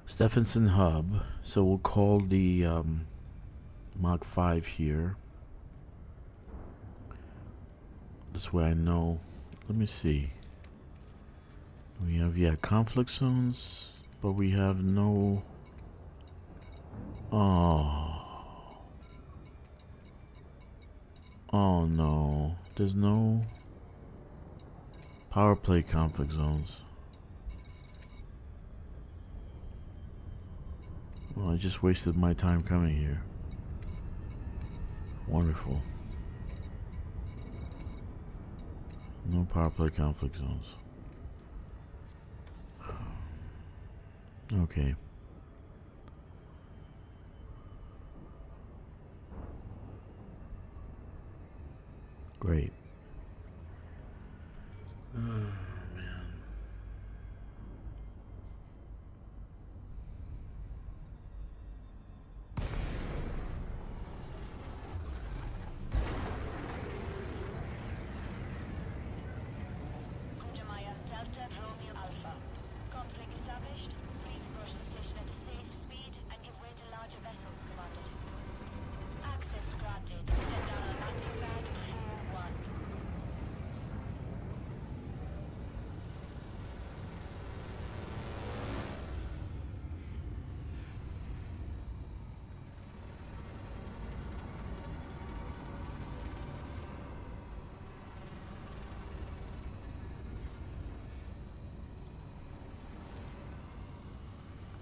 Stephenson Hub. So we'll call the Mach 5 here. This way I know. Let me see. We have, yeah, conflict zones, but we have no... Oh. Oh no. There's no power play conflict zones. Well, I just wasted my time coming here. Wonderful. No power play conflict zones. Okay. Great. Oh, man. Jeremiah Delta Romeo Alpha. Conflict established. Please approach the station at a safe speed and give way to larger vessels, Commander. Access granted. Set down on landing pad 4-1.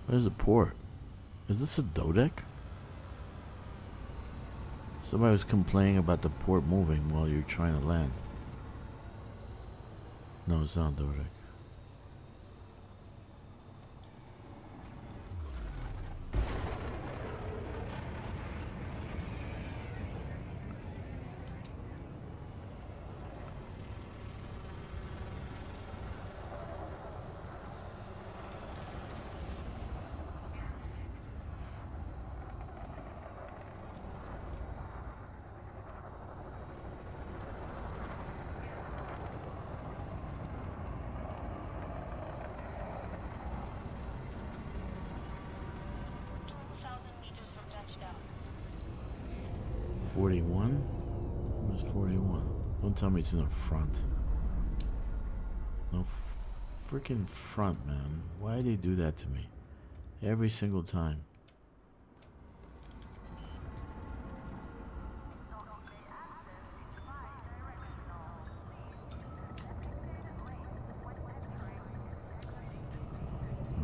Where's the port? Is this a dodec? Somebody was complaining about the port moving while you're trying to land. No, it's not a dodec. 41? Where's 41? Don't tell me it's in the front. No freaking front, man. Why do they do that to me? Every single time.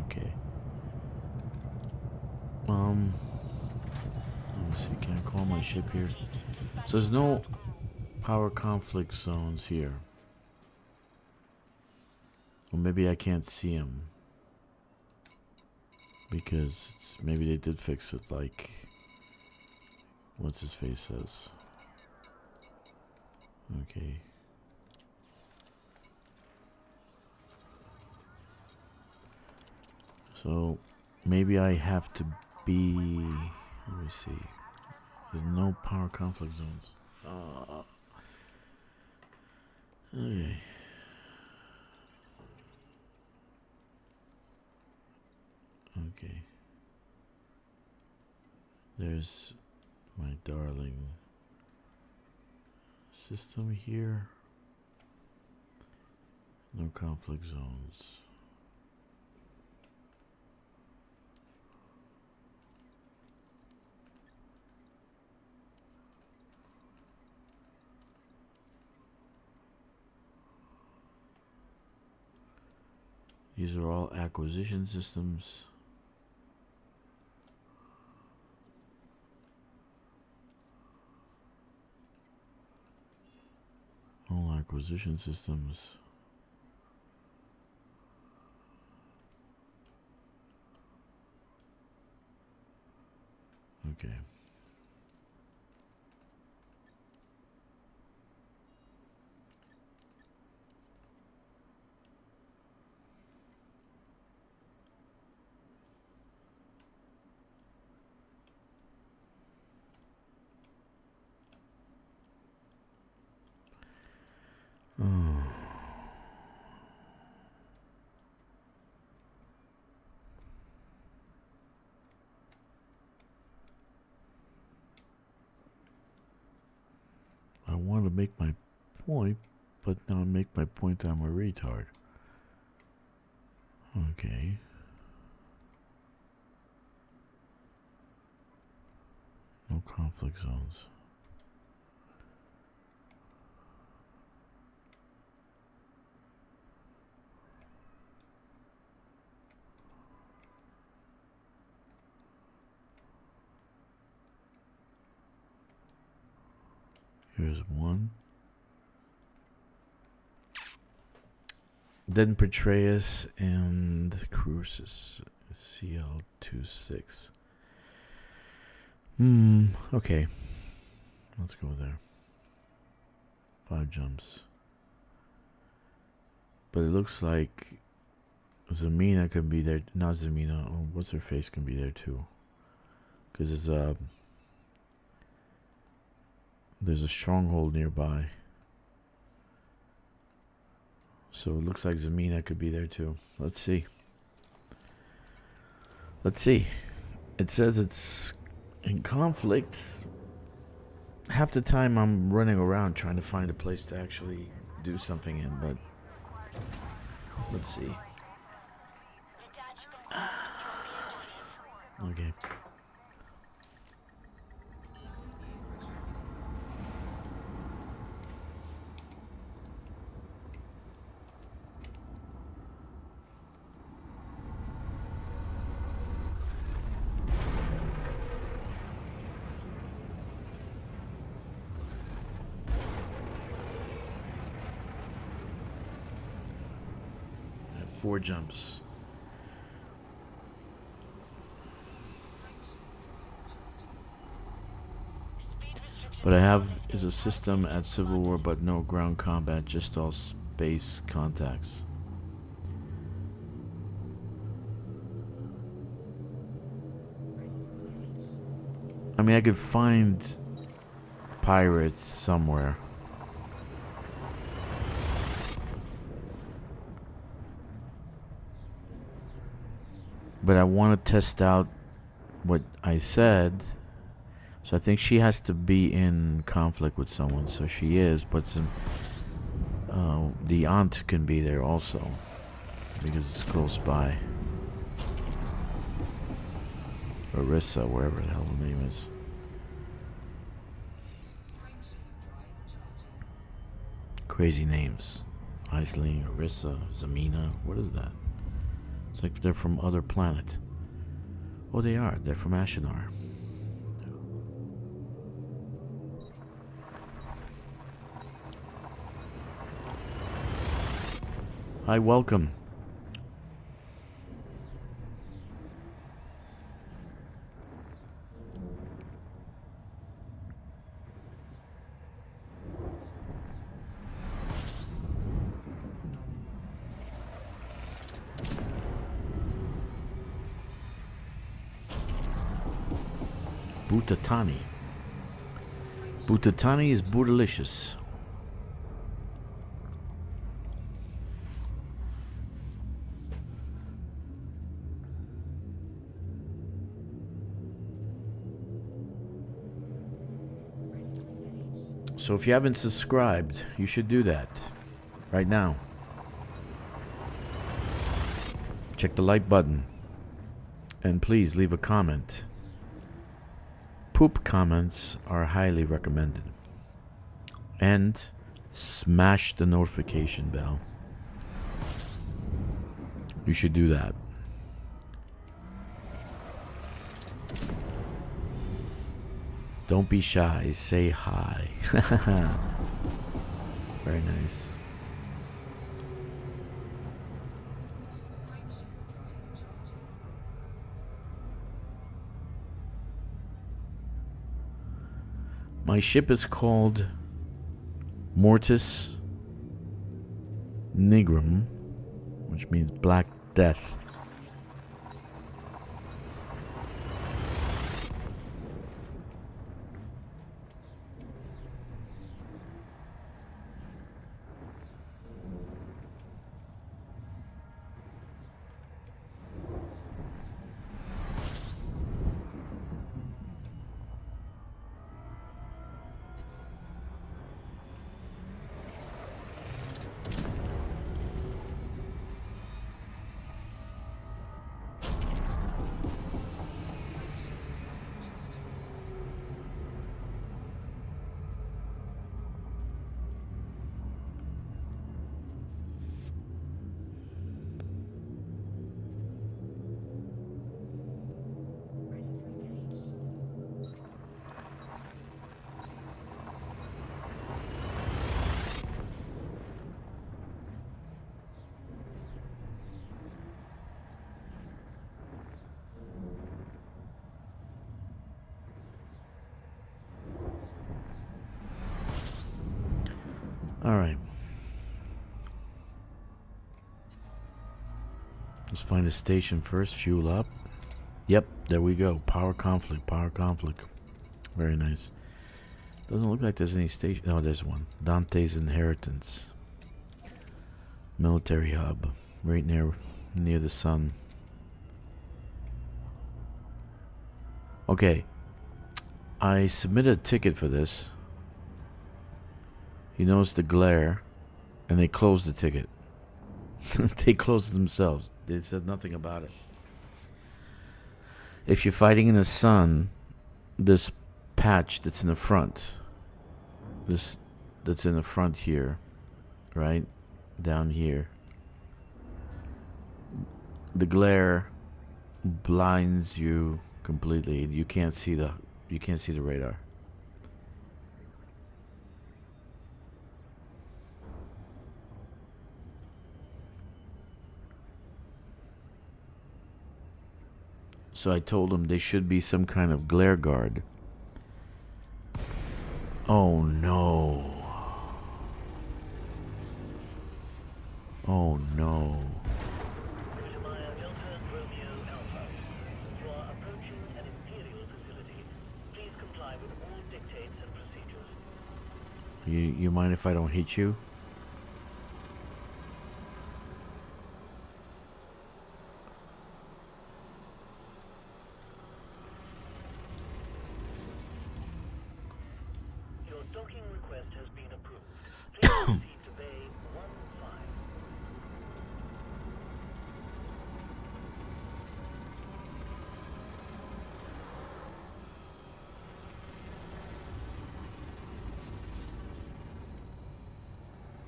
Okay. Let me see. Can I call my ship here? So there's no power conflict zones here. Or maybe I can't see them. Because it's, maybe they did fix it like... What's his face says. Okay. So maybe I have to be... Let me see. There's no power conflict zones. Okay. Okay. There's my darling system here. No conflict zones. These are all acquisition systems. All acquisition systems. Okay. Oh. I want to make my point, but now I make my point I'm a retard. Okay. No conflict zones. Here's one. Then Petraeus and Crucis CL26. Okay. Let's go there. 5 jumps. But it looks like Zamina can be there. Not Zamina. Oh, what's her face can be there too. Because it's there's a stronghold nearby. So it looks like Zamina could be there too. Let's see. Let's see. It says it's in conflict. Half the time I'm running around trying to find a place to actually do something in, but let's see. Okay. I have 4 jumps. What I have is a system at Civil War, but no ground combat, just all space contacts. I mean, I could find pirates somewhere. But I want to test out what I said. So I think she has to be in conflict with someone. So she is, but the aunt can be there also because it's close by. Arissa, wherever the hell the name is. Crazy names. Aisling, Arissa, Zamina. What is that? It's like they're from other planet. Oh, they are. They're from Ashinar. Hi, welcome. Butatani. Butatani is bootylicious. So if you haven't subscribed, you should do that right now. Check the like button. And please leave a comment. Poop comments are highly recommended. And smash the notification bell. You should do that. Don't be shy, say hi. Very nice. My ship is called Mortis Nigrum, which means Black Death. Alright. Let's find a station first. Fuel up. Yep, there we go. Power conflict. Power conflict. Very nice. Doesn't look like there's any station. Oh, there's one. Dante's Inheritance. Military hub. Right near the sun. Okay. I submitted a ticket for this. He knows the glare, and they closed the ticket. They closed it themselves. They said nothing about it. If you're fighting in the sun, this patch that's in the front, that's in the front here, right down here, the glare blinds you completely. You can't see the radar. So I told them they should be some kind of glare guard. Oh no. Oh no. You mind if I don't hit you? test has been approved. Please proceed to Bay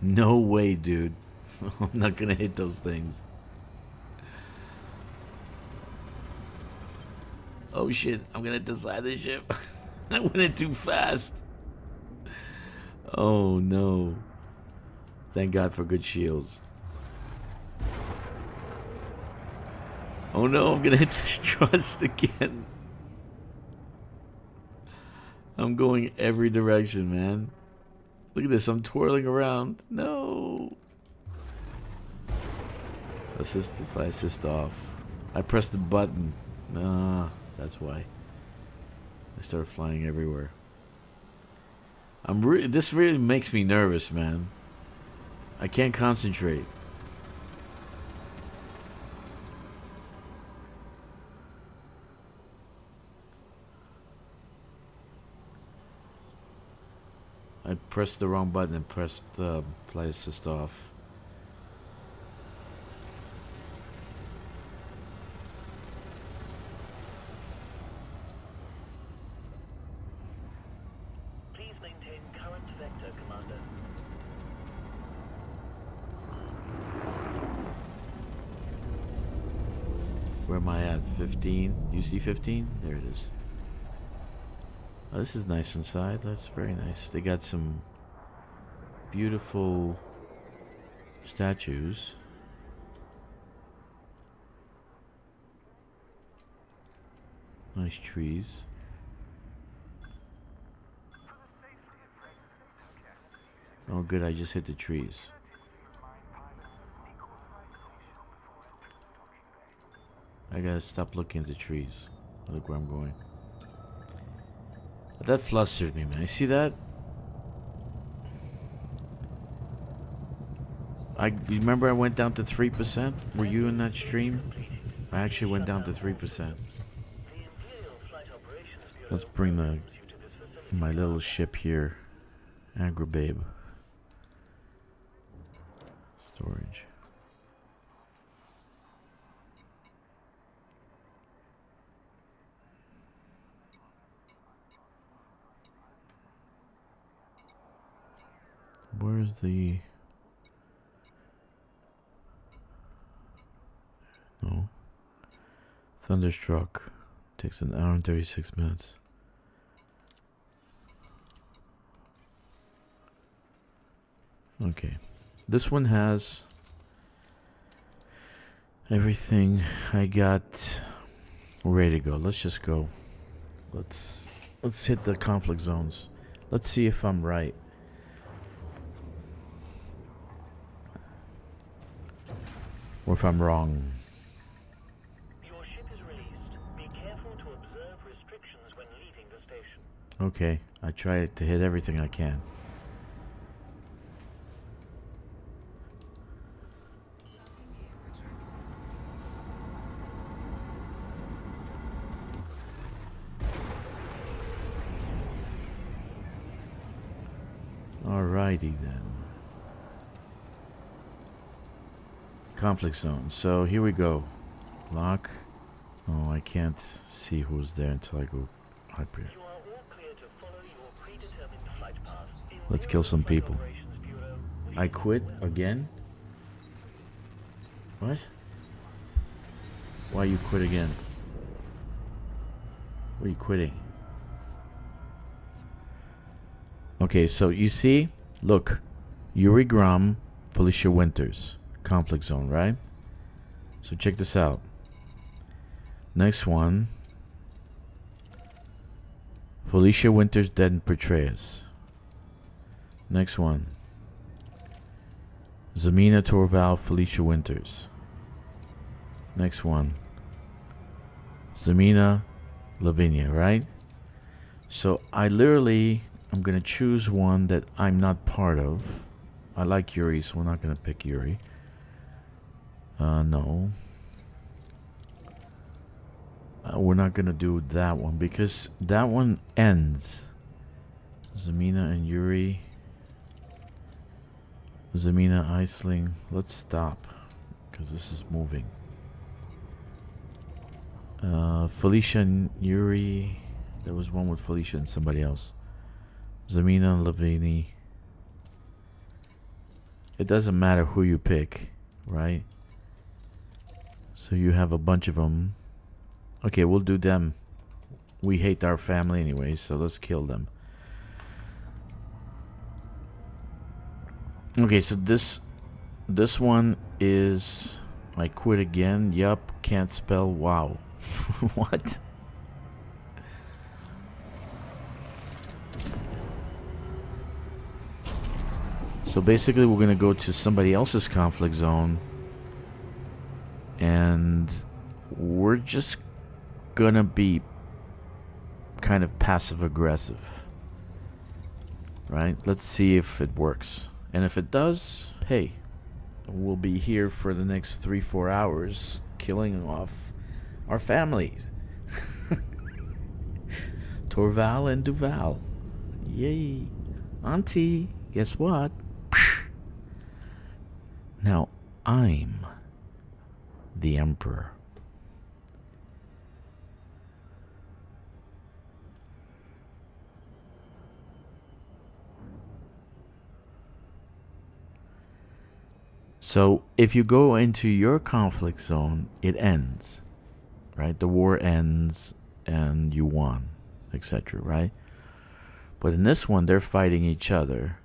15. No way, dude. I'm not gonna hit those things. Oh shit, I'm gonna hit the side of the ship. I went in too fast. Oh no. Thank God for good shields. Oh no, I'm gonna hit this trust again. I'm going every direction, man. Look at this, I'm twirling around. No. Assist if I assist off. I pressed the button. Ah, that's why. I started flying everywhere. This really makes me nervous, man. I can't concentrate. I pressed the wrong button and pressed flight assist off. Please maintain current vector, Commander. Where am I at? 15? You see 15? There it is. Oh, this is nice inside. That's very nice. They got some beautiful statues. Nice trees. Oh good, I just hit the trees. I gotta stop looking at the trees. Look where I'm going. But that flustered me, man. You see that? You remember I went down to 3%? Were you in that stream? I actually went down to 3%. Let's bring my little ship here. Agribabe. Storage. Where's the... No. Thunderstruck. Takes an hour and 36 minutes. Okay. This one has everything I got ready to go. Let's just go. Let's hit the conflict zones. Let's see if I'm right. Or if I'm wrong. Your ship is released. Be careful to observe restrictions when leaving the station. Okay, I try to hit everything I can. Alrighty then. Conflict zone. So here we go. Lock. Oh, I can't see who's there until I go hyper. You are all clear to follow your predetermined flight path. Let's kill some people. I quit again? What? Why you quit again? Why are you quitting? Okay, so you see, look, Yuri Grom, Felicia Winters, conflict zone, right? So check this out. Next one, Felicia Winters dead in Petraeus. Next one, Zemina Torval, Felicia Winters. Next one, Zemina Lavinia, right? So I literally, I'm gonna choose one that I'm not part of. I like Yuri, so we're not gonna pick Yuri. No. We're not gonna do that one because that one ends. Zemina and Yuri Zamina Isling. Let's stop because this is moving. Felicia and Yuri. There was one with Felicia and somebody else. Zamina and Lavini. It doesn't matter who you pick, right? So you have a bunch of them. Okay, we'll do them. We hate our family anyway, so let's kill them. Okay, so this one is I quit again. Yup, can't spell wow. What? So basically we're gonna go to somebody else's conflict zone and we're just gonna be kind of passive aggressive, right? Let's see if it works, and if it does, hey, we'll be here for the next 3-4 hours killing off our families. Torval and Duval, yay. Auntie, guess what? Now I'm the Emperor. So if you go into your conflict zone, it ends, right? The war ends and you won, etc., right? But in this one, they're fighting each other.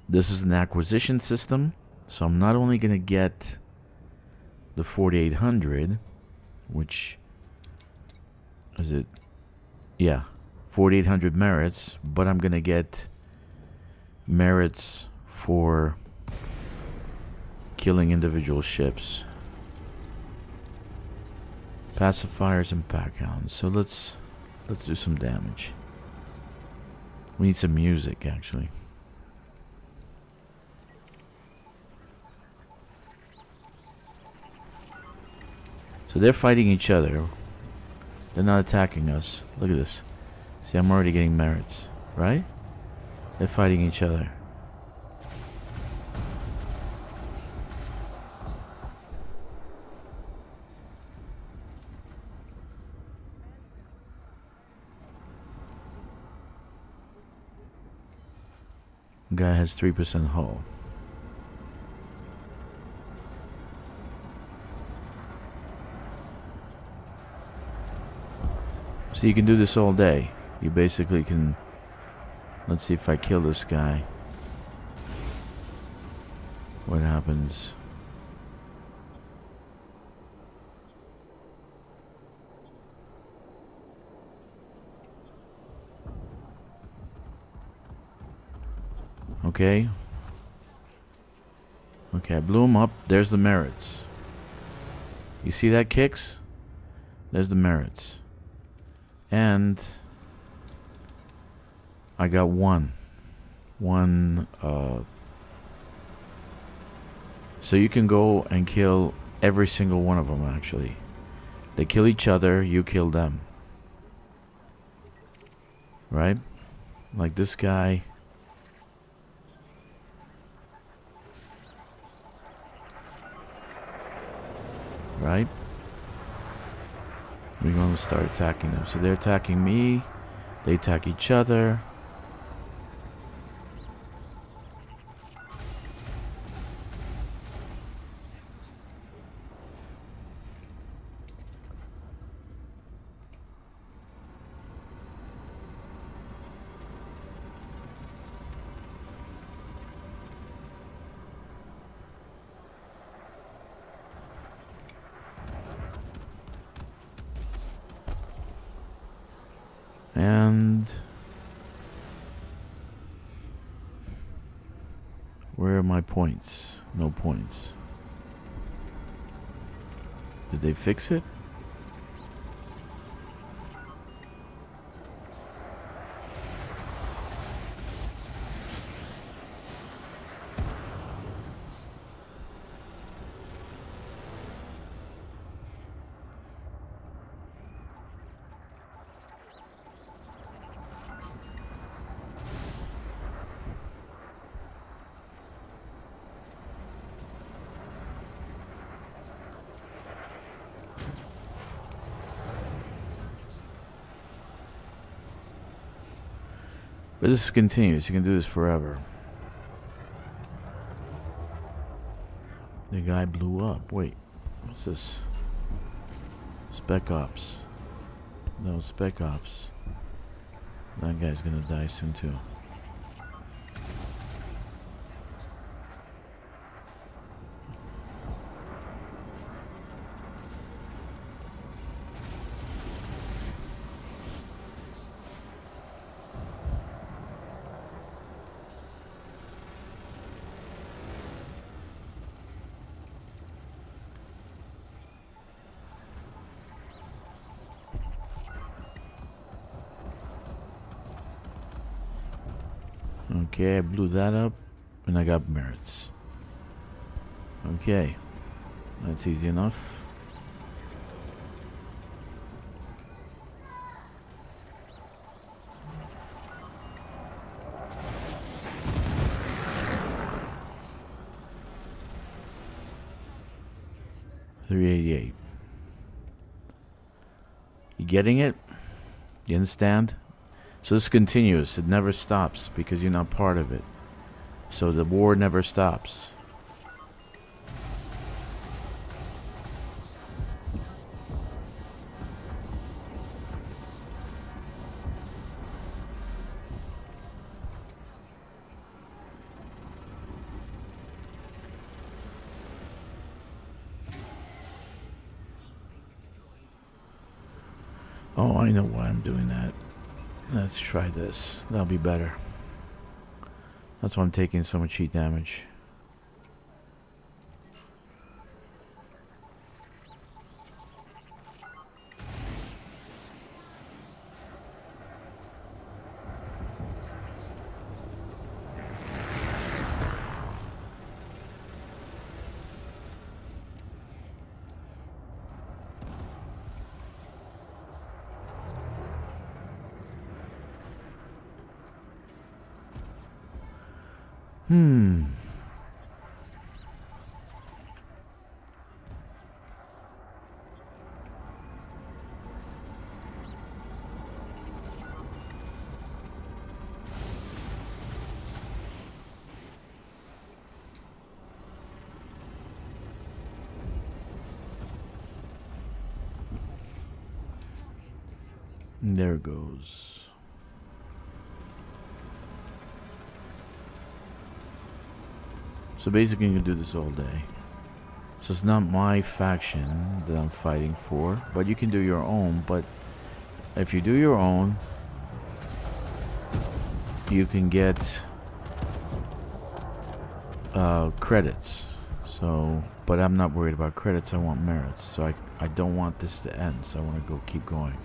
This is an acquisition system, so I'm not only going to get the 4800, which is it? Yeah, 4800 merits, but I'm going to get merits for killing individual ships, pacifiers and packhounds. So let's do some damage. We need some music, actually. So they're fighting each other. They're not attacking us. Look at this. See, I'm already getting merits, right? They're fighting each other. Guy has 3% hull. So you can do this all day. You basically can... Let's see if I kill this guy. What happens? Okay. Okay, I blew him up. There's the merits. You see that, Kkixx? There's the merits. And I got one. So you can go and kill every single one of them, actually. They kill each other, you kill them. Right? Like this guy. Right? We're going to start attacking them. So they're attacking me. They attack each other. And where are my points? No points. Did they fix it? But this continues. You can do this forever. The guy blew up. Wait. What's this? Spec Ops. No, Spec Ops. That guy's gonna die soon too. Okay, I blew that up, and I got merits. Okay, that's easy enough. $388. You getting it? You understand? So this continues. It never stops because you're not part of it. So the war never stops. Oh, I know why I'm doing that. Let's try this. That'll be better. That's why I'm taking so much heat damage. There it goes. So basically you can do this all day. So it's not my faction that I'm fighting for, but you can do your own. But if you do your own, you can get credits. So, but I'm not worried about credits, I want merits. So I don't want this to end, so I want to keep going.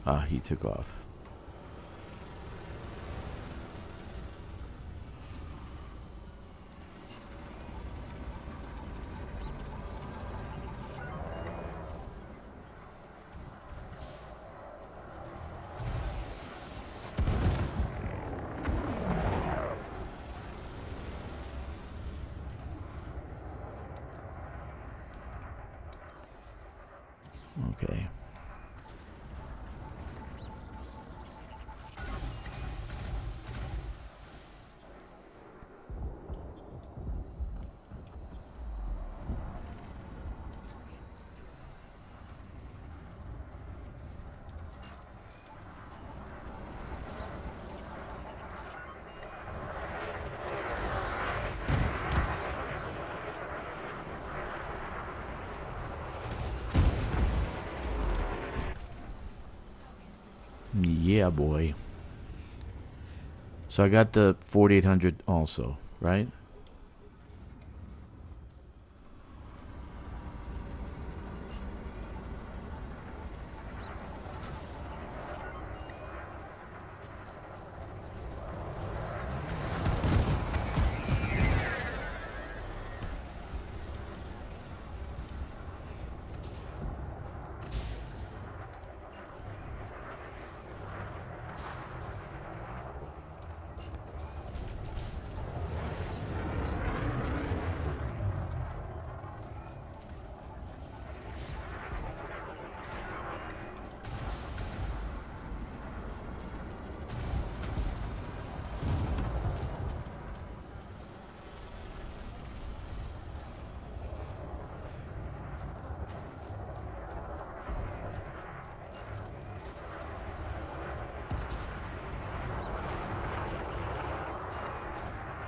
Ah, he took off. Okay. Yeah, boy. So I got the 4800 also, right?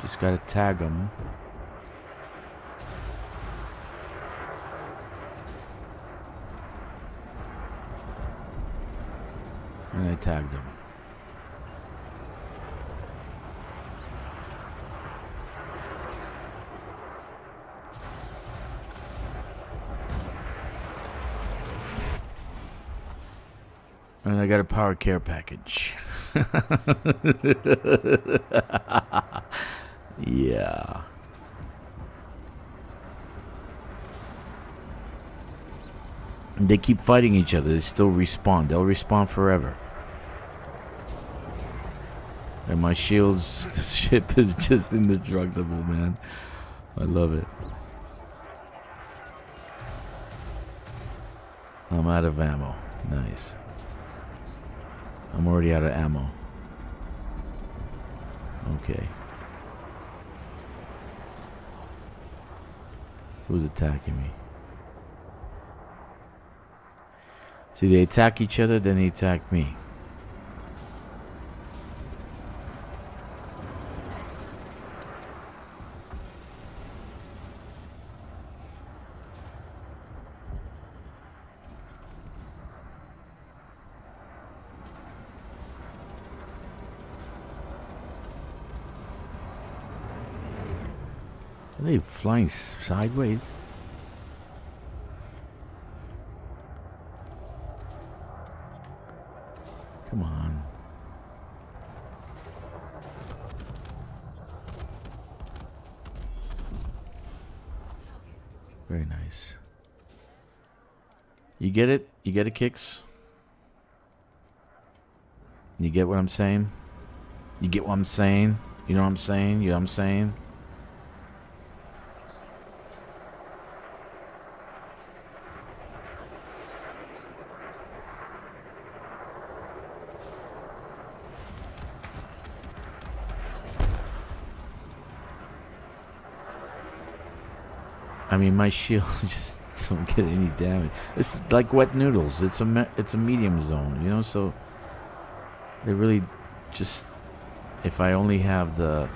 Just gotta tag them. And I tagged them. And I got a power care package. Yeah. They keep fighting each other. They still respawn. They'll respawn forever. And my shields, the ship is just indestructible, man. I love it. I'm out of ammo. Nice. I'm already out of ammo. Okay. Who's attacking me? See, they attack each other, then they attack me. Are they flying sideways? Come on. Very nice. You get it? You get it, Kkixx? You get what I'm saying? You get what I'm saying? You know what I'm saying? You know what I'm saying? I mean, my shield just don't get any damage. It's like wet noodles. It's a medium zone, you know. So they really just, if I only have the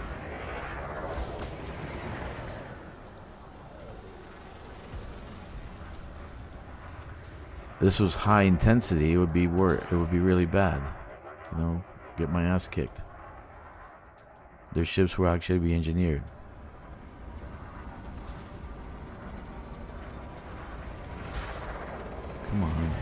this was high intensity, it would be it would be really bad, you know. Get my ass kicked. Their ships were actually be engineered. Come on.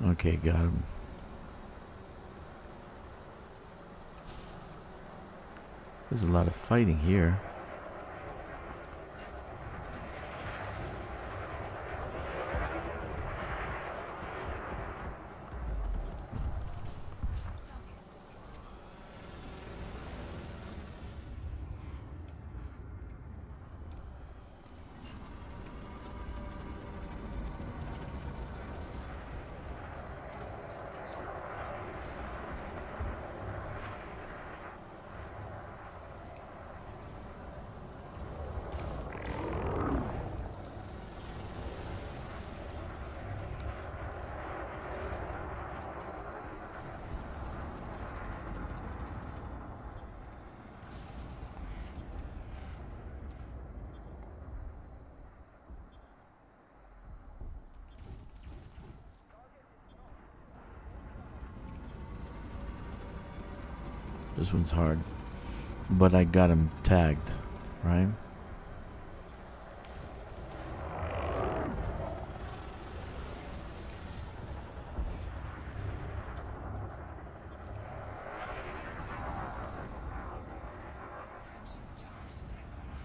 Okay, got him. There's a lot of fighting here. This one's hard, but I got him tagged, right?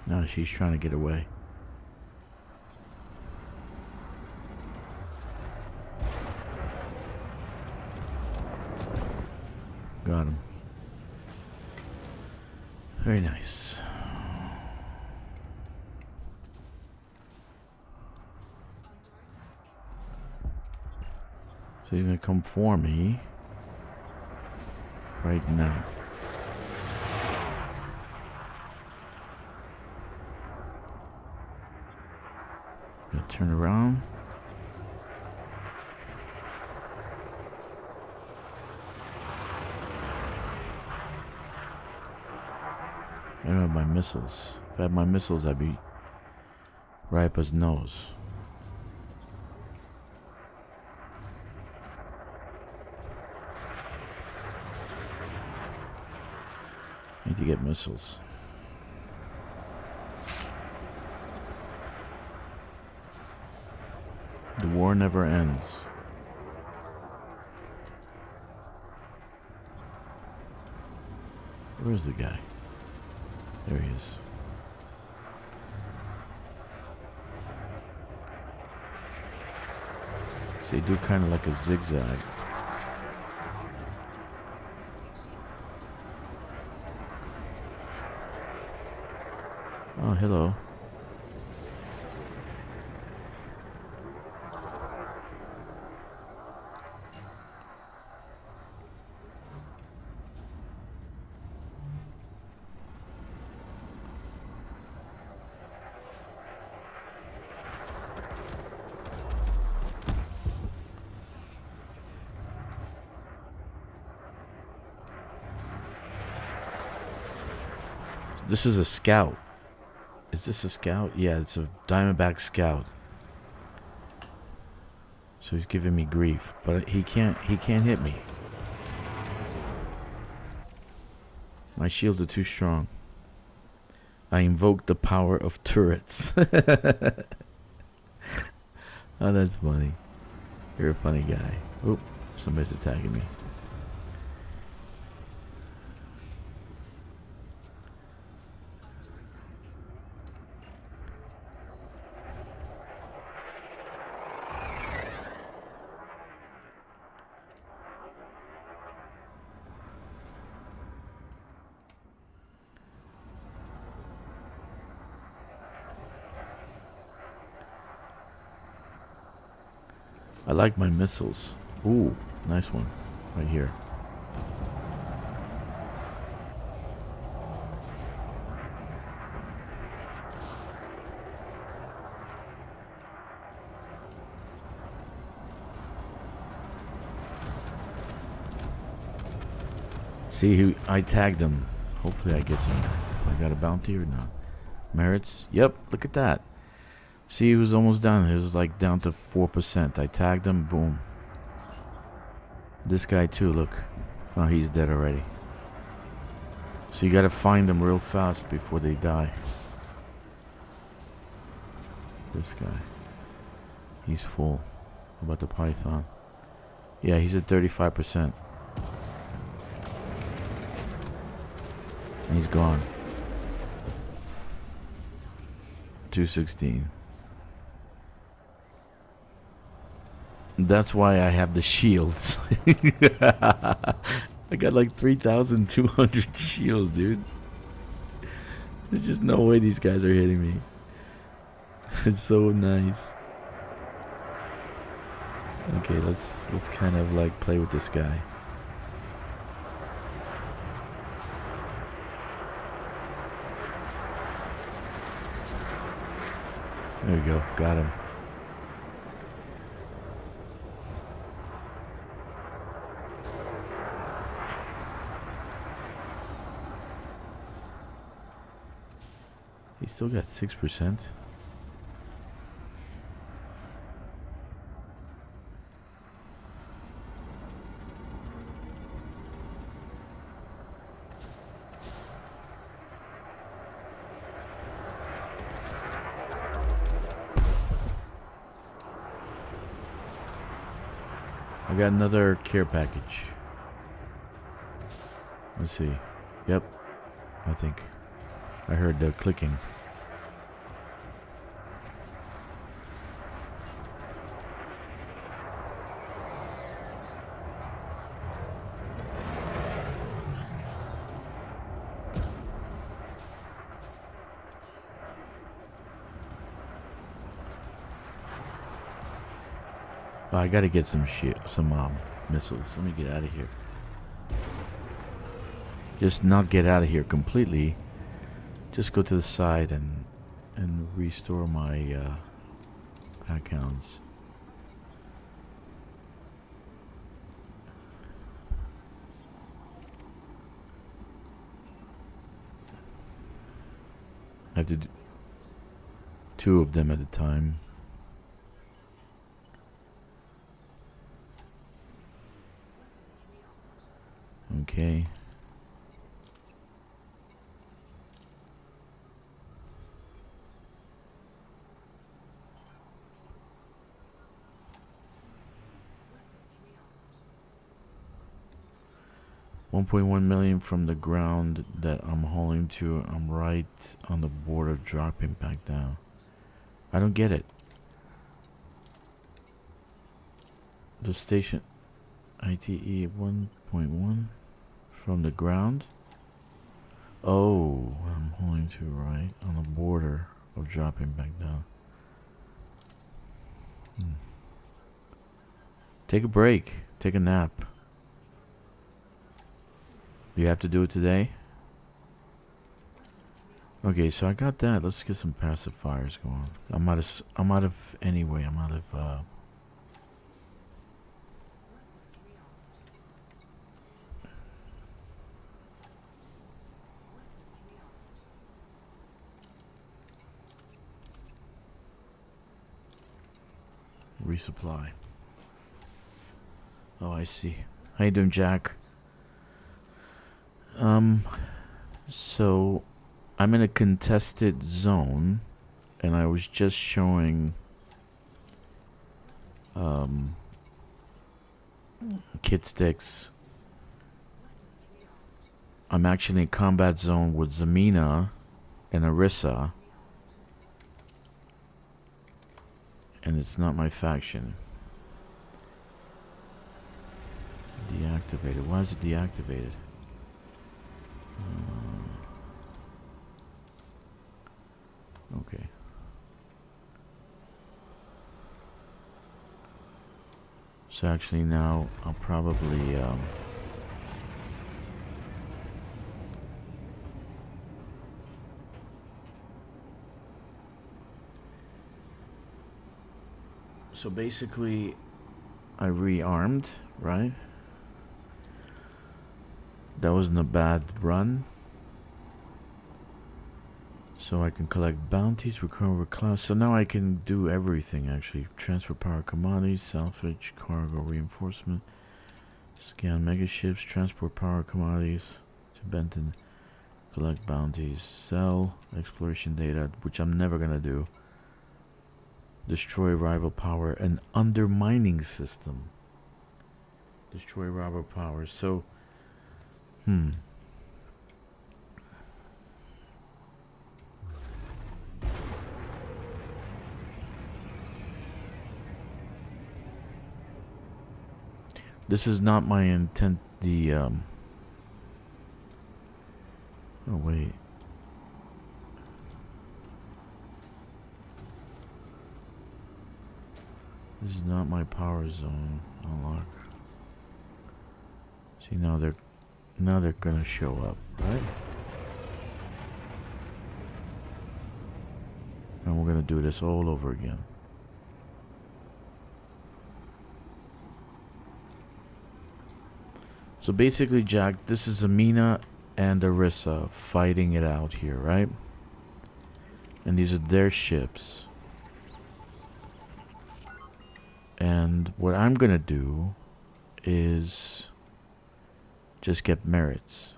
No, she's trying to get away. Got him. Very nice. So he's gonna come for me right now. Gotta turn around. I don't have my missiles. If I had my missiles, I'd be right up his nose. Need to get missiles. The war never ends. Where's the guy? There he is. So you do kind of like a zigzag. Oh, hello. This is a scout. Is this a scout? Yeah, it's a Diamondback scout. So he's giving me grief, but he can't hit me. My shields are too strong. I invoke the power of turrets. Oh, that's funny. You're a funny guy. Oop, somebody's attacking me. I like my missiles. Ooh, nice one. Right here. See who I tagged him. Hopefully I get some. I got a bounty or not? Merits? Yep, look at that. See, he was almost done. He was like down to 4%. I tagged him. Boom. This guy too, look. Oh, he's dead already. So you gotta find them real fast before they die. This guy. He's full. How about the python? Yeah, he's at 35%. And he's gone. 216. That's why I have the shields. I got like 3,200 shields, dude. There's just no way these guys are hitting me. It's so nice. Okay, let's kind of like play with this guy. There we go, got him. He still got 6%. I got another care package. Let's see. Yep. I think I heard the clicking. I gotta get some missiles. Let me get out of here. Just not get out of here completely. Just go to the side and restore my That counts. I have to do 2 of them at a time. Okay. $1.1 million from the ground that I'm hauling to. I'm right on the border, dropping back down. I don't get it. The station ITE 1.1 from the ground. Oh, I'm hauling to right on the border of dropping back down. Take a break. Take a nap. Do you have to do it today? Okay, so I got that. Let's get some passive fires going. I'm out of resupply. Oh, I see. How you doing, Jack? So I'm in a contested zone, and I was just showing Kkixx. I'm actually in a combat zone with Zamina and Arissa, and it's not my faction. Deactivated. Why is it deactivated? Okay. So actually now I'll probably so basically I rearmed, right? That wasn't a bad run. So I can collect bounties, recover class. So now I can do everything actually. Transfer power commodities, salvage, cargo, reinforcement, scan megaships, transport power commodities to Benton, collect bounties, sell exploration data, which I'm never gonna do. Destroy rival power and undermining system. Destroy rival power. So this is not my intent. The oh wait. This is not my power zone. Unlock. See, now they're gonna show up, right? And we're gonna do this all over again. So basically, Jack, this is Amina and Arissa fighting it out here, right? And these are their ships. And what I'm gonna do is just get merits.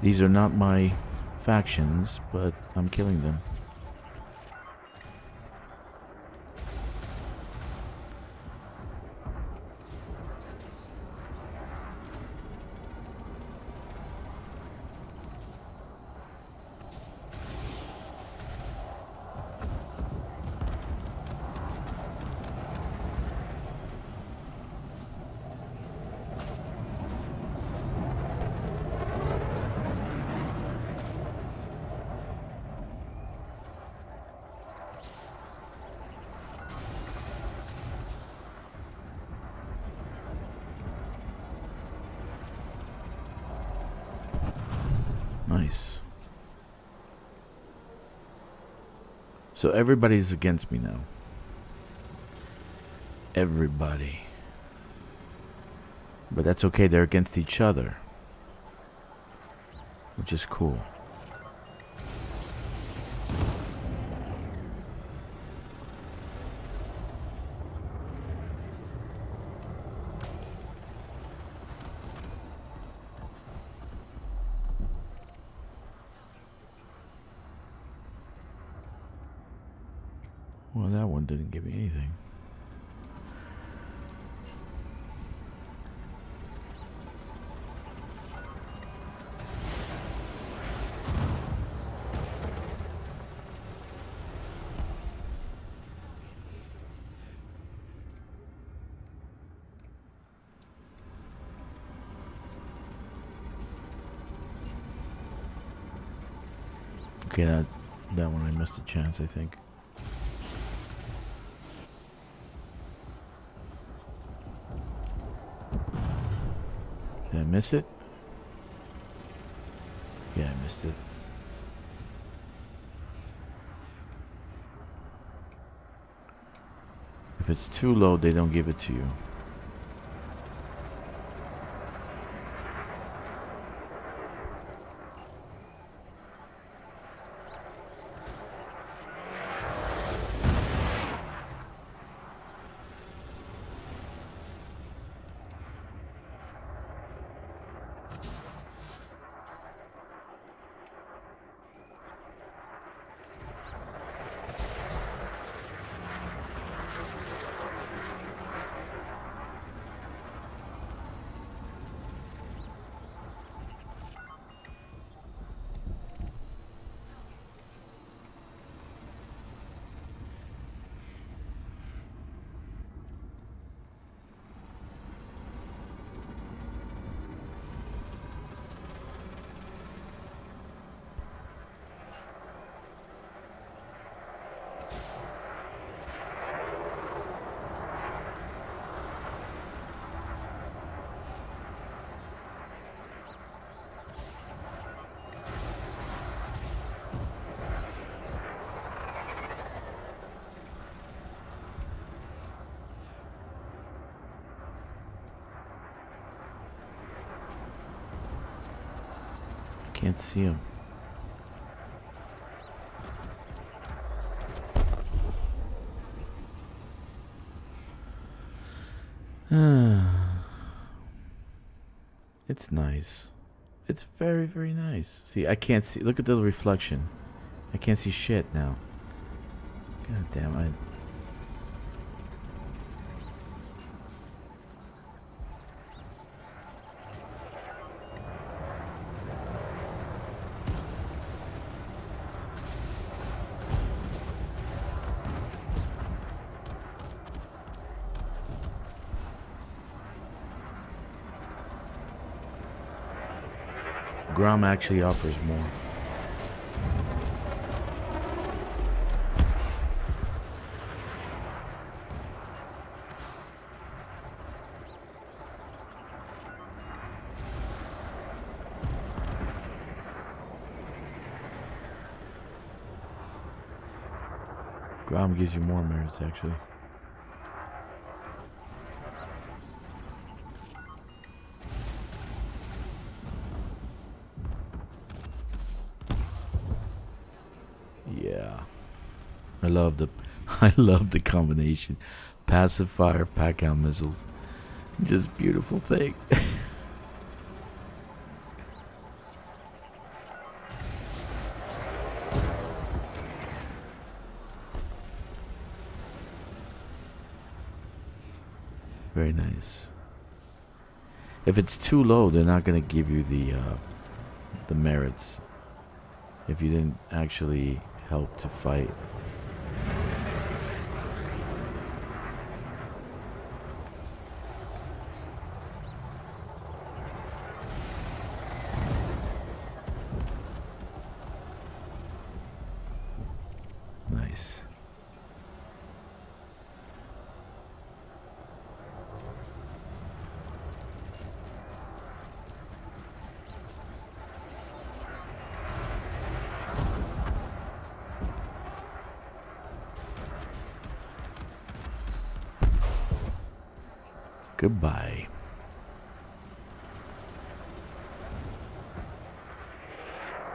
These are not my factions, but I'm killing them. So everybody's against me now. Everybody. But that's okay, they're against each other. Which is cool. Well, that one didn't give me anything. Okay, that one I missed a chance, I think. Did I miss it? Yeah, I missed it. If it's too low, they don't give it to you. Can't see him. It's nice. It's very, very nice. See, I can't see. Look at the reflection. I can't see shit now. God damn it. Grom actually offers more. Grom gives you more merits, actually. I love the combination. Passive fire, pack out missiles. Just beautiful thing. Very nice. If it's too low, they're not gonna give you the merits. If you didn't actually help to fight. Nice. Goodbye.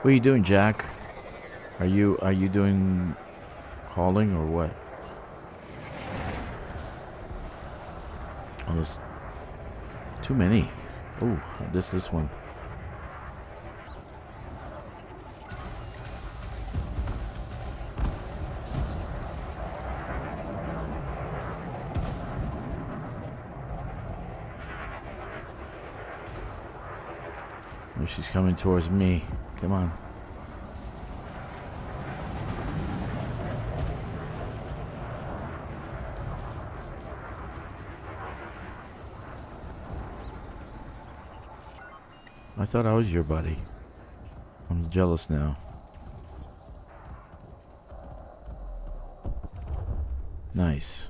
What are you doing, Jack? Are you doing hauling or what? Oh, there's too many. Oh, this one. Oh, she's coming towards me. Come on. I thought I was your buddy. I'm jealous now. Nice.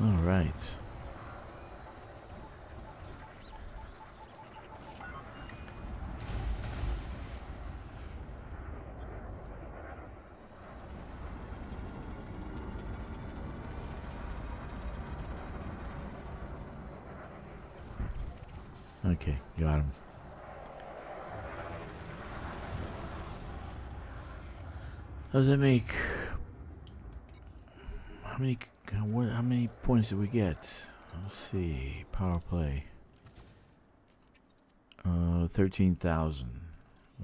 All right. Okay, got him. Does that make how many points did we get? Let's see. Power play. 13,000,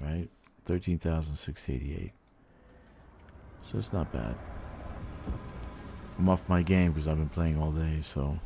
right? 13,688. So it's not bad. I'm off my game because I've been playing all day, so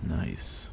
nice.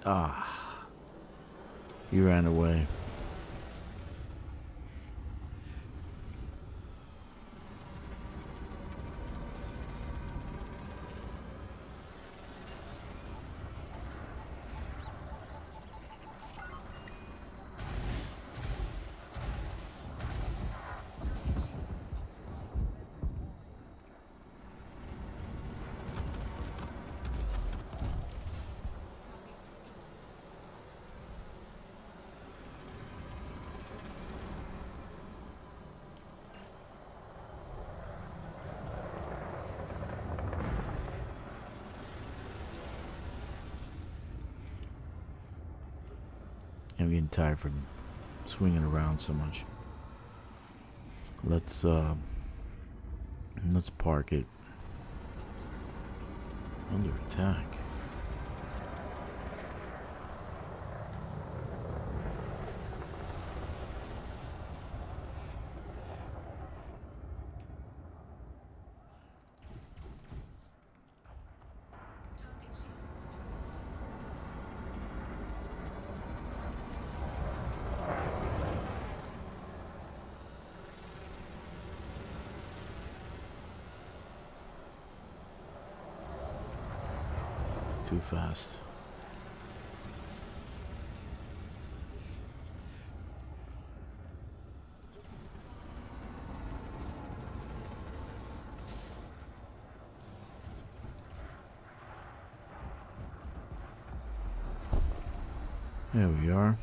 Ah, he ran away. I'm getting tired from swinging around so much. Let's park it. Under attack. too fast. There we are.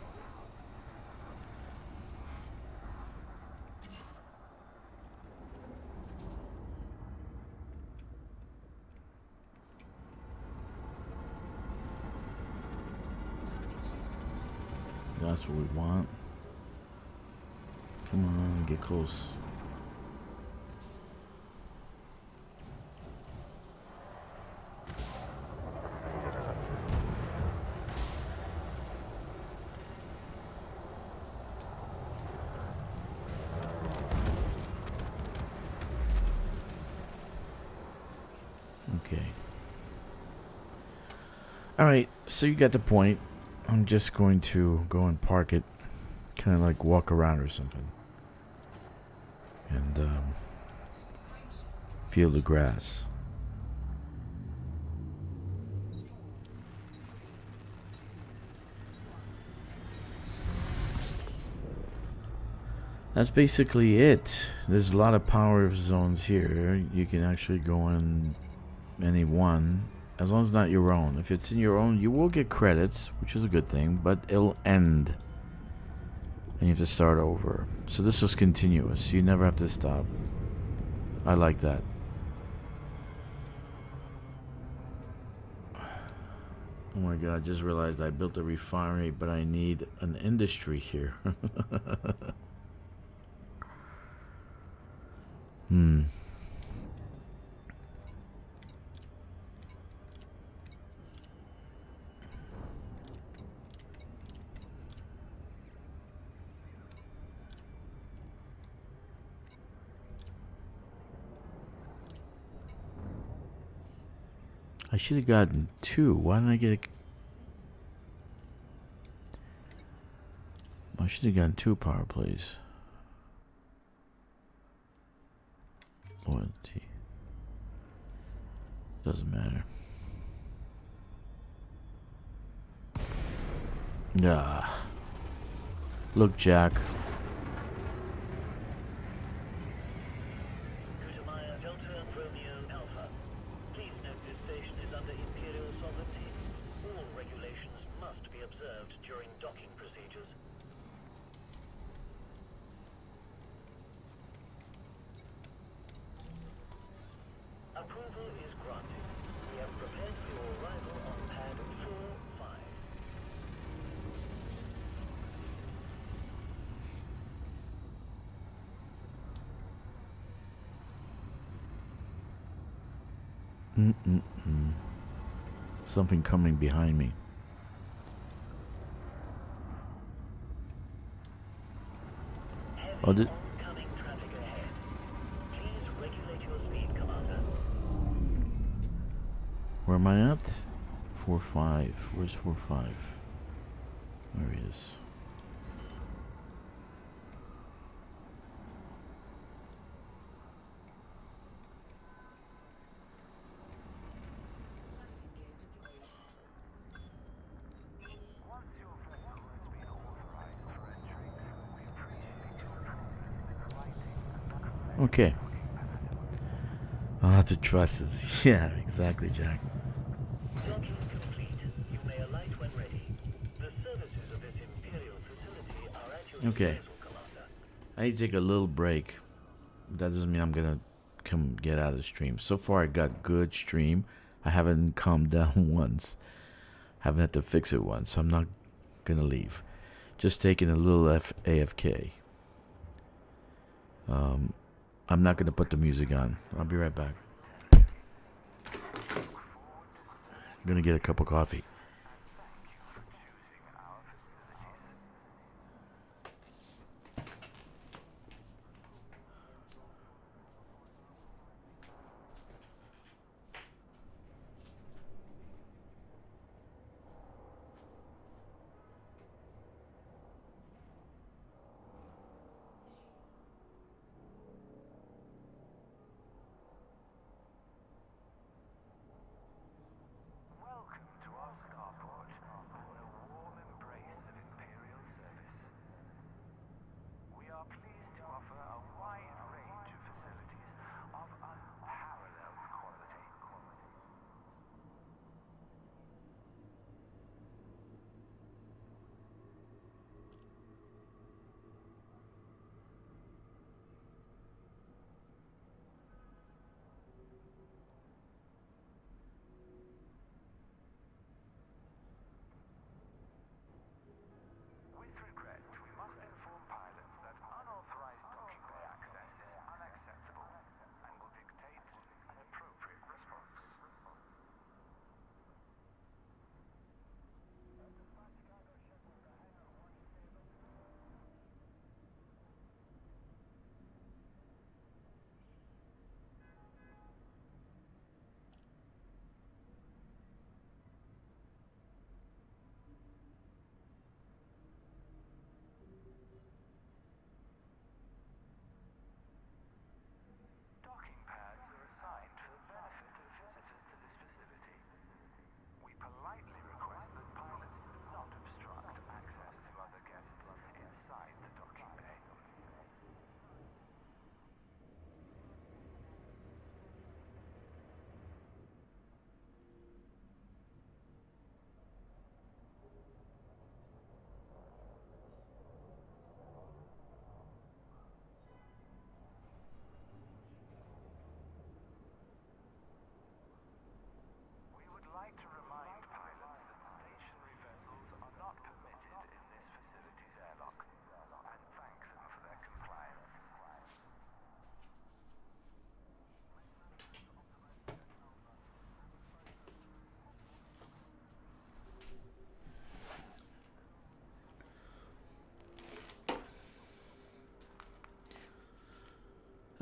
That's what we want. Come on, get close. Okay. Alright, so you got the point. I'm just going to go and park it, kind of like walk around or something, and feel the grass. That's basically it. There's a lot of power zones here. You can actually go in any one, as long as it's not your own. If it's in your own, you will get credits, which is a good thing, but it'll end. And you have to start over. So this is continuous. You never have to stop. I like that. Oh my god, I just realized I built a refinery, but I need an industry here. I should have gotten 2. Why didn't I get I should have gotten 2 power plays. Loyalty. Doesn't matter. Nah. Look, Jack. Approval is granted. We have prepared for your arrival on pad 4-5. Something coming behind me. Oh, did... Oncoming traffic ahead. Please regulate your speed, Commander. Where am I at? 4-5. Where's 4-5? There he is. Okay. I'll have to trust this. Yeah, exactly, Jack. Docking complete. You may alight when ready. The services of this Imperial facility are at your Okay. disposal, Commander. I need to take a little break. That doesn't mean I'm gonna come get out of the stream. So far I got good stream. I haven't calmed down once. Haven't had to fix it once, so I'm not gonna leave. Just taking a little AFK. I'm not gonna put the music on. I'll be right back. I'm gonna get a cup of coffee. Welcome to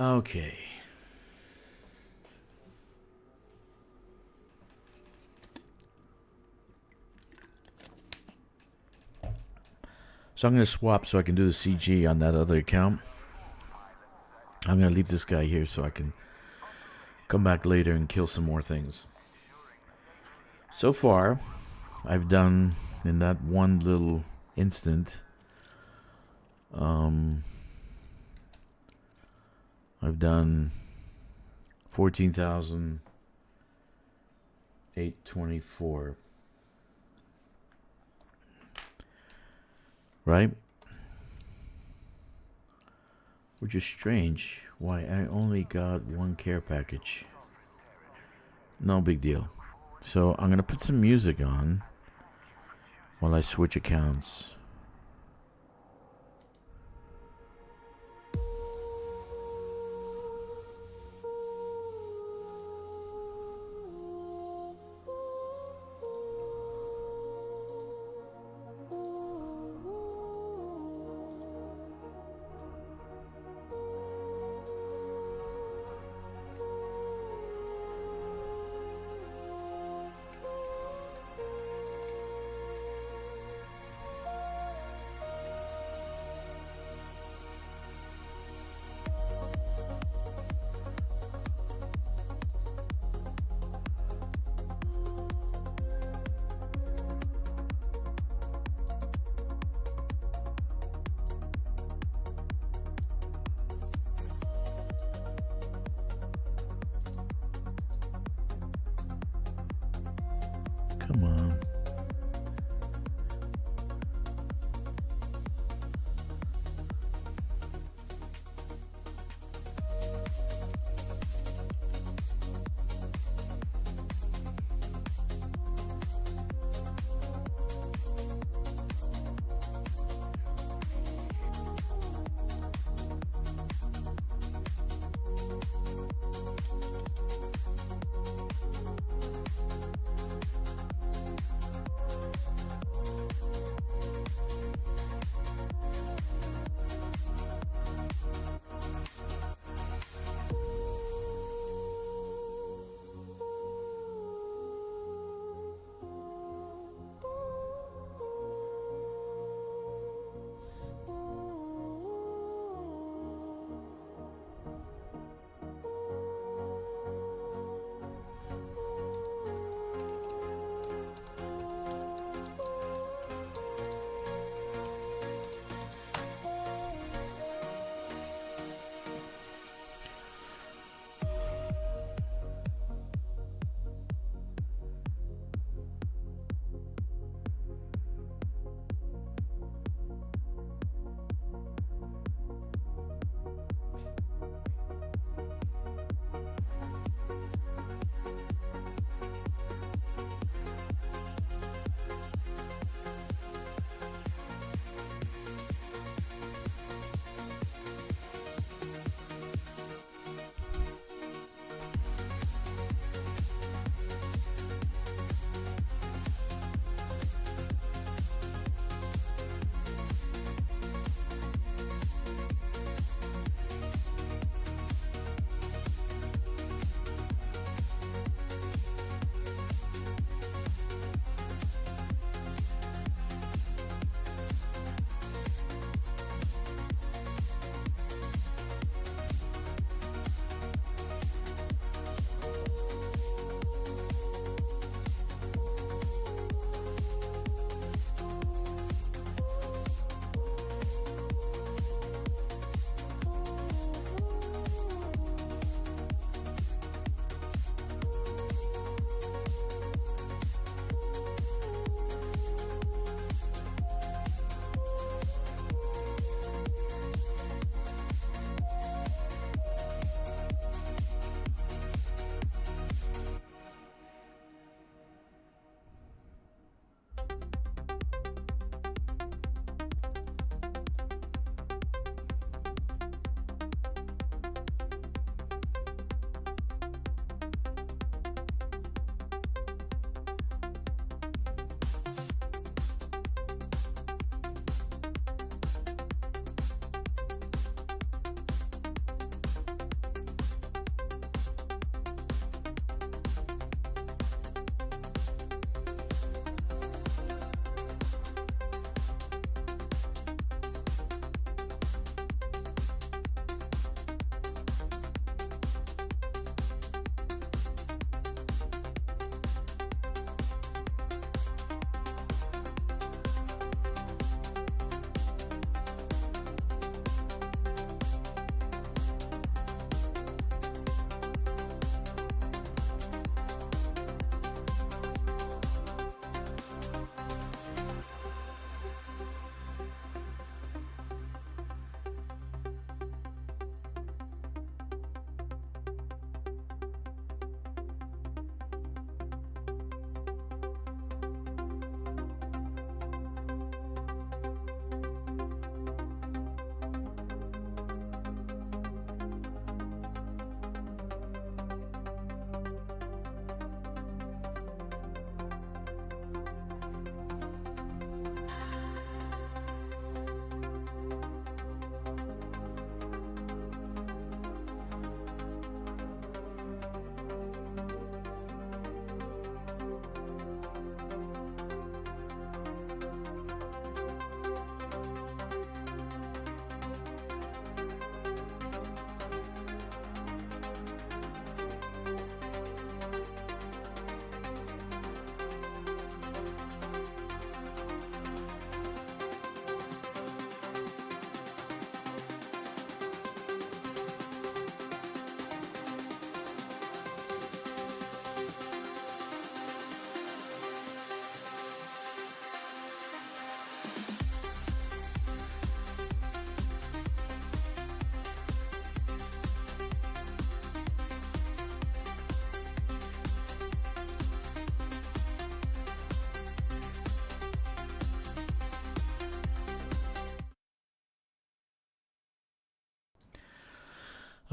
Okay. So I'm going to swap so I can do the CG on that other account. I'm going to leave this guy here so I can come back later and kill some more things. So far, I've done, in that one little instant, I've done 14,824. Right? Which is strange. Why, I only got one care package. No big deal. So I'm going to put some music on while I switch accounts. Come on.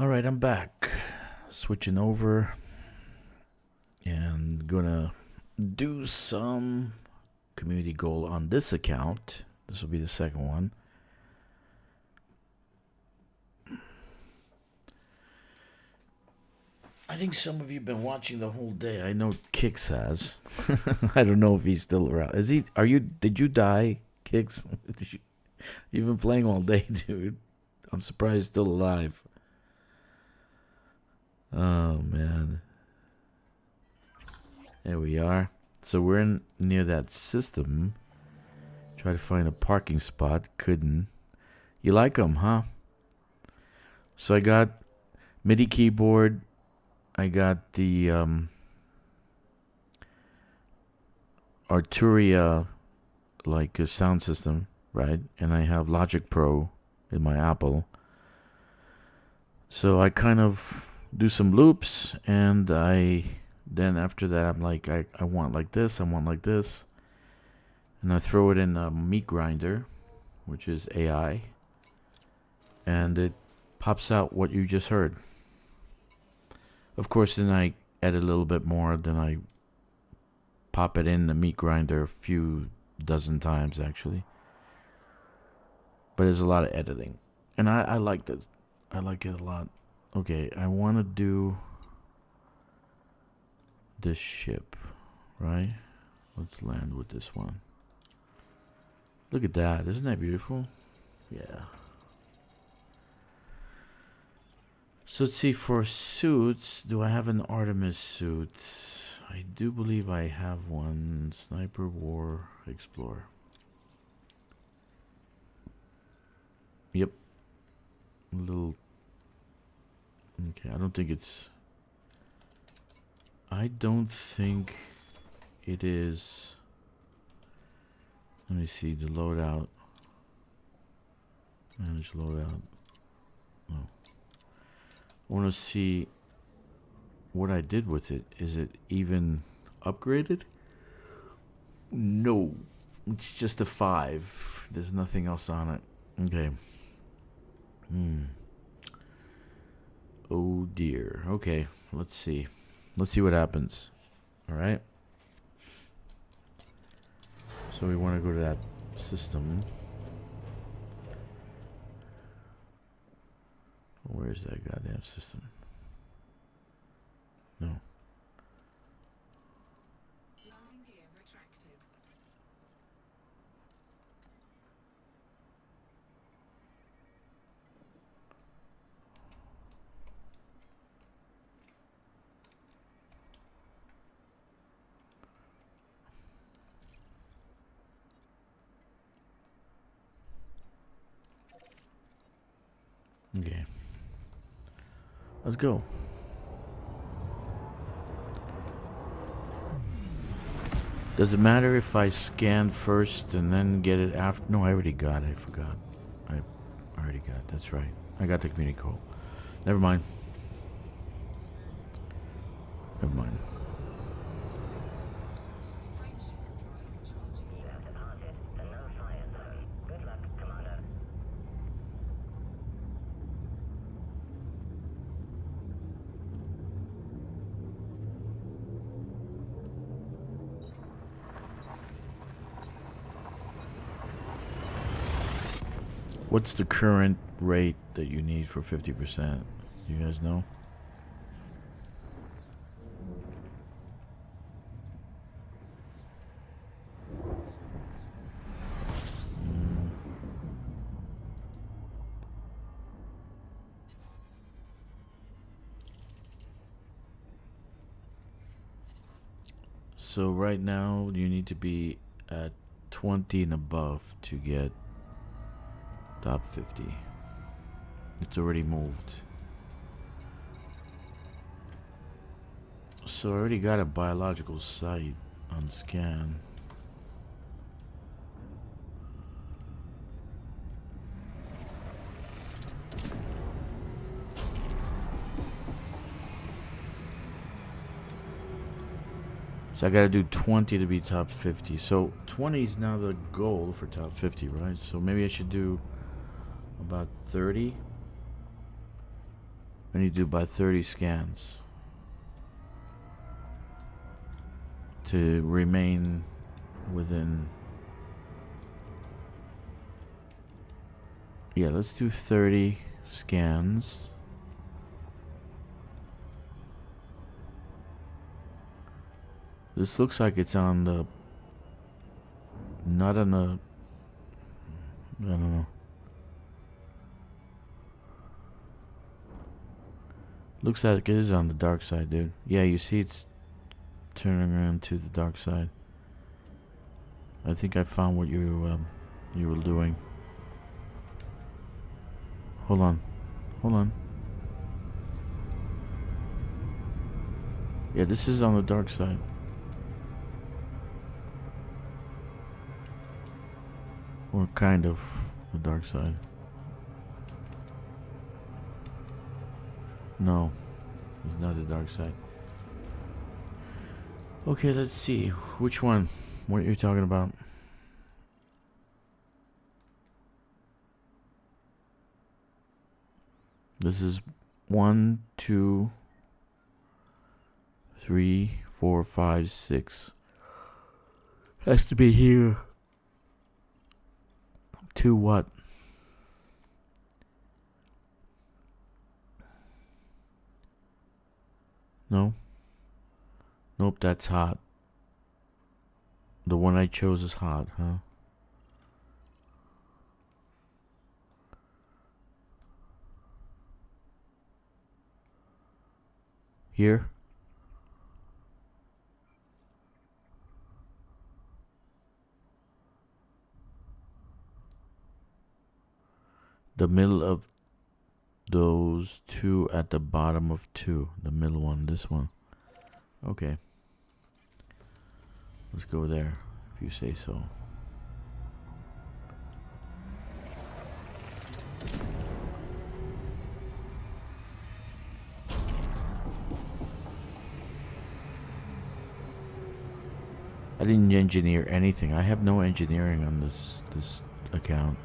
Alright, I'm back. Switching over. And gonna do some community goal on this account. This will be the second one. I think some of you have been watching the whole day. I know Kkixx has. I don't know if he's still around. Is he? Are you? Did you die, Kkixx? You've been playing all day, dude. I'm surprised he's still alive. Oh man. There we are. So we're in near that system. Try to find a parking spot. Couldn't. You like them, huh? So I got MIDI keyboard. I got the Arturia like a sound system, right? And I have Logic Pro in my Apple. So I kind of do some loops, and then after that I'm like I want like this, I want like this. And I throw it in a meat grinder, which is AI, and it pops out what you just heard. Of course, then I edit a little bit more, then I pop it in the meat grinder a few dozen times actually. But there's a lot of editing. And I like this. I like it a lot. Okay, I want to do this ship, right? Let's land with this one. Look at that. Isn't that beautiful? Yeah. So let's see, for suits, do I have an Artemis suit? I do believe I have one. Sniper, War, Explorer. Yep. A little... Okay, I don't think it is... Let me see, the loadout. Manage loadout. Oh. I want to see what I did with it. Is it even upgraded? No. It's just a 5. There's nothing else on it. Okay. Oh dear. Okay. Let's see. Let's see what happens. Alright. So we want to go to that system. Where's that goddamn system? No. Landing gear retracted. Okay. Let's go. Does it matter if I scan first and then get it after? No, I already got it. I forgot. I already got it. That's right. I got the community call. Never mind. Never mind. You have departed the no-fire zone. Good luck, Commander. What's the current rate that you need for 50%? Do you guys know? So right now you need to be at 20 and above to get top 50. It's already moved. So I already got a biological site on scan. So I gotta do 20 to be top 50. So 20 is now the goal for top 50, right? So maybe I should do about 30. I need to do about 30 scans to remain within. Yeah, let's do 30 scans. This looks like it's on the, not on the, I don't know. Looks like it is on the dark side, dude. Yeah, you see it's turning around to the dark side. I think I found what you were doing. Hold on. Hold on. Yeah, this is on the dark side. Or kind of the dark side. No, it's not the dark side. Okay, let's see. Which one? What you're talking about? This is 1, 2, 3, 4, 5, 6. Has to be here. 2 what? No. Nope, that's hot. The one I chose is hot, huh? Here? The middle of those 2 at the bottom of 2. The middle one, this one. Okay. Let's go there, if you say so. I didn't engineer anything. I have no engineering on this account.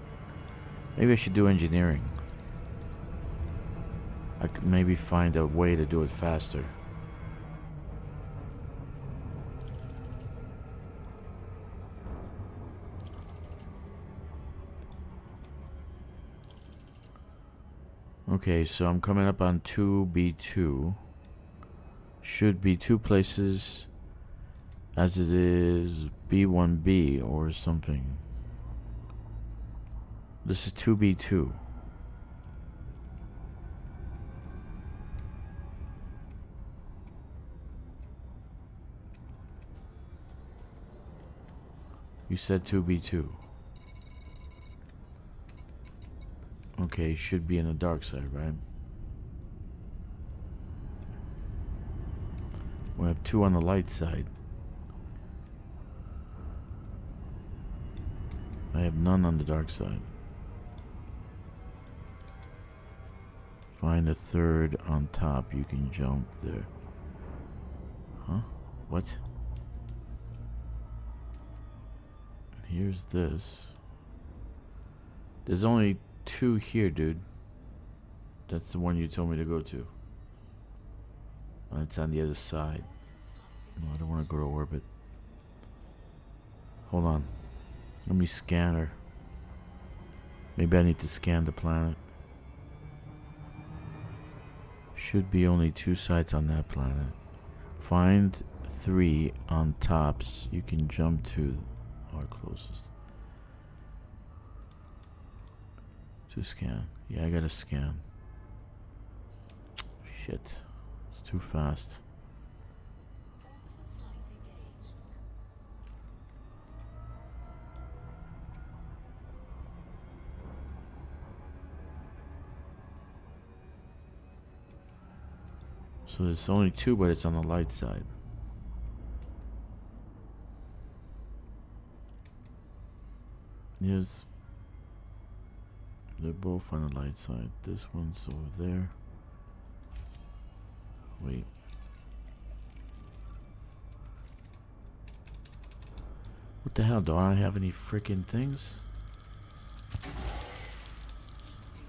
Maybe I should do engineering. I could maybe find a way to do it faster. Okay, so I'm coming up on 2B2. Should be 2 places as it is B1B or something. This is 2B2. You said 2B2. Okay, should be in the dark side, right? We have 2 on the light side. I have none on the dark side. Find a 3rd on top. You can jump there. Huh? What? Here's this. There's only 2 here, dude. That's the one you told me to go to. It's on the other side. No, I don't want to go to orbit. Hold on. Let me scan her. Maybe I need to scan the planet. Should be only 2 sites on that planet. Find 3 on tops. You can jump to our closest. To scan. Yeah, I gotta scan. Shit. It's too fast. So there's only 2, but it's on the light side. Yes. They're both on the light side. This one's over there. Wait. What the hell? Do I have any freaking things?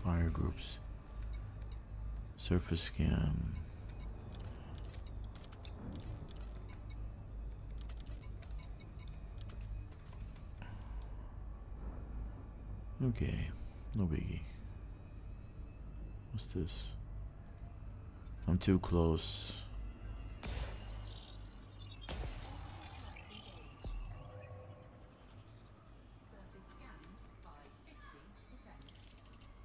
Fire groups. Surface scan. Okay, no biggie. What's this? I'm too close. Surface scanned by 50%.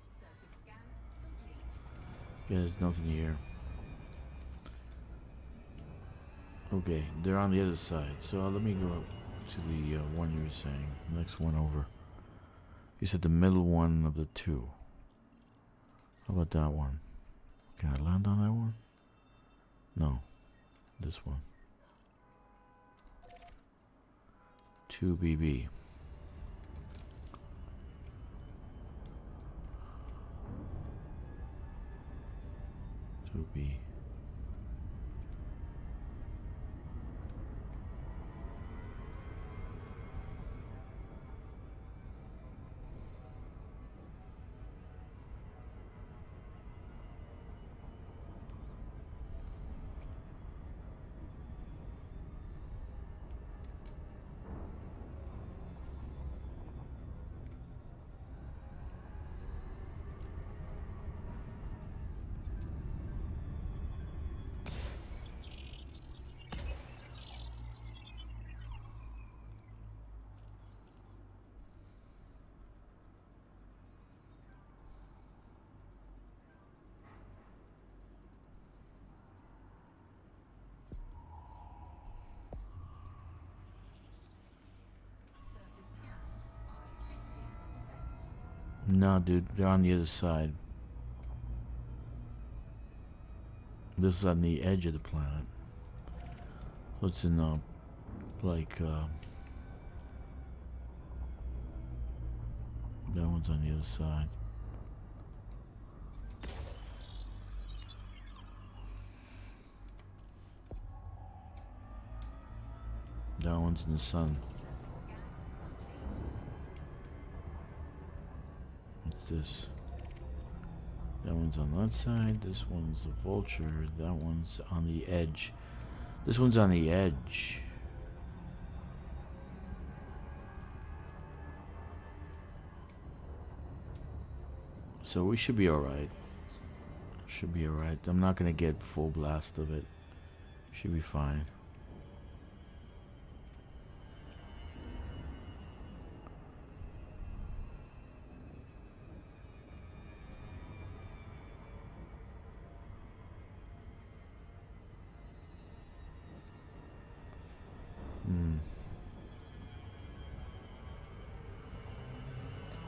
Surface scan complete. Yeah, there's nothing here. Okay, they're on the other side. So let me go to the one you were saying. Next one over. You said the middle one of the two. How about that one? Can I land on that one? No. This one. 2BB. 2B. Surface scanned by 50%. No, dude, they're on the other side. This is on the edge of the planet. So it's in like that one's on the other side. That one's in the sun. What's this? That one's on that side. This one's a vulture. That one's on the edge. This one's on the edge. So we should be alright. Should be alright. I'm not gonna get full blast of it. Should be fine.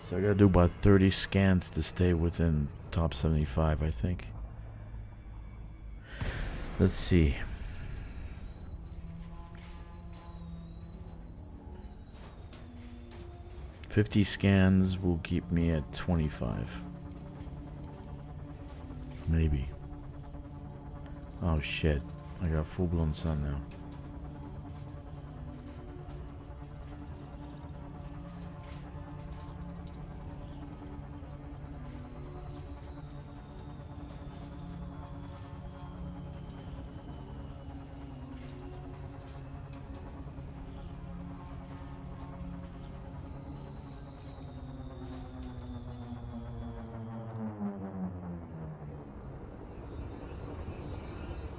So I gotta do about 30 scans to stay within top 75, I think. Let's see. $50 scans will keep me at 25. Maybe. Oh shit. I got full-blown sun now.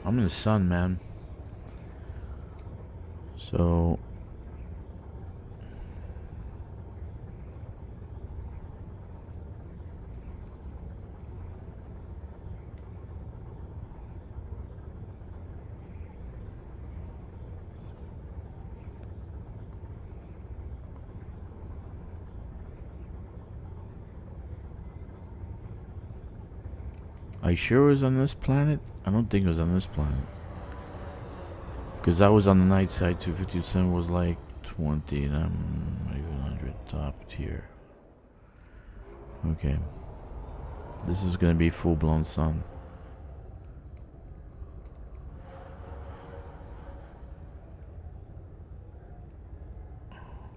I'm in the sun, man. So are you sure it was on this planet? I don't think it was on this planet. Because that was on the night side too. 50% was like 20 and I'm maybe 100 top tier. Okay. This is gonna be full blown sun.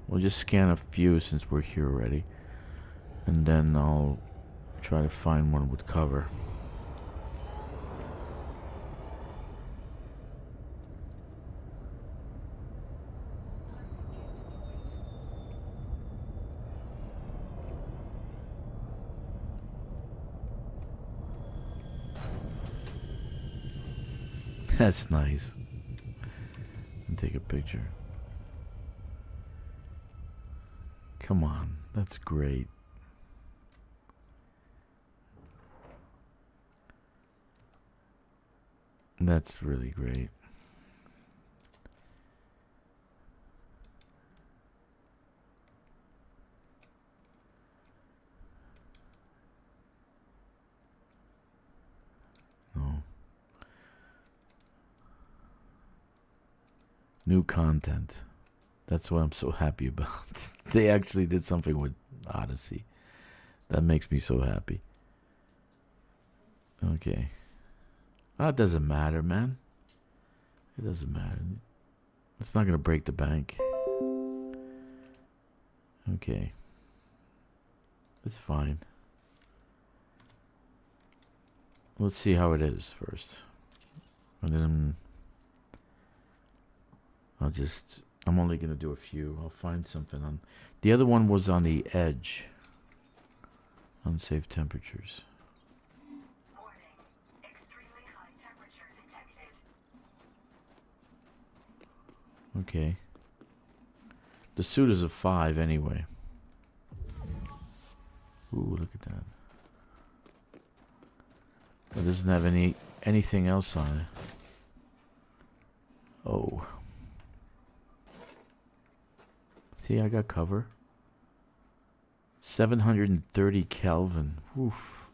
We'll just scan a few since we're here already. And then I'll try to find one with cover. That's nice. And take a picture. Come on, that's great. That's really great. No. New content. That's what I'm so happy about. They actually did something with Odyssey. That makes me so happy. Okay. Oh, it doesn't matter, man. It doesn't matter. It's not gonna break the bank. Okay. It's fine. Let's see how it is first. And then I'm only gonna do a few. I'll find something on. The other one was on the edge. Unsafe temperatures. Warning. Extremely high temperature detected. Okay. The suit is a 5 anyway. Ooh, look at that. It doesn't have anything else on it. Oh. See, I got cover. 730 Kelvin. Oof.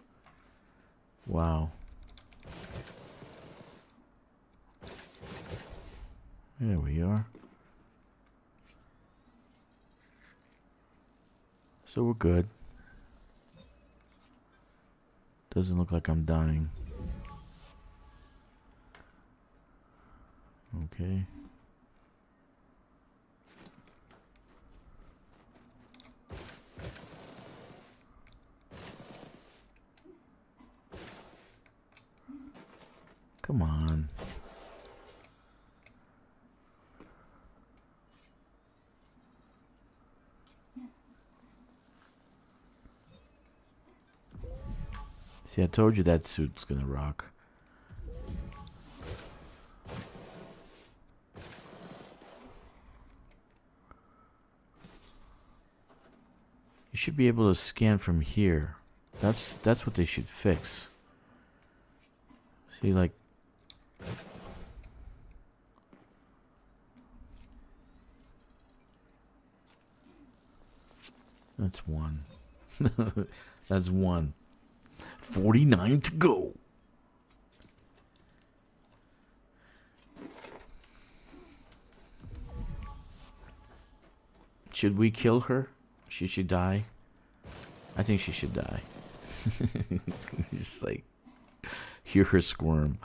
Wow. There we are. So we're good. Doesn't look like I'm dying. Okay. Come on. See, I told you that suit's gonna rock. You should be able to scan from here. That's what they should fix. See, like, that's one. That's one. 49 to go. Should we kill her? She should die. I think she should die. Just like hear her squirm.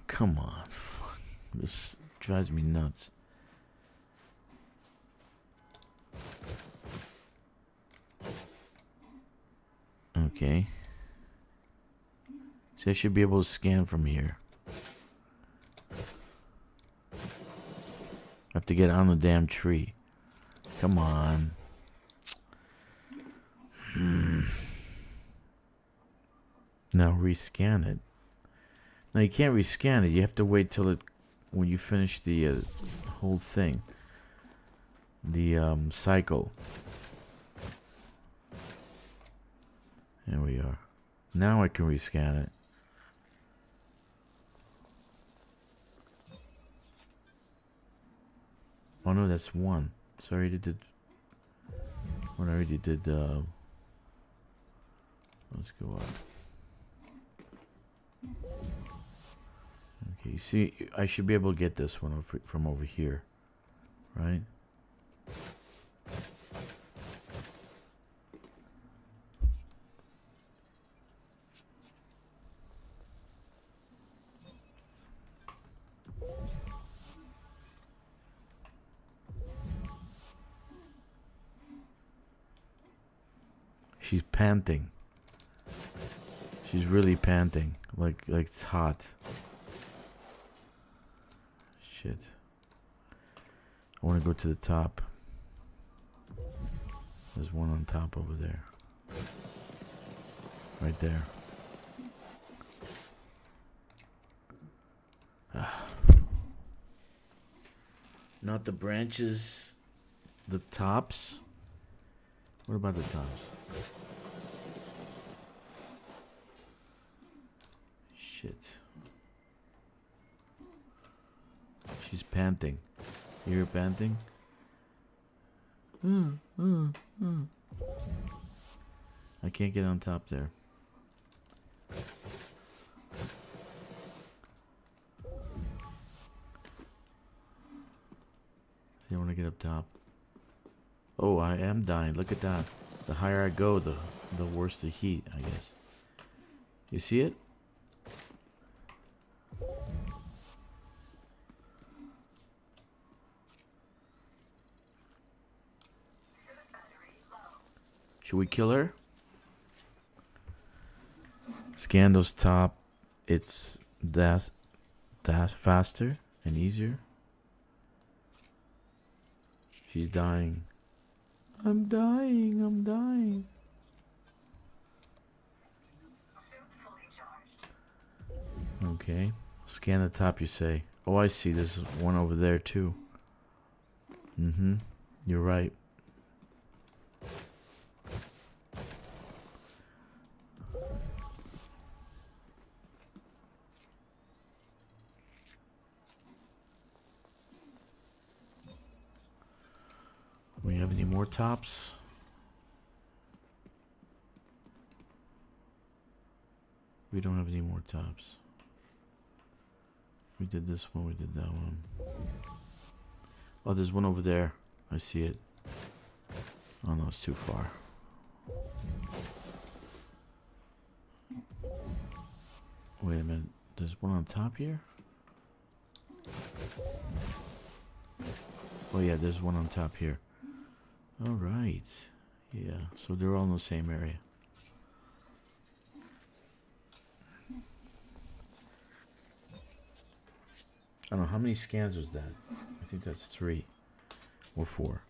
Come on. This drives me nuts. Okay. So I should be able to scan from here. I have to get on the damn tree. Come on. Now rescan it. No, you can't rescan it. You have to wait till it, when you finish the whole thing. The cycle. There we are. Now I can rescan it. Oh no, that's one. Sorry, I did. What I already did. Let's go up. Okay, see, I should be able to get this one from over here, right? She's panting. She's really panting, like it's hot. Shit. I want to go to the top. There's one on top over there. Right there. Not the branches, the tops. What about the tops? Shit. She's panting. You hear her panting? I can't get on top there. See, I want to get up top. Oh, I am dying. Look at that. The higher I go, the worse the heat, I guess. You see it? Should we kill her? Scan those top. It's that faster and easier. She's dying. I'm dying. I'm dying. Okay. Scan the top, you say. Oh, I see. There's one over there, too. Mm-hmm. You're right. We have any more tops? We don't have any more tops. We did this one, we did that one. Oh, there's one over there. I see it. Oh no, it's too far. Wait a minute. There's one on top here? Oh yeah, there's one on top here. Alright. Yeah, so they're all in the same area. I don't know, how many scans was that? I think that's 3 or 4.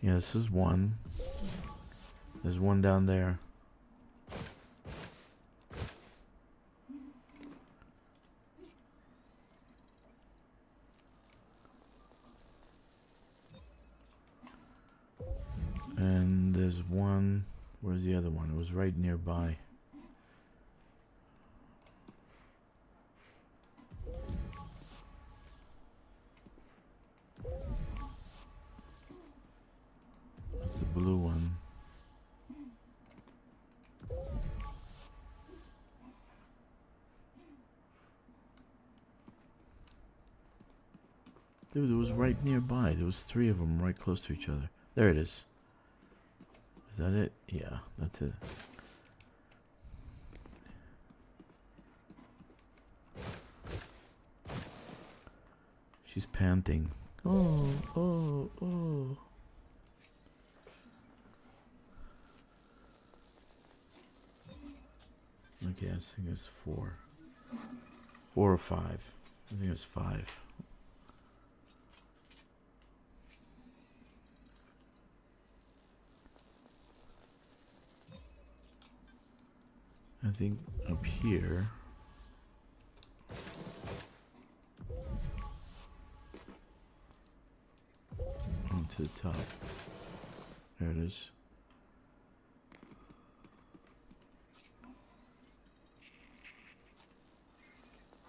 Yeah, this is one. There's one down there. And there's one. Where's the other one? It was right nearby. That's the blue one. Dude, it was right nearby. There was 3 of them right close to each other. There it is. Is that it? Yeah, that's it. She's panting. Oh, oh, oh. Okay, I think it's 4. 4 or 5. I think it's 5. I think up here. Onto the top. There it is.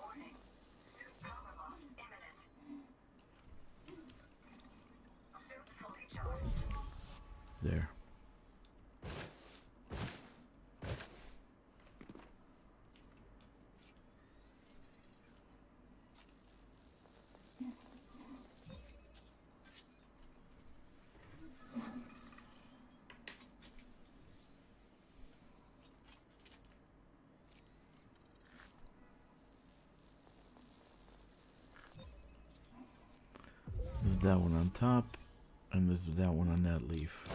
Warning. Suit power loss imminent. Suit fully charged. There. There's that one on top, and there's that one on that leaf.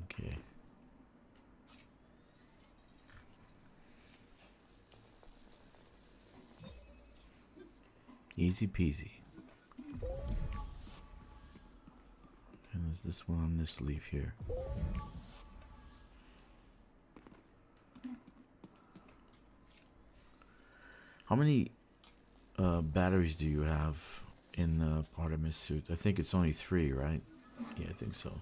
Okay. Easy peasy. And there's this one on this leaf here. How many batteries do you have in the Artemis suit? I think it's only 3, right? Yeah, I think so.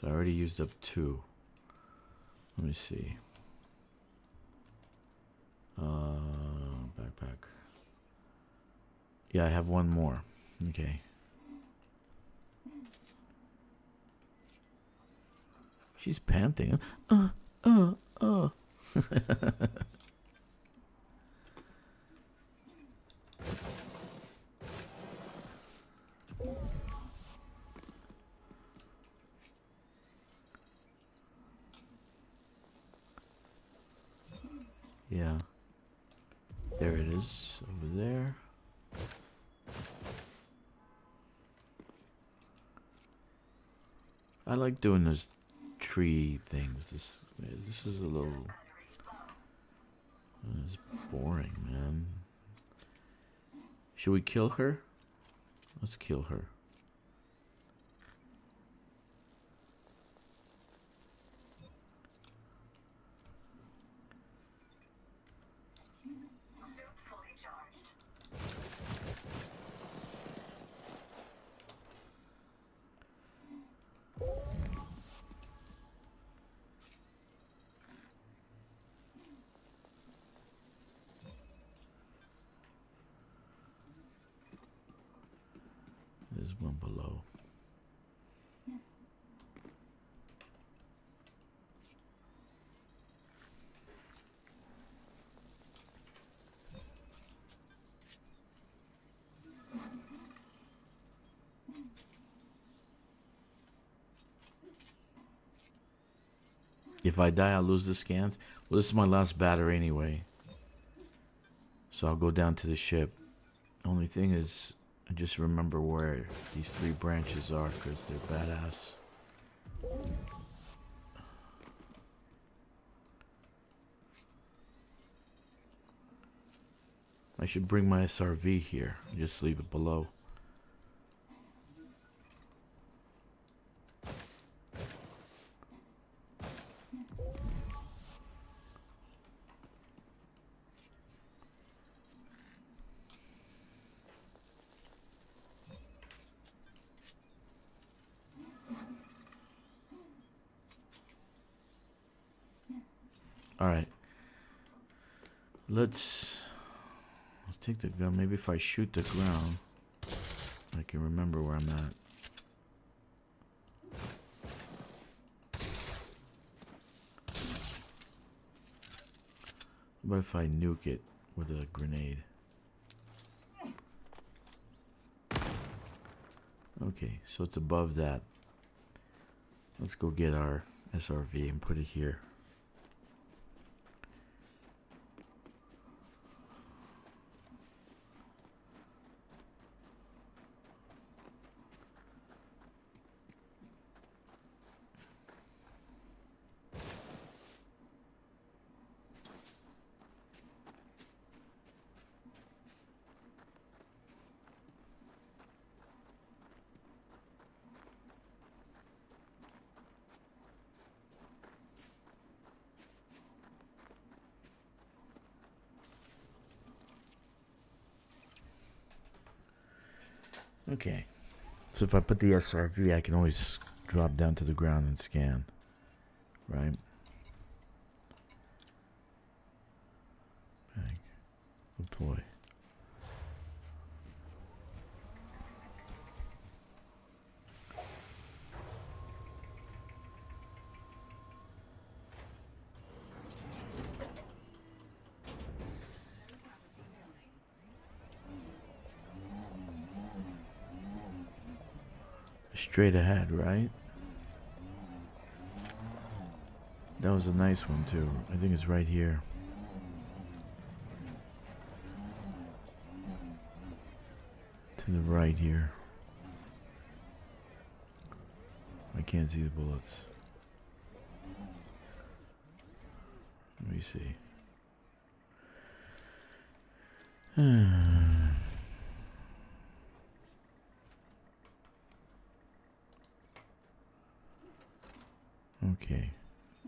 So I already used up 2. Let me see. Backpack. Yeah, I have 1 more. Okay. She's panting. Yeah. There it is, over there. I like doing those tree things. This is a little... It's boring, man. Should we kill her? Let's kill her. There's one below. If I die, I'll lose the scans. Well, this is my last battery anyway. So I'll go down to the ship. Only thing is, I just remember where these 3 branches are because they're badass. I should bring my SRV here. Just leave it below. Alright. Let's take the gun. Maybe if I shoot the ground, I can remember where I'm at. What if I nuke it with a grenade? Okay, so it's above that. Let's go get our SRV and put it here. Okay, so if I put the SRV, I can always drop down to the ground and scan, right? Bang. Good boy. Straight ahead, right? That was a nice one too. I think it's right here. To the right here. I can't see the bullets. Let me see. Okay.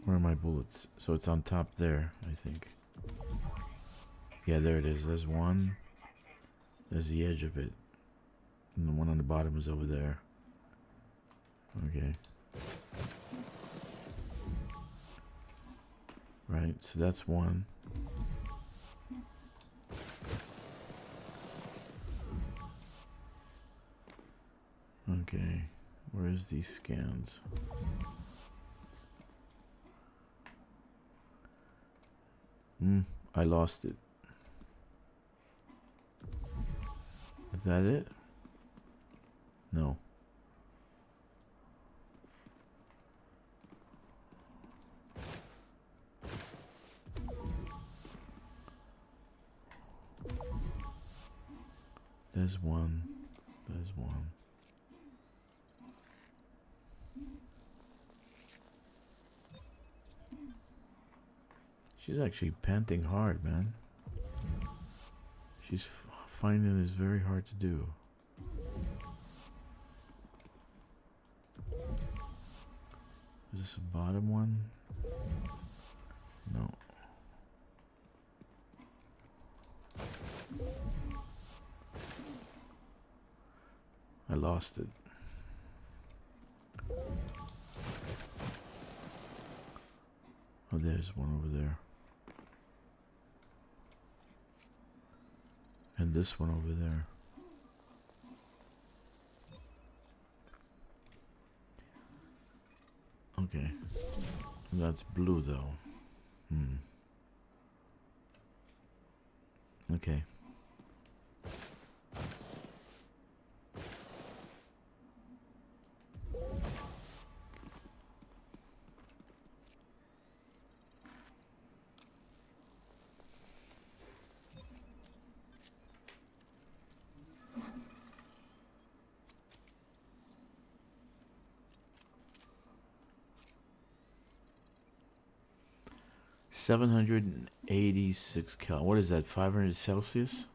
Where are my bullets? So it's on top there, I think. Yeah, there it is. There's one. There's the edge of it. And the one on the bottom is over there. Okay. Right, so that's one. Okay, where's these scans? I lost it. Is that it? No. There's one. There's one. She's actually panting hard, man. She's finding this very hard to do. Is this a bottom one? No. I lost it. Oh, there's one over there. And this one over there. Okay. That's blue though. Okay. $786 cal. What is that? 500 Celsius?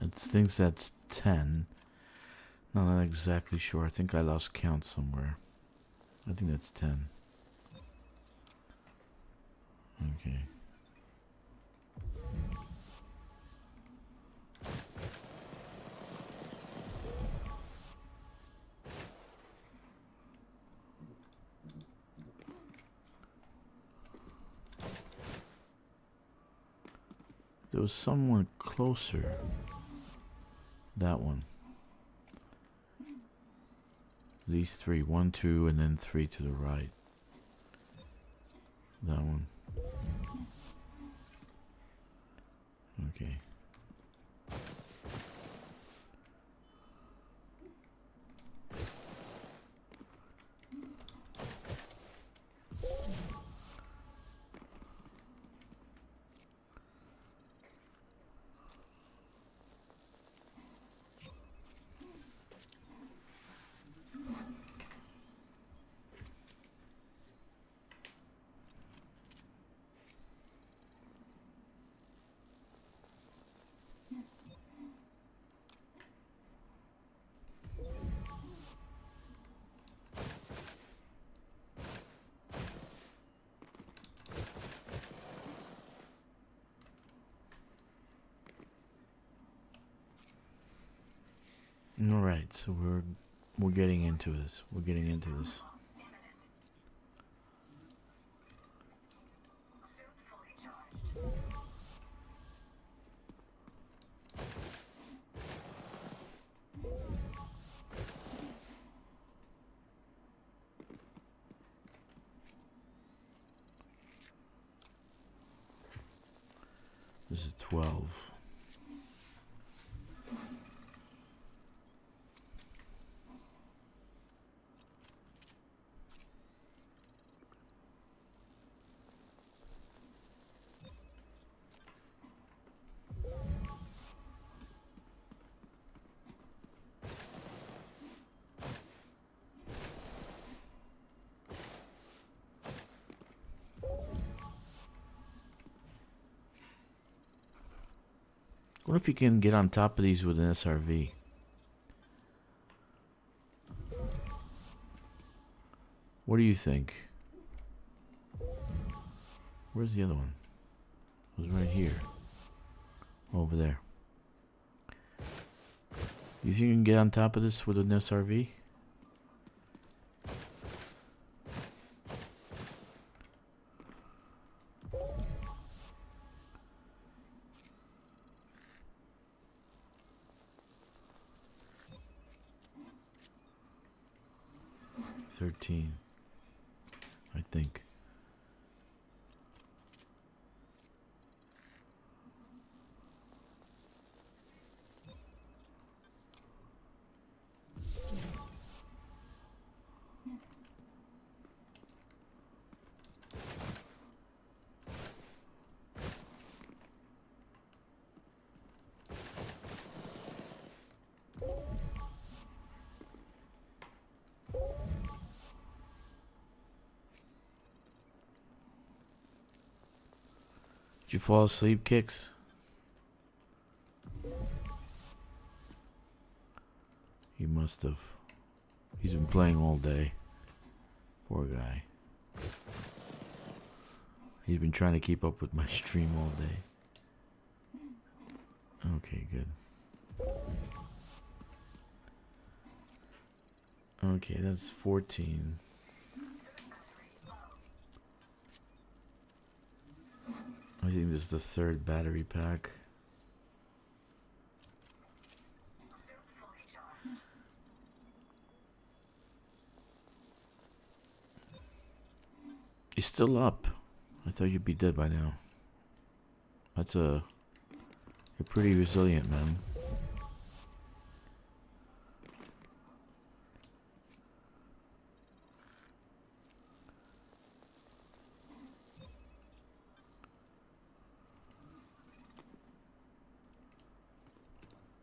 It thinks that's 10. No, not exactly sure. I think I lost count somewhere. I think that's 10. Okay. There was someone closer. That one. These three. 1, 2, and then 3 to the right. That one. Okay. All right, so we're getting into this. We're getting into this. This is 12. What if you can get on top of these with an SRV? What do you think? Where's the other one? It was right here. Over there. You think you can get on top of this with an SRV? I think. Did you fall asleep, Kkixx? He must have. He's been playing all day. Poor guy. He's been trying to keep up with my stream all day. Okay, good. Okay, that's 14. I think this is the third battery pack. You're still up. I thought you'd be dead by now. You're pretty resilient, man.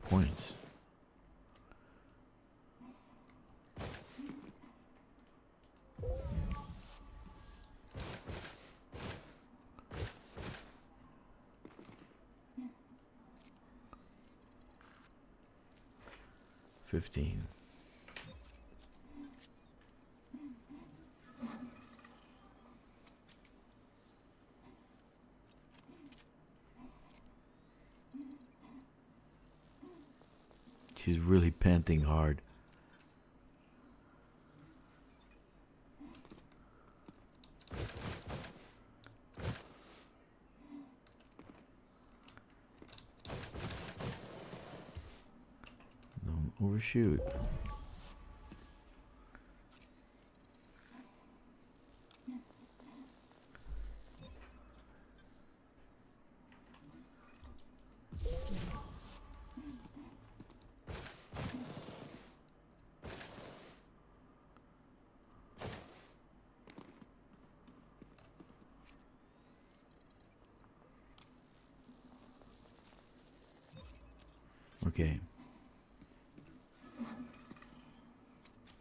Points. $15. She's really panting hard. Don't overshoot. Okay.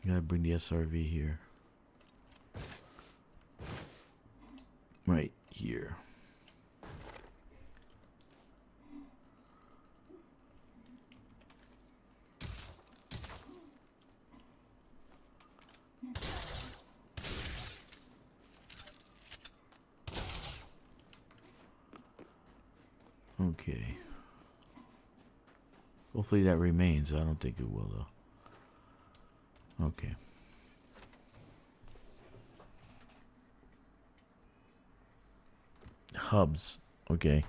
Gotta bring the SRV here. Right here. Okay. Hopefully that remains. I don't think it will though. Okay. Hubs. Okay.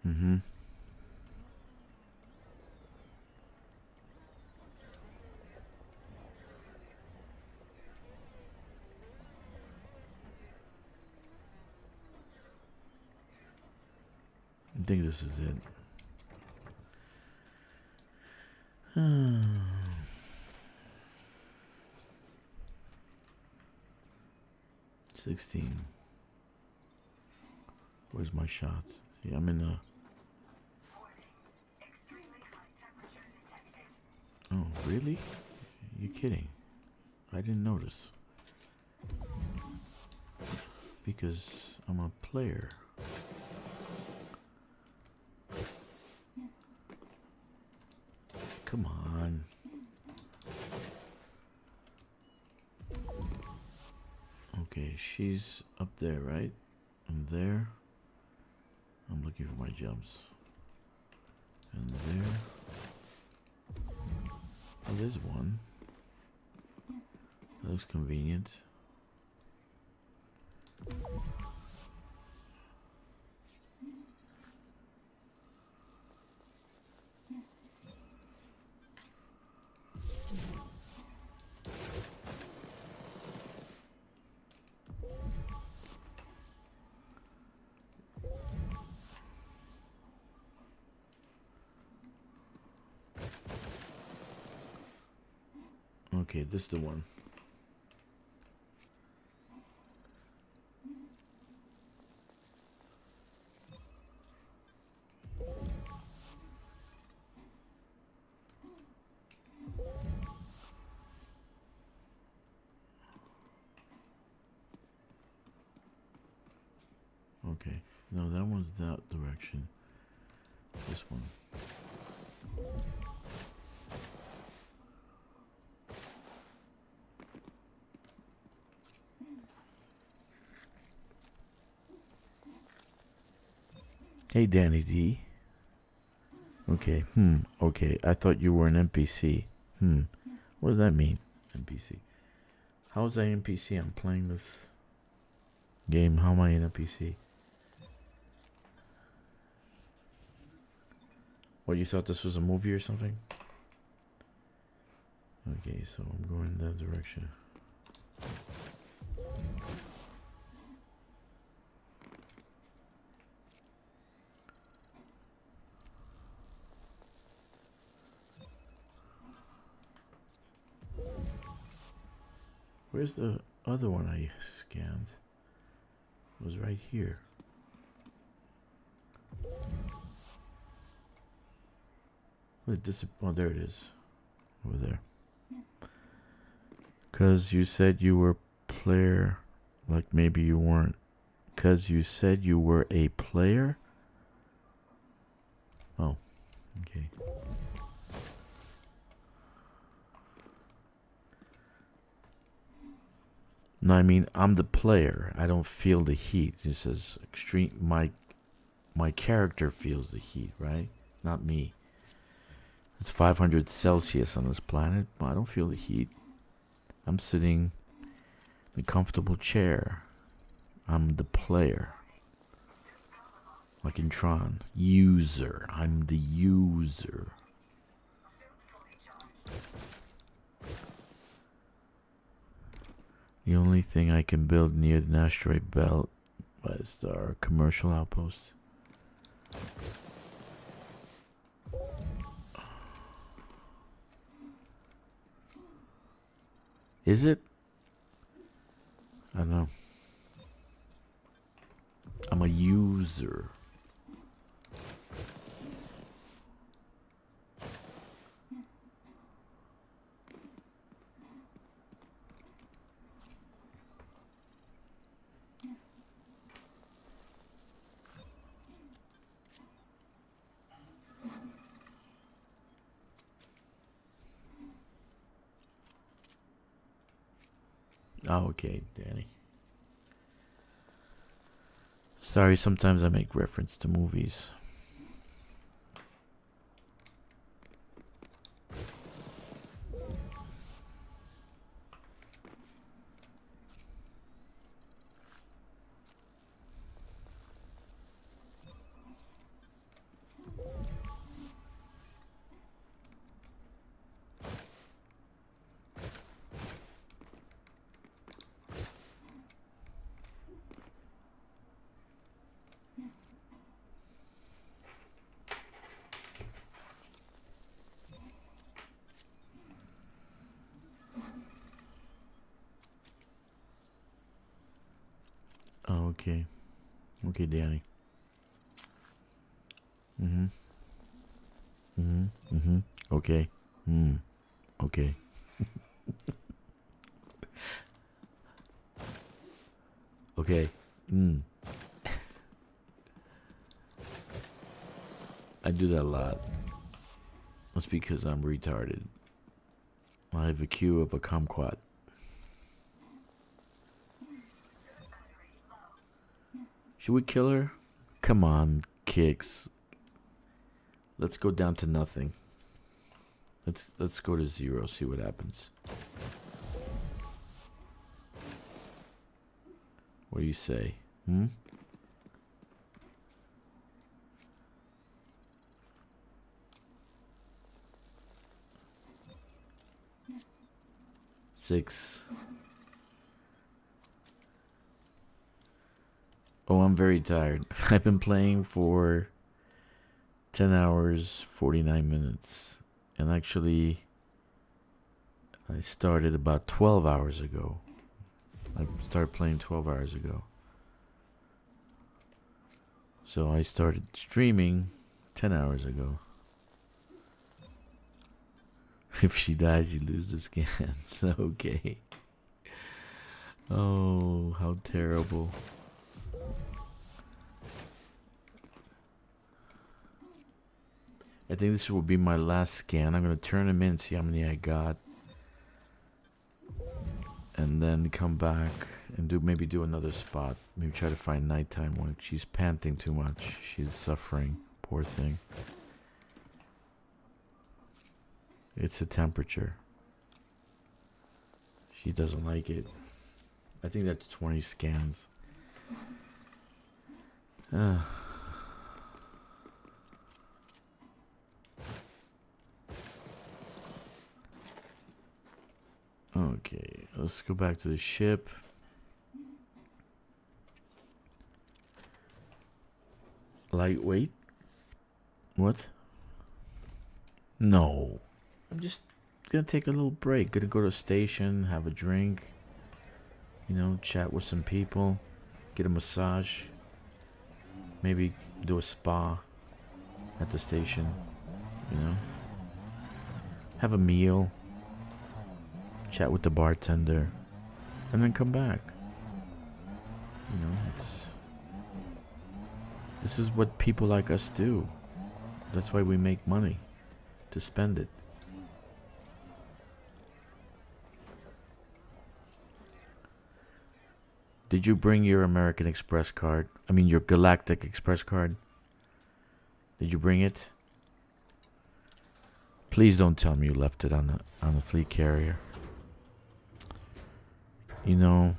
Mm-hmm. I think this is it. 16. Where's my shots? See, I'm in the... Oh, really? You kidding? I didn't notice. Because I'm a player. Come on. Okay, she's up there, right? I'm there. I'm looking for my jumps. And there. Oh, there's one. That looks convenient. Okay, this is the one. Okay, no, that one's that direction. This one. Hey, Danny D. Okay, okay. I thought you were an NPC. What does that mean, NPC? How is I NPC? I'm playing this game. How am I an NPC? What, you thought this was a movie or something? Okay, so I'm going that direction. Where's the other one I scanned? It was right here. Oh, there it is. Over there. Cause you said you were player, like maybe you weren't. Cause you said you were a player? Oh, okay. No, I mean, I'm the player. I don't feel the heat. It says extreme. My character feels the heat, right? Not me. It's 500 Celsius on this planet, but I don't feel the heat. I'm sitting in a comfortable chair. I'm the player. Like in Tron. User. I'm the user. The only thing I can build near the asteroid belt is our commercial outpost. Is it? I don't know. I'm a user. Oh, okay, Danny. Sorry, sometimes I make reference to movies. Oh, okay. Okay, Danny. Mm-hmm. Mm-hmm. Mm-hmm. Okay. Okay. Okay. I do that a lot. That's because I'm retarded. I have a queue of a kumquat. Should we kill her? Come on, Kkixx. Let's go down to nothing. Let's go to 0, see what happens. What do you say? 6. Oh, I'm very tired. I've been playing for 10 hours, 49 minutes. And actually, I started about 12 hours ago. I started playing 12 hours ago. So I started streaming 10 hours ago. If she dies, you lose the scans. Okay. Oh, how terrible. I think this will be my last scan. I'm going to turn them in, see how many I got. And then come back and maybe do another spot. Maybe try to find nighttime one. She's panting too much. She's suffering. Poor thing. It's the temperature. She doesn't like it. I think that's 20 scans. Okay, let's go back to the ship. Lightweight? What? No. I'm just gonna take a little break. Gonna go to a station, have a drink. You know, chat with some people. Get a massage. Maybe do a spa at the station. You know? Have a meal. Chat with the bartender. And then come back. You know, this is what people like us do. That's why we make money. To spend it. Did you bring your American Express card? I mean your Galactic Express card? Did you bring it? Please don't tell me you left it on the fleet carrier. You know,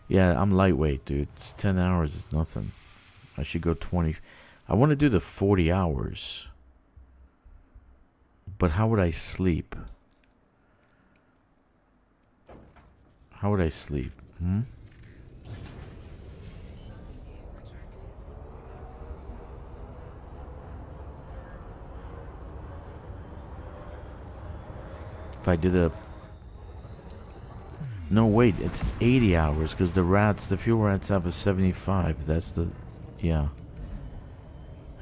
yeah, I'm lightweight, dude. It's 10 hours, it's nothing. I should go 20. I want to do the 40 hours. But how would I sleep? How would I sleep? If I did a... No, wait, it's 80 hours because the fuel rats have a 75. That's the... Yeah.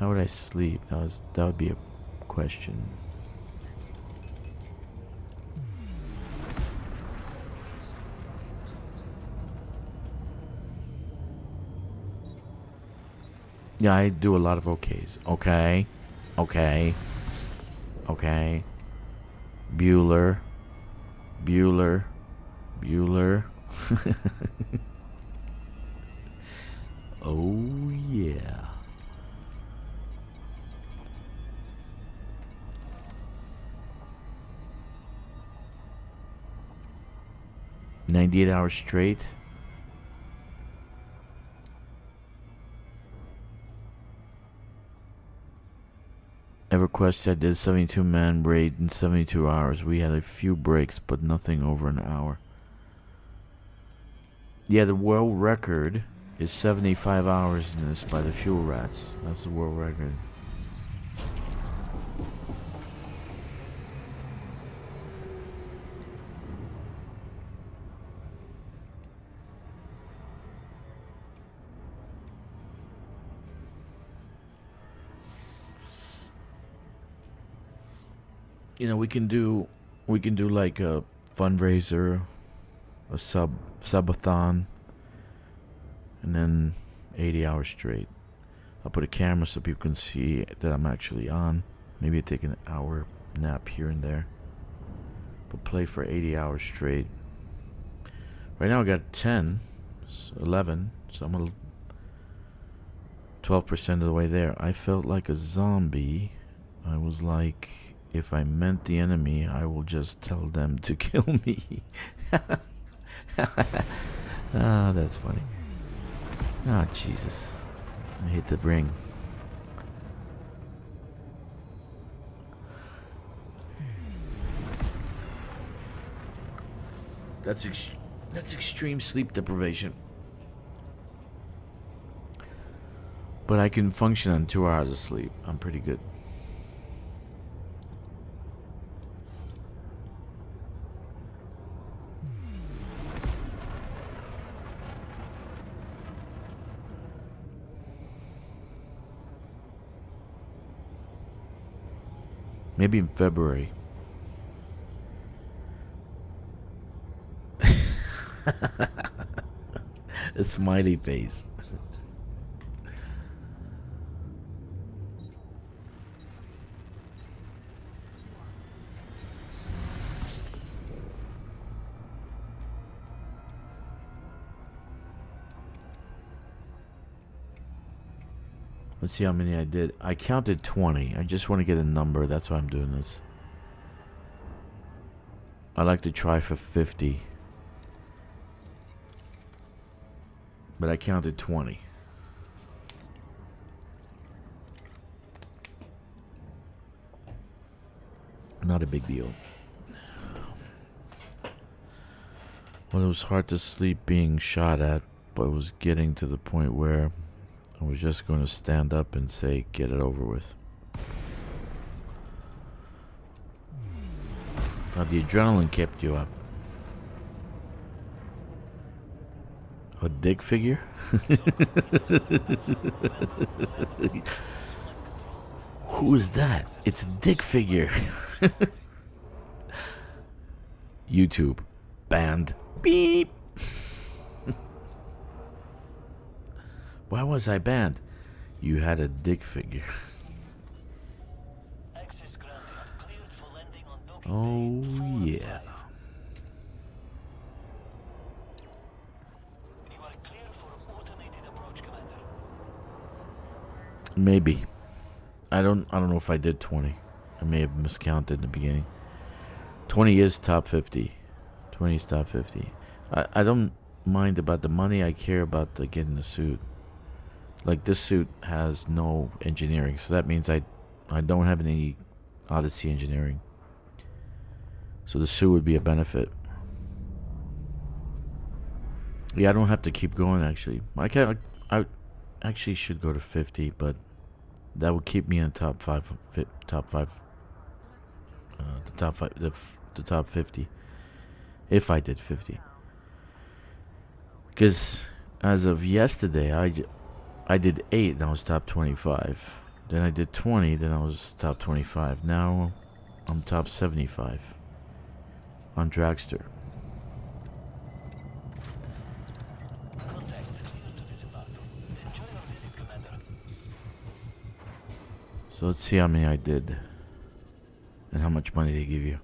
How would I sleep? That would be a question. Yeah, I do a lot of okays. Okay. Okay. Okay. Bueller. Bueller. Bueller. Oh, yeah. "98 hours straight." EverQuest, I did 72-man raid in 72 hours. We had a few breaks, but nothing over an hour. Yeah, the world record is 75 hours in this by the fuel rats. That's the world record. You know, we can do like a fundraiser, a subathon, and then 80 hours straight. I'll put a camera so people can see that I'm actually on. Maybe I take an hour nap here and there. But play for 80 hours straight. Right now I got 10, 11, so I'm a 12% of the way there. I felt like a zombie. I was like, if I meant the enemy, I will just tell them to kill me. Ah, that's funny. Ah, Jesus. I hit the ring. That's extreme sleep deprivation. But I can function on 2 hours of sleep. I'm pretty good. Maybe in February. A smiley face. Let's see how many I did. I counted 20. I just want to get a number. That's why I'm doing this. I like to try for 50. But I counted 20. Not a big deal. Well, it was hard to sleep being shot at, but it was getting to the point where I was just going to stand up and say, get it over with. Now, the adrenaline kept you up. A dick figure? Who is that? It's a dick figure. YouTube. Banned. Beep. Why was I banned? You had a dick figure. Oh, yeah. Maybe. I don't know if I did 20. I may have miscounted in the beginning. 20 is top 50. 20 is top 50. I don't mind about the money. I care about getting the suit. Like, this suit has no engineering, so that means I don't have any Odyssey engineering. So the suit would be a benefit. Yeah, I don't have to keep going, actually. I actually should go to 50, but that would keep me in the top 50. If I did 50. Because as of yesterday, I did 8 and I was top 25. Then I did 20, then I was top 25. Now I'm top 75 on Drakkster. So let's see how many I did and how much money they give you.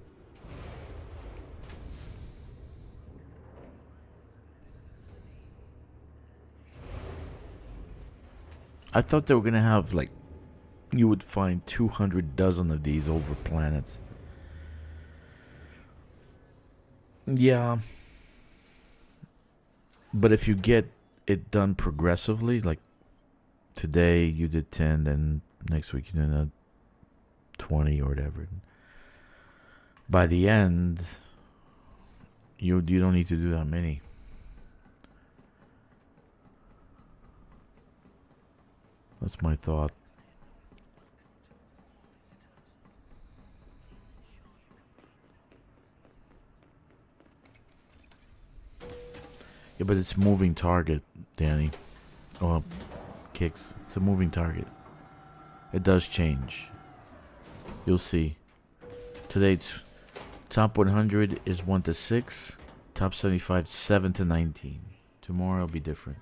I thought they were gonna have, like, you would find 200 dozen of these over planets. Yeah. But if you get it done progressively, like today you did 10, then next week you did 20 or whatever. By the end, you don't need to do that many. That's my thought. Yeah, but it's moving target, Danny. Oh, Kkixx. It's a moving target. It does change. You'll see. Today's top 100 is 1 to 6. Top 75, 7 to 19. Tomorrow will be different.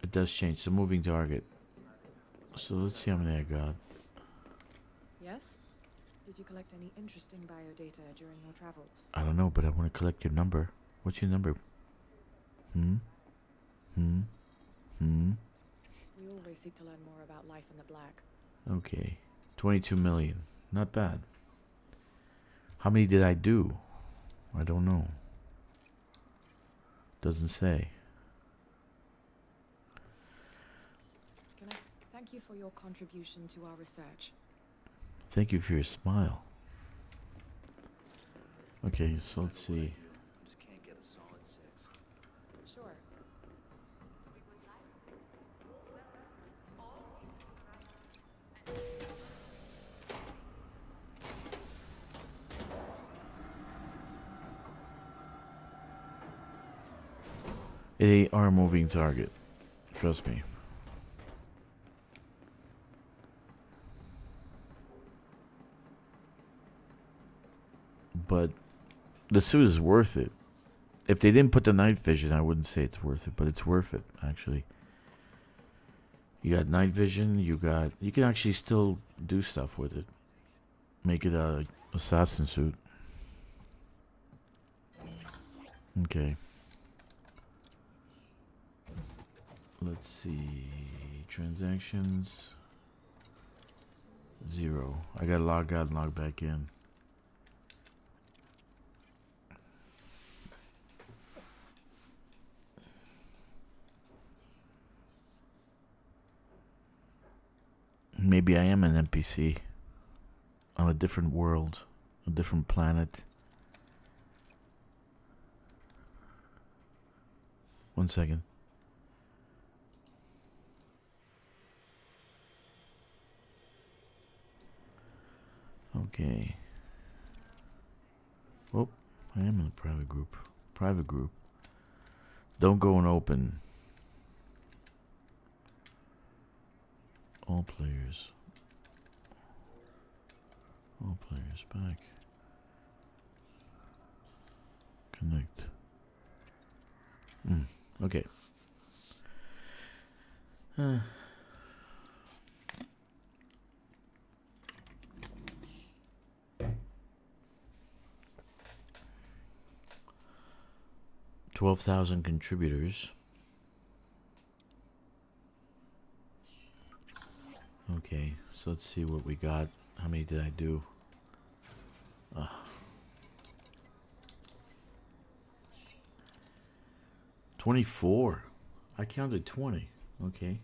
It does change. It's a moving target. So let's see how many I got. Yes? Did you collect any interesting biodata during your travels? I don't know, but I want to collect your number. What's your number? We always seek to learn more about life in the black. Okay. 22 million. Not bad. How many did I do? I don't know. Doesn't say. Can I thank you for your contribution to our research? Thank you for your smile. Okay, so let's see. Just can't get a solid 6. Sure. They are a moving target. Trust me. But the suit is worth it. If they didn't put the night vision, I wouldn't say it's worth it, but it's worth it, actually. You got night vision, you can actually still do stuff with it. Make it a assassin suit. Okay. Let's see. Transactions. 0. I gotta log out and log back in. Maybe I am an NPC on a different world, a different planet. 1 second. Okay. Oh, I am in a private group. Private group. Don't go and open. All players. All players back. Connect. Okay. $12,000 contributors. Okay, so let's see what we got. How many did I do? 24. I counted 20. Okay.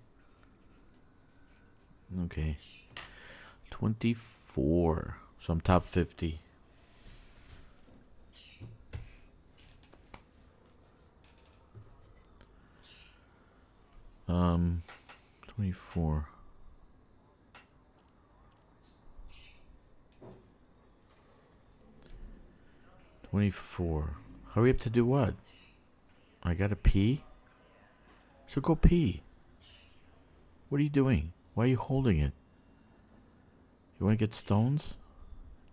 Okay. 24. So I'm top 50. Um, 24. Hurry up to do what? I gotta pee? So go pee. What are you doing? Why are you holding it? You wanna get stones?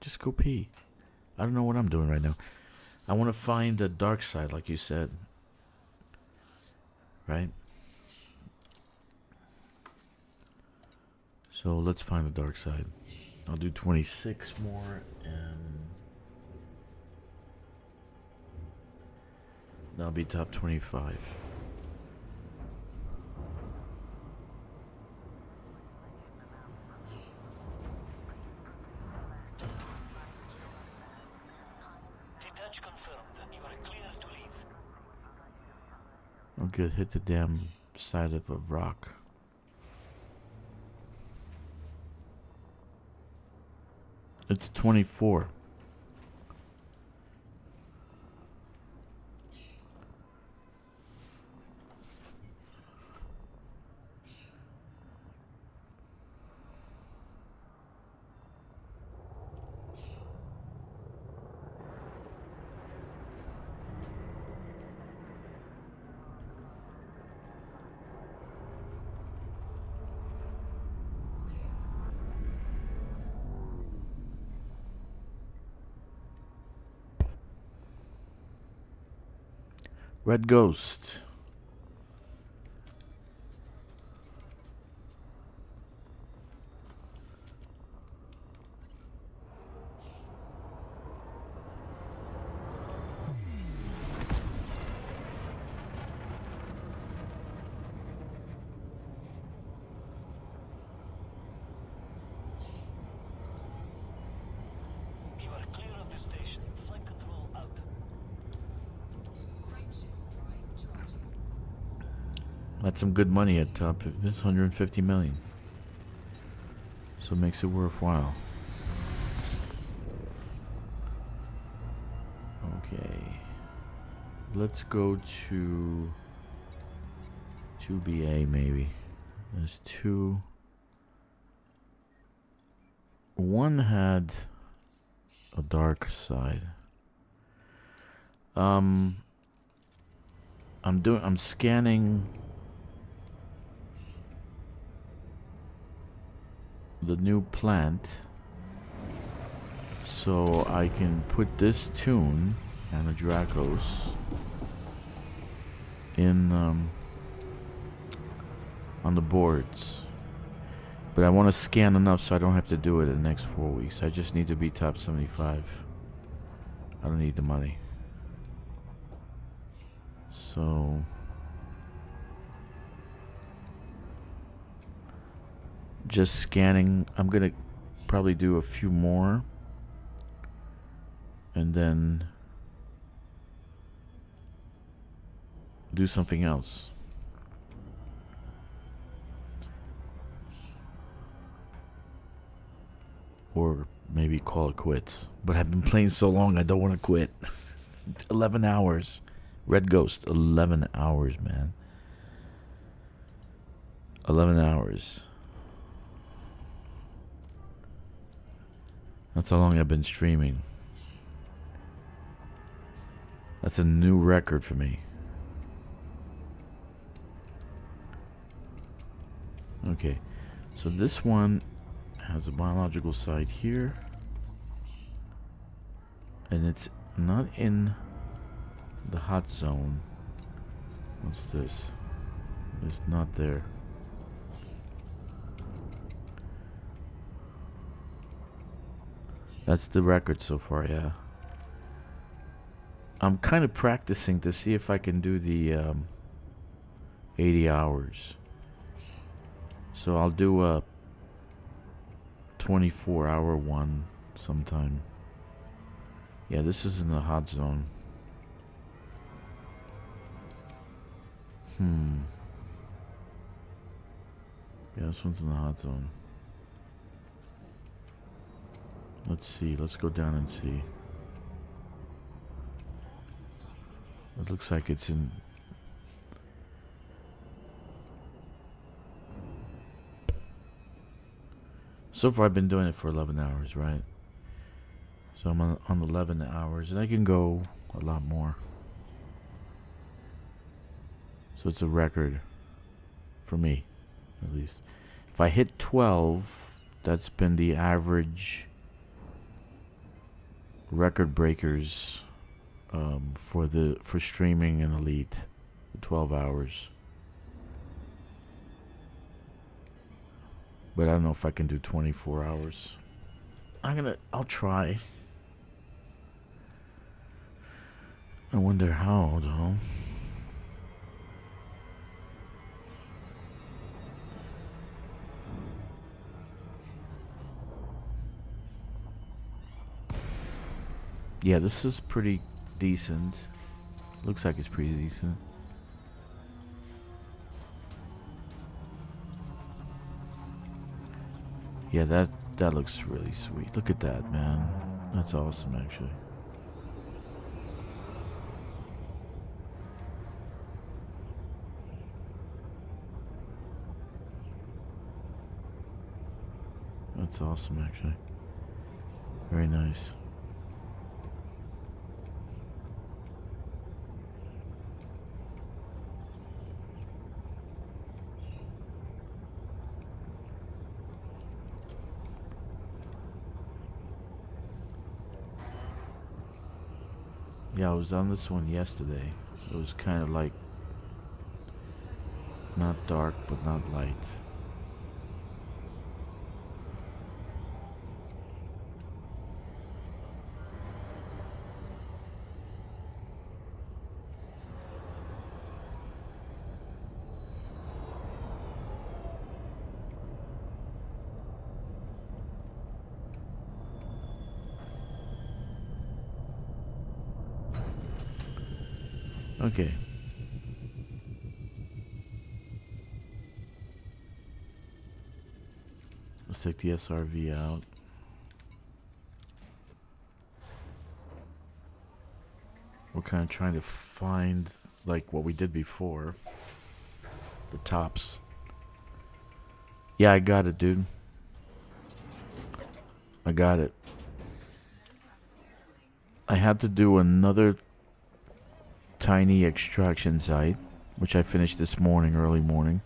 Just go pee. I don't know what I'm doing right now. I wanna find the dark side, like you said. Right? So let's find the dark side. I'll do 26 more and that'll be top 25. Detach confirmed. You are clear to leave. Oh good, hit the damn side of a rock. It's 24. Red Ghost. You are clear of the station. Flight control out. That's some good money at top. It's 150 million. So it makes it worthwhile. Okay. Let's go to 2BA maybe. There's two. One had a dark side. I'm scanning the new plant so I can put this tune and a Dracos in on the boards, but I want to scan enough so I don't have to do it in the next 4 weeks. I just need to be top 75. I don't need the money. So just scanning. I'm gonna probably do a few more and then do something else. Or maybe call it quits. But I've been playing so long I don't want to quit. 11 hours. Red Ghost, 11 hours, man. 11 hours. That's how long I've been streaming. That's a new record for me. Okay, so this one has a biological site here. And it's not in the hot zone. What's this? It's not there. That's the record so far, yeah. I'm kind of practicing to see if I can do the 80 hours. So I'll do a 24-hour one sometime. Yeah, this is in the hot zone. Yeah, this one's in the hot zone. Let's see. Let's go down and see. It looks like it's in... So far I've been doing it for 11 hours, right? So I'm on 11 hours, and I can go a lot more. So it's a record for me, at least. If I hit 12, that's been the average record breakers for streaming in Elite, 12 hours. But I don't know if I can do 24 hours. I'll try. I wonder how, though. Yeah, this is pretty decent. Looks like it's pretty decent. Yeah, that looks really sweet. Look at that, man. That's awesome, actually. That's awesome, actually. Very nice. Yeah, I was on this one yesterday. It was kind of like not dark but not light. Okay. Let's take the SRV out. We're kind of trying to find like what we did before. The tops. Yeah, I got it, dude. I got it. I had to do another tiny extraction site, which I finished this morning, early morning.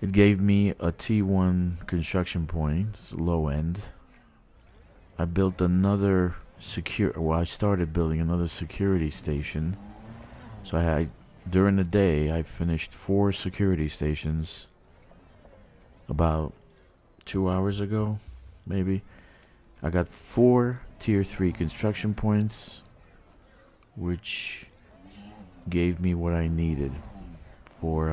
It gave me a T1 construction point, it's low end. I built another I started building another security station. So during the day, I finished 4 security stations about 2 hours ago, maybe. I got 4 tier 3 construction points, which gave me what I needed for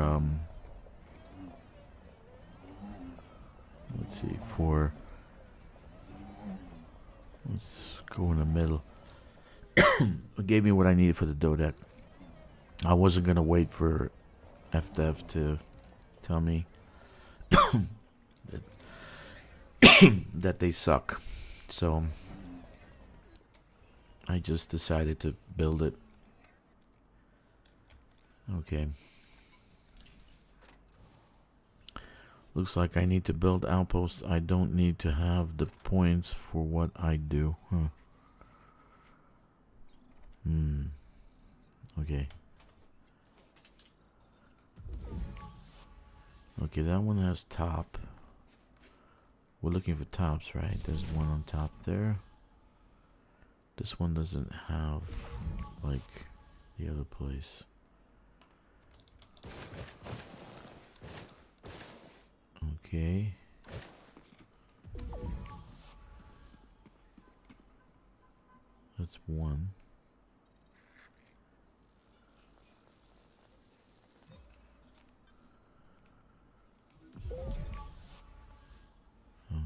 let's see, let's go in the middle. It gave me what I needed for the dodec. I wasn't gonna wait for FDev to tell me that they suck, so I just decided to build it. Okay. Looks like I need to build outposts. I don't need to have the points for what I do. Huh. Okay. Okay, that one has top. We're looking for tops, right? There's one on top there. This one doesn't have like the other place. Okay. That's one.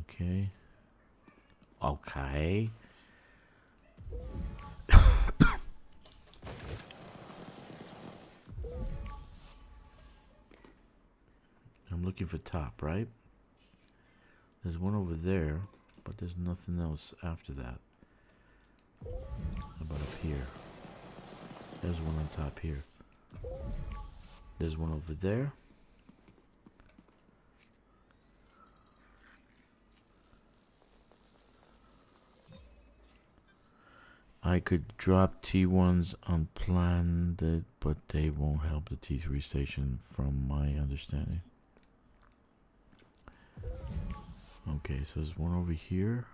Okay. Okay. I'm looking for top, right? There's one over there, but there's nothing else after that. How about up here? There's one on top here. There's one over there. I could drop T1s unplanned, but they won't help the T3 station from my understanding. Okay, so there's one over here.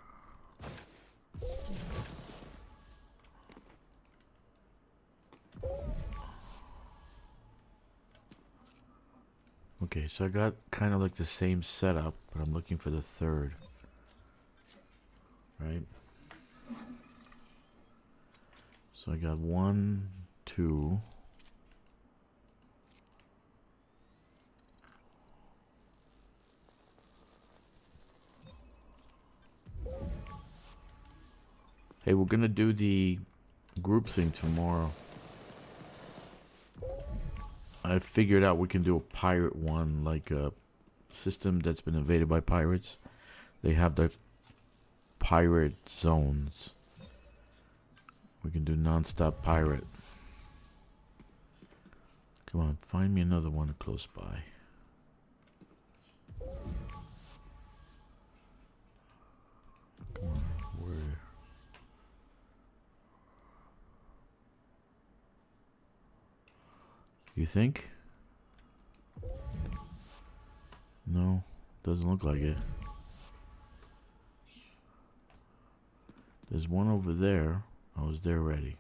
Okay, so I got kind of like the same setup, but I'm looking for the third. Right? So I got 1, 2. Hey, we're gonna do the group thing tomorrow. I figured out we can do a pirate one, like a system that's been invaded by pirates. They have the pirate zones. We can do non-stop pirate. Come on, find me another one close by. Come on, where? You think? No, doesn't look like it. There's one over there. I was there already.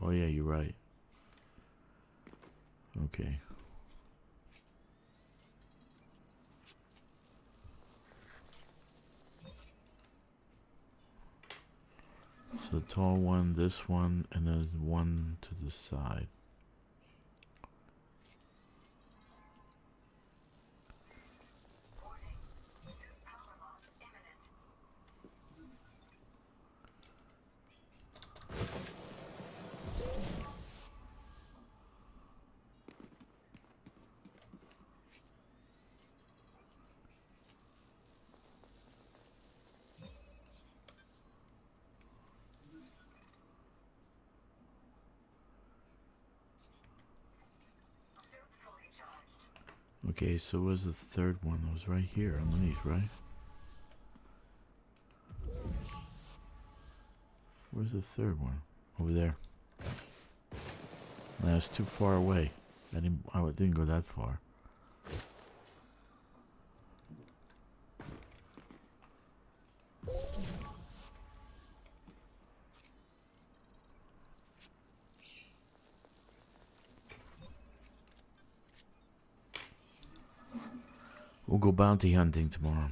Oh yeah, you're right. Okay. So the tall one, this one, and then one to the side. Okay, so where's the third one? It was right here underneath, right? Where's the third one? Over there. No, it's too far away. I didn't go that far. We'll go bounty hunting tomorrow.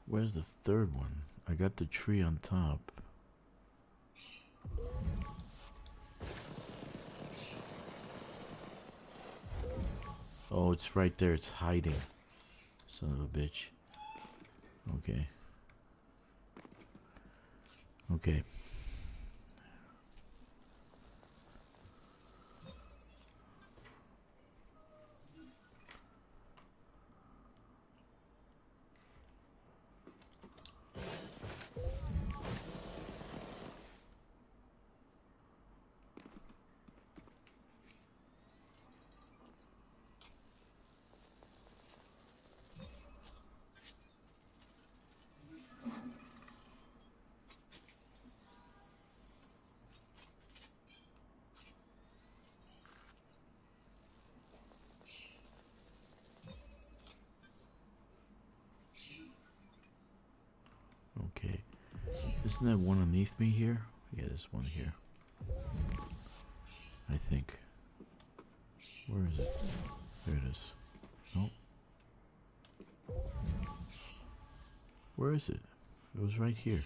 Where's the third one? I got the tree on top. Oh, it's right there. It's hiding. Son of a bitch. Okay. Okay. Okay. Isn't there one underneath me here? Yeah, there's one here. I think. Where is it? There it is. Nope. Where is it? It was right here.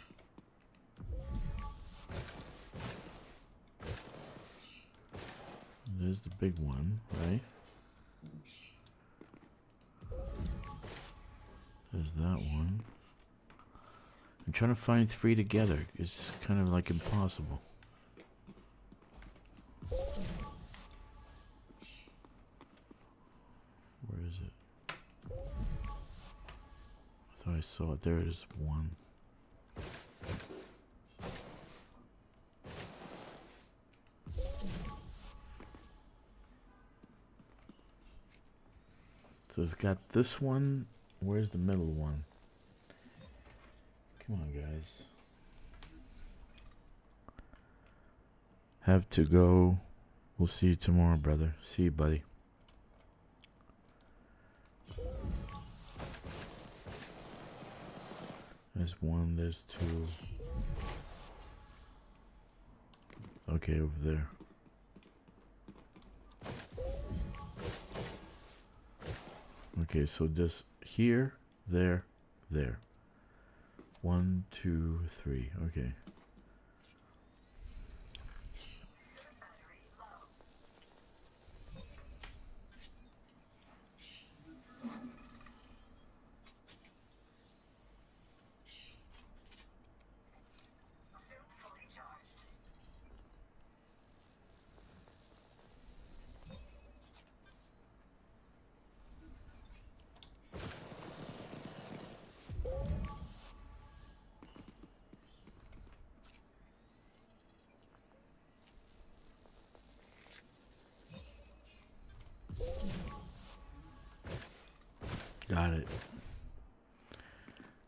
There's the big one, right? There's that one. I'm trying to find three together. It's kind of like impossible. Where is it? I thought I saw it. There it is. One. So it's got this one. Where's the middle one? Come on, guys. Have to go. We'll see you tomorrow, brother. See you, buddy. There's one, there's two. Okay, over there. Okay, so just here, there, there. 1, 2, 3. Okay. Got it.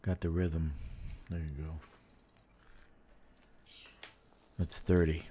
Got the rhythm. There you go. That's 30.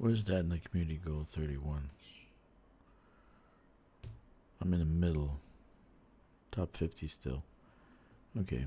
Where's that in the community goal? 31. I'm in the middle. Top 50 still. Okay.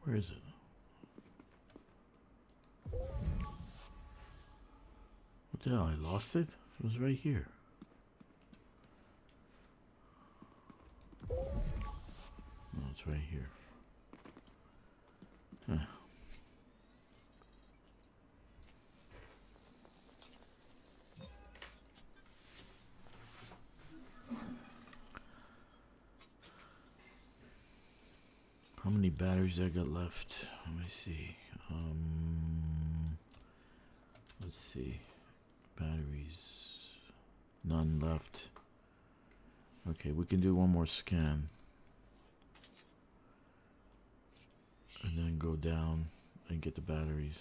Where is it? What the hell? I lost it? It was right here. No, it's right here. Huh. How many batteries I got left? Let me see. Let's see. Batteries. None left. Okay, we can do one more scan. And then go down and get the batteries.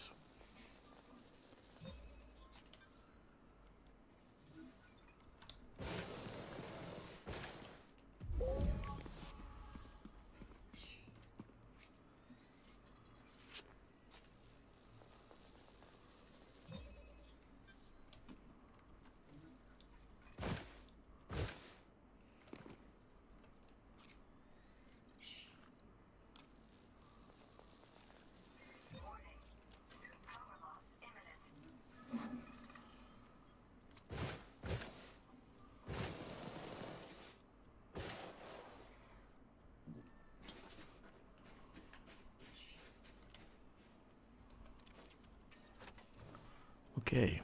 Okay.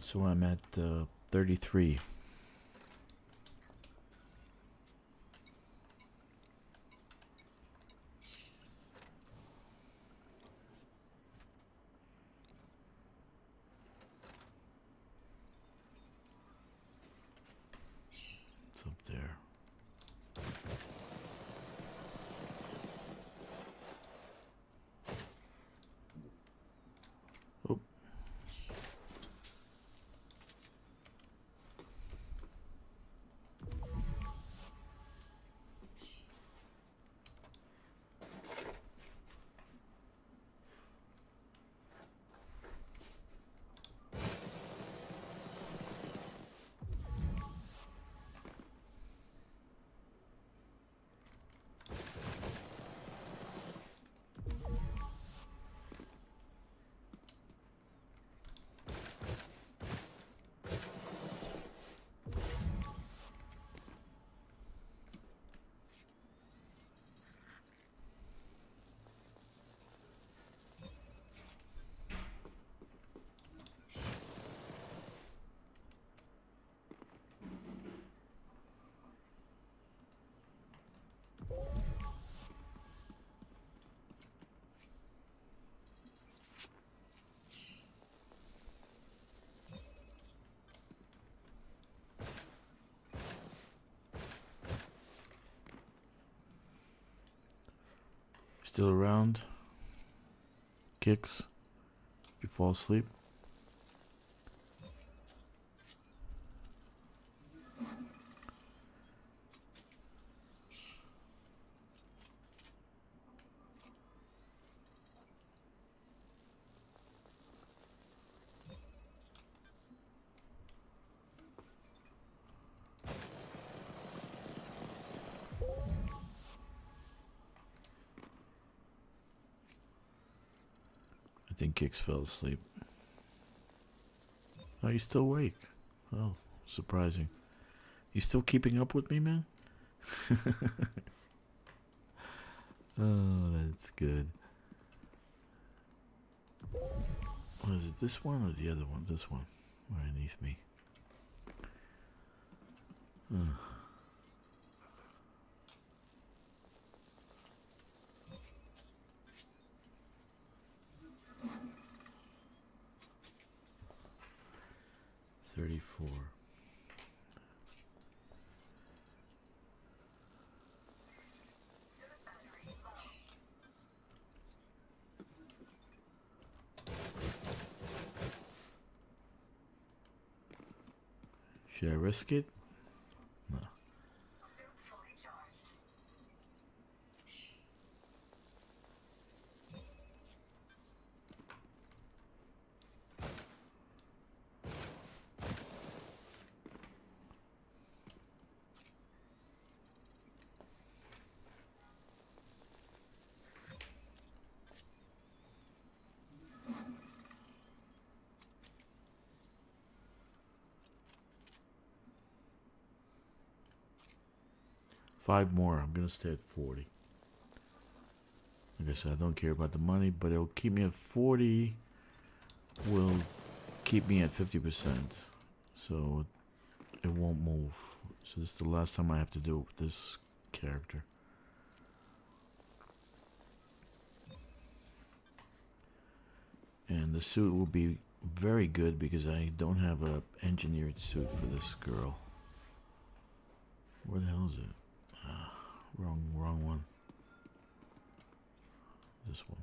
So I'm at 33. It's up there. Oh. Still around? Kkixx? You fall asleep? think Kkixx fell asleep. Oh, you still awake? Oh, surprising. You still keeping up with me, man? Oh, that's good. What is it? This one or the other one? This one. Right underneath me. Ugh. $34. Should I risk it? No. 5 more. I'm gonna stay at 40. Like I said, I don't care about the money, but it'll keep me at 40. Will keep me at 50%. So it won't move. So this is the last time I have to do it with this character. And the suit will be very good because I don't have a engineered suit for this girl. Where the hell is it? Wrong one. This one.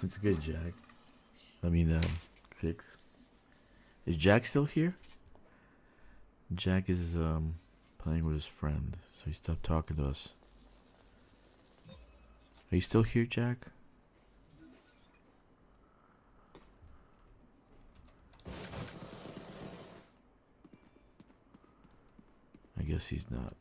It's good, Jack. I mean, Kkixx. Is Jack still here? Jack is playing with his friend, so he stopped talking to us. Are you still here, Jack? I guess he's not.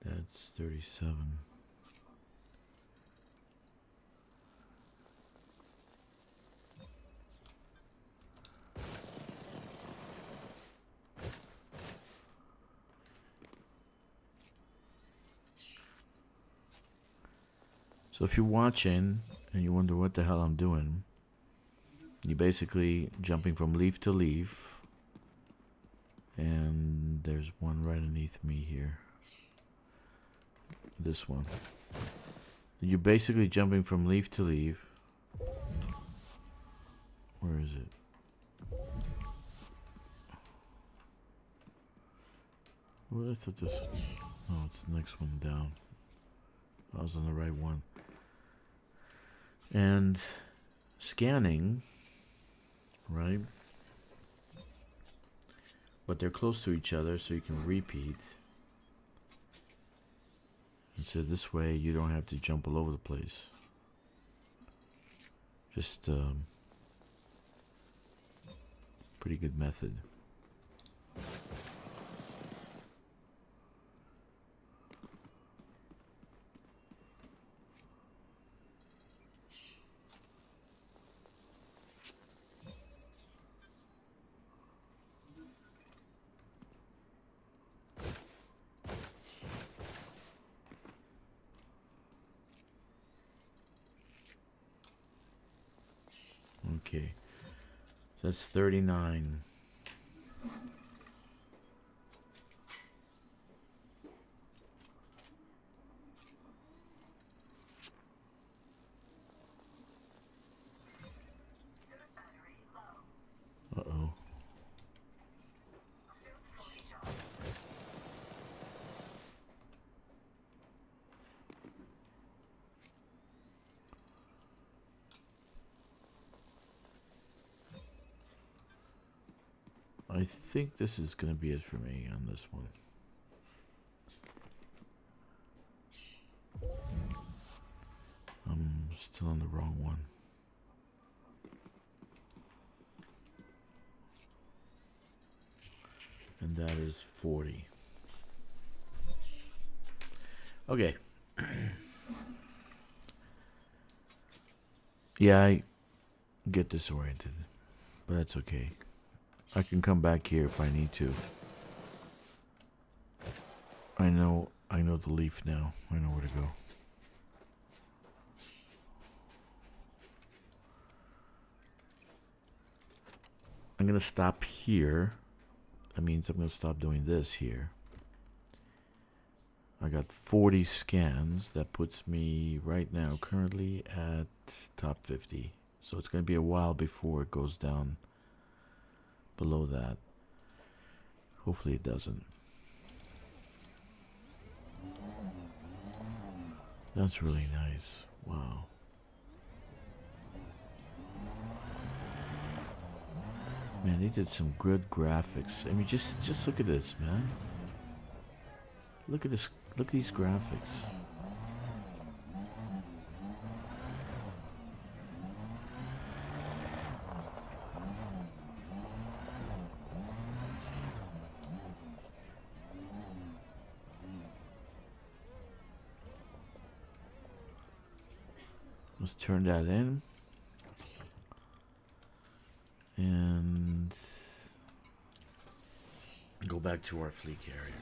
That's 37. So if you're watching and you wonder what the hell I'm doing, you're basically jumping from leaf to leaf, and there's one right underneath me here. This one. You're basically jumping from leaf to leaf. Where is it? Well, I thought this. Oh, it's the next one down. I was on the right one. And scanning, right? But they're close to each other, so you can repeat. And so this way you don't have to jump all over the place. Just pretty good method. Okay, so that's 39. I think this is gonna be it for me on this one. I'm still on the wrong one. And that is 40. Okay. Yeah, I get disoriented, but that's okay. I can come back here if I need to. I know the leaf now. I know where to go. I'm gonna stop here. That means I'm gonna stop doing this here. I got 40 scans. That puts me right now currently at top 50. So it's gonna be a while before it goes down below that. Hopefully it doesn't. That's really nice. Wow. Man, they did some good graphics. I mean, just look at this, man. Look at this. Look at these graphics. Let's turn that in. And go back to our fleet carrier.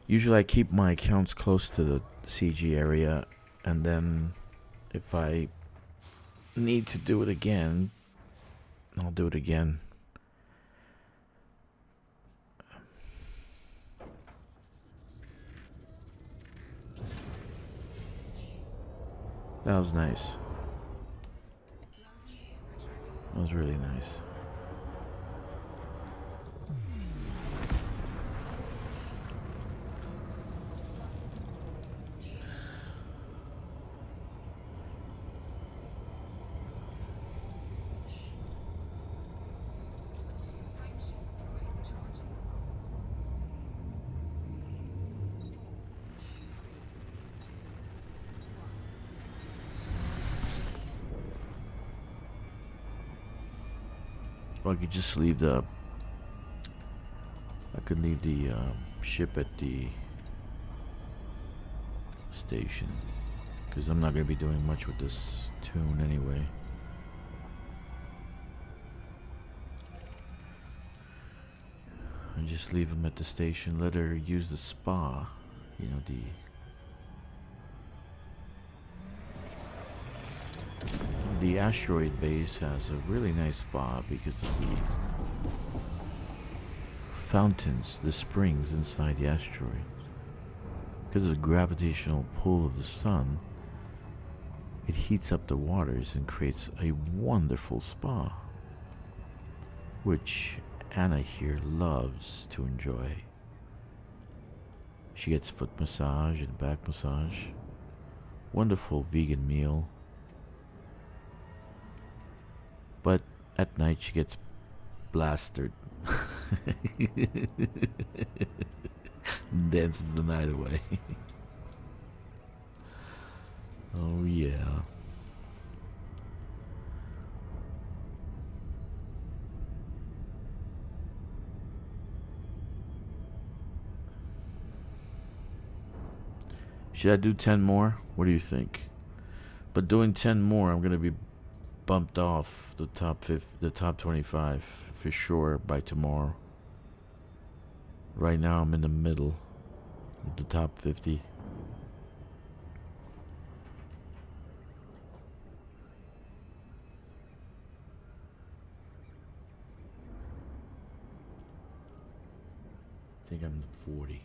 Usually I keep my accounts close to the CG area, and then if I need to do it again, I'll do it again. That was nice. That was really nice. I could just leave the. I could leave the ship at the station, because I'm not going to be doing much with this tune anyway. I just leave them at the station. Let her use the spa. You know, the asteroid base has a really nice spa because of the fountains, the springs inside the asteroid. Because of the gravitational pull of the sun, it heats up the waters and creates a wonderful spa, which Anna here loves to enjoy. She gets foot massage and back massage, wonderful vegan meal. But at night she gets blasted. Dances the night away. Oh yeah. Should I do 10 more? What do you think? But doing 10 more, I'm gonna be bumped off the top 25 for sure by tomorrow. Right now I'm in the middle of the top 50. I think I'm 40.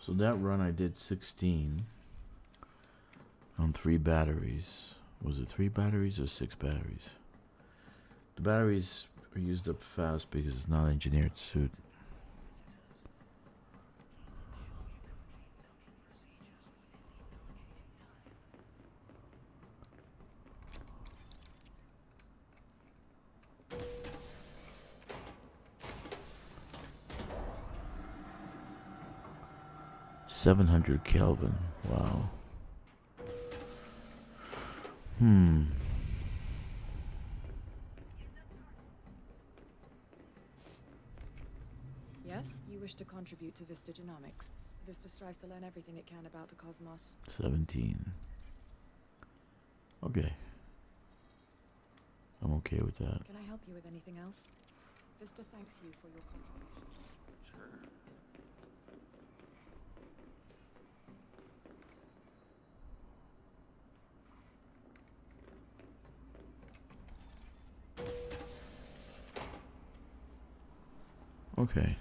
So that run I did 16 on 3 batteries. Was it 3 batteries or 6 batteries? The batteries are used up fast because it's not engineered suit. $700 Kelvin. Wow. Yes, you wish to contribute to Vista Genomics. Vista strives to learn everything it can about the cosmos. 17. Okay. I'm okay with that. Can I help you with anything else? Vista thanks you for your contribution. Okay.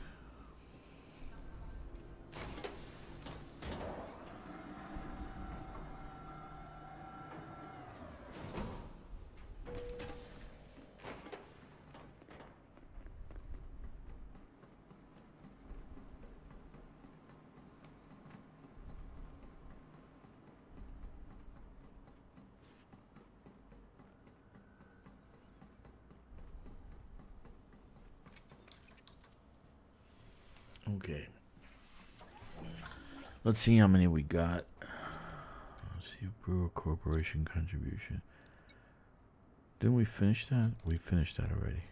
Okay. Let's see how many we got. Let's see, Brewer Corporation contribution. Didn't we finish that? We finished that already.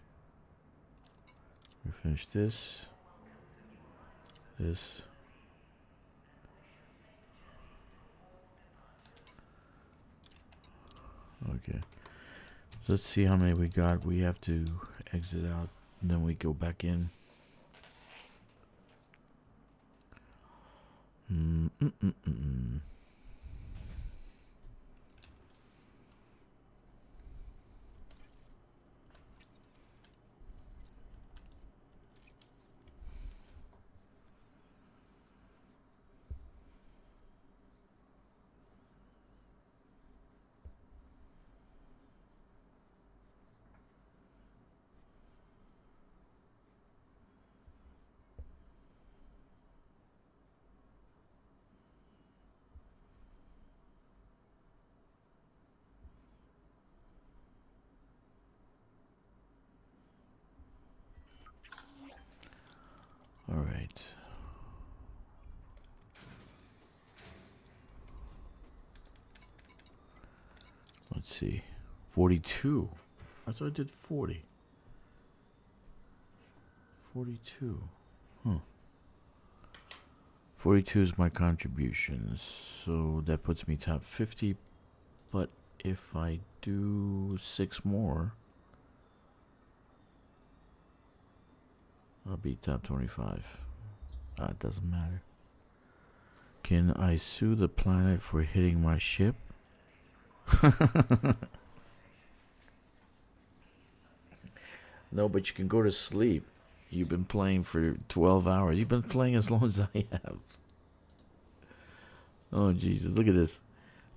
We finished this. This. Okay. Let's see how many we got. We have to exit out, and then we go back in. All right. Let's see. 42. I thought I did 40. 42. Huh. 42 is my contribution. So that puts me top 50. But if I do 6 more, I'll be top 25. It doesn't matter. Can I sue the planet for hitting my ship? No, but you can go to sleep. You've been playing for 12 hours. You've been playing as long as I have. Oh, Jesus. Look at this.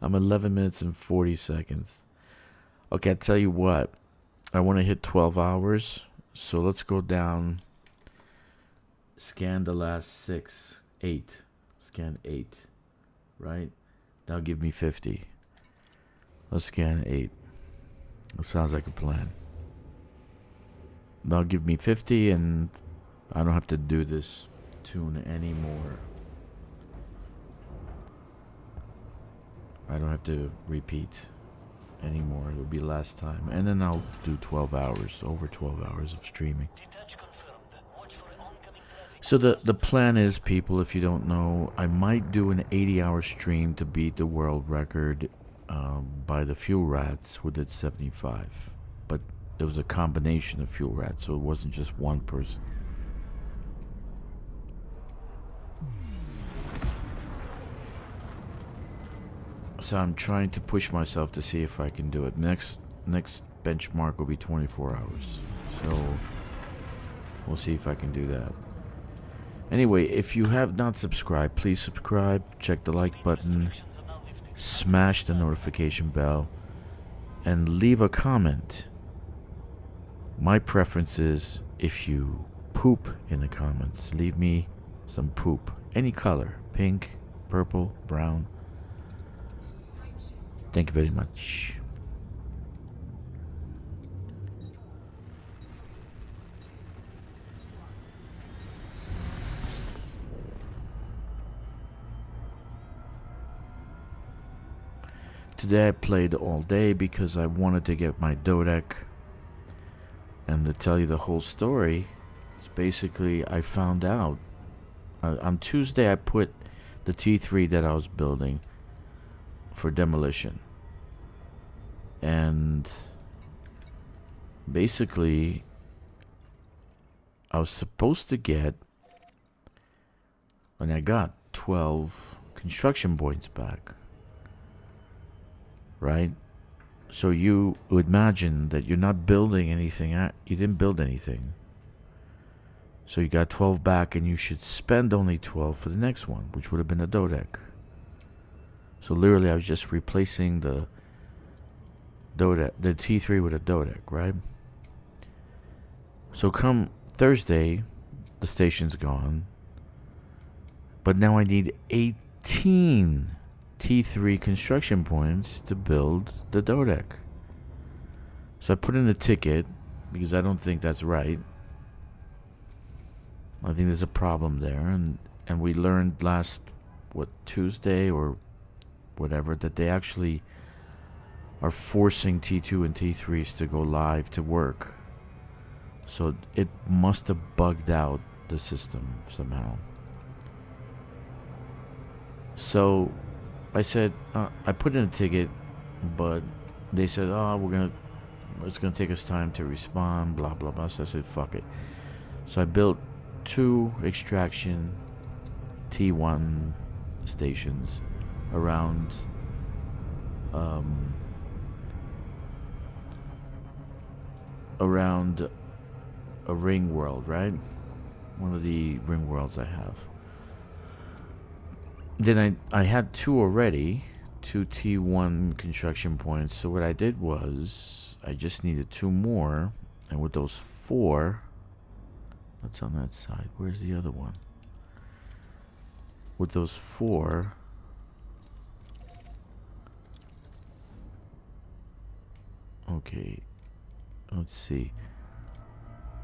I'm 11 minutes and 40 seconds. Okay, I tell you what. I want to hit 12 hours. So let's go down. Scan the last 8. Scan 8. Right? That'll give me 50. Let's scan 8. That sounds like a plan. That'll give me 50 and I don't have to do this tune anymore. I don't have to repeat anymore. It'll be last time. And then I'll do 12 hours. Over 12 hours of streaming. So the plan is, people, if you don't know, I might do an 80-hour stream to beat the world record by the Fuel Rats, who did 75. But it was a combination of Fuel Rats, so it wasn't just one person. So I'm trying to push myself to see if I can do it. Next benchmark will be 24 hours. So we'll see if I can do that. Anyway, if you have not subscribed, please subscribe. Check the like button. Smash the notification bell. And leave a comment. My preference is if you poop in the comments, leave me some poop. Any color. Pink, purple, brown. Thank you very much. Today I played all day because I wanted to get my dodec. And to tell you the whole story, it's basically I found out on Tuesday I put the T3 that I was building for demolition. And basically I was supposed to get, and I got 12 construction points back. Right? So you would imagine that you're not building anything. You didn't build anything. So you got 12 back and you should spend only 12 for the next one, which would have been a dodec. So literally I was just replacing the T3 with a dodec, right? So come Thursday, the station's gone. But now I need 18 T3 construction points to build the dodec. So I put in a ticket because I don't think that's right. I think there's a problem there, and we learned last Tuesday or whatever that they actually are forcing T2 and T3s to go live to work. So it must have bugged out the system somehow. So I said, I put in a ticket, but they said, oh, it's gonna take us time to respond, blah, blah, blah. So I said, fuck it. So I built 2 extraction T1 stations around, around a ring world, right? One of the ring worlds I have. Then I had 2 already, 2 T1 construction points. So what I did was I just needed 2 more, and with those 4, what's on that side? Where's the other one? With those 4, okay, let's see.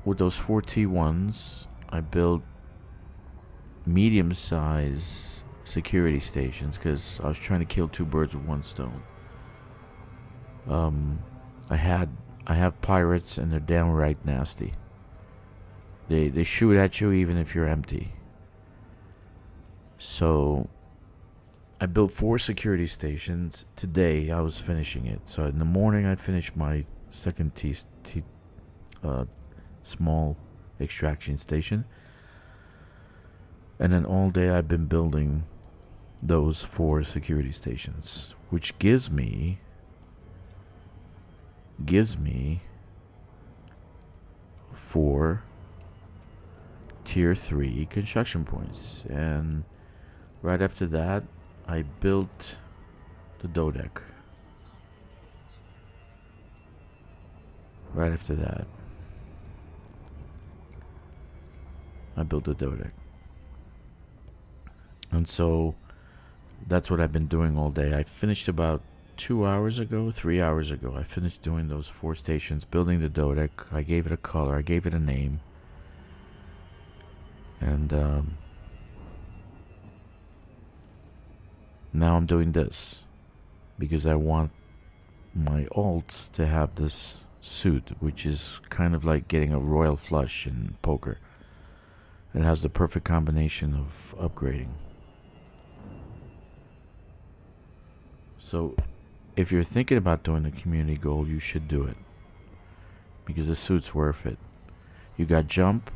With those 4 T1s, I built medium-size security stations because I was trying to kill 2 birds with 1 stone. I have pirates and they're downright nasty. They shoot at you even if you're empty. So I built 4 security stations. Today I was finishing it. So in the morning I finished my second small extraction station. And then all day I've been building those 4 security stations, which gives me 4 tier 3 construction points. And right after that I built the dodec. Right after that I built the dodec. And so that's what I've been doing all day. I finished about 3 hours ago. I finished doing those 4 stations, building the dodec. I gave it a color. I gave it a name. And now I'm doing this because I want my alts to have this suit, which is kind of like getting a royal flush in poker. It has the perfect combination of upgrading. So if you're thinking about doing the community goal, you should do it because the suit's worth it. You got jump,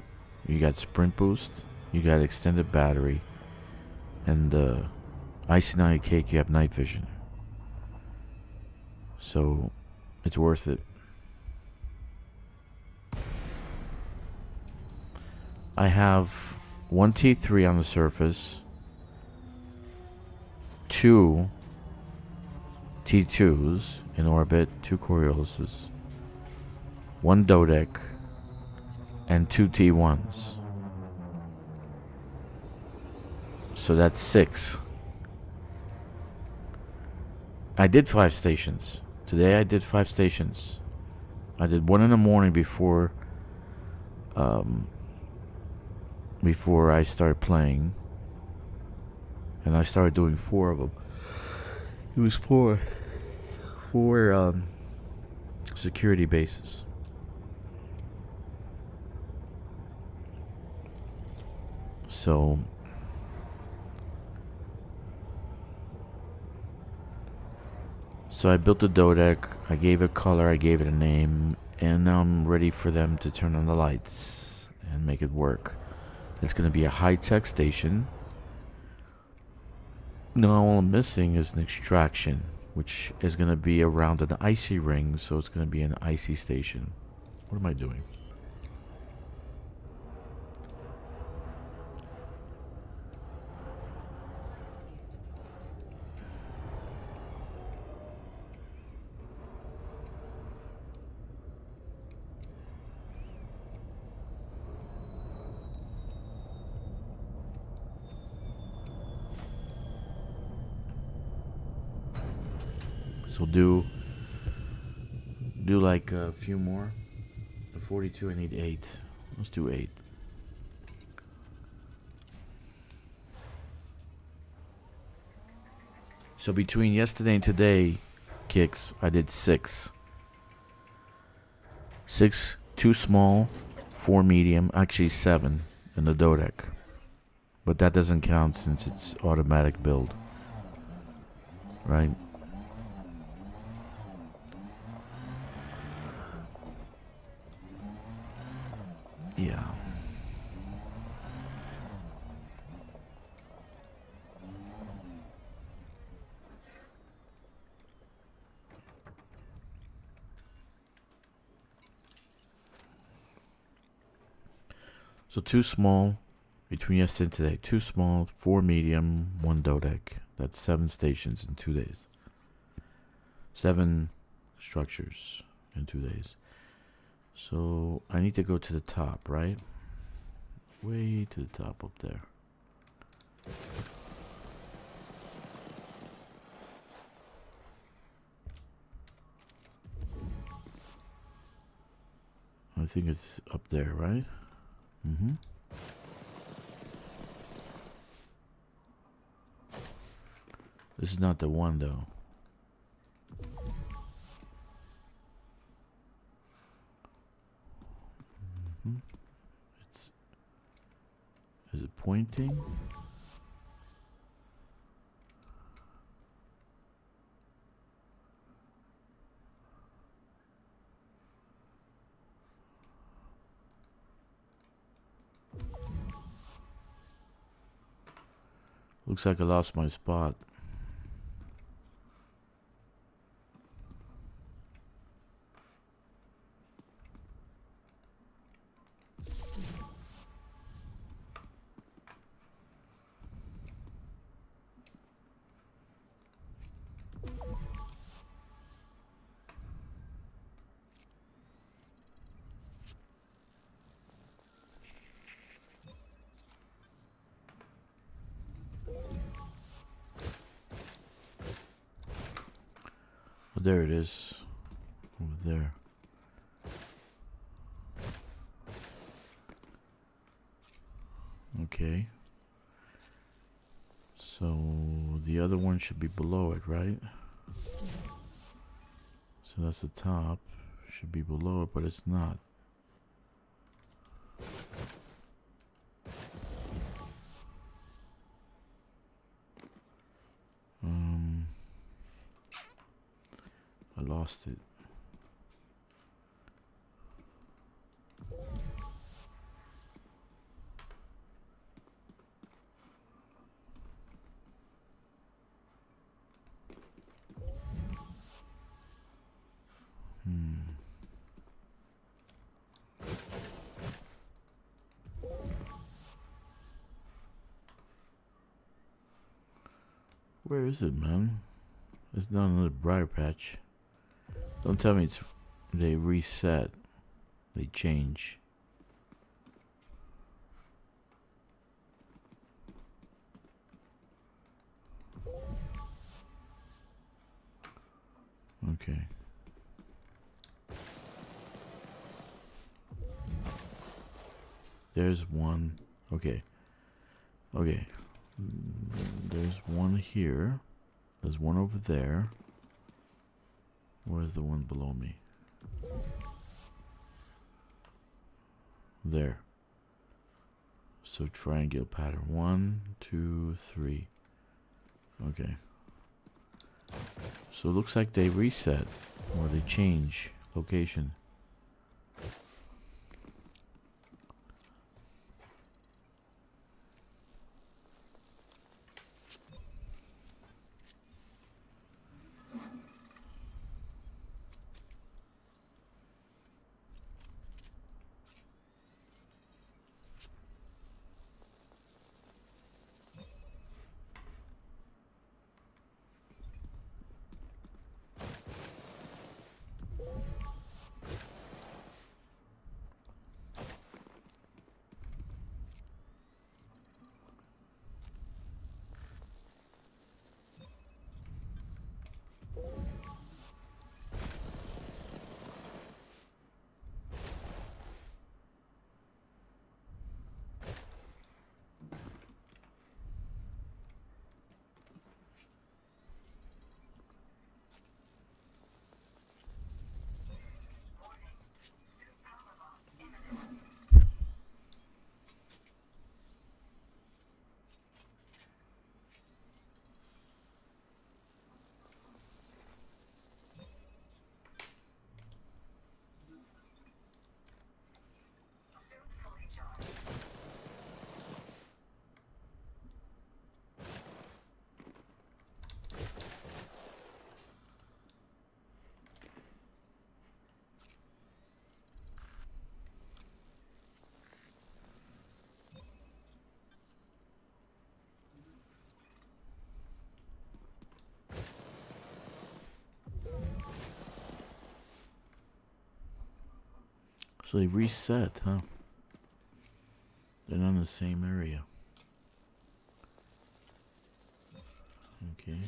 you got sprint boost, you got extended battery, and icing on your cake, you have night vision. So it's worth it. I have 1 T3 on the surface, 2 T2s in orbit, 2 Coriolis's, 1 Dodec, and 2 T1s. So that's 6. I did 5 stations. Today I did 5 stations. I did 1 in the morning before I started playing. And I started doing 4 of them. It was 4 security bases. So I built the Dodec, I gave it color, I gave it a name, and now I'm ready for them to turn on the lights and make it work. It's going to be a high-tech station. Now all I'm missing is an extraction, which is going to be around an icy ring, so it's going to be an icy station. What am I doing? So do like a few more. The 42, I need 8. Let's do 8. So between yesterday and today, Kkixx, I did 6. 6, 2 small, 4 medium, actually 7 in the Dodec. But that doesn't count since it's automatic build. Right? Yeah. So 2 small between yesterday and today. 2 small, 4 medium, 1 Dodec. That's 7 stations in 2 days. 7 structures in 2 days. So I need to go to the top, right? Way to the top up there. I think it's up there, right? Mm-hmm. This is not the one, though. Mm-hmm. Is it pointing? Looks like I lost my spot. There it is, over there. Okay. So the other one should be below it, right? So that's the top. Should be below it, but it's not. I lost it. Where is it, man? It's not another briar patch. Don't tell me it's they reset. They change. Okay. There's one. Okay. Okay. There's one here. There's one over there. Where's the one below me? There. So triangular pattern. 1, 2, 3. Okay. So it looks like they reset or they change location. So they reset, huh? They're not in the same area. Okay.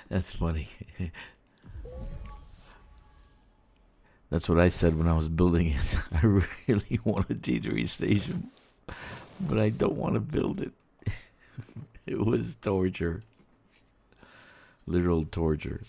That's funny. That's what I said when I was building it. I really want a T3 station, but I don't want to build it. It was torture. Literal torture.